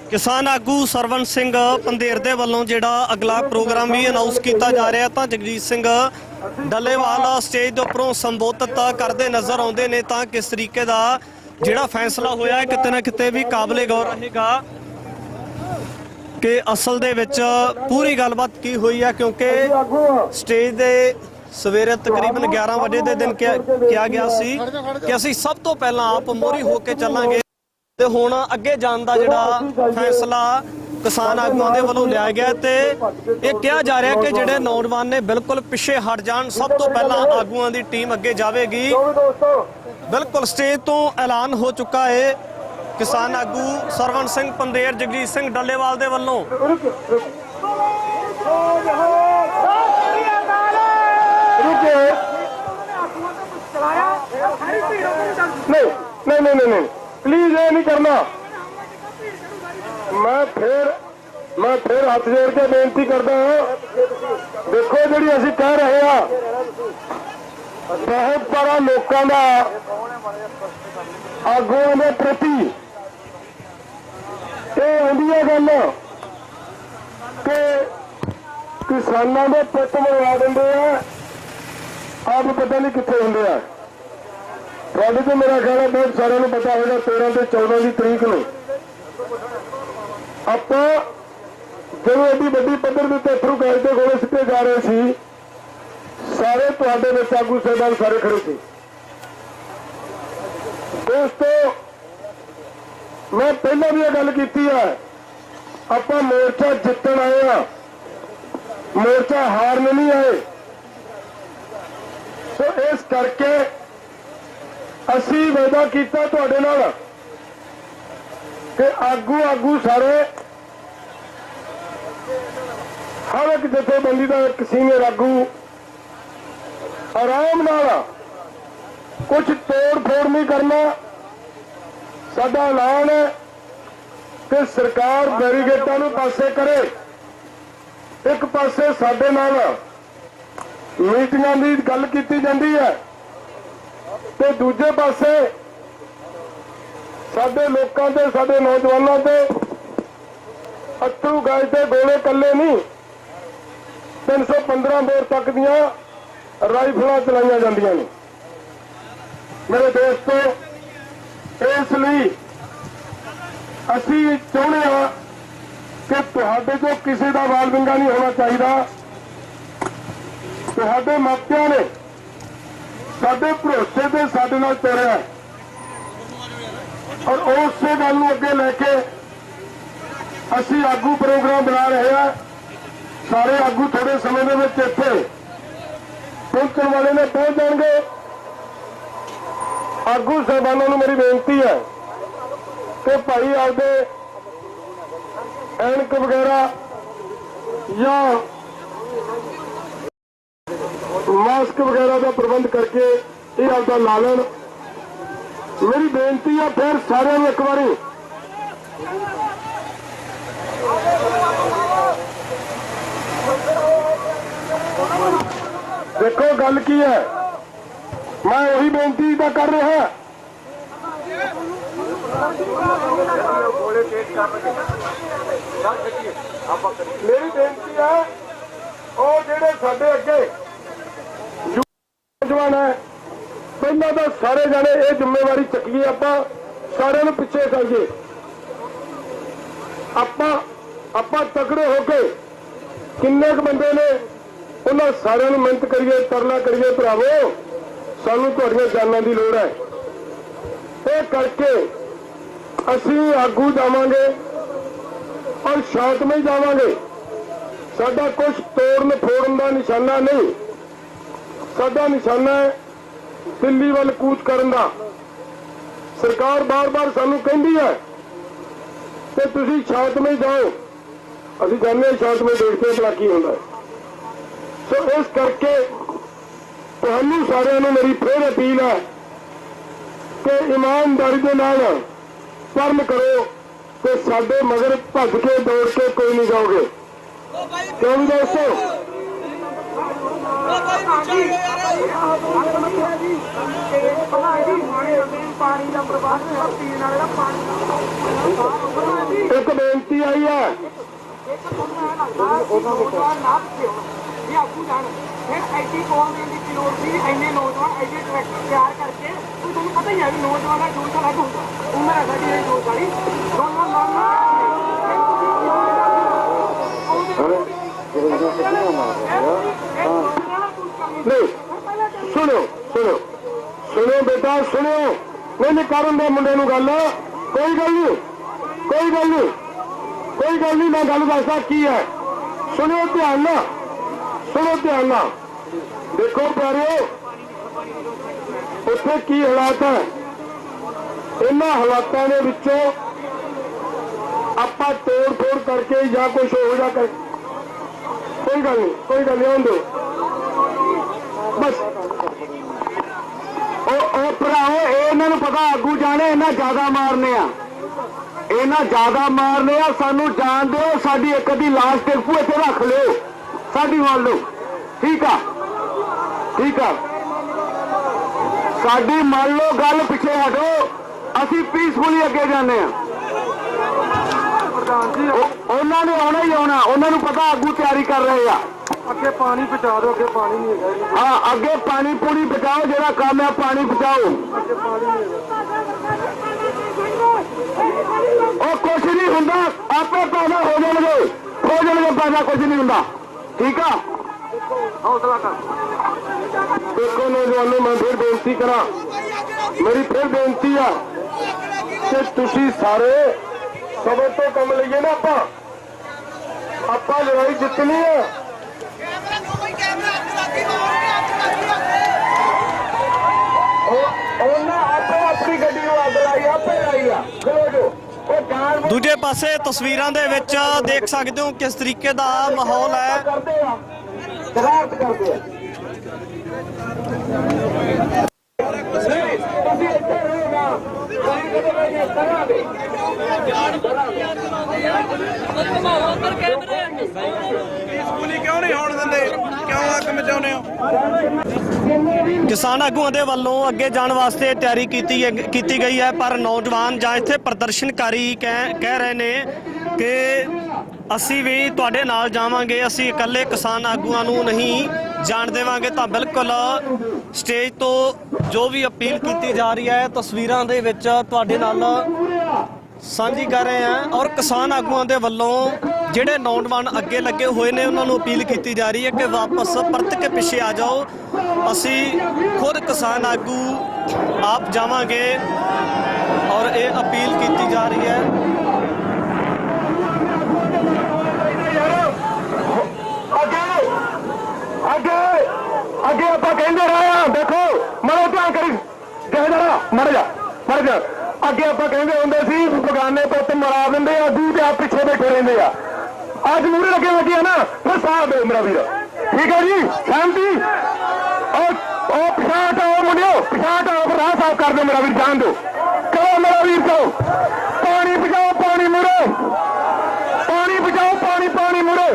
[SPEAKER 2] ਕਿਸਾਨ ਆਗੂ ਸਰਵਣ ਸਿੰਘ ਪੰਧੇਰ ਦੇ ਵੱਲੋਂ ਜਿਹੜਾ ਅਗਲਾ ਪ੍ਰੋਗਰਾਮ ਵੀ ਅਨਾਉਂਸ ਕੀਤਾ ਜਾ ਰਿਹਾ, ਤਾਂ ਜਗਜੀਤ ਸਿੰਘ ਡੱਲੇਵਾਲ ਸਟੇਜ ਦੇ ਉੱਪਰੋਂ ਸੰਬੋਧਿਤ ਕਰਦੇ ਨਜ਼ਰ ਆਉਂਦੇ ਨੇ। ਤਾਂ ਕਿਸ ਤਰੀਕੇ ਦਾ ਜਿਹੜਾ ਫੈਸਲਾ ਹੋਇਆ ਹੈ ਕਿਤੇ ਨਾ ਕਿਤੇ ਵੀ ਕਾਬਲੇ ਗੌਰ ਰਹੇਗਾ ਕਿ ਅਸਲ ਦੇ ਵਿੱਚ ਪੂਰੀ ਗੱਲਬਾਤ ਕੀ ਹੋਈ ਹੈ, ਕਿਉਂਕਿ ਸਟੇਜ ਦੇ ਸਵੇਰੇ ਤਕਰੀਬਨ 11 ਵਜੇ ਦੇ ਦਿਨ ਕਿਹਾ ਗਿਆ ਸੀ ਕਿ ਅਸੀਂ ਸਭ ਤੋਂ ਪਹਿਲਾਂ ਆਪ ਮੋਹਰੀ ਹੋ ਕੇ ਚੱਲਾਂਗੇ, ਤੇ ਹੁਣ ਅੱਗੇ ਜਾਣ ਦਾ ਜਿਹੜਾ ਫੈਸਲਾ ਕਿਸਾਨ ਆਗੂਆਂ ਦੇ ਵੱਲੋਂ ਲਿਆ ਗਿਆ। ਤੇ ਇਹ ਕਿਹਾ ਜਾ ਰਿਹਾ ਕਿ ਜਿਹੜੇ ਨੌਜਵਾਨ ਨੇ ਬਿਲਕੁਲ ਪਿੱਛੇ ਹਟ ਜਾਣ, ਸਭ ਤੋਂ ਪਹਿਲਾਂ ਆਗੂਆਂ ਦੀ ਟੀਮ ਅੱਗੇ ਜਾਵੇਗੀ। ਬਿਲਕੁਲ ਸਟੇਜ ਤੋਂ ਐਲਾਨ ਹੋ ਚੁੱਕਾ ਹੈ ਕਿਸਾਨ ਆਗੂ ਸਰਵਣ ਸਿੰਘ ਪੰਧੇਰ, ਜਗਜੀਤ ਸਿੰਘ ਡੱਲੇਵਾਲ ਦੇ ਵੱਲੋਂ।
[SPEAKER 1] ਨਹੀਂ ਪਲੀਜ਼ ਇਹ ਨਹੀਂ ਕਰਨਾ। ਮੈਂ ਫਿਰ ਹੱਥ ਜੋੜ ਕੇ ਬੇਨਤੀ ਕਰਦਾ ਹਾਂ, ਦੇਖੋ ਜਿਹੜੀ ਅਸੀਂ ਕਹਿ ਰਹੇ ਹਾਂ, ਬਹੁਤ ਸਾਰਾ ਲੋਕਾਂ ਦਾ ਆਗੂਆਂ ਦੇ ਪ੍ਰਤੀ ਇਹ ਆਉਂਦੀ ਹੈ ਗੱਲ ਕਿ ਕਿਸਾਨਾਂ ਦੇ ਪੁੱਤ ਮਰਵਾ ਦਿੰਦੇ ਆ, ਆਪ ਪਤਾ ਨਹੀਂ ਕਿੱਥੇ ਹੁੰਦੇ ਆ। ਤੁਹਾਡੇ ਤੋਂ ਮੇਰਾ ਖਿਆਲ ਹੈ ਬਹੁਤ ਸਾਰਿਆਂ ਨੂੰ ਪਤਾ ਹੋਵੇਗਾ 13 ਤੇ 14 ਦੀ ਤਰੀਕ ਨੂੰ ਆਪਾਂ ਜਦੋਂ ਐਡੀ ਵੱਡੀ ਪੱਧਰ ਦੇ ਉੱਤੇ ਅਥਰੂ ਗੈਸ ਦੇ ਗੋਲੇ ਸਿੱਟੇ ਜਾ ਰਹੇ ਸੀ, ਸਾਰੇ ਤੁਹਾਡੇ ਵਿੱਚ ਆਗੂ ਸਾਹਿਬਾਨ ਸਾਰੇ ਖੜੇ ਸੀ। ਦੋਸਤੋ, ਮੈਂ ਪਹਿਲਾਂ ਵੀ ਇਹ ਗੱਲ ਕੀਤੀ ਹੈ, ਆਪਾਂ ਮੋਰਚਾ ਜਿੱਤਣ ਆਏ ਆ, ਮੋਰਚਾ ਹਾਰਨ ਨਹੀਂ ਆਏ। ਸੋ ਇਸ ਕਰਕੇ ਅਸੀਂ ਵਾਅਦਾ ਕੀਤਾ ਤੁਹਾਡੇ ਨਾਲ ਕਿ ਆਗੂ ਸਾਰੇ, ਹਰ ਇੱਕ ਜਥੇਬੰਦੀ ਦਾ ਇੱਕ ਸੀਨੀਅਰ ਆਗੂ ਆਰਾਮ ਨਾਲ, ਕੁਝ ਤੋੜ ਫੋੜ ਨਹੀਂ ਕਰਨਾ। ਸਾਡਾ ਐਲਾਨ ਹੈ ਕਿ ਸਰਕਾਰ ਬੈਰੀਗੇਟਾਂ ਨੂੰ ਪਾਸੇ ਕਰੇ, ਇੱਕ ਪਾਸੇ ਸਾਡੇ ਨਾਲ ਮੀਟਿੰਗਾਂ ਦੀ ਗੱਲ ਕੀਤੀ ਜਾਂਦੀ ਹੈ ਤੇ ਦੂਜੇ ਪਾਸੇ ਸਾਡੇ ਲੋਕਾਂ ਤੇ, ਸਾਡੇ ਨੌਜਵਾਨਾਂ ਤੇ ਅਥਰੂ ਗੈਸ ਦੇ ਗੋਲੇ ਕੱਲੇ ਨਹੀਂ, 315 ਬੋਰ ਤੱਕ ਦੀਆਂ ਰਾਈਫਲਾਂ ਚਲਾਈਆਂ ਜਾਂਦੀਆਂ ਨੇ। ਮੇਰੇ ਦੋਸਤੋ, ਇਸ ਲਈ ਅਸੀਂ ਚਾਹੁੰਦੇ ਹਾਂ ਕਿ ਤੁਹਾਡੇ ਤੋਂ ਕਿਸੇ ਦਾ ਵਾਲ ਵਿੰਗਾ ਨਹੀਂ ਹੋਣਾ ਚਾਹੀਦਾ। ਤੁਹਾਡੇ ਮਾਪਿਆਂ ਨੇ ਸਾਡੇ ਭਰੋਸੇ ਤੇ ਸਾਡੇ ਨਾਲ ਤੁਰਿਆ, ਔਰ ਉਸੇ ਗੱਲ ਨੂੰ ਅੱਗੇ ਲੈ ਕੇ ਅਸੀਂ ਆਗੂ ਪ੍ਰੋਗਰਾਮ ਬਣਾ ਰਹੇ ਹਾਂ। ਸਾਰੇ ਆਗੂ ਥੋੜੇ ਸਮੇਂ ਦੇ ਵਿੱਚ ਇੱਥੇ ਪਹੁੰਚਣ ਵਾਲੇ ਨੇ, ਪਹੁੰਚ ਜਾਣਗੇ। ਆਗੂ ਸਾਹਿਬਾਨਾਂ ਨੂੰ ਮੇਰੀ ਬੇਨਤੀ ਹੈ ਕਿ ਭਾਈ ਆਪਦੇ ਐਨਕ ਵਗੈਰਾ ਜਾਂ ਮਾਸਕ ਵਗੈਰਾ ਦਾ ਪ੍ਰਬੰਧ ਕਰਕੇ ਇਹ ਆਪਦਾ ਲਾ ਲੈਣ। ਮੇਰੀ ਬੇਨਤੀ ਹੈ ਫਿਰ ਸਾਰਿਆਂ ਨੂੰ ਇੱਕ ਵਾਰੀ ਦੇਖੋ ਗੱਲ ਕੀ ਹੈ। ਮੈਂ ਉਹੀ ਬੇਨਤੀ ਤਾਂ ਕਰ ਰਿਹਾ ਮੇਰੀ ਬੇਨਤੀ ਹੈ ਉਹ ਜਿਹੜੇ ਸਾਡੇ ਅੱਗੇ ਨੌਜਵਾਨ ਹੈ ਪਹਿਲਾਂ ਤਾਂ ਸਾਰੇ ਜਾਣੇ ਇਹ ਜ਼ਿੰਮੇਵਾਰੀ ਚੱਕੀਏ, ਆਪਾਂ ਸਾਰਿਆਂ ਨੂੰ ਪਿੱਛੇ ਕਰੀਏ, ਆਪਾਂ ਤਕੜੇ ਹੋ ਕੇ ਕਿੰਨੇ ਕੁ ਬੰਦੇ ਨੇ ਉਹਨਾਂ ਸਾਰਿਆਂ ਨੂੰ ਮਿਹਨਤ ਕਰੀਏ, ਤਰਲਾ ਕਰੀਏ। ਭਰਾਵੋ ਸਾਨੂੰ ਤੁਹਾਡੀਆਂ ਜਾਨਾਂ ਦੀ ਲੋੜ ਹੈ। ਇਹ ਕਰਕੇ ਅਸੀਂ ਆਗੂ ਜਾਵਾਂਗੇ ਔਰ ਸ਼ਾਂਤਮਈ ਜਾਵਾਂਗੇ। ਸਾਡਾ ਕੁਝ ਤੋੜਨ ਫੋੜਨ ਦਾ ਨਿਸ਼ਾਨਾ ਨਹੀਂ, ਸਾਡਾ ਨਿਸ਼ਾਨਾ ਹੈ ਦਿੱਲੀ ਵੱਲ ਕੂਚ ਕਰਨ ਦਾ। ਸਰਕਾਰ ਬਾਰ-ਬਾਰ ਸਾਨੂੰ ਕਹਿੰਦੀ ਹੈ ਕਿ ਤੁਸੀਂ ਸ਼ਾਂਤਮਈ ਜਾਓ, ਅਸੀਂ ਜਾਣਦੇ ਹਾਂ ਸ਼ਾਂਤਮਈ ਦੇਖਦੇ ਭਲਾ ਕੀ ਹੁੰਦਾ। ਸੋ ਇਸ ਕਰਕੇ ਤੁਹਾਨੂੰ ਸਾਰਿਆਂ ਨੂੰ ਮੇਰੀ ਫੇਰ ਅਪੀਲ ਹੈ ਕਿ ਇਮਾਨਦਾਰੀ ਦੇ ਨਾਲ ਕੰਮ ਕਰੋ ਤੇ ਸਾਡੇ ਮਗਰ ਭੱਜ ਕੇ ਦੌੜ ਕੇ ਕੋਈ ਨਹੀਂ ਜਾਓਗੇ। ਕਿਉਂ ਵੀ ਦੋਸਤੋ? ਇੱਕ ਬੇਨਤੀ ਆਈ ਹੈ
[SPEAKER 13] ਫਿਰ ਐਡੀ ਕੌਮ ਦੇਣ ਦੀ ਲੋੜ ਸੀ, ਇੰਨੇ ਨੌਜਵਾਨ ਐਡੇ ਟਰੈਕਟਰ ਤਿਆਰ ਕਰਕੇ, ਤੁਹਾਨੂੰ ਪਤਾ ਹੀ ਹੈ ਵੀ ਨੌਜਵਾਨ ਦਾ ਜੋਸ਼ ਅਲੱਗ ਹੁੰਦਾ, ਉਮਰ ਹੈ ਸਾਡੀ ਇਹ ਜੋਸ਼ ਵਾਲੀ
[SPEAKER 1] ਨਹੀਂ। ਸੁਣੋ ਬੇਟਾ, ਸੁਣਿਓ। ਨਹੀਂ ਕਰਨ ਦੇ ਮੁੰਡੇ ਨੂੰ ਗੱਲ, ਕੋਈ ਗੱਲ ਨਹੀਂ, ਮੈਂ ਗੱਲ ਦੱਸਦਾ ਕੀ ਹੈ। ਸੁਣਿਓ ਧਿਆਨ ਨਾਲ, ਦੇਖੋ ਪਿਆਰਿਓ ਉੱਥੇ ਕੀ ਹਾਲਾਤ ਹੈ। ਇਹਨਾਂ ਹਾਲਾਤਾਂ ਦੇ ਵਿੱਚੋਂ ਆਪਾਂ ਤੋੜ ਫੋੜ ਕਰਕੇ ਜਾਂ ਕੁਝ ਹੋ ਜਾ ਕਰ, ਕੋਈ ਗੱਲ ਨਹੀਂ ਆਉਂਦੇ ਬਸ। ਉਹ ਭਰਾਓ ਇਹਨਾਂ ਨੂੰ ਪਤਾ ਆਗੂ ਜਾਣੇ ਇਹਨਾਂ ਜ਼ਿਆਦਾ ਮਾਰਨੇ ਆ, ਸਾਨੂੰ ਜਾਣ ਦਿਓ। ਸਾਡੀ ਇੱਕ ਅੱਧੀ ਲਾਸ਼ ਟੇਪੂ ਇੱਥੇ ਰੱਖ ਲਿਓ, ਸਾਡੀ ਮੰਨ ਲਓ, ਠੀਕ ਆ ਸਾਡੀ ਮੰਨ ਲਓ ਗੱਲ, ਪਿੱਛੇ ਹਟੋ, ਅਸੀਂ ਪੀਸਫੁਲੀ ਅੱਗੇ ਜਾਂਦੇ ਆ। ਉਹਨਾਂ ਨੇ ਆਉਣਾ ਹੀ ਆਉਣਾ, ਉਹਨਾਂ ਨੂੰ ਪਤਾ ਆਗੂ ਤਿਆਰੀ ਕਰ ਰਹੇ ਆ। ਅੱਗੇ ਪਾਣੀ ਪਹੁੰਚਾ ਦਿਓ, ਅੱਗੇ ਪਾਣੀ ਨਹੀਂ ਹੈਗਾ। ਹਾਂ, ਅੱਗੇ ਪਾਣੀ ਪੂਣੀ ਬਚਾਓ, ਜਿਹੜਾ ਕੰਮ ਹੈ ਪਾਣੀ ਬਚਾਓ। ਅੱਗੇ ਪਾਣੀ ਨਹੀਂ ਹੈਗਾ, ਉਹ ਕੁਛ ਨਹੀਂ ਹੁੰਦਾ, ਆਪੇ ਪੈਦਾ ਹੋ ਜਾਣਗੇ ਪੈਦਾ, ਕੁਛ ਨਹੀਂ ਹੁੰਦਾ, ਠੀਕ ਆ। ਹੌਸਲਾ ਕਰ। ਦੇਖੋ ਨੌਜਵਾਨੋ, ਮੈਂ ਫਿਰ ਬੇਨਤੀ ਕਰਾਂ, ਮੇਰੀ ਫਿਰ ਬੇਨਤੀ ਆ ਕਿ ਤੁਸੀਂ ਸਾਰੇ ਸਬਰ ਤੋਂ ਕੰਮ ਲਈਏ ਨਾ। ਆਪਾਂ ਲੜਾਈ ਜਿੱਤਣੀ ਹੈ। ਉਹਨਾਂ ਆਪਣੀ ਗੱਡੀ ਨੂੰ ਅੱਗ ਲਾਈ, ਆਪੇ ਲਾਈ ਆ। ਖਲੋ ਜੋ
[SPEAKER 2] ਦੂਜੇ ਪਾਸੇ ਤਸਵੀਰਾਂ ਦੇ ਵਿੱਚ ਦੇਖ ਸਕਦੇ ਹੋ ਕਿਸ ਤਰੀਕੇ ਦਾ ਮਾਹੌਲ ਹੈ।
[SPEAKER 1] ਸ਼ਰਾਰਤ ਕਰਦੇ ਆ। ਤੁਸੀਂ ਇੱਥੇ ਰਹੋਗਾ, ਕਰਾਂਗੇ।
[SPEAKER 2] ਕਿਉਂ ਨਹੀਂ ਹੋਣ ਦਿੰਦੇ? ਕਿਉਂ ਅੱਗ ਮਚਾਉਂਦੇ ਹੋ? ਕਿਸਾਨ ਆਗੂਆਂ ਦੇ ਵੱਲੋਂ ਅੱਗੇ ਜਾਣ ਵਾਸਤੇ ਤਿਆਰੀ ਕੀਤੀ ਗਈ ਹੈ, ਪਰ ਨੌਜਵਾਨ ਜਾਂ ਇੱਥੇ ਪ੍ਰਦਰਸ਼ਨਕਾਰੀ ਕਹਿ ਰਹੇ ਨੇ ਕਿ ਅਸੀਂ ਵੀ ਤੁਹਾਡੇ ਨਾਲ ਜਾਵਾਂਗੇ, ਅਸੀਂ ਇਕੱਲੇ ਕਿਸਾਨ ਆਗੂਆਂ ਨੂੰ ਨਹੀਂ ਜਾਣ ਦੇਵਾਂਗੇ। ਤਾਂ ਬਿਲਕੁਲ ਸਟੇਜ ਤੋਂ ਜੋ ਵੀ ਅਪੀਲ ਕੀਤੀ ਜਾ ਰਹੀ ਹੈ ਤਸਵੀਰਾਂ ਦੇ ਵਿੱਚ ਤੁਹਾਡੇ ਨਾਲ ਸਾਂਝੀ ਕਰ ਰਹੇ ਹਾਂ। ਔਰ ਕਿਸਾਨ ਆਗੂਆਂ ਦੇ ਵੱਲੋਂ ਜਿਹੜੇ ਨੌਜਵਾਨ ਅੱਗੇ ਲੱਗੇ ਹੋਏ ਨੇ ਉਹਨਾਂ ਨੂੰ ਅਪੀਲ ਕੀਤੀ ਜਾ ਰਹੀ ਹੈ ਕਿ ਵਾਪਸ ਪਰਤ ਕੇ ਪਿੱਛੇ ਆ ਜਾਓ, ਅਸੀਂ ਖੁਦ ਕਿਸਾਨ ਆਗੂ ਆਪ ਜਾਵਾਂਗੇ। ਔਰ ਇਹ ਅਪੀਲ ਕੀਤੀ ਜਾ ਰਹੀ ਹੈ।
[SPEAKER 1] ਅੱਗੇ ਆਪਾਂ ਕਹਿੰਦੇ ਰਹੇ ਆ, ਦੇਖੋ ਮਰੋ ਧਿਆਨ ਕਰੀ, ਮਰ ਜਾ। ਅੱਗੇ ਆਪਾਂ ਕਹਿੰਦੇ ਹੁੰਦੇ ਸੀ ਬਗਾਨੇ ਪੁੱਤ ਮਰਾ ਦਿੰਦੇ ਆ, ਦੂਜੇ ਤੇ ਆਪ ਪਿੱਛੇ ਬੈਠੇ ਰਹਿੰਦੇ ਆ। ਅੱਜ ਮੂਹਰੇ ਲੱਗੇ ਆ ਨਾ, ਫਿਰ ਸਾਥ ਦਿਓ ਮੇਰਾ ਵੀਰ, ਠੀਕ ਹੈ ਜੀ? ਸਹਿਮਤੀ? ਉਹ ਪਿਛਾਂ ਹਟਾਓ ਮੁੰਡਿਓ, ਪਿਛਾਂ ਹਟਾਓ, ਰਾਹ ਸਾਫ਼ ਕਰ ਦਿਓ ਮੇਰਾ ਵੀਰ, ਜਾਣ ਦਿਓ। ਚਲੋ ਮੇਰਾ ਵੀਰ, ਚਲੋ ਪਾਣੀ ਬਚਾਓ, ਪਾਣੀ ਮੂਹਰੇ, ਪਾਣੀ ਬਚਾਓ, ਪਾਣੀ ਮੂਹਰੇ।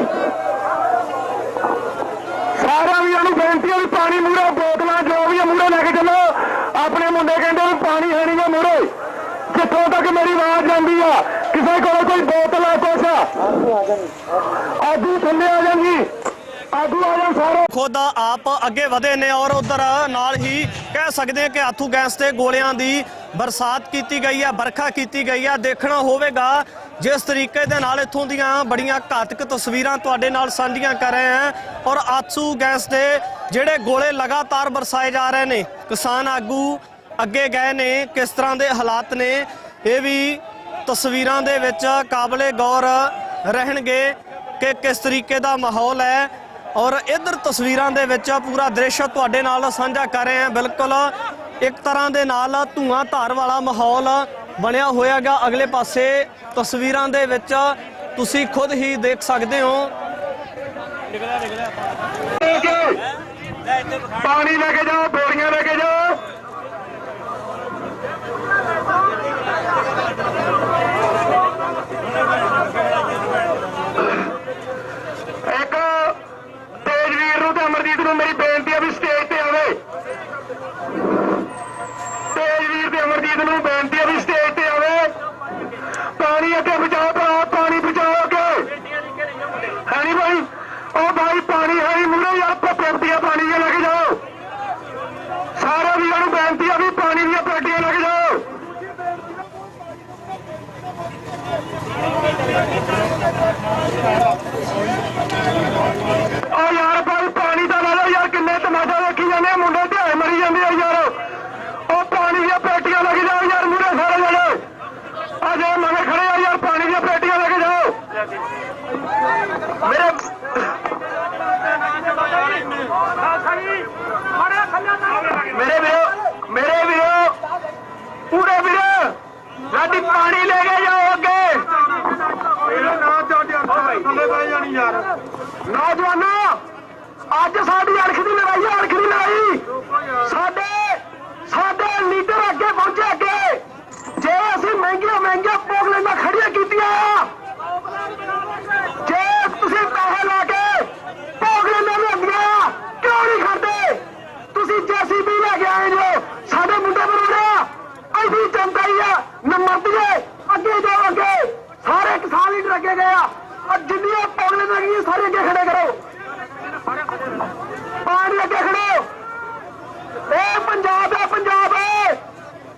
[SPEAKER 1] ਸਾਰਿਆਂ ਵੀਰਾਂ ਨੂੰ ਬੇਨਤੀ ਹੈ ਵੀ ਪਾਣੀ ਮੂਹਰੇ, ਬੋਤਲਾਂ ਜੋ ਵੀ ਮੂਹਰੇ ਲੈ ਕੇ ਚੱਲੋ। ਆਪਣੇ ਮੁੰਡੇ ਕਹਿੰਦੇ ਵੀ ਪਾਣੀ ਹੈ ਨਹੀਂ ਗਾ ਮੂਹਰੇ, ਜਿੱਥੋਂ ਤੱਕ ਤੱਕ ਮੇਰੀ ਆਵਾਜ਼ ਜਾਂਦੀ ਆ, ਕਿਸੇ ਕੋਲ ਕੋਈ ਬੋਤਲ ਆ ਕੁਛ ਆਗੂ ਥੱਲੇ ਆ ਜਾਂਦੀ, ਆਗੂ ਆ ਜਾਣ ਸਾਰੇ।
[SPEAKER 2] ਖੁਦ ਆਪ ਅੱਗੇ ਵਧੇ ਨੇ ਔਰ ਉਧਰ ਨਾਲ ਹੀ ਕਹਿ ਸਕਦੇ ਹਾਂ ਕਿ ਆਥੂ ਗੈਸ ਤੇ ਗੋਲਿਆਂ ਦੀ ਬਰਸਾਤ ਕੀਤੀ ਗਈ ਹੈ, ਵਰਖਾ ਕੀਤੀ ਗਈ ਹੈ। ਦੇਖਣਾ ਹੋਵੇਗਾ ਜਿਸ ਤਰੀਕੇ ਦੇ ਨਾਲ ਇੱਥੋਂ ਦੀਆਂ ਬੜੀਆਂ ਘਾਤਕ ਤਸਵੀਰਾਂ ਤੁਹਾਡੇ ਨਾਲ ਸਾਂਝੀਆਂ ਕਰ ਰਹੇ ਹਾਂ ਔਰ ਆਥੂ ਗੈਸ ਦੇ ਜਿਹੜੇ ਗੋਲੇ ਲਗਾਤਾਰ ਬਰਸਾਏ ਜਾ ਰਹੇ ਨੇ। ਕਿਸਾਨ ਆਗੂ ਅੱਗੇ ਗਏ ਨੇ, ਕਿਸ ਤਰ੍ਹਾਂ ਦੇ ਹਾਲਾਤ ਨੇ ਇਹ ਵੀ ਤਸਵੀਰਾਂ ਦੇ ਵਿੱਚ ਕਾਬਲੇ ਗੌਰ ਰਹਿਣਗੇ ਕਿ ਕਿਸ ਤਰੀਕੇ ਦਾ ਮਾਹੌਲ ਹੈ। ਔਰ ਇਧਰ ਤਸਵੀਰਾਂ ਦੇ ਵਿੱਚ ਪੂਰਾ ਦ੍ਰਿਸ਼ ਤੁਹਾਡੇ ਨਾਲ ਸਾਂਝਾ ਕਰ ਰਹੇ ਹਾਂ। ਬਿਲਕੁਲ ਇੱਕ ਤਰ੍ਹਾਂ ਦੇ ਨਾਲ ਧੂਆਂ ਧਾਰ ਵਾਲਾ ਮਾਹੌਲ ਬਣਿਆ ਹੋਇਆਗਾ। ਅਗਲੇ ਪਾਸੇ ਤਸਵੀਰਾਂ ਦੇ ਵਿੱਚ ਤੁਸੀਂ ਖੁਦ ਹੀ ਦੇਖ ਸਕਦੇ ਹੋ।
[SPEAKER 1] ਪਾਣੀ ਲੈ ਕੇ ਜਾਓ, ਬੋਰੀਆਂ ਲੈ ਕੇ ਜਾਓ। ਇੱਕ ਤੇਜਵੀਰ ਨੂੰ ਤੇ ਅਮਰਜੀਤ ਨੂੰ ਮੇਰੀ ਬੇਨਤੀ ਹੈ ਵੀ ਸਟੇਜ ਤੇ ਆਵੇ। ਤੇਜਵੀਰ ਤੇ ਅਮਰਜੀਤ ਨੂੰ ਬੇਨਤੀ ਹੈ ਵੀ ਸਟੇਜ ਤੇ ਆਵੇ। ਪਾਣੀ ਅੱਗੇ ਬਚਾਓ ਭਰਾ, ਪਾਣੀ ਬਚਾਓ ਅੱਗੇ। ਹੈ ਨੀ ਭਾਈ, ਉਹ ਭਾਈ ਪਾਣੀ ਹੈ ਨਹੀਂ ਮੂਹਰੇ ਯਾਰ, ਪੇਟੀਆਂ ਪਾਣੀ ਦੀਆਂ ਲੈ ਕੇ ਜਾਓ। ਸਾਰੇ ਵੀਰਾਂ ਨੂੰ ਬੇਨਤੀ ਹੈ ਵੀ ਪਾਣੀ ਦੀਆਂ ਪੇਟੀਆਂ ਲੈ ਕੇ ਜਾਓ। ਉਹ ਯਾਰ ਭਾਈ ਪਾਣੀ ਤਾਂ ਲੈ ਲਓ ਯਾਰ, ਕਿੰਨੇ ਤਮਾਸ਼ਾ ਦੇਖੀ ਜਾਂਦੇ ਆ, ਮੁੰਡੇ ਢਾਏ ਮਰੀ ਜਾਂਦੇ ਆ ਯਾਰ। ਉਹ ਪਾਣੀ ਦੀਆਂ ਪੇਟੀਆਂ ਲੈ ਕੇ ਜਾਓ ਯਾਰ, ਮੂਹਰੇ ਸਾਰੇ ਜਣੇ ਅਜੇ ਮਗਰ ਖੜੇ ਆ ਯਾਰ, ਪਾਣੀ ਦੀਆਂ ਪੇਟੀਆਂ ਲੈ ਕੇ ਜਾਓ। ਮੇਰੇ ਵੀਰੋ ਪੂਰੇ ਵੀਰੋ ਸਾਡੀ ਪਾਣੀ ਲੈ ਕੇ ਜਾਓ ਅੱਗੇ। ਨੌਜਵਾਨੋ ਅੱਜ ਸਾਡੀ ਅਣਖ ਦੀ ਲੜਾਈ ਹੈ, ਅਣਖ ਦੀ ਲੜਾਈ। ਸਾਡੇ ਲੀਡਰ ਅੱਗੇ ਪਹੁੰਚੇ। ਅੱਗੇ ਜੇ ਅਸੀਂ ਮਹਿੰਗੀਆਂ ਪੋਗਲੈਂਡਾਂ ਖੜੀਆਂ ਕੀਤੀਆਂ, ਜੇ ਤੁਸੀਂ ਪੈਸੇ ਲਾ ਕੇ ਪੋਗਲੈਂਡਾਂ ਲਿਆਂਦੀਆਂ ਕਿਉਂ ਨਹੀਂ ਖੜਦੇ? ਤੁਸੀਂ ਜੇਸੀਬੀ ਲੈ ਕੇ ਆਏ ਜੋ ਸਾਡੇ ਮੁੰਡੇ ਬਣਾਉਣਾ। ਅਸੀਂ ਜਨਤਾ ਹੀ ਆ, ਨਮਰਦੀਏ ਅੱਗੇ ਜਾਓ। ਅੱਗੇ ਸਾਰੇ ਕਿਸਾਨ ਲੀਡਰ ਅੱਗੇ ਗਏ ਆ। ਜਿੰਨੀਆਂ ਪੋਗਲੈਂਡਾਂ ਗਈਆਂ ਸਾਰੇ ਅੱਗੇ ਖੜੇ ਕਰੋ, ਪਾਣੀ ਅੱਗੇ ਖੜੋ। ਇਹ ਪੰਜਾਬ ਹੈ, ਪੰਜਾਬ ਹੈ।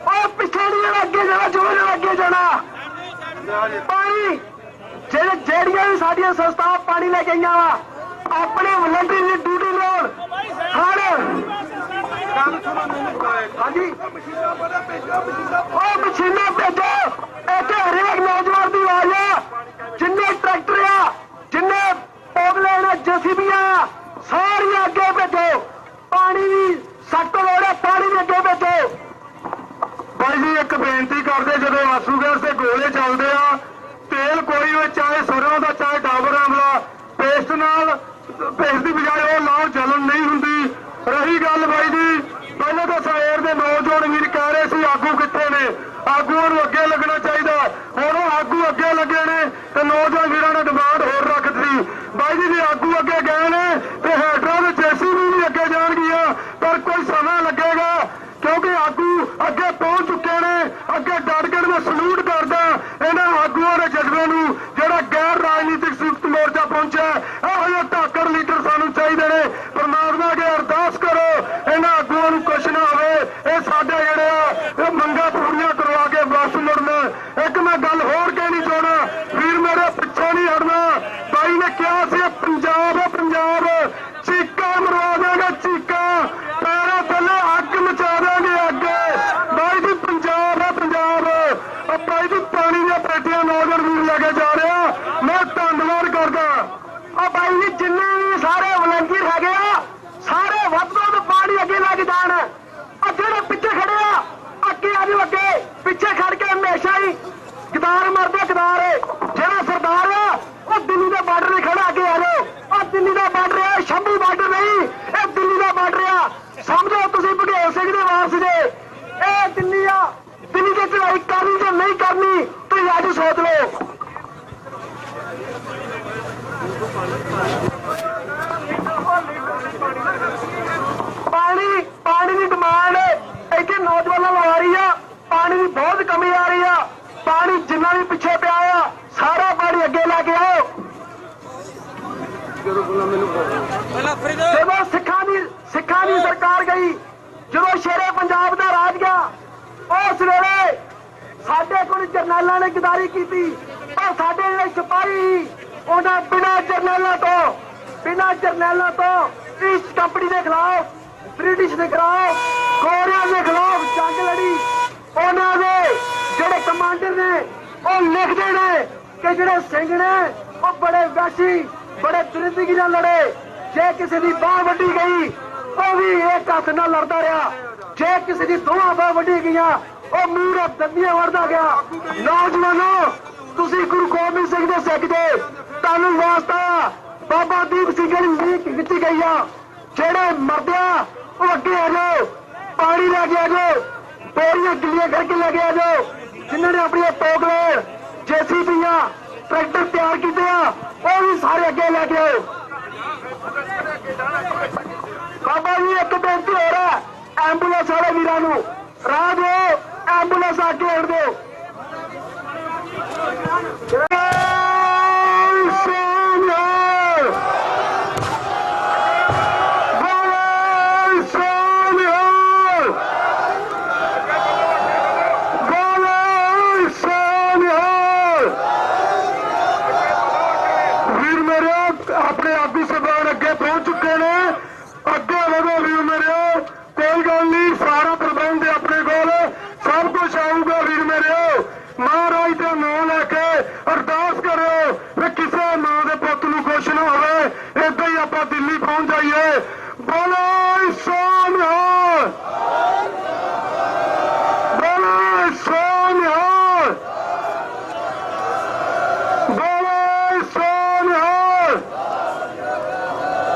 [SPEAKER 1] ਉਹ ਪਿੱਛੇ ਨਹੀਂ ਜਾਣਾ, ਅੱਗੇ ਜਾਣਾ, ਜੋ ਜਾਣਾ ਅੱਗੇ ਜਾਣਾ। ਪਾਣੀ ਜਿਹੜੀਆਂ ਵੀ ਸਾਡੀਆਂ ਸੰਸਥਾਵਾਂ ਪਾਣੀ ਲੈ ਕੇ ਆਈਆਂ ਵਾ, ਆਪਣੇ ਵਲੰਟਰੀ ਦੀ ਡਿਊਟੀ ਲਾਉਣ। ਹਾਂਜੀ ਉਹ ਮਸ਼ੀਨਾਂ ਭੇਜੋ। ਇੱਥੇ ਹਰੇਕ ਨੌਜਵਾਨ ਦੀ ਆਵਾਜ਼ ਆ, ਜਿੰਨੇ ਟਰੈਕਟਰ ਆ, ਜਿੰਨੇ ਪੋਗਲੈਂਡ ਆ, ਜੇਸੀਬੀਆਂ ਸਾਰੀਆਂ ਅੱਗੇ ਭੇਜੋ। ਪਾਣੀ ਦੀ ਸਖਤ ਲੋੜ ਹੈ, ਪਾਣੀ ਦੇ ਅੱਗੇ ਭੇਜੋ। ਭਾਈ ਜੀ ਇੱਕ ਬੇਨਤੀ ਕਰਦੇ, ਜਦੋਂ ਆਸੂ ਗੈਸ ਦੇ ਗੋਲੇ ਚੱਲਦੇ ਆ, ਤੇਲ ਕੋਈ ਹੋਵੇ, ਚਾਹੇ ਸਰੋਂ ਦਾ ਚਾਹੇ ਡਾਬਰ ਆਮਲਾ, ਪੇਸਟ ਦੀ ਬਜਾਏ ਉਹ ਲਾਉ ਜਲਨ ਨਹੀਂ ਹੁੰਦੀ। ਰਹੀ ਗੱਲ ਬਾਈ ਜੀ, ਪਹਿਲਾਂ ਤਾਂ ਸਵੇਰ ਦੇ ਨੌਜਵਾਨ ਵੀਰ ਕਹਿ ਰਹੇ ਸੀ ਆਗੂ ਕਿੱਥੇ ਨੇ, ਆਗੂਆਂ ਨੂੰ ਅੱਗੇ ਲੱਗਣਾ ਚਾਹੀਦਾ। ਹੁਣ ਉਹ ਆਗੂ ਅੱਗੇ ਲੱਗੇ ਨੇ ਤੇ ਨੌਜਵਾਨ ਵੀਰਾਂ ਨੇ ਡਿਮਾਂਡ ਹੋਰ ਰੱਖ ਦਿੱਤੀ। ਬਾਈ ਜੀ ਜੇ ਆਗੂ ਅੱਗੇ ਗਏ ਨੇ ਤੇ ਹੈਡਰਾਂ ਦੇ ਜੇਸੀਬੀ ਵੀ ਅੱਗੇ ਜਾਣਗੀਆਂ, ਪਰ ਕੋਈ ਸਮਾਂ ਲੱਗੇਗਾ ਕਿਉਂਕਿ ਆਗੂ ਅੱਗੇ ਪਹੁੰਚ ਚੁੱਕੇ ਨੇ। ਅੱਗੇ ਡਟ ਕੇ ਮੈਂ ਸਲੂਟ ਕਰਦਾ ਇਹਨਾਂ ਆਗੂਆਂ ਦੇ ਜਜ਼ਬੇ ਨੂੰ, ਜਿਹੜਾ ਗੈਰ ਰਾਜਨੀਤਿਕ ਸੰਯੁਕਤ ਮੋਰਚਾ ਪਹੁੰਚਿਆ। ਇਹੋ ਜਿਹੇ ਧਾਕੜ ਲੀਡਰ ਸਾਨੂੰ ਚਾਹੀਦੇ ਨੇ। ਪਰਮਾਤਮਾ ਅੱਗੇ ਅਰਦਾਸ ਕਰੋ ਇਹਨਾਂ ਆਗੂਆਂ ਨੂੰ ਕੁਛ ਨਾ ਹੋਵੇ। ਇਹ ਸਾਡੇ ਜਿਹੜੇ ਆ ਇਹ ਮੰਗਾਂ ਪੂਰੀਆਂ ਕਰਵਾ ਕੇ ਵਾਪਸ ਮੁੜਨਾ। ਇੱਕ ਮੈਂ ਗੱਲ ਹੋਰ ਕਹਿਣੀ ਚਾਹੁੰਦਾ, ਵੀਰ ਮੇਰੇ ਪਿੱਛੇ ਨਹੀਂ ਹਟਣਾ। ਬਾਈ ਨੇ ਕਿਹਾ ਸੀ ਪੰਜਾਬ ਹੈ, ਪੰਜਾਬ ਚੀਕਾਂ ਮਰਵਾ ਦੇਗਾ, ਚੀਕਾਂ ਪੈਰਾਂ ਥੱਲੇ ਅੱਗ ਮਚਾ ਦੇਣਗੇ, ਅੱਗ। ਬਾਈ ਜੀ ਪੰਜਾਬ ਹੈ, ਪੰਜਾਬ। ਬਾਈ ਜੀ ਪਾਣੀ ਦੀਆਂ ਪੇਟੀਆਂ ਨੌਜਵਾਨ ਵੀਰ ਲੈ ਕੇ ਜਾ ਰਿਹਾ, ਮੈਂ ਧੰਨਵਾਦ ਕਰਦਾ। ਬਾਈ ਜੀ ਜਿੰਨੇ ਵੀ ਸਾਰੇ ਵਲੰਟੀਅਰ ਹੈਗੇ ਆ, ਸਾਰੇ ਵੱਧ ਤੋਂ ਵੱਧ ਪਾਣੀ ਅੱਗੇ ਲੈ ਕੇ ਜਾਣ। ਜਿਹੜੇ ਪਿੱਛੇ ਖੜੇ ਆ ਅੱਗੇ ਆ ਜਾਓ, ਅੱਗੇ ਪਿੱਛੇ ਖੜ ਕੇ ਹਮੇਸ਼ਾ ਹੀ ਗਦਾਰ ਮਰਦੇ ਗਦਾਰ। ਜਿਹੜਾ ਸਰਦਾਰ ਆ ਉਹ ਦਿੱਲੀ ਦੇ ਬਾਰਡਰ ਤੇ ਖੜਾ, ਅੱਗੇ ਆ ਜਾਓ। ਆ ਦਿੱਲੀ ਦਾ ਬਾਰਡਰ ਆ, ਸ਼ੰਭੂ ਬਾਰਡਰ ਨਹੀਂ, ਇਹ ਦਿੱਲੀ ਦਾ ਬਾਰਡਰ ਆ। ਸਮਝੋ ਤੁਸੀਂ ਭਗੇਲ ਸਿੰਘ ਦੇ ਵਾਰਸ ਜੇ। ਇਹ ਦਿੱਲੀ ਆ, ਦਿੱਲੀ ਤੇ ਚੜਾਈ ਕਰਨੀ ਜਾਂ ਨਹੀਂ ਕਰਨੀ ਤੁਸੀਂ ਅੱਜ ਸੋਚ ਲਓ। ਪਾਣੀ ਦੀ ਡਿਮਾਂਡ ਇੱਥੇ ਨੌਜਵਾਨਾਂ ਨੂੰ ਆ ਰਹੀ ਆ। ਪਾਣੀ ਦੀ ਬਹੁਤ ਕਮੀ ਆ ਰਹੀ ਆ।
[SPEAKER 13] ਜਦੋਂ ਸਿੱਖਾਂ ਦੀ ਸਰਕਾਰ ਗਈ, ਜਦੋਂ ਸ਼ੇਰੇ ਪੰਜਾਬ ਦਾ ਰਾਜ ਗਿਆ, ਉਸ ਵੇਲੇ ਸਾਡੇ ਕੋਲ ਜਰਨੈਲਾਂ ਨੇ ਗਦਾਰੀ ਕੀਤੀ, ਪਰ ਸਾਡੇ ਜਿਹੜੇ ਸਿਪਾਹੀ ਉਹਨਾਂ ਬਿਨਾਂ ਜਰਨੈਲਾਂ ਤੋਂ ਈਸਟ ਕੰਪਨੀ ਦੇ ਖਿਲਾਫ, ਬ੍ਰਿਟਿਸ਼ ਦੇ ਖਿਲਾਫ, ਗੋਰਿਆਂ ਦੇ ਖਿਲਾਫ ਜੰਗ ਲੜੀ। ਉਹਨਾਂ ਦੇ ਜਿਹੜੇ ਕਮਾਂਡਰ ਨੇ ਉਹ ਲਿਖਦੇ ਨੇ ਕਿ ਜਿਹੜੇ ਸਿੰਘ ਨੇ ਉਹ ਬੜੇ ਵੈਸ਼ੀ, ਬੜੇ ਦਰਿੰਦਗੀ ਨਾਲ ਲੜੇ। ਜੇ ਕਿਸੇ ਦੀ ਬਾਹ ਵੱਢੀ ਗਈ ਉਹ ਵੀ ਇੱਕ ਹੱਥ ਨਾਲ ਲੜਦਾ ਰਿਹਾ, ਜੇ ਕਿਸੇ ਦੀ ਦੋਹਾਂ ਬਾਹ ਵੱਢੀ ਗਈਆਂ ਉਹ ਮੂੰਹ ਦੰਦੀਆਂ ਵੜਦਾ ਗਿਆ। ਨੌਜਵਾਨੋ, ਤੁਸੀਂ ਗੁਰੂ ਗੋਬਿੰਦ ਸਿੰਘ ਦੇ ਸਿੱਖ ਦੇ, ਤੁਹਾਨੂੰ ਵਾਸਤਾ ਬਾਬਾ ਦੀਪ ਸਿੰਘ ਦੀ ਲੀਕ ਕੀਤੀ ਗਈ ਆ। ਜਿਹੜੇ ਮਰਦਿਆ ਉਹ ਅੱਗੇ ਆ ਜਾਓ, ਪਾਣੀ ਲੈ ਕੇ ਆ ਜਾਓ, ਬੋਰੀਆਂ ਗਿੱਲੀਆਂ ਕਰਕੇ ਲੈ ਕੇ ਆ ਜਾਓ। ਜਿਨ੍ਹਾਂ ਨੇ ਆਪਣੀਆਂ ਟੋਕਲੇ, ਜੇਸੀਬੀਆਂ, ਟਰੈਕਟਰ ਤਿਆਰ ਕੀਤੇ ਆ, ਉਹ ਵੀ ਸਾਰੇ ਅੱਗੇ ਲੈ ਕੇ ਆਓ। ਬਾਬਾ ਜੀ ਇੱਕ ਬੇਨਤੀ ਹੋ ਰਿਹਾ, ਐਂਬੂਲੈਂਸ ਵਾਲੇ ਵੀਰਾਂ ਨੂੰ ਰਾਹ ਦਿਓ, ਐਂਬੂਲੈਂਸ ਆ ਕੇ ਆਣ ਦਿਓ। ਵੀਰ ਮੇਰੇ ਆਪਣੇ ਆਗੂ ਸਰਦਾਰ ਅੱਗੇ ਪਹੁੰਚ ਚੁੱਕੇ ਨੇ, ਅੱਗੇ ਵਧੋ ਵੀਰ ਮੇਰੇ, ਕੋਈ ਗੱਲ ਨਹੀਂ, ਸਾਰਾ ਪ੍ਰਬੰਧ ਹੈ ਆਪਣੇ ਕੋਲ, ਸਭ ਕੁਝ ਆਊਗਾ ਵੀਰ ਮੇਰੇ। ਮਹਾਰਾਜ ਦਾ ਨਾਮ ਲੈ ਕੇ ਅਰਦਾਸ ਕਰਿਓ ਵੀ ਕਿਸੇ ਮਾਂ ਦੇ ਪੁੱਤ ਨੂੰ ਕੁਛ ਨਾ ਹੋਵੇ, ਏਦਾਂ ਹੀ ਆਪਾਂ ਦਿੱਲੀ ਪਹੁੰਚ ਜਾਈਏ। ਬੋਲੋ ਸੋਨਿਹਾਲ, ਬੋਲੋ ਸੋਨਿਹਾਲ, ਬੋਲੋ ਸੋਨਿਹਾਲ।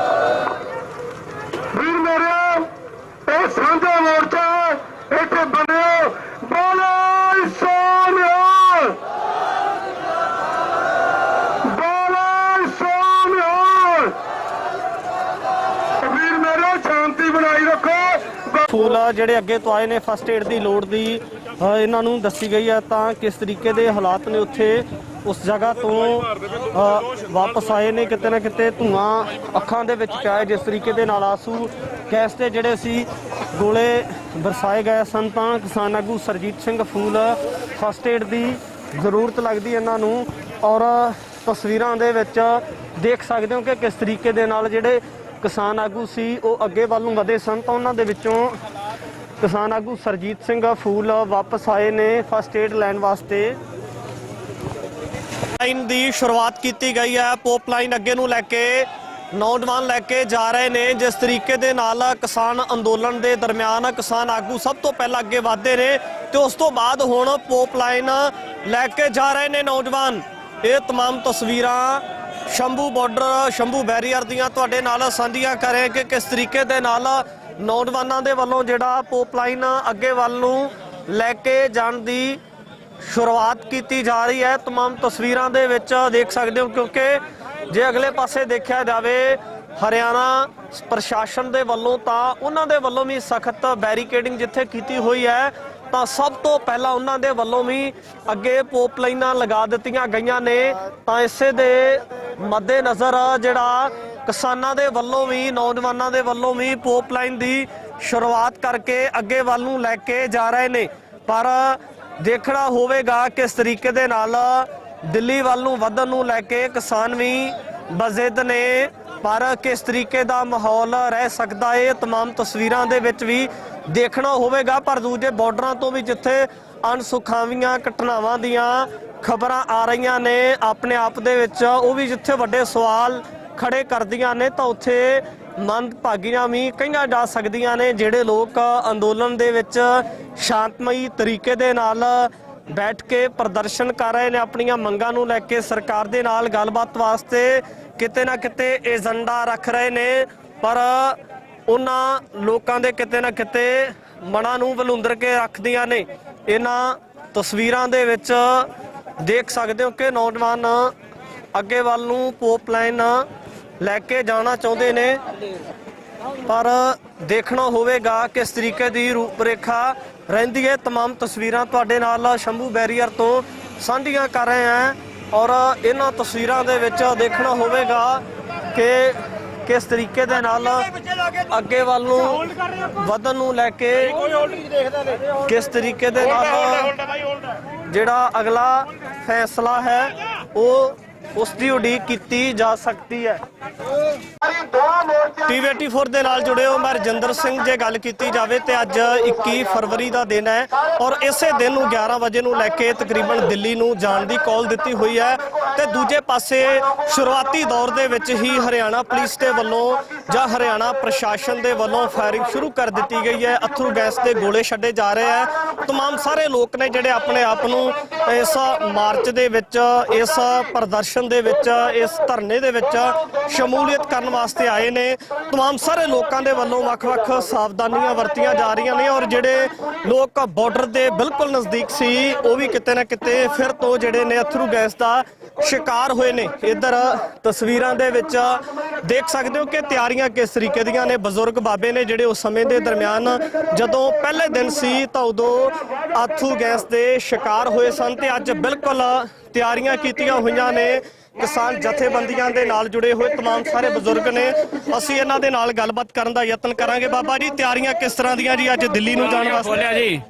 [SPEAKER 13] ਵੀਰ ਮੇਰੇ, ਇਹ ਸਾਂਝਾ ਮੋਰਚਾ ਇੱਥੇ ਬਣਿਓ। ਬੋਲੋ ਸੋਨਿਹਾਲ, ਬੋਲੋ ਸੋਨਿਹਾਲ। ਵੀਰ ਮੇਰੇ, ਸ਼ਾਂਤੀ ਬਣਾਈ ਰੱਖੋ।
[SPEAKER 2] ਫੂਲ ਜਿਹੜੇ ਅੱਗੇ ਤੋਂ ਆਏ ਨੇ ਫਸਟ ਏਡ ਦੀ ਲੋੜ ਦੀ ਇਹਨਾਂ ਨੂੰ ਦੱਸੀ ਗਈ ਹੈ, ਤਾਂ ਕਿਸ ਤਰੀਕੇ ਦੇ ਹਾਲਾਤ ਨੇ ਉੱਥੇ ਉਸ ਜਗ੍ਹਾ ਤੋਂ ਵਾਪਸ ਆਏ ਨੇ। ਕਿਤੇ ਨਾ ਕਿਤੇ ਧੂਆਂ ਅੱਖਾਂ ਦੇ ਵਿੱਚ ਪਿਆ ਹੈ, ਜਿਸ ਤਰੀਕੇ ਦੇ ਨਾਲ ਆਂਸੂ ਗੈਸ ਦੇ ਜਿਹੜੇ ਸੀ ਗੋਲੇ ਬਰਸਾਏ ਗਏ ਸਨ। ਤਾਂ ਕਿਸਾਨ ਆਗੂ ਸਰਜੀਤ ਸਿੰਘ ਫੂਲ ਫਸਟ ਏਡ ਦੀ ਜ਼ਰੂਰਤ ਲੱਗਦੀ ਇਹਨਾਂ ਨੂੰ, ਔਰ ਤਸਵੀਰਾਂ ਦੇ ਵਿੱਚ ਦੇਖ ਸਕਦੇ ਹੋ ਕਿ ਕਿਸ ਤਰੀਕੇ ਦੇ ਨਾਲ ਜਿਹੜੇ ਕਿਸਾਨ ਆਗੂ ਸੀ ਉਹ ਅੱਗੇ ਵੱਲ ਨੂੰ ਵਧੇ ਸਨ। ਤਾਂ ਉਹਨਾਂ ਦੇ ਵਿੱਚੋਂ ਕਿਸਾਨ ਆਗੂ ਸਰਜੀਤ ਸਿੰਘ ਫੂਲ ਵਾਪਸ ਆਏ ਨੇ ਫਸਟ ਏਡ ਲੈਣ ਵਾਸਤੇ। ਲਾਈਨ ਦੀ ਸ਼ੁਰੂਆਤ ਕੀਤੀ ਗਈ ਹੈ, ਪੋਪ ਲਾਈਨ ਅੱਗੇ ਨੂੰ ਲੈ ਕੇ ਨੌਜਵਾਨ ਲੈ ਕੇ ਜਾ ਰਹੇ ਨੇ। ਜਿਸ ਤਰੀਕੇ ਦੇ ਨਾਲ ਕਿਸਾਨ ਅੰਦੋਲਨ ਦੇ ਦਰਮਿਆਨ ਕਿਸਾਨ ਆਗੂ ਸਭ ਤੋਂ ਪਹਿਲਾਂ ਅੱਗੇ ਵਧਦੇ ਨੇ ਤੇ ਉਸ ਤੋਂ ਬਾਅਦ ਹੁਣ ਪੋਪ ਲਾਈਨ ਲੈ ਕੇ ਜਾ ਰਹੇ ਨੇ ਨੌਜਵਾਨ। ਇਹ तमाम ਤਸਵੀਰਾਂ ਸ਼ੰਭੂ ਬਾਰਡਰ, ਸ਼ੰਭੂ ਬੈਰੀਅਰ ਦੀਆਂ ਤੁਹਾਡੇ ਨਾਲ ਸਾਂਝੀਆਂ ਕਰੇ ਕਿ ਕਿਸ ਤਰੀਕੇ ਦੇ ਨਾਲ ਨੌਜਵਾਨਾਂ ਦੇ ਵੱਲੋਂ ਜਿਹੜਾ ਪੋਪ ਲਾਈਨ ਅੱਗੇ ਵੱਲ ਨੂੰ ਲੈ ਕੇ ਜਾਣ ਦੀ ਸ਼ੁਰੂਆਤ ਕੀਤੀ ਜਾ ਰਹੀ ਹੈ। तमाम ਤਸਵੀਰਾਂ ਦੇ ਵਿੱਚ ਦੇਖ ਸਕਦੇ ਹੋ, ਕਿਉਂਕਿ ਜੇ ਅਗਲੇ ਪਾਸੇ ਦੇਖਿਆ ਜਾਵੇ ਹਰਿਆਣਾ ਪ੍ਰਸ਼ਾਸਨ ਦੇ ਵੱਲੋਂ ਤਾਂ ਉਹਨਾਂ ਦੇ ਵੱਲੋਂ ਵੀ ਸਖਤ ਬੈਰੀਕੇਡਿੰਗ ਜਿੱਥੇ ਕੀਤੀ ਹੋਈ ਹੈ, ਤਾਂ ਸਭ ਤੋਂ ਪਹਿਲਾਂ ਉਹਨਾਂ ਦੇ ਵੱਲੋਂ ਵੀ ਅੱਗੇ ਪੋਪ ਲਾਈਨਾਂ ਲਗਾ ਦਿੱਤੀਆਂ ਗਈਆਂ ਨੇ। ਤਾਂ ਇਸੇ ਦੇ ਮੱਦੇ ਨਜ਼ਰ ਜਿਹੜਾ ਕਿਸਾਨਾਂ ਦੇ ਵੱਲੋਂ ਵੀ, ਨੌਜਵਾਨਾਂ ਦੇ ਵੱਲੋਂ ਵੀ ਪੋਪ ਲਾਈਨ ਦੀ ਸ਼ੁਰੂਆਤ ਕਰਕੇ ਅੱਗੇ ਵੱਲ ਨੂੰ ਲੈ ਕੇ ਜਾ ਰਹੇ ਨੇ। ਪਰ ਦੇਖਣਾ ਹੋਵੇਗਾ ਕਿਸ ਤਰੀਕੇ ਦੇ ਨਾਲ ਦਿੱਲੀ ਵੱਲ ਨੂੰ ਵਧਣ ਨੂੰ ਲੈ ਕੇ ਕਿਸਾਨ ਵੀ ਬਜ਼ਿੱਦ ਨੇ, ਪਰ ਕਿਸ ਤਰੀਕੇ ਦਾ ਮਾਹੌਲ ਰਹਿ ਸਕਦਾ ਹੈ तमाम ਤਸਵੀਰਾਂ ਦੇ ਵਿੱਚ ਵੀ ਦੇਖਣਾ ਹੋਵੇਗਾ। ਪਰ ਦੂਜੇ ਬਾਰਡਰਾਂ ਤੋਂ ਵੀ ਜਿੱਥੇ ਅਣਸੁਖਾਵੀਆਂ ਘਟਨਾਵਾਂ ਦੀਆਂ ਖਬਰਾਂ ਆ ਰਹੀਆਂ ਨੇ ਆਪਣੇ ਆਪ ਦੇ ਵਿੱਚ, ਉਹ ਵੀ ਜਿੱਥੇ ਵੱਡੇ ਸਵਾਲ ਖੜੇ ਕਰਦੀਆਂ ਨੇ, ਤਾਂ ਉੱਥੇ ਮੰਦਭਾਗੀਆਂ ਵੀ ਕਹੀਆਂ ਜਾ ਸਕਦੀਆਂ ਨੇ। ਜਿਹੜੇ ਲੋਕ ਅੰਦੋਲਨ ਦੇ ਵਿੱਚ ਸ਼ਾਂਤਮਈ ਤਰੀਕੇ ਦੇ ਨਾਲ ਬੈਠ ਕੇ ਪ੍ਰਦਰਸ਼ਨ ਕਰ ਰਹੇ ਨੇ ਆਪਣੀਆਂ ਮੰਗਾਂ ਨੂੰ ਲੈ ਕੇ, ਸਰਕਾਰ ਦੇ ਨਾਲ ਗੱਲਬਾਤ ਵਾਸਤੇ ਕਿਤੇ ਨਾ ਕਿਤੇ ਏਜੰਡਾ ਰੱਖ ਰਹੇ ਨੇ, ਪਰ ਉਹਨਾਂ ਲੋਕਾਂ ਦੇ ਕਿਤੇ ਨਾ ਕਿਤੇ ਮਨਾਂ ਨੂੰ ਵਲੂੰਦਰ ਕੇ ਰੱਖਦੀਆਂ ਨੇ। ਇਹਨਾਂ ਤਸਵੀਰਾਂ ਦੇ ਵਿੱਚ ਦੇਖ ਸਕਦੇ ਹੋ ਕਿ ਨੌਜਵਾਨ ਅੱਗੇ ਵੱਲ ਨੂੰ ਪੋਪ ਲਾਈਨ ਲੈ ਕੇ ਜਾਣਾ ਚਾਹੁੰਦੇ ਨੇ, ਪਰ ਦੇਖਣਾ ਹੋਵੇਗਾ ਕਿਸ ਤਰੀਕੇ ਦੀ ਰੂਪਰੇਖਾ ਰਹਿੰਦੀ ਹੈ। तमाम ਤਸਵੀਰਾਂ ਤੁਹਾਡੇ ਨਾਲ ਸ਼ੰਭੂ ਬੈਰੀਅਰ ਤੋਂ ਸਾਂਝੀਆਂ ਕਰ ਰਹੇ ਹਾਂ, ਔਰ ਇਹਨਾਂ ਤਸਵੀਰਾਂ ਦੇ ਵਿੱਚ ਦੇਖਣਾ ਹੋਵੇਗਾ ਕਿ ਕਿਸ ਤਰੀਕੇ ਦੇ ਨਾਲ ਅੱਗੇ ਵੱਲ ਨੂੰ ਵਧਣ ਨੂੰ ਲੈ ਕੇ ਕਿਸ ਤਰੀਕੇ ਦੇ ਨਾਲ ਜਿਹੜਾ ਅਗਲਾ ਫੈਸਲਾ ਹੈ ਉਹ ਉਸ ਦੀ ਉਡੀਕ ਕੀਤੀ ਜਾ ਸਕਦੀ ਹੈ। ਟੀਵੀ 84 ਦੇ ਨਾਲ ਜੁੜੇ ਹੋ, ਮੈਂ ਰਜਿੰਦਰ ਸਿੰਘ। ਜੇ ਗੱਲ ਕੀਤੀ ਜਾਵੇ ਤੇ ਅੱਜ 21 ਫਰਵਰੀ ਦਾ ਦਿਨ ਹੈ ਔਰ ਇਸੇ ਦਿਨ ਨੂੰ 11 ਵਜੇ ਨੂੰ ਲੈ ਕੇ ਤਕਰੀਬਨ ਦਿੱਲੀ ਨੂੰ ਜਾਣ ਦੀ ਕਾਲ ਦਿੱਤੀ ਹੋਈ ਹੈ ਤੇ ਦੂਜੇ ਪਾਸੇ ਸ਼ੁਰੂਆਤੀ ਦੌਰ ਦੇ ਵਿੱਚ ਹੀ ਹਰਿਆਣਾ ਪੁਲਿਸ ਦੇ ਵੱਲੋਂ ਜਾਂ ਹਰਿਆਣਾ ਪ੍ਰਸ਼ਾਸਨ ਦੇ ਵੱਲੋਂ ਫਾਇਰਿੰਗ ਸ਼ੁਰੂ ਕਰ ਦਿੱਤੀ ਗਈ ਹੈ। ਅਥਰੂ ਗੈਸ ਦੇ ਗੋਲੇ ਛੱਡੇ ਜਾ ਰਹੇ ਹੈ। तमाम ਸਾਰੇ ਲੋਕ ਨੇ ਜਿਹੜੇ ਆਪਣੇ ਆਪ ਨੂੰ ਇਸ ਮਾਰਚ ਦੇ ਵਿੱਚ, ਇਸ ਪ੍ਰਦਰਸ਼ਨ ਦੇ ਵਿੱਚ, ਇਸ ਧਰਨੇ ਦੇ ਵਿੱਚ ਸ਼ਮੂਲੀਅਤ ਕਰਨ ਵਾਸਤੇ ਆਏ ਨੇ। तमाम ਸਾਰੇ ਲੋਕਾਂ ਦੇ ਵੱਲੋਂ ਵੱਖ-ਵੱਖ ਸਾਵਧਾਨੀਆਂ ਵਰਤੀਆਂ ਜਾ ਰਹੀਆਂ ਨੇ ਔਰ ਜਿਹੜੇ ਲੋਕ ਬਾਰਡਰ ਦੇ ਬਿਲਕੁਲ ਨਜ਼ਦੀਕ ਸੀ ਉਹ ਵੀ ਕਿਤੇ ਨਾ ਕਿਤੇ ਫਿਰ ਤੋਂ ਜਿਹੜੇ ਨੇ ਅਥਰੂ ਗੈਸ ਦਾ ਸ਼ਿਕਾਰ ਹੋਏ ਨੇ। ਇੱਧਰ ਤਸਵੀਰਾਂ ਦੇ ਵਿੱਚ ਦੇਖ ਸਕਦੇ ਹੋ ਕਿ ਤਿਆਰੀਆਂ ਕਿਸ ਤਰੀਕੇ ਦੀਆਂ ਨੇ। ਬਜ਼ੁਰਗ ਬਾਬੇ ਨੇ ਜਿਹੜੇ ਉਸ ਸਮੇਂ ਦੇ ਦਰਮਿਆਨ ਜਦੋਂ ਪਹਿਲੇ ਦਿਨ ਸੀ ਤਾਂ ਉਦੋਂ ਅਥਰੂ ਗੈਸ ਦੇ ਸ਼ਿਕਾਰ ਹੋਏ ਸਨ ਤੇ ਅੱਜ ਬਿਲਕੁਲ ਤਿਆਰੀਆਂ ਕੀਤੀਆਂ ਹੋਈਆਂ ਨੇ। ਕਿਸਾਨ ਜਥੇਬੰਦੀਆਂ ਦੇ ਨਾਲ ਜੁੜੇ ਹੋਏ तमाम ਸਾਰੇ ਬਜ਼ੁਰਗ ਨੇ। ਅਸੀਂ ਇਹਨਾਂ ਦੇ ਨਾਲ ਗੱਲਬਾਤ ਕਰਨ ਦਾ ਯਤਨ ਕਰਾਂਗੇ। ਬਾਬਾ ਜੀ, ਤਿਆਰੀਆਂ ਕਿਸ ਤਰ੍ਹਾਂ ਦੀਆਂ ਜੀ ਅੱਜ ਦਿੱਲੀ ਨੂੰ ਜਾਣ ਵਾਸਤੇ?
[SPEAKER 4] ਬੋਲਿਆ ਜੀ,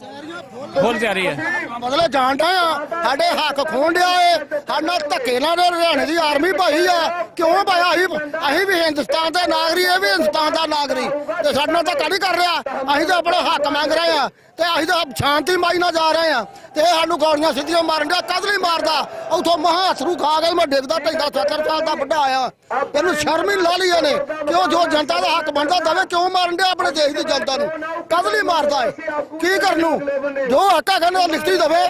[SPEAKER 4] ਫੁੱਲ ਤਿਆਰੀ ਹੈ।
[SPEAKER 14] ਮਤਲਬ ਜਾਣਦਾ ਆ ਸਾਡੇ ਹੱਕ ਖੋਣ ਡਿਆ ਏ, ਸਾਡਾ ਧੱਕੇ ਨਾਲ ਹਰਿਆਣੇ ਦੀ ਆਰਮੀ ਭਾਈ ਆ। ਕਿਉਂ ਭਾਇਆ? ਅਸੀਂ ਵੀ ਹਿੰਦੁਸਤਾਨ ਦੇ ਨਾਗਰਿਕ, ਇਹ ਵੀ ਹਿੰਦੁਸਤਾਨ ਦਾ ਨਾਗਰਿਕ ਤੇ ਸਾਡੇ ਨਾਲ ਧੱਕਾ ਨਹੀਂ ਕਰ ਰਿਹਾ। ਅਸੀਂ ਤਾਂ ਆਪਣੇ ਹੱਕ ਮੰਗ ਰਹੇ ਆ ਤੇ ਅਸੀਂ ਤਾਂ ਸ਼ਾਂਤੀ ਮਾਈ ਨਾਲ ਜਾ ਰਹੇ ਆ ਤੇ ਇਹ ਸਾਨੂੰ ਗੋਲੀਆਂ ਸਿੱਧੀਆਂ ਮਾਰਨ ਡਿਆ। ਕਦ ਨਹੀਂ ਮਾਰਦਾ? ਉਥੋਂ ਮਹਾਸਰੂ ਖਾ ਕੇ ਮੈਂ ਡਿੱਗਦਾ ਢੈਂਦਾ 70 ਸਾਲ ਦਾ ਵੱਡਾ ਆਇਆ। ਇਹਨੂੰ ਸ਼ਰਮ ਹੀ ਲਾ ਲਈ ਇਹਨੇ। ਕਿਉਂ? ਜੋ ਜਨਤਾ ਦਾ ਹੱਕ ਬਣਦਾ ਦਵੇ ਕਿਉਂ ਮਾਰਨ ਡਿਆ ਆਪਣੇ ਦੇਸ਼ ਦੀ ਜਨਤਾ ਨੂੰ? ਕਦ ਨਹੀਂ ਮਾਰਦਾ? ਕੀ ਕਰਨ ਨੂੰ? ਜੋ ਹੱਕ ਹੈਗਾ ਨਾ ਲਿਖਤੀ ਦਵੇ,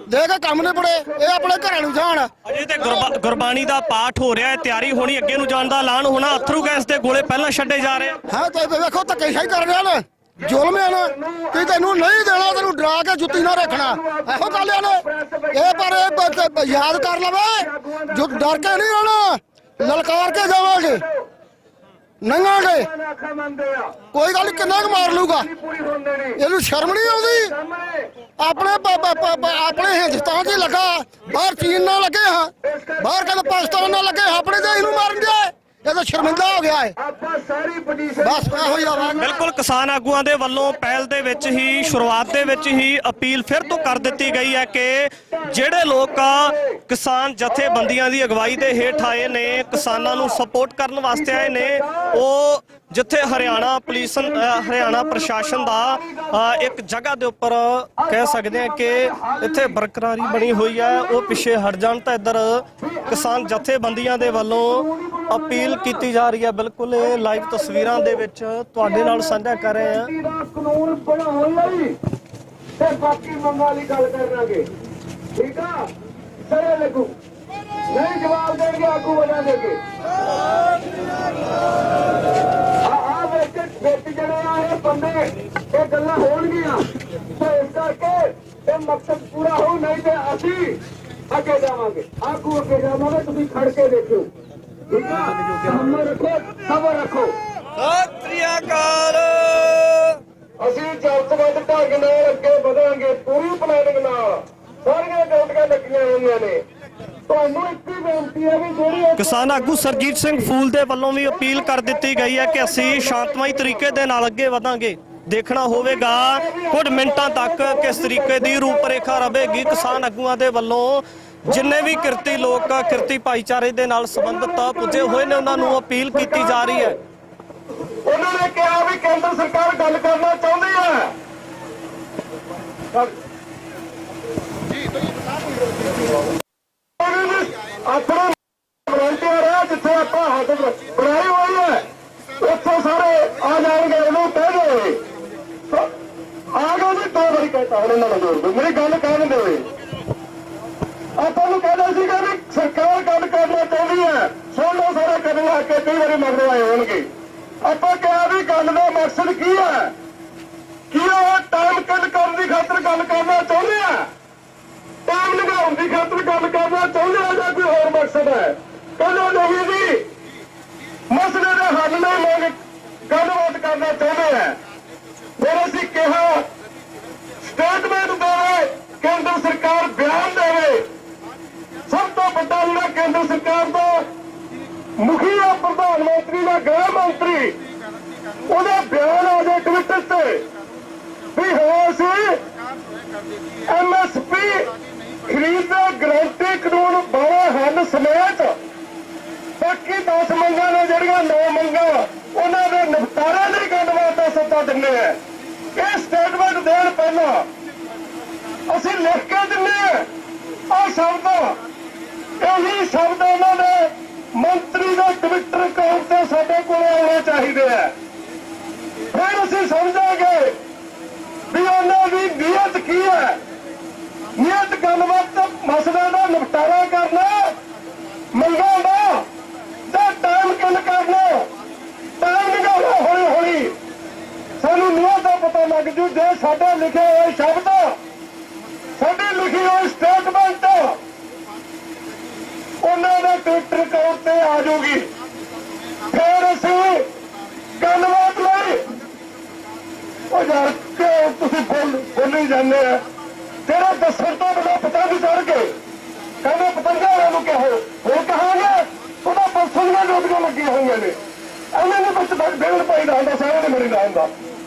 [SPEAKER 14] ਦੇ ਕੇ ਕੰਮ ਨਹੀਂ ਪੜੇ। ਇਹ ਆਪਣੇ ਘਰਾਂ ਨੂੰ ਜਾਣ।
[SPEAKER 2] ਅਜੇ ਤੇ ਗੁਰਬਾਣੀ ਦਾ ਪਾਠ ਹੋ ਰਿਹਾ ਹੈ, ਤਿਆਰੀ ਹੋਣੀ, ਅੱਗੇ ਨੂੰ ਜਾਣ ਦਾ ਐਲਾਨ ਹੋਣਾ। ਅਥਰੂ ਗੈਸ ਦੇ ਗੋਲੇ ਪਹਿਲਾਂ ਛੱਡੇ ਜਾ ਰਹੇ
[SPEAKER 14] ਹਾਂ ਤੇ ਵੇਖੋ ਧੱਕੇਸ਼ਾਹੀ ਕਰ ਰਿਹਾ ਨਾ, ਜ਼ੁਲਮ ਹੈ ਨਾ ਕਿ ਤੈਨੂੰ ਨਹੀਂ ਦੇਣਾ, ਤੈਨੂੰ ਡਰਾ ਕੇ ਜੁੱਤੀ ਨਾ ਰੱਖਣਾ। ਇਹੋ ਗੱਲ ਹੈ ਨਾ। ਇਹ ਪਰ ਯਾਦ ਕਰ ਲਵੇ, ਜੋ ਡਰ ਕੇ ਨਹੀਂ ਰਹਿਣਾ, ਲਲਕਾਰ ਕੇ ਜਾਵਾਂਗੇ, ਨੰਗਾਂਗੇ। ਕੋਈ ਗੱਲ ਕਿੰਨਾ ਕੁ ਮਾਰ ਲੂਗਾ? ਇਹਨੂੰ ਸ਼ਰਮ ਨਹੀਂ ਆਉਂਦੀ? ਆਪਣੇ ਹਿੰਦੁਸਤਾਨ 'ਚ ਲੱਗਾ, ਬਾਹਰ ਚੀਨ ਨਾਲ ਲੱਗੇ ਹਾਂ, ਬਾਹਰ ਕਹਿੰਦੇ ਪਾਕਿਸਤਾਨ ਨਾਲ ਲੱਗੇ, ਆਪਣੇ ਦੇਸ਼ ਨੂੰ ਮਾਰਨ ਦੇ। ਇਹ ਤਾਂ ਸ਼ਰਮਿੰਦਾ ਹੋ ਗਿਆ ਹੈ। ਬਸ ਇਹੋ ਹੀ ਆ।
[SPEAKER 2] ਬਿਲਕੁਲ ਕਿਸਾਨ ਆਗੂਆਂ ਦੇ ਵੱਲੋਂ ਪਹਿਲ ਦੇ ਵਿੱਚ ਹੀ, ਸ਼ੁਰੂਆਤ ਦੇ ਵਿੱਚ ਹੀ ਅਪੀਲ ਫਿਰ ਤੋਂ ਕਰ ਦਿੱਤੀ ਗਈ ਹੈ ਕਿ ਜਿਹੜੇ ਲੋਕ ਕਿਸਾਨ ਜਥੇਬੰਦੀਆਂ ਦੀ ਅਗਵਾਈ ਦੇ ਹੇਠ ਆਏ ਨੇ, ਕਿਸਾਨਾਂ ਨੂੰ ਸਪੋਰਟ ਕਰਨ ਵਾਸਤੇ ਆਏ ਨੇ, ਉਹ ਜਿੱਥੇ ਹਰਿਆਣਾ ਪੁਲਿਸ, ਹਰਿਆਣਾ ਪ੍ਰਸ਼ਾਸਨ ਦਾ ਇੱਕ ਜਗ੍ਹਾ ਦੇ ਉੱਪਰ ਕਹਿ ਸਕਦੇ ਆ ਕਿ ਇੱਥੇ ਬਰਕਰਾਰੀ ਬਣੀ ਹੋਈ ਹੈ, ਉਹ ਪਿੱਛੇ ਹਟ ਜਾਣ। ਤਾਂ ਇੱਧਰ ਕਿਸਾਨ ਜਥੇਬੰਦੀਆਂ ਦੇ ਵੱਲੋਂ ਅਪੀਲ ਕੀਤੀ ਜਾ ਰਹੀ ਹੈ। ਬਿਲਕੁਲ ਇਹ ਲਾਈਵ ਤਸਵੀਰਾਂ ਦੇ ਵਿੱਚ ਤੁਹਾਡੇ ਨਾਲ ਸਾਂਝਾ ਕਰ ਰਹੇ ਹਾਂ।
[SPEAKER 13] ਕਾਨੂੰਨ ਬਣਾਉਣ ਲਈ ਤੇ ਬਾਕੀ ਮੰਗਾਂ ਲਈ ਗੱਲ ਕਰਾਂਗੇ। ਠੀਕ ਆ? ਸਰੇ ਲੱਗੂ ਨਹੀਂ ਜਵਾਬ ਦੇਣਗੇ ਆਗੂ ਵਜਾ ਦੇ ਕੇ। ਵਿੱਚ ਜਿਹੜੇ ਆ ਇਹ ਬੰਦੇ, ਇਹ ਗੱਲਾਂ ਹੋਣਗੀਆਂ ਤੇ ਇਸ ਕਰਕੇ ਇਹ ਮਕਸਦ ਪੂਰਾ ਹੋ, ਨਹੀਂ ਤੇ ਅਸੀਂ ਅੱਗੇ ਜਾਵਾਂਗੇ, ਆਗੂ ਅੱਗੇ ਜਾਵਾਂਗੇ। ਤੁਸੀਂ ਖੜ ਕੇ ਦੇਖਿਓ। ਠੀਕ ਆ? ਹਿੰਮਤ ਰੱਖੋ, ਸਬਰ ਰੱਖੋ। ਸਤਿ ਸ੍ਰੀ ਅਕਾਲ। ਅਸੀਂ ਜਲਦਬਾਜ਼ੀ ਢੰਗ ਨਾਲ ਅੱਗੇ ਵਧਾਂਗੇ, ਪੂਰੀ ਪਲੈਨਿੰਗ ਨਾਲ। ਸਾਰੀਆਂ ਡਿਊਟੀਆਂ ਲੱਗੀਆਂ ਹੋਈਆਂ ਨੇ। ਤੁਹਾਨੂੰ ਇੱਕ ਹੀ ਬੇਨਤੀ ਹੈ ਵੀ ਜਿਹੜੀ
[SPEAKER 2] ਕਿਸਾਨ ਆਗੂ ਸਰਜੀਤ ਸਿੰਘ ਫੂਲ ਦੇ ਵੱਲੋਂ ਵੀ ਅਪੀਲ ਕਰ ਦਿੱਤੀ ਗਈ ਹੈ ਕਿ ਅਸੀਂ ਸ਼ਾਂਤਮਈ ਤਰੀਕੇ ਦੇ ਨਾਲ ਅੱਗੇ ਵਧਾਂਗੇ। ਦੇਖਣਾ ਹੋਵੇਗਾ ਕੁਝ ਮਿੰਟਾਂ ਤੱਕ ਕਿਸ ਤਰੀਕੇ ਦੀ ਰੂਪਰੇਖਾ ਰਹੇਗੀ। ਕਿਸਾਨ ਆਗੂਆਂ ਦੇ ਵੱਲੋਂ ਜਿੰਨੇ ਵੀ ਕਿਰਤੀ ਲੋਕ, ਕਿਰਤੀ ਭਾਈਚਾਰੇ ਦੇ ਨਾਲ ਸੰਬੰਧਿਤ ਪੁੱਜੇ ਹੋਏ ਨੇ, ਉਹਨਾਂ ਨੂੰ ਅਪੀਲ ਕੀਤੀ ਜਾ ਰਹੀ ਹੈ।
[SPEAKER 13] ਉਹਨਾਂ ਨੇ ਕਿਹਾ ਵੀ ਕੇਂਦਰ ਸਰਕਾਰ ਗੱਲ ਕਰਨਾ ਚਾਹੁੰਦੀ ਹੈ। ਆਪਣਾ ਵਲੰਟੀਅਰ ਹੈ, ਜਿੱਥੇ ਆਪਾਂ ਹੱਥ ਬਣਾਈ ਹੋਈ ਹੈ ਉੱਥੋਂ ਸਾਰੇ ਆ ਜਾਣਗੇ। ਉਹਨੂੰ ਕਹਿ ਦਿਓ ਆ ਗਏ ਜੀ, 2 ਵਾਰੀ ਕਹਿਤਾ ਉਹਨਾਂ ਨੂੰ। ਜੋੜ ਮੇਰੀ ਗੱਲ ਕਹਿਣ ਦੇ। ਆਪਾਂ ਨੂੰ ਕਹਿੰਦੇ ਸੀਗਾ ਵੀ ਸਰਕਾਰ ਗੱਲ ਕਰਨਾ ਚਾਹੁੰਦੀ ਹੈ, ਸੁਣ ਲਓ ਸਾਰੇ ਕਦਮ ਆ ਕੇ ਕਈ ਵਾਰੀ ਮਗਰੋਂ ਆਏ ਹੋਣਗੇ। ਆਪਾਂ ਕਿਹਾ ਵੀ ਗੱਲ ਦਾ ਮਕਸਦ ਕੀ ਹੈ? ਕੀ ਉਹ ਟਾਈਮ ਕਿਲ ਕਰਨ ਦੀ ਖਾਤਰ ਗੱਲ ਕਰਨਾ ਚਾਹੁੰਦੇ ਆ, ਟਾਈਮ ਲਗਾਉਣ ਦੀ ਖਾਤਰ ਗੱਲ ਕਰਨਾ ਚਾਹੁੰਦੇ ਆ, ਜਾਂ ਕੋਈ ਹੋਰ ਮਕਸਦ ਹੈ? ਕਹਿੰਦੇ ਨਹੀਂ ਜੀ, ਮਸਲੇ ਦੇ ਹੱਲ ਨਾਲ ਲੋਕ ਗੱਲਬਾਤ ਕਰਨਾ ਚਾਹੁੰਦੇ ਆ। ਫਿਰ ਅਸੀਂ ਕਿਹਾ ਸਟੇਟਮੈਂਟ ਦੇਵੇ, ਕੇਂਦਰ ਸਰਕਾਰ ਬਿਆਨ ਦੇਵੇ। ਸਭ ਤੋਂ ਵੱਡਾ ਜਿਹੜਾ ਕੇਂਦਰ ਸਰਕਾਰ ਦਾ
[SPEAKER 1] ਮੁਖੀਆ ਪ੍ਰਧਾਨ ਮੰਤਰੀ ਦਾ ਗ੍ਰਹਿ ਮੰਤਰੀ ਉਹਦੇ ਬਿਆਨ ਆ ਗਏ ਟਵਿੱਟਰ ਤੇ ਵੀ ਹਾਂ ਅਸੀਂ MSP ਖਰੀਦ ਦਾ ਗਰੰਟੀ ਕਾਨੂੰਨ ਬਾਰੇ ਹੱਲ ਸਮੇਤ ਬਾਕੀ 10 ਮੰਗਾਂ ਨੇ ਜਿਹੜੀਆਂ 9 ਮੰਗਾਂ ਉਹਨਾਂ ਦੇ ਨਿਪਟਾਰੇ ਦੀ ਗੱਲਬਾਤ ਦਾ ਸੱਦਾ ਦਿੰਦੇ ਆ। ਇਹ ਸਟੇਟਮੈਂਟ ਦੇਣ ਪਹਿਲਾਂ ਅਸੀਂ ਲਿਖ ਕੇ ਦਿੰਦੇ ਆ ਸ਼ਬਦ, ਇਹੀ ਸ਼ਬਦ ਉਹਨਾਂ ਦੇ ਮੰਤਰੀ ਦੇ ਟਵਿੱਟਰ ਅਕਾਊਂਟ ਤੇ ਸਾਡੇ ਕੋਲ ਆਉਣੇ ਚਾਹੀਦੇ ਆ। ਫਿਰ ਅਸੀਂ ਸਮਝਾਂਗੇ ਵੀ ਉਹਨਾਂ ਦੀ ਨੀਅਤ ਕੀ ਹੈ। ਨੀਅਤ ਗੱਲਬਾਤ ਮਸਲੇ ਦਾ ਨਿਪਟਾਰਾ ਕਰਨਾ, ਮੰਗਾਂ ਦਾ ਜਾਂ ਟਾਈਮ ਕਿੰਨ ਕਰਨਾ, ਟਾਈਮ ਨਿਕਾਲਣਾ ਹੌਲੀ ਹੌਲੀ। ਸਾਨੂੰ ਨੀਅਤ ਦਾ ਪਤਾ ਲੱਗ ਜੂ ਜੇ ਸਾਡੇ ਲਿਖੇ ਹੋਏ ਸ਼ਬਦ, ਸਾਡੀ ਲਿਖੀ ਹੋਈ ਸਟੇਟਮੈਂਟ ਉਹਨਾਂ ਦੇ ਟਵਿੱਟਰ ਅਕਾਊਂਟ ਤੇ ਆ ਜਾਊਗੀ। ਫਿਰ ਅਸੀਂ ਗੱਲਬਾਤ ਲਈ ਉਹ ਯਾਰ ਤੁਸੀਂ ਬੋਲੀ ਜਾਂਦੇ ਆ। ਤੇਰਾ ਦੱਸਣ ਤੋਂ ਬਿਨਾਂ ਪਤਾ ਵੀ ਚੜ ਕੇ ਕਹਿੰਦੇ ਪਤੰਗਾ ਵਾਲਿਆਂ ਨੂੰ ਕਹੋ, ਹੋਰ ਕਹਾਂਗੇ ਉਹਦਾ ਪਰਸੋਂ ਦੀਆਂ ਡਿਊਟੀਆਂ ਲੱਗੀਆਂ ਹੋਈਆਂ ਨੇ। ਇਹਨਾਂ ਨੇ ਵਿੱਚ ਬੇਲ ਪਾਈ ਦਾ ਹੁੰਦਾ, ਸਾਰਿਆਂ ਨੇ ਮਰੀ ਦਾ ਹੁੰਦਾ।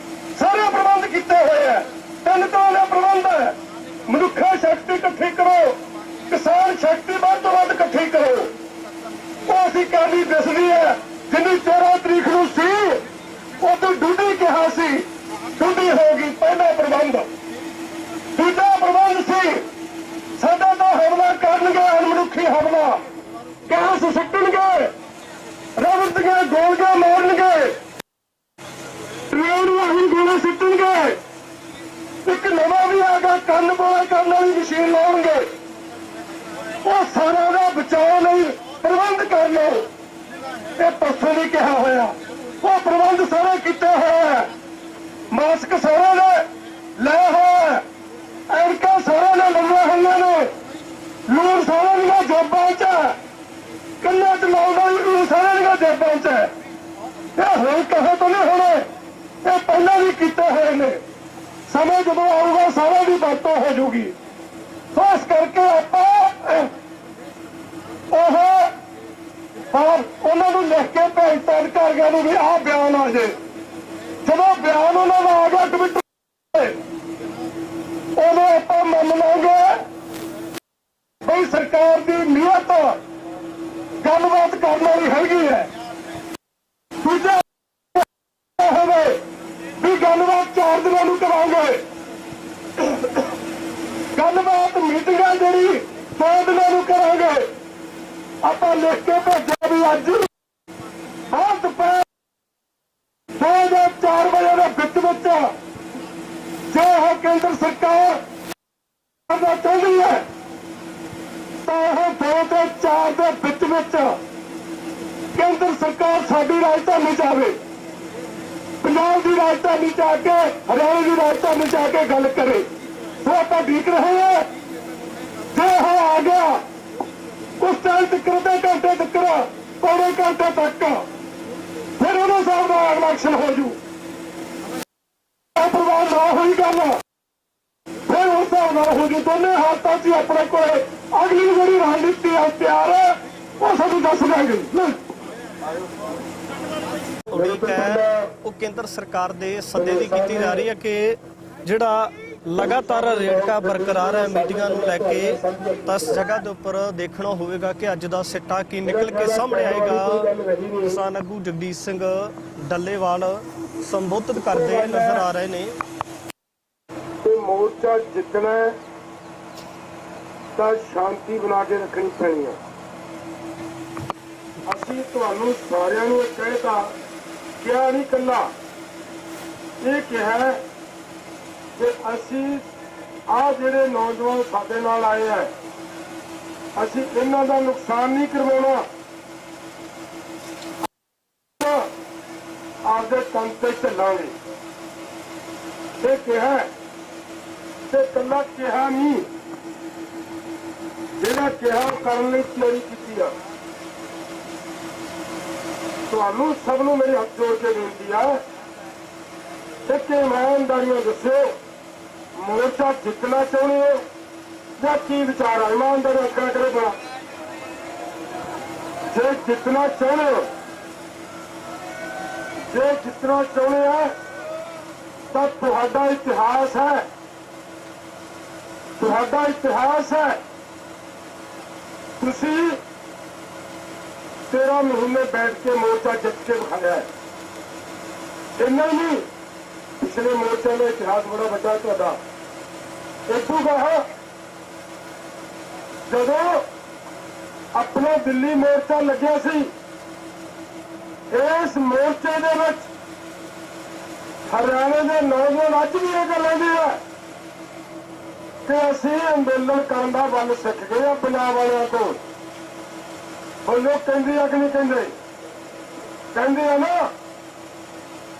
[SPEAKER 1] ਸਾਰੇ ਪ੍ਰਬੰਧ ਕੀਤੇ ਹੋਏ ਆ। 3 ਤਰ੍ਹਾਂ ਦੇ ਪ੍ਰਬੰਧ ਹੈ। ਮਨੁੱਖਾ ਸ਼ਕਤੀ ਇਕੱਠੀ ਕਰੋ, ਕਿਸਾਨ ਸ਼ਕਤੀ ਵੱਧ ਤੋਂ ਵੱਧ ਇਕੱਠੀ ਕਰੋ। ਉਹ ਅਸੀਂ ਕਾਲੀ ਦਿਸਦੀ ਹੈ ਜਿੰਨੀ 14 ਤਰੀਕ ਨੂੰ ਸੀ ਉਦੋਂ ਡੂਡੀ ਕਿਹਾ ਸੀ, ਡੂਡੀ ਹੋ ਗਈ। ਪਹਿਲਾ ਪ੍ਰਬੰਧ। ਦੂਜਾ ਪ੍ਰਬੰਧ ਸੀ ਸਾਡੇ ਤੋਂ ਹਮਲਾ ਕਰਨਗੇ, ਅਣਮਨੁੱਖੀ ਹਮਲਾ, ਗੈਸ ਸੁੱਟਣਗੇ, ਰਬੜ ਦੀਆਂ ਗੋਲੀਆਂ ਮਾਰਨਗੇ, ਟ੍ਰੇਨ ਨੂੰ ਅਸੀਂ ਗੋਲੇ ਸੁੱਟਣਗੇ। ਇੱਕ ਨਵਾਂ ਵੀ ਆ ਗਿਆ, ਕੰਨ ਬੋਲਾ ਕਰਨ ਵਾਲੀ ਮਸ਼ੀਨ ਲਾਉਣਗੇ। ਉਹ ਸਾਰਾ ਦਾ ਬਚਾਅ ਲਈ ਪ੍ਰਬੰਧ ਕਰ ਲਓ। ਇਹ ਪਰਸੋਂ ਵੀ ਕਿਹਾ ਹੋਇਆ, ਉਹ ਪ੍ਰਬੰਧ ਸਾਰੇ ਕੀਤੇ ਹੋਏ ਹੈ। ਮਾਸਕ ਸਾਰੇ ਨੇ ਲੈ ਹੋਏ, ਐਨਕਾਂ ਸਾਰੇ ਨੇ ਲੰਮੀਆਂ ਹੋਈਆਂ ਨੇ, ਲੂਣ ਸਾਰੇ ਦੀਆਂ ਜੇਬਾਂ 'ਚ ਹੈ, ਕੰਨਾਂ 'ਚ ਲਾਉਂਦਾ ਲੂਣ ਸਾਰੇ ਦੀਆਂ ਜੇਬਾਂ 'ਚ ਹੈ। ਇਹ ਹੁਣ ਕਹੇ ਤੋਂ ਨਹੀਂ ਹੋਣੇ, ਇਹ ਪਹਿਲਾਂ ਵੀ ਕੀਤੇ ਹੋਏ ਨੇ। ਸਮੇਂ ਜਦੋਂ ਆਊਗਾ ਸਾਰਿਆਂ ਦੀ ਵਰਤੋਂ ਹੋ ਜੂਗੀ। ਖਾਸ ਕਰਕੇ ਆਪਾਂ ਉਹਨਾਂ ਨੂੰ ਲਿਖ ਕੇ ਭੇਜਤਾ ਅਧਿਕਾਰੀਆਂ ਨੂੰ ਵੀ ਆਹ ਬਿਆਨ ਆ ਜੇ। ਜਦੋਂ ਬਿਆਨ ਉਹਨਾਂ ਦਾ ਆ ਗਿਆ ਟਵਿੱਟਰ ਉਦੋਂ ਆਪਾਂ ਮੰਨ ਲਾਂਗੇ ਬਈ ਸਰਕਾਰ ਦੀ ਨੀਅਤ ਗੱਲਬਾਤ ਕਰਨ ਵਾਲੀ ਹੈਗੀ ਹੈ। ਦੂਜਾ ਹੋਵੇ ਵੀ ਗੱਲਬਾਤ 4 ਦਿਨਾਂ ਨੂੰ ਕਰਾਂਗੇ। ਗੱਲਬਾਤ ਮੀਟਿੰਗਾਂ ਜਿਹੜੀ 2 ਦਿਨਾਂ ਨੂੰ ਕਰਾਂਗੇ। ਆਪਾਂ ਲਿਖ ਕੇ ਭੇਜਿਆ ਵੀ ਅੱਜ ਹਰ ਦੁਪਹਿਰ 2 ਜਾਂ 4 ਵਜੇ ਦੇ ਵਿੱਚ ਜੇ ਉਹ ਕੇਂਦਰ ਸਰਕਾਰ ਦਾ ਚਾਹੁੰਦੀ ਹੈ ਤਾਂ ਉਹ 2 ਤੇ 4 ਦੇ ਵਿੱਚ ਕੇਂਦਰ ਸਰਕਾਰ ਸਾਡੀ ਰਾਜਧਾਨੀ 'ਚ ਆਵੇ, ਪੰਜਾਬ ਦੀ ਰਾਜਧਾਨੀ 'ਚ ਆ ਕੇ, ਹਰਿਆਣਾ ਦੀ ਰਾਜਧਾਨੀ 'ਚ ਆ ਕੇ ਗੱਲ ਕਰੇ। ਉਹ ਆਪਾਂ ਉਡੀਕ ਰਹੇ ਹਾਂ। ਜੇ ਉਹ ਆ ਗਿਆ ਉਸ ਟਾਈਮ ਤੱਕ, ਅੱਧੇ ਘੰਟੇ ਤੱਕ, ਪੌਣੇ ਘੰਟੇ ਤੱਕ, ਫਿਰ ਉਹਦੇ ਹਿਸਾਬ ਨਾਲ ਇਲੈਕਸ਼ਨ ਹੋ ਜੂ। ਪ੍ਰਵਾਹ ਨਾ ਹੋਈ ਗੱਲ, ਫਿਰ ਉਸ ਹਿਸਾਬ ਨਾਲ ਹੋ ਜੂ। ਦੋਨੇ ਹਾਲਤਾਂ 'ਚ ਆਪਣੇ ਕੋਲ ਅਗਲੀ ਜਿਹੜੀ ਰਣਨੀਤੀ ਆ ਤਿਆਰ ਹੈ, ਉਹ ਸਾਨੂੰ ਦੱਸ ਦਿਆਂਗੇ।
[SPEAKER 2] ਉਡੀਕ ਹੈ ਉਹ ਕੇਂਦਰ ਸਰਕਾਰ ਦੇ ਸੱਦੇ ਦੀ ਕੀਤੀ ਜਾ ਰਹੀ ਹੈ ਕਿ ਜਿਹੜਾ ਲਗਾਤਾਰ ਰੇੜਕਾ ਬਰਕਰਾਰ ਹੈ ਮੀਟਿੰਗਾਂ ਨੂੰ ਲੈ ਕੇ, ਤਾਂ ਇਸ ਜਗ੍ਹਾ ਦੇ ਉੱਪਰ ਦੇਖਣਾ ਹੋਵੇਗਾ ਕਿ ਅੱਜ ਦਾ ਸਿੱਟਾ ਕੀ ਨਿਕਲ ਕੇ ਸਾਹਮਣੇ ਆਏਗਾ। ਕਿਸਾਨ ਆਗੂ ਜਗਦੀਸ਼ ਸਿੰਘ ਡੱਲੇਵਾਲ ਸੰਬੋਧਿਤ ਕਰਦੇ ਨਜ਼ਰ ਆ ਰਹੇ ਨੇ।
[SPEAKER 1] ਤੇ ਮੋਰਚਾ ਜਿੱਤਣਾ ਤਾਂ ਸ਼ਾਂਤੀ ਬਣਾ ਕੇ ਰੱਖਣੀ ਪੈਣੀ ਹੈ। ਅਸੀਂ ਤੁਹਾਨੂੰ ਸਾਰਿਆਂ ਨੂੰ ਕਹਿਤਾ, ਕਿਹਾ ਨਹੀਂ ਕੱਲਾ, ਇਹ ਕਿਹਾ ਕਿ ਅਸੀਂ ਆਹ ਜਿਹੜੇ ਨੌਜਵਾਨ ਸਾਡੇ ਨਾਲ ਆਏ ਆ, ਅਸੀਂ ਇਹਨਾਂ ਦਾ ਨੁਕਸਾਨ ਨਹੀਂ ਕਰਵਾਉਣਾ। ਆਪਦੇ ਕੰਮ ਤੇ ਚੱਲਾਂਗੇ। ਇਹ ਕਿਹਾ ਤੇ ਕੱਲਾ ਕਿਹਾ ਨਹੀਂ, ਜਿਹੜਾ ਕਿਹਾ ਕਰਨ ਲਈ ਤਿਆਰੀ ਕੀਤੀ ਆ। ਤੁਹਾਨੂੰ ਸਭ ਨੂੰ ਮੇਰੇ ਹੱਥ ਜੋੜ ਕੇ ਬੇਨਤੀ ਆ ਕਿ ਇਮਾਨਦਾਰੀਆਂ ਦੱਸਿਓ, ਮੋਰਚਾ ਜਿੱਤਣਾ ਚਾਹੁੰਦੇ ਹੋ ਜਾਂ ਕੀ ਵਿਚਾਰ ਆ? ਇਮਾਨਦਾਰੀ ਰੱਖਣਾ ਕਰੇ ਬਣਾ ਜੇ ਜਿੱਤਣਾ ਚਾਹੁੰਦੇ ਹੋ, ਜੇ ਜਿੱਤਣਾ ਚਾਹੁੰਦੇ ਆ ਤਾਂ ਤੁਹਾਡਾ ਇਤਿਹਾਸ ਹੈ, ਤੁਹਾਡਾ ਇਤਿਹਾਸ ਹੈ। ਤੁਸੀਂ 13 ਮਹੀਨੇ ਬੈਠ ਕੇ ਮੋਰਚਾ ਜਿੱਤ ਕੇ ਵਿਖਾਇਆ ਹੈ। ਇੰਨਾ ਹੀ ਨਹੀਂ, ਪਿਛਲੇ ਮੋਰਚੇ ਦਾ ਇਤਿਹਾਸ ਬੜਾ ਵੱਡਾ ਤੁਹਾਡਾ। ਇਦੋਂ ਬਾਅਦ ਜਦੋਂ ਆਪਣਾ ਦਿੱਲੀ ਮੋਰਚਾ ਲੱਗਿਆ ਸੀ, ਇਸ ਮੋਰਚੇ ਦੇ ਵਿੱਚ ਹਰਿਆਣੇ ਦੇ ਨੌਜਵਾਨ ਅੱਜ ਵੀ ਇਹ ਗੱਲ ਕਹਿੰਦੇ ਆ ਕਿ ਅਸੀਂ ਅੰਦੋਲਨ ਕਰਨ ਦਾ ਵੱਲ ਸਿੱਖ ਗਏ ਆ ਪੰਜਾਬ ਵਾਲਿਆਂ ਤੋਂ। ਉਹ ਲੋਕ ਕਹਿੰਦੇ ਆ ਕਿ ਨਹੀਂ ਕਹਿੰਦੇ? ਕਹਿੰਦੇ ਆ ਨਾ।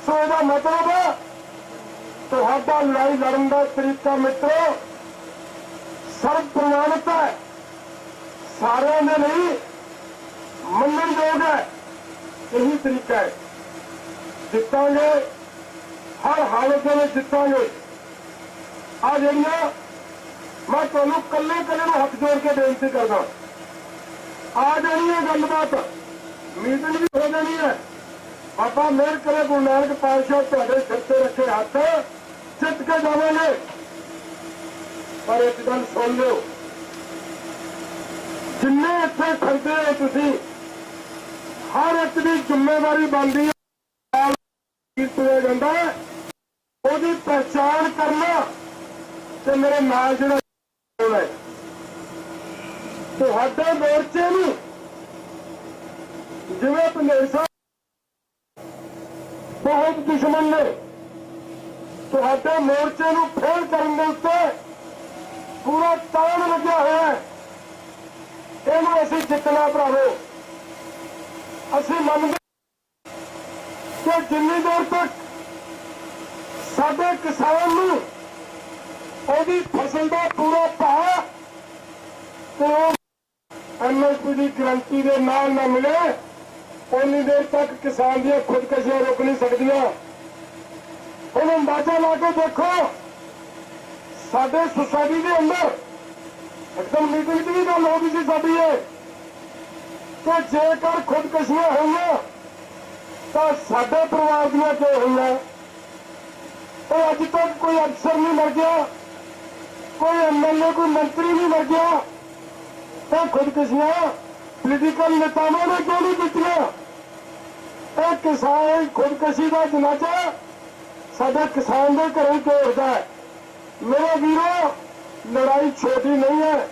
[SPEAKER 1] ਸੋ ਇਹਦਾ ਮਤਲਬ ਤੁਹਾਡਾ ਲੜਾਈ ਲੜਨ ਦਾ ਤਰੀਕਾ ਮਿੱਤਰੋ ਸਰਬ ਪ੍ਰਮਾਣਿਤ ਹੈ, ਸਾਰਿਆਂ ਦੇ ਲਈ ਮੰਨਣਯੋਗ ਹੈ। ਇਹੀ ਤਰੀਕਾ ਹੈ। ਜਿੱਤਾਂਗੇ, ਹਰ ਹਾਲਤ ਦੇ ਵਿੱਚ ਜਿੱਤਾਂਗੇ। ਆ ਜਿਹੜੀਆਂ ਮੈਂ ਤੁਹਾਨੂੰ ਕੱਲੇ ਨੂੰ ਹੱਥ ਜੋੜ ਕੇ ਬੇਨਤੀ ਕਰਦਾ, ਆ ਜਿਹੜੀ ਇਹ ਗੱਲਬਾਤ ਮੀਟਿੰਗ ਵੀ ਹੋ ਜਾਣੀ ਹੈ। ਬਾਬਾ ਮਿਹਰ ਕਰੇ, ਗੁਰੂ ਨਾਨਕ ਪਾਤਸ਼ਾਹ ਤੁਹਾਡੇ ਸਿਰ ਤੇ ਰੱਖੇ ਹੱਥ, ਜਿੱਤ ਕੇ ਜਾਵਾਂਗੇ। ਪਰ ਇੱਕ ਗੱਲ ਸੁਣ ਲਿਓ, ਜਿੰਨੇ ਇੱਥੇ ਖੜਦੇ ਹੋ ਤੁਸੀਂ, ਹਰ ਇੱਕ ਦੀ ਜ਼ਿੰਮੇਵਾਰੀ ਬਣਦੀ ਹੈ। ਤੁਰਿਆ ਜਾਂਦਾ ਹੈ, ਉਹਦੀ ਪਹਿਚਾਣ ਕਰਨਾ ਤੇ ਮੇਰੇ ਨਾਲ ਜਿਹੜਾ ਹੈ ਤੁਹਾਡੇ ਮੋਰਚੇ ਨੂੰ, ਜਿਵੇਂ ਪੰਜੇਰ ਸਾਹਿਬ ਬਹੁਤ ਦੁਸ਼ਮਣ ਨੇ, ਤੁਹਾਡੇ ਮੋਰਚੇ ਨੂੰ ਫੇਲ ਕਰਨ ਦੇ ਉੱਤੇ ਪੂਰਾ ਤਾਣ ਲੱਗਿਆ ਹੋਇਆ ਹੈ। ਇਹਨੂੰ ਅਸੀਂ ਜਿੱਤਣਾ ਭਰਾਵੋ। ਅਸੀਂ ਮੰਨਦੇ ਕਿ ਜਿੰਨੀ ਦੇਰ ਤੱਕ ਸਾਡੇ ਕਿਸਾਨ ਨੂੰ ਉਹਦੀ ਫਸਲ ਦਾ ਪੂਰਾ ਭਾਅ ਤੇ MSP ਦੀ ਗਰੰਟੀ ਦੇ ਨਾਲ ਨਾ ਮਿਲੇ, ਉਨੀ ਦੇਰ ਤੱਕ ਕਿਸਾਨ ਦੀਆਂ ਖੁਦਕਸ਼ੀਆਂ ਰੁਕ ਨਹੀਂ ਸਕਦੀਆਂ। ਹੁਣ ਅੰਦਾਜ਼ਾ ਲਾ ਕੇ ਦੇਖੋ, ਸਾਡੇ ਸੁਸਾਇਟੀ ਦੇ ਅੰਦਰ ਇੱਕਦਮ ਮੀਟਿੰਗ 'ਚ ਵੀ ਗੱਲ ਹੋ ਗਈ ਸੀ ਸਾਡੀ ਇਹ ਕਿ ਜੇਕਰ ਖੁਦਕਸ਼ੀਆਂ ਹੋਈਆਂ ਤਾਂ ਸਾਡੇ ਪਰਿਵਾਰ ਦੀਆਂ ਕਿਉਂ ਹੋਈਆਂ? ਇਹ ਅੱਜ ਤੱਕ ਕੋਈ ਅਫਸਰ ਨਹੀਂ ਮਰ ਗਿਆ, ਕੋਈ MLA, ਕੋਈ ਮੰਤਰੀ ਨਹੀਂ ਮਰ ਗਿਆ। ਇਹ ਖੁਦਕਸ਼ੀਆਂ ਪੋਲੀਟੀਕਲ ਨੇਤਾਵਾਂ ਨੇ ਕਿਉਂ ਨਹੀਂ ਕੀਤੀਆਂ? ਇਹ ਕਿਸਾਨ ਖੁਦਕਸ਼ੀ ਦਾ ਜਨਾਜ਼ਾ ਸਾਡੇ ਕਿਸਾਨ ਦੇ ਘਰੋਂ ਕਿਉਂ ਉੱਠਦਾ ਹੈ? ਮੇਰੇ ਵੀਰੋ, ਲੜਾਈ ਛੋਟੀ ਨਹੀਂ ਹੈ,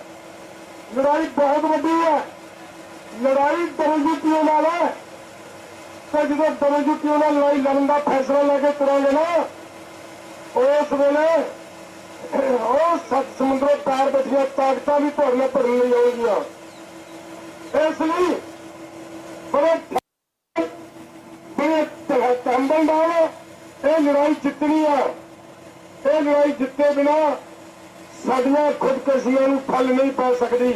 [SPEAKER 1] ਲੜਾਈ ਬਹੁਤ ਵੱਡੀ ਹੈ। ਲੜਾਈ WTO ਨਾਲ ਹੈ। ਤੇ ਜਦੋਂ WTO ਨਾਲ ਲੜਾਈ ਲੜਨ ਦਾ ਫੈਸਲਾ ਲੈ ਕੇ ਤੁਰਾਂਗੇ ਨਾ, ਉਸ ਵੇਲੇ ਉਹ ਸੱਤ ਸਮੁੰਦਰੋਂ ਪਾਰ ਬੈਠੀਆਂ ਤਾਕਤਾਂ ਵੀ ਤੁਹਾਡੇ ਨਾਲ ਭਰਨ ਲਈ ਆਉਣਗੀਆਂ। ਇਸ ਲਈ ਬੜੇ ਤੰਬਲ ਨਾਲ ਇਹ ਲੜਾਈ ਜਿੱਤਣੀ ਆ। ਇਹ ਲੜਾਈ ਜਿੱਤੇ ਬਿਨਾ ਸਾਡੀਆਂ ਖੁਦਕਸ਼ੀਆਂ ਨੂੰ ਫਲ ਨਹੀਂ ਪਾ ਸਕਦੀ।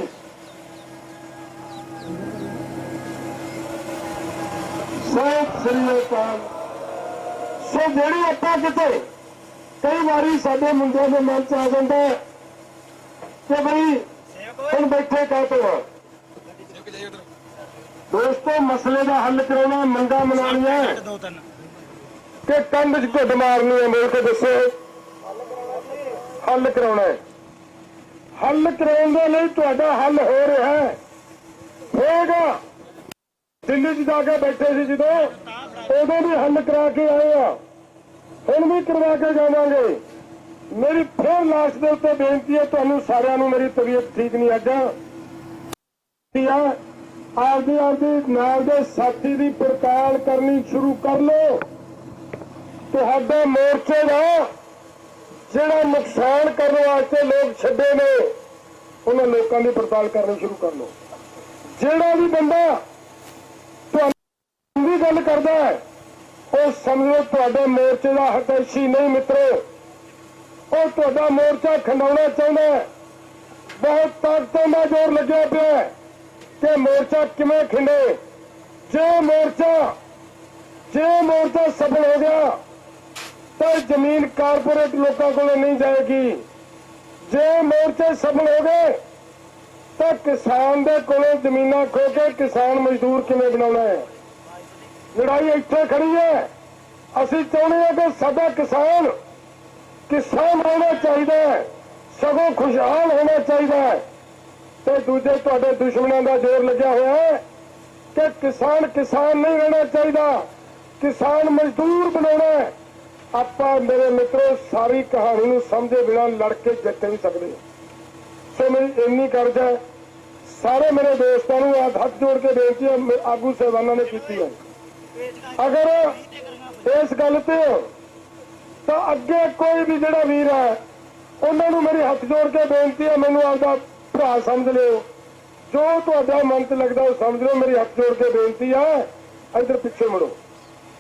[SPEAKER 1] ਸਤਿ ਸ੍ਰੀ ਅਕਾਲ। ਸੋ ਜਿਹੜੀ ਆਪਾਂ ਕਿਤੇ ਕਈ ਵਾਰੀ ਸਾਡੇ ਮੁੰਡਿਆਂ ਦੇ ਮਨ ਚ ਆ ਜਾਂਦਾ ਹੈ ਕਿ ਬਈ ਹੁਣ ਬੈਠੇ ਕਾਹਤੋਂ ਆ। ਦੋਸਤੋ, ਮਸਲੇ ਦਾ ਹੱਲ ਕਰਾਉਣਾ, ਮੰਗਾਂ ਮਨਾਉਣੀਆਂ ਕਿ ਕੰਧ 'ਚ ਘੁੱਟ ਮਾਰਨੀ ਹੈ? ਮੇਰੇ ਕੋਲ ਦੱਸੋ। ਹੱਲ ਕਰਾਉਣਾ ਹੈ। ਹੱਲ ਕਰਾਉਣ ਦੇ ਲਈ ਤੁਹਾਡਾ ਹੱਲ ਹੋ ਰਿਹਾ ਹੈ, ਹੋਏਗਾ। ਦਿੱਲੀ 'ਚ ਜਾ ਕੇ ਬੈਠੇ ਸੀ ਜਦੋਂ, ਉਦੋਂ ਵੀ ਹੱਲ ਕਰਾ ਕੇ ਆਏ ਆ, ਹੁਣ ਵੀ ਕਰਵਾ ਕੇ ਜਾਵਾਂਗੇ। ਮੇਰੀ ਫਿਰ ਲਾਸਟ ਦੇ ਉੱਤੇ ਬੇਨਤੀ ਹੈ ਤੁਹਾਨੂੰ ਸਾਰਿਆਂ ਨੂੰ, ਮੇਰੀ ਤਬੀਅਤ ਠੀਕ ਨਹੀਂ ਅੱਜ, ਆਪਦੀ ਨਾਲ ਦੇ ਸਾਥੀ ਦੀ ਪੜਤਾਲ ਕਰਨੀ ਸ਼ੁਰੂ ਕਰ ਲਓ। ਤੁਹਾਡੇ ਮੋਰਚੇ ਦਾ ਜਿਹੜਾ ਨੁਕਸਾਨ ਕਰਨ ਵਾਸਤੇ ਲੋਕ ਛੱਡੇ ਨੇ, ਉਹਨਾਂ ਲੋਕਾਂ ਦੀ ਪੜਤਾਲ ਕਰਨੀ ਸ਼ੁਰੂ ਕਰ ਲਓ। ਜਿਹੜਾ ਵੀ ਬੰਦਾ ਤੁਹਾਨੂੰ ਗੱਲ ਕਰਦਾ ਹੈ, ਉਹ ਸਮਝੋ ਤੁਹਾਡੇ ਮੋਰਚੇ ਦਾ ਹਿਤੈਸ਼ੀ ਨਹੀਂ ਮਿੱਤਰੋ। ਉਹ ਤੁਹਾਡਾ ਮੋਰਚਾ ਖੰਡਾਉਣਾ ਚਾਹੁੰਦਾ ਹੈ। ਬਹੁਤ ਤਾਕਤਾਂ ਦਾ ਜ਼ੋਰ ਲੱਗਿਆ ਪਿਆ ਹੈ ਕਿ ਮੋਰਚਾ ਕਿਵੇਂ ਖਿੰਡੇ। ਜੇ ਮੋਰਚਾ ਸਫਲ ਹੋ ਗਿਆ ਤਾਂ ਜ਼ਮੀਨ ਕਾਰਪੋਰੇਟ ਲੋਕਾਂ ਕੋਲ ਨਹੀਂ ਜਾਏਗੀ। ਜੇ ਮੋਰਚੇ ਸਫਲ ਹੋ ਗਏ ਤਾਂ ਕਿਸਾਨ ਦੇ ਕੋਲੋਂ ਜ਼ਮੀਨਾਂ ਖੋ ਕੇ ਕਿਸਾਨ ਮਜ਼ਦੂਰ ਕਿਵੇਂ ਬਣਾਉਣਾ ਹੈ। ਲੜਾਈ ਇੱਥੇ ਖੜੀ ਹੈ। ਅਸੀਂ ਚਾਹੁੰਦੇ ਹਾਂ ਕਿ ਸਾਡਾ ਕਿਸਾਨ ਹੋਣਾ ਚਾਹੀਦਾ ਹੈ, ਸਗੋਂ ਖੁਸ਼ਹਾਲ ਹੋਣਾ ਚਾਹੀਦਾ ਹੈ। ਤੇ ਦੂਜੇ ਤੁਹਾਡੇ ਦੁਸ਼ਮਣਾਂ ਦਾ ਜ਼ੋਰ ਲੱਗਿਆ ਹੋਇਆ ਹੈ ਕਿ ਕਿਸਾਨ ਨਹੀਂ ਰਹਿਣਾ ਚਾਹੀਦਾ, ਕਿਸਾਨ ਮਜ਼ਦੂਰ ਬਣਾਉਣਾ ਹੈ। ਆਪਾਂ ਮੇਰੇ ਮਿੱਤਰੋ ਸਾਰੀ ਕਹਾਣੀ ਨੂੰ ਸਮਝੇ ਬਿਨਾਂ ਲੜ ਕੇ ਜਿੱਤ ਨਹੀਂ ਸਕਦੇ। ਸੋ ਮੇਰੀ ਇੰਨੀ ਕਰਜ਼ ਹੈ, ਸਾਰੇ ਮੇਰੇ ਦੋਸਤਾਂ ਨੂੰ ਹੱਥ ਜੋੜ ਕੇ ਬੇਨਤੀ ਹੈ, ਆਗੂ ਸਾਹਿਬਾਨਾਂ ਨੇ ਕੀਤੀ ਹੈ, ਅਗਰ ਇਸ ਗੱਲ ਤੇ ਤਾਂ ਅੱਗੇ ਕੋਈ ਵੀ ਜਿਹੜਾ ਵੀਰ ਹੈ ਉਹਨਾਂ ਨੂੰ ਮੇਰੀ ਹੱਥ ਜੋੜ ਕੇ ਬੇਨਤੀ ਹੈ, ਮੈਨੂੰ ਆਪਦਾ ਭਰਾ ਸਮਝ ਲਿਓ, ਜੋ ਤੁਹਾਡਾ ਮਨ 'ਚ ਲੱਗਦਾ ਉਹ ਸਮਝ ਲਿਓ। ਮੇਰੀ ਹੱਥ ਜੋੜ ਕੇ ਬੇਨਤੀ ਹੈ, ਇੱਧਰ ਪਿੱਛੇ ਮੁੜੋ,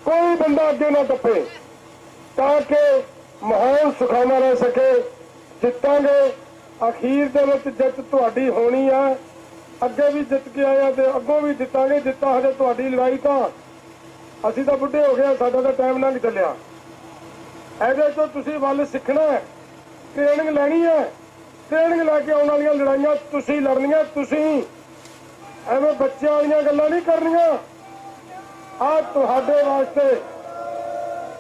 [SPEAKER 1] ਕੋਈ ਬੰਦਾ ਅੱਗੇ ਨਾ ਟੱਪੇ ਤਾਂ ਕਿ ਮਾਹੌਲ ਸੁਖਾਵਾਂ ਰਹਿ ਸਕੇ। ਜਿੱਤਾਂਗੇ, ਅਖੀਰ ਦੇ ਵਿੱਚ ਜਿੱਤ ਤੁਹਾਡੀ ਹੋਣੀ ਆ। ਅੱਗੇ ਵੀ ਜਿੱਤ ਕੇ ਆਏ ਆ ਤੇ ਅੱਗੋਂ ਵੀ ਜਿੱਤਾਂਗੇ। ਜਿੱਤਾਂ ਹਜੇ ਤੁਹਾਡੀ ਲੜਾਈ ਤਾਂ ਅਸੀਂ ਤਾਂ ਬੁੱਢੇ ਹੋ ਗਏ, ਸਾਡਾ ਤਾਂ ਟਾਈਮ ਲੰਘ ਚੱਲਿਆ। ਇਹਦੇ ਤੋਂ ਤੁਸੀਂ ਵੱਲ ਸਿੱਖਣਾ ਹੈ, ਟ੍ਰੇਨਿੰਗ ਲੈਣੀ ਹੈ। ਟ੍ਰੇਨਿੰਗ ਲੈ ਕੇ ਆਉਣ ਵਾਲੀਆਂ ਲੜਾਈਆਂ ਤੁਸੀਂ ਲੜਨੀਆਂ। ਤੁਸੀਂ ਐਵੇਂ ਬੱਚਿਆਂ ਵਾਲੀਆਂ ਗੱਲਾਂ ਨਹੀਂ ਕਰਨੀਆਂ। ਆ ਤੁਹਾਡੇ ਵਾਸਤੇ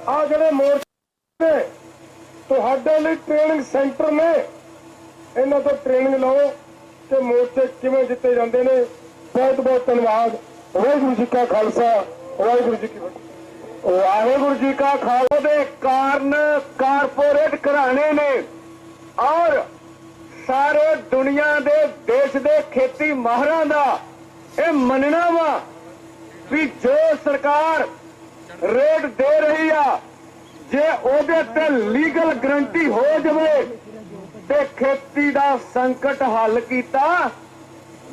[SPEAKER 1] ਆ ਜਿਹੜੇ ਮੋਰਚੇ ਤੁਹਾਡੇ ਲਈ ਟ੍ਰੇਨਿੰਗ ਸੈਂਟਰ ਨੇ, ਇਹਨਾਂ ਤੋਂ ਟ੍ਰੇਨਿੰਗ ਲਓ ਕਿ ਮੋਰਚੇ ਕਿਵੇਂ ਜਿੱਤੇ ਜਾਂਦੇ ਨੇ। ਬਹੁਤ ਬਹੁਤ ਧੰਨਵਾਦ। ਵਾਹਿਗੁਰੂ ਜੀ ਕਾ ਖਾਲਸਾ, ਵਾਹਿਗੁਰੂ ਜੀ ਕੀ ਫਤਿਹ। ਵਾਹਿਗੁਰੂ ਜੀ ਕਾ ਖਾਲਸਾ ਦੇ ਕਾਰਨ ਕਾਰਪੋਰੇਟ ਘਰਾਣੇ ਨੇ ਔਰ ਸਾਰੇ ਦੁਨੀਆ ਦੇ ਦੇਸ਼ ਦੇ ਖੇਤੀ ਮਾਹਰਾਂ ਦਾ ਇਹ ਮੰਨਣਾ ਵਾ ਵੀ ਜੋ ਸਰਕਾਰ ਰੇਟ ਦੇ ਰਹੀ ਆ, ਜੇ ਉਹਦੇ ਤੇ ਲੀਗਲ ਗਰੰਟੀ ਹੋ ਜਾਵੇ ਤੇ ਖੇਤੀ ਦਾ ਸੰਕਟ ਹੱਲ ਕੀਤਾ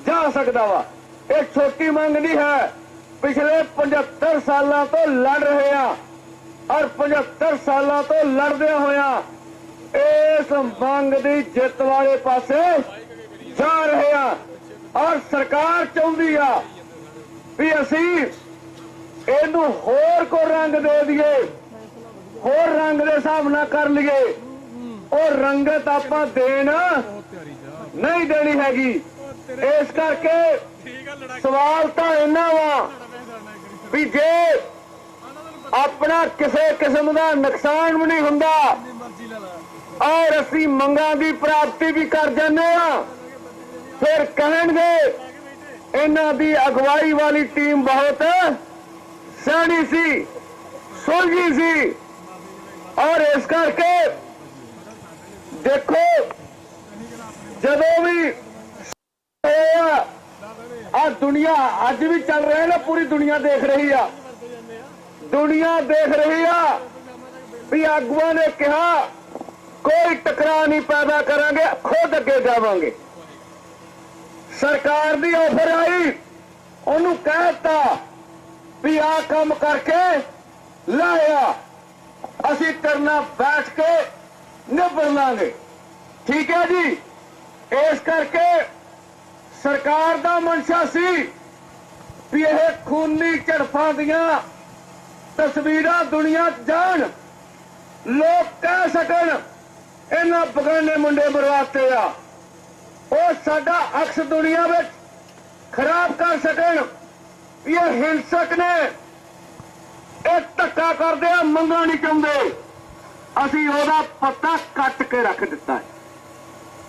[SPEAKER 1] ਜਾ ਸਕਦਾ ਵਾ। ਇਹ ਛੋਟੀ ਮੰਗ ਨਹੀਂ ਹੈ। ਪਿਛਲੇ 75 ਸਾਲਾਂ ਤੋਂ ਲੜ ਰਹੇ ਆ ਔਰ 75 ਸਾਲਾਂ ਤੋਂ ਲੜਦਿਆਂ ਹੋਇਆ ਇਸ ਮੰਗ ਦੀ ਜਿੱਤ ਵਾਲੇ ਪਾਸੇ ਜਾ ਰਹੇ ਆ। ਔਰ ਸਰਕਾਰ ਚਾਹੁੰਦੀ ਆ ਵੀ ਅਸੀਂ ਇਹਨੂੰ ਹੋਰ ਕੋ ਰੰਗ ਦੇ ਦਈਏ, ਹੋਰ ਰੰਗ ਦੇ ਹਿਸਾਬ ਨਾਲ ਕਰ ਲਈਏ। ਉਹ ਰੰਗਤ ਆਪਾਂ ਦੇਣ ਨਹੀਂ ਦੇਣੀ ਹੈਗੀ। ਇਸ ਕਰਕੇ ਸਵਾਲ ਤਾਂ ਇਹਨਾਂ ਵਾ ਵੀ ਜੇ ਆਪਣਾ ਕਿਸੇ ਕਿਸਮ ਦਾ ਨੁਕਸਾਨ ਵੀ ਨਹੀਂ ਹੁੰਦਾ ਔਰ ਅਸੀਂ ਮੰਗਾਂ ਦੀ ਪ੍ਰਾਪਤੀ ਵੀ ਕਰ ਜਾਂਦੇ ਆ, ਫਿਰ ਕਹਿਣਗੇ ਇਹਨਾਂ ਦੀ ਅਗਵਾਈ ਵਾਲੀ ਟੀਮ ਬਹੁਤ ਸਿਆਣੀ ਸੀ, ਸੁਲਝੀ ਸੀ। ਔਰ ਇਸ ਕਰਕੇ ਦੇਖੋ ਜਦੋਂ ਵੀ ਆ ਦੁਨੀਆ ਅੱਜ ਵੀ ਚੱਲ ਰਿਹਾ ਨਾ, ਪੂਰੀ ਦੁਨੀਆ ਦੇਖ ਰਹੀ ਆ। ਦੁਨੀਆ ਦੇਖ ਰਹੀ ਆ ਵੀ ਆਗੂਆਂ ਨੇ ਕਿਹਾ ਕੋਈ ਟਕਰਾਅ ਨਹੀਂ ਪੈਦਾ ਕਰਾਂਗੇ, ਖੁਦ ਅੱਗੇ ਜਾਵਾਂਗੇ। ਸਰਕਾਰ ਦੀ ਆਫਰ ਆਈ, ਉਹਨੂੰ ਕਹਿਤਾ ਵੀ ਆਹ ਕੰਮ ਕਰਕੇ ਲਾਇਆ, ਅਸੀਂ ਕਰਨਾ ਬੈਠ ਕੇ ਨਿਬੜ ਲਾਂਗੇ। ਠੀਕ ਹੈ ਜੀ। ਇਸ ਕਰਕੇ ਸਰਕਾਰ ਦਾ ਮਨਸ਼ਾ ਸੀ ਵੀ ਇਹ ਖੂਨੀ ਝੜਪਾਂ ਦੀਆਂ ਤਸਵੀਰਾਂ ਦੁਨੀਆ 'ਚ ਜਾਣ, ਲੋਕ ਕਹਿ ਸਕਣ ਇਹਨਾਂ ਬਗਾਨੇ ਮੁੰਡੇ ਮਰਵਾਤੇ ਆ, ਉਹ ਸਾਡਾ ਅਕਸ ਦੁਨੀਆ ਵਿੱਚ ਖਰਾਬ ਕਰ ਸਕਣ। ਇਹ ਹਿੰਸਕ ਨੇ, ਇਹ ਧੱਕਾ ਕਰਦੇ ਆ, ਮੰਗਣਾ ਨਹੀਂ ਚਾਹੁੰਦੇ। ਅਸੀਂ ਉਹਦਾ ਪਤਾ ਕੱਟ ਕੇ ਰੱਖ ਦਿੱਤਾ ਹੈ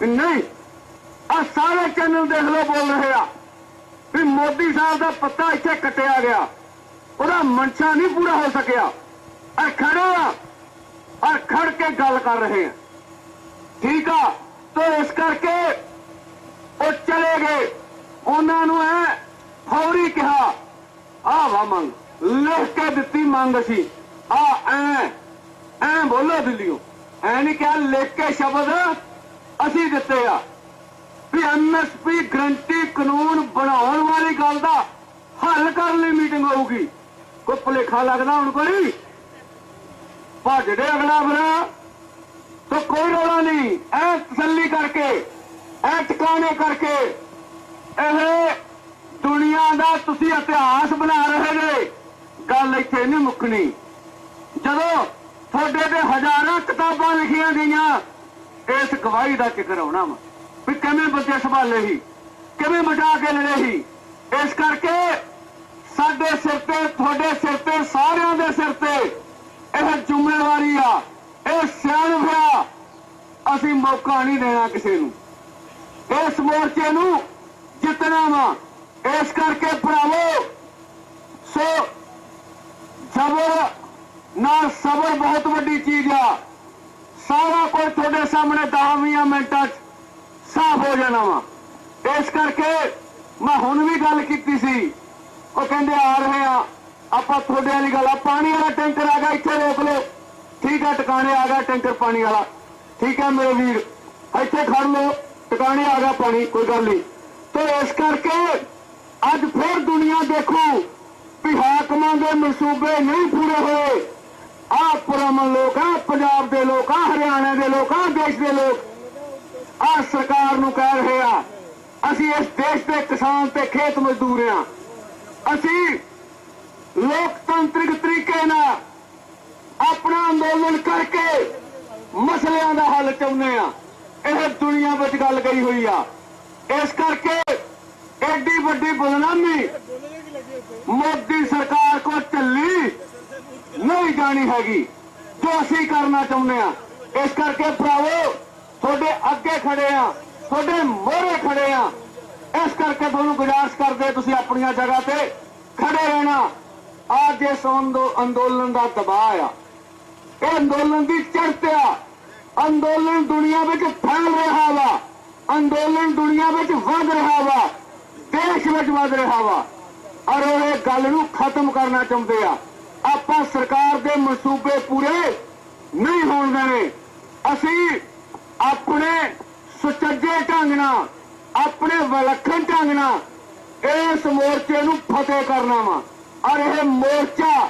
[SPEAKER 1] ਵੀ ਨਹੀਂ। ਆ ਸਾਰੇ ਚੈਨਲ ਦੇਖ ਲਓ ਬੋਲ ਰਹੇ ਆ ਵੀ ਮੋਦੀ ਸਾਹਿਬ ਦਾ ਪਤਾ ਇੱਥੇ ਕੱਟਿਆ ਗਿਆ, ਉਹਦਾ ਮਨਸ਼ਾ ਨਹੀਂ ਪੂਰਾ ਹੋ ਸਕਿਆ। ਆ ਖੜੇ ਆ ਔਰ ਖੜ ਕੇ ਗੱਲ ਕਰ ਰਹੇ ਆ। ਠੀਕ ਆ, ਤਾਂ ਇਸ ਕਰਕੇ ਉਹ ਚਲੇ ਗਏ। ਉਹਨਾਂ ਨੂੰ ਐ ਫੌਰੀ ਕਿਹਾ, ਆ ਵਾ ਮੰਗ ਲਿਖ ਕੇ ਦਿੱਤੀ ਮੰਗ ਅਸੀਂ ਆ ਐ ਬੋਲੋ ਦਿੱਲੀਓ, ਐ ਨਹੀਂ ਕਿਹਾ ਲਿਖ ਕੇ ਸ਼ਬਦ ਅਸੀਂ ਦਿੱਤੇ ਆ ਵੀ ਐਮਐਸਪੀ ਗਰੰਟੀ ਕਾਨੂੰਨ ਬਣਾਉਣ ਵਾਲੀ ਗੱਲ ਦਾ ਹੱਲ ਕਰਨ ਲਈ ਮੀਟਿੰਗ ਹੋਊਗੀ। ਕੋਈ ਭੁਲੇਖਾ ਲੱਗਦਾ ਹੁਣ ਕੋਈ ਭੱਜਦੇ ਅਗਲਾ ਬਣਾ ਤਾਂ ਕੋਈ ਰੌਲਾ ਨਹੀਂ। ਐ ਤਸੱਲੀ ਕਰਕੇ, ਐ ਟਿਕਾਣੇ ਕਰਕੇ ਇਹ ਦੁਨੀਆ ਦਾ ਤੁਸੀਂ ਇਤਿਹਾਸ ਬਣਾ ਰਹੇ ਨੇ। ਗੱਲ ਇੱਥੇ ਨਹੀਂ ਮੁੱਕਣੀ। ਜਦੋਂ ਤੁਹਾਡੇ ਤੇ ਹਜ਼ਾਰਾਂ ਕਿਤਾਬਾਂ ਲਿਖੀਆਂ ਗਈਆਂ, ਇਸ ਗਵਾਹੀ ਦਾ ਜ਼ਿਕਰ ਆਉਣਾ ਵਾ ਵੀ ਕਿਵੇਂ ਬੰਦੇ ਸੰਭਾਲੇ ਸੀ।
[SPEAKER 13] ਕਿਵੇਂ ਬਚਾ ਕੇ ਲੜੇ ਸੀ। ਇਸ ਕਰਕੇ ਸਾਡੇ ਸਿਰ ਤੇ, ਤੁਹਾਡੇ ਸਿਰ ਤੇ, ਸਾਰਿਆਂ ਦੇ ਸਿਰ ਤੇ ਇਹ ਜ਼ਿੰਮੇਵਾਰੀ ਆ, ਇਹ ਸਿਆਣਪ ਆ। ਅਸੀਂ ਮੌਕਾ ਨਹੀਂ ਦੇਣਾ ਕਿਸੇ ਨੂੰ, ਇਸ ਮੋਰਚੇ ਨੂੰ ਜਿੱਤਣਾ ਵਾ। ਇਸ ਕਰਕੇ ਭਰਾਵੋ, ਸੋ ਜ਼ਬਰ ਨਾਲ ਸਬਰ ਬਹੁਤ ਵੱਡੀ ਚੀਜ਼ ਆ। ਸਾਰਾ ਕੁਝ ਤੁਹਾਡੇ ਸਾਹਮਣੇ 10 ਮਿੰਟਾਂ 'ਚ ਸਾਫ਼ ਹੋ ਜਾਣਾ ਵਾ। ਇਸ ਕਰਕੇ ਮੈਂ ਹੁਣ ਵੀ ਗੱਲ ਕੀਤੀ ਸੀ, ਉਹ ਕਹਿੰਦੇ ਆ ਰਹੇ ਆ, ਆਪਾਂ ਤੁਹਾਡੇ ਵਾਲੀ ਗੱਲ ਆ। ਪਾਣੀ ਵਾਲਾ ਟੈਂਕਰ ਆ ਗਿਆ, ਇੱਥੇ ਰੋਕ ਲਓ, ਠੀਕ ਆ, ਟਿਕਾਣੇ ਆ ਗਿਆ ਟੈਂਕਰ ਪਾਣੀ ਵਾਲਾ, ਠੀਕ ਹੈ ਮੇਰੇ ਵੀਰ, ਇੱਥੇ ਖੜ ਲਓ, ਟਿਕਾਣੇ ਆ ਗਿਆ ਪਾਣੀ, ਕੋਈ ਗੱਲ ਨਹੀਂ। ਤੇ ਇਸ ਕਰਕੇ ਅੱਜ ਫਿਰ ਦੁਨੀਆ ਦੇਖੋ ਵੀ ਹਾਕਮਾਂ ਦੇ ਮਨਸੂਬੇ ਨਹੀਂ ਪੂਰੇ ਹੋਏ। ਆਹ ਪੁਰਅਮਨ ਲੋਕ ਆ, ਪੰਜਾਬ ਦੇ ਲੋਕ ਆ, ਹਰਿਆਣਾ ਦੇ ਲੋਕ ਆ, ਦੇਸ਼ ਦੇ ਲੋਕ ਆਹ ਸਰਕਾਰ ਨੂੰ ਕਹਿ ਰਹੇ ਆ, ਅਸੀਂ ਇਸ ਦੇਸ਼ ਦੇ ਕਿਸਾਨ ਤੇ ਖੇਤ ਮਜ਼ਦੂਰ ਆ, ਅਸੀਂ ਲੋਕਤੰਤਰਿਕ ਤਰੀਕੇ ਨਾਲ ਆਪਣਾ ਅੰਦੋਲਨ ਕਰਕੇ ਮਸਲਿਆਂ ਦਾ ਹੱਲ ਚਾਹੁੰਦੇ ਆ। ਇਹ ਦੁਨੀਆ ਵਿੱਚ ਗੱਲ ਗਈ ਹੋਈ ਆ। ਇਸ ਕਰਕੇ ਐਡੀ ਵੱਡੀ ਬਦਨਾਮੀ ਮੋਦੀ ਸਰਕਾਰ ਕੋ ਚੱਲੀ ਨਹੀਂ ਜਾਣੀ ਹੈਗੀ, ਜੋ ਅਸੀਂ ਕਰਨਾ ਚਾਹੁੰਦੇ ਆ। ਇਸ ਕਰਕੇ ਭਰਾਵੋ, ਤੁਹਾਡੇ ਅੱਗੇ ਖੜੇ ਆ, ਤੁਹਾਡੇ ਮੋਹਰੇ ਖੜੇ ਆ। ਇਸ ਕਰਕੇ ਤੁਹਾਨੂੰ ਗੁਜ਼ਾਰਿਸ਼ ਕਰਦੇ, ਤੁਸੀਂ ਆਪਣੀਆਂ ਜਗ੍ਹਾ ਤੇ ਖੜੇ ਰਹਿਣਾ। ਅੱਜ ਇਸ ਅੰਦੋਲਨ ਦਾ ਦਬਾਅ ਆ, ਇਹ ਅੰਦੋਲਨ ਦੀ ਚੜ੍ਹਤ ਆ। ਅੰਦੋਲਨ ਦੁਨੀਆ ਵਿੱਚ ਫੈਲ ਰਿਹਾ ਵਾ, ਅੰਦੋਲਨ ਦੁਨੀਆ ਵਿੱਚ ਵੱਧ ਰਿਹਾ ਵਾ, ਦੇਸ਼ ਵਿੱਚ ਵੱਧ ਰਿਹਾ ਵਾ, ਔਰ ਇਹ ਗੱਲ ਨੂੰ ਖਤਮ ਕਰਨਾ ਚਾਹੁੰਦੇ ਆ। ਆਪਾਂ ਸਰਕਾਰ ਦੇ ਮਨਸੂਬੇ ਪੂਰੇ ਨਹੀਂ ਹੋਣ ਦੇਣੇ। ਅਸੀਂ ਆਪਣੇ ਸੁਚੱਜੇ ਢੰਗ ਨਾਲ, ਆਪਣੇ ਵਿਲੱਖਣ ਢੰਗ ਨਾਲ ਇਸ ਮੋਰਚੇ ਨੂੰ ਫਤਿਹ ਕਰਨਾ ਵਾ, ਔਰ ਇਹ ਮੋਰਚਾ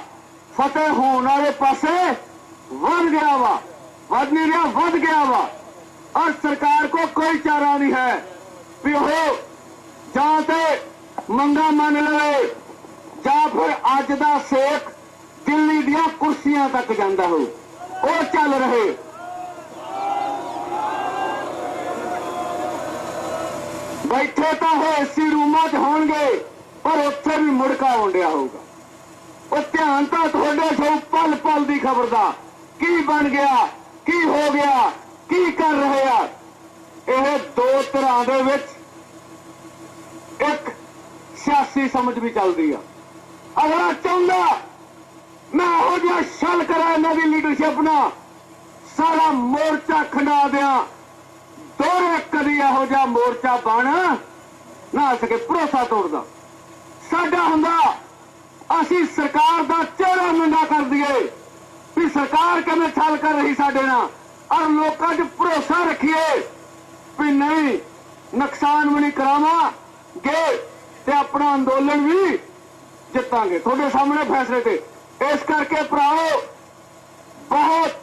[SPEAKER 13] ਫਤਿਹ ਹੋਣ ਵਾਲੇ ਪਾਸੇ ਵੱਧ ਗਿਆ ਵਾ, ਵੱਧ ਨਹੀਂ ਰਿਹਾ, ਵੱਧ ਗਿਆ ਵਾ। ਔਰ ਸਰਕਾਰ ਕੋ ਕੋਈ ਚਾਰਾ ਨਹੀਂ ਹੈ ਵੀ ਉਹ ਜਾਂ ਤੇ ਮੰਗਾ ਮੰਨ ਲਵੇ, ਜਾਂ ਫਿਰ ਅੱਜ ਦਾ ਸੇਕ ਦਿੱਲੀ ਦੀਆਂ ਕੁਰਸੀਆਂ ਤੱਕ ਜਾਂਦਾ ਹੋ, ਉਹ ਚੱਲ ਰਹੇ। ਬੈਠੇ ਤਾਂ ਉਹ ਏਸੀ ਰੂਮਾਂ 'ਚ ਹੋਣਗੇ, ਪਰ ਉੱਥੇ ਵੀ ਮੁੜਕਾ ਆਉਂਦਿਆ ਹੋਊਗਾ। ਉਹ ਧਿਆਨ ਤਾਂ ਤੁਹਾਡੇ ਸੋ ਪਲ ਪਲ ਦੀ ਖਬਰ ਦਾ, ਕੀ ਬਣ ਗਿਆ, ਕੀ ਹੋ ਗਿਆ, ਕੀ ਕਰ ਰਹੇ ਆ। ਇਹ ਦੋ ਧਿਰਾਂ ਦੇ ਵਿੱਚ ਇੱਕ ਸਿਆਸੀ ਸਮਝ ਵੀ ਚੱਲਦੀ ਆ। ਅਗਰ ਚਾਹੁੰਦਾ ਮੈਂ ਇਹੋ ਜਿਹਾ ਛਲ ਕਰਾਂ ਇਹਨਾਂ ਦੀ ਲੀਡਰਸ਼ਿਪ ਨਾਲ, ਸਾਰਾ ਮੋਰਚਾ ਖੰਡਾ ਦਿਆਂ, ਦੋਰੇ ਕਦੀ ਇਹੋ ਜਿਹਾ ਮੋਰਚਾ ਬਣ ਨਾ ਸਕੇ। ਭਰੋਸਾ ਤੋੜਦਾ ਸਾਡਾ ਹੁੰਦਾ, ਅਸੀਂ ਸਰਕਾਰ ਦਾ ਚਿਹਰਾ ਨੰਗਾ ਕਰ ਦਈਏ ਵੀ ਸਰਕਾਰ ਕਿਵੇਂ ਛਲ ਕਰ ਰਹੀ ਸਾਡੇ ਨਾਲ, ਔਰ ਲੋਕਾਂ 'ਚ ਭਰੋਸਾ ਰੱਖੀਏ ਵੀ ਨਹੀਂ, ਨੁਕਸਾਨ ਵੀ ਨਹੀਂ ਕਰਾਵਾਂਗੇ ਤੇ ਆਪਣਾ ਅੰਦੋਲਨ ਵੀ ਜਿੱਤਾਂਗੇ ਤੁਹਾਡੇ ਸਾਹਮਣੇ ਫੈਸਲੇ ਤੇ। ਇਸ ਕਰਕੇ ਭਰਾਓ, ਬਹੁਤ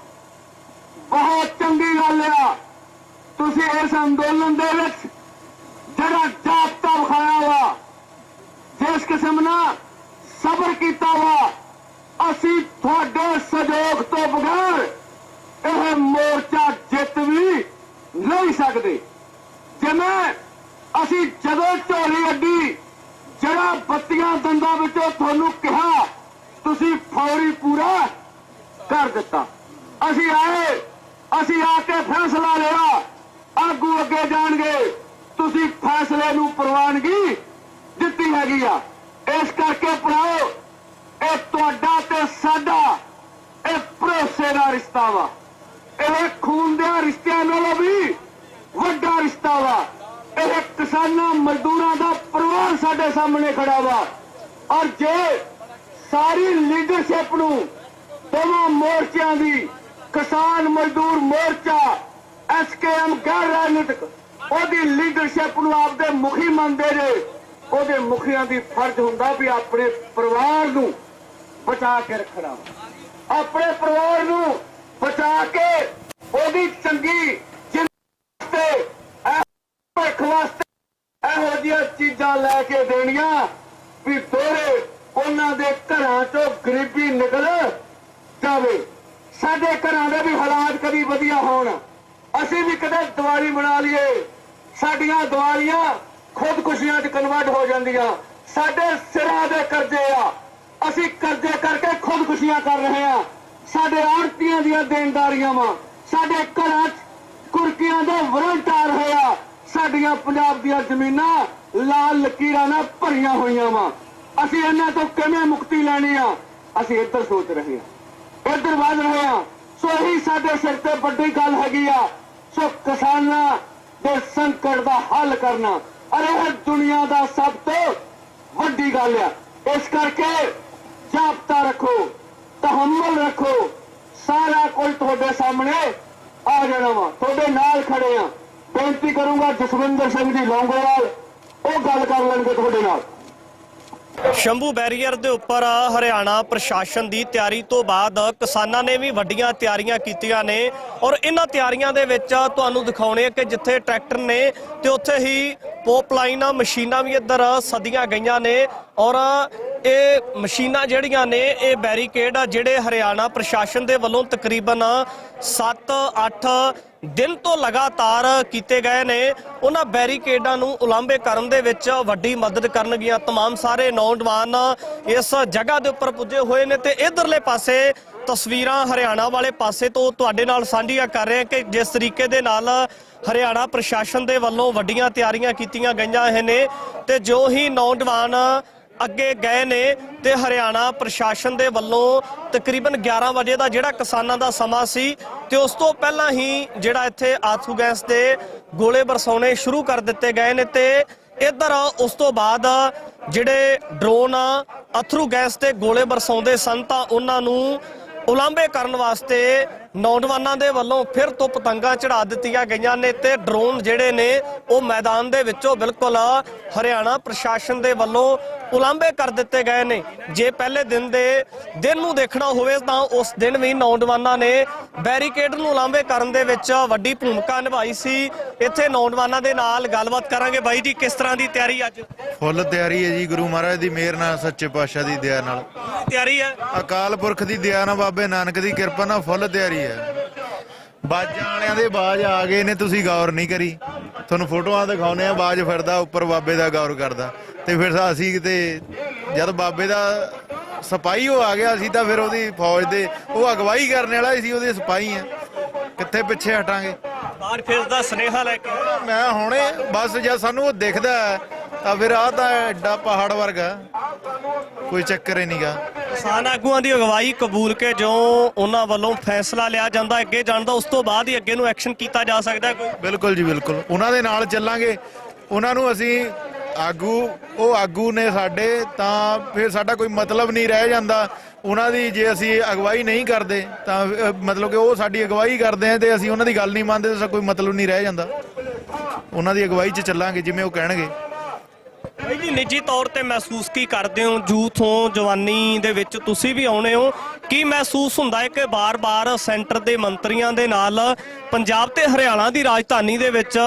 [SPEAKER 13] ਬਹੁਤ ਚੰਗੀ ਗੱਲ ਆ ਤੁਸੀਂ ਇਸ ਅੰਦੋਲਨ ਦੇ ਵਿੱਚ ਜਿਹੜਾ ਜਾਬਤਾ ਵਿਖਾਇਆ ਵਾ, ਜਿਸ ਕਿਸਮ ਨਾਲ ਸਬਰ ਕੀਤਾ ਵਾ, ਅਸੀਂ ਤੁਹਾਡੇ ਸਹਿਯੋਗ ਤੋਂ ਬਗੈਰ ਇਹ ਮੋਰਚਾ ਜਿੱਤ ਵੀ ਨਹੀਂ ਸਕਦੇ। ਜਿਵੇਂ ਅਸੀਂ ਜਦੋਂ ਝੋਲੀ ਅੱਡੀ, ਜਿਹੜਾ ਬੱਤੀਆਂ ਦੰਦਾਂ ਵਿੱਚੋਂ ਤੁਹਾਨੂੰ ਕਿਹਾ, ਤੁਸੀਂ ਫੌਰੀ ਪੂਰਾ ਕਰ ਦਿੱਤਾ। ਅਸੀਂ ਆਏ, ਅਸੀਂ ਆ ਕੇ ਫੈਸਲਾ ਲਿਆ, ਆਗੂ ਅੱਗੇ ਜਾਣਗੇ, ਤੁਸੀਂ ਫੈਸਲੇ ਨੂੰ ਪ੍ਰਵਾਨਗੀ ਦਿੱਤੀ ਹੈਗੀ ਆ। ਇਸ ਕਰਕੇ ਭਰਾਓ, ਇਹ ਤੁਹਾਡਾ ਤੇ ਸਾਡਾ ਇਹ ਭਰੋਸੇ ਦਾ ਰਿਸ਼ਤਾ ਵਾ, ਇਹ ਖੂਨ ਦੇ ਰਿਸ਼ਤਿਆਂ ਨਾਲੋਂ ਵੀ ਵੱਡਾ ਰਿਸ਼ਤਾ ਵਾ। ਇਹ ਕਿਸਾਨਾਂ ਮਜ਼ਦੂਰਾਂ ਦਾ ਪਰਿਵਾਰ ਸਾਡੇ ਸਾਹਮਣੇ ਖੜਾ ਵਾ, ਔਰ ਜੇ ਸਾਰੀ ਲੀਡਰਸ਼ਿਪ ਨੂੰ ਦੋਵਾਂ ਮੋਰਚਿਆਂ ਦੀ, ਕਿਸਾਨ ਮਜ਼ਦੂਰ ਮੋਰਚਾ, ਐਸਕੇਐਮ ਗੈਰ ਰਾਜਨੀਤਿਕ, ਉਹਦੀ ਲੀਡਰਸ਼ਿਪ ਨੂੰ ਆਪਦੇ ਮੁਖੀ ਮੰਨਦੇ ਨੇ, ਉਹਦੇ ਮੁਖੀਆਂ ਦੀ ਫਰਜ਼ ਹੁੰਦਾ ਵੀ ਆਪਣੇ ਪਰਿਵਾਰ ਨੂੰ ਬਚਾ ਕੇ ਰੱਖਣਾ, ਆਪਣੇ ਪਰਿਵਾਰ ਨੂੰ ਬਚਾ ਕੇ ਉਹਦੀ ਚੰਗੀ ਜ਼ਿੰਦਗੀ ਵਾਸਤੇ ਇਹੋ ਜਿਹੀਆਂ ਚੀਜ਼ਾਂ ਲੈ ਕੇ ਦੇਣੀਆਂ ਵੀ ਦੋਰੇ ਉਹਨਾਂ ਦੇ ਘਰਾਂ ਚੋਂ ਗਰੀਬੀ ਨਿਕਲ ਜਾਵੇ, ਸਾਡੇ ਘਰਾਂ ਦੇ ਵੀ ਹਾਲਾਤ ਕਦੀ ਵਧੀਆ ਹੋਣ, ਅਸੀਂ ਵੀ ਕਦੇ ਦੀਵਾਲੀ ਮਨਾ ਲਈਏ, ਸਾਡੀਆਂ ਦੀਵਾਲੀਆਂ
[SPEAKER 1] ਖੁਦਕੁਸ਼ੀਆਂ 'ਚ ਕਨਵਰਟ ਹੋ ਜਾਂਦੀਆਂ। ਸਾਡੇ ਸਿਰਾਂ ਦੇ ਕਰਜ਼ੇ ਆ, ਅਸੀਂ ਕਰਜ਼ੇ ਕਰਕੇ ਖੁਦਕੁਸ਼ੀਆਂ ਕਰ ਰਹੇ ਆ। ਸਾਡੇ ਆੜਤੀਆਂ ਦੀਆਂ ਦੇਣਦਾਰੀਆਂ ਵਾ, ਸਾਡੇ ਘਰਾਂ 'ਚ ਕੁਰਕੀਆਂ ਦੇ ਵਰੰਟਾਰ ਹੋਇਆ। ਸਾਡੀਆਂ ਪੰਜਾਬ ਦੀਆਂ ਜ਼ਮੀਨਾਂ ਲਾਲ ਲਕੀਰਾਂ ਨਾਲ ਭਰੀਆਂ ਹੋਈਆਂ ਵਾ। ਅਸੀਂ ਇਹਨਾਂ ਤੋਂ ਕਿਵੇਂ ਮੁਕਤੀ ਲੈਣੀ ਆ? ਅਸੀਂ ਇੱਧਰ ਸੋਚ ਰਹੇ ਹਾਂ, ਇੱਧਰ ਵਧ ਰਹੇ ਹਾਂ। ਸੋ ਇਹੀ ਸਾਡੇ ਸਿਰ ਤੇ ਵੱਡੀ ਗੱਲ ਹੈਗੀ ਆ। ਸੋ ਕਿਸਾਨਾਂ ਦੇ ਸੰਕਟ ਦਾ ਹੱਲ ਕਰਨਾ ਅਰੇ ਇਹ ਦੁਨੀਆ ਦਾ ਸਭ ਤੋਂ ਵੱਡੀ ਗੱਲ ਆ। ਇਸ ਕਰਕੇ ਜਾਬਤਾ ਰੱਖੋ, ਤਹੱਮਲ ਰੱਖੋ। ਸਾਰਾ ਕੁਝ ਤੁਹਾਡੇ ਸਾਹਮਣੇ ਆ ਜਾਣਾ ਵਾ, ਤੁਹਾਡੇ ਨਾਲ ਖੜੇ ਆ। ਬੇਨਤੀ ਕਰੂੰਗਾ ਜਸਵਿੰਦਰ ਸਿੰਘ ਜੀ ਲੌਂਗੋਵਾਲ, ਉਹ ਗੱਲ ਕਰ ਲੈਣਗੇ ਤੁਹਾਡੇ ਨਾਲ।
[SPEAKER 2] ਸ਼ੰਭੂ ਬੈਰੀਅਰ ਦੇ ਉੱਪਰ ਹਰਿਆਣਾ ਪ੍ਰਸ਼ਾਸਨ ਦੀ ਤਿਆਰੀ ਤੋਂ ਬਾਅਦ ਕਿਸਾਨਾਂ ਨੇ ਵੀ ਵੱਡੀਆਂ ਤਿਆਰੀਆਂ ਕੀਤੀਆਂ ਨੇ ਔਰ ਇਹਨਾਂ ਤਿਆਰੀਆਂ ਦੇ ਵਿੱਚ ਤੁਹਾਨੂੰ ਦਿਖਾਉਣੇ ਆ ਕਿ ਜਿੱਥੇ ਟਰੈਕਟਰ ਨੇ ਤੇ ਉੱਥੇ ਹੀ ਪੋਪ ਲਾਈਨਾਂ ਮਸ਼ੀਨਾਂ ਵੀ ਇੱਧਰ ਸੱਦੀਆਂ ਗਈਆਂ ਨੇ ਔਰ ਇਹ ਮਸ਼ੀਨਾਂ ਜਿਹੜੀਆਂ ਨੇ ਇਹ ਬੈਰੀਕੇਡ ਜਿਹੜੇ ਹਰਿਆਣਾ ਪ੍ਰਸ਼ਾਸਨ ਦੇ ਵੱਲੋਂ ਤਕਰੀਬਨ 7-8 ਦਿਨ ਤੋਂ ਲਗਾਤਾਰ ਕੀਤੇ ਗਏ ਨੇ। ਉਹਨਾਂ ਬੈਰੀਕੇਡਾਂ ਨੂੰ ਉਲਾਂਭੇ ਕਰਨ ਦੇ ਵਿੱਚ ਵੱਡੀ ਮਦਦ ਕਰਨਗੀਆਂ। तमाम ਸਾਰੇ ਨੌਜਵਾਨ ਇਸ ਜਗ੍ਹਾ ਦੇ ਉੱਪਰ ਪੁੱਜੇ ਹੋਏ ਨੇ ਤੇ ਇਧਰਲੇ ਪਾਸੇ ਤਸਵੀਰਾਂ ਹਰਿਆਣਾ ਵਾਲੇ ਪਾਸੇ ਤੋਂ ਤੁਹਾਡੇ ਨਾਲ ਸਾਂਝੀਆਂ ਕਰ ਰਹੇ ਹਾਂ ਕਿ ਜਿਸ ਤਰੀਕੇ ਦੇ ਨਾਲ ਹਰਿਆਣਾ ਪ੍ਰਸ਼ਾਸਨ ਦੇ ਵੱਲੋਂ ਵੱਡੀਆਂ ਤਿਆਰੀਆਂ ਕੀਤੀਆਂ ਗਈਆਂ ਨੇ ਤੇ ਜੋ ਹੀ ਨੌਜਵਾਨ ਅੱਗੇ ਗਏ ਨੇ ਤੇ ਹਰਿਆਣਾ ਪ੍ਰਸ਼ਾਸਨ ਦੇ ਵੱਲੋਂ ਤਕਰੀਬਨ 11 ਵਜੇ ਦਾ ਜਿਹੜਾ ਕਿਸਾਨਾਂ ਦਾ ਸਮਾਂ ਸੀ ਤੇ ਉਸ ਤੋਂ ਪਹਿਲਾਂ ਹੀ ਜਿਹੜਾ ਇੱਥੇ ਆਥੂ ਗੈਸ ਦੇ ਗੋਲੇ ਬਰਸਾਉਣੇ ਸ਼ੁਰੂ ਕਰ ਦਿੱਤੇ ਗਏ ਨੇ ਤੇ ਇੱਧਰ ਉਸ ਤੋਂ ਬਾਅਦ ਜਿਹੜੇ ਡਰੋਨ ਅਥਰੂ ਗੈਸ ਤੇ ਗੋਲੇ ਬਰਸਾਉਂਦੇ ਸਨ ਤਾਂ ਉਹਨਾਂ ਨੂੰ ਉਲਾਂਭੇ ਕਰਨ ਵਾਸਤੇ ਨੌਜਵਾਨਾਂ ਦੇ ਵੱਲੋਂ ਫਿਰ ਤੋਂ ਪਤੰਗਾਂ ਚੜਾ ਦਿੱਤੀਆਂ ਗਈਆਂ ਨੇ ਤੇ ਡਰੋਨ ਜਿਹੜੇ ਨੇ ਉਹ ਮੈਦਾਨ ਦੇ ਵਿੱਚੋਂ ਬਿਲਕੁਲ ਹਰਿਆਣਾ ਪ੍ਰਸ਼ਾਸਨ ਦੇ ਵੱਲੋਂ ਉਲਾਂਭੇ ਕਰ ਦਿੱਤੇ ਗਏ ਨੇ। ਜੇ ਪਹਿਲੇ ਦਿਨ ਨੂੰ ਦੇਖਣਾ ਹੋਵੇ ਤਾਂ ਉਸ ਦਿਨ ਵੀ ਨੌਜਵਾਨਾਂ ਨੇ ਬੈਰੀਕੇਡ ਨੂੰ ਉਲਾਂਭੇ ਕਰਨ ਦੇ ਵਿੱਚ ਵੱਡੀ ਭੂਮਿਕਾ ਨਿਭਾਈ ਸੀ। ਇੱਥੇ ਨੌਜਵਾਨਾਂ ਦੇ ਨਾਲ ਗੱਲਬਾਤ ਕਰਾਂਗੇ। ਬਾਈ ਜੀ, ਕਿਸ ਤਰ੍ਹਾਂ ਦੀ ਤਿਆਰੀ ਅੱਜ?
[SPEAKER 3] ਫੁੱਲ ਤਿਆਰੀ ਹੈ ਜੀ, ਗੁਰੂ ਮਹਾਰਾਜ ਦੀ ਮਿਹਰ ਨਾਲ, ਸੱਚੇ ਪਾਤਸ਼ਾਹ ਦੀ ਦਇਆ ਨਾਲ
[SPEAKER 2] ਤਿਆਰੀ ਹੈ।
[SPEAKER 3] ਅਕਾਲ ਪੁਰਖ ਦੀ ਦਇਆ ਨਾਲ, ਬਾਬੇ ਨਾਨਕ ਦੀ ਕਿਰਪਾ ਨਾਲ ਫੁੱਲ ਤਿਆਰੀ ਹੈ। ਬਾਜਾਂ ਵਾਲਿਆਂ ਦੇ ਬਾਜ ਆ ਗਏ ਨੇ, ਤੁਸੀਂ ਗੌਰ ਨਹੀਂ ਕਰੀ। ਤੁਹਾਨੂੰ ਫੋਟੋਆਂ ਦਿਖਾਉਨੇ ਆ, ਬਾਜ ਫਿਰਦਾ ਉੱਪਰ ਬਾਬੇ ਦਾ ਗੌਰ ਕਰਦਾ ਤੇ ਫਿਰ ਅਸੀਂ ਕਿਤੇ ਜਦ ਬਾਬੇ ਦਾ ਸਿਪਾਹੀ ਉਹ ਆ ਗਿਆ ਅਸੀਂ ਤਾਂ ਫਿਰ ਉਹਦੀ ਫੌਜ ਦੇ ਉਹ ਅਗਵਾਈ ਕਰਨ ਵਾਲਾ ਸੀ, ਉਹਦੇ ਸਿਪਾਹੀ ਆ, ਕਿੱਥੇ ਪਿੱਛੇ ਹਟਾਂਗੇ।
[SPEAKER 2] ਬਾਹਰ ਫਿਰ ਦਾ ਸੁਨੇਹਾ ਲੈ ਕੇ
[SPEAKER 3] ਮੈਂ ਹੁਣੇ ਬਸ ਜਦ ਸਾਨੂੰ ਉਹ ਦਿਖਦਾ ਤਾਂ ਫਿਰ ਆਹ ਤਾਂ ਐਡਾ ਪਹਾੜ ਵਰਗਾ, ਕੋਈ ਚੱਕਰ ਹੀ ਨਹੀਂਗਾ।
[SPEAKER 2] ਕਿਸਾਨ ਆਗੂਆਂ ਦੀ ਅਗਵਾਈ ਕਬੂਲ ਕੇ ਜੋ ਉਹਨਾਂ ਵੱਲੋਂ ਫੈਸਲਾ ਲਿਆ ਜਾਂਦਾ ਅੱਗੇ ਜਾਣ ਦਾ, ਉਸ ਤੋਂ ਬਾਅਦ ਹੀ ਅੱਗੇ ਨੂੰ ਐਕਸ਼ਨ ਕੀਤਾ ਜਾ ਸਕਦਾ ਕੋਈ।
[SPEAKER 3] ਬਿਲਕੁਲ ਜੀ, ਬਿਲਕੁਲ ਉਹਨਾਂ ਦੇ ਨਾਲ ਚੱਲਾਂਗੇ। ਉਹਨਾਂ ਨੂੰ ਅਸੀਂ ਉਹ ਆਗੂ ਨੇ ਸਾਡੇ, ਤਾਂ ਫਿਰ ਸਾਡਾ ਕੋਈ ਮਤਲਬ ਨਹੀਂ ਰਹਿ ਜਾਂਦਾ ਉਹਨਾਂ ਦੀ। ਜੇ ਅਸੀਂ ਅਗਵਾਈ ਨਹੀਂ ਕਰਦੇ ਤਾਂ ਮਤਲਬ ਕਿ ਉਹ ਸਾਡੀ ਅਗਵਾਈ ਕਰਦੇ ਆ ਤੇ ਅਸੀਂ ਉਹਨਾਂ ਦੀ ਗੱਲ ਨਹੀਂ ਮੰਨਦੇ ਤਾਂ ਕੋਈ ਮਤਲਬ ਨਹੀਂ ਰਹਿ ਜਾਂਦਾ। ਉਹਨਾਂ ਦੀ ਅਗਵਾਈ 'ਚ ਚੱਲਾਂਗੇ ਜਿਵੇਂ ਉਹ ਕਹਿਣਗੇ।
[SPEAKER 2] ਬਾਈ ਜੀ, ਨਿੱਜੀ ਤੌਰ ਤੇ ਮਹਿਸੂਸ ਕੀ ਕਰਦੇ ਹੋ? ਯੂਥ ਹੋ, ਜਵਾਨੀ ਦੇ ਵਿੱਚ ਤੁਸੀਂ ਵੀ ਆਉਣੇ ਹੋ, ਕੀ ਮਹਿਸੂਸ ਹੁੰਦਾ ਹੈ ਕਿ ਬਾਰ-ਬਾਰ ਸੈਂਟਰ ਦੇ ਮੰਤਰੀਆਂ ਦੇ ਨਾਲ ਪੰਜਾਬ ਤੇ ਹਰਿਆਣਾ ਦੀ ਰਾਜਧਾਨੀ ਦੇ ਵਿੱਚ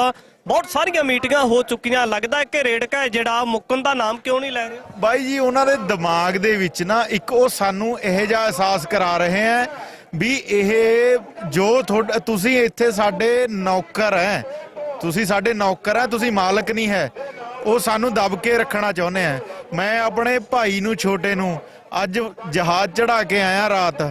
[SPEAKER 2] ਬਹੁਤ ਸਾਰੀਆਂ ਮੀਟਿੰਗਾਂ ਹੋ ਚੁੱਕੀਆਂ, ਲੱਗਦਾ ਕਿ ਰੇੜਕਾ ਜਿਹੜਾ ਮੁੱਕਣ ਦਾ ਨਾਮ ਕਿਉਂ ਨਹੀਂ ਲੈ ਰਿਹਾ?
[SPEAKER 3] ਬਾਈ ਜੀ, ਉਹਨਾਂ ਦੇ ਦਿਮਾਗ ਦੇ ਵਿੱਚ ਨਾ ਇੱਕ ਉਹ ਸਾਨੂੰ ਇਹੋ ਜਿਹਾ ਅਹਿਸਾਸ ਕਰਾ ਰਹੇ ਹੈ ਵੀ ਇਹ ਜੋ ਤੁਸੀਂ ਇੱਥੇ ਸਾਡੇ ਨੌਕਰ ਹੈ, ਤੁਸੀਂ ਸਾਡੇ ਨੌਕਰ ਹੈ, ਤੁਸੀਂ ਮਾਲਕ ਨਹੀਂ ਹੈ, ਉਹ ਸਾਨੂੰ ਦਬ ਕੇ ਰੱਖਣਾ ਚਾਹੁੰਦੇ ਆ। ਮੈਂ ਆਪਣੇ ਭਾਈ ਨੂੰ, ਛੋਟੇ ਨੂੰ ਅੱਜ ਜਹਾਜ਼ ਚੜਾ ਕੇ ਆਇਆ ਰਾਤ,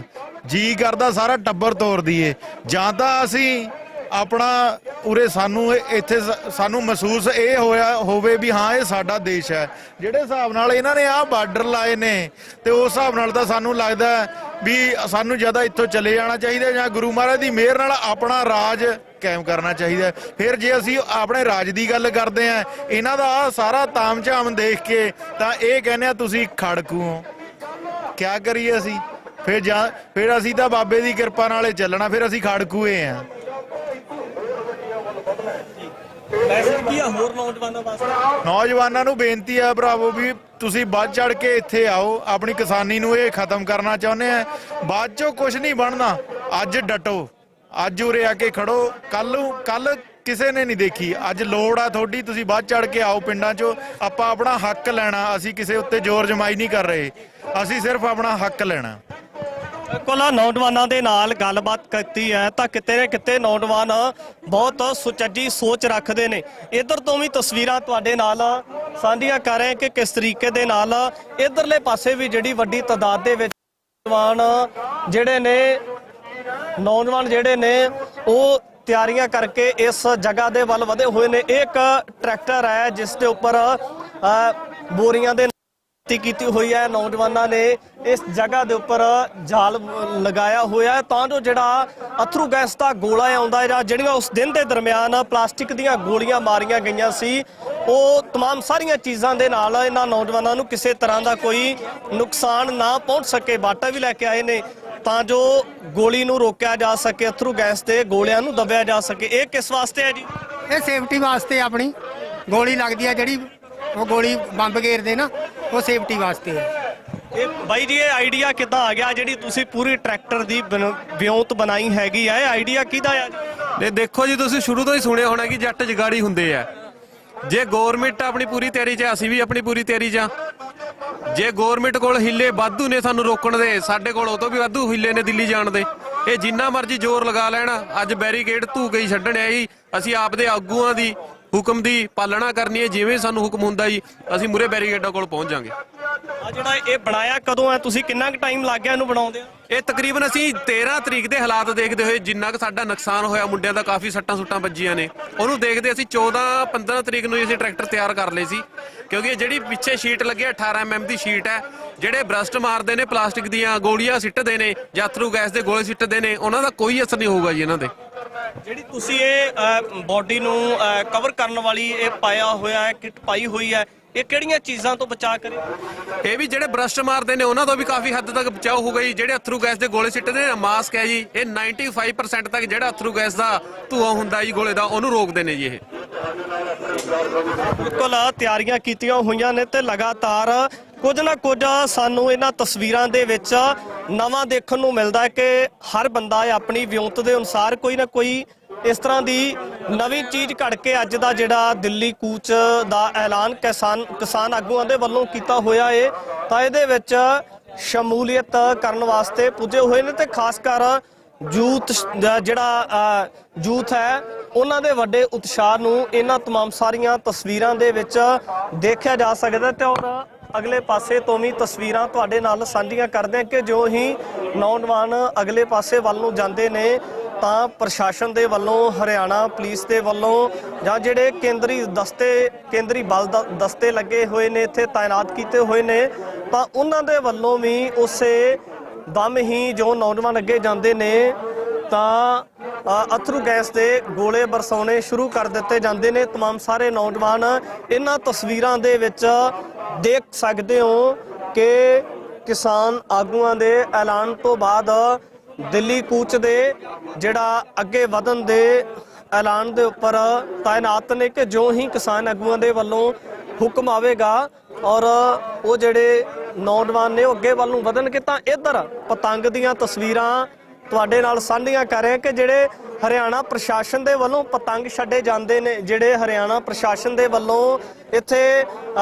[SPEAKER 3] ਜੀ ਕਰਦਾ ਸਾਰਾ ਟੱਬਰ ਤੋੜ ਦਈਏ। ਜਾਂ ਤਾਂ ਅਸੀਂ ਆਪਣਾ ਉਰੇ ਸਾਨੂੰ ਇੱਥੇ ਸਾਨੂੰ ਮਹਿਸੂਸ ਇਹ ਹੋਵੇ ਵੀ ਹਾਂ ਇਹ ਸਾਡਾ ਦੇਸ਼ ਹੈ। ਜਿਹੜੇ ਹਿਸਾਬ ਨਾਲ ਇਹਨਾਂ ਨੇ ਆਹ ਬਾਰਡਰ ਲਾਏ ਨੇ ਤੇ ਉਸ ਹਿਸਾਬ ਨਾਲ ਤਾਂ ਸਾਨੂੰ ਲੱਗਦਾ ਵੀ ਸਾਨੂੰ ਜਿਆਦਾ ਇੱਥੋਂ ਚਲੇ ਜਾਣਾ ਚਾਹੀਦਾ ਜਾਂ ਗੁਰੂ ਮਹਾਰਾਜ ਦੀ ਮਿਹਰ ਨਾਲ ਆਪਣਾ ਰਾਜ ਕਾਇਮ ਕਰਨਾ ਚਾਹੀਦਾ। ਫਿਰ ਜੇ ਅਸੀਂ ਆਪਣੇ ਰਾਜ ਦੀ ਗੱਲ ਕਰਦੇ ਆ, ਇਹਨਾਂ ਦਾ ਸਾਰਾ ਤਾਮਝਾਮ ਦੇਖ ਕੇ ਤਾਂ ਇਹ ਕਹਿੰਦੇ ਆ ਤੁਸੀਂ ਖੜਕੂ ਹੋ। ਕਿਆ ਕਰੀਏ ਅਸੀਂ ਫਿਰ ਅਸੀਂ ਤਾਂ ਬਾਬੇ ਦੀ ਕਿਰਪਾ ਨਾਲੇ ਚੱਲਣਾ, ਫਿਰ ਅਸੀਂ ਖੜਕੂਏ ਆ।
[SPEAKER 2] ਹੋਰ ਨੌਜਵਾਨਾਂ ਵਾਸਤੇ
[SPEAKER 3] ਨੌਜਵਾਨਾਂ ਨੂੰ ਬੇਨਤੀ ਹੈ ਭਰਾਵੋ ਵੀ ਤੁਸੀਂ ਵੱਧ ਚੜ ਕੇ ਇੱਥੇ ਆਓ। ਆਪਣੀ ਕਿਸਾਨੀ ਨੂੰ ਇਹ ਖਤਮ ਕਰਨਾ ਚਾਹੁੰਦੇ ਆ, ਬਾਅਦ ਚੋਂ ਕੁਝ ਨਹੀਂ ਬਣਨਾ। ਅੱਜ ਡਟੋ, ਅੱਜ ਉਰੇ ਆ ਕੇ ਖੜੋ। ਕੱਲ ਕਿਸੇ ਨੇ ਨਹੀਂ ਦੇਖੀ, ਅੱਜ ਲੋੜ ਆ ਤੁਹਾਡੀ। ਤੁਸੀਂ ਵੱਧ ਚੜ ਕੇ ਆਓ ਪਿੰਡਾਂ 'ਚੋਂ। ਆਪਾਂ ਆਪਣਾ ਹੱਕ ਲੈਣਾ, ਅਸੀਂ ਕਿਸੇ ਉੱਤੇ ਜ਼ੋਰ ਜਮਾਈ ਨਹੀਂ ਕਰ ਰਹੇ, ਅਸੀਂ ਸਿਰਫ ਆਪਣਾ ਹੱਕ ਲੈਣਾ।
[SPEAKER 2] ਬਿਲਕੁਲ ਨੌਜਵਾਨਾਂ ਦੇ ਨਾਲ ਗੱਲਬਾਤ ਕੀਤੀ ਹੈ ਤਾਂ ਕਿਤੇ ਨਾ ਕਿਤੇ ਨੌਜਵਾਨ ਬਹੁਤ ਸੁਚੱਜੀ ਸੋਚ ਰੱਖਦੇ ਨੇ। ਇੱਧਰ ਤੋਂ ਵੀ ਤਸਵੀਰਾਂ ਤੁਹਾਡੇ ਨਾਲ ਸਾਂਝੀਆਂ ਕਰ ਰਹੇ ਕਿ ਕਿਸ ਤਰੀਕੇ ਦੇ ਨਾਲ ਇੱਧਰਲੇ ਪਾਸੇ ਵੀ ਜਿਹੜੀ ਵੱਡੀ ਤਾਦਾਦ ਦੇ ਵਿੱਚ ਨੌਜਵਾਨ ਜਿਹੜੇ ਨੇ ਉਹ ਤਿਆਰੀਆਂ ਕਰਕੇ ਇਸ ਜਗ੍ਹਾ ਦੇ ਵੱਲ ਵਧੇ ਹੋਏ ਨੇ। ਇੱਕ ਟਰੈਕਟਰ ਹੈ ਜਿਸ ਦੇ ਉੱਪਰ ਬੋਰੀਆਂ ਦੇ ਕੀਤੀ ਹੋਈ ਹੈ। ਨੌਜਵਾਨਾਂ ਨੇ ਇਸ ਜਗ੍ਹਾ ਦੇ ਉੱਪਰ ਜਾਲ ਲਗਾਇਆ ਹੋਇਆ ਹੈ ਤਾਂ ਜੋ ਜਿਹੜਾ ਅਥਰੂ ਗੈਸ ਦਾ ਗੋਲਾ ਆਉਂਦਾ ਹੈ ਜਾਂ ਜਿਹੜੀਆਂ ਉਸ ਦਿਨ ਦੇ ਦਰਮਿਆਨ ਪਲਾਸਟਿਕ ਦੀਆਂ ਗੋਲੀਆਂ ਮਾਰੀਆਂ ਗਈਆਂ ਸੀ ਉਹ तमाम ਸਾਰੀਆਂ ਚੀਜ਼ਾਂ ਦੇ ਨਾਲ ਇਹਨਾਂ ਨੌਜਵਾਨਾਂ ਨੂੰ ਕਿਸੇ ਤਰ੍ਹਾਂ ਦਾ ਕੋਈ ਨੁਕਸਾਨ ਨਾ ਪਹੁੰਚ ਸਕੇ। ਬਾਟਾ ਵੀ ਲੈ ਕੇ ਆਏ ਨੇ ਤਾਂ ਜੋ ਗੋਲੀ ਨੂੰ ਰੋਕਿਆ ਜਾ ਸਕੇ, ਅਥਰੂ ਗੈਸ ਦੇ ਗੋਲਿਆਂ ਨੂੰ ਦਬਿਆ ਜਾ ਸਕੇ। ਇਹ ਕਿਸ ਵਾਸਤੇ ਹੈ ਜੀ?
[SPEAKER 14] ਇਹ ਸੇਫਟੀ ਵਾਸਤੇ ਆਪਣੀ ਗੋਲੀ ਲੱਗਦੀ ਆ ਜਿਹੜੀ ਉਹ ਗੋਲੀ ਬੰਬ ਘੇਰਦੇ ਨਾ ਉਹ ਸੇਫਟੀ ਵਾਸਤੇ ਹੈ।
[SPEAKER 2] ਇਹ ਬਾਈ ਜੀ ਇਹ ਆਈਡੀਆ ਕਿੱਦਾਂ ਆ ਗਿਆ ਜਿਹੜੀ ਤੁਸੀਂ ਪੂਰੀ ਟਰੈਕਟਰ ਦੀ ਵਿਉਂਤ ਬਣਾਈ ਹੈਗੀ ਆ? ਇਹ ਆਈਡੀਆ ਕਿਹਦਾ ਆ ਜੀ?
[SPEAKER 5] ਇਹ ਦੇਖੋ ਜੀ ਤੁਸੀਂ ਸ਼ੁਰੂ ਤੋਂ ਹੀ ਸੁਣਿਆ ਹੋਣਾ ਕਿ ਜੱਟ ਜਗਾੜੀ ਹੁੰਦੇ ਆ। ਜੇ ਗਵਰਨਮੈਂਟ ਆਪਣੀ ਪੂਰੀ ਤਿਆਰੀ 'ਚ ਅਸੀਂ ਵੀ ਆਪਣੀ ਪੂਰੀ ਤਿਆਰੀ 'ਚ ਆ। ਜੇ ਗਵਰਨਮੈਂਟ ਕੋਲ ਹਿੱਲੇ ਵਾਧੂ ਨੇ ਸਾਨੂੰ ਰੋਕਣ ਦੇ, ਸਾਡੇ ਕੋਲ ਉਹ ਤੋਂ ਵੀ ਵਾਧੂ ਹਿੱਲੇ ਨੇ ਦਿੱਲੀ ਜਾਣ ਦੇ। ਇਹ ਜਿੰਨਾ ਮਰਜ਼ੀ ਜ਼ੋਰ ਲਗਾ ਲੈਣ, ਅੱਜ ਬੈਰੀਕੇਡ ਧੂ ਕੇ ਹੀ ਛੱਡਣੇ ਆ ਜੀ। ਅਸੀਂ ਆਪਦੇ ਆਗੂਆਂ ਦੀ ਹੁਕਮ ਦੀ ਪਾਲਣਾ ਕਰਨੀ ਹੈ। ਜਿਵੇਂ ਸਾਨੂੰ ਹੁਕਮ ਹੁੰਦਾ ਜੀ ਅਸੀਂ ਮੂਰੇ ਬੈਰੀਕੇਡਾਂ ਕੋਲ ਪਹੁੰਚ ਜਾਾਂਗੇ।
[SPEAKER 2] ਆ ਜਿਹੜਾ ਇਹ ਬਣਾਇਆ ਕਦੋਂ ਹੈ? ਤੁਸੀਂ ਕਿੰਨਾ ਕੁ ਟਾਈਮ ਲੱਗ ਗਿਆ ਇਹਨੂੰ ਬਣਾਉਂਦੇ?
[SPEAKER 5] ਇਹ ਤਕਰੀਬਨ ਅਸੀਂ 13 ਤਰੀਕ ਦੇ ਹਾਲਾਤ ਦੇਖਦੇ ਹੋਏ ਜਿੰਨਾ ਕੁ ਸਾਡਾ ਨੁਕਸਾਨ ਹੋਇਆ, ਮੁੰਡਿਆਂ ਦਾ ਕਾਫੀ ਸੱਟਾਂ ਸੁੱਟਾਂ ਵੱਜੀਆਂ ਨੇ, ਉਹਨੂੰ ਦੇਖਦੇ ਅਸੀਂ 14-15 ਤਰੀਕ ਨੂੰ ਅਸੀਂ ਟਰੈਕਟਰ ਤਿਆਰ ਕਰ ਲਏ ਸੀ। ਕਿਉਂਕਿ ਜਿਹੜੀ ਪਿੱਛੇ ਸ਼ੀਟ ਲੱਗੀ 18 mm ਦੀ ਸ਼ੀਟ ਹੈ। ਜਿਹੜੇ ਬਰਸਟ ਮਾਰਦੇ ਨੇ, ਪਲਾਸਟਿਕ ਦੀਆਂ ਗੋਲੀਆਂ ਸਿੱਟਦੇ ਨੇ, ਜਾਥਰੂ ਗੈਸ ਦੇ ਗੋਲੇ ਸਿੱਟਦੇ ਨੇ, ਉਹਨਾਂ ਦਾ ਕੋਈ ਅਸਰ ਨਹੀਂ ਹੋਊਗਾ ਜੀ ਇਹਨਾਂ ਦੇ।
[SPEAKER 2] ਜਿਹੜੀ ਤੁਸੀਂ ਇਹ ਬਾਡੀ ਨੂੰ ਕਵਰ ਕਰਨ ਵਾਲੀ ਇਹ ਪਾਇਆ ਹੋਇਆ ਹੈ, ਕਿਟ ਪਾਈ ਹੋਈ ਹੈ, ਇਹ ਕਿਹੜੀਆਂ ਚੀਜ਼ਾਂ ਤੋਂ ਬਚਾ ਕਰੇ?
[SPEAKER 5] ਇਹ ਵੀ ਜਿਹੜੇ ਬਰਸਟ ਮਾਰਦੇ ਨੇ ਉਹਨਾਂ ਤੋਂ ਵੀ ਕਾਫੀ ਹੱਦ ਤੱਕ ਬਚਾਅ ਹੋਊਗਾ ਜੀ। ਜਿਹੜੇ ਅਥਰੂ ਗੈਸ ਦੇ ਗੋਲੇ ਸਿੱਟਦੇ ਨੇ, ਮਾਸਕ ਹੈ ਜੀ, ਇਹ 95% ਤੱਕ ਜਿਹੜਾ ਅਥਰੂ ਗੈਸ ਦਾ ਧੂਆਂ ਹੁੰਦਾ ਜੀ ਗੋਲੇ ਦਾ, ਉਹਨੂੰ ਰੋਕਦੇ ਨੇ ਜੀ। ਇਹ
[SPEAKER 2] ਬਿਲਕੁਲ ਤਿਆਰੀਆਂ ਕੀਤੀਆਂ ਹੋਈਆਂ ਨੇ ਤੇ ਲਗਾਤਾਰ ਕੁਝ ਨਾ ਕੁਝ ਸਾਨੂੰ ਇਹਨਾਂ ਤਸਵੀਰਾਂ ਦੇ ਵਿੱਚ ਨਵਾਂ ਦੇਖਣ ਨੂੰ ਮਿਲਦਾ ਹੈ ਕਿ ਹਰ ਬੰਦਾ ਆਪਣੀ ਵਿਉਂਤ ਦੇ ਅਨੁਸਾਰ ਕੋਈ ਨਾ ਕੋਈ ਇਸ ਤਰ੍ਹਾਂ ਦੀ ਨਵੀਂ ਚੀਜ਼ ਘੜ ਕੇ ਅੱਜ ਦਾ ਜਿਹੜਾ ਦਿੱਲੀ ਕੂਚ ਦਾ ਐਲਾਨ ਕਿਸਾਨ ਆਗੂਆਂ ਦੇ ਵੱਲੋਂ ਕੀਤਾ ਹੋਇਆ ਹੈ ਤਾਂ ਇਹਦੇ ਵਿੱਚ ਸ਼ਮੂਲੀਅਤ ਕਰਨ ਵਾਸਤੇ ਪੁੱਜੇ ਹੋਏ ਨੇ ਤੇ ਖਾਸ ਕਰ ਯੂਥ ਹੈ ਉਹਨਾਂ ਦੇ ਵੱਡੇ ਉਤਸ਼ਾਹ ਨੂੰ ਇਹਨਾਂ तमाम ਸਾਰੀਆਂ ਤਸਵੀਰਾਂ ਦੇ ਵਿੱਚ ਦੇਖਿਆ ਜਾ ਸਕਦਾ। ਤੇ ਔਰ ਅਗਲੇ ਪਾਸੇ ਤੋਂ ਵੀ ਤਸਵੀਰਾਂ ਤੁਹਾਡੇ ਨਾਲ ਸਾਂਝੀਆਂ ਕਰਦੇ ਹਾਂ ਕਿ ਜੋ ਹੀ ਨੌਜਵਾਨ ਅਗਲੇ ਪਾਸੇ ਵੱਲ ਨੂੰ ਜਾਂਦੇ ਨੇ ਤਾਂ ਪ੍ਰਸ਼ਾਸਨ ਦੇ ਵੱਲੋਂ, ਹਰਿਆਣਾ ਪੁਲਿਸ ਦੇ ਵੱਲੋਂ ਜਾਂ ਜਿਹੜੇ ਕੇਂਦਰੀ ਬਲ ਦਸਤੇ ਲੱਗੇ ਹੋਏ ਨੇ, ਇੱਥੇ ਤਾਇਨਾਤ ਕੀਤੇ ਹੋਏ ਨੇ, ਤਾਂ ਉਹਨਾਂ ਦੇ ਵੱਲੋਂ ਵੀ ਉਸੇ ਦਮ ਹੀ ਜੋ ਨੌਜਵਾਨ ਅੱਗੇ ਜਾਂਦੇ ਨੇ ਤਾਂ ਅਥਰੂ ਗੈਸ ਦੇ ਗੋਲੇ ਬਰਸਾਉਣੇ ਸ਼ੁਰੂ ਕਰ ਦਿੱਤੇ ਜਾਂਦੇ ਨੇ। तमाम ਸਾਰੇ ਨੌਜਵਾਨ ਇਹਨਾਂ ਤਸਵੀਰਾਂ ਦੇ ਵਿੱਚ ਦੇਖ ਸਕਦੇ ਹੋ ਕਿ ਕਿਸਾਨ ਆਗੂਆਂ ਦੇ ਐਲਾਨ ਤੋਂ ਬਾਅਦ ਦਿੱਲੀ ਕੂਚ ਦੇ ਜਿਹੜਾ ਅੱਗੇ ਵਧਣ ਦੇ ਐਲਾਨ ਦੇ ਉੱਪਰ ਤਾਇਨਾਤ ਨੇ ਕਿ ਜੋ ਹੀ ਕਿਸਾਨ ਆਗੂਆਂ ਦੇ ਵੱਲੋਂ ਹੁਕਮ ਆਵੇਗਾ ਔਰ ਉਹ ਜਿਹੜੇ ਨੌਜਵਾਨ ਨੇ ਉਹ ਅੱਗੇ ਵੱਲ ਨੂੰ ਵਧਣਗੇ। ਤਾਂ ਇੱਧਰ ਪਤੰਗ ਦੀਆਂ ਤਸਵੀਰਾਂ ਤੁਹਾਡੇ ਨਾਲ ਸਾਂਝੀਆਂ ਕਰ ਰਹੇ ਕਿ ਜਿਹੜੇ ਹਰਿਆਣਾ ਪ੍ਰਸ਼ਾਸਨ ਦੇ ਵੱਲੋਂ ਪਤੰਗ ਛੱਡੇ ਜਾਂਦੇ ਨੇ, ਜਿਹੜੇ ਹਰਿਆਣਾ ਪ੍ਰਸ਼ਾਸਨ ਦੇ ਵੱਲੋਂ ਇੱਥੇ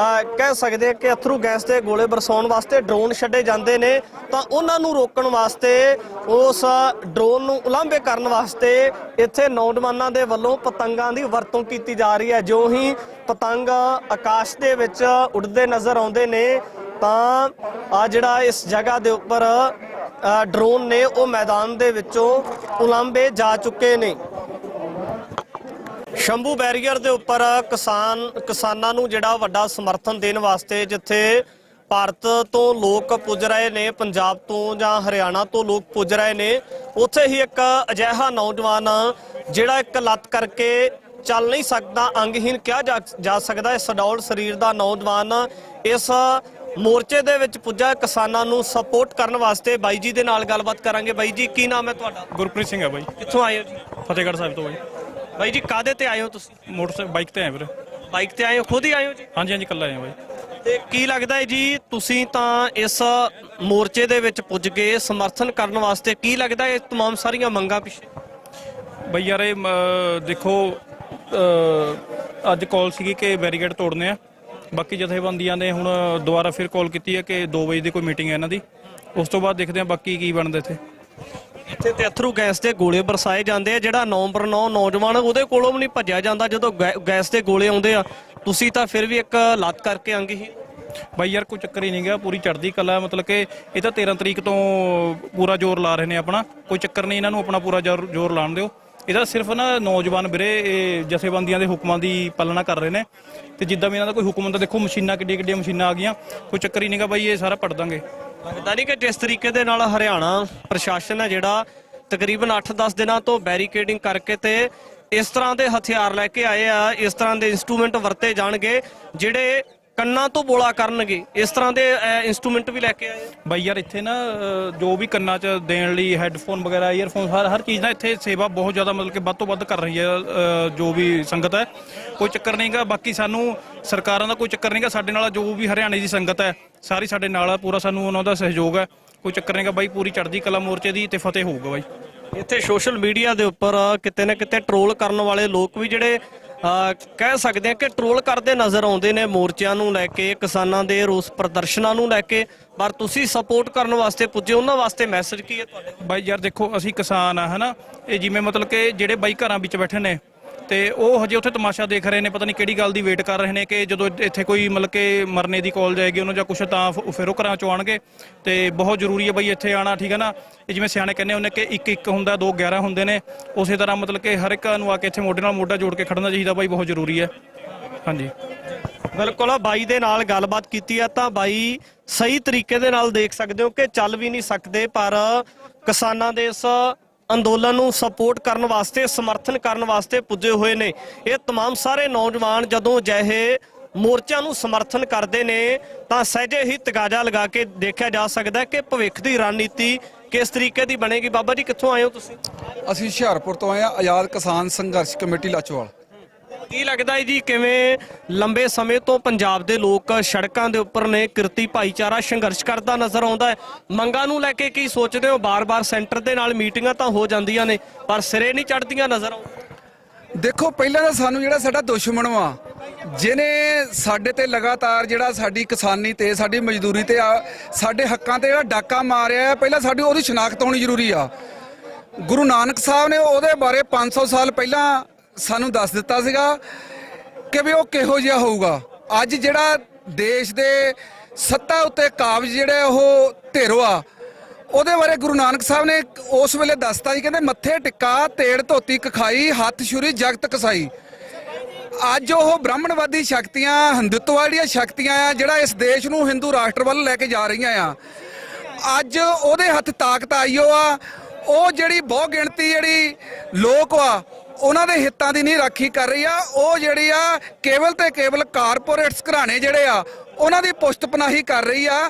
[SPEAKER 2] ਕਹਿ ਸਕਦੇ ਕਿ ਅਥਰੂ ਗੈਸ ਦੇ ਗੋਲੇ ਬਰਸਾਉਣ ਵਾਸਤੇ ਡਰੋਨ ਛੱਡੇ ਜਾਂਦੇ ਨੇ ਤਾਂ ਉਹਨਾਂ ਨੂੰ ਰੋਕਣ ਵਾਸਤੇ, ਉਸ ਡਰੋਨ ਨੂੰ ਉਲਾਂਭੇ ਕਰਨ ਵਾਸਤੇ ਇੱਥੇ ਨੌਜਵਾਨਾਂ ਦੇ ਵੱਲੋਂ ਪਤੰਗਾਂ ਦੀ ਵਰਤੋਂ ਕੀਤੀ ਜਾ ਰਹੀ ਹੈ। ਜੋ ਹੀ ਪਤੰਗ ਆਕਾਸ਼ ਦੇ ਵਿੱਚ ਉੱਡਦੇ ਨਜ਼ਰ ਆਉਂਦੇ ਨੇ ਤਾਂ ਆ ਜਿਹੜਾ ਇਸ ਜਗ੍ਹਾ ਦੇ ਉੱਪਰ ਡਰੋਨ ਨੇ ਉਹ ਮੈਦਾਨ ਦੇ ਵਿੱਚੋਂ ਉਲਾਂਭੇ ਜਾ ਚੁੱਕੇ ਨੇ। ਸ਼ੰਭੂ ਬੈਰੀਅਰ ਦੇ ਉੱਪਰ ਕਿਸਾਨਾਂ ਨੂੰ ਜਿਹੜਾ ਵੱਡਾ ਸਮਰਥਨ ਦੇਣ ਵਾਸਤੇ ਜਿੱਥੇ ਭਾਰਤ ਤੋਂ ਲੋਕ ਪੁੱਜ ਰਹੇ ਨੇ, ਪੰਜਾਬ ਤੋਂ ਜਾਂ ਹਰਿਆਣਾ ਤੋਂ ਲੋਕ ਪੁੱਜ ਰਹੇ ਨੇ, ਉੱਥੇ ਹੀ ਇੱਕ ਅਜਿਹਾ ਨੌਜਵਾਨ ਜਿਹੜਾ ਇੱਕ ਲੱਤ ਕਰਕੇ ਚੱਲ ਨਹੀਂ ਸਕਦਾ, ਅੰਗਹੀਨ ਕਿਹਾ ਜਾ ਸਕਦਾ, ਇਸ ਸਡੌਲ ਸਰੀਰ ਦਾ ਨੌਜਵਾਨ ਇਸ ਮੋਰਚੇ ਦੇ ਵਿੱਚ ਪੁੱਜਾ ਕਿਸਾਨਾਂ ਨੂੰ ਸਪੋਰਟ ਕਰਨ ਵਾਸਤੇ। ਬਾਈ ਜੀ ਦੇ ਨਾਲ ਗੱਲਬਾਤ ਕਰਾਂਗੇ। ਬਾਈ ਜੀ ਕੀ ਨਾਮ ਹੈ ਤੁਹਾਡਾ?
[SPEAKER 6] ਗੁਰਪ੍ਰੀਤ ਸਿੰਘ ਹੈ ਬਾਈ।
[SPEAKER 2] ਕਿੱਥੋਂ ਆਏ ਹੋ ਜੀ?
[SPEAKER 6] ਫਤਿਹਗੜ੍ਹ ਸਾਹਿਬ ਤੋਂ ਬਾਈ।
[SPEAKER 2] ਬਾਈ ਜੀ ਕਾਹਦੇ ਤੇ ਆਏ ਹੋ ਤੁਸੀਂ?
[SPEAKER 6] ਮੋਟਰਸਾਈਕਲ ਬਾਈਕ ਤੇ ਆਏ ਵੀਰੇ।
[SPEAKER 2] ਬਾਈਕ ਤੇ ਆਏ ਹੋ? ਖੁਦ ਹੀ ਆਏ ਹੋ ਜੀ?
[SPEAKER 6] ਹਾਂਜੀ ਹਾਂਜੀ ਇਕੱਲਾ ਆਇਆ ਬਾਈ।
[SPEAKER 2] ਤੇ ਕੀ ਲੱਗਦਾ ਹੈ ਜੀ ਤੁਸੀਂ ਤਾਂ ਇਸ ਮੋਰਚੇ ਦੇ ਵਿੱਚ ਪੁੱਜ ਗਏ ਸਮਰਥਨ ਕਰਨ ਵਾਸਤੇ, ਕੀ ਲੱਗਦਾ ਹੈ तमाम ਸਾਰੀਆਂ ਮੰਗਾਂ ਪਿੱਛੇ?
[SPEAKER 6] ਬਾਈ ਯਾਰ ਇਹ ਦੇਖੋ ਅੱਜ ਕਾਲ ਸੀਗੀ ਕਿ ਬੈਰੀਕੇਡ ਤੋੜਨੇ ਆ। ਬਾਕੀ ਜਥੇਬੰਦੀਆਂ ਨੇ ਹੁਣ ਦੁਬਾਰਾ ਫਿਰ ਕਾਲ ਕੀਤੀ ਹੈ ਕਿ 2 ਵਜੇ ਦੀ ਕੋਈ ਮੀਟਿੰਗ ਹੈ ਇਹਨਾਂ ਦੀ, ਉਸ ਤੋਂ ਬਾਅਦ ਦੇਖਦੇ ਹਾਂ ਬਾਕੀ ਕੀ ਬਣਦਾ ਇੱਥੇ।
[SPEAKER 2] ਇੱਥੇ ਤੇ ਅਥਰੂ ਗੈਸ ਦੇ ਗੋਲੇ ਬਰਸਾਏ ਜਾਂਦੇ ਆ। ਜਿਹੜਾ ਨੰਬਰ 9 ਨੌਜਵਾਨ ਉਹਦੇ ਕੋਲੋਂ ਵੀ ਨਹੀਂ ਭੱਜਿਆ ਜਾਂਦਾ ਜਦੋਂ ਗੈਸ ਦੇ ਗੋਲੇ ਆਉਂਦੇ ਆ। ਤੁਸੀਂ ਤਾਂ ਫਿਰ ਵੀ ਇੱਕ ਲੱਤ ਕਰਕੇ ਅੰਗ ਹੀ
[SPEAKER 6] ਬਾਈ ਯਾਰ ਕੋਈ ਚੱਕਰ ਹੀ ਨਹੀਂ ਗਿਆ, ਪੂਰੀ ਚੜ੍ਹਦੀ ਕਲਾ। ਮਤਲਬ ਕਿ ਇਹ ਤਾਂ 13 ਤਰੀਕ ਤੋਂ ਪੂਰਾ ਜ਼ੋਰ ਲਾ ਰਹੇ ਨੇ ਆਪਣਾ, ਕੋਈ ਚੱਕਰ ਨਹੀਂ, ਇਹਨਾਂ ਨੂੰ ਆਪਣਾ ਪੂਰਾ ਜ਼ੋਰ ਲਾਉਣ ਦਿਓ। ਇਹਦਾ ਸਿਰਫ ਨਾ ਨੌਜਵਾਨ ਵੀਰੇ ਇਹ ਜਥੇਬੰਦੀਆਂ ਦੇ ਹੁਕਮਾਂ ਦੀ ਪਾਲਣਾ ਕਰ ਰਹੇ ਨੇ, ਤੇ ਜਿੱਦਾਂ ਵੀ ਇਹਨਾਂ ਦਾ ਕੋਈ ਹੁਕਮ ਹੁੰਦਾ, ਦੇਖੋ ਮਸ਼ੀਨਾਂ ਕਿੱਡੀਆਂ ਮਸ਼ੀਨਾਂ ਆ ਗਈਆਂ, ਕੋਈ ਚੱਕਰ ਹੀ ਨਹੀਂਗਾ ਬਾਈ, ਇਹ ਸਾਰਾ ਪੜ ਦਾਂਗੇ।
[SPEAKER 2] ਲੱਗਦਾ ਨਹੀਂ ਕਿ ਜਿਸ ਤਰੀਕੇ ਦੇ ਨਾਲ ਹਰਿਆਣਾ ਪ੍ਰਸ਼ਾਸਨ ਹੈ ਜਿਹੜਾ ਤਕਰੀਬਨ 8-10 ਦਿਨਾਂ ਤੋਂ ਬੈਰੀਕੇਡਿੰਗ ਕਰਕੇ ਤੇ ਇਸ ਤਰ੍ਹਾਂ ਦੇ ਹਥਿਆਰ ਲੈ ਕੇ ਆਏ ਆ, ਇਸ ਤਰ੍ਹਾਂ ਦੇ ਇਨਸਟਰੂਮੈਂਟ ਵਰਤੇ ਜਾਣਗੇ ਜਿਹੜੇ ਕੰਨਾਂ ਤੋਂ ਬੋਲਾ ਕਰਨਗੇ, ਇਸ ਤਰ੍ਹਾਂ ਦੇ ਇਨਸਟਰੂਮੈਂਟ ਵੀ ਲੈ ਕੇ ਆਏ
[SPEAKER 6] ਬਾਈ ਯਾਰ ਇੱਥੇ ਨਾ ਜੋ ਵੀ ਕੰਨਾਂ 'ਚ ਦੇਣ ਲਈ ਹੈੱਡਫੋਨ ਵਗੈਰਾ, ਈਅਰਫੋਨ, ਹਰ ਚੀਜ਼ ਨਾ ਇੱਥੇ ਸੇਵਾ ਬਹੁਤ ਜ਼ਿਆਦਾ ਮਤਲਬ ਕਿ ਵੱਧ ਤੋਂ ਵੱਧ ਕਰ ਰਹੀ ਹੈ ਜੋ ਵੀ ਸੰਗਤ ਹੈ। ਕੋਈ ਚੱਕਰ ਨਹੀਂਗਾ, ਬਾਕੀ ਸਾਨੂੰ ਸਰਕਾਰਾਂ ਦਾ ਕੋਈ ਚੱਕਰ ਨਹੀਂਗਾ, ਸਾਡੇ ਨਾਲ ਜੋ ਵੀ ਹਰਿਆਣੇ ਦੀ ਸੰਗਤ ਹੈ ਸਾਰੀ ਸਾਡੇ ਨਾਲ, ਪੂਰਾ ਸਾਨੂੰ ਉਹਨਾਂ ਦਾ ਸਹਿਯੋਗ ਹੈ। ਕੋਈ ਚੱਕਰ ਨਹੀਂਗਾ ਬਾਈ, ਪੂਰੀ ਚੜ੍ਹਦੀ ਕਲਾ ਮੋਰਚੇ ਦੀ ਤੇ ਫਤਿਹ ਹੋਊਗਾ ਬਾਈ।
[SPEAKER 2] ਇੱਥੇ ਸੋਸ਼ਲ ਮੀਡੀਆ ਦੇ ਉੱਪਰ ਕਿਤੇ ਨਾ ਕਿਤੇ ਟਰੋਲ ਕਰਨ ਵਾਲੇ ਲੋਕ ਵੀ ਜਿਹੜੇ ਕਹਿ ਸਕਦੇ ਆ ਕਿ ਟਰੋਲ ਕਰਦੇ ਨਜ਼ਰ ਆਉਂਦੇ ਨੇ ਮੋਰਚਿਆਂ ਨੂੰ ਲੈ ਕੇ, ਕਿਸਾਨਾਂ ਦੇ ਰੋਸ ਪ੍ਰਦਰਸ਼ਨਾਂ ਨੂੰ ਲੈ ਕੇ, ਪਰ ਤੁਸੀਂ ਸਪੋਰਟ ਕਰਨ ਵਾਸਤੇ ਪੁੱਜੇ, ਉਹਨਾਂ ਵਾਸਤੇ ਮੈਸੇਜ ਕੀ ਹੈ ਤੁਹਾਡੇ?
[SPEAKER 6] ਬਾਈ ਯਾਰ ਦੇਖੋ ਅਸੀਂ ਕਿਸਾਨ ਆ ਹਨਾ, ਇਹ ਜਿਵੇਂ ਮਤਲਬ ਕਿ ਜਿਹੜੇ ਬਾਈ ਘਰਾਂ ਵਿੱਚ ਬੈਠੇ ਨੇ ਤੇ ਉਹ ਹਜੇ ਉੱਥੇ ਤਮਾਸ਼ਾ ਦੇਖ ਰਹੇ ਨੇ, ਪਤਾ ਨਹੀਂ ਕਿਹੜੀ ਗੱਲ ਦੀ ਵੇਟ ਕਰ ਰਹੇ ਨੇ ਕਿ ਜਦੋਂ ਇੱਥੇ ਕੋਈ ਮਤਲਬ ਕਿ ਮਰਨੇ ਦੀ ਕਾਲ ਜਾਏਗੀ ਉਹਨੂੰ ਜਾਂ ਕੁਛ, ਤਾਂ ਫਿਰ ਉਹ ਘਰਾਂ ਚੋਂ ਆਉਣਗੇ। ਤੇ ਬਹੁਤ ਜ਼ਰੂਰੀ ਹੈ ਬਈ ਇੱਥੇ ਆਉਣਾ, ਠੀਕ ਹੈ ਨਾ। ਇਹ ਜਿਵੇਂ ਸਿਆਣੇ ਕਹਿੰਦੇ ਹੁੰਦੇ ਕਿ ਇੱਕ ਹੁੰਦਾ, 2 11 ਹੁੰਦੇ ਨੇ, ਉਸੇ ਤਰ੍ਹਾਂ ਮਤਲਬ ਕਿ ਹਰ ਇੱਕ ਨੂੰ ਆ ਕੇ ਇੱਥੇ ਮੋਢੇ ਨਾਲ ਮੋਢਾ ਜੋੜ ਕੇ ਖੜਨਾ ਚਾਹੀਦਾ ਬਾਈ, ਬਹੁਤ ਜ਼ਰੂਰੀ ਹੈ। ਹਾਂਜੀ
[SPEAKER 2] ਬਿਲਕੁਲ, ਬਾਈ ਦੇ ਨਾਲ ਗੱਲਬਾਤ ਕੀਤੀ ਆ ਤਾਂ ਬਾਈ ਸਹੀ ਤਰੀਕੇ ਦੇ ਨਾਲ ਦੇਖ ਸਕਦੇ ਹੋ ਕਿ ਚੱਲ ਵੀ ਨਹੀਂ ਸਕਦੇ, ਪਰ ਕਿਸਾਨਾਂ ਦੇ ਇਸ ਅੰਦੋਲਨ ਨੂੰ ਸਪੋਰਟ ਕਰਨ ਵਾਸਤੇ, ਸਮਰਥਨ ਕਰਨ ਵਾਸਤੇ ਪੁੱਜੇ ਹੋਏ ਨੇ। ਇਹ तमाम ਸਾਰੇ ਨੌਜਵਾਨ ਜਦੋਂ ਅਜਿਹੇ ਮੋਰਚਿਆਂ ਨੂੰ ਸਮਰਥਨ ਕਰਦੇ ਨੇ ਤਾਂ ਸਹਿਜੇ ਹੀ ਤਗਾਜ਼ਾ ਲਗਾ ਕੇ ਦੇਖਿਆ ਜਾ ਸਕਦਾ ਕਿ ਭਵਿੱਖ ਦੀ ਰਣਨੀਤੀ ਕਿਸ ਤਰੀਕੇ ਦੀ ਬਣੇਗੀ। ਬਾਬਾ ਜੀ ਕਿੱਥੋਂ ਆਏ ਹੋ ਤੁਸੀਂ?
[SPEAKER 7] ਅਸੀਂ ਹੁਸ਼ਿਆਰਪੁਰ ਤੋਂ ਆਏ ਆ, ਆਜ਼ਾਦ ਕਿਸਾਨ ਸੰਘਰਸ਼ ਕਮੇਟੀ ਲਾਚੋਵਾਲ।
[SPEAKER 2] ਕੀ ਲੱਗਦਾ ਹੈ ਜੀ, ਕਿਵੇਂ ਲੰਬੇ ਸਮੇਂ ਤੋਂ ਪੰਜਾਬ ਦੇ ਲੋਕ ਸੜਕਾਂ ਦੇ ਉੱਪਰ ਨੇ, ਕਿਰਤੀ ਭਾਈਚਾਰਾ ਸੰਘਰਸ਼ ਕਰਦਾ ਨਜ਼ਰ ਆਉਂਦਾ ਹੈ? ਮੰਗਾਂ ਨੂੰ ਲੈ ਕੇ ਕੀ ਸੋਚਦੇ ਹੋ? ਬਾਰ-ਬਾਰ ਸੈਂਟਰ ਦੇ ਨਾਲ ਮੀਟਿੰਗਾਂ ਤਾਂ ਹੋ ਜਾਂਦੀਆਂ ਨੇ ਪਰ ਸਿਰੇ ਨਹੀਂ ਚੜ੍ਹਦੀਆਂ ਨਜ਼ਰ ਆਉਂਦੀਆਂ।
[SPEAKER 7] ਦੇਖੋ ਪਹਿਲਾਂ ਤਾਂ ਸਾਨੂੰ ਜਿਹੜਾ ਸਾਡਾ ਦੁਸ਼ਮਣ ਵਾ, ਜਿਹਨੇ ਸਾਡੇ ਤੇ ਲਗਾਤਾਰ ਜਿਹੜਾ ਸਾਡੀ ਕਿਸਾਨੀ ਤੇ ਸਾਡੀ ਮਜ਼ਦੂਰੀ ਤੇ ਸਾਡੇ ਹੱਕਾਂ ਤੇ ਜਿਹੜਾ ਡਾਕਾ ਮਾਰਿਆ, ਪਹਿਲਾਂ ਸਾਡੀ ਉਹਦੀ ਸ਼ਨਾਖਤ ਹੋਣੀ ਜ਼ਰੂਰੀ ਆ। ਗੁਰੂ ਨਾਨਕ ਸਾਹਿਬ ਨੇ ਉਹਦੇ ਬਾਰੇ 500 ਸਾਲ ਪਹਿਲਾਂ ਸਾਨੂੰ ਦੱਸ ਦਿੱਤਾ ਸੀਗਾ ਕਿ ਵੀ ਉਹ ਕਿਹੋ ਜਿਹਾ ਹੋਊਗਾ। ਅੱਜ ਜਿਹੜਾ ਦੇਸ਼ ਦੇ ਸੱਤਾ ਉੱਤੇ ਕਾਬਜ਼ ਜਿਹੜੇ ਉਹ ਧਿਰ ਆ, ਉਹਦੇ ਬਾਰੇ ਗੁਰੂ ਨਾਨਕ ਸਾਹਿਬ ਨੇ ਉਸ ਵੇਲੇ ਦੱਸਤਾ ਜੀ, ਕਹਿੰਦੇ ਮੱਥੇ ਟਿੱਕਾ ਤੇੜ ਧੋਤੀ ਕਖਾਈ, ਹੱਥ ਛੁਰੀ ਜਗਤ ਕਸਾਈ। ਅੱਜ ਉਹ ਬ੍ਰਾਹਮਣਵਾਦੀ ਸ਼ਕਤੀਆਂ, ਹਿੰਦੂਤਵਾਦੀਆਂ ਸ਼ਕਤੀਆਂ ਆ ਜਿਹੜਾ ਇਸ ਦੇਸ਼ ਨੂੰ ਹਿੰਦੂ ਰਾਸ਼ਟਰ ਵੱਲ ਲੈ ਕੇ ਜਾ ਰਹੀਆਂ ਆ, ਅੱਜ ਉਹਦੇ ਹੱਥ ਤਾਕਤ ਆਈਓ ਆ। ਉਹ ਜਿਹੜੀ ਬਹੁ ਗਿਣਤੀ ਜਿਹੜੀ ਲੋਕ ਆ ਉਹਨਾਂ ਦੇ ਹਿੱਤਾਂ ਦੀ ਨਹੀਂ ਰਾਖੀ ਕਰ ਰਹੀ ਆ, ਉਹ ਜਿਹੜੀ ਆ ਕੇਵਲ ਤੇ ਕੇਵਲ ਕਾਰਪੋਰੇਟਸ ਘਰਾਣੇ ਜਿਹੜੇ ਆ ਉਹਨਾਂ ਦੀ ਪੁਸ਼ਤ ਪਨਾਹੀ ਕਰ ਰਹੀ ਆ।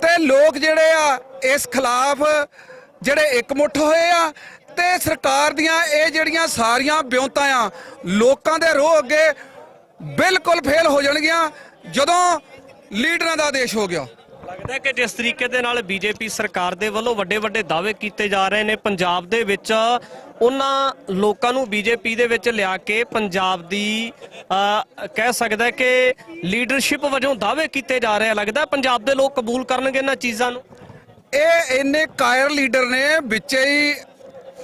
[SPEAKER 7] ਤੇ ਲੋਕ ਜਿਹੜੇ ਆ ਇਸ ਖਿਲਾਫ ਜਿਹੜੇ ਇਕਮੁੱਠ ਹੋਏ ਆ ਤੇ ਸਰਕਾਰ ਦੀਆਂ ਇਹ ਜਿਹੜੀਆਂ ਸਾਰੀਆਂ ਬਿਉਂਤਾਂ ਆ ਲੋਕਾਂ ਦੇ ਰੋਹ ਅੱਗੇ ਬਿਲਕੁਲ ਫੇਲ ਹੋ ਜਾਣਗੀਆਂ ਜਦੋਂ ਲੀਡਰਾਂ ਦਾ ਆਦੇਸ਼ ਹੋ ਗਿਆ।
[SPEAKER 2] ਲੱਗਦਾ ਕਿ ਜਿਸ ਤਰੀਕੇ ਦੇ ਨਾਲ ਬੀਜੇਪੀ ਸਰਕਾਰ ਦੇ ਵੱਲੋਂ ਵੱਡੇ ਦਾਅਵੇ ਕੀਤੇ ਜਾ ਰਹੇ ਨੇ ਪੰਜਾਬ ਦੇ ਵਿੱਚ, ਉਹਨਾਂ ਲੋਕਾਂ ਨੂੰ ਬੀਜੇਪੀ ਦੇ ਵਿੱਚ ਲਿਆ ਕੇ ਪੰਜਾਬ ਦੀ ਕਹਿ ਸਕਦਾ ਕਿ ਲੀਡਰਸ਼ਿਪ ਵਜੋਂ ਦਾਅਵੇ ਕੀਤੇ ਜਾ ਰਹੇ ਆ, ਲੱਗਦਾ ਪੰਜਾਬ ਦੇ ਲੋਕ ਕਬੂਲ ਕਰਨਗੇ ਇਹਨਾਂ ਚੀਜ਼ਾਂ ਨੂੰ?
[SPEAKER 7] ਇਹ ਇੰਨੇ ਕਾਇਰ ਲੀਡਰ ਨੇ, ਵਿੱਚ ਹੀ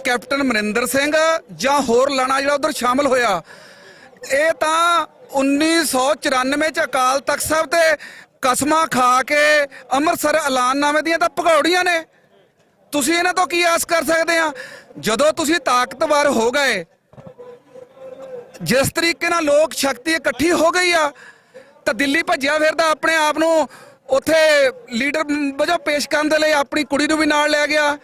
[SPEAKER 7] ਕੈਪਟਨ ਅਮਰਿੰਦਰ ਸਿੰਘ ਜਾਂ ਹੋਰ ਲਾਣਾ ਜਿਹੜਾ ਉਧਰ ਸ਼ਾਮਲ ਹੋਇਆ। ਇਹ ਤਾਂ 1994 ਚ ਅਕਾਲ ਤਖਤ ਸਾਹਿਬ ਤੇ ਕਸਮਾਂ ਖਾ ਕੇ ਅੰਮ੍ਰਿਤਸਰ ਐਲਾਨਨਾਮੇ ਦੀਆਂ ਤਾਂ ਭਗੌੜੀਆਂ ਨੇ। ਤੁਸੀਂ ਇਹਨਾਂ ਤੋਂ ਕੀ ਆਸ ਕਰ ਸਕਦੇ ਆ? ਜਦੋਂ ਤੁਸੀਂ ਤਾਕਤਵਰ ਹੋ ਗਏ, ਜਿਸ ਤਰੀਕੇ ਨਾਲ ਲੋਕ ਸ਼ਕਤੀ ਇਕੱਠੀ ਹੋ ਗਈ ਆ, ਤਾਂ ਦਿੱਲੀ ਭੱਜਿਆ ਫਿਰਦਾ ਆਪਣੇ ਆਪ ਨੂੰ ਉੱਥੇ ਲੀਡਰ ਵਜੋਂ ਪੇਸ਼ ਕਰਨ ਦੇ ਲਈ, ਆਪਣੀ ਕੁੜੀ ਨੂੰ ਵੀ ਨਾਲ ਲੈ ਗਿਆ।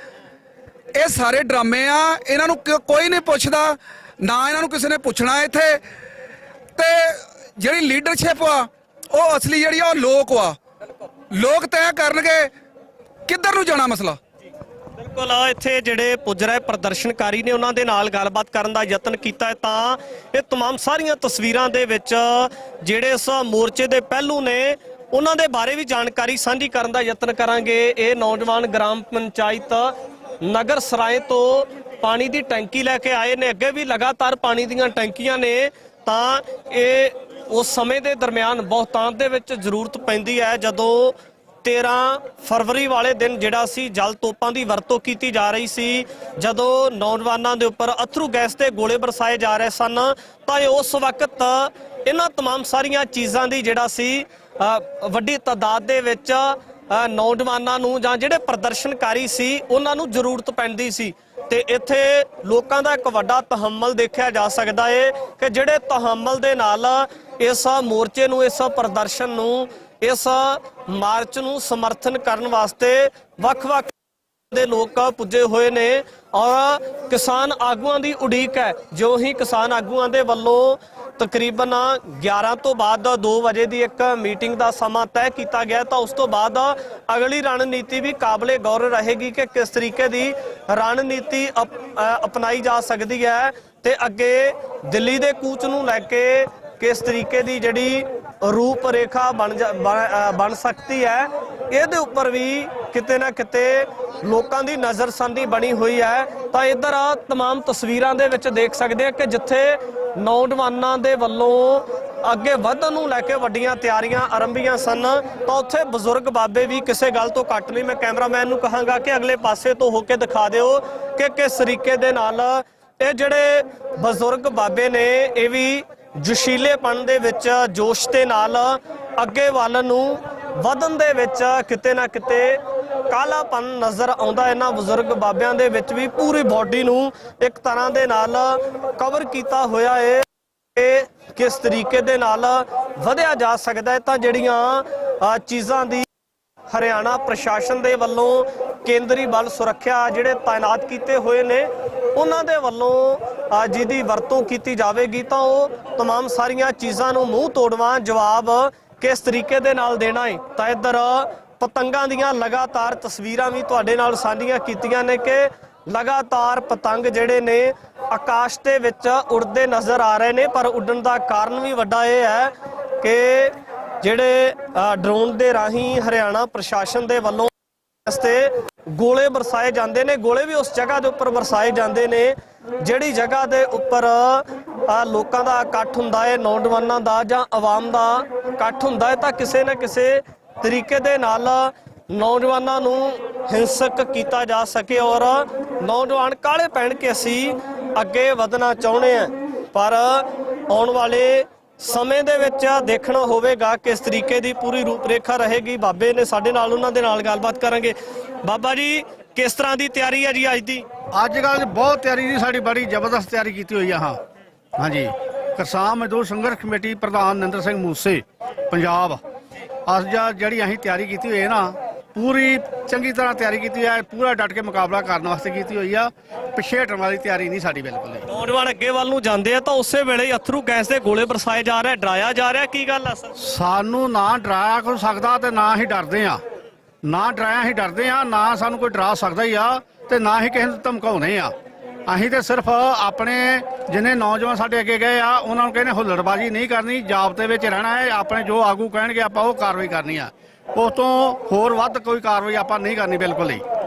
[SPEAKER 7] ਇਹ ਸਾਰੇ ਡਰਾਮੇ ਆ, ਇਹਨਾਂ ਨੂੰ ਕੋਈ ਨਹੀਂ ਪੁੱਛਦਾ, ਨਾ ਇਹਨਾਂ ਨੂੰ ਕਿਸੇ ਨੇ ਪੁੱਛਣਾ ਇੱਥੇ। ਤੇ ਜਿਹੜੀ ਲੀਡਰਸ਼ਿਪ ਆ ਉਹ ਅਸਲੀ ਜਿਹੜੀ ਆ ਉਹ ਲੋਕ ਆ, ਲੋਕ ਤੈਅ ਕਰਨਗੇ ਕਿੱਧਰ ਨੂੰ ਜਾਣਾ ਮਸਲਾ।
[SPEAKER 2] ਬਿਲਕੁਲ, ਇੱਥੇ ਜਿਹੜੇ ਪੁੱਜ ਰਹੇ ਪ੍ਰਦਰਸ਼ਨਕਾਰੀ ਨੇ ਉਹਨਾਂ ਦੇ ਨਾਲ ਗੱਲਬਾਤ ਕਰਨ ਦਾ ਯਤਨ ਕੀਤਾ ਤਾਂ ਇਹ तमाम ਸਾਰੀਆਂ ਤਸਵੀਰਾਂ ਦੇ ਵਿੱਚ ਜਿਹੜੇ ਇਸ ਮੋਰਚੇ ਦੇ ਪਹਿਲੂ ਨੇ ਉਹਨਾਂ ਦੇ ਬਾਰੇ ਵੀ ਜਾਣਕਾਰੀ ਸਾਂਝੀ ਕਰਨ ਦਾ ਯਤਨ ਕਰਾਂਗੇ। ਇਹ ਨੌਜਵਾਨ ਗ੍ਰਾਮ ਪੰਚਾਇਤ ਨਗਰ ਸਰਾਏ ਤੋਂ ਪਾਣੀ ਦੀ ਟੈਂਕੀ ਲੈ ਕੇ ਆਏ ਨੇ, ਅੱਗੇ ਵੀ ਲਗਾਤਾਰ ਪਾਣੀ ਦੀਆਂ ਟੈਂਕੀਆਂ ਨੇ, ਤਾਂ ਇਹ ਉਸ ਸਮੇਂ ਦੇ ਦਰਮਿਆਨ ਬਹੁਤਾਤ ਦੇ ਵਿੱਚ ਜ਼ਰੂਰਤ ਪੈਂਦੀ ਹੈ ਜਦੋਂ 13 ਫਰਵਰੀ ਵਾਲੇ ਦਿਨ ਜਿਹੜਾ ਸੀ ਜਲ ਤੋਪਾਂ ਦੀ ਵਰਤੋਂ ਕੀਤੀ ਜਾ ਰਹੀ ਸੀ, ਜਦੋਂ ਨੌਜਵਾਨਾਂ ਦੇ ਉੱਪਰ ਅਥਰੂ ਗੈਸ ਤੇ ਗੋਲੇ ਬਰਸਾਏ ਜਾ ਰਹੇ ਸਨ, ਤਾਂ ਉਸ ਵਕਤ ਇਹਨਾਂ तमाम ਸਾਰੀਆਂ ਚੀਜ਼ਾਂ ਦੀ ਜਿਹੜਾ ਸੀ ਵੱਡੀ ਤਾਦਾਦ ਦੇ ਵਿੱਚ ਨੌਜਵਾਨਾਂ ਨੂੰ ਜਾਂ ਜਿਹੜੇ ਪ੍ਰਦਰਸ਼ਨਕਾਰੀ ਸੀ ਉਹਨਾਂ ਨੂੰ ਜ਼ਰੂਰਤ ਪੈਂਦੀ ਸੀ। ਤੇ ਇੱਥੇ ਲੋਕਾਂ ਦਾ ਇੱਕ ਵੱਡਾ ਤਹੱਮਲ ਦੇਖਿਆ ਜਾ ਸਕਦਾ ਹੈ ਕਿ ਜਿਹੜੇ ਤਹੱਮਲ ਦੇ ਨਾਲ ਇਸ ਮੋਰਚੇ ਨੂੰ, ਇਸ ਪ੍ਰਦਰਸ਼ਨ ਨੂੰ, ਇਸ ਮਾਰਚ ਨੂੰ ਸਮਰਥਨ ਕਰਨ ਵਾਸਤੇ ਵੱਖ-ਵੱਖ ਦੇ ਲੋਕ ਪੁੱਜੇ ਹੋਏ ਨੇ ਔਰ ਕਿਸਾਨ ਆਗੂਆਂ ਦੀ ਉਡੀਕ ਹੈ। ਜੋ ਹੀ ਕਿਸਾਨ ਆਗੂਆਂ ਦੇ ਵੱਲੋਂ ਤਕਰੀਬਨ 11 ਤੋਂ ਬਾਅਦ 2 ਵਜੇ ਦੀ ਇੱਕ ਮੀਟਿੰਗ ਦਾ ਸਮਾਂ ਤੈਅ ਕੀਤਾ ਗਿਆ, ਤਾਂ ਉਸ ਤੋਂ ਬਾਅਦ ਅਗਲੀ ਰਣਨੀਤੀ ਵੀ ਕਾਬਲੇ ਗੌਰ ਰਹੇਗੀ ਕਿ ਕਿਸ ਤਰੀਕੇ ਦੀ ਰਣਨੀਤੀ ਅਪਣਾਈ ਜਾ ਸਕਦੀ ਹੈ ਤੇ ਅੱਗੇ ਦਿੱਲੀ ਦੇ ਕੂਚ ਨੂੰ ਲੈ ਕੇ ਕਿਸ ਤਰੀਕੇ ਦੀ ਜਿਹੜੀ ਰੂਪ ਰੇਖਾ ਬਣ ਸਕਦੀ ਹੈ, ਇਹਦੇ ਉੱਪਰ ਵੀ ਕਿਤੇ ਨਾ ਕਿਤੇ ਲੋਕਾਂ ਦੀ ਨਜ਼ਰਸੰਦੀ ਬਣੀ ਹੋਈ ਹੈ। ਤਾਂ ਇੱਧਰ तमाम ਤਸਵੀਰਾਂ ਦੇ ਵਿੱਚ ਦੇਖ ਸਕਦੇ ਆ ਕਿ ਜਿੱਥੇ ਨੌਜਵਾਨਾਂ ਦੇ ਵੱਲੋਂ ਅੱਗੇ ਵਧਣ ਨੂੰ ਲੈ ਕੇ ਵੱਡੀਆਂ ਤਿਆਰੀਆਂ ਆਰੰਭੀਆਂ ਸਨ, ਤਾਂ ਉੱਥੇ ਬਜ਼ੁਰਗ ਬਾਬੇ ਵੀ ਕਿਸੇ ਗੱਲ ਤੋਂ ਘੱਟ ਨਹੀਂ। ਮੈਂ ਕੈਮਰਾਮੈਨ ਨੂੰ ਕਹਾਂਗਾ ਕਿ ਅਗਲੇ ਪਾਸੇ ਤੋਂ ਹੋ ਕੇ ਦਿਖਾ ਦਿਓ ਕਿ ਕਿਸ ਤਰੀਕੇ ਦੇ ਨਾਲ ਇਹ ਜਿਹੜੇ ਬਜ਼ੁਰਗ ਬਾਬੇ ਨੇ ਇਹ ਵੀ ਜੋਸ਼ੀਲੇਪਣ ਦੇ ਵਿੱਚ, ਜੋਸ਼ ਦੇ ਨਾਲ ਅੱਗੇ ਵੱਲ ਨੂੰ ਵਧਣ ਦੇ ਵਿੱਚ ਕਿਤੇ ਨਾ ਕਿਤੇ ਕਾਲਾਪਨ ਨਜ਼ਰ ਆਉਂਦਾ। ਇਹਨਾਂ ਬਜ਼ੁਰਗ ਬਾਬਿਆਂ ਦੇ ਵਿੱਚ ਵੀ ਪੂਰੀ ਬਾਡੀ ਨੂੰ ਇੱਕ ਤਰ੍ਹਾਂ ਦੇ ਨਾਲ ਕਵਰ ਕੀਤਾ ਹੋਇਆ ਹੈ। ਇਹ ਕਿਸ ਤਰੀਕੇ ਦੇ ਨਾਲ ਵਧਿਆ ਜਾ ਸਕਦਾ ਹੈ, ਤਾਂ ਜਿਹੜੀਆਂ ਚੀਜ਼ਾਂ ਦੀ ਹਰਿਆਣਾ ਪ੍ਰਸ਼ਾਸਨ ਦੇ ਵੱਲੋਂ ਕੇਂਦਰੀ ਬਲ ਸੁਰੱਖਿਆ ਜਿਹੜੇ ਤਾਇਨਾਤ ਕੀਤੇ ਹੋਏ ਨੇ ਉਹਨਾਂ ਦੇ ਵੱਲੋਂ ਜਿਹਦੀ ਵਰਤੋਂ ਕੀਤੀ ਜਾਵੇਗੀ, ਤਾਂ ਉਹ तमाम ਸਾਰੀਆਂ ਚੀਜ਼ਾਂ ਨੂੰ ਮੂੰਹ ਤੋੜਵਾਂ ਜਵਾਬ ਕਿਸ ਤਰੀਕੇ ਦੇ ਨਾਲ ਦੇਣਾ ਹੈ। ਤਾਂ ਇੱਧਰ ਪਤੰਗਾਂ ਦੀਆਂ ਲਗਾਤਾਰ ਤਸਵੀਰਾਂ ਵੀ ਤੁਹਾਡੇ ਨਾਲ ਸਾਂਝੀਆਂ ਕੀਤੀਆਂ ਨੇ ਕਿ ਲਗਾਤਾਰ ਪਤੰਗ ਜਿਹੜੇ ਨੇ ਆਕਾਸ਼ ਦੇ ਵਿੱਚ ਉੜਦੇ ਨਜ਼ਰ ਆ ਰਹੇ ਨੇ, ਪਰ ਉੱਡਣ ਦਾ ਕਾਰਨ ਵੀ ਵੱਡਾ ਇਹ ਹੈ ਕਿ ਜਿਹੜੇ ਡਰੋਨ ਦੇ ਰਾਹੀਂ ਹਰਿਆਣਾ ਪ੍ਰਸ਼ਾਸਨ ਦੇ ਵੱਲੋਂ ਤੇ ਗੋਲੇ ਬਰਸਾਏ ਜਾਂਦੇ ਨੇ। ਗੋਲੇ ਵੀ ਉਸ ਜਗ੍ਹਾ ਦੇ ਉੱਪਰ ਬਰਸਾਏ ਜਾਂਦੇ ਨੇ ਜਿਹੜੀ ਜਗ੍ਹਾ ਦੇ ਉੱਪਰ ਲੋਕਾਂ ਦਾ ਇਕੱਠ ਹੁੰਦਾ ਹੈ, ਨੌਜਵਾਨਾਂ ਦਾ ਜਾਂ ਆਵਾਮ ਦਾ ਇਕੱਠ ਹੁੰਦਾ ਹੈ, ਤਾਂ ਕਿਸੇ ਨਾ ਕਿਸੇ ਤਰੀਕੇ ਦੇ ਨਾਲ ਨੌਜਵਾਨਾਂ ਨੂੰ ਹਿੰਸਕ ਕੀਤਾ ਜਾ ਸਕੇ ਔਰ ਨੌਜਵਾਨ ਕਾਲੇ ਪੈਣ ਕੇ ਅਸੀਂ ਅੱਗੇ ਵਧਣਾ ਚਾਹੁੰਦੇ ਹਾਂ। ਪਰ ਆਉਣ ਵਾਲੇ ਸਮੇਂ ਦੇ ਵਿੱਚ ਦੇਖਣਾ ਹੋਵੇਗਾ ਕਿਸ ਤਰੀਕੇ ਦੀ ਪੂਰੀ ਰੂਪਰੇਖਾ ਰਹੇਗੀ। ਬਾਬੇ ਨੇ ਸਾਡੇ ਨਾਲ, ਉਹਨਾਂ ਦੇ ਨਾਲ ਗੱਲਬਾਤ ਕਰਾਂਗੇ। ਬਾਬਾ ਜੀ, ਕਿਸ ਤਰ੍ਹਾਂ ਦੀ ਤਿਆਰੀ ਹੈ ਜੀ ਅੱਜ ਦੀ?
[SPEAKER 8] ਅੱਜ ਕੱਲ੍ਹ ਬਹੁਤ ਤਿਆਰੀ ਦੀ ਸਾਡੀ ਬੜੀ ਜ਼ਬਰਦਸਤ ਤਿਆਰੀ ਕੀਤੀ ਹੋਈ ਆ। ਹਾਂਜੀ, ਕਿਸਾਨ ਮਜ਼ਦੂਰ ਸੰਘਰਸ਼ ਕਮੇਟੀ ਪ੍ਰਧਾਨ ਨਿੰਦਰ ਸਿੰਘ ਮੂਸੇ ਪੰਜਾਬ, ਅੱਜ ਜਿਹੜੀ ਅਸੀਂ ਤਿਆਰੀ ਕੀਤੀ ਹੋਈ ਹੈ ਨਾ, ਪੂਰੀ ਚੰਗੀ ਤਰ੍ਹਾਂ ਤਿਆਰੀ ਕੀਤੀ ਹੈ, ਪੂਰਾ ਡਟ ਕੇ ਮੁਕਾਬਲਾ ਕਰਨ ਵਾਸਤੇ ਕੀਤੀ ਹੋਈ ਆ। ਪਿੱਛੇ ਹਟਣ ਵਾਲੀ ਤਿਆਰੀ ਨਹੀਂ ਸਾਡੀ ਬਿਲਕੁਲ।
[SPEAKER 2] ਨੌਜਵਾਨ ਅੱਗੇ ਵੱਲ ਨੂੰ ਜਾਂਦੇ ਆ ਤਾਂ ਉਸੇ ਵੇਲੇ ਅਥਰੂ ਗੈਸ ਦੇ ਗੋਲੇ ਬਰਸਾਏ ਜਾ ਰਹੇ, ਡਰਾਇਆ ਜਾ ਰਿਹਾ, ਕੀ ਗੱਲ ਆ ਸਰ?
[SPEAKER 8] ਸਾਨੂੰ ਨਾ ਡਰਾਇਆ ਕੋਈ ਸਕਦਾ ਤੇ ਨਾ ਹੀ ਡਰਦੇ ਆ, ਨਾ ਡਰਾਇਆ ਹੀ ਡਰਦੇ ਆ, ਨਾ ਸਾਨੂੰ ਕੋਈ ਡਰਾ ਸਕਦਾ ਹੀ ਆ ਤੇ ਨਾ ਹੀ ਕਿਸੇ ਨੂੰ ਧਮਕਾਉਣੇ ਆ। ਅਸੀਂ ਤੇ ਸਿਰਫ ਆਪਣੇ ਜਿੰਨੇ ਨੌਜਵਾਨ ਸਾਡੇ ਅੱਗੇ ਗਏ ਆ ਉਹਨਾਂ ਨੂੰ ਕਹਿੰਦੇ ਹੁੱਲੜਬਾਜ਼ੀ ਨਹੀਂ ਕਰਨੀ, ਜ਼ਾਬਤੇ ਵਿੱਚ ਰਹਿਣਾ ਹੈ, ਆਪਣੇ ਜੋ ਆਗੂ ਕਹਿਣਗੇ ਆਪਾਂ ਉਹ ਕਾਰਵਾਈ ਕਰਨੀ ਆ, ਉਸ ਤੋਂ ਹੋਰ ਵੱਧ ਕੋਈ ਕਾਰਵਾਈ ਆਪਾਂ ਨਹੀਂ ਕਰਨੀ ਬਿਲਕੁਲ ਹੀ।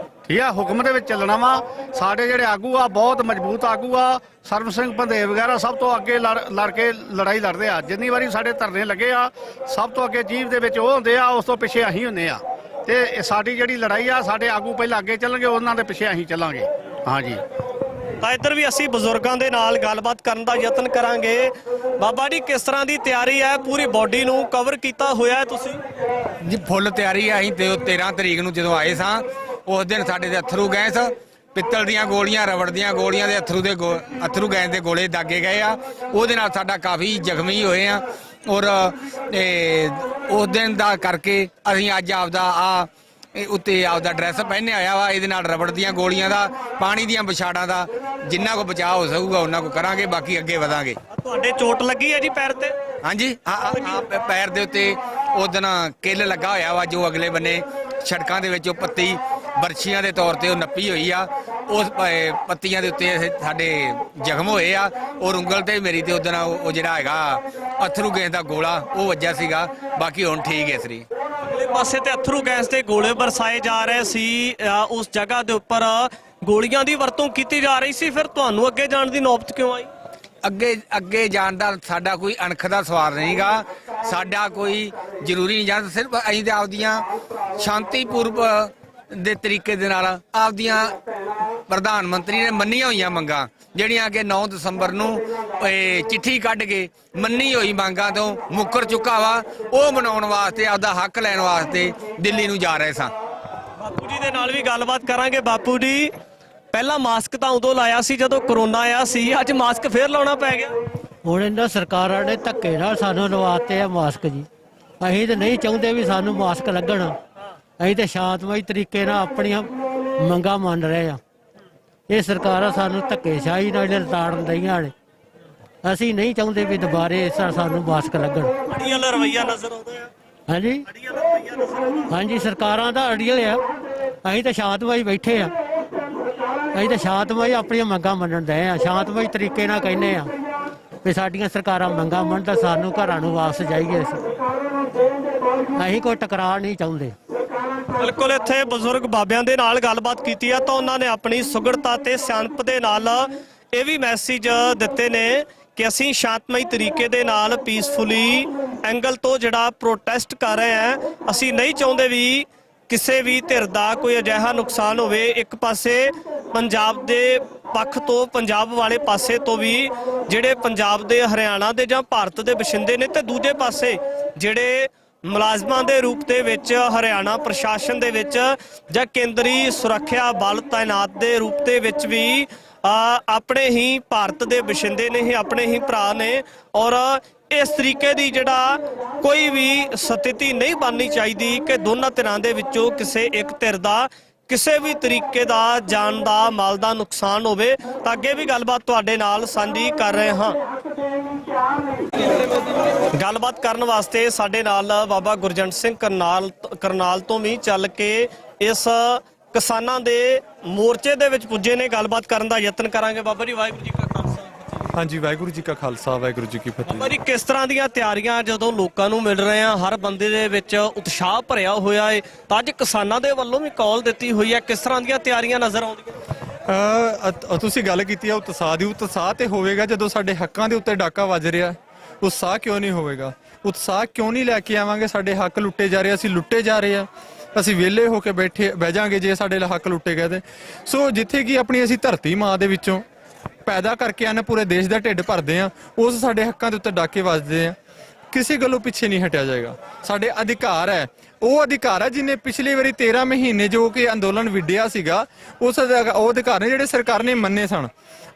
[SPEAKER 8] ਠੀਕ ਆ, ਹੁਕਮ ਦੇ ਵਿੱਚ ਚੱਲਣਾ ਵਾ। ਸਾਡੇ ਜਿਹੜੇ ਆਗੂ ਆ ਬਹੁਤ ਮਜ਼ਬੂਤ ਆਗੂ ਆ, ਸਰਬ ਸਿੰਘ ਭੰਦੇ ਵਗੈਰਾ ਸਭ ਤੋਂ ਅੱਗੇ ਲੜ ਕੇ ਲੜਾਈ ਲੜਦੇ ਆ। ਜਿੰਨੀ ਵਾਰੀ ਸਾਡੇ ਧਰਨੇ ਲੱਗੇ ਆ ਸਭ ਤੋਂ ਅੱਗੇ ਜੀਭ ਦੇ ਵਿੱਚ ਉਹ ਹੁੰਦੇ ਆ, ਉਸ ਤੋਂ ਪਿੱਛੇ ਅਸੀਂ ਹੁੰਦੇ ਆ। ਤੇ ਸਾਡੀ ਜਿਹੜੀ ਲੜਾਈ ਆ, ਸਾਡੇ ਆਗੂ ਪਹਿਲਾਂ ਅੱਗੇ ਚੱਲਣਗੇ, ਉਹਨਾਂ ਦੇ ਪਿੱਛੇ ਅਸੀਂ ਚੱਲਾਂਗੇ। ਹਾਂਜੀ,
[SPEAKER 2] ਤਾਂ ਇੱਧਰ ਵੀ ਅਸੀਂ ਬਜ਼ੁਰਗਾਂ ਦੇ ਨਾਲ ਗੱਲਬਾਤ ਕਰਨ ਦਾ ਯਤਨ ਕਰਾਂਗੇ। ਬਾਬਾ ਜੀ, ਕਿਸ ਤਰ੍ਹਾਂ ਦੀ ਤਿਆਰੀ ਹੈ? ਪੂਰੀ ਬਾਡੀ ਨੂੰ ਕਵਰ ਕੀਤਾ ਹੋਇਆ ਹੈ ਤੁਸੀਂ?
[SPEAKER 9] ਜੀ ਫੁੱਲ ਤਿਆਰੀ ਆ। ਅਸੀਂ ਤੇ 13 ਤਰੀਕ ਨੂੰ ਜਦੋਂ ਆਏ ਸਾਂ ਉਸ ਦਿਨ ਸਾਡੇ ਤੇ ਅਥਰੂ ਗੈਸ, ਪਿੱਤਲ ਦੀਆਂ ਗੋਲੀਆਂ, ਰਬੜ ਦੀਆਂ ਗੋਲੀਆਂ ਦੇ ਅਥਰੂ ਗੈਸ ਦੇ ਗੋਲੇ ਦਾਗੇ ਗਏ ਆ। ਉਹਦੇ ਨਾਲ ਸਾਡਾ ਕਾਫੀ ਜ਼ਖਮੀ ਹੋਏ ਆ ਔਰ ਉਸ ਦਿਨ ਦਾ ਕਰਕੇ ਅਸੀਂ ਅੱਜ ਆਪਦਾ ਉੱਤੇ ਆਪਦਾ ਡਰੈਸ ਪਹਿਨੇ ਆਇਆ ਵਾ। ਇਹਦੇ ਨਾਲ ਰਬੜ ਦੀਆਂ ਗੋਲੀਆਂ ਦਾ, ਪਾਣੀ ਦੀਆਂ ਵਿਛਾੜਾਂ ਦਾ ਜਿੰਨਾ ਕੋ ਬਚਾਅ ਹੋ ਸਕੂਗਾ ਉਹਨਾਂ ਕੋ ਕਰਾਂਗੇ, ਬਾਕੀ ਅੱਗੇ ਵਧਾਂਗੇ।
[SPEAKER 2] ਤੁਹਾਡੇ ਚੋਟ ਲੱਗੀ ਹੈ ਜੀ ਪੈਰ ਤੇ?
[SPEAKER 9] ਹਾਂਜੀ, ਪੈਰ ਦੇ ਉੱਤੇ ਉਦਣ ਕਿੱਲ ਲੱਗਾ ਹੋਇਆ ਵਾ, ਜੋ ਅਗਲੇ ਬੰਨੇ ਸੜਕਾਂ ਦੇ ਵਿੱਚ ਉਹ ਪੱਤੀ ਬਰਛੀਆਂ ਦੇ ਤੌਰ ਤੇ ਉਹ ਨੱਪੀ ਹੋਈ ਆ। ਉਸ ਪੱਤੀਆਂ ਦੇ ਉੱਤੇ ਸਾਡੇ ਜ਼ਖਮ ਹੋਏ ਆ ਔਰ ਉਂਗਲ ਤੇ ਮੇਰੀ ਤੇ ਉਦਣ ਉਹ ਜਿਹੜਾ ਹੈਗਾ ਅਥਰੂ ਗੈਸ ਦਾ ਗੋਲਾ ਉਹ ਵੱਜਿਆ ਸੀਗਾ। ਬਾਕੀ ਹੁਣ ਠੀਕ ਹੈ ਸਰੀ।
[SPEAKER 2] ਅਗਲੇ ਪਾਸੇ ਤੇ ਅਥਰੂ ਗੈਸ ਦੇ ਗੋਲੇ ਬਰਸਾਏ ਜਾ ਰਹੇ ਸੀ, ਉਸ ਜਗ੍ਹਾ ਦੇ ਉੱਪਰ ਗੋਲੀਆਂ ਦੀ ਵਰਤੋਂ ਕੀਤੀ ਜਾ ਰਹੀ ਸੀ, ਫਿਰ ਤੁਹਾਨੂੰ ਅੱਗੇ ਜਾਣ ਦੀ ਨੌਬਤ ਕਿਉਂ ਆਈ?
[SPEAKER 9] ਅੱਗੇ ਜਾਣ ਦਾ ਸਾਡਾ ਕੋਈ ਅਣਖ ਦਾ ਸਵਾਲ ਨਹੀਂਗਾ। ਸਾਡਾ ਕੋਈ ਜ਼ਰੂਰੀ ਨਹੀਂ ਜਾਣ ਸਿਰਫ ਅਸੀਂ ਤੇ ਆਪਦੀਆਂ ਸ਼ਾਂਤੀਪੂਰਵ ਦੇ ਤਰੀਕੇ ਦੇ ਨਾਲ ਆਪਦੀਆਂ ਪ੍ਰਧਾਨ ਮੰਤਰੀ ਨੇ ਮੰਨੀਆਂ ਹੋਈਆਂ ਮੰਗਾਂ ਜਿਹੜੀਆਂ ਕਿ 9 ਦਸੰਬਰ ਨੂੰ ਚਿੱਠੀ ਕੱਢ ਕੇ ਮੰਨੀ ਹੋਈ ਮੰਗਾਂ ਤੋਂ ਮੁੱਕਰ ਚੁੱਕਾ ਵਾ, ਉਹ ਮਨਾਉਣ ਵਾਸਤੇ ਆਪਦਾ ਹੱਕ ਲੈਣ ਵਾਸਤੇ ਦਿੱਲੀ ਨੂੰ ਜਾ ਰਹੇ ਸਾਂ।
[SPEAKER 2] ਬਾਪੂ ਜੀ ਦੇ ਨਾਲ ਵੀ ਗੱਲਬਾਤ ਕਰਾਂਗੇ। ਬਾਪੂ ਜੀ, ਪਹਿਲਾਂ ਮਾਸਕ ਤਾਂ ਉਦੋਂ ਲਾਇਆ ਸੀ ਜਦੋਂ ਕਰੋਨਾ ਆਇਆ ਸੀ, ਅੱਜ ਮਾਸਕ ਫੇਰ ਲਾਉਣਾ ਪੈ ਗਿਆ।
[SPEAKER 10] ਹੁਣ ਇਹਨਾਂ ਸਰਕਾਰਾਂ ਨੇ ਧੱਕੇ ਨਾਲ ਸਾਨੂੰ ਲਵਾਤੇ ਆ ਮਾਸਕ ਜੀ। ਅਸੀਂ ਤਾਂ ਨਹੀਂ ਚਾਹੁੰਦੇ ਵੀ ਸਾਨੂੰ ਮਾਸਕ ਲੱਗਣ, ਅਸੀਂ ਤਾਂ ਸ਼ਾਂਤਮਈ ਤਰੀਕੇ ਨਾਲ ਆਪਣੀਆਂ ਮੰਗਾਂ ਮੰਨ ਰਹੇ ਆ। ਇਹ ਸਰਕਾਰਾਂ ਸਾਨੂੰ ਧੱਕੇਸ਼ਾਹੀ ਨਾਲ ਲਤਾੜਨ ਦਈਆਂ ਨੇ। ਅਸੀਂ ਨਹੀਂ ਚਾਹੁੰਦੇ ਵੀ ਦੁਬਾਰੇ ਇਸ ਤਰ੍ਹਾਂ ਸਾਨੂੰ ਮਾਸਕ ਲੱਗਣ।
[SPEAKER 2] ਅੜੀਅਲ ਰਵੱਈਆ ਨਜ਼ਰ ਆਉਂਦਾ ਹੈ।
[SPEAKER 10] ਹਾਂਜੀ ਹਾਂਜੀ, ਸਰਕਾਰਾਂ ਦਾ ਅੜੀਅਲ ਆ। ਅਸੀਂ ਤਾਂ ਸ਼ਾਂਤਮਈ ਬੈਠੇ ਆ। ਅਸੀਂ ਤਾਂ ਸ਼ਾਂਤਮਈ ਆਪਣੀਆਂ ਮੰਗਾਂ ਮੰਨਣ ਦਏ ਆ। ਸ਼ਾਂਤਮਈ ਤਰੀਕੇ ਨਾਲ ਕਹਿੰਦੇ ਆ ਵੀ ਸਾਡੀਆਂ ਸਰਕਾਰਾਂ ਮੰਗਾਂ ਮੰਨਣ ਤਾਂ ਸਾਨੂੰ ਘਰਾਂ ਨੂੰ ਵਾਪਸ ਜਾਈਏ। ਅਸੀਂ ਕੋਈ ਟਕਰਾਅ ਨਹੀਂ ਚਾਹੁੰਦੇ।
[SPEAKER 2] ਬਿਲਕੁਲ, ਇੱਥੇ ਬਜ਼ੁਰਗ ਬਾਬਿਆਂ ਦੇ ਨਾਲ ਗੱਲਬਾਤ ਕੀਤੀ ਆ ਤਾਂ ਉਹਨਾਂ ਨੇ ਆਪਣੀ ਸੁਗੜਤਾ ਤੇ ਸਿਆਣਪ ਦੇ ਨਾਲ ਇਹ ਵੀ ਮੈਸੇਜ ਦਿੱਤੇ ਨੇ ਕਿ ਅਸੀਂ ਸ਼ਾਂਤਮਈ ਤਰੀਕੇ ਦੇ ਨਾਲ ਪੀਸਫੁਲੀ ਐਂਗਲ ਤੋਂ ਜਿਹੜਾ ਪ੍ਰੋਟੈਸਟ ਕਰ ਰਹੇ ਹਾਂ। ਅਸੀਂ ਨਹੀਂ ਚਾਹੁੰਦੇ ਵੀ ਕਿਸੇ ਵੀ ਧਿਰ ਦਾ ਕੋਈ ਅਜਿਹਾ ਨੁਕਸਾਨ ਹੋਵੇ। ਇੱਕ ਪਾਸੇ ਪੰਜਾਬ ਦੇ ਪੱਖ ਤੋਂ, ਪੰਜਾਬ ਵਾਲੇ ਪਾਸੇ ਤੋਂ ਵੀ ਜਿਹੜੇ ਪੰਜਾਬ ਦੇ, ਹਰਿਆਣਾ ਦੇ ਜਾਂ ਭਾਰਤ ਦੇ ਵਸਿੰਦੇ ਨੇ, ਤੇ ਦੂਜੇ ਪਾਸੇ ਜਿਹੜੇ ਮੁਲਾਜ਼ਮਾਂ ਦੇ ਰੂਪ ਦੇ ਵਿੱਚ ਹਰਿਆਣਾ ਪ੍ਰਸ਼ਾਸਨ ਦੇ ਵਿੱਚ ਜਾਂ ਕੇਂਦਰੀ ਸੁਰੱਖਿਆ ਬਲ ਤਾਇਨਾਤ ਦੇ ਰੂਪ ਦੇ ਵਿੱਚ ਵੀ ਆਪਣੇ ਹੀ ਭਾਰਤ ਦੇ ਵਸਿੰਦੇ ਨੇ, ਇਹ ਆਪਣੇ ਹੀ ਭਰਾ ਨੇ। ਔਰ ਇਸ ਤਰੀਕੇ ਦੀ ਜਿਹੜਾ ਕੋਈ ਵੀ ਸਥਿਤੀ ਨਹੀਂ ਬਣਨੀ ਚਾਹੀਦੀ ਕਿ ਦੋਨਾਂ ਧਿਰਾਂ ਦੇ ਵਿੱਚੋਂ ਕਿਸੇ ਇੱਕ ਧਿਰ ਦਾ ਕਿਸੇ ਵੀ ਤਰੀਕੇ ਦਾ ਜਾਨ ਦਾ, ਮਾਲ ਦਾ ਨੁਕਸਾਨ ਹੋਵੇ। ਤਾਂ ਅੱਗੇ ਵੀ ਗੱਲਬਾਤ ਤੁਹਾਡੇ ਨਾਲ ਸਾਂਝੀ ਕਰ ਰਹੇ ਹਾਂ। ਗੱਲਬਾਤ ਕਰਨ ਵਾਸਤੇ ਸਾਡੇ ਨਾਲ ਬਾਬਾ ਗੁਰਜੰਟ ਸਿੰਘ ਕਰਨਾਲ ਤੋਂ ਵੀ ਚੱਲ ਕੇ ਇਸ ਕਿਸਾਨਾਂ ਦੇ ਮੋਰਚੇ ਦੇ ਵਿੱਚ ਪੁੱਜੇ ਨੇ। ਗੱਲਬਾਤ ਕਰਨ ਦਾ ਯਤਨ ਕਰਾਂਗੇ। ਬਾਬਾ ਜੀ, ਵਾਹਿਗੁਰੂ ਜੀ ਕਾ ਖਾਲਸਾ।
[SPEAKER 11] ਹਾਂਜੀ, ਵਾਹਿਗੁਰੂ ਜੀ ਕਾ ਖਾਲਸਾ, ਵਾਹਿਗੁਰੂ ਜੀ ਕੀ ਫਤਿਹ।
[SPEAKER 2] ਬਾਬਾ ਜੀ, ਕਿਸ ਤਰ੍ਹਾਂ ਦੀਆਂ ਤਿਆਰੀਆਂ ਜਦੋਂ ਲੋਕਾਂ ਨੂੰ ਮਿਲ ਰਹੇ ਆ, ਹਰ ਬੰਦੇ ਦੇ ਵਿੱਚ ਉਤਸ਼ਾਹ ਭਰਿਆ ਹੋਇਆ ਹੈ, ਤਾਂ ਅੱਜ ਕਿਸਾਨਾਂ ਦੇ ਵੱਲੋਂ ਵੀ ਕਾਲ ਦਿੱਤੀ ਹੋਈ ਹੈ, ਕਿਸ ਤਰ੍ਹਾਂ ਦੀਆਂ ਤਿਆਰੀਆਂ ਨਜ਼ਰ ਆਉਂਦੀਆਂ?
[SPEAKER 11] ਤੁਸੀਂ ਗੱਲ ਕੀਤੀ ਆ ਉਤਸ਼ਾਹ ਦੀ। ਉਤਸ਼ਾਹ ਤੇ ਹੋਵੇਗਾ ਜਦੋਂ ਸਾਡੇ ਹੱਕਾਂ ਦੇ ਉੱਤੇ ਡਾਕਾ ਵੱਜ ਰਿਹਾ। ਉਤਸ਼ਾਹ ਕਿਉਂ ਨਹੀਂ ਹੋਵੇਗਾ? ਉਤਸ਼ਾਹ ਕਿਉਂ ਨਹੀਂ ਲੈ ਕੇ ਆਵਾਂਗੇ? ਸਾਡੇ ਹੱਕ ਲੁੱਟੇ ਜਾ ਰਹੇ, ਅਸੀਂ ਲੁੱਟੇ ਜਾ ਰਹੇ ਆ। ਅਸੀਂ ਵਿਹਲੇ ਹੋ ਕੇ ਬਹਿ ਜਾਾਂਗੇ ਜੇ ਸਾਡੇ ਹੱਕ ਲੁੱਟੇ ਗਏ ਤੇ। ਸੋ ਜਿੱਥੇ ਕਿ ਆਪਣੀ ਅਸੀਂ ਧਰਤੀ ਮਾਂ ਦੇ ਵਿੱਚੋਂ ਪੈਦਾ ਕਰਕੇ ਆਨੇ, ਪੂਰੇ ਦੇਸ਼ ਦਾ ਢਿੱਡ ਭਰਦੇ ਆ, ਉਸ ਸਾਡੇ ਹੱਕਾਂ ਦੇ ਉੱਤੇ ਡਾਕੇ ਵੱਜਦੇ ਆ। ਕਿਸੇ ਗੱਲੋਂ ਪਿੱਛੇ ਨਹੀਂ ਹਟਿਆ ਜਾਏਗਾ। ਸਾਡੇ ਅਧਿਕਾਰ ਹੈ, ਉਹ ਅਧਿਕਾਰ ਹੈ ਜਿਹਨੇ ਪਿਛਲੀ ਵਾਰੀ 13 ਮਹੀਨੇ ਜੋ ਕਿ ਅੰਦੋਲਨ ਵਿੱਢਿਆ ਸੀਗਾ, ਉਹ ਅਧਿਕਾਰ ਨੇ ਜਿਹੜੇ ਸਰਕਾਰ ਨੇ ਮੰਨੇ ਸਨ।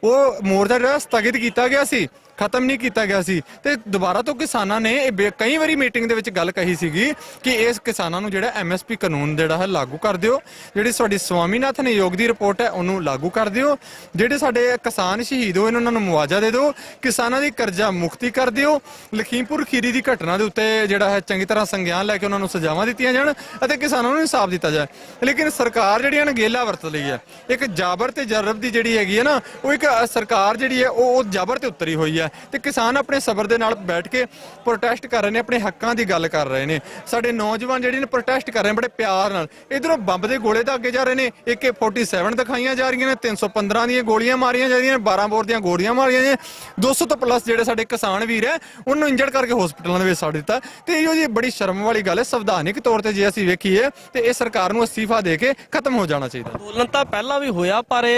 [SPEAKER 11] ਉਹ ਮੋਰਚਾ ਜਿਹੜਾ ਸਥਗਿਤ ਕੀਤਾ ਗਿਆ ਸੀ, ਖਤਮ ਨਹੀਂ ਕੀਤਾ ਗਿਆ ਸੀ। ਤੇ ਦੁਬਾਰਾ ਤੋਂ ਕਿਸਾਨਾਂ ਨੇ ਕਈ ਵਾਰੀ ਮੀਟਿੰਗ ਦੇ ਵਿੱਚ ਗੱਲ ਕਹੀ ਸੀਗੀ ਕਿ ਇਸ ਕਿਸਾਨਾਂ ਨੂੰ ਜਿਹੜਾ MSP ਕਾਨੂੰਨ ਜਿਹੜਾ ਹੈ ਲਾਗੂ ਕਰ ਦਿਓ। ਜਿਹੜੀ ਸਾਡੀ ਸਵਾਮੀਨਾਥਨ ਆਯੋਗ ਦੀ ਰਿਪੋਰਟ ਹੈ ਉਹਨੂੰ ਲਾਗੂ ਕਰ ਦਿਓ। ਜਿਹੜੇ ਸਾਡੇ ਕਿਸਾਨ ਸ਼ਹੀਦ ਹੋਏ ਉਹਨਾਂ ਨੂੰ ਮੁਆਵਜ਼ਾ ਦੇ ਦਿਓ। ਕਿਸਾਨਾਂ ਦੀ ਕਰਜ਼ਾ ਮੁਕਤੀ ਕਰ ਦਿਓ। ਲਖੀਮਪੁਰ ਖੀਰੀ ਦੀ ਘਟਨਾ ਦੇ ਉੱਤੇ ਜਿਹੜਾ ਹੈ ਚੰਗੀ ਤਰ੍ਹਾਂ ਸੰਗਿਆਨ ਲੈ ਕੇ ਉਹਨਾਂ ਨੂੰ ਸਜ਼ਾਵਾਂ ਦਿੱਤੀਆਂ ਜਾਣ ਅਤੇ ਕਿਸਾਨਾਂ ਨੂੰ ਇਨਸਾਫ ਦਿੱਤਾ ਜਾਏ। ਲੇਕਿਨ ਸਰਕਾਰ ਜਿਹੜੀ ਹੈ ਨਾ ਗੇਲਾ ਵਰਤ ਲਈ ਹੈ। ਇੱਕ ਜਾਬਰ ਤੇ ਜਰਬ ਦੀ ਜਿਹੜੀ ਹੈਗੀ ਹੈ ਨਾ, ਉਹ ਇੱਕ ਸਰਕਾਰ ਜਿਹੜੀ ਹੈ ਉਹ ਜਾਬਰ ਤੇ ਉਤਰੀ ਹੋਈ ਹੈ। ਤੇ ਕਿਸਾਨ ਆਪਣੇ ਸਬਰ ਦੇ ਨਾਲ ਬੈਠ ਕੇ ਪ੍ਰੋਟੈਸਟ ਕਰ ਰਹੇ ਨੇ, ਆਪਣੇ ਹੱਕਾਂ ਦੀ ਗੱਲ ਕਰ ਰਹੇ ਨੇ। ਸਾਡੇ ਨੌਜਵਾਨ ਜਿਹੜੇ ਨੇ ਪ੍ਰੋਟੈਸਟ ਕਰ ਰਹੇ ਨੇ ਬੜੇ ਪਿਆਰ ਨਾਲ। ਇਧਰੋਂ ਬੰਬ ਦੇ ਗੋਲੇ ਦਾਗੇ ਜਾ ਰਹੇ ਨੇ, AK-47 ਦਿਖਾਈਆਂ ਜਾ ਰਹੀਆਂ ਨੇ, 315 ਦੀਆਂ ਗੋਲੀਆਂ ਮਾਰੀਆਂ ਜਾ ਰਹੀਆਂ ਨੇ, 12 ਬੋਰ ਦੀਆਂ ਗੋਲੀਆਂ ਮਾਰੀਆਂ ਨੇ। 200 ਤੋਂ ਪਲੱਸ ਜਿਹੜੇ ਸਾਡੇ ਕਿਸਾਨ ਵੀਰ ਹੈ ਉਹਨੂੰ ਇੰਜਰਡ ਕਰਕੇ ਹਸਪਤਾਲਾਂ ਦੇ ਵਿੱਚ ਛੱਡ ਦਿੱਤਾ। ਤੇ ਇਹੋ ਜਿਹੀ ਬੜੀ ਸ਼ਰਮ ਵਾਲੀ ਗੱਲ ਹੈ। ਸੰਵਿਧਾਨਿਕ ਤੌਰ ਤੇ ਜੇ ਅਸੀਂ ਵੇਖੀਏ ਤੇ ਇਹ ਸਰਕਾਰ ਨੂੰ ਅਸਤੀਫਾ ਦੇ ਕੇ ਖਤਮ ਹੋ ਜਾਣਾ ਚਾਹੀਦਾ।
[SPEAKER 2] ਅੰਦੋਲਨ ਤਾਂ ਪਹਿਲਾਂ ਵੀ ਹੋਇਆ, ਪਰ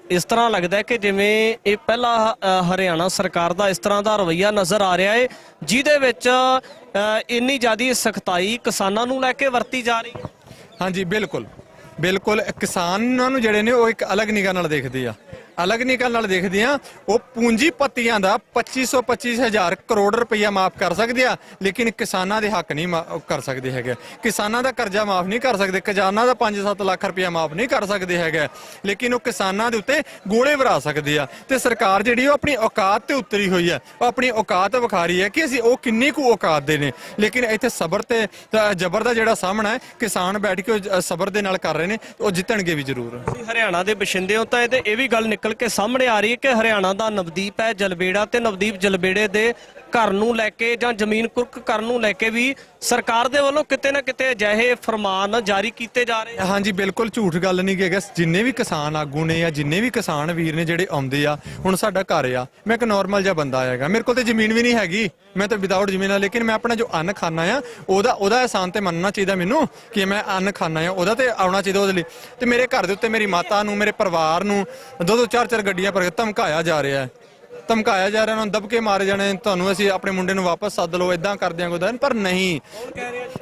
[SPEAKER 2] ਇਸ ਤਰ੍ਹਾਂ ਲੱਗਦਾ ਕਿ ਜਿਵੇਂ ਇਹ ਪਹਿਲਾ ਹਰਿਆਣਾ ਸਰਕਾਰ ਦਾ ਇਸ ਤਰ੍ਹਾਂ ਦਾ ਰਵੱਈਆ ਨਜ਼ਰ ਆ ਰਿਹਾ ਹੈ, ਜਿਹਦੇ ਵਿੱਚ ਇੰਨੀ ਜ਼ਿਆਦਾ ਸਖਤਾਈ ਕਿਸਾਨਾਂ ਨੂੰ ਲੈ ਕੇ ਵਰਤੀ ਜਾ ਰਹੀ ਹੈ। ਹਾਂਜੀ,
[SPEAKER 11] ਬਿਲਕੁਲ ਬਿਲਕੁਲ। ਕਿਸਾਨਾਂ ਨੂੰ ਜਿਹੜੇ ਨੇ ਉਹ ਇੱਕ ਅਲੱਗ ਨਿਗਾਹ ਨਾਲ ਦੇਖਦੇ ਆ, ਅਲੱਗ ਨਿਗਾਹ ਨਾਲ ਦੇਖਦੇ ਆ। ਉਹ ਪੂੰਜੀਪਤੀਆਂ ਦਾ 25,000 ਕਰੋੜ ਰੁਪਈਆ ਮਾਫ ਕਰ ਸਕਦੇ ਆ, ਲੇਕਿਨ ਕਿਸਾਨਾਂ ਦੇ ਹੱਕ ਨਹੀਂ ਕਰ ਸਕਦੇ ਹੈਗੇ। ਕਿਸਾਨਾਂ ਦਾ ਕਰਜ਼ਾ ਮਾਫ ਨਹੀਂ ਕਰ ਸਕਦੇ, ਖਜ਼ਾਨਾ ਦਾ 5-7 ਲੱਖ ਰੁਪਈਆ ਮਾਫ ਨਹੀਂ ਕਰ ਸਕਦੇ ਹੈਗੇ, ਲੇਕਿਨ ਉਹ ਕਿਸਾਨਾਂ ਦੇ ਉੱਤੇ ਗੋਲੇ ਵਰਾ ਸਕਦੇ ਆ। ਤੇ ਸਰਕਾਰ ਜਿਹੜੀ ਉਹ ਆਪਣੀ ਔਕਾਤ ਤੇ ਉਤਰੀ ਹੋਈ ਹੈ। ਉਹ ਆਪਣੀ ਔਕਾਤ ਵਿਖਾ ਰਹੀ ਹੈ ਕਿ ਅਸੀਂ ਉਹ ਕਿੰਨੀ ਕੁ ਔਕਾਤ ਦੇ ਨੇ। ਲੇਕਿਨ ਇੱਥੇ ਸਬਰ ਤੇ ਜ਼ਬਰ ਦਾ ਜਿਹੜਾ ਸਾਹਮਣਾ ਹੈ, ਕਿਸਾਨ ਬੈਠ ਕੇ ਸਬਰ ਦੇ ਨਾਲ ਕਰ ਰਹੇ ਨੇ, ਉਹ ਜਿੱਤਣਗੇ ਵੀ ਜ਼ਰੂਰ।
[SPEAKER 2] ਹਰਿਆਣਾ ਦੇ ਵਸਿੰਦੇ ਹੋ ਤਾਂ ਇਹ ਵੀ ਗੱਲ ਨਿਕਲ ਨਿਕਲ ਕੇ ਸਾਹਮਣੇ ਆ ਰਹੀ ਹੈ ਕਿ ਹਰਿਆਣਾ ਦਾ ਨਵਦੀਪ ਹੈ ਜਲਬੇੜਾ ਤੇ ਨਵਦੀਪ ਜਲਬੇੜੇ ਦੇ ਘਰ ਨੂੰ ਲੈ ਕੇ ਜਾਂ ਜ਼ਮੀਨ ਕੁਰਕ ਕਰਨ ਨੂੰ ਲੈ ਕੇ ਵੀ ਸਰਕਾਰ ਦੇ ਵੱਲੋਂ ਕਿਤੇ ਨਾ ਕਿਤੇ ਅਜਿਹੇ ਫਰਮਾਨ ਜਾਰੀ ਕੀਤੇ ਜਾ ਰਹੇ।
[SPEAKER 11] ਹਾਂਜੀ ਬਿਲਕੁਲ ਝੂਠ ਗੱਲ ਨਹੀਂ ਕਿ ਜਿੰਨੇ ਵੀ ਕਿਸਾਨ ਆਗੂ ਨੇ ਜਾਂ ਜਿੰਨੇ ਵੀ ਕਿਸਾਨ ਵੀਰ ਨੇ ਜਿਹੜੇ ਆਉਂਦੇ ਆ, ਹੁਣ ਸਾਡਾ ਘਰ ਆ, ਮੈਂ ਇੱਕ ਨਾਰਮਲ ਜਿਹਾ ਬੰਦਾ ਹੈਗਾ, ਮੇਰੇ ਕੋਲ ਤੇ ਜ਼ਮੀਨ ਵੀ ਨਹੀਂ ਹੈਗੀ, ਮੈਂ ਤਾਂ ਵਿਦਆਊਟ ਜ਼ਮੀਨ ਆ, ਲੇਕਿਨ ਮੈਂ ਆਪਣਾ ਜੋ ਅੰਨ ਖਾਣਾ ਆ ਉਹਦਾ ਅਹਿਸਾਨ ਤੇ ਮੰਨਣਾ ਚਾਹੀਦਾ ਮੈਨੂੰ ਕਿ ਮੈਂ ਅੰਨ ਖਾਣਾ ਆ, ਉਹਦਾ ਤੇ ਆਉਣਾ ਚਾਹੀਦਾ ਉਹਦੇ ਲਈ। ਤੇ ਮੇਰੇ ਘਰ ਦੇ ਉੱਤੇ ਮੇਰੀ ਮਾਤਾ ਨੂੰ, ਮੇਰੇ ਪਰਿਵਾਰ ਨੂੰ 2-2 4-4 ਗੱਡੀਆਂ ਪਰ ਧਮਕਾਇਆ ਜਾ ਰਿਹਾ ਹੈ, ਧਮਕਾਇਆ ਜਾ ਰਿਹਾ, ਉਹਨਾਂ ਨੂੰ ਦਬਕੇ ਮਾਰੇ ਜਾਣੇ, ਤੁਹਾਨੂੰ ਅਸੀਂ ਆਪਣੇ ਮੁੰਡੇ ਨੂੰ ਵਾਪਸ ਸੱਦ ਲਓ, ਇਦਾਂ ਕਰ ਦਿਆਂਗੇ ਉਹਦਾ। ਪਰ ਨਹੀਂ,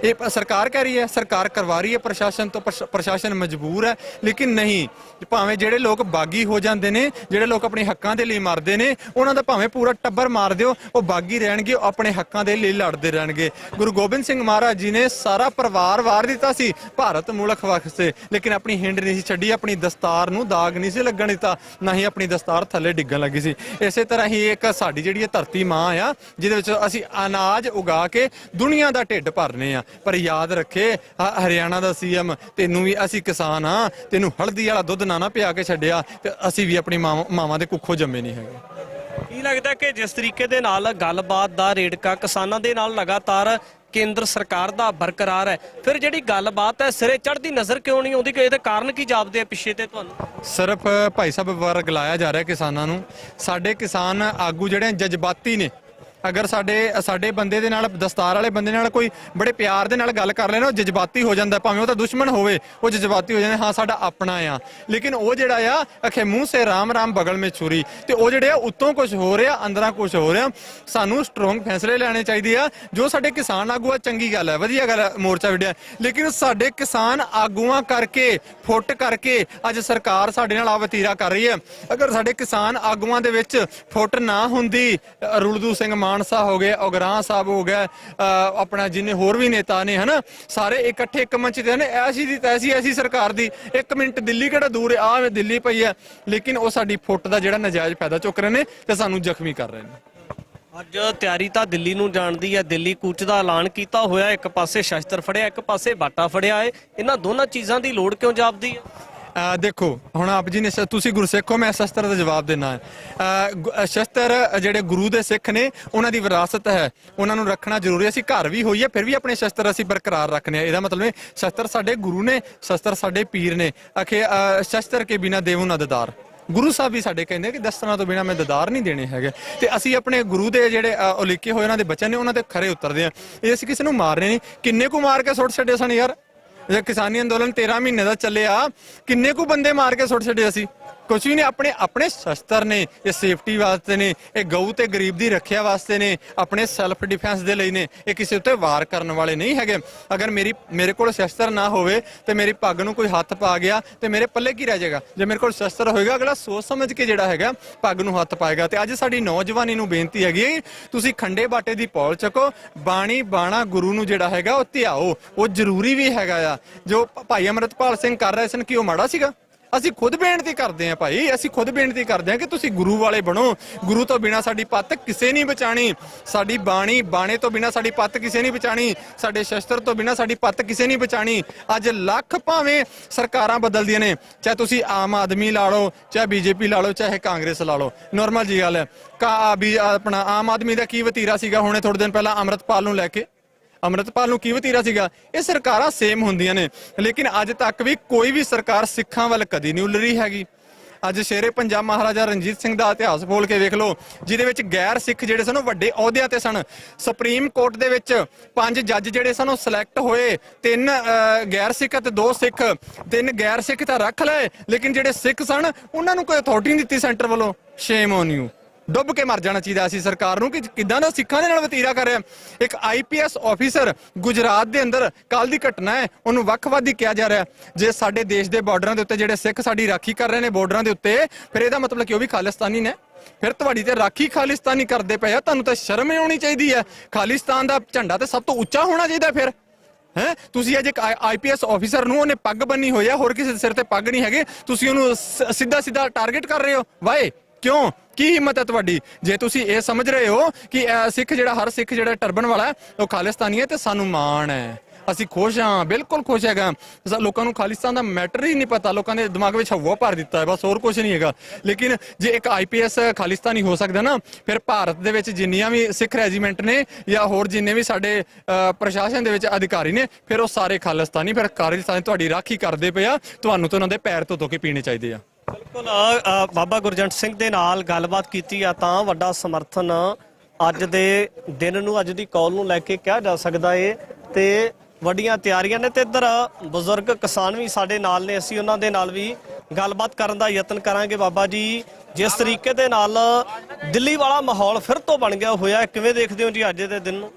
[SPEAKER 11] ਇਹ ਸਰਕਾਰ ਕਹਿ ਰਹੀ ਹੈ, ਸਰਕਾਰ ਕਰਵਾ ਰਹੀ ਹੈ, ਪ੍ਰਸ਼ਾਸਨ ਤੋਂ ਪ੍ਰਸ਼ਾਸਨ ਮਜਬੂਰ ਹੈ। ਲੇਕਿਨ ਨਹੀਂ, ਭਾਵੇਂ ਜਿਹੜੇ ਲੋਕ ਬਾਗੀ ਹੋ ਜਾਂਦੇ ਨੇ, ਜਿਹੜੇ ਲੋਕ ਆਪਣੇ ਹੱਕਾਂ ਦੇ ਲਈ ਮਰਦੇ ਨੇ, ਉਹਨਾਂ ਦਾ ਭਾਵੇਂ ਪੂਰਾ ਟੱਬਰ ਮਾਰ ਦਿਓ, ਉਹ ਬਾਗੀ ਰਹਿਣਗੇ, ਉਹ ਆਪਣੇ ਹੱਕਾਂ ਦੇ ਲਈ ਲੜਦੇ ਰਹਿਣਗੇ। ਗੁਰੂ ਗੋਬਿੰਦ ਸਿੰਘ ਮਹਾਰਾਜ ਜੀ ਨੇ ਸਾਰਾ ਪਰਿਵਾਰ ਵਾਰ ਦਿੱਤਾ ਸੀ ਭਾਰਤ ਮੁਲਕ ਵਾਸਤੇ, ਲੇਕਿਨ ਆਪਣੀ ਹਿੰਡ ਨਹੀਂ ਸੀ ਛੱਡੀ, ਆਪਣੀ ਦਸਤਾਰ ਨੂੰ ਦਾਗ ਨਹੀਂ ਸੀ ਲੱਗਣ ਦਿੱਤਾ, ਨਾ ਹੀ ਆਪਣੀ ਦਸਤਾਰ ਥੱਲੇ ਡਿੱਗਣ ਲੱਗੀ ਸੀ। ਇਸੇ ਤਰ੍ਹਾਂ ਹੀ ਇੱਕ ਸਾਡੀ ਜਿਹੜੀ ਇਹ ਧਰਤੀ ਮਾਂ ਆ, ਜਿਹਦੇ ਵਿੱਚ ਅਸੀਂ ਅਨਾਜ ਉਗਾ ਕੇ ਦੁਨੀਆ ਦਾ ਢਿੱਡ ਭਰਨੇ ਆ। ਪਰ ਯਾਦ ਰੱਖੇ, ਹਰਿਆਣਾ ਦਾ ਸੀਐਮ, ਤੈਨੂੰ ਵੀ ਅਸੀਂ ਕਿਸਾਨ ਆ, ਤੈਨੂੰ ਹਲਦੀ ਵਾਲਾ ਦੁੱਧ ਨਾ ਪਿਆ ਕੇ ਛੱਡਿਆ, ਤੇ ਅਸੀਂ ਵੀ ਆਪਣੀ ਮਾਵਾਂ ਦੇ ਕੁੱਖੋਂ ਜੰਮੇ ਨਹੀਂ ਹੈਗੇ।
[SPEAKER 2] ਕੀ ਲੱਗਦਾ ਕਿ ਜਿਸ ਤਰੀਕੇ ਦੇ ਨਾਲ ਗੱਲਬਾਤ ਦਾ ਰੇੜਕਾ ਕਿਸਾਨਾਂ ਦੇ ਨਾਲ ਲਗਾਤਾਰ ਕੇਂਦਰ ਸਰਕਾਰ ਦਾ ਬਰਕਰਾਰ ਹੈ, ਫਿਰ ਜਿਹੜੀ ਗੱਲਬਾਤ ਹੈ ਸਿਰੇ ਚੜ੍ਹਦੀ ਨਜ਼ਰ ਕਿਉਂ ਨਹੀਂ ਆਉਂਦੀ? ਕਿ ਇਹਦੇ ਕਾਰਨ ਕੀ ਜਾਪਦੇ ਆ ਪਿੱਛੇ ਤੇ ਤੁਹਾਨੂੰ?
[SPEAKER 11] ਸਿਰਫ ਭਾਈ ਸਾਹਿਬ ਵਰਗ ਲਾਇਆ ਜਾ ਰਿਹਾ ਕਿਸਾਨਾਂ ਨੂੰ। ਸਾਡੇ ਕਿਸਾਨ ਆਗੂ ਜਿਹੜੇ ਜਜ਼ਬਾਤੀ ਨੇ, ਅਗਰ ਸਾਡੇ ਬੰਦੇ ਦੇ ਨਾਲ, ਦਸਤਾਰ ਵਾਲੇ ਬੰਦੇ ਨਾਲ ਕੋਈ ਬੜੇ ਪਿਆਰ ਦੇ ਨਾਲ ਗੱਲ ਕਰ ਲੈਣਾ, ਉਹ ਜਜ਼ਬਾਤੀ ਹੋ ਜਾਂਦਾ, ਭਾਵੇਂ ਉਹ ਤਾਂ ਦੁਸ਼ਮਣ ਹੋਵੇ, ਉਹ ਜਜ਼ਬਾਤੀ ਹੋ ਜਾਂਦਾ, ਹਾਂ ਸਾਡਾ ਆਪਣਾ ਆ। ਲੇਕਿਨ ਉਹ ਜਿਹੜਾ ਆ ਅਖੇ ਮੂੰਹ ਸੇ ਰਾਮ ਰਾਮ ਬਗਲ ਮੇ ਛੁਰੀ, ਤੇ ਉਹ ਜਿਹੜੇ ਆ ਉੱਤੋਂ ਕੁਝ ਹੋ ਰਿਹਾ, ਅੰਦਰਾਂ ਕੁਝ ਹੋ ਰਿਹਾ। ਸਾਨੂੰ ਸਟਰੋਂਗ ਫੈਸਲੇ ਲੈਣੇ ਚਾਹੀਦੇ ਆ। ਜੋ ਸਾਡੇ ਕਿਸਾਨ ਆਗੂ ਆ, ਚੰਗੀ ਗੱਲ ਹੈ, ਵਧੀਆ ਗੱਲ ਹੈ, ਮੋਰਚਾ ਵਿੱਢਿਆ, ਲੇਕਿਨ ਸਾਡੇ ਕਿਸਾਨ ਆਗੂਆਂ ਕਰਕੇ, ਫੁੱਟ ਕਰਕੇ ਅੱਜ ਸਰਕਾਰ ਸਾਡੇ ਨਾਲ ਆ ਵਤੀਰਾ ਕਰ ਰਹੀ ਹੈ। ਅਗਰ ਸਾਡੇ ਕਿਸਾਨ ਆਗੂਆਂ ਦੇ ਵਿੱਚ ਫੁੱਟ ਨਾ ਹੁੰਦੀ, ਰੁਲਦੂ ਸਿੰਘ ਮਾਨਸਾ ਹੋ ਗਏ, ਉਗਰਾਹ ਸਾਹਿਬ ਹੋ ਗਿਆ, ਆਪਣਾ ਜਿੰਨੇ ਹੋਰ ਵੀ ਨੇਤਾ ਨੇ, ਹਨਾ, ਸਾਰੇ ਇਕੱਠੇ ਇੱਕ ਮੰਚ ਤੇ ਨੇ, ਐਸੀ ਦੀ ਤੈਸੀ ਐਸੀ ਸਰਕਾਰ ਦੀ। 1 ਮਿੰਟ ਦਿੱਲੀ ਕਿਹੜਾ ਦੂਰ ਹੈ, ਆ ਦਿੱਲੀ ਪਈ ਹੈ, ਲੇਕਿਨ ਉਹ ਸਾਡੀ ਫੁੱਟ ਦਾ ਜਿਹੜਾ ਨਜਾਇਜ਼ ਫਾਇਦਾ ਚੁੱਕ ਰਹੇ ਨੇ ਤੇ ਸਾਨੂੰ ਜ਼ਖਮੀ ਕਰ ਰਹੇ ਨੇ।
[SPEAKER 2] ਅੱਜ ਤਿਆਰੀ ਤਾਂ ਦਿੱਲੀ ਨੂੰ ਜਾਣ ਦੀ ਹੈ, ਦਿੱਲੀ ਕੂਚ ਦਾ ਐਲਾਨ ਕੀਤਾ ਹੋਇਆ, ਇੱਕ ਪਾਸੇ ਸ਼ਸਤਰ ਫੜਿਆ, ਇੱਕ ਪਾਸੇ ਬਾਟਾ ਫੜਿਆ ਹੈ, ਇਹਨਾਂ ਦੋਨਾਂ ਚੀਜ਼ਾਂ ਦੀ ਲੋੜ ਕਿਉਂ ਜਾਪਦੀ ਹੈ?
[SPEAKER 11] ਦੇਖੋ, ਹੁਣ ਆਪ ਜੀ ਨੇ, ਤੁਸੀਂ ਗੁਰਸਿੱਖ ਹੋ, ਮੈਂ ਸ਼ਸਤਰ ਦਾ ਜਵਾਬ ਦੇਣਾ ਹੈ। ਸ਼ਸਤਰ ਜਿਹੜੇ ਗੁਰੂ ਦੇ ਸਿੱਖ ਨੇ, ਉਹਨਾਂ ਦੀ ਵਿਰਾਸਤ ਹੈ, ਉਹਨਾਂ ਨੂੰ ਰੱਖਣਾ ਜ਼ਰੂਰੀ ਹੈ। ਅਸੀਂ ਘਰ ਵੀ ਹੋਈਏ ਫਿਰ ਵੀ ਆਪਣੇ ਸ਼ਸਤਰ ਅਸੀਂ ਬਰਕਰਾਰ ਰੱਖਣੇ ਆ। ਇਹਦਾ ਮਤਲਬ ਹੈ ਸ਼ਸਤਰ ਸਾਡੇ ਗੁਰੂ ਨੇ, ਸ਼ਸਤਰ ਸਾਡੇ ਪੀਰ ਨੇ। ਅਖੇ ਸ਼ਸਤਰ ਕੇ ਬਿਨਾ ਦੇਵੋ ਨਾ ਦਦਾਰ, ਗੁਰੂ ਸਾਹਿਬ ਵੀ ਸਾਡੇ ਕਹਿੰਦੇ ਕਿ ਦਸਤਾਰਾਂ ਤੋਂ ਬਿਨਾ ਮੈਂ ਦਦਾਰ ਨਹੀਂ ਦੇਣੇ ਹੈਗੇ। ਤੇ ਅਸੀਂ ਆਪਣੇ ਗੁਰੂ ਦੇ ਜਿਹੜੇ ਉਲੀਕੇ ਹੋਏ ਉਹਨਾਂ ਦੇ ਬੱਚੇ ਨੇ, ਉਹਨਾਂ ਤੇ ਖਰੇ ਉਤਰਦੇ ਆ। ਇਹ ਅਸੀਂ ਕਿਸੇ ਨੂੰ ਮਾਰਨੇ ਨਹੀਂ, ਕਿੰਨੇ ਕੁ ਮਾਰ ਕੇ ਸੁੱਟ ਛੱਡੇ ਸਨ ਯਾਰ। ਕਿਸਾਨੀ ਅੰਦੋਲਨ 13 ਮਹੀਨੇ ਦਾ ਚੱਲਿਆ, ਕਿੰਨੇ ਕੁ ਬੰਦੇ ਮਾਰ ਕੇ ਸੁੱਟ ਛੱਡੇ ਅਸੀਂ? ਕੁਛ ਵੀ ਨਹੀਂ। ਆਪਣੇ ਸ਼ਸਤਰ ਨੇ, ਇਹ ਸੇਫਟੀ ਵਾਸਤੇ ਨੇ, ਇਹ ਗਊ ਤੇ ਗਰੀਬ ਦੀ ਰੱਖਿਆ ਵਾਸਤੇ ਨੇ, ਆਪਣੇ ਸੈਲਫ ਡਿਫੈਂਸ ਦੇ ਲਈ ਨੇ, ਇਹ ਕਿਸੇ ਉੱਤੇ ਵਾਰ ਕਰਨ ਵਾਲੇ ਨਹੀਂ ਹੈਗੇ। ਅਗਰ ਮੇਰੇ ਕੋਲ ਸ਼ਸਤਰ ਨਾ ਹੋਵੇ ਤੇ ਮੇਰੀ ਪੱਗ ਨੂੰ ਕੋਈ ਹੱਥ ਪਾ ਗਿਆ ਤੇ ਮੇਰੇ ਪੱਲੇ ਕੀ ਰਹਿ ਜਾਏਗਾ? ਜੇ ਮੇਰੇ ਕੋਲ ਸ਼ਸਤਰ ਹੋਏਗਾ, ਅਗਲਾ ਸੋਚ ਸਮਝ ਕੇ ਜਿਹੜਾ ਹੈਗਾ ਪੱਗ ਨੂੰ ਹੱਥ ਪਾਏਗਾ। ਤੇ ਅੱਜ ਸਾਡੀ ਨੌਜਵਾਨੀ ਨੂੰ ਬੇਨਤੀ ਹੈਗੀ ਹੈ, ਤੁਸੀਂ ਖੰਡੇ ਬਾਟੇ ਦੀ ਪੌਲ ਚੱਕੋ, ਬਾਣੀ ਬਾਣਾ ਗੁਰੂ ਨੂੰ ਜਿਹੜਾ ਹੈਗਾ ਉਹ ਧਿਆਓ, ਉਹ ਜ਼ਰੂਰੀ ਵੀ ਹੈਗਾ ਆ। ਜੋ ਭਾਈ ਅਮਰਤਪਾਲ ਸਿੰਘ ਕਰ ਰਹੇ ਸਨ, ਕੀ ਉਹ ਮਾੜਾ ਸੀਗਾ? ਅਸੀਂ ਖੁਦ ਬੇਨਤੀ ਕਰਦੇ ਹਾਂ ਭਾਈ, ਅਸੀਂ ਖੁਦ ਬੇਨਤੀ ਕਰਦੇ ਹਾਂ ਕਿ ਤੁਸੀਂ ਗੁਰੂ ਵਾਲੇ ਬਣੋ। ਗੁਰੂ ਤੋਂ ਬਿਨਾ ਸਾਡੀ ਪੱਤ ਕਿਸੇ ਨਹੀਂ ਬਚਾਣੀ, ਸਾਡੀ ਬਾਣੇ ਤੋਂ ਬਿਨਾ ਸਾਡੀ ਪੱਤ ਕਿਸੇ ਨਹੀਂ ਬਚਾਣੀ, ਸਾਡੇ ਸ਼ਸਤਰ ਤੋਂ ਬਿਨਾ ਸਾਡੀ ਪੱਤ ਕਿਸੇ ਨਹੀਂ ਬਚਾਣੀ। ਅੱਜ ਲੱਖ ਭਾਵੇਂ ਸਰਕਾਰਾਂ ਬਦਲਦੀਆਂ ਨੇ, ਚਾਹੇ ਤੁਸੀਂ ਆਮ ਆਦਮੀ ਲਾ ਲਓ, ਚਾਹੇ ਬੀਜੇਪੀ ਲਾ ਲਓ, ਚਾਹੇ ਕਾਂਗਰਸ ਲਾ ਲਓ, ਨੋਰਮਲ ਜੀ ਗੱਲ ਹੈ। ਆਪਣਾ ਆਮ ਆਦਮੀ ਦਾ ਕੀ ਵਤੀਰਾ ਸੀਗਾ ਹੁਣੇ ਥੋੜੇ ਦਿਨ ਪਹਿਲਾਂ ਅੰਮ੍ਰਿਤਪਾਲ ਨੂੰ ਲੈ ਕੇ? ਅੰਮ੍ਰਿਤਪਾਲ ਨੂੰ ਕੀ ਵਤੀਰਾ ਸੀਗਾ? ਇਹ ਸਰਕਾਰਾਂ ਸੇਮ ਹੁੰਦੀਆਂ ਨੇ, ਲੇਕਿਨ ਅੱਜ ਤੱਕ ਵੀ ਕੋਈ ਵੀ ਸਰਕਾਰ ਸਿੱਖਾਂ ਵੱਲ ਕਦੀ ਨਹੀਂ ਉੱਲ ਰਹੀ ਹੈਗੀ। ਅੱਜ ਸ਼ੇਰੇ ਪੰਜਾਬ ਮਹਾਰਾਜਾ ਰਣਜੀਤ ਸਿੰਘ ਦਾ ਇਤਿਹਾਸ ਬੋਲ ਕੇ ਵੇਖ ਲਓ, ਜਿਹਦੇ ਵਿੱਚ ਗੈਰ ਸਿੱਖ ਜਿਹੜੇ ਸਨ ਉਹ ਵੱਡੇ ਅਹੁਦਿਆਂ ਤੇ ਸਨ। ਸੁਪਰੀਮ ਕੋਰਟ ਦੇ ਵਿੱਚ 5 ਜੱਜ ਜਿਹੜੇ ਸਨ ਉਹ ਸਿਲੈਕਟ ਹੋਏ, 3 ਗੈਰ ਸਿੱਖ ਅਤੇ 2 ਸਿੱਖ। 3 ਗੈਰ ਸਿੱਖ ਤਾਂ ਰੱਖ ਲਏ, ਲੇਕਿਨ ਜਿਹੜੇ ਸਿੱਖ ਸਨ ਉਹਨਾਂ ਨੂੰ ਕੋਈ ਅਥਾਰਟੀ ਨਹੀਂ ਦਿੱਤੀ ਸੈਂਟਰ ਵੱਲੋਂ। Shame on you. ਡੁੱਬ ਕੇ ਮਰ ਜਾਣਾ ਚਾਹੀਦਾ ਸੀ ਸਰਕਾਰ ਨੂੰ ਕਿ ਕਿੱਦਾਂ ਦਾ ਸਿੱਖਾਂ ਦੇ ਨਾਲ ਵਤੀਰਾ ਕਰ ਰਿਹਾ। ਇੱਕ IPS ਆਫੀਸਰ ਗੁਜਰਾਤ ਦੇ ਅੰਦਰ, ਕੱਲ ਦੀ ਘਟਨਾ ਹੈ, ਉਹਨੂੰ ਵੱਖਵਾਦੀ ਕਿਹਾ ਜਾ ਰਿਹਾ। ਜੇ ਸਾਡੇ ਦੇਸ਼ ਦੇ ਬਾਰਡਰਾਂ ਦੇ ਉੱਤੇ ਜਿਹੜੇ ਸਿੱਖ ਸਾਡੀ ਰਾਖੀ ਕਰ ਰਹੇ ਨੇ ਬਾਰਡਰਾਂ ਦੇ ਉੱਤੇ, ਫਿਰ ਇਹਦਾ ਮਤਲਬ ਕਿ ਉਹ ਵੀ ਖਾਲਿਸਤਾਨੀ ਨੇ। ਫਿਰ ਤੁਹਾਡੀ ਤੇ ਰਾਖੀ ਖਾਲਿਸਤਾਨੀ ਕਰਦੇ ਪਏ ਆ, ਤੁਹਾਨੂੰ ਤਾਂ ਸ਼ਰਮ ਆਉਣੀ ਚਾਹੀਦੀ ਹੈ। ਖਾਲਿਸਤਾਨ ਦਾ ਝੰਡਾ ਤੇ ਸਭ ਤੋਂ ਉੱਚਾ ਹੋਣਾ ਚਾਹੀਦਾ। ਫਿਰ ਤੁਸੀਂ ਅੱਜ ਇੱਕ IPS ਆਫੀਸਰ ਨੂੰ, ਉਹਨੇ ਪੱਗ ਬੰਨੀ ਹੋਈ ਆ, ਹੋਰ ਕਿਸੇ ਦੇ ਸਿਰ ਤੇ ਪੱਗ ਨਹੀਂ ਹੈਗੇ, ਤੁਸੀਂ ਉਹਨੂੰ ਸਿੱਧਾ ਟਾਰਗੇਟ ਕਰ ਰਹੇ ਹੋ। ਵਾਏ ਕਿਉਂ? ਕੀ ਹਿੰਮਤ ਹੈ ਤੁਹਾਡੀ? ਜੇ ਤੁਸੀਂ ਇਹ ਸਮਝ ਰਹੇ ਹੋ ਕਿ ਸਿੱਖ ਜਿਹੜਾ, ਹਰ ਸਿੱਖ ਜਿਹੜਾ ਟਰਬਨ ਵਾਲਾ ਉਹ ਖਾਲਿਸਤਾਨੀ ਹੈ, ਤੇ ਸਾਨੂੰ ਮਾਣ ਹੈ, ਅਸੀਂ ਖੁਸ਼ ਹਾਂ, ਬਿਲਕੁਲ ਖੁਸ਼ ਹੈਗਾ। ਲੋਕਾਂ ਨੂੰ ਖਾਲਿਸਤਾਨ ਦਾ ਮੈਟਰ ਹੀ ਨਹੀਂ ਪਤਾ, ਲੋਕਾਂ ਦੇ ਦਿਮਾਗ ਵਿੱਚ ਹਵਾ ਭਰ ਦਿੱਤਾ ਹੈ, ਬਸ ਹੋਰ ਕੁਝ ਨਹੀਂ ਹੈਗਾ। ਲੇਕਿਨ ਜੇ ਇੱਕ IPS ਖਾਲਿਸਤਾਨੀ ਹੋ ਸਕਦਾ ਨਾ, ਫਿਰ ਭਾਰਤ ਦੇ ਵਿੱਚ ਜਿੰਨੀਆਂ ਵੀ ਸਿੱਖ ਰੈਜੀਮੈਂਟ ਨੇ ਜਾਂ ਹੋਰ ਜਿੰਨੇ ਵੀ ਸਾਡੇ ਪ੍ਰਸ਼ਾਸਨ ਦੇ ਵਿੱਚ ਅਧਿਕਾਰੀ ਨੇ, ਫਿਰ ਉਹ ਸਾਰੇ ਖਾਲਿਸਤਾਨੀ, ਫਿਰ ਖਾਲਿਸਤਾਨ ਤੁਹਾਡੀ ਰਾਖੀ ਕਰਦੇ ਪਏ ਆ। ਤੁਹਾਨੂੰ ਤਾਂ ਉਹਨਾਂ ਦੇ ਪੈਰ ਧੋ ਕੇ ਪੀਣੇ ਚਾਹੀਦੇ ਆ।
[SPEAKER 2] ਬਿਲਕੁਲ ਬਾਬਾ ਗੁਰਜੰਟ ਸਿੰਘ ਦੇ ਨਾਲ ਗੱਲਬਾਤ ਕੀਤੀ ਆ ਤਾਂ ਵੱਡਾ ਸਮਰਥਨ ਅੱਜ ਦੇ ਦਿਨ ਨੂੰ, ਅੱਜ ਦੀ ਕਾਲ ਨੂੰ ਲੈ ਕੇ ਕਿਹਾ ਜਾ ਸਕਦਾ ਏ ਤੇ ਵੱਡੀਆਂ ਤਿਆਰੀਆਂ ਨੇ। ਤੇ ਇੱਧਰ ਬਜ਼ੁਰਗ ਕਿਸਾਨ ਵੀ ਸਾਡੇ ਨਾਲ ਨੇ, ਅਸੀਂ ਉਹਨਾਂ ਦੇ ਨਾਲ ਵੀ ਗੱਲਬਾਤ ਕਰਨ ਦਾ ਯਤਨ ਕਰਾਂਗੇ। ਬਾਬਾ ਜੀ, ਜਿਸ ਤਰੀਕੇ ਦੇ ਨਾਲ ਦਿੱਲੀ ਵਾਲਾ ਮਾਹੌਲ ਫਿਰ ਤੋਂ ਬਣ ਗਿਆ ਹੋਇਆ, ਕਿਵੇਂ ਦੇਖਦੇ ਹੋ ਜੀ ਅੱਜ ਦੇ ਦਿਨ ਨੂੰ?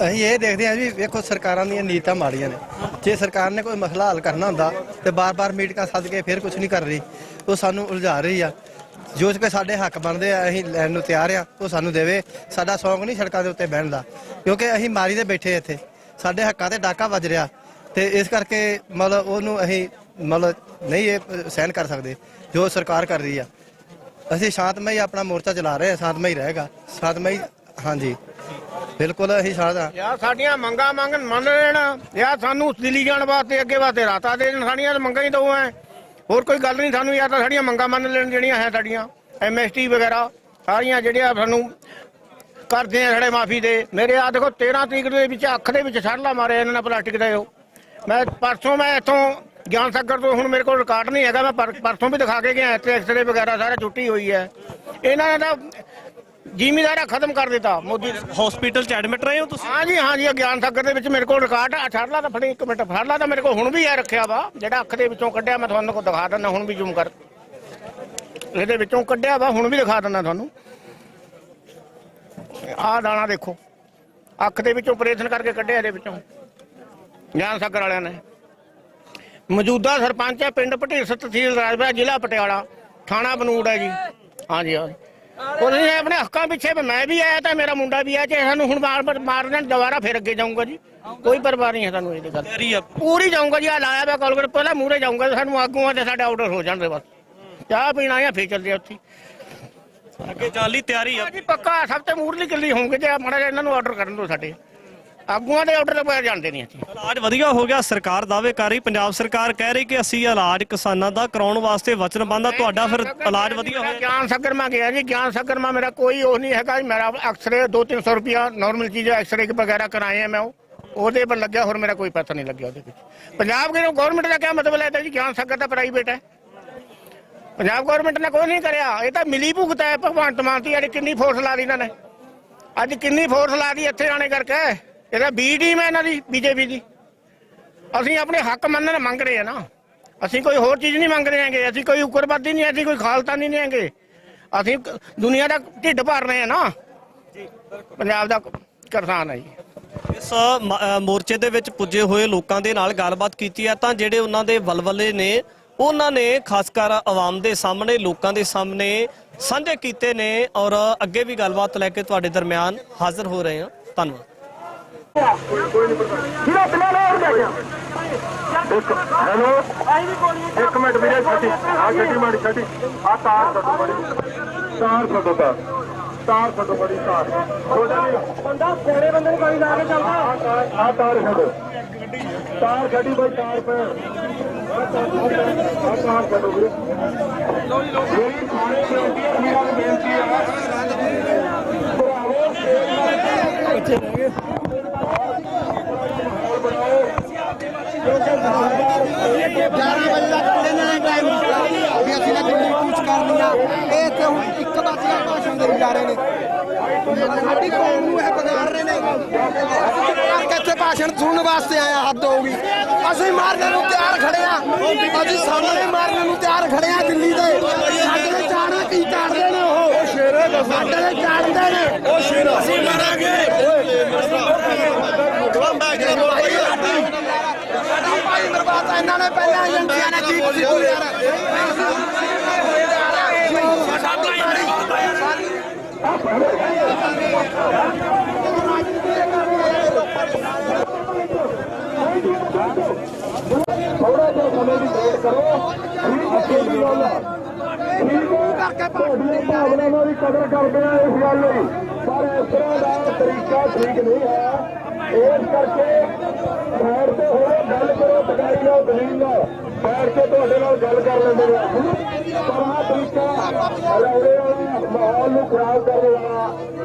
[SPEAKER 12] ਅਸੀਂ ਇਹ ਦੇਖਦੇ ਹਾਂ ਜੀ, ਵੇਖੋ ਸਰਕਾਰਾਂ ਦੀਆਂ ਨੀਤਾਂ ਮਾੜੀਆਂ ਨੇ। ਜੇ ਸਰਕਾਰ ਨੇ ਕੋਈ ਮਸਲਾ ਹੱਲ ਕਰਨਾ ਹੁੰਦਾ ਤੇ ਬਾਰ-ਬਾਰ ਮੀਟਿੰਗਾਂ ਸੱਦ ਕੇ ਫਿਰ ਕੁਝ ਨਹੀਂ ਕਰ ਰਹੀ, ਉਹ ਸਾਨੂੰ ਉਲਝਾ ਰਹੀ ਆ। ਜੋ ਕਿ ਸਾਡੇ ਹੱਕ ਬਣਦੇ ਆ, ਅਸੀਂ ਲੈਣ ਨੂੰ ਤਿਆਰ ਆ, ਉਹ ਸਾਨੂੰ ਦੇਵੇ। ਸਾਡਾ ਸ਼ੌਂਕ ਨਹੀਂ ਸੜਕਾਂ ਦੇ ਉੱਤੇ ਬਹਿਣ ਦਾ, ਕਿਉਂਕਿ ਅਸੀਂ ਮਾਰੀ ਦੇ ਬੈਠੇ ਇੱਥੇ, ਸਾਡੇ ਹੱਕਾਂ ਤੇ ਡਾਕਾ ਵੱਜ ਰਿਹਾ ਤੇ ਇਸ ਕਰਕੇ ਮਤਲਬ ਉਹਨੂੰ ਅਸੀਂ ਮਤਲਬ ਨਹੀਂ ਇਹ ਸਹਿਣ ਕਰ ਸਕਦੇ ਜੋ ਸਰਕਾਰ ਕਰ ਰਹੀ ਆ। ਅਸੀਂ ਸ਼ਾਂਤਮਈ ਆਪਣਾ ਮੋਰਚਾ ਚਲਾ ਰਹੇ ਹਾਂ, ਸ਼ਾਂਤਮਈ ਰਹੇਗਾ, ਸ਼ਾਂਤਮਈ। ਹਾਂਜੀ ਬਿਲਕੁਲ ਅਸੀਂ ਸਾਡਾ
[SPEAKER 4] ਯਾਰ ਸਾਡੀਆਂ ਮੰਗਾਂ ਮੰਨ ਲੈਣ, ਯਾਰ ਸਾਨੂੰ ਦਿੱਲੀ ਜਾਣ ਵਾਸਤੇ ਅੱਗੇ ਵਾਸਤੇ ਰਾਤਾ ਦੇ ਦੇਣ, ਸਾਡੀਆਂ ਤਾਂ ਮੰਗਾਂ ਹੀ ਦੋ ਐ, ਹੋਰ ਕੋਈ ਗੱਲ ਨਹੀਂ। ਸਾਨੂੰ ਯਾਰ ਤਾਂ ਸਾਡੀਆਂ ਮੰਗਾਂ ਮੰਨ ਲੈਣ ਜਿਹੜੀਆਂ ਹੈ ਸਾਡੀਆਂ MST ਵਗੈਰਾ ਸਾਰੀਆਂ ਜਿਹੜੀਆਂ ਸਾਨੂੰ ਕਰਦੇ ਆ ਸਾਡੇ ਮਾਫੀ ਦੇ। ਮੇਰੇ ਆ ਦੇਖੋ 13 ਤਰੀਕ ਦੇ ਵਿੱਚ ਅੱਖ ਦੇ ਵਿੱਚ ਛੜਲਾ ਮਾਰਿਆ ਇਹਨਾਂ ਨੇ ਪਲਾਸਟਿਕ ਦਾ। ਉਹ ਮੈਂ ਪਰਸੋਂ ਮੈਂ ਇੱਥੋਂ ਗਿਆਨ ਸਾਗਰ ਤੋਂ, ਹੁਣ ਮੇਰੇ ਕੋਲ ਰਿਕਾਰਡ ਨਹੀਂ ਹੈਗਾ, ਮੈਂ ਪਰਸੋਂ ਵੀ ਦਿਖਾ ਕੇ ਗਿਆ ਇੱਥੇ ਐਕਸਰੇ ਵਗੈਰਾ ਸਾਰਾ ਛੁੱਟੀ ਹੋਈ ਹੈ। ਇਹਨਾਂ ਨੇ ਤਾਂ ਜ਼ਿਮੀਦਾਰਾ ਖਤਮ ਕਰ ਦਿੱਤਾ। ਮੋਦੀ
[SPEAKER 2] ਹਸਪੀਟਲ ਚ ਐਡਮਿਟ ਰਹੇ ਹੋ ਤੁਸੀਂ?
[SPEAKER 4] ਹਾਂਜੀ ਗਿਆਨ ਸਾਗਰ ਦੇ ਵਿੱਚ ਮੇਰੇ ਕੋਲ ਰਿਕਾਰਡ ਛੜਲਾ ਤਾਂ ਫੜੀ, ਇੱਕ ਮਿੰਟ, ਛੜਲਾ ਤਾਂ ਮੇਰੇ ਕੋਲ ਹੁਣ ਵੀ ਹੈ ਰੱਖਿਆ ਵਾ, ਜਿਹੜਾ ਅੱਖ ਦੇ ਵਿੱਚੋਂ ਕੱਢਿਆ। ਮੈਂ ਤੁਹਾਨੂੰ ਦਿਖਾ ਦਿੰਦਾ, ਹੁਣ ਵੀ ਜ਼ੂਮ ਕਰ, ਇਹਦੇ ਵਿੱਚੋਂ ਕੱਢਿਆ ਵਾ, ਹੁਣ ਵੀ ਦਿਖਾ ਦਿੰਦਾ ਤੁਹਾਨੂੰ। ਆਹ ਦਾਣਾ ਦੇਖੋ, ਅੱਖ ਦੇ ਵਿੱਚੋਂ ਆਪਰੇਸ਼ਨ ਕਰਕੇ ਕੱਢਿਆ ਇਹਦੇ ਵਿੱਚੋਂ ਗਿਆਨ ਸਾਗਰ ਵਾਲਿਆਂ ਨੇ। ਮੌਜੂਦਾ ਸਰਪੰਚ ਹੈ ਪਿੰਡ ਭਟੀਰ, ਤਹਿਸੀਲ ਰਾਜਪੁਰਾ, ਜ਼ਿਲ੍ਹਾ ਪਟਿਆਲਾ, ਥਾਣਾ ਬਨੂੜ ਹੈ ਜੀ। ਹਾਂਜੀ ਉਹਨੇ ਆਪਣੇ ਹੱਕਾਂ ਪਿੱਛੇ ਮੈਂ ਵੀ ਆਇਆ ਤਾਂ ਮੇਰਾ ਮੁੰਡਾ ਵੀ ਆਇਆ, ਚਾਹੇ ਸਾਨੂੰ ਹੁਣ ਮਾਰ ਦੇਣ ਦੁਬਾਰਾ ਫਿਰ ਅੱਗੇ ਜਾਊਂਗਾ ਜੀ, ਕੋਈ ਪਰਵਾਹ ਨਹੀਂ ਹੈ ਸਾਨੂੰ ਇਹਦੀ ਗੱਲ। ਪੂਰੀ ਜਾਊਂਗਾ ਜੀ, ਆ ਲਾਇਆ ਵਾ ਕੋਲਗੇਟ, ਪਹਿਲਾਂ ਮੂਹਰੇ ਜਾਊਂਗਾ, ਸਾਨੂੰ ਆਗੂਆਂ ਤੇ ਸਾਡੇ ਆਰਡਰ ਹੋ ਜਾਣਗੇ, ਬਸ ਚਾਹ ਪੀਣਾ ਜਾਂ ਫੇਰ ਚੱਲਦੇ ਉੱਥੇ
[SPEAKER 2] ਅੱਗੇ ਜਾਣ ਲਈ ਤਿਆਰੀ ਆ
[SPEAKER 4] ਜੀ ਪੱਕਾ। ਸਭ ਤੋਂ ਮੂਹਰਲੀ ਗੱਲੀ ਹੋਊਗੀ ਜੇ ਮਾੜਾ ਜਿਹਾ ਇਹਨਾਂ ਨੂੰ ਆਰਡਰ ਕਰਨ ਦਿਓ, ਸਾਡੇ ਆਗੂਆਂ ਦੇ ਆਰਡਰ ਤੋਂ ਬਗੈਰ ਜਾਣਦੇ ਨਹੀਂ ਅਸੀਂ।
[SPEAKER 2] ਇਲਾਜ ਵਧੀਆ ਹੋ ਗਿਆ, ਸਰਕਾਰ ਦਾਅਵੇ ਕਰ ਰਹੀ, ਪੰਜਾਬ ਸਰਕਾਰ ਕਹਿ ਰਹੀ ਕਿ ਅਸੀਂ ਇਲਾਜ ਕਿਸਾਨਾਂ ਦਾ ਕਰਾਉਣ ਵਾਸਤੇ ਵਚਨਬੱਧ ਆ। ਤੁਹਾਡਾ ਫਿਰ ਇਲਾਜ ਵਧੀਆ ਹੋਇਆ?
[SPEAKER 4] ਗਿਆਨ ਸਾਗਰ ਮੈਂ ਗਿਆ ਜੀ, ਗਿਆਨ ਸਾਗਰ ਮੈਂ ਮੇਰਾ ਕੋਈ ਉਹ ਨਹੀਂ ਹੈਗਾ, ਮੇਰਾ ਐਕਸਰੇ 200-300 ਰੁਪਇਆ ਨਾਰਮਲ ਚੀਜ਼ ਐਕਸਰੇ ਵਗੈਰਾ ਕਰਾਏ ਆ ਮੈਂ, ਉਹਦੇ ਪਰ ਲੱਗਿਆ, ਹੋਰ ਮੇਰਾ ਕੋਈ ਪੈਸਾ ਨਹੀਂ ਲੱਗਿਆ ਉਹਦੇ ਵਿੱਚ। ਪੰਜਾਬ ਦੀ ਗਵਰਨਮੈਂਟ ਦਾ ਕੀ ਮਤਲਬ ਹੈ ਜੀ? ਗਿਆਨ ਸਾਗਰ ਦਾ ਪ੍ਰਾਈਵੇਟ ਹੈ, ਪੰਜਾਬ ਗਵਰਨਮੈਂਟ ਨੇ ਕੋਈ ਨਹੀਂ ਕਰਿਆ। ਇਹ ਤਾਂ ਮਿਲੀ ਭੁਗਤ ਹੈ ਭਗਵੰਤ ਮਾਨ ਦੀ। ਅੱਜ ਕਿੰਨੀ ਫੋਰਸ ਲਾ ਦੀ ਇਹਨਾਂ ਨੇ, ਅੱਜ ਕਿੰਨੀ ਫੋਰਸ ਲਾ ਦੀ ਇੱਥੇ ਆਣੇ ਕਰਕੇ। ਇਹਦਾ B ਟੀਮ ਹੈ ਇਹਨਾਂ ਦੀ, BJP ਦੀ। ਅਸੀਂ ਆਪਣੇ ਹੱਕ ਮੰਗ ਰਹੇ ਆ ਨਾ, ਅਸੀਂ ਕੋਈ ਹੋਰ ਚੀਜ਼ ਨਹੀਂ ਮੰਗ ਰਹੇ ਹੈਗੇ, ਅਸੀਂ ਕੋਈ ਉਗਰਵਾਦੀ ਨਹੀਂ, ਅਸੀਂ ਕੋਈ ਖਾਲਸਾਨੀ ਨਹੀਂ ਹੈਗੇ, ਅਸੀਂ ਦੁਨੀਆ ਦਾ ਢਿੱਡ ਭਰ ਰਹੇ ਆ ਨਾ। ਪੰਜਾਬ ਦਾ ਕਿਸਾਨ ਹੈ ਜੀ।
[SPEAKER 2] ਇਸ ਮੋਰਚੇ ਦੇ ਵਿੱਚ ਪੁੱਜੇ ਹੋਏ ਲੋਕਾਂ ਦੇ ਨਾਲ ਗੱਲਬਾਤ ਕੀਤੀ ਹੈ ਤਾਂ ਜਿਹੜੇ ਉਹਨਾਂ ਦੇ ਵਲਵਲੇ ਨੇ ਉਹਨਾਂ ਨੇ ਖਾਸ ਕਰ ਆਵਾਮ ਦੇ ਸਾਹਮਣੇ, ਲੋਕਾਂ ਦੇ ਸਾਹਮਣੇ ਸਾਂਝੇ ਕੀਤੇ ਨੇ ਔਰ ਅੱਗੇ ਵੀ ਗੱਲਬਾਤ ਲੈ ਕੇ ਤੁਹਾਡੇ ਦਰਮਿਆਨ ਹਾਜ਼ਰ ਹੋ ਰਹੇ ਹਾਂ। ਧੰਨਵਾਦ।
[SPEAKER 1] ਹੈਲੋ, ਇੱਕ ਮਿੰਟ ਵੀਰੇ, ਛੱਡੀ ਆ ਗੱਡੀ ਮਾੜੀ, ਛੱਡੀ ਆ ਤਾਰ ਛੱਡੋ ਬੜੀ, ਤਾਰ ਛੱਡੋ, ਤਾਰ ਛੱਡੋ ਬੜੀ, ਤਾਰ ਬੰਦਾ ਕੋੜੇ ਬੰਦੇ ਨੂੰ ਗਾੜੀ ਲਾ ਕੇ ਚੱਲਦਾ। ਆ ਤਾਰ ਛੱਡੋ, ਤਾਰ ਛੱਡੀ ਬਈ, ਤਾਰ ਪੈ ਆ ਤਾਰ ਛੱਡੋ ਵੀਰੇ। ਮੇਰੀ ਸਾਰੇ ਬੇਨਤੀ ਹੈ, ਬੱਚੇ ਰਹਿ ਗਏ
[SPEAKER 14] 11 ਵਜੇ ਤੱਕ ਇਹਨਾਂ ਨੇ ਟਾਈਮ ਦਿੱਤਾ ਵੀ ਅਸੀਂ ਨਾ ਦਿੱਲੀ ਕੂਚ ਕਰਨੀ ਆ। ਇਹ ਇੱਥੇ ਹੁਣ 1 ਵਜੇ ਦਾ ਭਾਸ਼ਣ ਦੇਈ ਜਾ ਰਹੇ ਨੇ, ਸਾਡੀ ਕੌਮ ਨੂੰ ਇਹ ਵਿਗਾੜ ਰਹੇ ਨੇ। ਇੱਥੇ ਭਾਸ਼ਣ ਸੁਣਨ ਵਾਸਤੇ ਆਇਆ, ਹੱਦ ਹੋ ਗਈ। ਅਸੀਂ ਮਾਰਨ ਨੂੰ ਤਿਆਰ ਖੜੇ ਆ, ਅਸੀਂ ਸਾਹਮਣੇ ਮਾਰਨ ਨੂੰ ਤਿਆਰ ਖੜੇ ਆ ਦਿੱਲੀ ਦੇ। ਸਾਡੇ ਦੇ ਚਾਣਾ ਕੀ ਚਾੜਦੇ ਨੇ, ਉਹ ਸ਼ੇਰੇ ਦੇ ਸਾਡੇ ਦੇ ਚਾੜਦੇ ਨੇ, ਉਹ ਸ਼ੇਰ ਅਸੀਂ ਮਾਰਾਂਗੇ। ਭਾਈ ਮਰਵਾਤਾ ਇਹਨਾਂ ਨੇ, ਪਹਿਲਾਂ ਏਜੰਸੀਆਂ ਨੇ ਕੀ ਕੀਤੀ ਯਾਰ।
[SPEAKER 1] ਥੋੜਾ ਜਿਹਾ ਸਮੇਂ ਦੀ ਵੇਟ ਕਰੋ, ਤੁਹਾਡੀਆਂ ਭਾਵਨਾਵਾਂ ਦੀ ਕਦਰ ਕਰਦੇ ਆ ਇਸ ਗੱਲ ਲਈ, ਪਰ ਇਸ ਤਰ੍ਹਾਂ ਦਾ ਤਰੀਕਾ ਠੀਕ ਨਹੀਂ ਹੈ। ਇਸ ਕਰਕੇ ਸਾਈਡ ਤੇ ਹੋਵੇ ਗੱਲ ਕਰੋ ਟਕਾਈ ਨਾਲ ਦਲੀਲ ਨਾਲ ਬੈਠ ਕੇ ਤੁਹਾਡੇ ਨਾਲ ਗੱਲ ਕਰ ਲੈਂਦੇ ਨੇ ਪਰ ਆਹ ਤਰੀਕਾ ਹਲੌੜੇ ਵਾਲਾ ਮਾਹੌਲ ਨੂੰ ਖਰਾਬ ਕਰਨ ਵਾਲਾ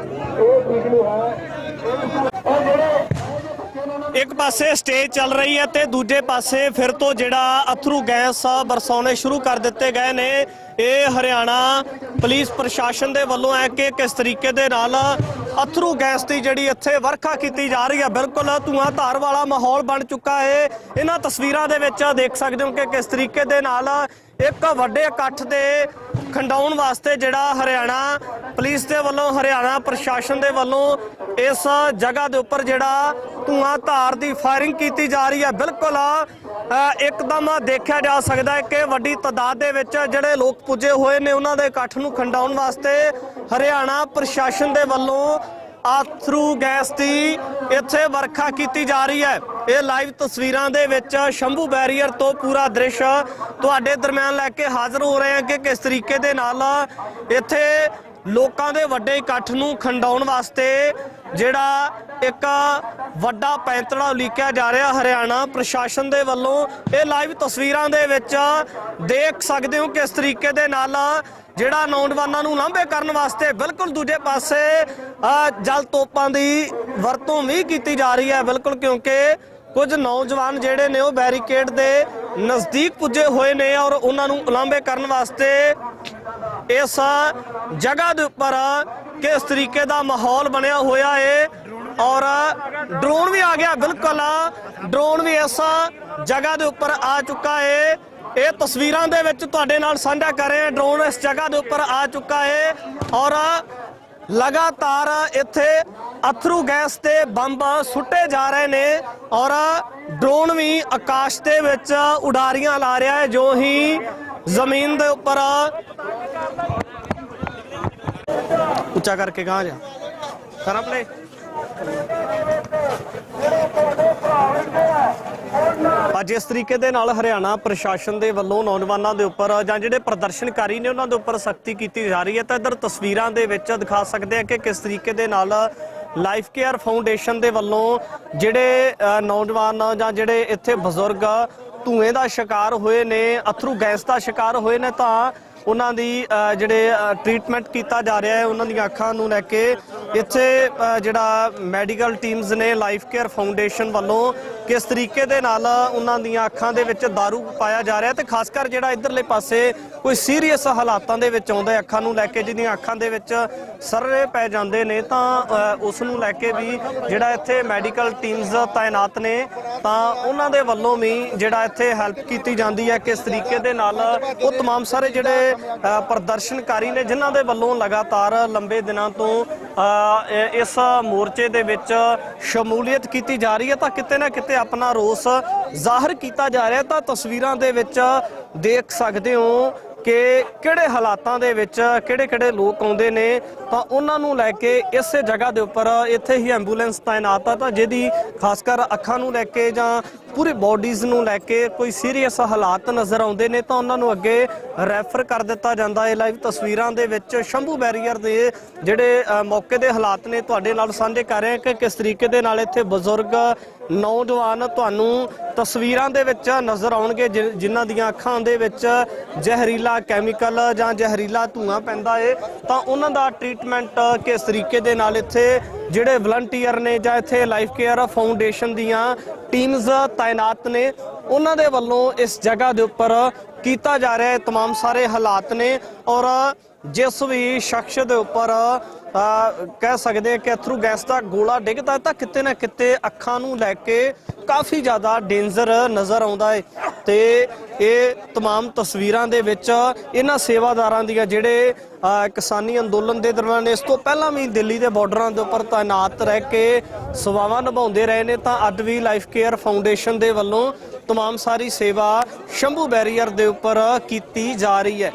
[SPEAKER 1] ਇਹ ਠੀਕ ਨਹੀਂ ਹੈ। ਔਰ ਜਿਹੜੇ
[SPEAKER 2] ਇੱਕ ਪਾਸੇ ਸਟੇਜ ਚੱਲ ਰਹੀ ਹੈ ਤੇ ਦੂਜੇ ਪਾਸੇ ਫਿਰ ਤੋਂ ਜਿਹੜਾ ਅਥਰੂ ਗੈਸ ਬਰਸਾਉਣੇ ਸ਼ੁਰੂ ਕਰ ਦਿੱਤੇ ਗਏ ਨੇ। ਇਹ ਹਰਿਆਣਾ ਪੁਲਿਸ ਪ੍ਰਸ਼ਾਸਨ ਦੇ ਵੱਲੋਂ ਹੈ ਕਿ ਕਿਸ ਤਰੀਕੇ ਦੇ ਨਾਲ ਅਥਰੂ ਗੈਸ ਦੀ ਜਿਹੜੀ ਇੱਥੇ ਵਰਖਾ ਕੀਤੀ ਜਾ ਰਹੀ ਹੈ। ਬਿਲਕੁਲ ਧੂਆਂਧਾਰ ਵਾਲਾ ਮਾਹੌਲ ਬਣ ਚੁੱਕਾ ਹੈ। ਇਹਨਾਂ ਤਸਵੀਰਾਂ ਦੇ ਵਿੱਚ ਦੇਖ ਸਕਦੇ ਹੋ ਕਿ ਕਿਸ ਤਰੀਕੇ ਦੇ ਨਾਲ ਇੱਕ ਵੱਡੇ ਇਕੱਠ ਦੇ ਖੰਡਾਉਣ ਵਾਸਤੇ ਜਿਹੜਾ ਹਰਿਆਣਾ ਪੁਲਿਸ ਦੇ ਵੱਲੋਂ ਹਰਿਆਣਾ ਪ੍ਰਸ਼ਾਸਨ ਦੇ ਵੱਲੋਂ ਇਸ ਜਗ੍ਹਾ ਦੇ ਉੱਪਰ ਜਿਹੜਾ ਧੂਆਂਧਾਰ ਦੀ ਫਾਇਰਿੰਗ ਕੀਤੀ ਜਾ ਰਹੀ ਹੈ। ਬਿਲਕੁਲ ਇੱਕਦਮ ਦੇਖਿਆ ਜਾ ਸਕਦਾ ਹੈ ਕਿ ਵੱਡੀ ਤਾਦਾਦ ਦੇ ਵਿੱਚ ਜਿਹੜੇ ਲੋਕ ਪੁੱਜੇ ਹੋਏ ਨੇ ਉਹਨਾਂ ਦੇ ਇਕੱਠ ਨੂੰ ਖੰਡਾਉਣ ਵਾਸਤੇ ਹਰਿਆਣਾ ਪ੍ਰਸ਼ਾਸਨ ਦੇ ਵੱਲੋਂ ਅਥਰੂ ਗੈਸ ਦੀ ਇੱਥੇ ਵਰਖਾ ਕੀਤੀ ਜਾ ਰਹੀ ਹੈ। ਇਹ ਲਾਈਵ ਤਸਵੀਰਾਂ ਦੇ ਵਿੱਚ ਸ਼ੰਭੂ ਬੈਰੀਅਰ ਤੋਂ ਪੂਰਾ ਦ੍ਰਿਸ਼ ਤੁਹਾਡੇ ਦਰਮਿਆਨ ਲੈ ਕੇ ਹਾਜ਼ਰ ਹੋ ਰਹੇ ਹਾਂ ਕਿ ਕਿਸ ਤਰੀਕੇ ਦੇ ਨਾਲ ਇੱਥੇ ਲੋਕਾਂ ਦੇ ਵੱਡੇ ਇਕੱਠ ਨੂੰ ਖੰਡਾਉਣ ਵਾਸਤੇ ਜਿਹੜਾ ਇੱਕ ਵੱਡਾ ਪੈਂਤੜਾ ਉਲੀਕਿਆ ਜਾ ਰਿਹਾ ਹਰਿਆਣਾ ਪ੍ਰਸ਼ਾਸਨ ਦੇ ਵੱਲੋਂ। ਇਹ ਲਾਈਵ ਤਸਵੀਰਾਂ ਦੇ ਵਿੱਚ ਦੇਖ ਸਕਦੇ ਹੋ ਕਿਸ ਤਰੀਕੇ ਦੇ ਨਾਲ ਜਿਹੜਾ ਨੌਜਵਾਨਾਂ ਨੂੰ ਲਾਂਭੇ ਕਰਨ ਵਾਸਤੇ ਬਿਲਕੁਲ ਦੂਜੇ ਪਾਸੇ ਜਲ ਤੋਪਾਂ ਦੀ ਵਰਤੋਂ ਵੀ ਕੀਤੀ ਜਾ ਰਹੀ ਹੈ। ਬਿਲਕੁਲ ਕਿਉਂਕਿ ਕੁਝ ਨੌਜਵਾਨ ਜਿਹੜੇ ਨੇ ਉਹ ਬੈਰੀਕੇਡ ਦੇ ਨਜ਼ਦੀਕ ਪੁੱਜੇ ਹੋਏ ਨੇ ਔਰ ਉਹਨਾਂ ਨੂੰ ਉਲਾਂਭੇ ਕਰਨ ਵਾਸਤੇ ਇਸ ਜਗ੍ਹਾ ਦੇ ਉੱਪਰ ਕਿਸ ਤਰੀਕੇ ਦਾ ਮਾਹੌਲ ਬਣਿਆ ਹੋਇਆ ਹੈ। ਔਰ ਡਰੋਨ ਵੀ ਆ ਗਿਆ। ਬਿਲਕੁਲ ਡਰੋਨ ਵੀ ਇਸ ਜਗ੍ਹਾ ਦੇ ਉੱਪਰ ਆ ਚੁੱਕਾ ਹੈ। ਇਹ ਤਸਵੀਰਾਂ ਦੇ ਵਿੱਚ ਤੁਹਾਡੇ ਨਾਲ ਸਾਂਝਾ ਕਰ ਰਹੇ ਹਾਂ। ਡਰੋਨ ਇਸ ਜਗ੍ਹਾ ਦੇ ਉੱਪਰ ਆ ਚੁੱਕਾ ਹੈ ਔਰ ਲਗਾਤਾਰ ਇੱਥੇ ਅਥਰੂ ਗੈਸ ਤੇ ਬੰਬ ਸੁੱਟੇ ਜਾ ਰਹੇ ਨੇ ਔਰ ਡਰੋਨ ਵੀ ਆਕਾਸ਼ ਦੇ ਵਿੱਚ ਉਡਾਰੀਆਂ ਲਾ ਰਿਹਾ ਹੈ। ਜੋ ਹੀ ਜ਼ਮੀਨ ਦੇ ਉੱਪਰ ਉੱਚਾ ਕਰਕੇ ਗਾਂ ਜਾ ਕਰਾਂ ਪਲੇ ਅੱਜ ਇਸ ਤਰੀਕੇ ਦੇ ਨਾਲ ਹਰਿਆਣਾ ਪ੍ਰਸ਼ਾਸਨ ਦੇ ਵੱਲੋਂ ਨੌਜਵਾਨਾਂ ਦੇ ਉੱਪਰ ਜਾਂ ਜਿਹੜੇ ਪ੍ਰਦਰਸ਼ਨਕਾਰੀ ਨੇ ਉਹਨਾਂ ਦੇ ਉੱਪਰ ਸਖਤੀ ਕੀਤੀ ਜਾ ਰਹੀ ਹੈ। ਤਾਂ ਇੱਧਰ ਤਸਵੀਰਾਂ ਦੇ ਵਿੱਚ ਦਿਖਾ ਸਕਦੇ ਆ ਕਿ ਕਿਸ ਤਰੀਕੇ ਦੇ ਨਾਲ ਲਾਈਫ ਕੇਅਰ ਫਾਊਂਡੇਸ਼ਨ ਦੇ ਵੱਲੋਂ ਜਿਹੜੇ ਨੌਜਵਾਨ ਜਾਂ ਜਿਹੜੇ ਇੱਥੇ ਬਜ਼ੁਰਗ ਧੂਏ ਦਾ ਸ਼ਿਕਾਰ ਹੋਏ ਨੇ, ਅਥਰੂ ਗੈਸ ਦਾ ਸ਼ਿਕਾਰ ਹੋਏ ਨੇ, ਤਾਂ ਉਹਨਾਂ ਦੀ ਜਿਹੜੇ ਟ੍ਰੀਟਮੈਂਟ ਕੀਤਾ ਜਾ ਰਿਹਾ ਹੈ। ਉਹਨਾਂ ਦੀਆਂ ਅੱਖਾਂ ਨੂੰ ਲੈ ਕੇ ਇੱਥੇ ਜਿਹੜਾ ਮੈਡੀਕਲ ਟੀਮਸ ਨੇ ਲਾਈਫ ਕੇਅਰ ਫਾਊਂਡੇਸ਼ਨ ਵੱਲੋਂ ਕਿਸ ਤਰੀਕੇ ਦੇ ਨਾਲ ਉਹਨਾਂ ਦੀਆਂ ਅੱਖਾਂ ਦੇ ਵਿੱਚ ਦਾਰੂ ਪਾਇਆ ਜਾ ਰਿਹਾ ਤੇ ਖਾਸ ਕਰ ਜਿਹੜਾ ਇਧਰਲੇ ਪਾਸੇ ਕੋਈ ਸੀਰੀਅਸ ਹਾਲਾਤਾਂ ਦੇ ਵਿੱਚ ਆਉਂਦਾ ਅੱਖਾਂ ਨੂੰ ਲੈ ਕੇ, ਜਿਹਦੀਆਂ ਅੱਖਾਂ ਦੇ ਵਿੱਚ ਸਰਰੇ ਪੈ ਜਾਂਦੇ ਨੇ, ਤਾਂ ਉਸ ਨੂੰ ਲੈ ਕੇ ਵੀ ਜਿਹੜਾ ਇੱਥੇ ਮੈਡੀਕਲ ਟੀਮਸ ਤਾਇਨਾਤ ਨੇ ਤਾਂ ਉਹਨਾਂ ਦੇ ਵੱਲੋਂ ਵੀ ਜਿਹੜਾ ਇੱਥੇ ਹੈਲਪ ਕੀਤੀ ਜਾਂਦੀ ਹੈ। ਕਿਸ ਤਰੀਕੇ ਦੇ ਨਾਲ ਉਹ तमाम ਸਾਰੇ ਜਿਹੜੇ ਪ੍ਰਦਰਸ਼ਨਕਾਰੀ ਨੇ ਜਿਨ੍ਹਾਂ ਦੇ ਵੱਲੋਂ ਲਗਾਤਾਰ ਲੰਬੇ ਦਿਨਾਂ ਤੋਂ ਇਸ ਮੋਰਚੇ ਦੇ ਵਿੱਚ ਸ਼ਮੂਲੀਅਤ ਕੀਤੀ ਜਾ ਰਹੀ ਹੈ ਤਾਂ ਕਿਤੇ ਨਾ ਕਿਤੇ ਆਪਣਾ ਰੋਸ ਜ਼ਾਹਰ ਕੀਤਾ ਜਾ ਰਿਹਾ। ਤਾਂ ਤਸਵੀਰਾਂ ਦੇ ਵਿੱਚ ਦੇਖ ਸਕਦੇ ਹੋ ਕਿ ਕਿਹੜੇ ਹਾਲਾਤਾਂ ਦੇ ਵਿੱਚ ਕਿਹੜੇ ਲੋਕ ਆਉਂਦੇ ਨੇ ਤਾਂ ਉਹਨਾਂ ਨੂੰ ਲੈ ਕੇ ਇਸੇ ਜਗ੍ਹਾ ਦੇ ਉੱਪਰ ਇੱਥੇ ਹੀ ਐਂਬੂਲੈਂਸ ਤਾਇਨਾਤ ਆ ਤਾਂ ਜਿਹਦੀ ਖਾਸ ਕਰ ਅੱਖਾਂ ਨੂੰ ਲੈ ਕੇ ਜਾਂ ਪੂਰੀ ਬਾਡੀਜ਼ ਨੂੰ ਲੈ ਕੇ ਕੋਈ ਸੀਰੀਅਸ ਹਾਲਾਤ ਨਜ਼ਰ ਆਉਂਦੇ ਨੇ ਤਾਂ ਉਹਨਾਂ ਨੂੰ ਅੱਗੇ ਰੈਫਰ ਕਰ ਦਿੱਤਾ ਜਾਂਦਾ ਹੈ। ਲਾਈਵ ਤਸਵੀਰਾਂ ਦੇ ਵਿੱਚ ਸ਼ੰਭੂ ਬੈਰੀਅਰ ਦੇ ਜਿਹੜੇ ਮੌਕੇ ਦੇ ਹਾਲਾਤ ਨੇ ਤੁਹਾਡੇ ਨਾਲ ਸਾਂਝੇ ਕਰ ਰਹੇ ਕਿ ਕਿਸ ਤਰੀਕੇ ਦੇ ਨਾਲ ਇੱਥੇ ਬਜ਼ੁਰਗ ਨੌਜਵਾਨ ਤੁਹਾਨੂੰ ਤਸਵੀਰਾਂ ਦੇ ਵਿੱਚ ਨਜ਼ਰ ਆਉਣਗੇ ਜਿਨ੍ਹਾਂ ਦੀਆਂ ਅੱਖਾਂ ਦੇ ਵਿੱਚ ਜ਼ਹਿਰੀਲਾ ਕੈਮੀਕਲ ਜਾਂ ਜ਼ਹਿਰੀਲਾ ਧੂਆਂ ਪੈਂਦਾ ਹੈ ਤਾਂ ਉਹਨਾਂ ਦਾ ਟ੍ਰੀਟਮੈਂਟ ਕਿਸ ਤਰੀਕੇ ਦੇ ਨਾਲ ਇੱਥੇ ਜਿਹੜੇ ਵਲੰਟੀਅਰ ਨੇ ਜਾਂ ਇੱਥੇ ਲਾਈਫ ਕੇਅਰ ਫਾਊਂਡੇਸ਼ਨ ਦੀਆਂ ਟੀਮਸ ਤਾਇਨਾਤ ਨੇ ਉਹਨਾਂ ਦੇ ਵੱਲੋਂ ਇਸ ਜਗ੍ਹਾ ਦੇ ਉੱਪਰ ਕੀਤਾ ਜਾ ਰਿਹਾ ਹੈ। तमाम ਸਾਰੇ ਹਾਲਾਤ ਨੇ ਔਰ ਜਿਸ ਵੀ ਸ਼ਖਸ ਦੇ ਉੱਪਰ ਕਹਿ ਸਕਦੇ ਕਿ ਅਥਰੂ ਗੈਸ ਦਾ ਗੋਲਾ ਡਿੱਗਦਾ ਤਾਂ ਕਿਤੇ ਨਾ ਕਿਤੇ ਅੱਖਾਂ ਨੂੰ ਲੈ ਕੇ ਕਾਫੀ ਜ਼ਿਆਦਾ ਡੇਂਜਰ ਨਜ਼ਰ ਆਉਂਦਾ ਹੈ ਤੇ ਇਹ तमाम ਤਸਵੀਰਾਂ ਦੇ ਵਿੱਚ ਇਹਨਾਂ ਸੇਵਾਦਾਰਾਂ ਦੀਆਂ ਜਿਹੜੇ ਕਿਸਾਨੀ ਅੰਦੋਲਨ ਦੇ ਦਰਮਿਆਨ ਇਸ ਤੋਂ ਪਹਿਲਾਂ ਵੀ ਦਿੱਲੀ ਦੇ ਬਾਰਡਰਾਂ ਦੇ ਉੱਪਰ ਤਾਇਨਾਤ ਰਹਿ ਕੇ ਸੇਵਾਵਾਂ ਨਿਭਾਉਂਦੇ ਰਹੇ ਨੇ ਤਾਂ ਅੱਜ ਵੀ ਲਾਈਫ ਕੇਅਰ ਫਾਊਂਡੇਸ਼ਨ ਦੇ ਵੱਲੋਂ तमाम ਸਾਰੀ ਸੇਵਾ ਸ਼ੰਭੂ ਬੈਰੀਅਰ ਦੇ ਉੱਪਰ ਕੀਤੀ ਜਾ ਰਹੀ ਹੈ।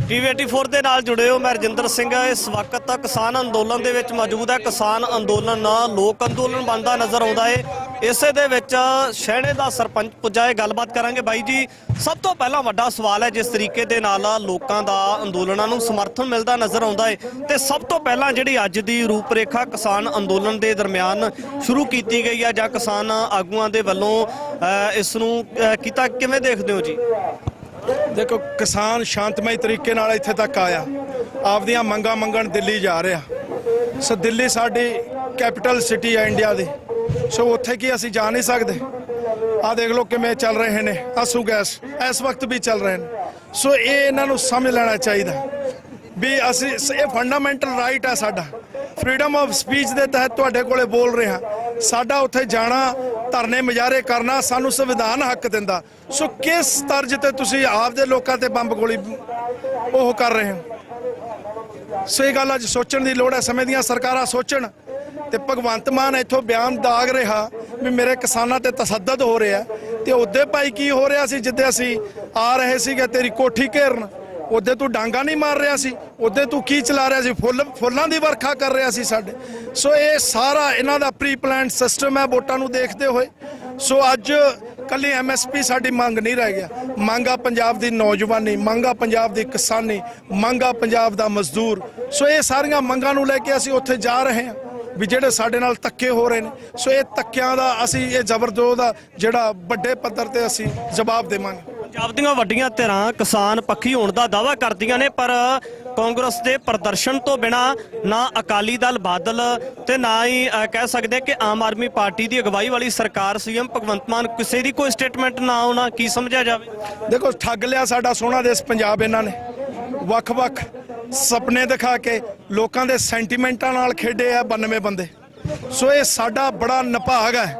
[SPEAKER 2] TV84 ਦੇ ਨਾਲ ਜੁੜੇ ਹੋ ਮੈਂ ਰਜਿੰਦਰ ਸਿੰਘ। ਇਸ ਵਕਤ ਕਿਸਾਨ ਅੰਦੋਲਨ ਦੇ ਵਿੱਚ ਮੌਜੂਦ ਹੈ। ਕਿਸਾਨ ਅੰਦੋਲਨ ਲੋਕ ਅੰਦੋਲਨ ਬਣਦਾ ਨਜ਼ਰ ਆਉਂਦਾ ਹੈ। ਇਸੇ ਦੇ ਵਿੱਚ ਸ਼ਹਿਣੇ ਦਾ ਸਰਪੰਚ ਪੁੱਜਾ ਹੈ, ਗੱਲਬਾਤ ਕਰਾਂਗੇ। ਬਾਈ ਜੀ, ਸਭ ਤੋਂ ਪਹਿਲਾਂ ਵੱਡਾ ਸਵਾਲ ਹੈ, ਜਿਸ ਤਰੀਕੇ ਦੇ ਨਾਲ ਲੋਕਾਂ ਦਾ ਅੰਦੋਲਨਾਂ ਨੂੰ ਸਮਰਥਨ ਮਿਲਦਾ ਨਜ਼ਰ ਆਉਂਦਾ ਹੈ ਤੇ ਸਭ ਤੋਂ ਪਹਿਲਾਂ ਜਿਹੜੀ ਅੱਜ ਦੀ ਰੂਪਰੇਖਾ ਕਿਸਾਨ ਅੰਦੋਲਨ ਦੇ ਦਰਮਿਆਨ ਸ਼ੁਰੂ ਕੀਤੀ ਗਈ ਹੈ ਜਾਂ ਕਿਸਾਨ ਆਗੂਆਂ ਦੇ ਵੱਲੋਂ ਇਸ ਨੂੰ ਕੀਤਾ, ਕਿਵੇਂ ਦੇਖਦੇ ਹੋ ਜੀ?
[SPEAKER 1] ਦੇਖੋ, ਕਿਸਾਨ ਸ਼ਾਂਤਮਈ ਤਰੀਕੇ ਨਾਲ ਇੱਥੇ ਤੱਕ ਆਇਆ, ਆਪਦੀਆਂ ਮੰਗਾਂ ਮੰਗਣ ਦਿੱਲੀ ਜਾ ਰਿਹਾ। ਸੋ ਦਿੱਲੀ ਸਾਡੀ ਕੈਪੀਟਲ ਸਿਟੀ ਹੈ ਇੰਡੀਆ ਦੀ, ਸੋ ਉੱਥੇ ਕੀ ਅਸੀਂ ਜਾ ਨਹੀਂ ਸਕਦੇ? ਆਹ ਦੇਖ ਲਓ ਕਿਵੇਂ ਚੱਲ ਰਹੇ ਨੇ ਆਂਸੂ ਗੈਸ, ਇਸ ਵਕਤ ਵੀ ਚੱਲ ਰਹੇ ਨੇ। ਸੋ ਇਹ ਇਹਨਾਂ ਨੂੰ ਸਮਝ ਲੈਣਾ ਚਾਹੀਦਾ ਵੀ ਅਸੀਂ, ਇਹ ਫੰਡਾਮੈਂਟਲ ਰਾਈਟ ਹੈ ਸਾਡਾ, ਫਰੀडम ਆਫ ਸਪੀਚ ਦੇ ਤਹਿਤ ਤੁਹਾਡੇ ਕੋਲੇ ਬੋਲ ਰਹੇ ਹਾਂ। ਸਾਡਾ ਉੱਥੇ ਜਾਣਾ, ਧਰਨੇ ਮੁਜ਼ਾਹਰੇ ਕਰਨਾ ਸਾਨੂੰ ਸੰਵਿਧਾਨ ਹੱਕ ਦਿੰਦਾ। ਸੋ ਕਿਸ ਤਰਜ ਤੇ ਤੁਸੀਂ ਆਪਦੇ ਲੋਕਾਂ ਤੇ ਬੰਬ ਗੋਲੀ ਉਹ ਕਰ ਰਹੇ ਹੋ? ਸੋ ਇਹ ਗੱਲ ਅੱਜ ਸੋਚਣ ਦੀ ਲੋੜ ਹੈ, ਸਮੇਂ ਦੀਆਂ ਸਰਕਾਰਾਂ ਸੋਚਣ। ਤੇ ਭਗਵੰਤ ਮਾਨ ਇੱਥੋਂ ਬਿਆਨ ਦਾਗ ਰਿਹਾ ਵੀ ਮੇਰੇ ਕਿਸਾਨਾਂ ਤੇ ਤਸੱਦਦ ਹੋ ਰਿਹਾ, ਤੇ ਉਹਦੇ ਭਾਈ ਕੀ ਹੋ ਰਿਹਾ ਸੀ ਜਿੱਦੇ ਅਸੀਂ ਆ ਰਹੇ ਸੀਗੇ ਤੇਰੀ ਕੋਠੀ ਘੇਰਨ, ਉਹਦੇ ਤੂੰ ਡਾਂਗਾ ਨਹੀਂ ਮਾਰ ਰਿਹਾ ਸੀ, ਉਹਦੇ ਤੂੰ ਕੀ ਚਲਾ ਰਿਹਾ ਸੀ? ਫੁੱਲਾਂ ਦੀ ਵਰਖਾ ਕਰ ਰਿਹਾ ਸੀ ਸਾਡੇ। ਸੋ ਇਹ ਸਾਰਾ ਇਹਨਾਂ ਦਾ ਪ੍ਰੀ ਪਲਾਨਡ ਸਿਸਟਮ ਹੈ ਵੋਟਾਂ ਨੂੰ ਦੇਖਦੇ ਹੋਏ। ਸੋ ਅੱਜ ਕੱਲੀ MSP ਸਾਡੀ ਮੰਗ ਨਹੀਂ ਰਹਿ ਗਿਆ, ਮੰਗਾ ਪੰਜਾਬ ਦੀ ਨੌਜਵਾਨੀ, ਮੰਗਾ ਪੰਜਾਬ ਦੀ ਕਿਸਾਨੀ, ਮੰਗਾ ਪੰਜਾਬ ਦਾ ਮਜ਼ਦੂਰ। ਸੋ ਇਹ ਸਾਰੀਆਂ ਮੰਗਾਂ ਨੂੰ ਲੈ ਕੇ ਅਸੀਂ ਉੱਥੇ ਜਾ ਰਹੇ ਹਾਂ ਵੀ ਜਿਹੜੇ ਸਾਡੇ ਨਾਲ ਧੱਕੇ ਹੋ ਰਹੇ ਨੇ। ਸੋ ਇਹ ਧੱਕਿਆਂ ਦਾ ਅਸੀਂ, ਇਹ ਜ਼ਬਰਦਸਤ ਦਾ ਜਿਹੜਾ ਵੱਡੇ ਪੱਧਰ ਤੇ ਅਸੀਂ ਜਵਾਬ ਦੇਵਾਂਗੇ।
[SPEAKER 2] ਪੰਜਾਬ ਦੀਆਂ ਵੱਡੀਆਂ ਧਿਰਾਂ ਕਿਸਾਨ ਪੱਖੀ ਹੋਣ ਦਾ ਦਾਅਵਾ ਕਰਦੀਆਂ ਨੇ, ਪਰ ਕਾਂਗਰਸ ਦੇ ਪ੍ਰਦਰਸ਼ਨ ਤੋਂ ਬਿਨਾ ਨਾ ਅਕਾਲੀ ਦਲ ਬਾਦਲ ਤੇ ਨਾ ਹੀ ਕਹਿ ਸਕਦੇ ਕਿ ਆਮ ਆਦਮੀ ਪਾਰਟੀ ਦੀ ਅਗਵਾਈ ਵਾਲੀ ਸਰਕਾਰ, CM ਭਗਵੰਤ ਮਾਨ, ਕਿਸੇ ਦੀ ਕੋਈ ਸਟੇਟਮੈਂਟ ਨਾ ਆਉਣਾ ਕੀ ਸਮਝਿਆ ਜਾਵੇ?
[SPEAKER 1] ਦੇਖੋ, ਠੱਗ ਲਿਆ ਸਾਡਾ ਸੋਹਣਾ ਦੇਸ਼ ਪੰਜਾਬ ਇਹਨਾਂ ਨੇ। ਵੱਖ-ਵੱਖ ਸੁਪਨੇ ਦਿਖਾ ਕੇ ਲੋਕਾਂ ਦੇ ਸੈਂਟੀਮੈਂਟਾਂ ਨਾਲ ਖੇਡੇ ਆ 92 ਬੰਦੇ। ਸੋ ਇਹ ਸਾਡਾ ਬੜਾ ਨਿਭਾਗ ਹੈ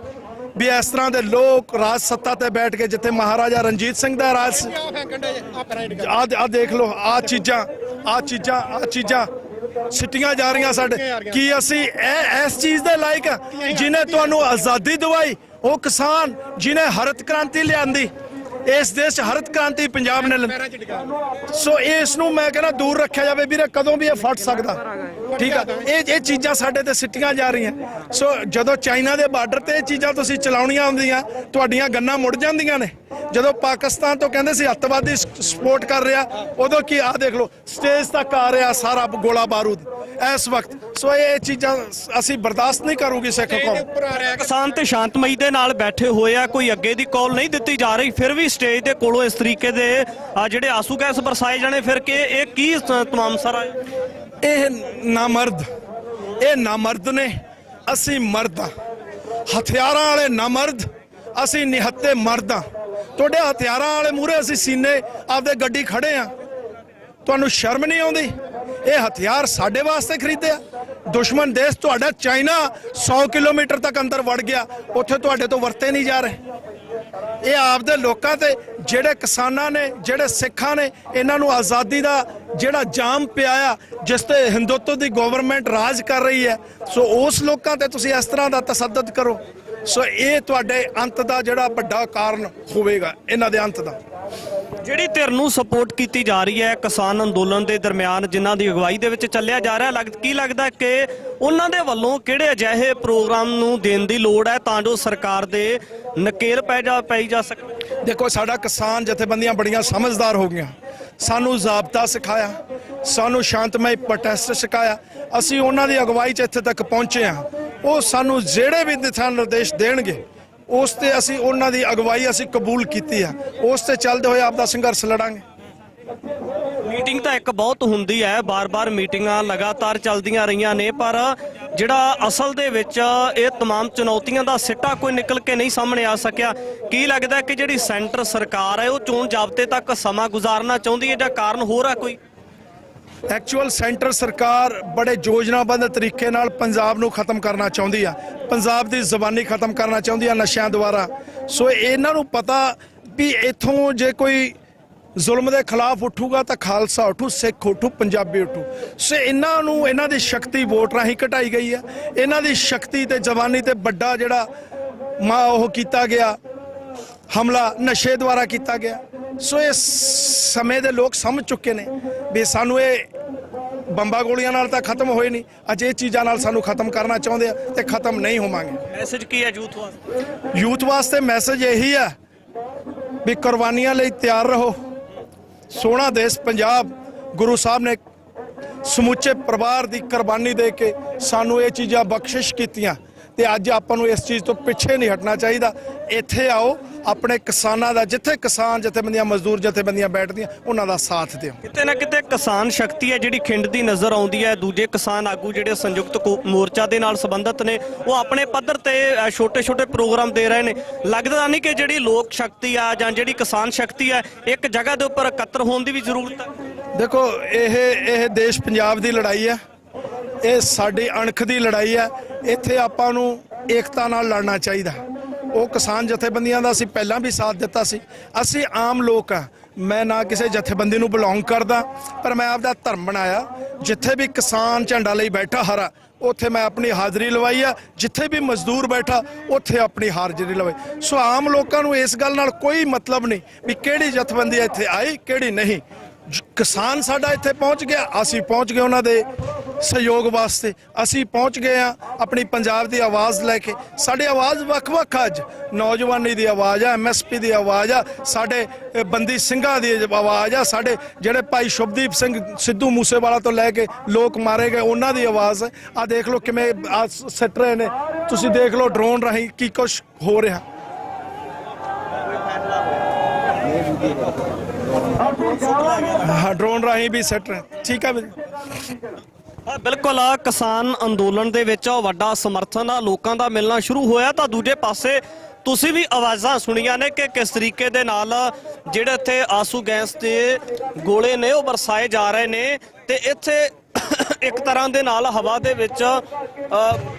[SPEAKER 1] ਵੀ ਇਸ ਤਰ੍ਹਾਂ ਦੇ ਲੋਕ ਰਾਜ ਸੱਤਾ ਤੇ ਬੈਠ ਕੇ, ਜਿੱਥੇ ਮਹਾਰਾਜਾ ਰਣਜੀਤ ਸਿੰਘ ਦਾ ਰਾਜ, ਆ ਦੇਖ ਲਓ, ਆ ਚੀਜ਼ਾਂ ਸਿੱਟੀਆਂ ਜਾ ਰਹੀਆਂ ਸਾਡੇ। ਕੀ ਅਸੀਂ ਇਸ ਚੀਜ਼ ਦੇ ਲਾਇਕ ਆ? ਜਿਹਨੇ ਤੁਹਾਨੂੰ ਆਜ਼ਾਦੀ ਦਿਵਾਈ ਉਹ ਕਿਸਾਨ, ਜਿਹਨੇ ਹਰਿਤ ਕ੍ਰਾਂਤੀ ਲਿਆਂਦੀ ਇਸ ਦੇਸ਼ 'ਚ, ਹਰਿਤ ਕ੍ਰਾਂਤੀ ਪੰਜਾਬ ਨੇ। ਸੋ ਇਸ ਨੂੰ ਮੈਂ ਕਹਿੰਦਾ ਦੂਰ ਰੱਖਿਆ ਜਾਵੇ ਵੀਰੇ, ਕਦੋਂ ਵੀ ਇਹ ਫਟ ਸਕਦਾ। ਠੀਕ ਆ, ਇਹ ਚੀਜ਼ਾਂ ਸਾਡੇ ਤੇ ਸਿੱਟੀਆਂ ਜਾ ਰਹੀਆਂ। ਸੋ ਜਦੋਂ ਚਾਈਨਾ ਦੇ ਬਾਰਡਰ ਤੇ ਇਹ ਚੀਜ਼ਾਂ ਤੁਸੀਂ ਚਲਾਉਣੀਆਂ ਹੁੰਦੀਆਂ, ਤੁਹਾਡੀਆਂ ਗੰਨਾਂ ਮੁੜ ਜਾਂਦੀਆਂ ਨੇ। ਜਦੋਂ ਪਾਕਿਸਤਾਨ ਤੋਂ ਕਹਿੰਦੇ ਸੀ ਅੱਤਵਾਦੀ ਸਪੋਰਟ ਕਰ ਰਿਹਾ, ਉਦੋਂ ਕੀ ਆ ਦੇਖ ਲਓ, ਸਟੇਜ ਤੱਕ ਆ ਰਿਹਾ ਸਾਰਾ ਗੋਲਾ ਬਾਰੂਦ ਇਸ ਵਕਤ। ਸੋ ਇਹ ਚੀਜ਼ਾਂ ਅਸੀਂ ਬਰਦਾਸ਼ਤ ਨਹੀਂ ਕਰੂਗੀ ਸਿੱਖ ਕੌਮ।
[SPEAKER 2] ਕਿਸਾਨ ਤੇ ਸ਼ਾਂਤਮਈ ਦੇ ਨਾਲ ਬੈਠੇ ਹੋਏ ਆ, ਕੋਈ ਅੱਗੇ ਦੀ ਕਾਲ ਨਹੀਂ ਦਿੱਤੀ ਜਾ ਰਹੀ, ਫਿਰ ਵੀ ਸਟੇਜ ਦੇ ਕੋਲੋਂ ਇਸ ਤਰੀਕੇ ਦੇ ਜਿਹੜੇ ਆਂਸੂ ਗੈਸ ਬਰਸਾਏ ਜਾਣੇ, ਫਿਰ ਕਿ ਇਹ ਕੀ ਤਮਾਮ ਸਾਰਾ?
[SPEAKER 1] ਇਹ ਨਾਮਰਦ ਨੇ, ਅਸੀਂ ਮਰਦ ਆ। ਹਥਿਆਰਾਂ ਵਾਲੇ ਨਾਮਰਦ, ਅਸੀਂ ਨਿਹੱਤੇ ਮਰਦ ਆ। ਤੁਹਾਡੇ ਹਥਿਆਰਾਂ ਵਾਲੇ ਮੂਹਰੇ ਅਸੀਂ ਸੀਨੇ ਆਪਦੇ ਗੱਡੀ ਖੜੇ ਆ, ਤੁਹਾਨੂੰ ਸ਼ਰਮ ਨਹੀਂ ਆਉਂਦੀ? ਇਹ ਹਥਿਆਰ ਸਾਡੇ ਵਾਸਤੇ ਖਰੀਦੇ ਆ। ਦੁਸ਼ਮਣ ਦੇਸ਼ ਤੁਹਾਡਾ ਚਾਈਨਾ 100 ਕਿਲੋਮੀਟਰ ਤੱਕ ਅੰਦਰ ਵੜ ਗਿਆ, ਉੱਥੇ ਤੁਹਾਡੇ ਤੋਂ ਵਰਤੇ ਨਹੀਂ ਜਾ ਰਹੇ। ਇਹ ਆਪਦੇ ਲੋਕਾਂ ਤੇ, ਜਿਹੜੇ ਕਿਸਾਨਾਂ ਨੇ, ਜਿਹੜੇ ਸਿੱਖਾਂ ਨੇ, ਇਹਨਾਂ ਨੂੰ ਆਜ਼ਾਦੀ ਦਾ ਜਿਹੜਾ ਜਾਮ ਪਿਆਇਆ, ਜਿਸ ਤੇ ਹਿੰਦੂਤਵ ਦੀ ਗਵਰਨਮੈਂਟ ਰਾਜ ਕਰ ਰਹੀ ਹੈ, ਸੋ ਉਸ ਲੋਕਾਂ ਤੇ ਤੁਸੀਂ ਇਸ ਤਰ੍ਹਾਂ ਦਾ ਤਸੱਦਦ ਕਰੋ। ਸੋ ਇਹ ਤੁਹਾਡੇ ਅੰਤ ਦਾ ਜਿਹੜਾ ਵੱਡਾ ਕਾਰਨ ਹੋਵੇਗਾ, ਇਹਨਾਂ ਦੇ ਅੰਤ ਦਾ।
[SPEAKER 2] ਜਿਹੜੀ ਧਿਰ ਨੂੰ ਸਪੋਰਟ ਕੀਤੀ ਜਾ ਰਹੀ ਹੈ ਕਿਸਾਨ ਅੰਦੋਲਨ ਦੇ ਦਰਮਿਆਨ, ਜਿਨ੍ਹਾਂ ਦੀ ਅਗਵਾਈ ਦੇ ਵਿੱਚ ਚੱਲਿਆ ਜਾ ਰਿਹਾ, ਕੀ ਲੱਗਦਾ ਕਿ ਉਹਨਾਂ ਦੇ ਵੱਲੋਂ ਕਿਹੜੇ ਅਜਿਹੇ ਪ੍ਰੋਗਰਾਮ ਨੂੰ ਦੇਣ ਦੀ ਲੋੜ ਹੈ ਤਾਂ ਜੋ ਸਰਕਾਰ ਦੇ ਨਕੇਲ ਪਾਈ ਜਾ ਸਕੇ?
[SPEAKER 1] ਦੇਖੋ, ਸਾਡਾ ਕਿਸਾਨ ਜਥੇਬੰਦੀਆਂ ਬੜੀਆਂ ਸਮਝਦਾਰ ਹੋ ਗਈਆਂ। ਸਾਨੂੰ ਜ਼ਾਬਤਾ ਸਿਖਾਇਆ, ਸਾਨੂੰ ਸ਼ਾਂਤਮਈ ਪ੍ਰੋਟੈਸਟ ਸਿਖਾਇਆ, ਅਸੀਂ ਉਹਨਾਂ ਦੀ ਅਗਵਾਈ 'ਚ ਇੱਥੇ ਤੱਕ ਪਹੁੰਚੇ ਹਾਂ। ਉਹ ਸਾਨੂੰ ਜਿਹੜੇ ਵੀ ਦਿਸ਼ਾ ਨਿਰਦੇਸ਼ ਦੇਣਗੇ ਉਸ ਤੇ ਅਸੀਂ ਉਹਨਾਂ ਦੀ ਅਗਵਾਈ ਅਸੀਂ ਕਬੂਲ ਕੀਤੀ ਆ, ਉਸ ਤੇ ਚੱਲਦੇ ਹੋਏ ਆਪਦਾ ਸੰਘਰਸ਼ ਲੜਾਂਗੇ।
[SPEAKER 2] ਮੀਟਿੰਗ ਤਾਂ ਇੱਕ ਬਹੁਤ ਹੁੰਦੀ ਹੈ, ਬਾਰ-ਬਾਰ ਮੀਟਿੰਗਾਂ ਲਗਾਤਾਰ ਚੱਲਦੀਆਂ ਰਹੀਆਂ ਨੇ, ਪਰ ਜਿਹੜਾ ਅਸਲ ਦੇ ਵਿੱਚ ਇਹ तमाम ਚੁਣੌਤੀਆਂ ਦਾ ਸਿੱਟਾ ਕੋਈ ਨਿਕਲ ਕੇ ਨਹੀਂ ਸਾਹਮਣੇ ਆ ਸਕਿਆ। ਕੀ ਲੱਗਦਾ ਕਿ ਜਿਹੜੀ ਸੈਂਟਰ ਸਰਕਾਰ ਹੈ ਉਹ ਚੋਣ ਜ਼ਾਬਤੇ ਤੱਕ ਸਮਾਂ ਗੁਜ਼ਾਰਨਾ ਚਾਹੁੰਦੀ ਹੈ ਜਾਂ ਕਾਰਨ ਹੋਰ ਹੈ ਕੋਈ?
[SPEAKER 1] ਐਕਚੁਅਲ ਸੈਂਟਰ ਸਰਕਾਰ ਬੜੇ ਯੋਜਨਾਬੱਧ ਤਰੀਕੇ ਨਾਲ ਪੰਜਾਬ ਨੂੰ ਖਤਮ ਕਰਨਾ ਚਾਹੁੰਦੀ ਆ, ਪੰਜਾਬ ਦੀ ਜ਼ਬਾਨੀ ਖਤਮ ਕਰਨਾ ਚਾਹੁੰਦੀ ਆ ਨਸ਼ਿਆਂ ਦੁਆਰਾ। ਸੋ ਇਹਨਾਂ ਨੂੰ ਪਤਾ ਵੀ ਇੱਥੋਂ ਜੇ ਕੋਈ ਜ਼ੁਲਮ ਦੇ ਖਿਲਾਫ ਉੱਠੂਗਾ ਤਾਂ ਖਾਲਸਾ ਉੱਠੂ, ਸਿੱਖ ਉੱਠੂ, ਪੰਜਾਬੀ ਉੱਠੂ। ਸੋ ਇਹਨਾਂ ਨੂੰ, ਇਹਨਾਂ ਦੀ ਸ਼ਕਤੀ ਵੋਟ ਰਾਹੀਂ ਘਟਾਈ ਗਈ ਹੈ। ਇਹਨਾਂ ਦੀ ਸ਼ਕਤੀ ਤੇ ਜ਼ਬਾਨੀ ਤੇ ਵੱਡਾ ਜਿਹੜਾ ਉਹ ਕੀਤਾ ਗਿਆ ਹਮਲਾ ਨਸ਼ੇ ਦੁਆਰਾ ਕੀਤਾ ਗਿਆ। ਸੋ ਇਸ ਸਮੇਂ ਦੇ ਲੋਕ ਸਮਝ ਚੁੱਕੇ ਨੇ ਵੀ ਸਾਨੂੰ ਇਹ ਬੰਬਾਂ ਗੋਲੀਆਂ ਨਾਲ ਤਾਂ ਖਤਮ ਹੋਏ ਨਹੀਂ, ਅੱਜ ਇਹ ਚੀਜ਼ਾਂ ਨਾਲ ਸਾਨੂੰ ਖਤਮ ਕਰਨਾ ਚਾਹੁੰਦੇ ਆ ਤੇ ਖਤਮ ਨਹੀਂ ਹੋਵਾਂਗੇ।
[SPEAKER 2] ਮੈਸੇਜ ਕੀ ਹੈ ਯੂਥ ਵਾਸਤੇ?
[SPEAKER 1] ਯੂਥ ਵਾਸਤੇ ਮੈਸੇਜ ਇਹੀ ਆ ਵੀ ਕੁਰਬਾਨੀਆਂ ਲਈ ਤਿਆਰ ਰਹੋ। ਸੋਹਣਾ ਦੇਸ਼ ਪੰਜਾਬ, ਗੁਰੂ ਸਾਹਿਬ ਨੇ ਸਮੁੱਚੇ ਪਰਿਵਾਰ ਦੀ ਕੁਰਬਾਨੀ ਦੇ ਕੇ ਸਾਨੂੰ ਇਹ ਚੀਜ਼ਾਂ ਬਖਸ਼ਿਸ਼ ਕੀਤੀਆਂ ਤੇ ਅੱਜ ਆਪਾਂ ਨੂੰ ਇਸ ਚੀਜ਼ ਤੋਂ ਪਿੱਛੇ ਨਹੀਂ ਹਟਣਾ ਚਾਹੀਦਾ। ਇੱਥੇ ਆਓ, ਆਪਣੇ ਕਿਸਾਨਾਂ ਦਾ, ਜਿੱਥੇ ਕਿਸਾਨ ਜਥੇਬੰਦੀਆਂ, ਮਜ਼ਦੂਰ ਜਥੇਬੰਦੀਆਂ ਬੈਠਦੀਆਂ, ਉਹਨਾਂ ਦਾ ਸਾਥ ਦਿਓ।
[SPEAKER 2] ਕਿਤੇ ਨਾ ਕਿਤੇ ਕਿਸਾਨ ਸ਼ਕਤੀ ਹੈ ਜਿਹੜੀ ਖਿੰਡਦੀ ਨਜ਼ਰ ਆਉਂਦੀ ਹੈ। ਦੂਜੇ ਕਿਸਾਨ ਆਗੂ ਜਿਹੜੇ ਸੰਯੁਕਤ ਮੋਰਚਾ ਦੇ ਨਾਲ ਸੰਬੰਧਿਤ ਨੇ, ਉਹ ਆਪਣੇ ਪੱਧਰ ਤੇ ਛੋਟੇ-ਛੋਟੇ ਪ੍ਰੋਗਰਾਮ ਦੇ ਰਹੇ ਨੇ। ਲੱਗਦਾ ਨਹੀਂ ਕਿ ਜਿਹੜੀ ਲੋਕ ਸ਼ਕਤੀ ਆ ਜਾਂ ਜਿਹੜੀ ਕਿਸਾਨ ਸ਼ਕਤੀ ਹੈ, ਇੱਕ ਜਗ੍ਹਾ ਦੇ ਉੱਪਰ ਇਕੱਤਰ ਹੋਣ ਦੀ ਵੀ ਜ਼ਰੂਰਤ ਹੈ?
[SPEAKER 1] ਦੇਖੋ, ਇਹ ਦੇਸ਼ ਪੰਜਾਬ ਦੀ ਲੜਾਈ ਹੈ, ਇਹ ਸਾਡੀ ਅਣਖ ਦੀ ਲੜਾਈ ਹੈ। ਇੱਥੇ ਆਪਾਂ ਨੂੰ ਏਕਤਾ ਨਾਲ ਲੜਨਾ ਚਾਹੀਦਾ। ਉਹ ਕਿਸਾਨ ਜਥੇਬੰਦੀਆਂ ਦਾ ਅਸੀਂ ਪਹਿਲਾਂ ਵੀ ਸਾਥ ਦਿੱਤਾ ਸੀ। ਅਸੀਂ ਆਮ ਲੋਕ ਆ, ਮੈਂ ਨਾ ਕਿਸੇ ਜਥੇਬੰਦੀ ਨੂੰ ਬਿਲੋਂਗ ਕਰਦਾ, ਪਰ ਮੈਂ ਆਪਦਾ ਧਰਮ ਬਣਾਇਆ। ਜਿੱਥੇ ਵੀ ਕਿਸਾਨ ਝੰਡਾ ਲਈ ਬੈਠਾ ਹਰਾ, ਉੱਥੇ ਮੈਂ ਆਪਣੀ ਹਾਜ਼ਰੀ ਲਵਾਈ ਆ। ਜਿੱਥੇ ਵੀ ਮਜ਼ਦੂਰ ਬੈਠਾ, ਉੱਥੇ ਆਪਣੀ ਹਾਜ਼ਰੀ ਲਵਾਈ। ਸੋ ਆਮ ਲੋਕਾਂ ਨੂੰ ਇਸ ਗੱਲ ਨਾਲ ਕੋਈ ਮਤਲਬ ਨਹੀਂ ਵੀ ਕਿਹੜੀ ਜਥੇਬੰਦੀ ਇੱਥੇ ਆਈ, ਕਿਹੜੀ ਨਹੀਂ। ਕਿਸਾਨ ਸਾਡਾ ਇੱਥੇ ਪਹੁੰਚ ਗਿਆ, ਅਸੀਂ ਪਹੁੰਚ ਗਏ ਉਹਨਾਂ ਦੇ ਸਹਿਯੋਗ ਵਾਸਤੇ। ਅਸੀਂ ਪਹੁੰਚ ਗਏ ਆ ਆਪਣੀ ਪੰਜਾਬ ਦੀ ਆਵਾਜ਼ ਲੈ ਕੇ। ਸਾਡੀ ਆਵਾਜ਼ ਵੱਖ-ਵੱਖ, ਅੱਜ ਨੌਜਵਾਨੀ ਦੀ ਆਵਾਜ਼ ਆ, MSP ਦੀ ਆਵਾਜ਼ ਆ, ਸਾਡੇ ਬੰਦੀ ਸਿੰਘਾਂ ਦੀ ਆਵਾਜ਼ ਆ, ਸਾਡੇ ਜਿਹੜੇ ਭਾਈ ਸ਼ੁਭਦੀਪ ਸਿੰਘ ਸਿੱਧੂ ਮੂਸੇਵਾਲਾ ਤੋਂ ਲੈ ਕੇ ਲੋਕ ਮਾਰੇ ਗਏ ਉਹਨਾਂ ਦੀ ਆਵਾਜ਼ ਹੈ। ਆ ਦੇਖ ਲਓ ਕਿਵੇਂ ਆ ਸਿੱਟ ਰਹੇ ਨੇ, ਤੁਸੀਂ ਦੇਖ ਲਓ ਡਰੋਨ ਰਾਹੀਂ ਕੀ ਕੁਛ ਹੋ ਰਿਹਾ। ਹਾਂ, ਡਰੋਨ ਰਾਹੀਂ ਵੀ ਸਿੱਟ ਰਹੇ। ਠੀਕ ਹੈ
[SPEAKER 2] ਬਿਲਕੁਲ। ਕਿਸਾਨ ਅੰਦੋਲਨ ਦੇ ਵਿੱਚ ਵੱਡਾ ਸਮਰਥਨ ਆ ਲੋਕਾਂ ਦਾ ਮਿਲਣਾ ਸ਼ੁਰੂ ਹੋਇਆ। ਤਾਂ ਦੂਜੇ ਪਾਸੇ ਤੁਸੀਂ ਵੀ ਆਵਾਜ਼ਾਂ ਸੁਣੀਆਂ ਨੇ ਕਿ ਕਿਸ ਤਰੀਕੇ ਦੇ ਨਾਲ ਜਿਹੜੇ ਇੱਥੇ ਆਂਸੂ ਗੈਸ ਦੇ ਗੋਲੇ ਨੇ ਉਹ ਬਰਸਾਏ ਜਾ ਰਹੇ ਨੇ ਤੇ ਇੱਥੇ ਇੱਕ ਤਰ੍ਹਾਂ ਦੇ ਨਾਲ ਹਵਾ ਦੇ ਵਿੱਚ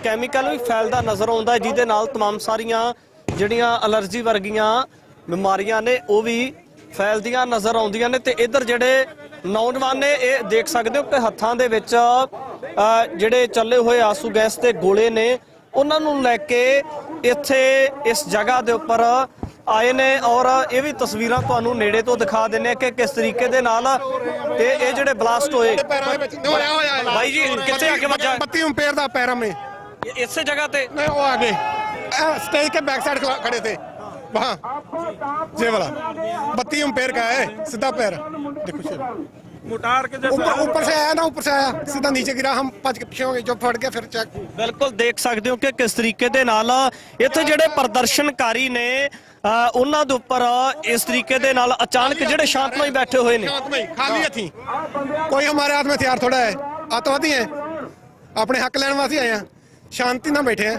[SPEAKER 2] ਕੈਮੀਕਲ ਵੀ ਫੈਲਦਾ ਨਜ਼ਰ ਆਉਂਦਾ, ਜਿਹਦੇ ਨਾਲ तमाम ਸਾਰੀਆਂ ਜਿਹੜੀਆਂ ਅਲਰਜੀ ਵਰਗੀਆਂ ਬਿਮਾਰੀਆਂ ਨੇ ਉਹ ਵੀ ਫੈਲਦੀਆਂ ਨਜ਼ਰ ਆਉਂਦੀਆਂ ਨੇ। ਤੇ ਇੱਧਰ ਜਿਹੜੇ ਨੌਜਵਾਨ ਨੇ, ਇਹ ਦੇਖ ਸਕਦੇ ਹੋ ਕਿ ਹੱਥਾਂ ਦੇ ਵਿੱਚ ਜਿਹੜੇ ਚੱਲੇ ਹੋਏ ਆਂਸੂ ਗੈਸ ਦੇ ਗੋਲੇ ਨੇ, ਉਹਨਾਂ ਨੂੰ ਲੈ ਕੇ ਇੱਥੇ ਇਸ ਜਗ੍ਹਾ ਦੇ ਉੱਪਰ ਆਏ ਨੇ। ਔਰ ਇਹ ਵੀ ਤਸਵੀਰਾਂ ਤੁਹਾਨੂੰ ਨੇੜੇ ਤੋਂ ਦਿਖਾ ਦਿੰਦੇ ਆ ਕਿ ਕਿਸ ਤਰੀਕੇ ਦੇ ਨਾਲ ਇਹ ਜਿਹੜੇ ਬਲਾਸਟ ਹੋਏ। ਭਾਈ ਜੀ ਕਿੱਥੇ ਆ ਕੇ ਵੱਜਾ?
[SPEAKER 1] 32 एम्पेयर ਦਾ ਪੈਰਾ ਮੇ
[SPEAKER 2] ਇਸੇ ਜਗ੍ਹਾ ਤੇ
[SPEAKER 1] नहीं, वो आगे स्टेज के बैक साइड खड़े थे वहाँ, ये वाला 32 एम्पेयर का है, सीधा पैर देखो,
[SPEAKER 2] मोटार के
[SPEAKER 1] ऊपर से आया ना, ऊपर से आया सीधा नीचे गिरा। हम भज के पीछे हो गए, जो फट गया फिर चेक।
[SPEAKER 2] ਬਿਲਕੁਲ ਦੇਖ ਸਕਦੇ ਹੋ ਕਿ ਕਿਸ ਤਰੀਕੇ ਦੇ ਨਾਲ ਇੱਥੇ ਜਿਹੜੇ ਪ੍ਰਦਰਸ਼ਨਕਾਰੀ ਨੇ ਉਹਨਾਂ ਦੇ ਉੱਪਰ ਇਸ ਤਰੀਕੇ ਦੇ ਨਾਲ ਅਚਾਨਕ ਜਿਹੜੇ ਸ਼ਾਂਤਮਈ ਬੈਠੇ ਹੋਏ ਨੇ,
[SPEAKER 1] खाली थी, कोई हमारे हाथ में हथियार थोड़ा है, आतंकवादी हैं, अपने हक लेने वास्ते आए हैं, शांति ना बैठे हैं,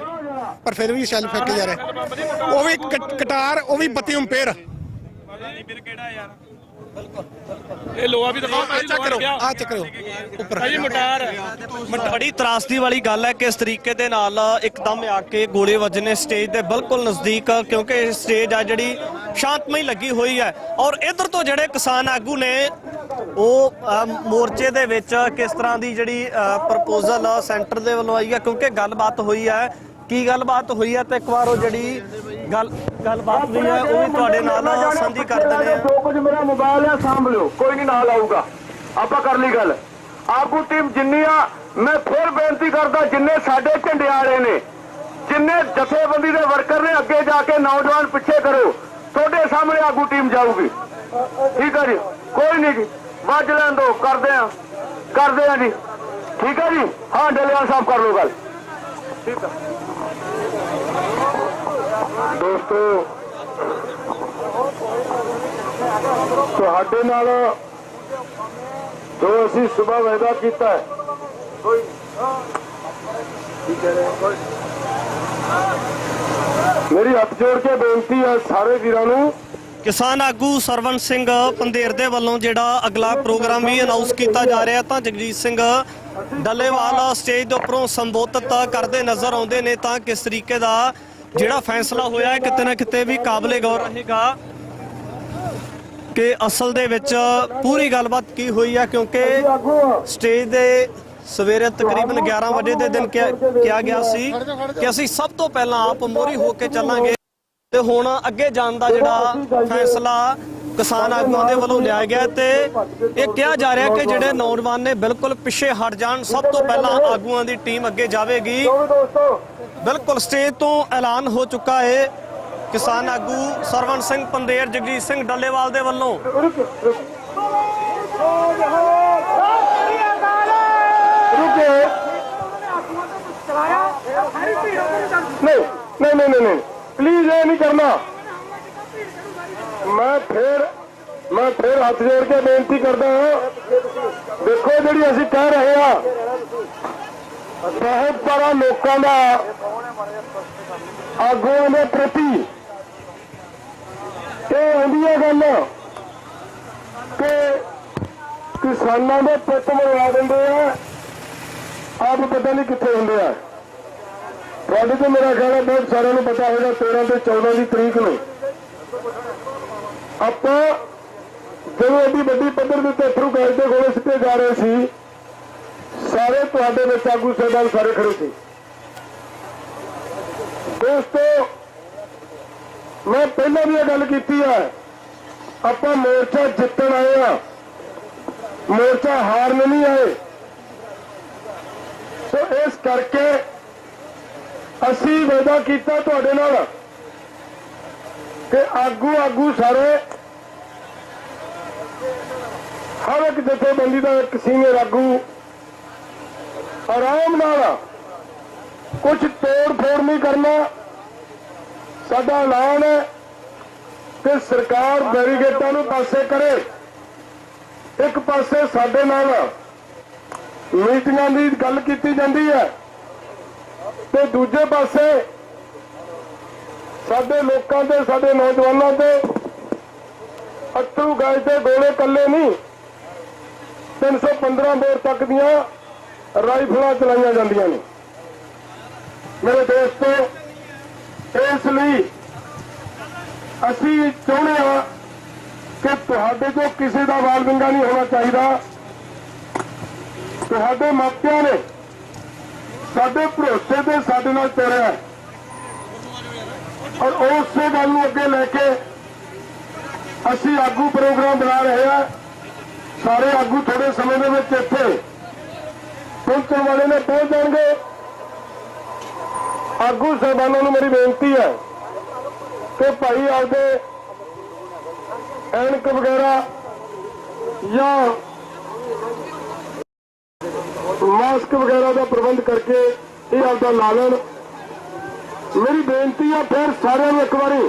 [SPEAKER 1] पर फिर भी शैल फेंके जा रहे। वो भी कटार, वो भी 32 एम्पेयर।
[SPEAKER 6] ਇਹ ਲੋਹਾ ਵੀ ਦਿਖਾਓ
[SPEAKER 1] चेक करो, आ चेक करो ऊपर।
[SPEAKER 2] ਬੜੀ ਤਰਾਸਦੀ ਵਾਲੀ ਗੱਲ ਹੈ ਕਿ ਇਸ ਤਰੀਕੇ ਦੇ ਨਾਲ ਇੱਕਦਮ ਆ ਕੇ ਗੋਲੇ ਵੱਜਣੇ ਸਟੇਜ ਦੇ ਬਿਲਕੁਲ ਨਜ਼ਦੀਕ, ਕਿਉਂਕਿ ਇਹ ਸਟੇਜ ਆ ਜਿਹੜੀ ਸ਼ਾਂਤਮਈ ਲੱਗੀ ਹੋਈ ਹੈ। ਔਰ ਇਧਰ ਤੋਂ ਜਿਹੜੇ ਕਿਸਾਨ ਆਗੂ ਨੇ ਉਹ ਮੋਰਚੇ ਦੇ ਵਿੱਚ ਕਿਸ ਤਰ੍ਹਾਂ ਦੀ ਜਿਹੜੀ ਪ੍ਰਪੋਜ਼ਲ ਸੈਂਟਰ ਦੇ ਵੱਲੋਂ ਆਈ ਹੈ, ਕਿਉਂਕਿ ਗੱਲਬਾਤ ਹੋਈ ਹੈ। ਕੀ ਗੱਲਬਾਤ ਹੋਈ ਹੈ ਤੇ ਇੱਕ ਵਾਰ ਉਹ ਜਿਹੜੀ ਗੱਲਬਾਤ ਹੋਈ ਹੈ ਉਹ ਵੀ ਤੁਹਾਡੇ ਨਾਲ ਸਾਂਝੀ ਕਰ ਦਿੰਦੇ ਆ।
[SPEAKER 13] ਜੋ ਕੁਝ ਮੇਰਾ ਮੋਬਾਈਲ ਹੈ ਸਾਂਭ ਲਿਓ, ਕੋਈ ਨਹੀਂ ਨਾਲ ਆਊਗਾ, ਆਪਾਂ ਕਰ ਲਈ ਗੱਲ। ਆਗੂ ਟੀਮ ਜਿੰਨੀ ਆ, ਮੈਂ ਫਿਰ ਬੇਨਤੀ ਕਰਦਾ, ਜਿੰਨੇ ਸਾਡੇ ਝੰਡੇ ਵਾਲੇ ਨੇ, ਜਿੰਨੇ ਜਥੇਬੰਦੀ ਦੇ ਵਰਕਰ ਨੇ, ਅੱਗੇ ਜਾ ਕੇ ਨੌਜਵਾਨ ਪਿੱਛੇ ਕਰੋ, ਤੁਹਾਡੇ ਸਾਹਮਣੇ ਆਗੂ ਟੀਮ ਜਾਊਗੀ। ਠੀਕ ਹੈ ਜੀ, ਕੋਈ ਨਹੀਂ ਜੀ, ਵੱਜ ਲੈਣ ਦੋ, ਕਰਦੇ ਆ ਜੀ। ਠੀਕ ਹੈ ਜੀ, ਹਾਂ ਡੇਲੇਵਾਲ ਸਾਹਿਬ ਕਰ ਲਓ ਗੱਲ। ਠੀਕ ਹੈ ਦੋਸਤੋ, ਤੁਹਾਡੇ ਨਾਲ ਜੋ ਅਸੀਂ ਸਵੇਰ ਵਾਅਦਾ ਕੀਤਾ ਹੈ, ਕੋਈ ਠੀਕ ਹੈ, ਮੇਰੀ ਹੱਥ ਜੋੜ ਕੇ ਬੇਨਤੀ ਹੈ ਸਾਰੇ ਵੀਰਾਂ ਨੂੰ।
[SPEAKER 2] ਕਿਸਾਨ ਆਗੂ ਸਰਵਣ ਸਿੰਘ ਪੰਧੇਰ ਦੇ ਵੱਲੋਂ ਜਿਹੜਾ ਅਗਲਾ ਪ੍ਰੋਗਰਾਮ ਵੀ ਅਨਾਉਂਸ ਕੀਤਾ ਜਾ ਰਿਹਾ, ਤਾਂ ਜਗਜੀਤ ਸਿੰਘ ਡੱਲੇਵਾਲ ਸਟੇਜ ਦੇ ਉੱਪਰੋਂ ਸੰਬੋਧਿਤ ਕਰਦੇ ਨਜ਼ਰ ਆਉਂਦੇ ਨੇ। ਤਾਂ ਕਿਸ ਤਰੀਕੇ ਦਾ ਜਿਹੜਾ ਫੈਸਲਾ ਹੋਇਆ ਹੈ ਕਿਤੇ ਨਾ ਕਿਤੇ ਵੀ ਕਾਬਲੇ ਗੌਰ ਰਹੇਗਾ ਕਿ ਅਸਲ ਦੇ ਵਿੱਚ ਪੂਰੀ ਗੱਲਬਾਤ ਕੀ ਹੋਈ ਹੈ, ਕਿਉਂਕਿ ਸਟੇਜ ਦੇ ਸਵੇਰੇ ਤਕਰੀਬਨ 11 ਵਜੇ ਦੇ ਦਿਨ ਕਿਹਾ ਗਿਆ ਸੀ ਕਿ ਅਸੀਂ ਸਭ ਤੋਂ ਪਹਿਲਾਂ ਆਪ ਮੋਹਰੀ ਹੋ ਕੇ ਚੱਲਾਂਗੇ ਤੇ ਹੁਣ ਅੱਗੇ ਜਾਣ ਦਾ ਜਿਹੜਾ ਫੈਸਲਾ ਕਿਸਾਨ ਆਗੂਆਂ ਦੇ ਵੱਲੋਂ ਲਿਆ ਗਿਆ ਤੇ ਇਹ ਕਿਹਾ ਜਾ ਰਿਹਾ ਕਿ ਜਿਹੜੇ ਨੌਜਵਾਨ ਨੇ ਬਿਲਕੁਲ ਪਿੱਛੇ ਹਟ ਜਾਣ। ਸਭ ਤੋਂ ਪਹਿਲਾਂ ਆਗੂਆਂ ਦੀ ਟੀਮ ਅੱਗੇ ਜਾਵੇਗੀ। ਬਿਲਕੁਲ ਸਟੇਜ ਤੋਂ ਐਲਾਨ ਹੋ ਚੁੱਕਾ ਹੈ ਕਿਸਾਨ ਆਗੂ ਸਰਵਣ ਸਿੰਘ ਪੰਦੇਰ, ਜਗਜੀਤ ਸਿੰਘ ਡੱਲੇਵਾਲ ਦੇ ਵੱਲੋਂ।
[SPEAKER 1] नहीं प्लीज ये नहीं करना। मैं फिर हाथ जोड़ के बेनती करता हूं। देखो जी असी कह रहे हैं बहुत सारा लोगों का आगुओं के प्रति ये आंदी है गल कि किसानों के पुत मरवा देंगे हैं, आप पता नहीं कितने होंगे हैं। थोड़े तो मेरा ख्याल है बहुत सारे पता होगा 13 से 14 की तरीक में आप जो एडी बड़ी पद्धर के अथरू गैस के गोले सिੱਟੇ जा रहे थे, सारे तुहाडे विच आगू साहबान सारे खड़े थे। दोस्तों मैं पहले भी यह गल की है, आप मोर्चा जितन आए हैं, मोर्चा हारन नहीं आए। तो इस करके असी वादा किया तुहाडे नाल कि आगू सारे हर एक जथेबंदी का एक सीनियर आगू आराम नाल कुछ तोड़ फोड़ नहीं करना। साडा ऐलान है कि सरकार बैरीगेटां नूं पासे करे, एक पासे साडे नाल मीटिंगां दी गल कीती जांदी है ते दूजे पासे साडे लोकां ते साडे नौजवानों ते अथरू गैस के गोले कल्ले नहीं 315 बोर तक दियां राइफलां चलाईयां जांदियां ने। मेरे दोस्तों इसलिए असी चाहुंदे हां कि तुहाडे चों किसी दा वाल विंगा नहीं होना चाहिए। तुहाडे मापियां ने साडे भरोसे ते साडे नाल तुरिया और उस गल नूं अगे लैके असी आगू प्रोग्राम बना रहे हैं। सारे आगू थोड़े समय में इत्थे पहुंचने वाले ने पहुंच जाएंगे। आगू साहबानों को मेरी बेनती है कि भाई आपके ऐनक वगैरह या मास्क वगैरह का प्रबंध करके ये आपका ला लेन। मेरी बेनती है फिर सारे एक बारी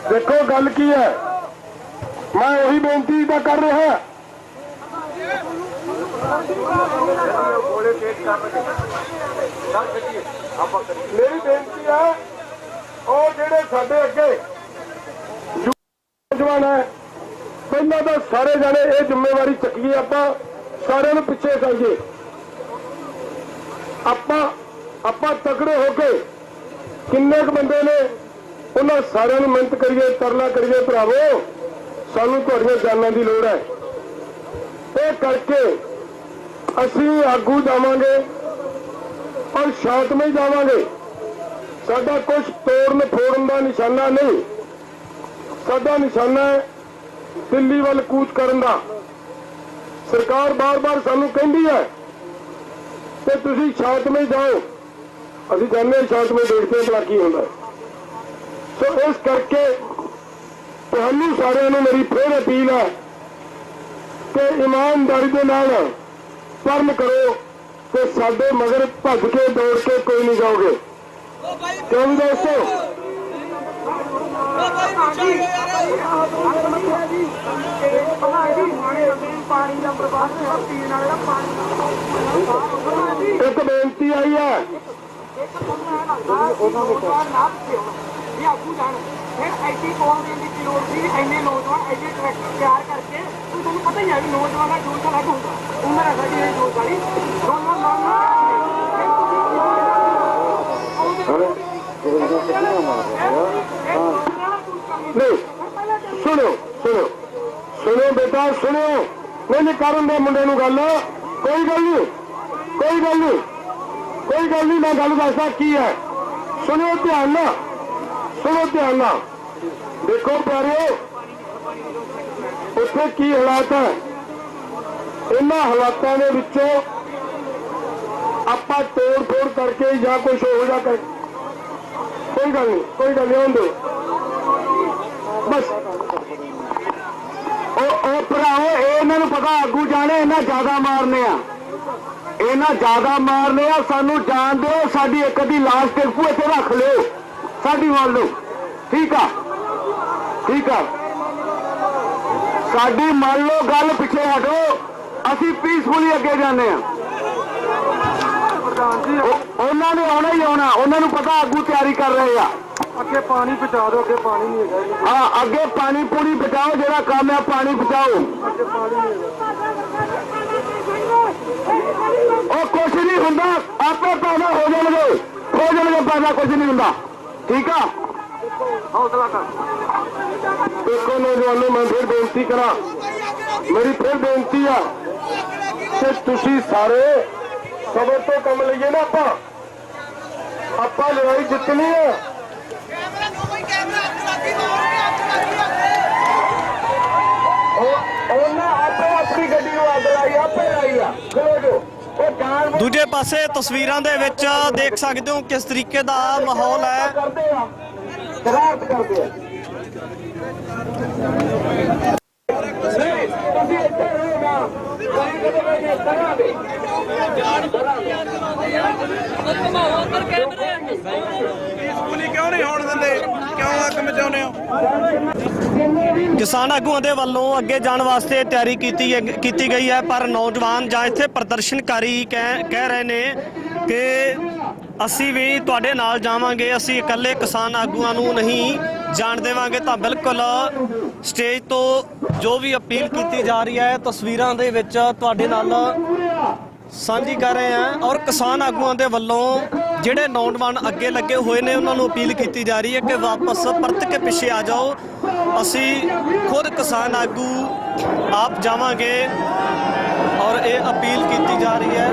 [SPEAKER 1] देखो गल की है, मैं वही बेनती तो कर रहा। मेरी बेनती है और जेडे साडे अगे नौजवान है, पहला तो सारे जाने ये जिम्मेवारी चकीए, आप सारे नूं पिछे करिए। आप तगड़े होके किन्ने क बंदे ने उन्होंने सारे मिहनत करिए, तरला करिए। भरावो सानू तुहाडीआं जानां दी लोड़ है। ये करके असी आगू जावांगे और शांतमई जावांगे। साडा कुछ तोड़न फोड़न का निशाना नहीं, साडा निशाना है दिल्ली वाल कूच करन दा। सरकार बार बार सानू कहंदी है कि तुसीं शांतमई जाओ, असीं जाने शांतमई देखते हैं भला की हुंदा है। तो इस करके तुहानू सारिਆਂ ਨੂੰ मेरी फिर अपील है कि ईमानदारी के नाल कर्म करो कि साडे मगर भज के दौड़ के कोई नहीं जाओगे। क्यों दोस्तों? एक बेनती आई है फिर ऐसी कौन देने की लोड़ थी, इन्ने नौजवान ऐसे ट्रैक्टर तैयार करके तुम पता ही है भी नौजवान का जोश अलग होगा, उम्र ऐसा कि जोश वाली नहीं। सुनो सुनो सुनो बेटा सुनो, नहीं कारण दे मुंडे नूं गल, कोई गल नहीं, कोई गल नहीं, ਕੋਈ ਗੱਲ ਨਹੀਂ, ਮੈਂ ਗੱਲ ਦੱਸਦਾ ਕੀ ਹੈ। ਸੁਣੋ ਧਿਆਨ ਨਾਲ, ਸੁਣੋ ਧਿਆਨ ਨਾਲ। ਦੇਖੋ ਪਿਆਰਿਓ, ਉੱਥੇ ਕੀ ਹਾਲਾਤ ਹੈ। ਇਹਨਾਂ ਹਾਲਾਤਾਂ ਦੇ ਵਿੱਚੋਂ ਆਪਾਂ ਤੋੜ ਫੋੜ ਕਰਕੇ ਜਾਂ ਕੁਝ ਹੋ ਜਾ ਕਰ, ਕੋਈ ਗੱਲ ਨਹੀਂ, ਕੋਈ ਗੱਲ ਨਹੀਂ, ਆਉਂਦੇ ਬਸ। ਉਹ ਭਰਾਓ, ਇਹਨਾਂ ਨੂੰ ਪਤਾ ਆਗੂ ਜਾਣੇ ਇਹਨਾਂ ਜ਼ਿਆਦਾ ਮਾਰਨੇ ਆ, ਇਹਨਾਂ ਜ਼ਿਆਦਾ ਮਾਰਨੇ ਆ। ਸਾਨੂੰ ਜਾਣ ਦਿਓ, ਸਾਡੀ ਇੱਕ ਅੱਧੀ ਲਾਸ਼ ਟਿਕੂ ਇੱਥੇ ਰੱਖ ਲਿਓ, ਸਾਡੀ ਮੰਨ ਲਓ, ਠੀਕ ਆ, ਠੀਕ ਆ, ਸਾਡੀ ਮੰਨ ਲਓ ਗੱਲ, ਪਿੱਛੇ ਹਟੋ, ਅਸੀਂ ਪੀਸਫੁਲੀ ਅੱਗੇ ਜਾਂਦੇ ਆ। ਉਹਨਾਂ ਨੇ ਆਉਣਾ ਹੀ ਆਉਣਾ, ਉਹਨਾਂ ਨੂੰ ਪਤਾ ਆਗੂ ਤਿਆਰੀ ਕਰ ਰਹੇ ਆ। ਅੱਗੇ ਪਾਣੀ ਪਹੁੰਚਾ ਦਿਓ, ਅੱਗੇ ਪਾਣੀ ਨਹੀਂ ਹੈਗਾ। ਹਾਂ, ਅੱਗੇ ਪਾਣੀ ਪੂਰੀ ਬਚਾਓ, ਜਿਹੜਾ ਕੰਮ ਹੈ ਪਾਣੀ ਬਚਾਓ। ਅੱਗੇ ਪਾਣੀ ਨਹੀਂ ਹੈਗਾ, ਉਹ ਕੁਛ ਨਹੀਂ ਹੁੰਦਾ, ਆਪੇ ਪੈਦਾ ਹੋ ਜਾਣਗੇ, ਪੈਦਾ ਕੁਛ ਨਹੀਂ ਹੁੰਦਾ, ਠੀਕ ਆ। ਹੌਸਲਾ ਕਰ। ਦੇਖੋ ਨੌਜਵਾਨੋ, ਮੈਂ ਫਿਰ ਬੇਨਤੀ ਕਰਾਂ, ਮੇਰੀ ਫਿਰ ਬੇਨਤੀ ਆ ਕਿ ਤੁਸੀਂ ਸਾਰੇ ਸਬਰ ਤੋਂ ਕੰਮ ਲਈਏ ਨਾ। ਆਪਾਂ ਲੜਾਈ ਜਿੱਤਣੀ ਹੈ। ਉਹਨਾਂ ਆਪੇ ਆਪਣੀ ਗੱਡੀ ਨੂੰ ਅੱਗ ਲਾਈ, ਆਪੇ ਲਾਈ ਆ, ਖਲੋ ਜੋ। ਉਹ ਜਾਣ
[SPEAKER 2] ਦੂਜੇ ਪਾਸੇ ਤਸਵੀਰਾਂ ਦੇ ਵਿੱਚ ਦੇਖ ਸਕਦੇ ਹੋ ਕਿਸ ਤਰੀਕੇ ਦਾ ਮਾਹੌਲ ਹੈ।
[SPEAKER 1] ਕਰਦੇ ਆ, ਸ਼ਰਾਰਤ ਕਰਦੇ ਆ। ਤੁਸੀਂ ਇੱਥੇ ਰਹੋਗਾ, ਕਰਾਂਗੇ।
[SPEAKER 2] ਕਿਉਂ ਨਹੀਂ ਹੋਣ ਦਿੰਦੇ, ਕਿਉਂ ਅੱਗ ਮਚਾਉਂਦੇ ਹੋ? ਕਿਸਾਨ ਆਗੂਆਂ ਦੇ ਵੱਲੋਂ ਅੱਗੇ ਜਾਣ ਵਾਸਤੇ ਤਿਆਰੀ ਕੀਤੀ ਗਈ ਹੈ, ਪਰ ਨੌਜਵਾਨ ਜਾਂ ਇੱਥੇ ਪ੍ਰਦਰਸ਼ਨਕਾਰੀ ਕਹਿ ਰਹੇ ਨੇ ਕਿ ਅਸੀਂ ਵੀ ਤੁਹਾਡੇ ਨਾਲ ਜਾਵਾਂਗੇ, ਅਸੀਂ ਇਕੱਲੇ ਕਿਸਾਨ ਆਗੂਆਂ ਨੂੰ ਨਹੀਂ ਜਾਣ ਦੇਵਾਂਗੇ। ਤਾਂ ਬਿਲਕੁਲ ਸਟੇਜ ਤੋਂ ਜੋ ਵੀ ਅਪੀਲ ਕੀਤੀ ਜਾ ਰਹੀ ਹੈ ਤਸਵੀਰਾਂ ਦੇ ਵਿੱਚ ਤੁਹਾਡੇ ਨਾਲ ਸਾਂਝੀ ਕਰ ਰਹੇ ਹਾਂ। ਔਰ ਕਿਸਾਨ ਆਗੂਆਂ ਦੇ ਵੱਲੋਂ ਜਿਹੜੇ ਨੌਜਵਾਨ ਅੱਗੇ ਲੱਗੇ ਹੋਏ ਨੇ ਉਹਨਾਂ ਨੂੰ ਅਪੀਲ ਕੀਤੀ ਜਾ ਰਹੀ ਹੈ ਕਿ ਵਾਪਸ ਪਰਤ ਕੇ ਪਿੱਛੇ ਆ ਜਾਓ, ਅਸੀਂ ਖੁਦ ਕਿਸਾਨ ਆਗੂ ਆਪ ਜਾਵਾਂਗੇ। ਔਰ ਇਹ ਅਪੀਲ ਕੀਤੀ ਜਾ ਰਹੀ ਹੈ।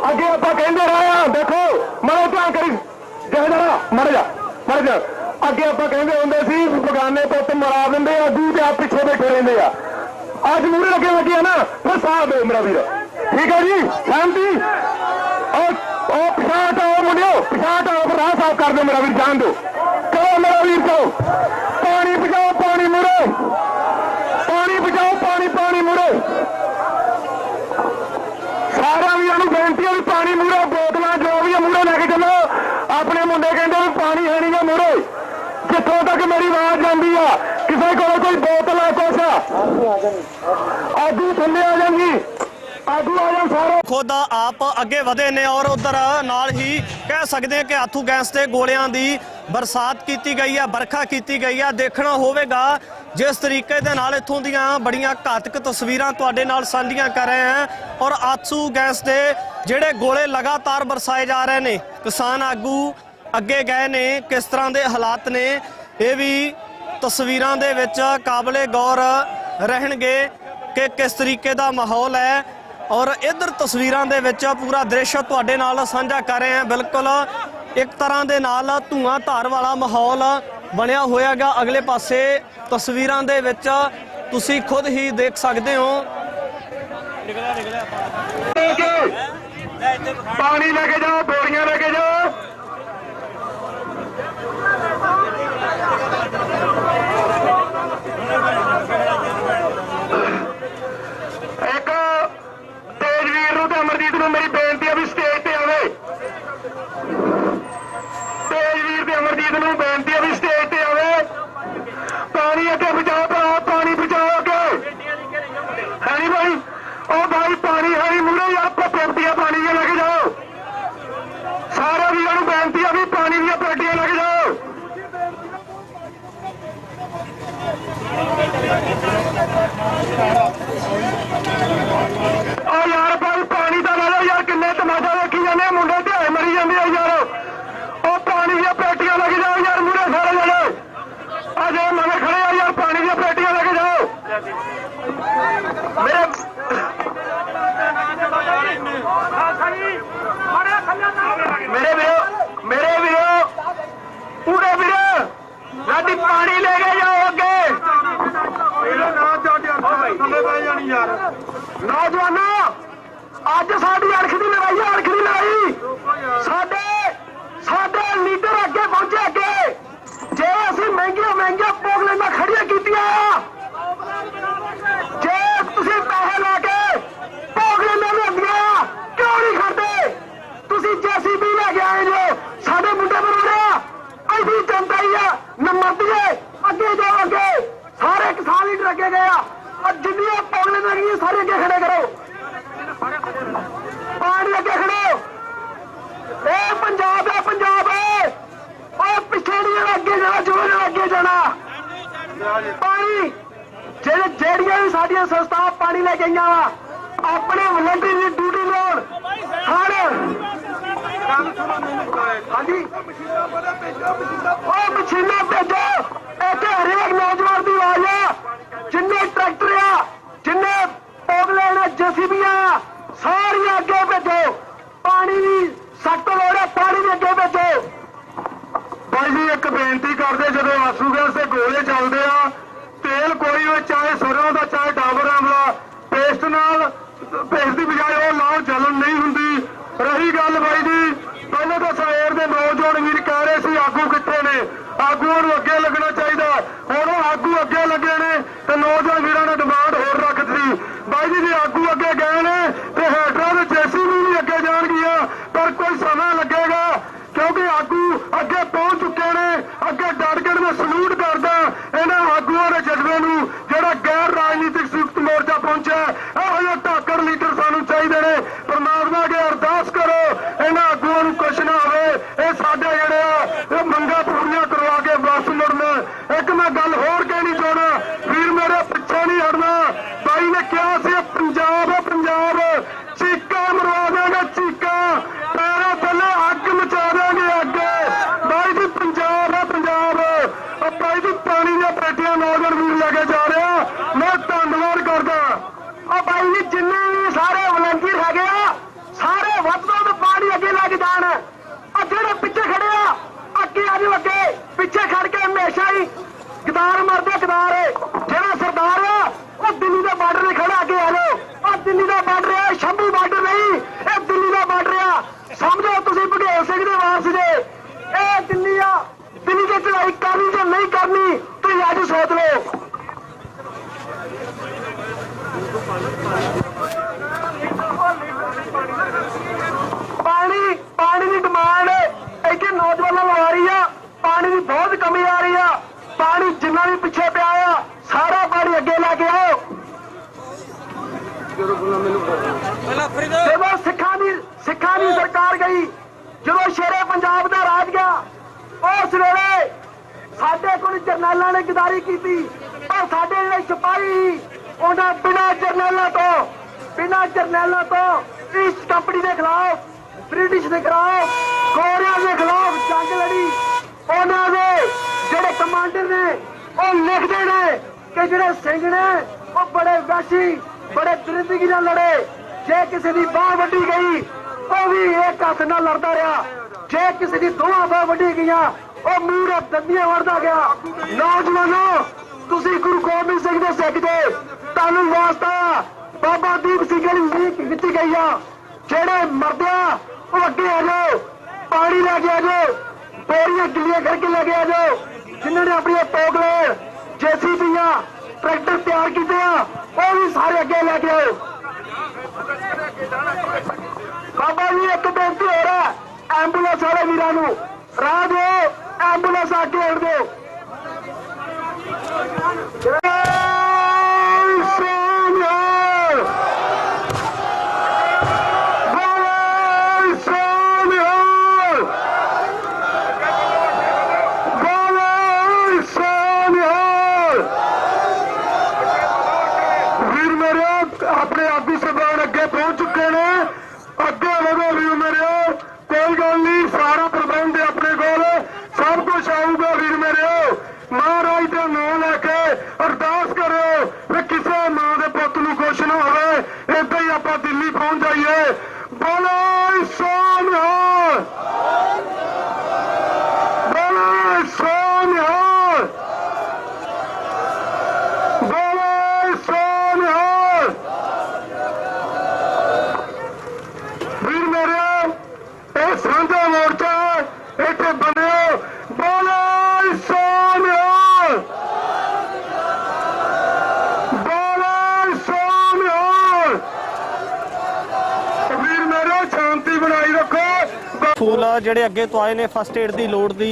[SPEAKER 1] ਅੱਗੇ ਆਪਾਂ ਕਹਿੰਦੇ ਰਹੇ ਆ, ਦੇਖੋ ਮਰੋ ਧਿਆਨ ਕਰੀ, ਜਿਹੜਾ ਮਰ ਜਾ। ਅੱਗੇ ਆਪਾਂ ਕਹਿੰਦੇ ਹੁੰਦੇ ਸੀ ਬਗਾਨੇ ਪੁੱਤ ਮਰਾ ਦਿੰਦੇ ਆ, ਦੂ ਤੇ ਆ ਪਿੱਛੇ ਬੈਠੇ ਰਹਿੰਦੇ ਆ। ਅੱਜ ਮੂਹਰੇ ਲੱਗੇ ਆ ਨਾ, ਫਿਰ ਸਾਹ ਦਿਓ ਮੇਰਾ ਵੀਰ, ਠੀਕ ਹੈ ਜੀ, ਸ਼ਾਂਤੀ। ਉਹ ਪਿਛਾਂ ਹਟਾਓ ਮੁੰਡਿਓ, ਪਿਛਾਂ ਹਟਾਓ, ਰਾਹ ਸਾਫ਼ ਕਰ ਦਿਓ ਮੇਰਾ ਵੀਰ, ਜਾਣ ਦਿਓ। ਚਲੋ ਮੇਰਾ ਵੀਰ, ਚਲੋ ਪਾਣੀ ਬਚਾਓ, ਪਾਣੀ ਮੂਹਰੇ, ਪਾਣੀ ਬਚਾਓ, ਪਾਣੀ ਮੂਹਰੇ। ਸਾਰਿਆਂ ਵੀਰਾਂ ਨੂੰ ਬੇਨਤੀ ਹੈ ਵੀ ਪਾਣੀ ਮੂਹਰੇ, ਬੋਤਲਾਂ ਜੋ ਵੀ ਮੂਹਰੇ ਲੈ ਕੇ ਚੱਲੋ। ਆਪਣੇ ਮੁੰਡੇ ਕਹਿੰਦੇ ਵੀ ਪਾਣੀ ਹੈ ਨਹੀਂ ਗਾ ਮੂਹਰੇ, ਜਿੱਥੋਂ ਤੱਕ ਮੇਰੀ ਆਵਾਜ਼ ਜਾਂਦੀ ਆ, ਕਿਸੇ ਕੋਲ ਕੋਈ ਬੋਤਲ ਆ ਕੁਛ, ਆਗੂ ਥੱਲੇ ਆ ਜਾਂਦੀ, ਆਗੂ ਆ ਜਾਣ ਸਾਰੇ।
[SPEAKER 2] ਖੁਦ ਆਪ ਅੱਗੇ ਵਧੇ ਨੇ ਔਰ ਉਧਰ ਨਾਲ ਹੀ ਕਹਿ ਸਕਦੇ ਹਾਂ ਕਿ ਆਥੂ ਗੈਸ ਤੇ ਗੋਲਿਆਂ ਦੀ ਬਰਸਾਤ ਕੀਤੀ ਗਈ ਹੈ, ਵਰਖਾ ਕੀਤੀ ਗਈ ਹੈ। ਦੇਖਣਾ ਹੋਵੇਗਾ ਜਿਸ ਤਰੀਕੇ ਦੇ ਨਾਲ ਇੱਥੋਂ ਦੀਆਂ ਬੜੀਆਂ ਘਾਤਕ ਤਸਵੀਰਾਂ ਤੁਹਾਡੇ ਨਾਲ ਸਾਂਝੀਆਂ ਕਰ ਰਹੇ ਹਾਂ। ਔਰ ਆਥੂ ਗੈਸ ਦੇ ਜਿਹੜੇ ਗੋਲੇ ਲਗਾਤਾਰ ਬਰਸਾਏ ਜਾ ਰਹੇ ਨੇ, ਕਿਸਾਨ ਆਗੂ ਅੱਗੇ ਗਏ ਨੇ, ਕਿਸ ਤਰ੍ਹਾਂ ਦੇ ਹਾਲਾਤ ਨੇ ਇਹ ਵੀ ਤਸਵੀਰਾਂ ਦੇ ਵਿੱਚ ਕਾਬਲੇ ਗੌਰ ਰਹਿਣਗੇ ਕਿ ਕਿਸ ਤਰੀਕੇ ਦਾ ਮਾਹੌਲ ਹੈ। ਔਰ ਇਧਰ ਤਸਵੀਰਾਂ ਦੇ ਵਿੱਚ ਪੂਰਾ ਦ੍ਰਿਸ਼ ਤੁਹਾਡੇ ਨਾਲ ਸਾਂਝਾ ਕਰ ਰਹੇ ਹਾਂ। ਬਿਲਕੁਲ ਇੱਕ ਤਰ੍ਹਾਂ ਦੇ ਨਾਲ ਧੂਆਂ ਧਾਰ ਵਾਲਾ ਮਾਹੌਲ ਬਣਿਆ ਹੋਇਆਗਾ। ਅਗਲੇ ਪਾਸੇ ਤਸਵੀਰਾਂ ਦੇ ਵਿੱਚ ਤੁਸੀਂ ਖੁਦ ਹੀ ਦੇਖ ਸਕਦੇ ਹੋ।
[SPEAKER 1] ਪਾਣੀ ਲੈ ਕੇ ਜਾਓ, ਬੋਰੀਆਂ ਲੈ ਕੇ ਜਾਓ। ਇੱਕ ਤੇਜਵੀਰ ਨੂੰ ਤੇ ਅਮਰਜੀਤ ਨੂੰ ਮੇਰੀ ਬੇਨਤੀ ਹੈ ਵੀ ਸਟੇਜ ਤੇ ਆਵੇ। ਤੇਜਵੀਰ ਤੇ ਅਮਰਜੀਤ ਨੂੰ ਬੇਨਤੀ ਹੈ ਵੀ ਸਟੇਜ ਤੇ ਆਵੇ। ਪਾਣੀ ਅੱਗੇ ਬਚਾਓ ਭਰਾ, ਪਾਣੀ ਬਚਾਓ ਅੱਗੇ। ਹੈ ਨੀ ਭਾਈ, ਉਹ ਭਾਈ ਪਾਣੀ ਹੈ ਨੀ ਮੂਹਰੇ ਯਾਰ, ਪੇਟੀਆਂ ਪਾਣੀ ਦੀਆਂ ਲੈ ਕੇ ਜਾਓ। ਸਾਰੇ ਵੀਰਾਂ ਨੂੰ ਬੇਨਤੀ ਹੈ ਵੀ ਪਾਣੀ ਦੀਆਂ ਪੇਟੀਆਂ ਲੈ ਕੇ ਜਾਓ। ਉਹ ਯਾਰ ਭਾਈ ਪਾਣੀ ਤਾਂ ਲੈ ਲਓ ਯਾਰ, ਕਿੰਨੇ ਤਮਾਸ਼ਾ ਦੇਖੀ ਜਾਂਦੇ ਆ, ਮੁੰਡੇ ਢਾਏ ਮਰੀ ਜਾਂਦੇ ਆ ਯਾਰ। ਉਹ ਪਾਣੀ ਦੀਆਂ ਪੇਟੀਆਂ ਲੈ ਕੇ ਜਾਓ ਯਾਰ, ਮੂਹਰੇ ਸਾਰੇ ਜਣੇ ਅਜੇ ਮਗਰ ਖੜੇ ਆ ਯਾਰ, ਪਾਣੀ ਦੀਆਂ ਪੇਟੀਆਂ ਲੈ ਕੇ ਜਾਓ।
[SPEAKER 13] ਅੱਜ ਸਾਡੀ ਅਣਖ ਦੀ ਲੜਾਈ ਹੈ, ਅਣਖ ਦੀ ਲੜਾਈ। ਸਾਡੇ ਲੀਡਰ ਅੱਗੇ ਪਹੁੰਚੇ। ਅੱਗੇ ਜੇ ਅਸੀਂ ਮਹਿੰਗੀਆਂ ਪੋਗਲੈਂਡਾਂ ਖੜੀਆਂ ਕੀਤੀਆਂ, ਜੇ ਤੁਸੀਂ ਪੈਸੇ ਲਾ ਕੇ ਪੋਗਲੈਂਡਾਂ ਲਿਆਂਦੀਆਂ, ਕਿਉਂ ਨਹੀਂ ਖੜਦੇ? ਤੁਸੀਂ ਜੇਸੀਬੀ ਲੈ ਕੇ ਆਏ ਜੋ ਸਾਡੇ ਮੁੰਡੇ ਬਣਾਉਣਿਆ। ਅਸੀਂ ਜਨਤਾ ਹੀ ਆ, ਨੰਬਰਦੀਏ ਅੱਗੇ ਜਾਓ। ਅੱਗੇ ਸਾਰੇ ਕਿਸਾਨ ਲੀਡਰ ਅੱਗੇ ਗਏ ਆ। ਜਿੰਨੀਆਂ ਪੋਗਲੈਂਡਾਂ ਗਈਆਂ ਸਾਰੇ ਅੱਗੇ ਖੜੇ ਕਰੋ, ਪਾਣੀ ਅੱਗੇ ਖੜੋ। ਇਹ ਪੰਜਾਬ ਹੈ, ਪੰਜਾਬ ਹੈ। ਉਹ ਪਿੱਛੇ ਨਹੀਂ ਜਾਣਾ, ਅੱਗੇ ਜਾਣਾ, ਜ਼ਰੂਰ ਅੱਗੇ ਜਾਣਾ। ਪਾਣੀ ਜਿਹੜੀਆਂ ਵੀ ਸਾਡੀਆਂ ਸੰਸਥਾ ਪਾਣੀ ਲੈ ਕੇ ਆਈਆਂ ਵਾ, ਆਪਣੇ ਵਲੰਟਰੀ ਦੀ ਡਿਊਟੀ ਲਾਉਣ ਸਾਰੇ। ਹਾਂਜੀ, ਉਹ ਮਸ਼ੀਨਾਂ ਭੇਜੋ। ਇੱਥੇ ਹਰੇਕ ਨੌਜਵਾਨ ਦੀ ਆਵਾਜ਼ ਆ। ਜਿੰਨੇ ਟਰੈਕਟਰ ਆ, ਜਿੰਨੇ ਪੋਗਲੈਂਡ ਆ, ਜੇਸੀਬੀਆਂ, ਸਾਰੀਆਂ ਅੱਗੇ ਭੇਜੋ। ਪਾਣੀ ਦੀ ਸਖਤ ਲੋੜ ਹੈ, ਪਾਣੀ ਦੇ ਅੱਗੇ ਭੇਜੋ।
[SPEAKER 1] ਬਾਈ ਜੀ ਇੱਕ ਬੇਨਤੀ ਕਰਦੇ, ਜਦੋਂ ਆਸੂ ਗੈਸ ਦੇ ਗੋਲੇ ਚੱਲਦੇ ਆ, ਤੇਲ ਕੋਈ ਹੋਵੇ, ਚਾਹੇ ਸਰੋਂ ਦਾ ਚਾਹੇ ਡਾਬਰ ਆਮਲਾ, ਪੇਸਟ ਦੀ ਬਜਾਏ ਉਹ ਲਾਉ ਚੱਲਣ ਨਹੀਂ ਹੁੰਦੀ। ਰਹੀ ਗੱਲ ਬਾਈ ਜੀ, ਪਹਿਲੇ ਤਾਂ ਸਵੇਰ ਦੇ ਨੌਜਵਾਨ ਵੀਰ ਕਹਿ ਰਹੇ ਸੀ ਆਗੂ ਕਿੱਥੇ ਨੇ, ਆਗੂਆਂ ਨੂੰ ਅੱਗੇ ਲੱਗਣਾ ਚਾਹੀਦਾ। ਹੁਣ ਉਹ ਆਗੂ ਅੱਗੇ ਲੱਗੇ ਨੇ ਤੇ ਨੌਜਵਾਨ ਵੀਰਾਂ ਨੇ ਡਿਮਾਂਡ ਹੋਰ ਰੱਖ ਦਿੱਤੀ। ਬਾਈ ਜੀ ਜੇ ਆਗੂ ਅੱਗੇ ਗਏ ਨੇ ਤੇ ਹੈਡਰਾਂ ਦੇ ਜੇਸੀਬੀ ਵੀ ਅੱਗੇ ਜਾਣਗੀਆਂ, ਪਰ ਕੋਈ ਸਮਾਂ ਲੱਗੇਗਾ ਕਿਉਂਕਿ ਆਗੂ ਅੱਗੇ ਪਹੁੰਚ ਚੁੱਕੇ ਨੇ। ਅੱਗੇ ਡਟ ਕੇ ਮੈਂ ਸਲੂਟ ਕਰਦਾ ਇਹਨਾਂ ਆਗੂਆਂ ਦੇ ਜਜ਼ਬੇ ਨੂੰ, ਜਿਹੜਾ ਗੈਰ ਰਾਜਨੀਤਿਕ ਸੰਯੁਕਤ ਮੋਰਚਾ ਪਹੁੰਚਿਆ। ਇਹੋ ਜਿਹੇ ਢਾਕੜ ਲੀਡਰ ਸਾਨੂੰ ਚਾਹੀਦੇ ਨੇ। ਪਰਮਾਤਮਾ ਅੱਗੇ ਅਰਦਾਸ ਕਰੋ ਇਹਨਾਂ ਆਗੂਆਂ ਨੂੰ ਕੁਛ ਨਾ ਹੋਵੇ। ਇਹ ਸਾਡੇ ਜਿਹੜੇ ਆ ਇਹ ਮੰਗਾਂ ਪੂਰੀਆਂ ਕਰਵਾ ਕੇ ਵਾਪਸ ਮੁੜਨ। ਇੱਕ ਮੈਂ ਗੱਲ ਹੋਰ ਕਹਿਣੀ ਚਾਹੁੰਦਾ, ਵੀਰ ਮੇਰੇ ਪਿੱਛੇ ਨਹੀਂ ਹਟਣਾ। ਬਾਈ ਨੇ ਕਿਹਾ ਸੀ ਪੰਜਾਬ ਹੈ, ਪੰਜਾਬ ਚੀਕਾਂ ਮਰਵਾ ਦੇਗਾ, ਚੀਕਾਂ ਪੈਰਾਂ ਥੱਲੇ ਅੱਗ ਮਚਾ ਦੇਗੇ, ਅੱਗ। ਬਾਈ ਜੀ ਪੰਜਾਬ ਹੈ, ਪੰਜਾਬ। ਬਾਈ ਜੀ ਪਾਣੀ ਦੀਆਂ ਪੇਟੀਆਂ ਨੌਜਵਾਨ ਵੀਰ ਲੈ ਕੇ ਜਾ ਰਿਹਾ, ਮੈਂ ਧੰਨਵਾਦ ਕਰਦਾ।
[SPEAKER 13] ਉਹ ਬਾਈ ਜੀ ਜਿੰਨੇ ਵੀ ਸਾਰੇ ਵਲੰਟੀਅਰ ਹੈਗੇ ਆ, ਸਾਰੇ ਵੱਧ ਤੋਂ ਵੱਧ ਪਾਣੀ ਅੱਗੇ ਲੈ ਕੇ ਜਾਣ। ਆ ਜਿਹੜੇ ਪਿੱਛੇ ਖੜੇ ਆ, ਅੱਗੇ ਆ ਜਾਓ। ਅੱਗੇ ਪਿੱਛੇ ਖੜ ਕੇ ਹਮੇਸ਼ਾ ਹੀ ਗਦਾਰ ਮਰਦੇ, ਗਦਾਰ। ਜਿਹੜਾ ਸਰਦਾਰ ਆ ਉਹ ਦਿੱਲੀ ਦੇ ਬਾਰਡਰ ਤੇ ਖੜਾ, ਅੱਗੇ ਆ ਜਾਓ। ਆ ਦਿੱਲੀ ਦਾ ਬਾਰਡਰ ਆ, ਸ਼ੰਭੂ ਬਾਰਡਰ ਨਹੀਂ, ਇਹ ਦਿੱਲੀ ਦਾ ਬਾਰਡਰ ਆ। ਸਮਝੋ ਤੁਸੀਂ ਭਗੇਲ ਸਿੰਘ ਦੇ ਵਾਰਸ ਜੇ। ਇਹ ਦਿੱਲੀ ਆ, ਦਿੱਲੀ ਤੇ ਚੜਾਈ ਕਰਨੀ ਜਾਂ ਨਹੀਂ ਕਰਨੀ ਤੁਸੀਂ ਅੱਜ ਸੋਚ ਲਓ। ਪਾਣੀ ਦੀ ਡਿਮਾਂਡ ਇੱਥੇ ਨੌਜਵਾਨਾਂ ਨੂੰ ਆ ਰਹੀ ਆ। ਪਾਣੀ ਦੀ ਬਹੁਤ ਕਮੀ ਆ ਰਹੀ ਆ। ਪਾਣੀ ਜਿੰਨਾ ਵੀ ਪਿੱਛੇ ਪਿਆ ਆ, ਸਾਰਾ ਪਾਣੀ ਅੱਗੇ ਲੈ ਕੇ ਆਓ। ਜਦੋਂ ਸਿੱਖਾਂ ਦੀ ਸਰਕਾਰ ਗਈ, ਜਦੋਂ ਸ਼ੇਰੇ ਪੰਜਾਬ ਦਾ ਰਾਜ ਗਿਆ, ਉਸ ਵੇਲੇ ਸਾਡੇ ਕੋਲ ਜਰਨੈਲਾਂ ਨੇ ਗਦਾਰੀ ਕੀਤੀ, ਪਰ ਸਾਡੇ ਜਿਹੜੇ ਸਿਪਾਹੀ ਉਹਨਾਂ ਬਿਨਾਂ ਜਰਨੈਲਾਂ ਤੋਂ ਈਸਟ ਕੰਪਨੀ ਦੇ ਖਿਲਾਫ, ਬ੍ਰਿਟਿਸ਼ ਦੇ ਖਿਲਾਫ, ਗੋਰਿਆਂ ਦੇ ਖਿਲਾਫ ਜੰਗ ਲੜੀ। ਉਹਨਾਂ ਦੇ ਜਿਹੜੇ ਕਮਾਂਡਰ ਨੇ ਉਹ ਲਿਖਦੇ ਨੇ ਕਿ ਜਿਹੜੇ ਸਿੰਘ ਨੇ ਉਹ ਬੜੇ ਵੈਸ਼ੀ, ਬੜੇ ਦਰਿੰਦਗੀ ਨਾਲ ਲੜੇ। ਜੇ ਕਿਸੇ ਦੀ ਬਾਹ ਵੱਢੀ ਗਈ ਉਹ ਵੀ ਇੱਕ ਹੱਥ ਨਾਲ ਲੜਦਾ ਰਿਹਾ। ਜੇ ਕਿਸੇ ਦੀ ਦੋਹਾਂ ਬਾਹ ਵੱਢੀ ਗਈਆਂ ਉਹ ਮੂੰਹ ਦੰਦੀਆਂ ਵੜਦਾ ਗਿਆ। ਨੌਜਵਾਨੋ, ਤੁਸੀਂ ਗੁਰੂ ਗੋਬਿੰਦ ਸਿੰਘ ਦੇ ਸਿੱਖ ਜੇ, ਤੁਹਾਨੂੰ ਵਾਸਤਾ ਬਾਬਾ ਦੀਪ ਸਿੰਘ ਦੀ ਲੀਕ ਕੀਤੀ ਗਈ ਆ। ਜਿਹੜੇ ਮਰਦਿਆ ਉਹ ਅੱਗੇ ਆ ਜਾਓ, ਪਾਣੀ ਲੈ ਕੇ ਆ ਜਾਓ, ਬੋਰੀਆਂ ਗਿੱਲੀਆਂ ਕਰਕੇ ਲੈ ਕੇ ਆ ਜਾਓ। ਜਿਨ੍ਹਾਂ ਨੇ ਆਪਣੀਆਂ ਪੋਗਲੈਂਡ, ਜੇਸੀਬੀਆਂ, ਟਰੈਕਟਰ ਤਿਆਰ ਕੀਤੇ ਆ, ਉਹ ਵੀ ਸਾਰੇ ਅੱਗੇ ਲੈ ਕੇ ਆਓ। ਬਾਬਾ ਜੀ ਇੱਕ ਬੇਨਤੀ ਹੋ ਰਿਹਾ, ਐਂਬੂਲੈਂਸ ਵਾਲੇ ਵੀਰਾਂ ਨੂੰ ਰਾਹ ਦਿਓ, ਐਂਬੂਲੈਂਸ ਅੱਗੇ ਆਉਣ ਦਿਓ।
[SPEAKER 1] ਆਪਣੇ ਆਗੂ ਸਰਦਾਰ ਅੱਗੇ ਪਹੁੰਚ ਚੁੱਕੇ ਨੇ। ਅੱਗੇ ਵਧੋ ਵੀਰ ਮੇਰੇ, ਕੋਈ ਗੱਲ ਨਹੀਂ, ਸਾਰਾ ਪ੍ਰਬੰਧ ਆਪਣੇ ਕੋਲ, ਸਭ ਕੁਝ ਆਊਗਾ ਵੀਰ ਮੇਰੇ। ਮਹਾਰਾਜ ਦਾ ਨਾਮ ਲੈ ਕੇ
[SPEAKER 2] ਫੂਲ ਜਿਹੜੇ ਅੱਗੇ ਤੋਂ ਆਏ ਨੇ ਫਸਟ ਏਡ ਦੀ ਲੋੜ ਦੀ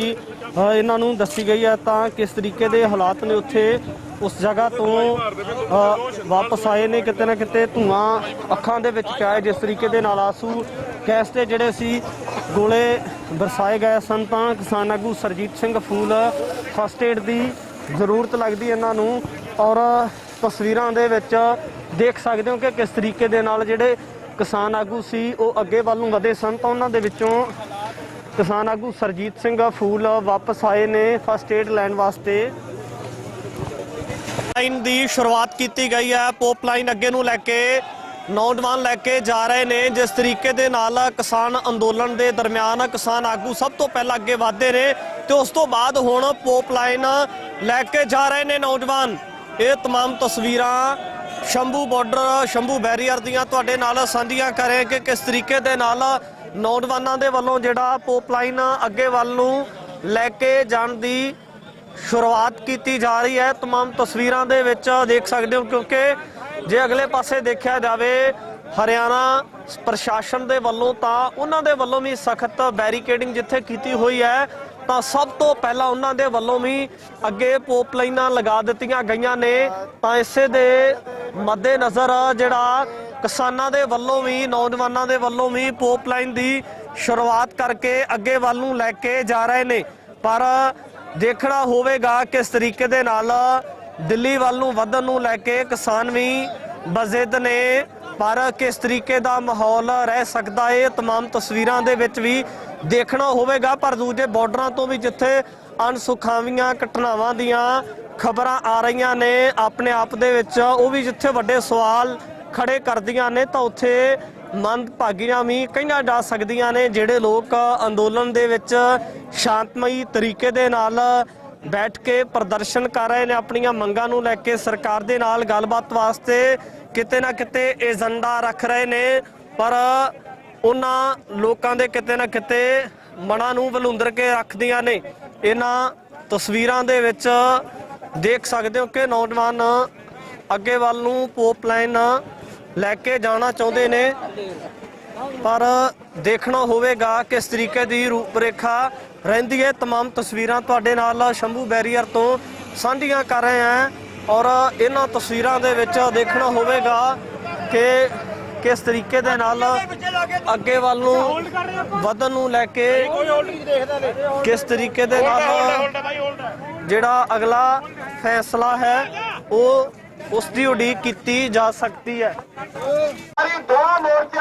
[SPEAKER 2] ਇਹਨਾਂ ਨੂੰ ਦੱਸੀ ਗਈ ਹੈ ਤਾਂ ਕਿਸ ਤਰੀਕੇ ਦੇ ਹਾਲਾਤ ਨੇ ਉੱਥੇ ਉਸ ਜਗ੍ਹਾ ਤੋਂ ਵਾਪਸ ਆਏ ਨੇ। ਕਿਤੇ ਨਾ ਕਿਤੇ ਧੂਆਂ ਅੱਖਾਂ ਦੇ ਵਿੱਚ ਪਿਆ ਹੈ। ਜਿਸ ਤਰੀਕੇ ਦੇ ਨਾਲ ਆਂਸੂ ਗੈਸ ਦੇ ਜਿਹੜੇ ਸੀ ਗੋਲੇ ਬਰਸਾਏ ਗਏ ਸਨ ਤਾਂ ਕਿਸਾਨ ਆਗੂ ਸਰਜੀਤ ਸਿੰਘ ਫੂਲ ਫਸਟ ਏਡ ਦੀ ਜ਼ਰੂਰਤ ਲੱਗਦੀ ਇਹਨਾਂ ਨੂੰ। ਔਰ ਤਸਵੀਰਾਂ ਦੇ ਵਿੱਚ ਦੇਖ ਸਕਦੇ ਹੋ ਕਿ ਕਿਸ ਤਰੀਕੇ ਦੇ ਨਾਲ ਜਿਹੜੇ ਕਿਸਾਨ ਆਗੂ ਸੀ ਉਹ ਅੱਗੇ ਵੱਲ ਨੂੰ ਵਧੇ ਸਨ ਤਾਂ ਉਹਨਾਂ ਦੇ ਵਿੱਚੋਂ ਕਿਸਾਨ ਆਗੂ ਸਰਜੀਤ ਸਿੰਘ ਫੂਲ ਵਾਪਸ ਆਏ ਨੇ ਫਸਟ ਏਡ ਲੈਣ ਵਾਸਤੇ। ਲਾਈਨ ਦੀ ਸ਼ੁਰੂਆਤ ਕੀਤੀ ਗਈ ਹੈ। ਪੋਪ ਲਾਈਨ ਅੱਗੇ ਨੂੰ ਲੈ ਕੇ ਨੌਜਵਾਨ ਲੈ ਕੇ ਜਾ ਰਹੇ ਨੇ। ਜਿਸ ਤਰੀਕੇ ਦੇ ਨਾਲ ਕਿਸਾਨ ਅੰਦੋਲਨ ਦੇ ਦਰਮਿਆਨ ਕਿਸਾਨ ਆਗੂ ਸਭ ਤੋਂ ਪਹਿਲਾਂ ਅੱਗੇ ਵਧਦੇ ਨੇ ਤੇ ਉਸ ਤੋਂ ਬਾਅਦ ਹੁਣ ਪੋਪ ਲਾਈਨ ਲੈ ਕੇ ਜਾ ਰਹੇ ਨੇ ਨੌਜਵਾਨ। ਇਹ तमाम ਤਸਵੀਰਾਂ ਸ਼ੰਭੂ ਬਾਰਡਰ ਸ਼ੰਭੂ ਬੈਰੀਅਰ ਦੀਆਂ ਤੁਹਾਡੇ ਨਾਲ ਸਾਂਝੀਆਂ ਕਰੇ ਕਿ ਕਿਸ ਤਰੀਕੇ ਦੇ ਨਾਲ ਨੌਜਵਾਨਾਂ ਦੇ ਵੱਲੋਂ ਜਿਹੜਾ ਪੋਪ ਲਾਈਨ ਅੱਗੇ ਵੱਲ ਨੂੰ ਲੈ ਕੇ ਜਾਣ ਦੀ ਸ਼ੁਰੂਆਤ ਕੀਤੀ ਜਾ ਰਹੀ ਹੈ। तमाम ਤਸਵੀਰਾਂ ਦੇ ਵਿੱਚ ਦੇਖ ਸਕਦੇ ਹੋ ਕਿਉਂਕਿ ਜੇ ਅਗਲੇ ਪਾਸੇ ਦੇਖਿਆ ਜਾਵੇ ਹਰਿਆਣਾ ਪ੍ਰਸ਼ਾਸਨ ਦੇ ਵੱਲੋਂ ਤਾਂ ਉਹਨਾਂ ਦੇ ਵੱਲੋਂ ਵੀ ਸਖਤ ਬੈਰੀਕੇਡਿੰਗ ਜਿੱਥੇ ਕੀਤੀ ਹੋਈ ਹੈ ਤਾਂ ਸਭ ਤੋਂ ਪਹਿਲਾਂ ਉਹਨਾਂ ਦੇ ਵੱਲੋਂ ਵੀ ਅੱਗੇ ਪੋਪ ਲਾਈਨਾਂ ਲਗਾ ਦਿੱਤੀਆਂ ਗਈਆਂ ਨੇ। ਤਾਂ ਇਸੇ ਦੇ ਮੱਦੇ ਨਜ਼ਰ ਜਿਹੜਾ ਕਿਸਾਨਾਂ ਦੇ ਵੱਲੋਂ ਵੀ ਨੌਜਵਾਨਾਂ ਦੇ ਵੱਲੋਂ ਵੀ ਪੋਪ ਲਾਈਨ ਦੀ ਸ਼ੁਰੂਆਤ ਕਰਕੇ ਅੱਗੇ ਵੱਲ ਨੂੰ ਲੈ ਕੇ ਜਾ ਰਹੇ ਨੇ। ਪਰ ਦੇਖਣਾ ਹੋਵੇਗਾ ਕਿਸ ਤਰੀਕੇ ਦੇ ਨਾਲ ਦਿੱਲੀ ਵੱਲ ਨੂੰ ਵਧਣ ਨੂੰ ਲੈ ਕੇ ਕਿਸਾਨ ਵੀ ਬਜ਼ਿੱਦ ਨੇ ਪਰ ਕਿਸ ਤਰੀਕੇ ਦਾ ਮਾਹੌਲ ਰਹਿ ਸਕਦਾ ਹੈ तमाम ਤਸਵੀਰਾਂ ਦੇ ਵਿੱਚ ਵੀ ਦੇਖਣਾ ਹੋਵੇਗਾ। ਪਰ ਦੂਜੇ ਬਾਰਡਰਾਂ ਤੋਂ ਵੀ ਜਿੱਥੇ ਅਣਸੁਖਾਵੀਆਂ ਘਟਨਾਵਾਂ ਦੀਆਂ ਖਬਰਾਂ ਆ ਰਹੀਆਂ ਨੇ ਆਪਣੇ ਆਪ ਦੇ ਵਿੱਚ ਉਹ ਵੀ ਜਿੱਥੇ ਵੱਡੇ ਸਵਾਲ ਖੜੇ ਕਰਦੀਆਂ ਨੇ ਤਾਂ ਉੱਥੇ ਮੰਦਭਾਗੀਆਂ ਵੀ ਕਹੀਆਂ ਜਾ ਸਕਦੀਆਂ ਨੇ। ਜਿਹੜੇ ਲੋਕ ਅੰਦੋਲਨ ਦੇ ਵਿੱਚ ਸ਼ਾਂਤਮਈ ਤਰੀਕੇ ਦੇ ਨਾਲ ਬੈਠ ਕੇ ਪ੍ਰਦਰਸ਼ਨ ਕਰ ਰਹੇ ਨੇ ਆਪਣੀਆਂ ਮੰਗਾਂ ਨੂੰ ਲੈ ਕੇ ਸਰਕਾਰ ਦੇ ਨਾਲ ਗੱਲਬਾਤ ਵਾਸਤੇ ਕਿਤੇ ਨਾ ਕਿਤੇ ਏਜੰਡਾ ਰੱਖ ਰਹੇ ਨੇ ਪਰ ਉਹਨਾਂ ਲੋਕਾਂ ਦੇ ਕਿਤੇ ਨਾ ਕਿਤੇ ਮਨਾਂ ਨੂੰ ਵਲੂੰਦਰ ਕੇ ਰੱਖਦੀਆਂ ਨੇ। ਇਹਨਾਂ ਤਸਵੀਰਾਂ ਦੇ ਵਿੱਚ ਦੇਖ ਸਕਦੇ ਹੋ ਕਿ ਨੌਜਵਾਨ ਅੱਗੇ ਵੱਲ ਨੂੰ ਪੋਪ ਲਾਈਨ ਲੈ ਕੇ ਜਾਣਾ ਚਾਹੁੰਦੇ ਨੇ ਪਰ ਦੇਖਣਾ ਹੋਵੇਗਾ ਕਿਸ ਤਰੀਕੇ ਦੀ ਰੂਪਰੇਖਾ ਰਹਿੰਦੀ ਹੈ। तमाम ਤਸਵੀਰਾਂ ਤੁਹਾਡੇ ਨਾਲ ਸ਼ੰਭੂ ਬੈਰੀਅਰ ਤੋਂ ਸਾਂਝੀਆਂ ਕਰ ਰਹੇ ਹਾਂ ਔਰ ਇਹਨਾਂ ਤਸਵੀਰਾਂ ਦੇ ਵਿੱਚ ਦੇਖਣਾ ਹੋਵੇਗਾ ਕਿ ਕਿਸ ਤਰੀਕੇ ਦੇ ਨਾਲ ਅੱਗੇ ਵੱਲ ਨੂੰ ਵਧਣ ਨੂੰ ਲੈ ਕੇ ਕਿਸ ਤਰੀਕੇ ਦੇ ਨਾਲ ਜਿਹੜਾ ਅਗਲਾ ਫੈਸਲਾ ਹੈ ਉਹ ਉਸ ਦੀ ਉਡੀਕ ਕੀਤੀ ਜਾ ਸਕਦੀ ਹੈ।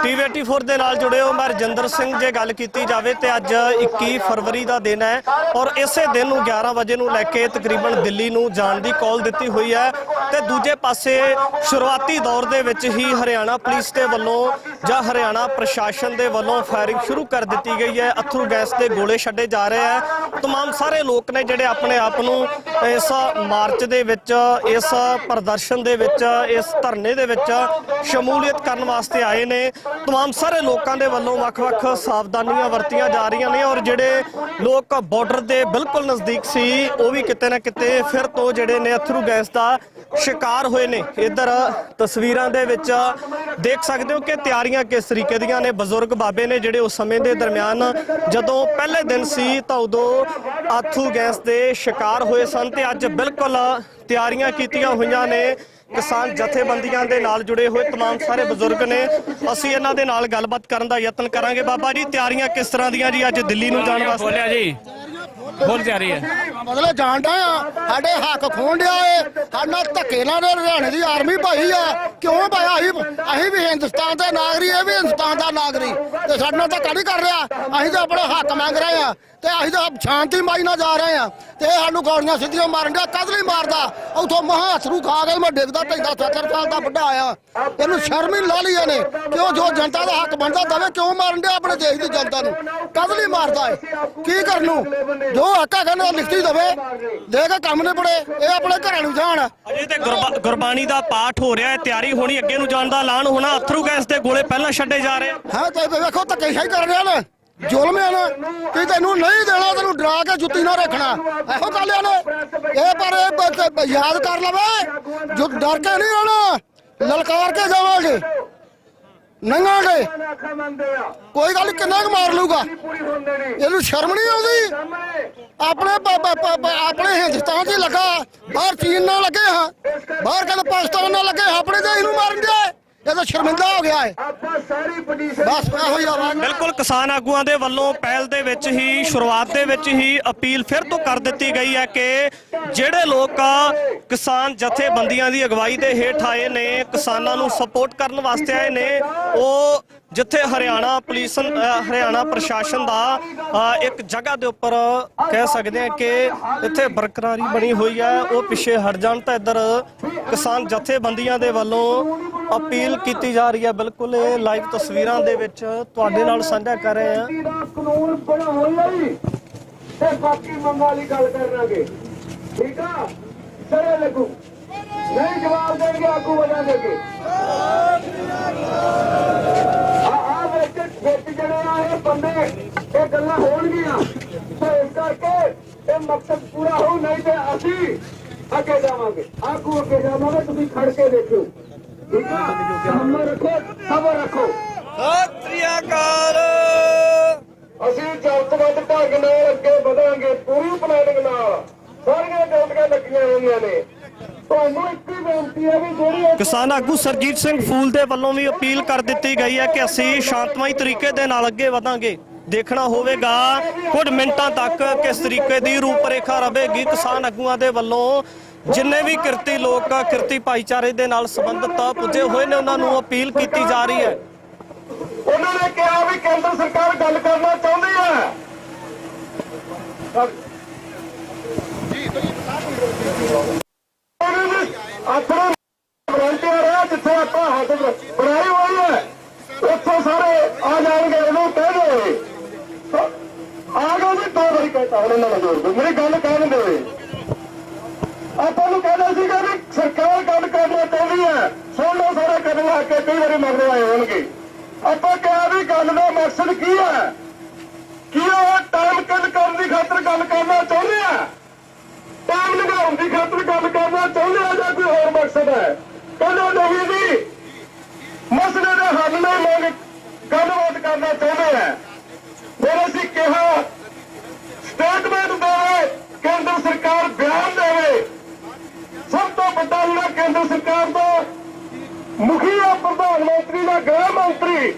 [SPEAKER 2] ਟੀਵੀ 84 ਦੇ ਨਾਲ ਜੁੜੇ ਹੋ ਮੈਂ ਰਜਿੰਦਰ ਸਿੰਘ। ਜੇ ਗੱਲ ਕੀਤੀ ਜਾਵੇ ਤੇ ਅੱਜ 21 ਫਰਵਰੀ ਦਾ ਦਿਨ ਹੈ ਔਰ ਇਸੇ ਦਿਨ ਨੂੰ 11 ਵਜੇ ਨੂੰ ਲੈ ਕੇ ਤਕਰੀਬਨ ਦਿੱਲੀ ਨੂੰ ਜਾਣ ਦੀ ਕਾਲ ਦਿੱਤੀ ਹੋਈ ਹੈ ਤੇ ਦੂਜੇ ਪਾਸੇ ਸ਼ੁਰੂਆਤੀ ਦੌਰ ਦੇ ਵਿੱਚ ਹੀ ਹਰਿਆਣਾ ਪੁਲਿਸ ਦੇ ਵੱਲੋਂ ਜਾਂ ਹਰਿਆਣਾ ਪ੍ਰਸ਼ਾਸਨ ਦੇ ਵੱਲੋਂ ਫਾਇਰਿੰਗ ਸ਼ੁਰੂ ਕਰ ਦਿੱਤੀ ਗਈ ਹੈ। ਅਥਰੂ ਗੈਸ ਦੇ ਗੋਲੇ ਛੱਡੇ ਜਾ ਰਹੇ ਹੈ। तमाम ਸਾਰੇ ਲੋਕ ਨੇ ਜਿਹੜੇ ਆਪਣੇ ਆਪ ਨੂੰ ਇਸ ਮਾਰਚ ਦੇ ਵਿੱਚ ਇਸ ਪ੍ਰਦਰਸ਼ਨ ਦੇ ਵਿੱਚ ਇਸ ਧਰਨੇ ਦੇ ਵਿੱਚ ਸ਼ਮੂਲੀਅਤ ਕਰਨ ਵਾਸਤੇ ਆਏ ਨੇ। तमाम ਸਾਰੇ ਲੋਕਾਂ ਦੇ ਵੱਲੋਂ ਵੱਖ-ਵੱਖ ਸਾਵਧਾਨੀਆਂ ਵਰਤੀਆਂ ਜਾ ਰਹੀਆਂ ਨੇ ਔਰ ਜਿਹੜੇ ਲੋਕ ਬਾਰਡਰ ਦੇ ਬਿਲਕੁਲ ਨਜ਼ਦੀਕ ਸੀ ਉਹ ਵੀ ਕਿਤੇ ਨਾ ਕਿਤੇ ਫਿਰ ਤੋਂ ਜਿਹੜੇ ਨੇ ਅਥਰੂ ਗੈਸ ਦਾ ਸ਼ਿਕਾਰ ਹੋਏ ਨੇ। ਇੱਧਰ ਤਸਵੀਰਾਂ ਦੇ ਵਿੱਚ ਦੇਖ ਸਕਦੇ ਹੋ ਕਿ ਤਿਆਰੀਆਂ ਕਿਸ ਤਰੀਕੇ ਦੀਆਂ ਨੇ। ਬਜ਼ੁਰਗ ਬਾਬੇ ਨੇ ਜਿਹੜੇ ਉਸ ਸਮੇਂ ਦੇ ਦਰਮਿਆਨ ਜਦੋਂ ਪਹਿਲੇ ਦਿਨ ਸੀ ਤਾਂ ਉਦੋਂ ਅਥਰੂ ਗੈਸ ਦੇ ਸ਼ਿਕਾਰ ਹੋਏ ਸਨ ਤੇ ਅੱਜ ਬਿਲਕੁਲ ਤਿਆਰੀਆਂ ਕੀਤੀਆਂ ਹੋਈਆਂ ਨੇ। ਕਿਸਾਨ ਜਥੇਬੰਦੀਆਂ ਦੇ ਨਾਲ ਜੁੜੇ ਹੋਏ तमाम ਸਾਰੇ ਬਜ਼ੁਰਗ ਨੇ। ਅਸੀਂ ਇਹਨਾਂ ਦੇ ਨਾਲ ਗੱਲਬਾਤ ਕਰਨ ਦਾ ਯਤਨ ਕਰਾਂਗੇ। ਬਾਬਾ ਜੀ ਤਿਆਰੀਆਂ ਕਿਸ ਤਰ੍ਹਾਂ ਦੀਆਂ ਜੀ ਅੱਜ ਦਿੱਲੀ ਨੂੰ ਜਾਣ ਵਾਸਤੇ?
[SPEAKER 6] ਬੋਲਿਆ ਜੀ ਫੁੱਲ ਤਿਆਰੀ ਹੈ
[SPEAKER 14] ਮਤਲਬ ਜਾਣਦਾ ਆ ਸਾਡੇ ਹੱਕ ਖੋਣ ਡਿਆ ਏ ਸਾਡਾ ਧੱਕੇ ਨਾਲ ਹਰਿਆਣੇ ਦੀ ਆਰਮੀ ਭਾਈ ਆ ਕਿਉਂ ਭਾਇਆ ਅਸੀਂ ਵੀ ਹਿੰਦੁਸਤਾਨ ਦੇ ਨਾਗਰਿਕ ਇਹ ਵੀ ਹਿੰਦੁਸਤਾਨ ਦਾ ਨਾਗਰਿਕ ਤੇ ਸਾਡੇ ਨਾਲ ਧੱਕਾ ਨਹੀਂ ਕਰ ਰਿਹਾ। ਅਸੀਂ ਤਾਂ ਆਪਣੇ ਹੱਕ ਮੰਗ ਰਹੇ ਆ ਤੇ ਅਸੀਂ ਤਾਂ ਸ਼ਾਂਤੀ ਮਾਈ ਨਾਲ ਜਾ ਰਹੇ ਆ ਤੇ ਸਾਨੂੰ ਗੋਲੀਆਂ ਸਿੱਧੀਆਂ ਮਾਰਨ ਡਿਆ ਕਦ ਨਹੀਂ ਮਾਰਦਾ ਉਥੋਂ ਮਹਾਸਰੂ ਖਾ ਕੇ ਮੈਂ ਡਿੱਗਦਾ ਪੈਂਦਾ 70 ਸਾਲ ਦਾ ਵੱਡਾ ਆਇਆ ਇਹਨੂੰ ਸ਼ਰਮ ਹੀ ਲਾ ਲਈ ਇਹਨੇ ਕਿਉਂ ਜੋ ਜਨਤਾ ਦਾ ਹੱਕ ਬਣਦਾ ਦਵੇ ਕਿਉਂ ਮਾਰਨ ਡਿਆ ਆਪਣੇ ਦੇਸ਼ ਦੀ ਜਨਤਾ ਨੂੰ ਕਦ ਨਹੀਂ ਮਾਰਦਾ ਕੀ ਕਰਨ ਨੂੰ ਜੋ ਹੱਕਾ ਕਹਿੰਦਾ ਲਿਖਤੀ ਦਵੇ ਦੇ ਕੇ ਕੰਮ ਨੇ ਬੜੇ ਇਹ ਆਪਣੇ ਘਰਾਂ ਨੂੰ ਜਾਣ।
[SPEAKER 2] ਅਜੇ ਤੇ ਗੁਰਬਾਣੀ ਦਾ ਪਾਠ ਹੋ ਰਿਹਾ ਹੈ ਤਿਆਰੀ ਹੋਣੀ ਅੱਗੇ ਨੂੰ ਜਾਣ ਦਾ ਐਲਾਨ ਹੋਣਾ। ਅਥਰੂ ਗੈਸ ਦੇ ਗੋਲੇ ਪਹਿਲਾਂ ਛੱਡੇ ਜਾ ਰਹੇ
[SPEAKER 14] ਹਾਂ ਤੇ ਵੇਖੋ ਧੱਕੇਸ਼ਾਹੀ ਕਰ ਰਿਹਾ ਨੇ ਜ਼ੁਲਮ ਹੈ ਨਾ ਕਿ ਤੈਨੂੰ ਨਹੀਂ ਦੇਣਾ ਤੈਨੂੰ ਡਰਾ ਕੇ ਜੁੱਤੀ ਨਾ ਰੱਖਣਾ ਇਹੋ ਗੱਲ ਹੈ ਨੇ ਇਹ ਪਰ ਯਾਦ ਕਰ ਲਵੇ ਜੋ ਡਰ ਕੇ ਨਹੀਂ ਰਹਿਣਾ ਲਲਕਾਰ ਕੇ ਜਾਵਾਂਗੇ ਨੰਗਾਂਗੇ
[SPEAKER 1] ਆਖਾਂ ਮੰਨਦੇ ਆ
[SPEAKER 14] ਕੋਈ ਗੱਲ ਨੀ, ਕਿੰਨਾ ਕੁ ਮਾਰ ਲੂਗਾ
[SPEAKER 1] ਪੂਰੀ ਹੁੰਦੇ ਨਹੀਂ
[SPEAKER 14] ਇਹਨੂੰ ਸ਼ਰਮ ਨਹੀਂ ਆਉਂਦੀ
[SPEAKER 1] ਸਾਹਮਣੇ
[SPEAKER 14] ਆਪਣੇ ਹਿੰਦੁਸਤਾਨ 'ਚ ਹੀ ਲੱਗਾ ਬਾਹਰ ਚੀਨ ਨਾਲ ਲੱਗੇ ਹਾਂ ਬਾਹਰ ਕਹਿੰਦੇ ਪਾਕਿਸਤਾਨ ਨਾਲ ਲੱਗੇ ਆਪਣੇ ਦੇਸ਼ ਨੂੰ ਮਾਰਨ ਦੇ ਇਹ ਤਾਂ ਸ਼ਰਮਿੰਦਾ ਹੋ ਗਿਆ ਹੈ
[SPEAKER 1] ਆਪਾਂ ਸਾਰੀ ਪਟੀਸ਼ਨ
[SPEAKER 14] ਬਸ ਇਹੋ ਹੀ ਆਵਾਜ਼
[SPEAKER 2] ਬਿਲਕੁਲ ਕਿਸਾਨ ਆਗੂਆਂ ਦੇ ਵੱਲੋਂ ਪਹਿਲ ਦੇ ਵਿੱਚ ਹੀ ਸ਼ੁਰੂਆਤ ਦੇ ਵਿੱਚ ਹੀ ਅਪੀਲ ਫਿਰ ਤੋਂ ਕਰ ਦਿੱਤੀ ਗਈ ਹੈ ਕਿ ਜਿਹੜੇ ਲੋਕ ਕਿਸਾਨ ਜਥੇਬੰਦੀਆਂ ਦੀ ਅਗਵਾਈ ਦੇ ਹੇਠ ਆਏ ਨੇ, ਕਿਸਾਨਾਂ ਨੂੰ ਸਪੋਰਟ ਕਰਨ ਵਾਸਤੇ ਆਏ ਨੇ, ਉਹ ਜਿੱਥੇ ਹਰਿਆਣਾ ਪ੍ਰਸ਼ਾਸਨ ਦਾ ਇੱਕ ਜਗ੍ਹਾ ਦੇ ਉੱਪਰ ਕਹਿ ਸਕਦੇ ਆ ਕਿ ਇੱਥੇ ਬਰਕਰਾਰੀ ਬਣੀ ਹੋਈ ਹੈ, ਉਹ ਪਿੱਛੇ ਹਟ ਜਾਣ ਤਾਂ ਇੱਧਰ ਕਿਸਾਨ ਜਥੇਬੰਦੀਆਂ ਦੇ ਵੱਲੋਂ ਅਪੀਲ ਕੀਤੀ ਜਾ ਰਹੀ ਹੈ। ਬਿਲਕੁਲ ਇਹ ਲਾਈਵ ਤਸਵੀਰਾਂ ਦੇ ਵਿੱਚ ਤੁਹਾਡੇ ਨਾਲ ਸਾਂਝਾ ਕਰ ਰਹੇ ਹਾਂ।
[SPEAKER 1] ਕਾਨੂੰਨ ਬਣਾਉਣ ਲਈ ਤੇ ਬਾਕੀ ਮੰਗਾਂ ਲਈ ਗੱਲ ਕਰਾਂਗੇ, ਠੀਕ ਆ? ਸਰੇ ਲੱਗੂ ਨਹੀਂ ਜਵਾਬ ਦੇਣਗੇ ਆਗੂ ਵਜਾ ਦੇਗੇ ਵਿੱਚ ਜਿਹੜੇ ਆ ਇਹ ਬੰਦੇ ਇਹ ਗੱਲਾਂ ਹੋਣਗੀਆਂ ਤੇ ਇਸ ਕਰਕੇ ਇਹ ਮਕਸਦ ਪੂਰਾ ਹੋ, ਨਹੀਂ ਤੇ ਅਸੀਂ ਅੱਗੇ ਜਾਵਾਂਗੇ, ਆਗੂ ਅੱਗੇ ਜਾਵਾਂਗੇ। ਤੁਸੀਂ ਖੜ ਕੇ ਦੇਖਿਓ, ਠੀਕ ਆ? ਹਿੰਮਤ ਰੱਖੋ, ਸਬਰ ਰੱਖੋ। ਸਤਿ ਸ੍ਰੀ ਅਕਾਲ। ਅਸੀਂ ਜਲਦਬਾਜ਼ੀ ਢੰਗ ਨਾਲ ਅੱਗੇ ਵਧਾਂਗੇ, ਪੂਰੀ ਪਲਾਨਿੰਗ ਨਾਲ। ਸਾਰੀਆਂ ਡਿਊਟੀਆਂ ਲੱਗੀਆਂ ਹੋਈਆਂ ਨੇ। ਤੁਹਾਨੂੰ ਇੱਕ ਹੀ ਬੇਨਤੀ ਹੈ ਵੀ ਜਿਹੜੀ
[SPEAKER 2] ਕਿਸਾਨ ਆਗੂ ਸਰਜੀਤ ਸਿੰਘ ਫੂਲ ਦੇ ਵੱਲੋਂ ਵੀ ਅਪੀਲ ਕਰ ਦਿੱਤੀ ਗਈ ਹੈ ਕਿ ਅਸੀਂ ਸ਼ਾਂਤਮਈ ਤਰੀਕੇ ਦੇ ਨਾਲ ਅੱਗੇ ਵਧਾਂਗੇ। ਦੇਖਣਾ ਹੋਵੇਗਾ ਕੁਝ ਮਿੰਟਾਂ ਤੱਕ ਕਿਸ ਤਰੀਕੇ ਦੀ ਰੂਪਰੇਖਾ ਰਹੇਗੀ। ਕਿਸਾਨ ਆਗੂਆਂ ਦੇ ਵੱਲੋਂ ਜਿੰਨੇ ਵੀ ਕਿਰਤੀ ਲੋਕ ਕਿਰਤੀ ਭਾਈਚਾਰੇ ਦੇ ਨਾਲ ਸੰਬੰਧਿਤ ਪੁੱਜੇ ਹੋਏ ਨੇ ਉਹਨਾਂ ਨੂੰ ਅਪੀਲ ਕੀਤੀ ਜਾ ਰਹੀ ਹੈ।
[SPEAKER 1] ਉਹਨਾਂ ਨੇ ਕਿਹਾ ਵੀ ਕੇਂਦਰ ਸਰਕਾਰ ਗੱਲ ਕਰਨਾ ਚਾਹੁੰਦੀ ਹੈ। ਆਪਣਾ ਵਲੰਟੀਅਰ ਹੈ, ਜਿੱਥੇ ਆਪਾਂ ਹੱਥ ਬਣਾਈ ਹੋਈ ਹੈ ਉੱਥੋਂ ਸਾਰੇ ਆ ਜਾਣਗੇ। ਉਹਨੂੰ ਕਹਿ ਦਿਓ ਆ ਗਏ ਜੀ, 2 ਵਾਰੀ ਕਹਿਤਾ ਹੁਣ ਇਹਨਾਂ ਨੂੰ ਜੋੜ ਦਿਓ, ਮੇਰੀ ਗੱਲ ਕਹਿਣ ਦੇਵੇ। ਆਪਾਂ ਨੂੰ ਕਹਿੰਦੇ ਸੀਗਾ ਵੀ ਸਰਕਾਰ ਗੱਲ ਕਰਨਾ ਚਾਹੁੰਦੀ ਹੈ, ਸੁਣ ਲਓ ਸਾਰੇ ਕਦਮ ਆ ਕੇ ਕਈ ਵਾਰੀ ਮਗਰੋਂ ਆਏ ਹੋਣਗੇ। ਆਪਾਂ ਕਿਹਾ ਵੀ ਗੱਲ ਦਾ ਮਕਸਦ ਕੀ ਹੈ, ਕੀ ਉਹ ਟਾਈਮ ਕਿਲ ਕਰਨ ਦੀ ਖਾਤਰ ਗੱਲ ਕਰਨਾ ਚਾਹੁੰਦੇ ਆ, ਟਾਈਮ ਲਗਾਉਣ ਦੀ ਖਾਤਰ ਗੱਲ ਕਰਨਾ ਚਾਹੁੰਦੇ ਆ, ਜਾਂ ਕੋਈ ਹੋਰ ਮਕਸਦ ਹੈ? ਕਹਿੰਦੇ ਨਹੀਂ ਜੀ, ਮਸਲੇ ਦੇ ਹੱਲ ਲਈ ਮੰਗ ਗੱਲਬਾਤ ਕਰਨਾ ਚਾਹੁੰਦੇ ਆ। ਫਿਰ ਅਸੀਂ ਕਿਹਾ ਸਟੇਟਮੈਂਟ ਦੇਵੇ, ਕੇਂਦਰ ਸਰਕਾਰ ਬਿਆਨ ਦੇਵੇ। ਸਭ ਤੋਂ ਵੱਡਾ ਜਿਹੜਾ ਕੇਂਦਰ ਸਰਕਾਰ ਦਾ ਮੁਖੀ ਆ, ਪ੍ਰਧਾਨ ਮੰਤਰੀ ਦਾ ਗ੍ਰਹਿ ਮੰਤਰੀ,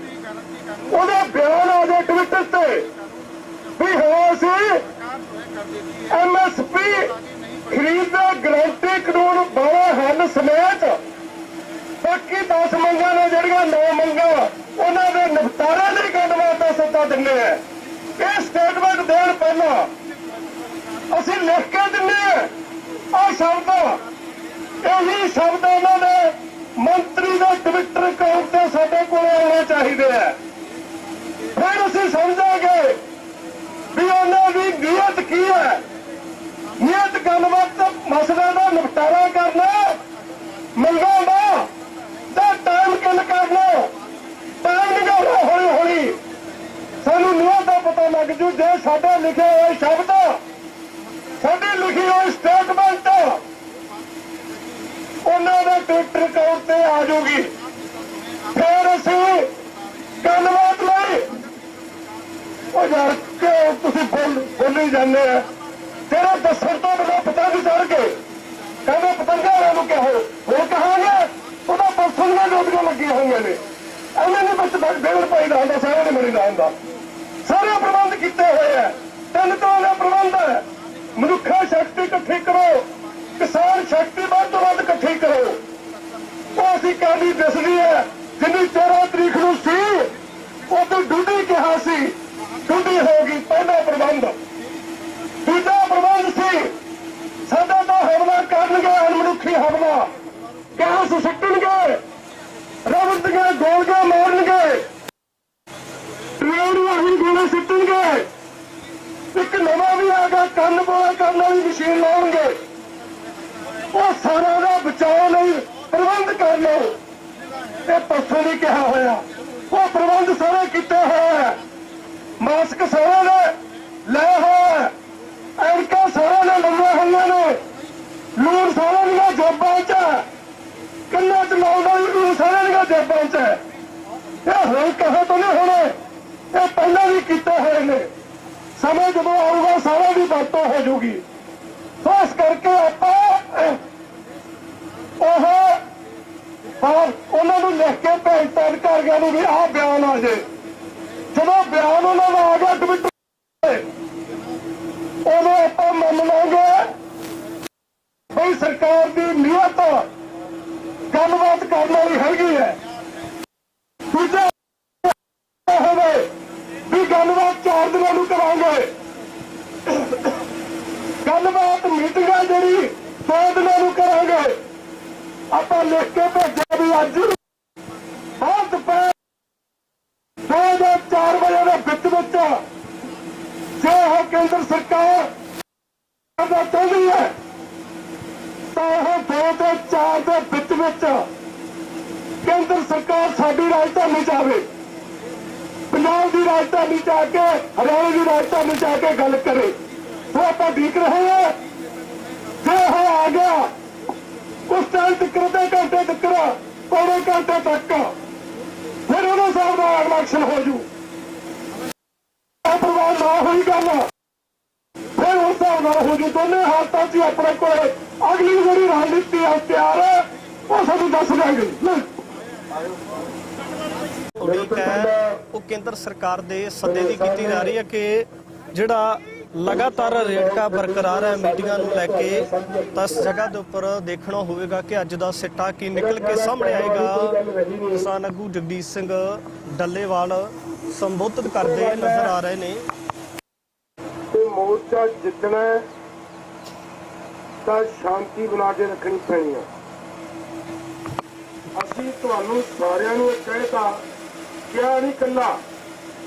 [SPEAKER 1] ਉਹਦਾ ਬਿਆਨ ਆ ਜਾਏ ਟਵਿੱਟਰ ਤੇ ਵੀ ਹਾਂ ਅਸੀਂ MSP ਖਰੀਦ ਦਾ ਗਰੰਟੀ ਕਾਨੂੰਨ ਬਾਰੇ ਹੱਲ ਸਮੇਤ ਬਾਕੀ 10 ਮੰਗਾਂ ਨੇ, ਜਿਹੜੀਆਂ 9 ਮੰਗਾਂ ਉਹਨਾਂ ਦੇ ਨਿਪਟਾਰੇ ਲਈ ਗੱਲਬਾਤ ਦਾ ਸੱਦਾ ਦਿੰਦੇ ਆ। ਇਹ ਸਟੇਟਮੈਂਟ ਦੇਣ ਪਹਿਲਾਂ ਅਸੀਂ ਲਿਖ ਕੇ ਦਿੰਦੇ ਆ ਆਹ ਸ਼ਬਦ, ਇਹੀ ਸ਼ਬਦ ਉਹਨਾਂ ਦੇ ਮੰਤਰੀ ਦੇ ਟਵਿੱਟਰ ਅਕਾਊਂਟ ਤੇ ਸਾਡੇ ਕੋਲ ਆਉਣੇ ਚਾਹੀਦੇ ਆ। ਫਿਰ ਅਸੀਂ ਸਮਝਾਂਗੇ ਵੀ ਉਹਨਾਂ ਦੀ ਨੀਅਤ ਕੀ ਹੈ। ਨੀਅਤ ਗੱਲਬਾਤ ਮਸਲੇ ਦਾ ਨਿਪਟਾਰਾ ਕਰਨਾ, ਮੰਗਾਂ ਦਾ ਤਾਂ ਟਾਈਮ ਕਿਲ ਕਰਨਾ, ਟਾਈਮ ਨਿਕਾਲਣਾ ਹੌਲੀ ਹੌਲੀ। ਸਾਨੂੰ ਨੀਅਤ ਦਾ ਪਤਾ ਲੱਗ ਜੂ ਜੇ ਸਾਡੇ ਲਿਖੇ ਹੋਏ ਸ਼ਬਦ, ਸਾਡੀ ਲਿਖੀ ਹੋਈ ਸਟੇਟਮੈਂਟ ਉਹਨਾਂ ਦੇ ਟਵਿੱਟਰ ਅਕਾਊਂਟ ਤੇ ਆ ਜਾਊਗੀ। ਫਿਰ ਅਸੀਂ ਗੱਲਬਾਤ ਲਈ ਉਹ ਯਾਰ ਕਿ ਤੁਸੀਂ ਬੋਲੀ ਜਾਂਦੇ ਆ, ਤੇਰਾ ਦੱਸਣ ਤੋਂ ਬਿਨਾਂ ਪਤੰਗ ਚੜ ਕੇ ਕਹਿੰਦੇ ਪਤੰਗਾਂ ਵਾਲਿਆਂ ਨੂੰ ਕਹੋ, ਹੋਰ ਕਹਾਂਗੇ ਉਹਦਾ ਪਰਸਨ ਦੀਆਂ ਡਿਊਟੀਆਂ ਲੱਗੀਆਂ ਹੋਈਆਂ ਨੇ। ਇਹਨਾਂ ਨੇ ਵਿੱਚ ਬੇਲ ਪਾਈਦਾ ਹੁੰਦਾ, ਸਾਰਿਆਂ ਨੇ ਮਿਲਦਾ ਹੁੰਦਾ, ਸਾਰੇ ਪ੍ਰਬੰਧ ਕੀਤੇ ਹੋਏ ਆ। 3 ਤਰ੍ਹਾਂ ਦੇ ਪ੍ਰਬੰਧ ਹੈ। ਮਨੁੱਖਾ ਸ਼ਕਤੀ ਇਕੱਠੀ ਕਰੋ, ਕਿਸਾਨ ਸ਼ਕਤੀ ਵੱਧ ਤੋਂ ਵੱਧ ਇਕੱਠੀ ਕਰੋ। ਉਹ ਅਸੀਂ ਕਾਹਦੀ ਦਿਸਦੀ ਹੈ, ਜਿੰਨੀ 14 ਤਰੀਕ ਨੂੰ ਸੀ ਉਦੋਂ ਡੂਡੀ ਕਿਹਾ ਸੀ, ਡੂਡੀ ਹੋ ਗਈ। ਪਹਿਲਾ ਪ੍ਰਬੰਧ। ਦੂਜਾ ਪ੍ਰਬੰਧ ਸੀ ਸਾਡੇ ਤੋਂ ਹਮਲਾ ਕਰਨਗੇ, ਅਣਮਨੁੱਖੀ ਹਮਲਾ, ਗੈਸ ਸੁੱਟਣਗੇ, ਰਬੜ ਦੀਆਂ ਗੋਲੀਆਂ ਮਾਰਨਗੇ, ਟ੍ਰੇਨ ਨੂੰ ਅਸੀਂ ਗੋਲੇ ਸੁੱਟਣਗੇ। ਇੱਕ ਨਵਾਂ ਵੀ ਆ ਗਿਆ, ਕੰਨ ਬੋਲਾ ਕਰਨ ਵਾਲੀ ਮਸ਼ੀਨ ਲਾਉਣਗੇ। ਉਹ ਸਾਰਾ ਦਾ ਬਚਾਓ ਲਈ ਪ੍ਰਬੰਧ ਕਰ ਲਓ। ਇਹ ਪਰਸੋਂ ਵੀ ਕਿਹਾ ਹੋਇਆ, ਉਹ ਪ੍ਰਬੰਧ ਸਾਰੇ ਕੀਤੇ ਹੋਏ। ਮਾਸਕ ਸਾਰੇ ਨੇ ਲੈ ਹੋਏ, ਐਨਕਾਂ ਸਾਰੇ ਨੇ ਲੰਮੇ ਹੋਈਆਂ ਨੇ, ਲੂਣ ਸਾਰੇ ਦੀਆਂ ਜੇਬਾਂ 'ਚ, ਕੰਨਾਂ 'ਚ ਲਾਉਂਦਾ ਵੀ ਲੂਣ ਸਾਰੇ ਦੀਆਂ ਜੇਬਾਂ 'ਚ। ਇਹ ਕਹੇ ਤੋਂ ਨਹੀਂ ਹੋਣੇ, ਇਹ ਪਹਿਲਾਂ ਵੀ ਕੀਤੇ ਹੋਏ ਨੇ। ਸਮੇਂ ਜਦੋਂ ਆਊਗਾ ਸਾਰਿਆਂ ਦੀ ਵਰਤੋਂ ਹੋ ਜੂਗੀ। ਸੋ ਇਸ ਕਰਕੇ ਆਪਾਂ ਉਹਨਾਂ ਨੂੰ ਲਿਖ ਕੇ ਭੇਜਤਾ ਅਧਿਕਾਰੀਆਂ ਨੂੰ ਵੀ ਆਹ ਬਿਆਨ ਆ ਜੇ। ਜਦੋਂ ਬਿਆਨ ਉਹਨਾਂ ਦਾ ਆ ਗਿਆ ਟਵਿੱਟਰ ਉਦੋਂ ਆਪਾਂ ਮੰਨ ਲਾਂਗੇ ਬਈ ਸਰਕਾਰ ਦੀ ਨੀਅਤ ਗੱਲਬਾਤ ਕਰਨ ਵਾਲੀ ਹੈਗੀ ਹੈ। ਦੂਜਾ ਹੋਵੇ ਵੀ ਗੱਲਬਾਤ 4 ਦਿਨਾਂ ਨੂੰ ਕਰਾਂਗੇ, ਗੱਲਬਾਤ ਮੀਟਿੰਗਾਂ ਜਿਹੜੀ 2 ਦਿਨਾਂ ਨੂੰ ਕਰਾਂਗੇ। ਆਪਾਂ ਲਿਖ ਕੇ ਭੇਜਿਆ ਵੀ ਅੱਜ ਬਾਅਦ ਦੁਪਹਿਰ 2 ਜਾਂ 4 ਵਜੇ ਦੇ ਵਿੱਚ ਜੇ ਉਹ ਕੇਂਦਰ ਸਰਕਾਰ ਦਾ ਚਾਹੁੰਦੀ ਹੈ ਤਾਂ ਉਹ 2 ਤੇ 4 ਦੇ ਵਿੱਚ ਕੇਂਦਰ ਸਰਕਾਰ ਸਾਡੀ ਰਾਜਧਾਨੀ ਚ ਆਵੇ, ਪੰਜਾਬ ਦੀ ਰਾਜਧਾਨੀ ਚ ਆ ਕੇ ਹਰਿਆਣਾ ਦੀ ਰਾਜਧਾਨੀ ਚ ਆ ਕੇ ਗੱਲ ਕਰੇ। ਉਹ ਆਪਾਂ ਉਡੀਕ ਰਹੇ ਹਾਂ। ਜੇ ਉਹ ਆ ਗਿਆ ਉਸ ਟਾਈਮ ਤੱਕ ਅੱਧੇ ਘੰਟੇ ਤੱਕ ਪੌਣੇ ਘੰਟੇ ਤੱਕ ਫਿਰ ਉਹਦੇ ਹਿਸਾਬ ਨਾਲ ਇਲੈਕਸ਼ਨ ਹੋ ਜੂ। ਪ੍ਰਵਾਹ ਨਾ ਹੋਈ ਗੱਲ ਫਿਰ ਉਸ ਹਿਸਾਬ ਨਾਲ ਹੋ ਜੂ। ਦੋਨੇ ਹਾਲਤਾਂ 'ਚ ਆਪਣੇ ਕੋਲ ਅਗਲੀ ਜਿਹੜੀ ਰਣਨੀਤੀ ਆ ਤਿਆਰ ਹੈ, ਉਹ ਸਾਨੂੰ ਦੱਸ ਦਿਆਂਗੇ।
[SPEAKER 2] ਉਡੀਕ ਹੈ ਉਹ ਕੇਂਦਰ ਸਰਕਾਰ ਦੇ ਸੱਦੇ ਦੀ ਕੀਤੀ ਜਾ ਰਹੀ ਹੈ ਕਿ ਜਿਹੜਾ ਲਗਾਤਾਰ ਰੇੜਕਾ ਬਰਕਰਾਰ ਹੈ ਮੀਟਿੰਗਾਂ ਨੂੰ ਲੈ ਕੇ, ਤਾਂ ਇਸ ਜਗ੍ਹਾ ਦੇ ਉੱਪਰ ਦੇਖਣਾ ਹੋਵੇਗਾ ਕਿ ਅੱਜ ਦਾ ਸਿੱਟਾ ਕੀ ਨਿਕਲ ਕੇ ਸਾਹਮਣੇ ਆਏਗਾ। ਕਿਸਾਨ ਆਗੂ ਜਗਦੀਸ਼ ਸਿੰਘ ਡੱਲੇਵਾਲ ਸੰਬੋਧਿਤ ਕਰਦੇ ਨਜ਼ਰ ਆ ਰਹੇ ਨੇ।
[SPEAKER 1] ਤੇ ਮੋਰਚਾ ਜਿੱਤਣਾ ਤਾਂ ਸ਼ਾਂਤੀ ਬਣਾ ਕੇ ਰੱਖਣੀ ਪੈਣੀ ਹੈ। ਅਸੀਂ ਤੁਹਾਨੂੰ ਸਾਰਿਆਂ ਨੂੰ ਇਹ ਕਹਿਤਾ, ਕਿਹਾ ਨਹੀਂ ਕੱਲਾ,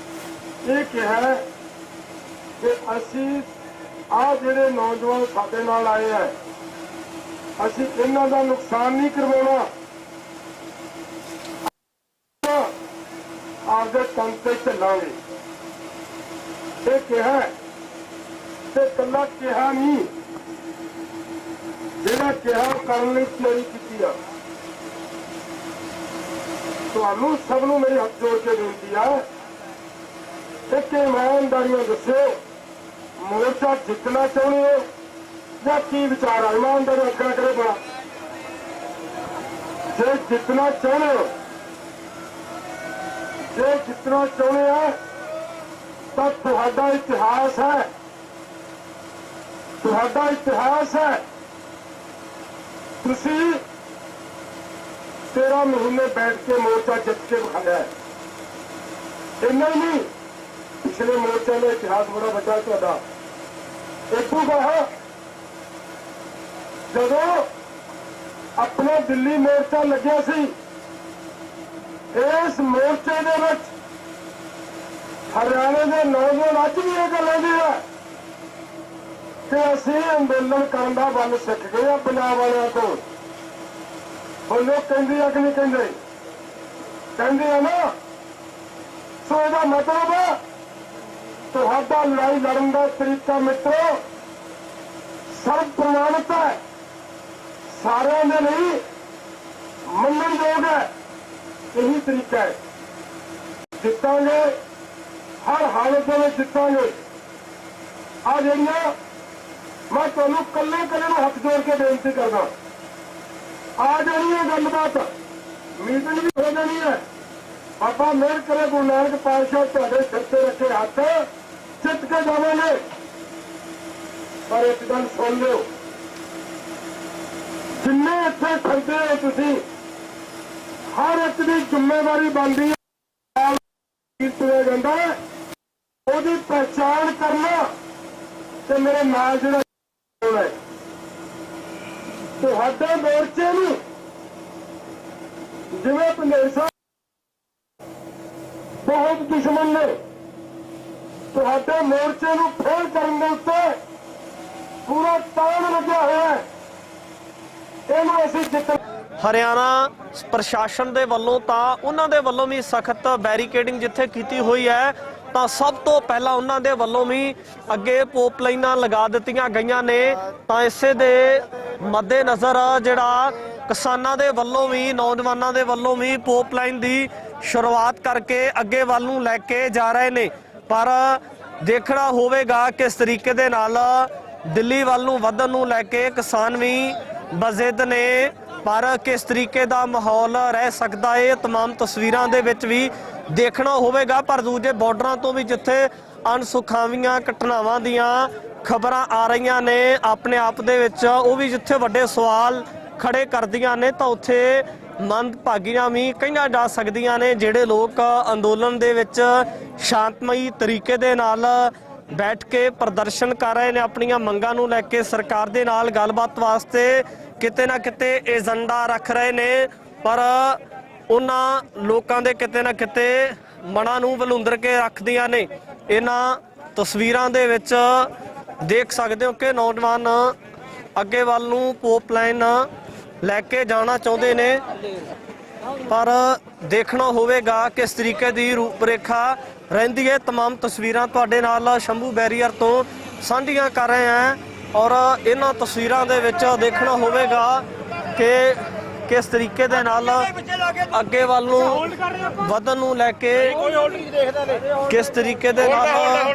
[SPEAKER 1] ਇਹ ਕਿਹਾ ਕਿ ਅਸੀਂ ਆਹ ਜਿਹੜੇ ਨੌਜਵਾਨ ਸਾਡੇ ਨਾਲ ਆਏ ਆ, ਅਸੀਂ ਇਹਨਾਂ ਦਾ ਨੁਕਸਾਨ ਨਹੀਂ ਕਰਵਾਉਣਾ, ਆਪਦੇ ਕੰਮ ਤੇ ਚੱਲਾਂਗੇ। ਇਹ ਕਿਹਾ ਤੇ ਕੱਲਾ ਕਿਹਾ ਨਹੀਂ, ਜਿਹੜਾ ਕਿਹਾ ਕਰਨ ਲਈ ਤਿਆਰੀ ਕੀਤੀ ਆ। ਤੁਹਾਨੂੰ ਸਭ ਨੂੰ ਮੇਰੇ ਹੱਥ ਜੋੜ ਕੇ ਬੇਨਤੀ ਆ, ਇੱਕ ਇਮਾਨਦਾਰੀਆਂ ਦੱਸਿਓ, ਮੋਰਚਾ ਜਿੱਤਣਾ ਚਾਹੁੰਦੇ ਹੋ ਜਾਂ ਕੀ ਵਿਚਾਰ ਆ? ਇਮਾਨਦਾਰੀ ਰੱਖਣਾ ਕਰੇ ਬੜਾ। ਜੇ ਜਿੱਤਣਾ ਚਾਹੁੰਦੇ ਹੋ, ਜੇ ਜਿੱਤਣਾ ਚਾਹੁੰਦੇ ਆ ਤਾਂ ਤੁਹਾਡਾ ਇਤਿਹਾਸ ਹੈ, ਤੁਹਾਡਾ ਇਤਿਹਾਸ ਹੈ। ਤੁਸੀਂ 13 ਮਹੀਨੇ ਬੈਠ ਕੇ ਮੋਰਚਾ ਜਿੱਤ ਕੇ ਵਿਖਾਇਆ ਹੈ। ਇੰਨਾ ਹੀ ਨਹੀਂ, ਪਿਛਲੇ ਮੋਰਚੇ ਦਾ ਇਤਿਹਾਸ ਬੜਾ ਵੱਡਾ ਤੁਹਾਡਾ। ਇਤੋਂ ਬਾਅਦ ਜਦੋਂ ਆਪਣਾ ਦਿੱਲੀ ਮੋਰਚਾ ਲੱਗਿਆ ਸੀ, ਇਸ ਮੋਰਚੇ ਦੇ ਵਿੱਚ ਹਰਿਆਣੇ ਦੇ ਨੌਜਵਾਨ ਅੱਜ ਵੀ ਇਹ ਗੱਲ ਆਉਂਦੀ ਹੈ ਕਿ ਅਸੀਂ ਅੰਦੋਲਨ ਕਰਨ ਦਾ ਵੱਲ ਸਿੱਖ ਗਏ ਆ ਪੰਜਾਬ ਵਾਲਿਆਂ ਤੋਂ। ਹੁਣ ਲੋਕ ਕਹਿੰਦੇ ਆ ਕਿ ਨਹੀਂ ਕਹਿੰਦੇ? ਕਹਿੰਦੇ ਆ ਨਾ। ਸੋ ਇਹਦਾ ਮਤਲਬ ਹੈ ਤੁਹਾਡਾ ਲੜਾਈ ਲੜਨ ਦਾ ਤਰੀਕਾ ਮਿੱਤਰੋ ਸਰਵ ਪ੍ਰਮਾਣਿਤ ਹੈ, ਸਾਰਿਆਂ ਦੇ ਲਈ ਮੰਨਣਯੋਗ ਹੈ। ਇਹੀ ਤਰੀਕਾ ਹੈ। ਜਿੱਤਾਂਗੇ, ਹਰ ਹਾਲਤ ਦੇ ਵਿੱਚ ਜਿੱਤਾਂਗੇ। ਆ ਜਿਹੜੀਆਂ ਮੈਂ ਤੁਹਾਨੂੰ ਕੱਲੇ ਨੂੰ ਹੱਥ ਜੋੜ ਕੇ ਬੇਨਤੀ ਕਰਦਾ, ਆ ਜਿਹੜੀ ਇਹ ਗੱਲਬਾਤ ਮੀਟਿੰਗ ਵੀ ਹੋ ਜਾਣੀ ਹੈ। ਬਾਬਾ ਮਿਹਰ ਕਰੇ, ਗੁਰੂ ਨਾਨਕ ਪਾਤਸ਼ਾਹ ਤੁਹਾਡੇ ਸਿਰ ਤੇ ਰੱਖੇ ਹੱਥ ਜਿੱਤ ਕੇ ਜਾਵਾਂਗੇ। ਪਰ ਇੱਕ ਗੱਲ ਸੁਣ ਲਿਓ, ਜਿੰਨੇ ਇੱਥੇ ਖੜਦੇ ਹੋ ਤੁਸੀਂ, ਹਰ ਇੱਕ ਦੀ ਜ਼ਿੰਮੇਵਾਰੀ ਬਣਦੀ ਹੈ। ਤੁਰਿਆ ਜਾਂਦਾ ਉਹਦੀ ਪਹਿਚਾਣ ਕਰਨਾ ਤੇ ਮੇਰੇ ਨਾਲ ਜਿਹੜਾ ਹੈ ਤੁਹਾਡੇ ਮੋਰਚੇ ਨੂੰ, ਜਿਵੇਂ ਪੰਡੇਰ ਸਾਹਿਬ ਬਹੁਤ ਦੁਸ਼ਮਣ ਨੇ, ਤੁਹਾਡੇ ਮੋਰਚੇ ਨੂੰ ਫੇਲ ਕਰਨ ਦੇ ਉੱਤੇ ਪੂਰਾ ਤਾਣ ਲੱਗਿਆ ਹੋਇਆ ਹੈ। ਇਹਨੂੰ ਅਸੀਂ ਜਿੱਤ।
[SPEAKER 2] ਹਰਿਆਣਾ ਪ੍ਰਸ਼ਾਸਨ ਦੇ ਵੱਲੋਂ ਤਾਂ ਉਹਨਾਂ ਦੇ ਵੱਲੋਂ ਵੀ ਸਖਤ ਬੈਰੀਕੇਡਿੰਗ ਜਿੱਥੇ ਕੀਤੀ ਹੋਈ ਹੈ, ਤਾਂ ਸਭ ਤੋਂ ਪਹਿਲਾਂ ਉਹਨਾਂ ਦੇ ਵੱਲੋਂ ਵੀ ਅੱਗੇ ਪੋਪ ਲਾਈਨਾਂ ਲਗਾ ਦਿੱਤੀਆਂ ਗਈਆਂ ਨੇ। ਤਾਂ ਇਸੇ ਦੇ ਮੱਦੇਨਜ਼ਰ ਜਿਹੜਾ ਕਿਸਾਨਾਂ ਦੇ ਵੱਲੋਂ ਵੀ, ਨੌਜਵਾਨਾਂ ਦੇ ਵੱਲੋਂ ਵੀ ਪੋਪ ਲਾਈਨ ਦੀ ਸ਼ੁਰੂਆਤ ਕਰਕੇ ਅੱਗੇ ਵੱਲ ਨੂੰ ਲੈ ਕੇ ਜਾ ਰਹੇ ਨੇ। ਪਰ ਦੇਖਣਾ ਹੋਵੇਗਾ ਕਿਸ ਤਰੀਕੇ ਦੇ ਨਾਲ ਦਿੱਲੀ ਵੱਲ ਨੂੰ ਵਧਣ ਨੂੰ ਲੈ ਕੇ ਕਿਸਾਨ ਵੀ ਬਜ਼ਿੱਦ ਨੇ, ਪਰ ਕਿਸ ਤਰੀਕੇ ਦਾ ਮਾਹੌਲ ਰਹਿ ਸਕਦਾ ਹੈ तमाम ਤਸਵੀਰਾਂ ਦੇ ਵਿੱਚ ਵੀ ਦੇਖਣਾ ਹੋਵੇਗਾ। ਪਰ ਦੂਜੇ ਬਾਰਡਰਾਂ ਤੋਂ ਵੀ ਜਿੱਥੇ ਅਣਸੁਖਾਵੀਆਂ ਘਟਨਾਵਾਂ ਦੀਆਂ ਖਬਰਾਂ ਆ ਰਹੀਆਂ ਨੇ ਆਪਣੇ ਆਪ ਦੇ ਵਿੱਚ, ਉਹ ਵੀ ਜਿੱਥੇ ਵੱਡੇ ਸਵਾਲ ਖੜੇ ਕਰਦੀਆਂ ਨੇ, ਤਾਂ ਉੱਥੇ ਮੰਦਭਾਗੀਆਂ ਵੀ ਕਹੀਆਂ ਜਾ ਸਕਦੀਆਂ ਨੇ। ਜਿਹੜੇ ਲੋਕ ਅੰਦੋਲਨ ਦੇ ਵਿੱਚ ਸ਼ਾਂਤਮਈ ਤਰੀਕੇ ਦੇ ਨਾਲ ਬੈਠ ਕੇ ਪ੍ਰਦਰਸ਼ਨ ਕਰ ਰਹੇ ਨੇ ਆਪਣੀਆਂ ਮੰਗਾਂ ਨੂੰ ਲੈ ਕੇ, ਸਰਕਾਰ ਦੇ ਨਾਲ ਗੱਲਬਾਤ ਵਾਸਤੇ ਕਿਤੇ ਨਾ ਕਿਤੇ ਏਜੰਡਾ ਰੱਖ ਰਹੇ ਨੇ, ਪਰ ਉਹਨਾਂ ਲੋਕਾਂ ਦੇ ਕਿਤੇ ਨਾ ਕਿਤੇ ਮਨਾਂ ਨੂੰ ਵਲੂੰਦਰ ਕੇ ਰੱਖਦੀਆਂ ਨੇ। ਇਹਨਾਂ ਤਸਵੀਰਾਂ ਦੇ ਵਿੱਚ ਦੇਖ ਸਕਦੇ ਹੋ ਕਿ ਨੌਜਵਾਨ ਅੱਗੇ ਵੱਲ ਨੂੰ ਪੋਪ ਲਾਈਨ ਲੈ ਕੇ ਜਾਣਾ ਚਾਹੁੰਦੇ ਨੇ, ਪਰ ਦੇਖਣਾ ਹੋਵੇਗਾ ਕਿਸ ਤਰੀਕੇ ਦੀ ਰੂਪਰੇਖਾ ਰਹਿੰਦੀ ਹੈ। तमाम ਤਸਵੀਰਾਂ ਤੁਹਾਡੇ ਨਾਲ ਸ਼ੰਭੂ ਬੈਰੀਅਰ ਤੋਂ ਸਾਂਝੀਆਂ ਕਰ ਰਹੇ ਹਾਂ, ਔਰ ਇਹਨਾਂ ਤਸਵੀਰਾਂ ਦੇ ਵਿੱਚ ਦੇਖਣਾ ਹੋਵੇਗਾ ਕਿ ਕਿਸ ਤਰੀਕੇ ਦੇ ਨਾਲ ਅੱਗੇ ਵੱਲ ਨੂੰ ਵਧਣ ਨੂੰ ਲੈ ਕੇ ਕਿਸ ਤਰੀਕੇ ਦੇ ਨਾਲ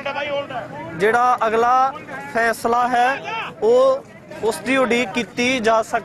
[SPEAKER 2] ਜਿਹੜਾ ਅਗਲਾ ਫੈਸਲਾ ਹੈ ਉਹ ਉਸ ਦੀ ਉਡੀਕ ਕੀਤੀ ਜਾ ਸਕਦੀ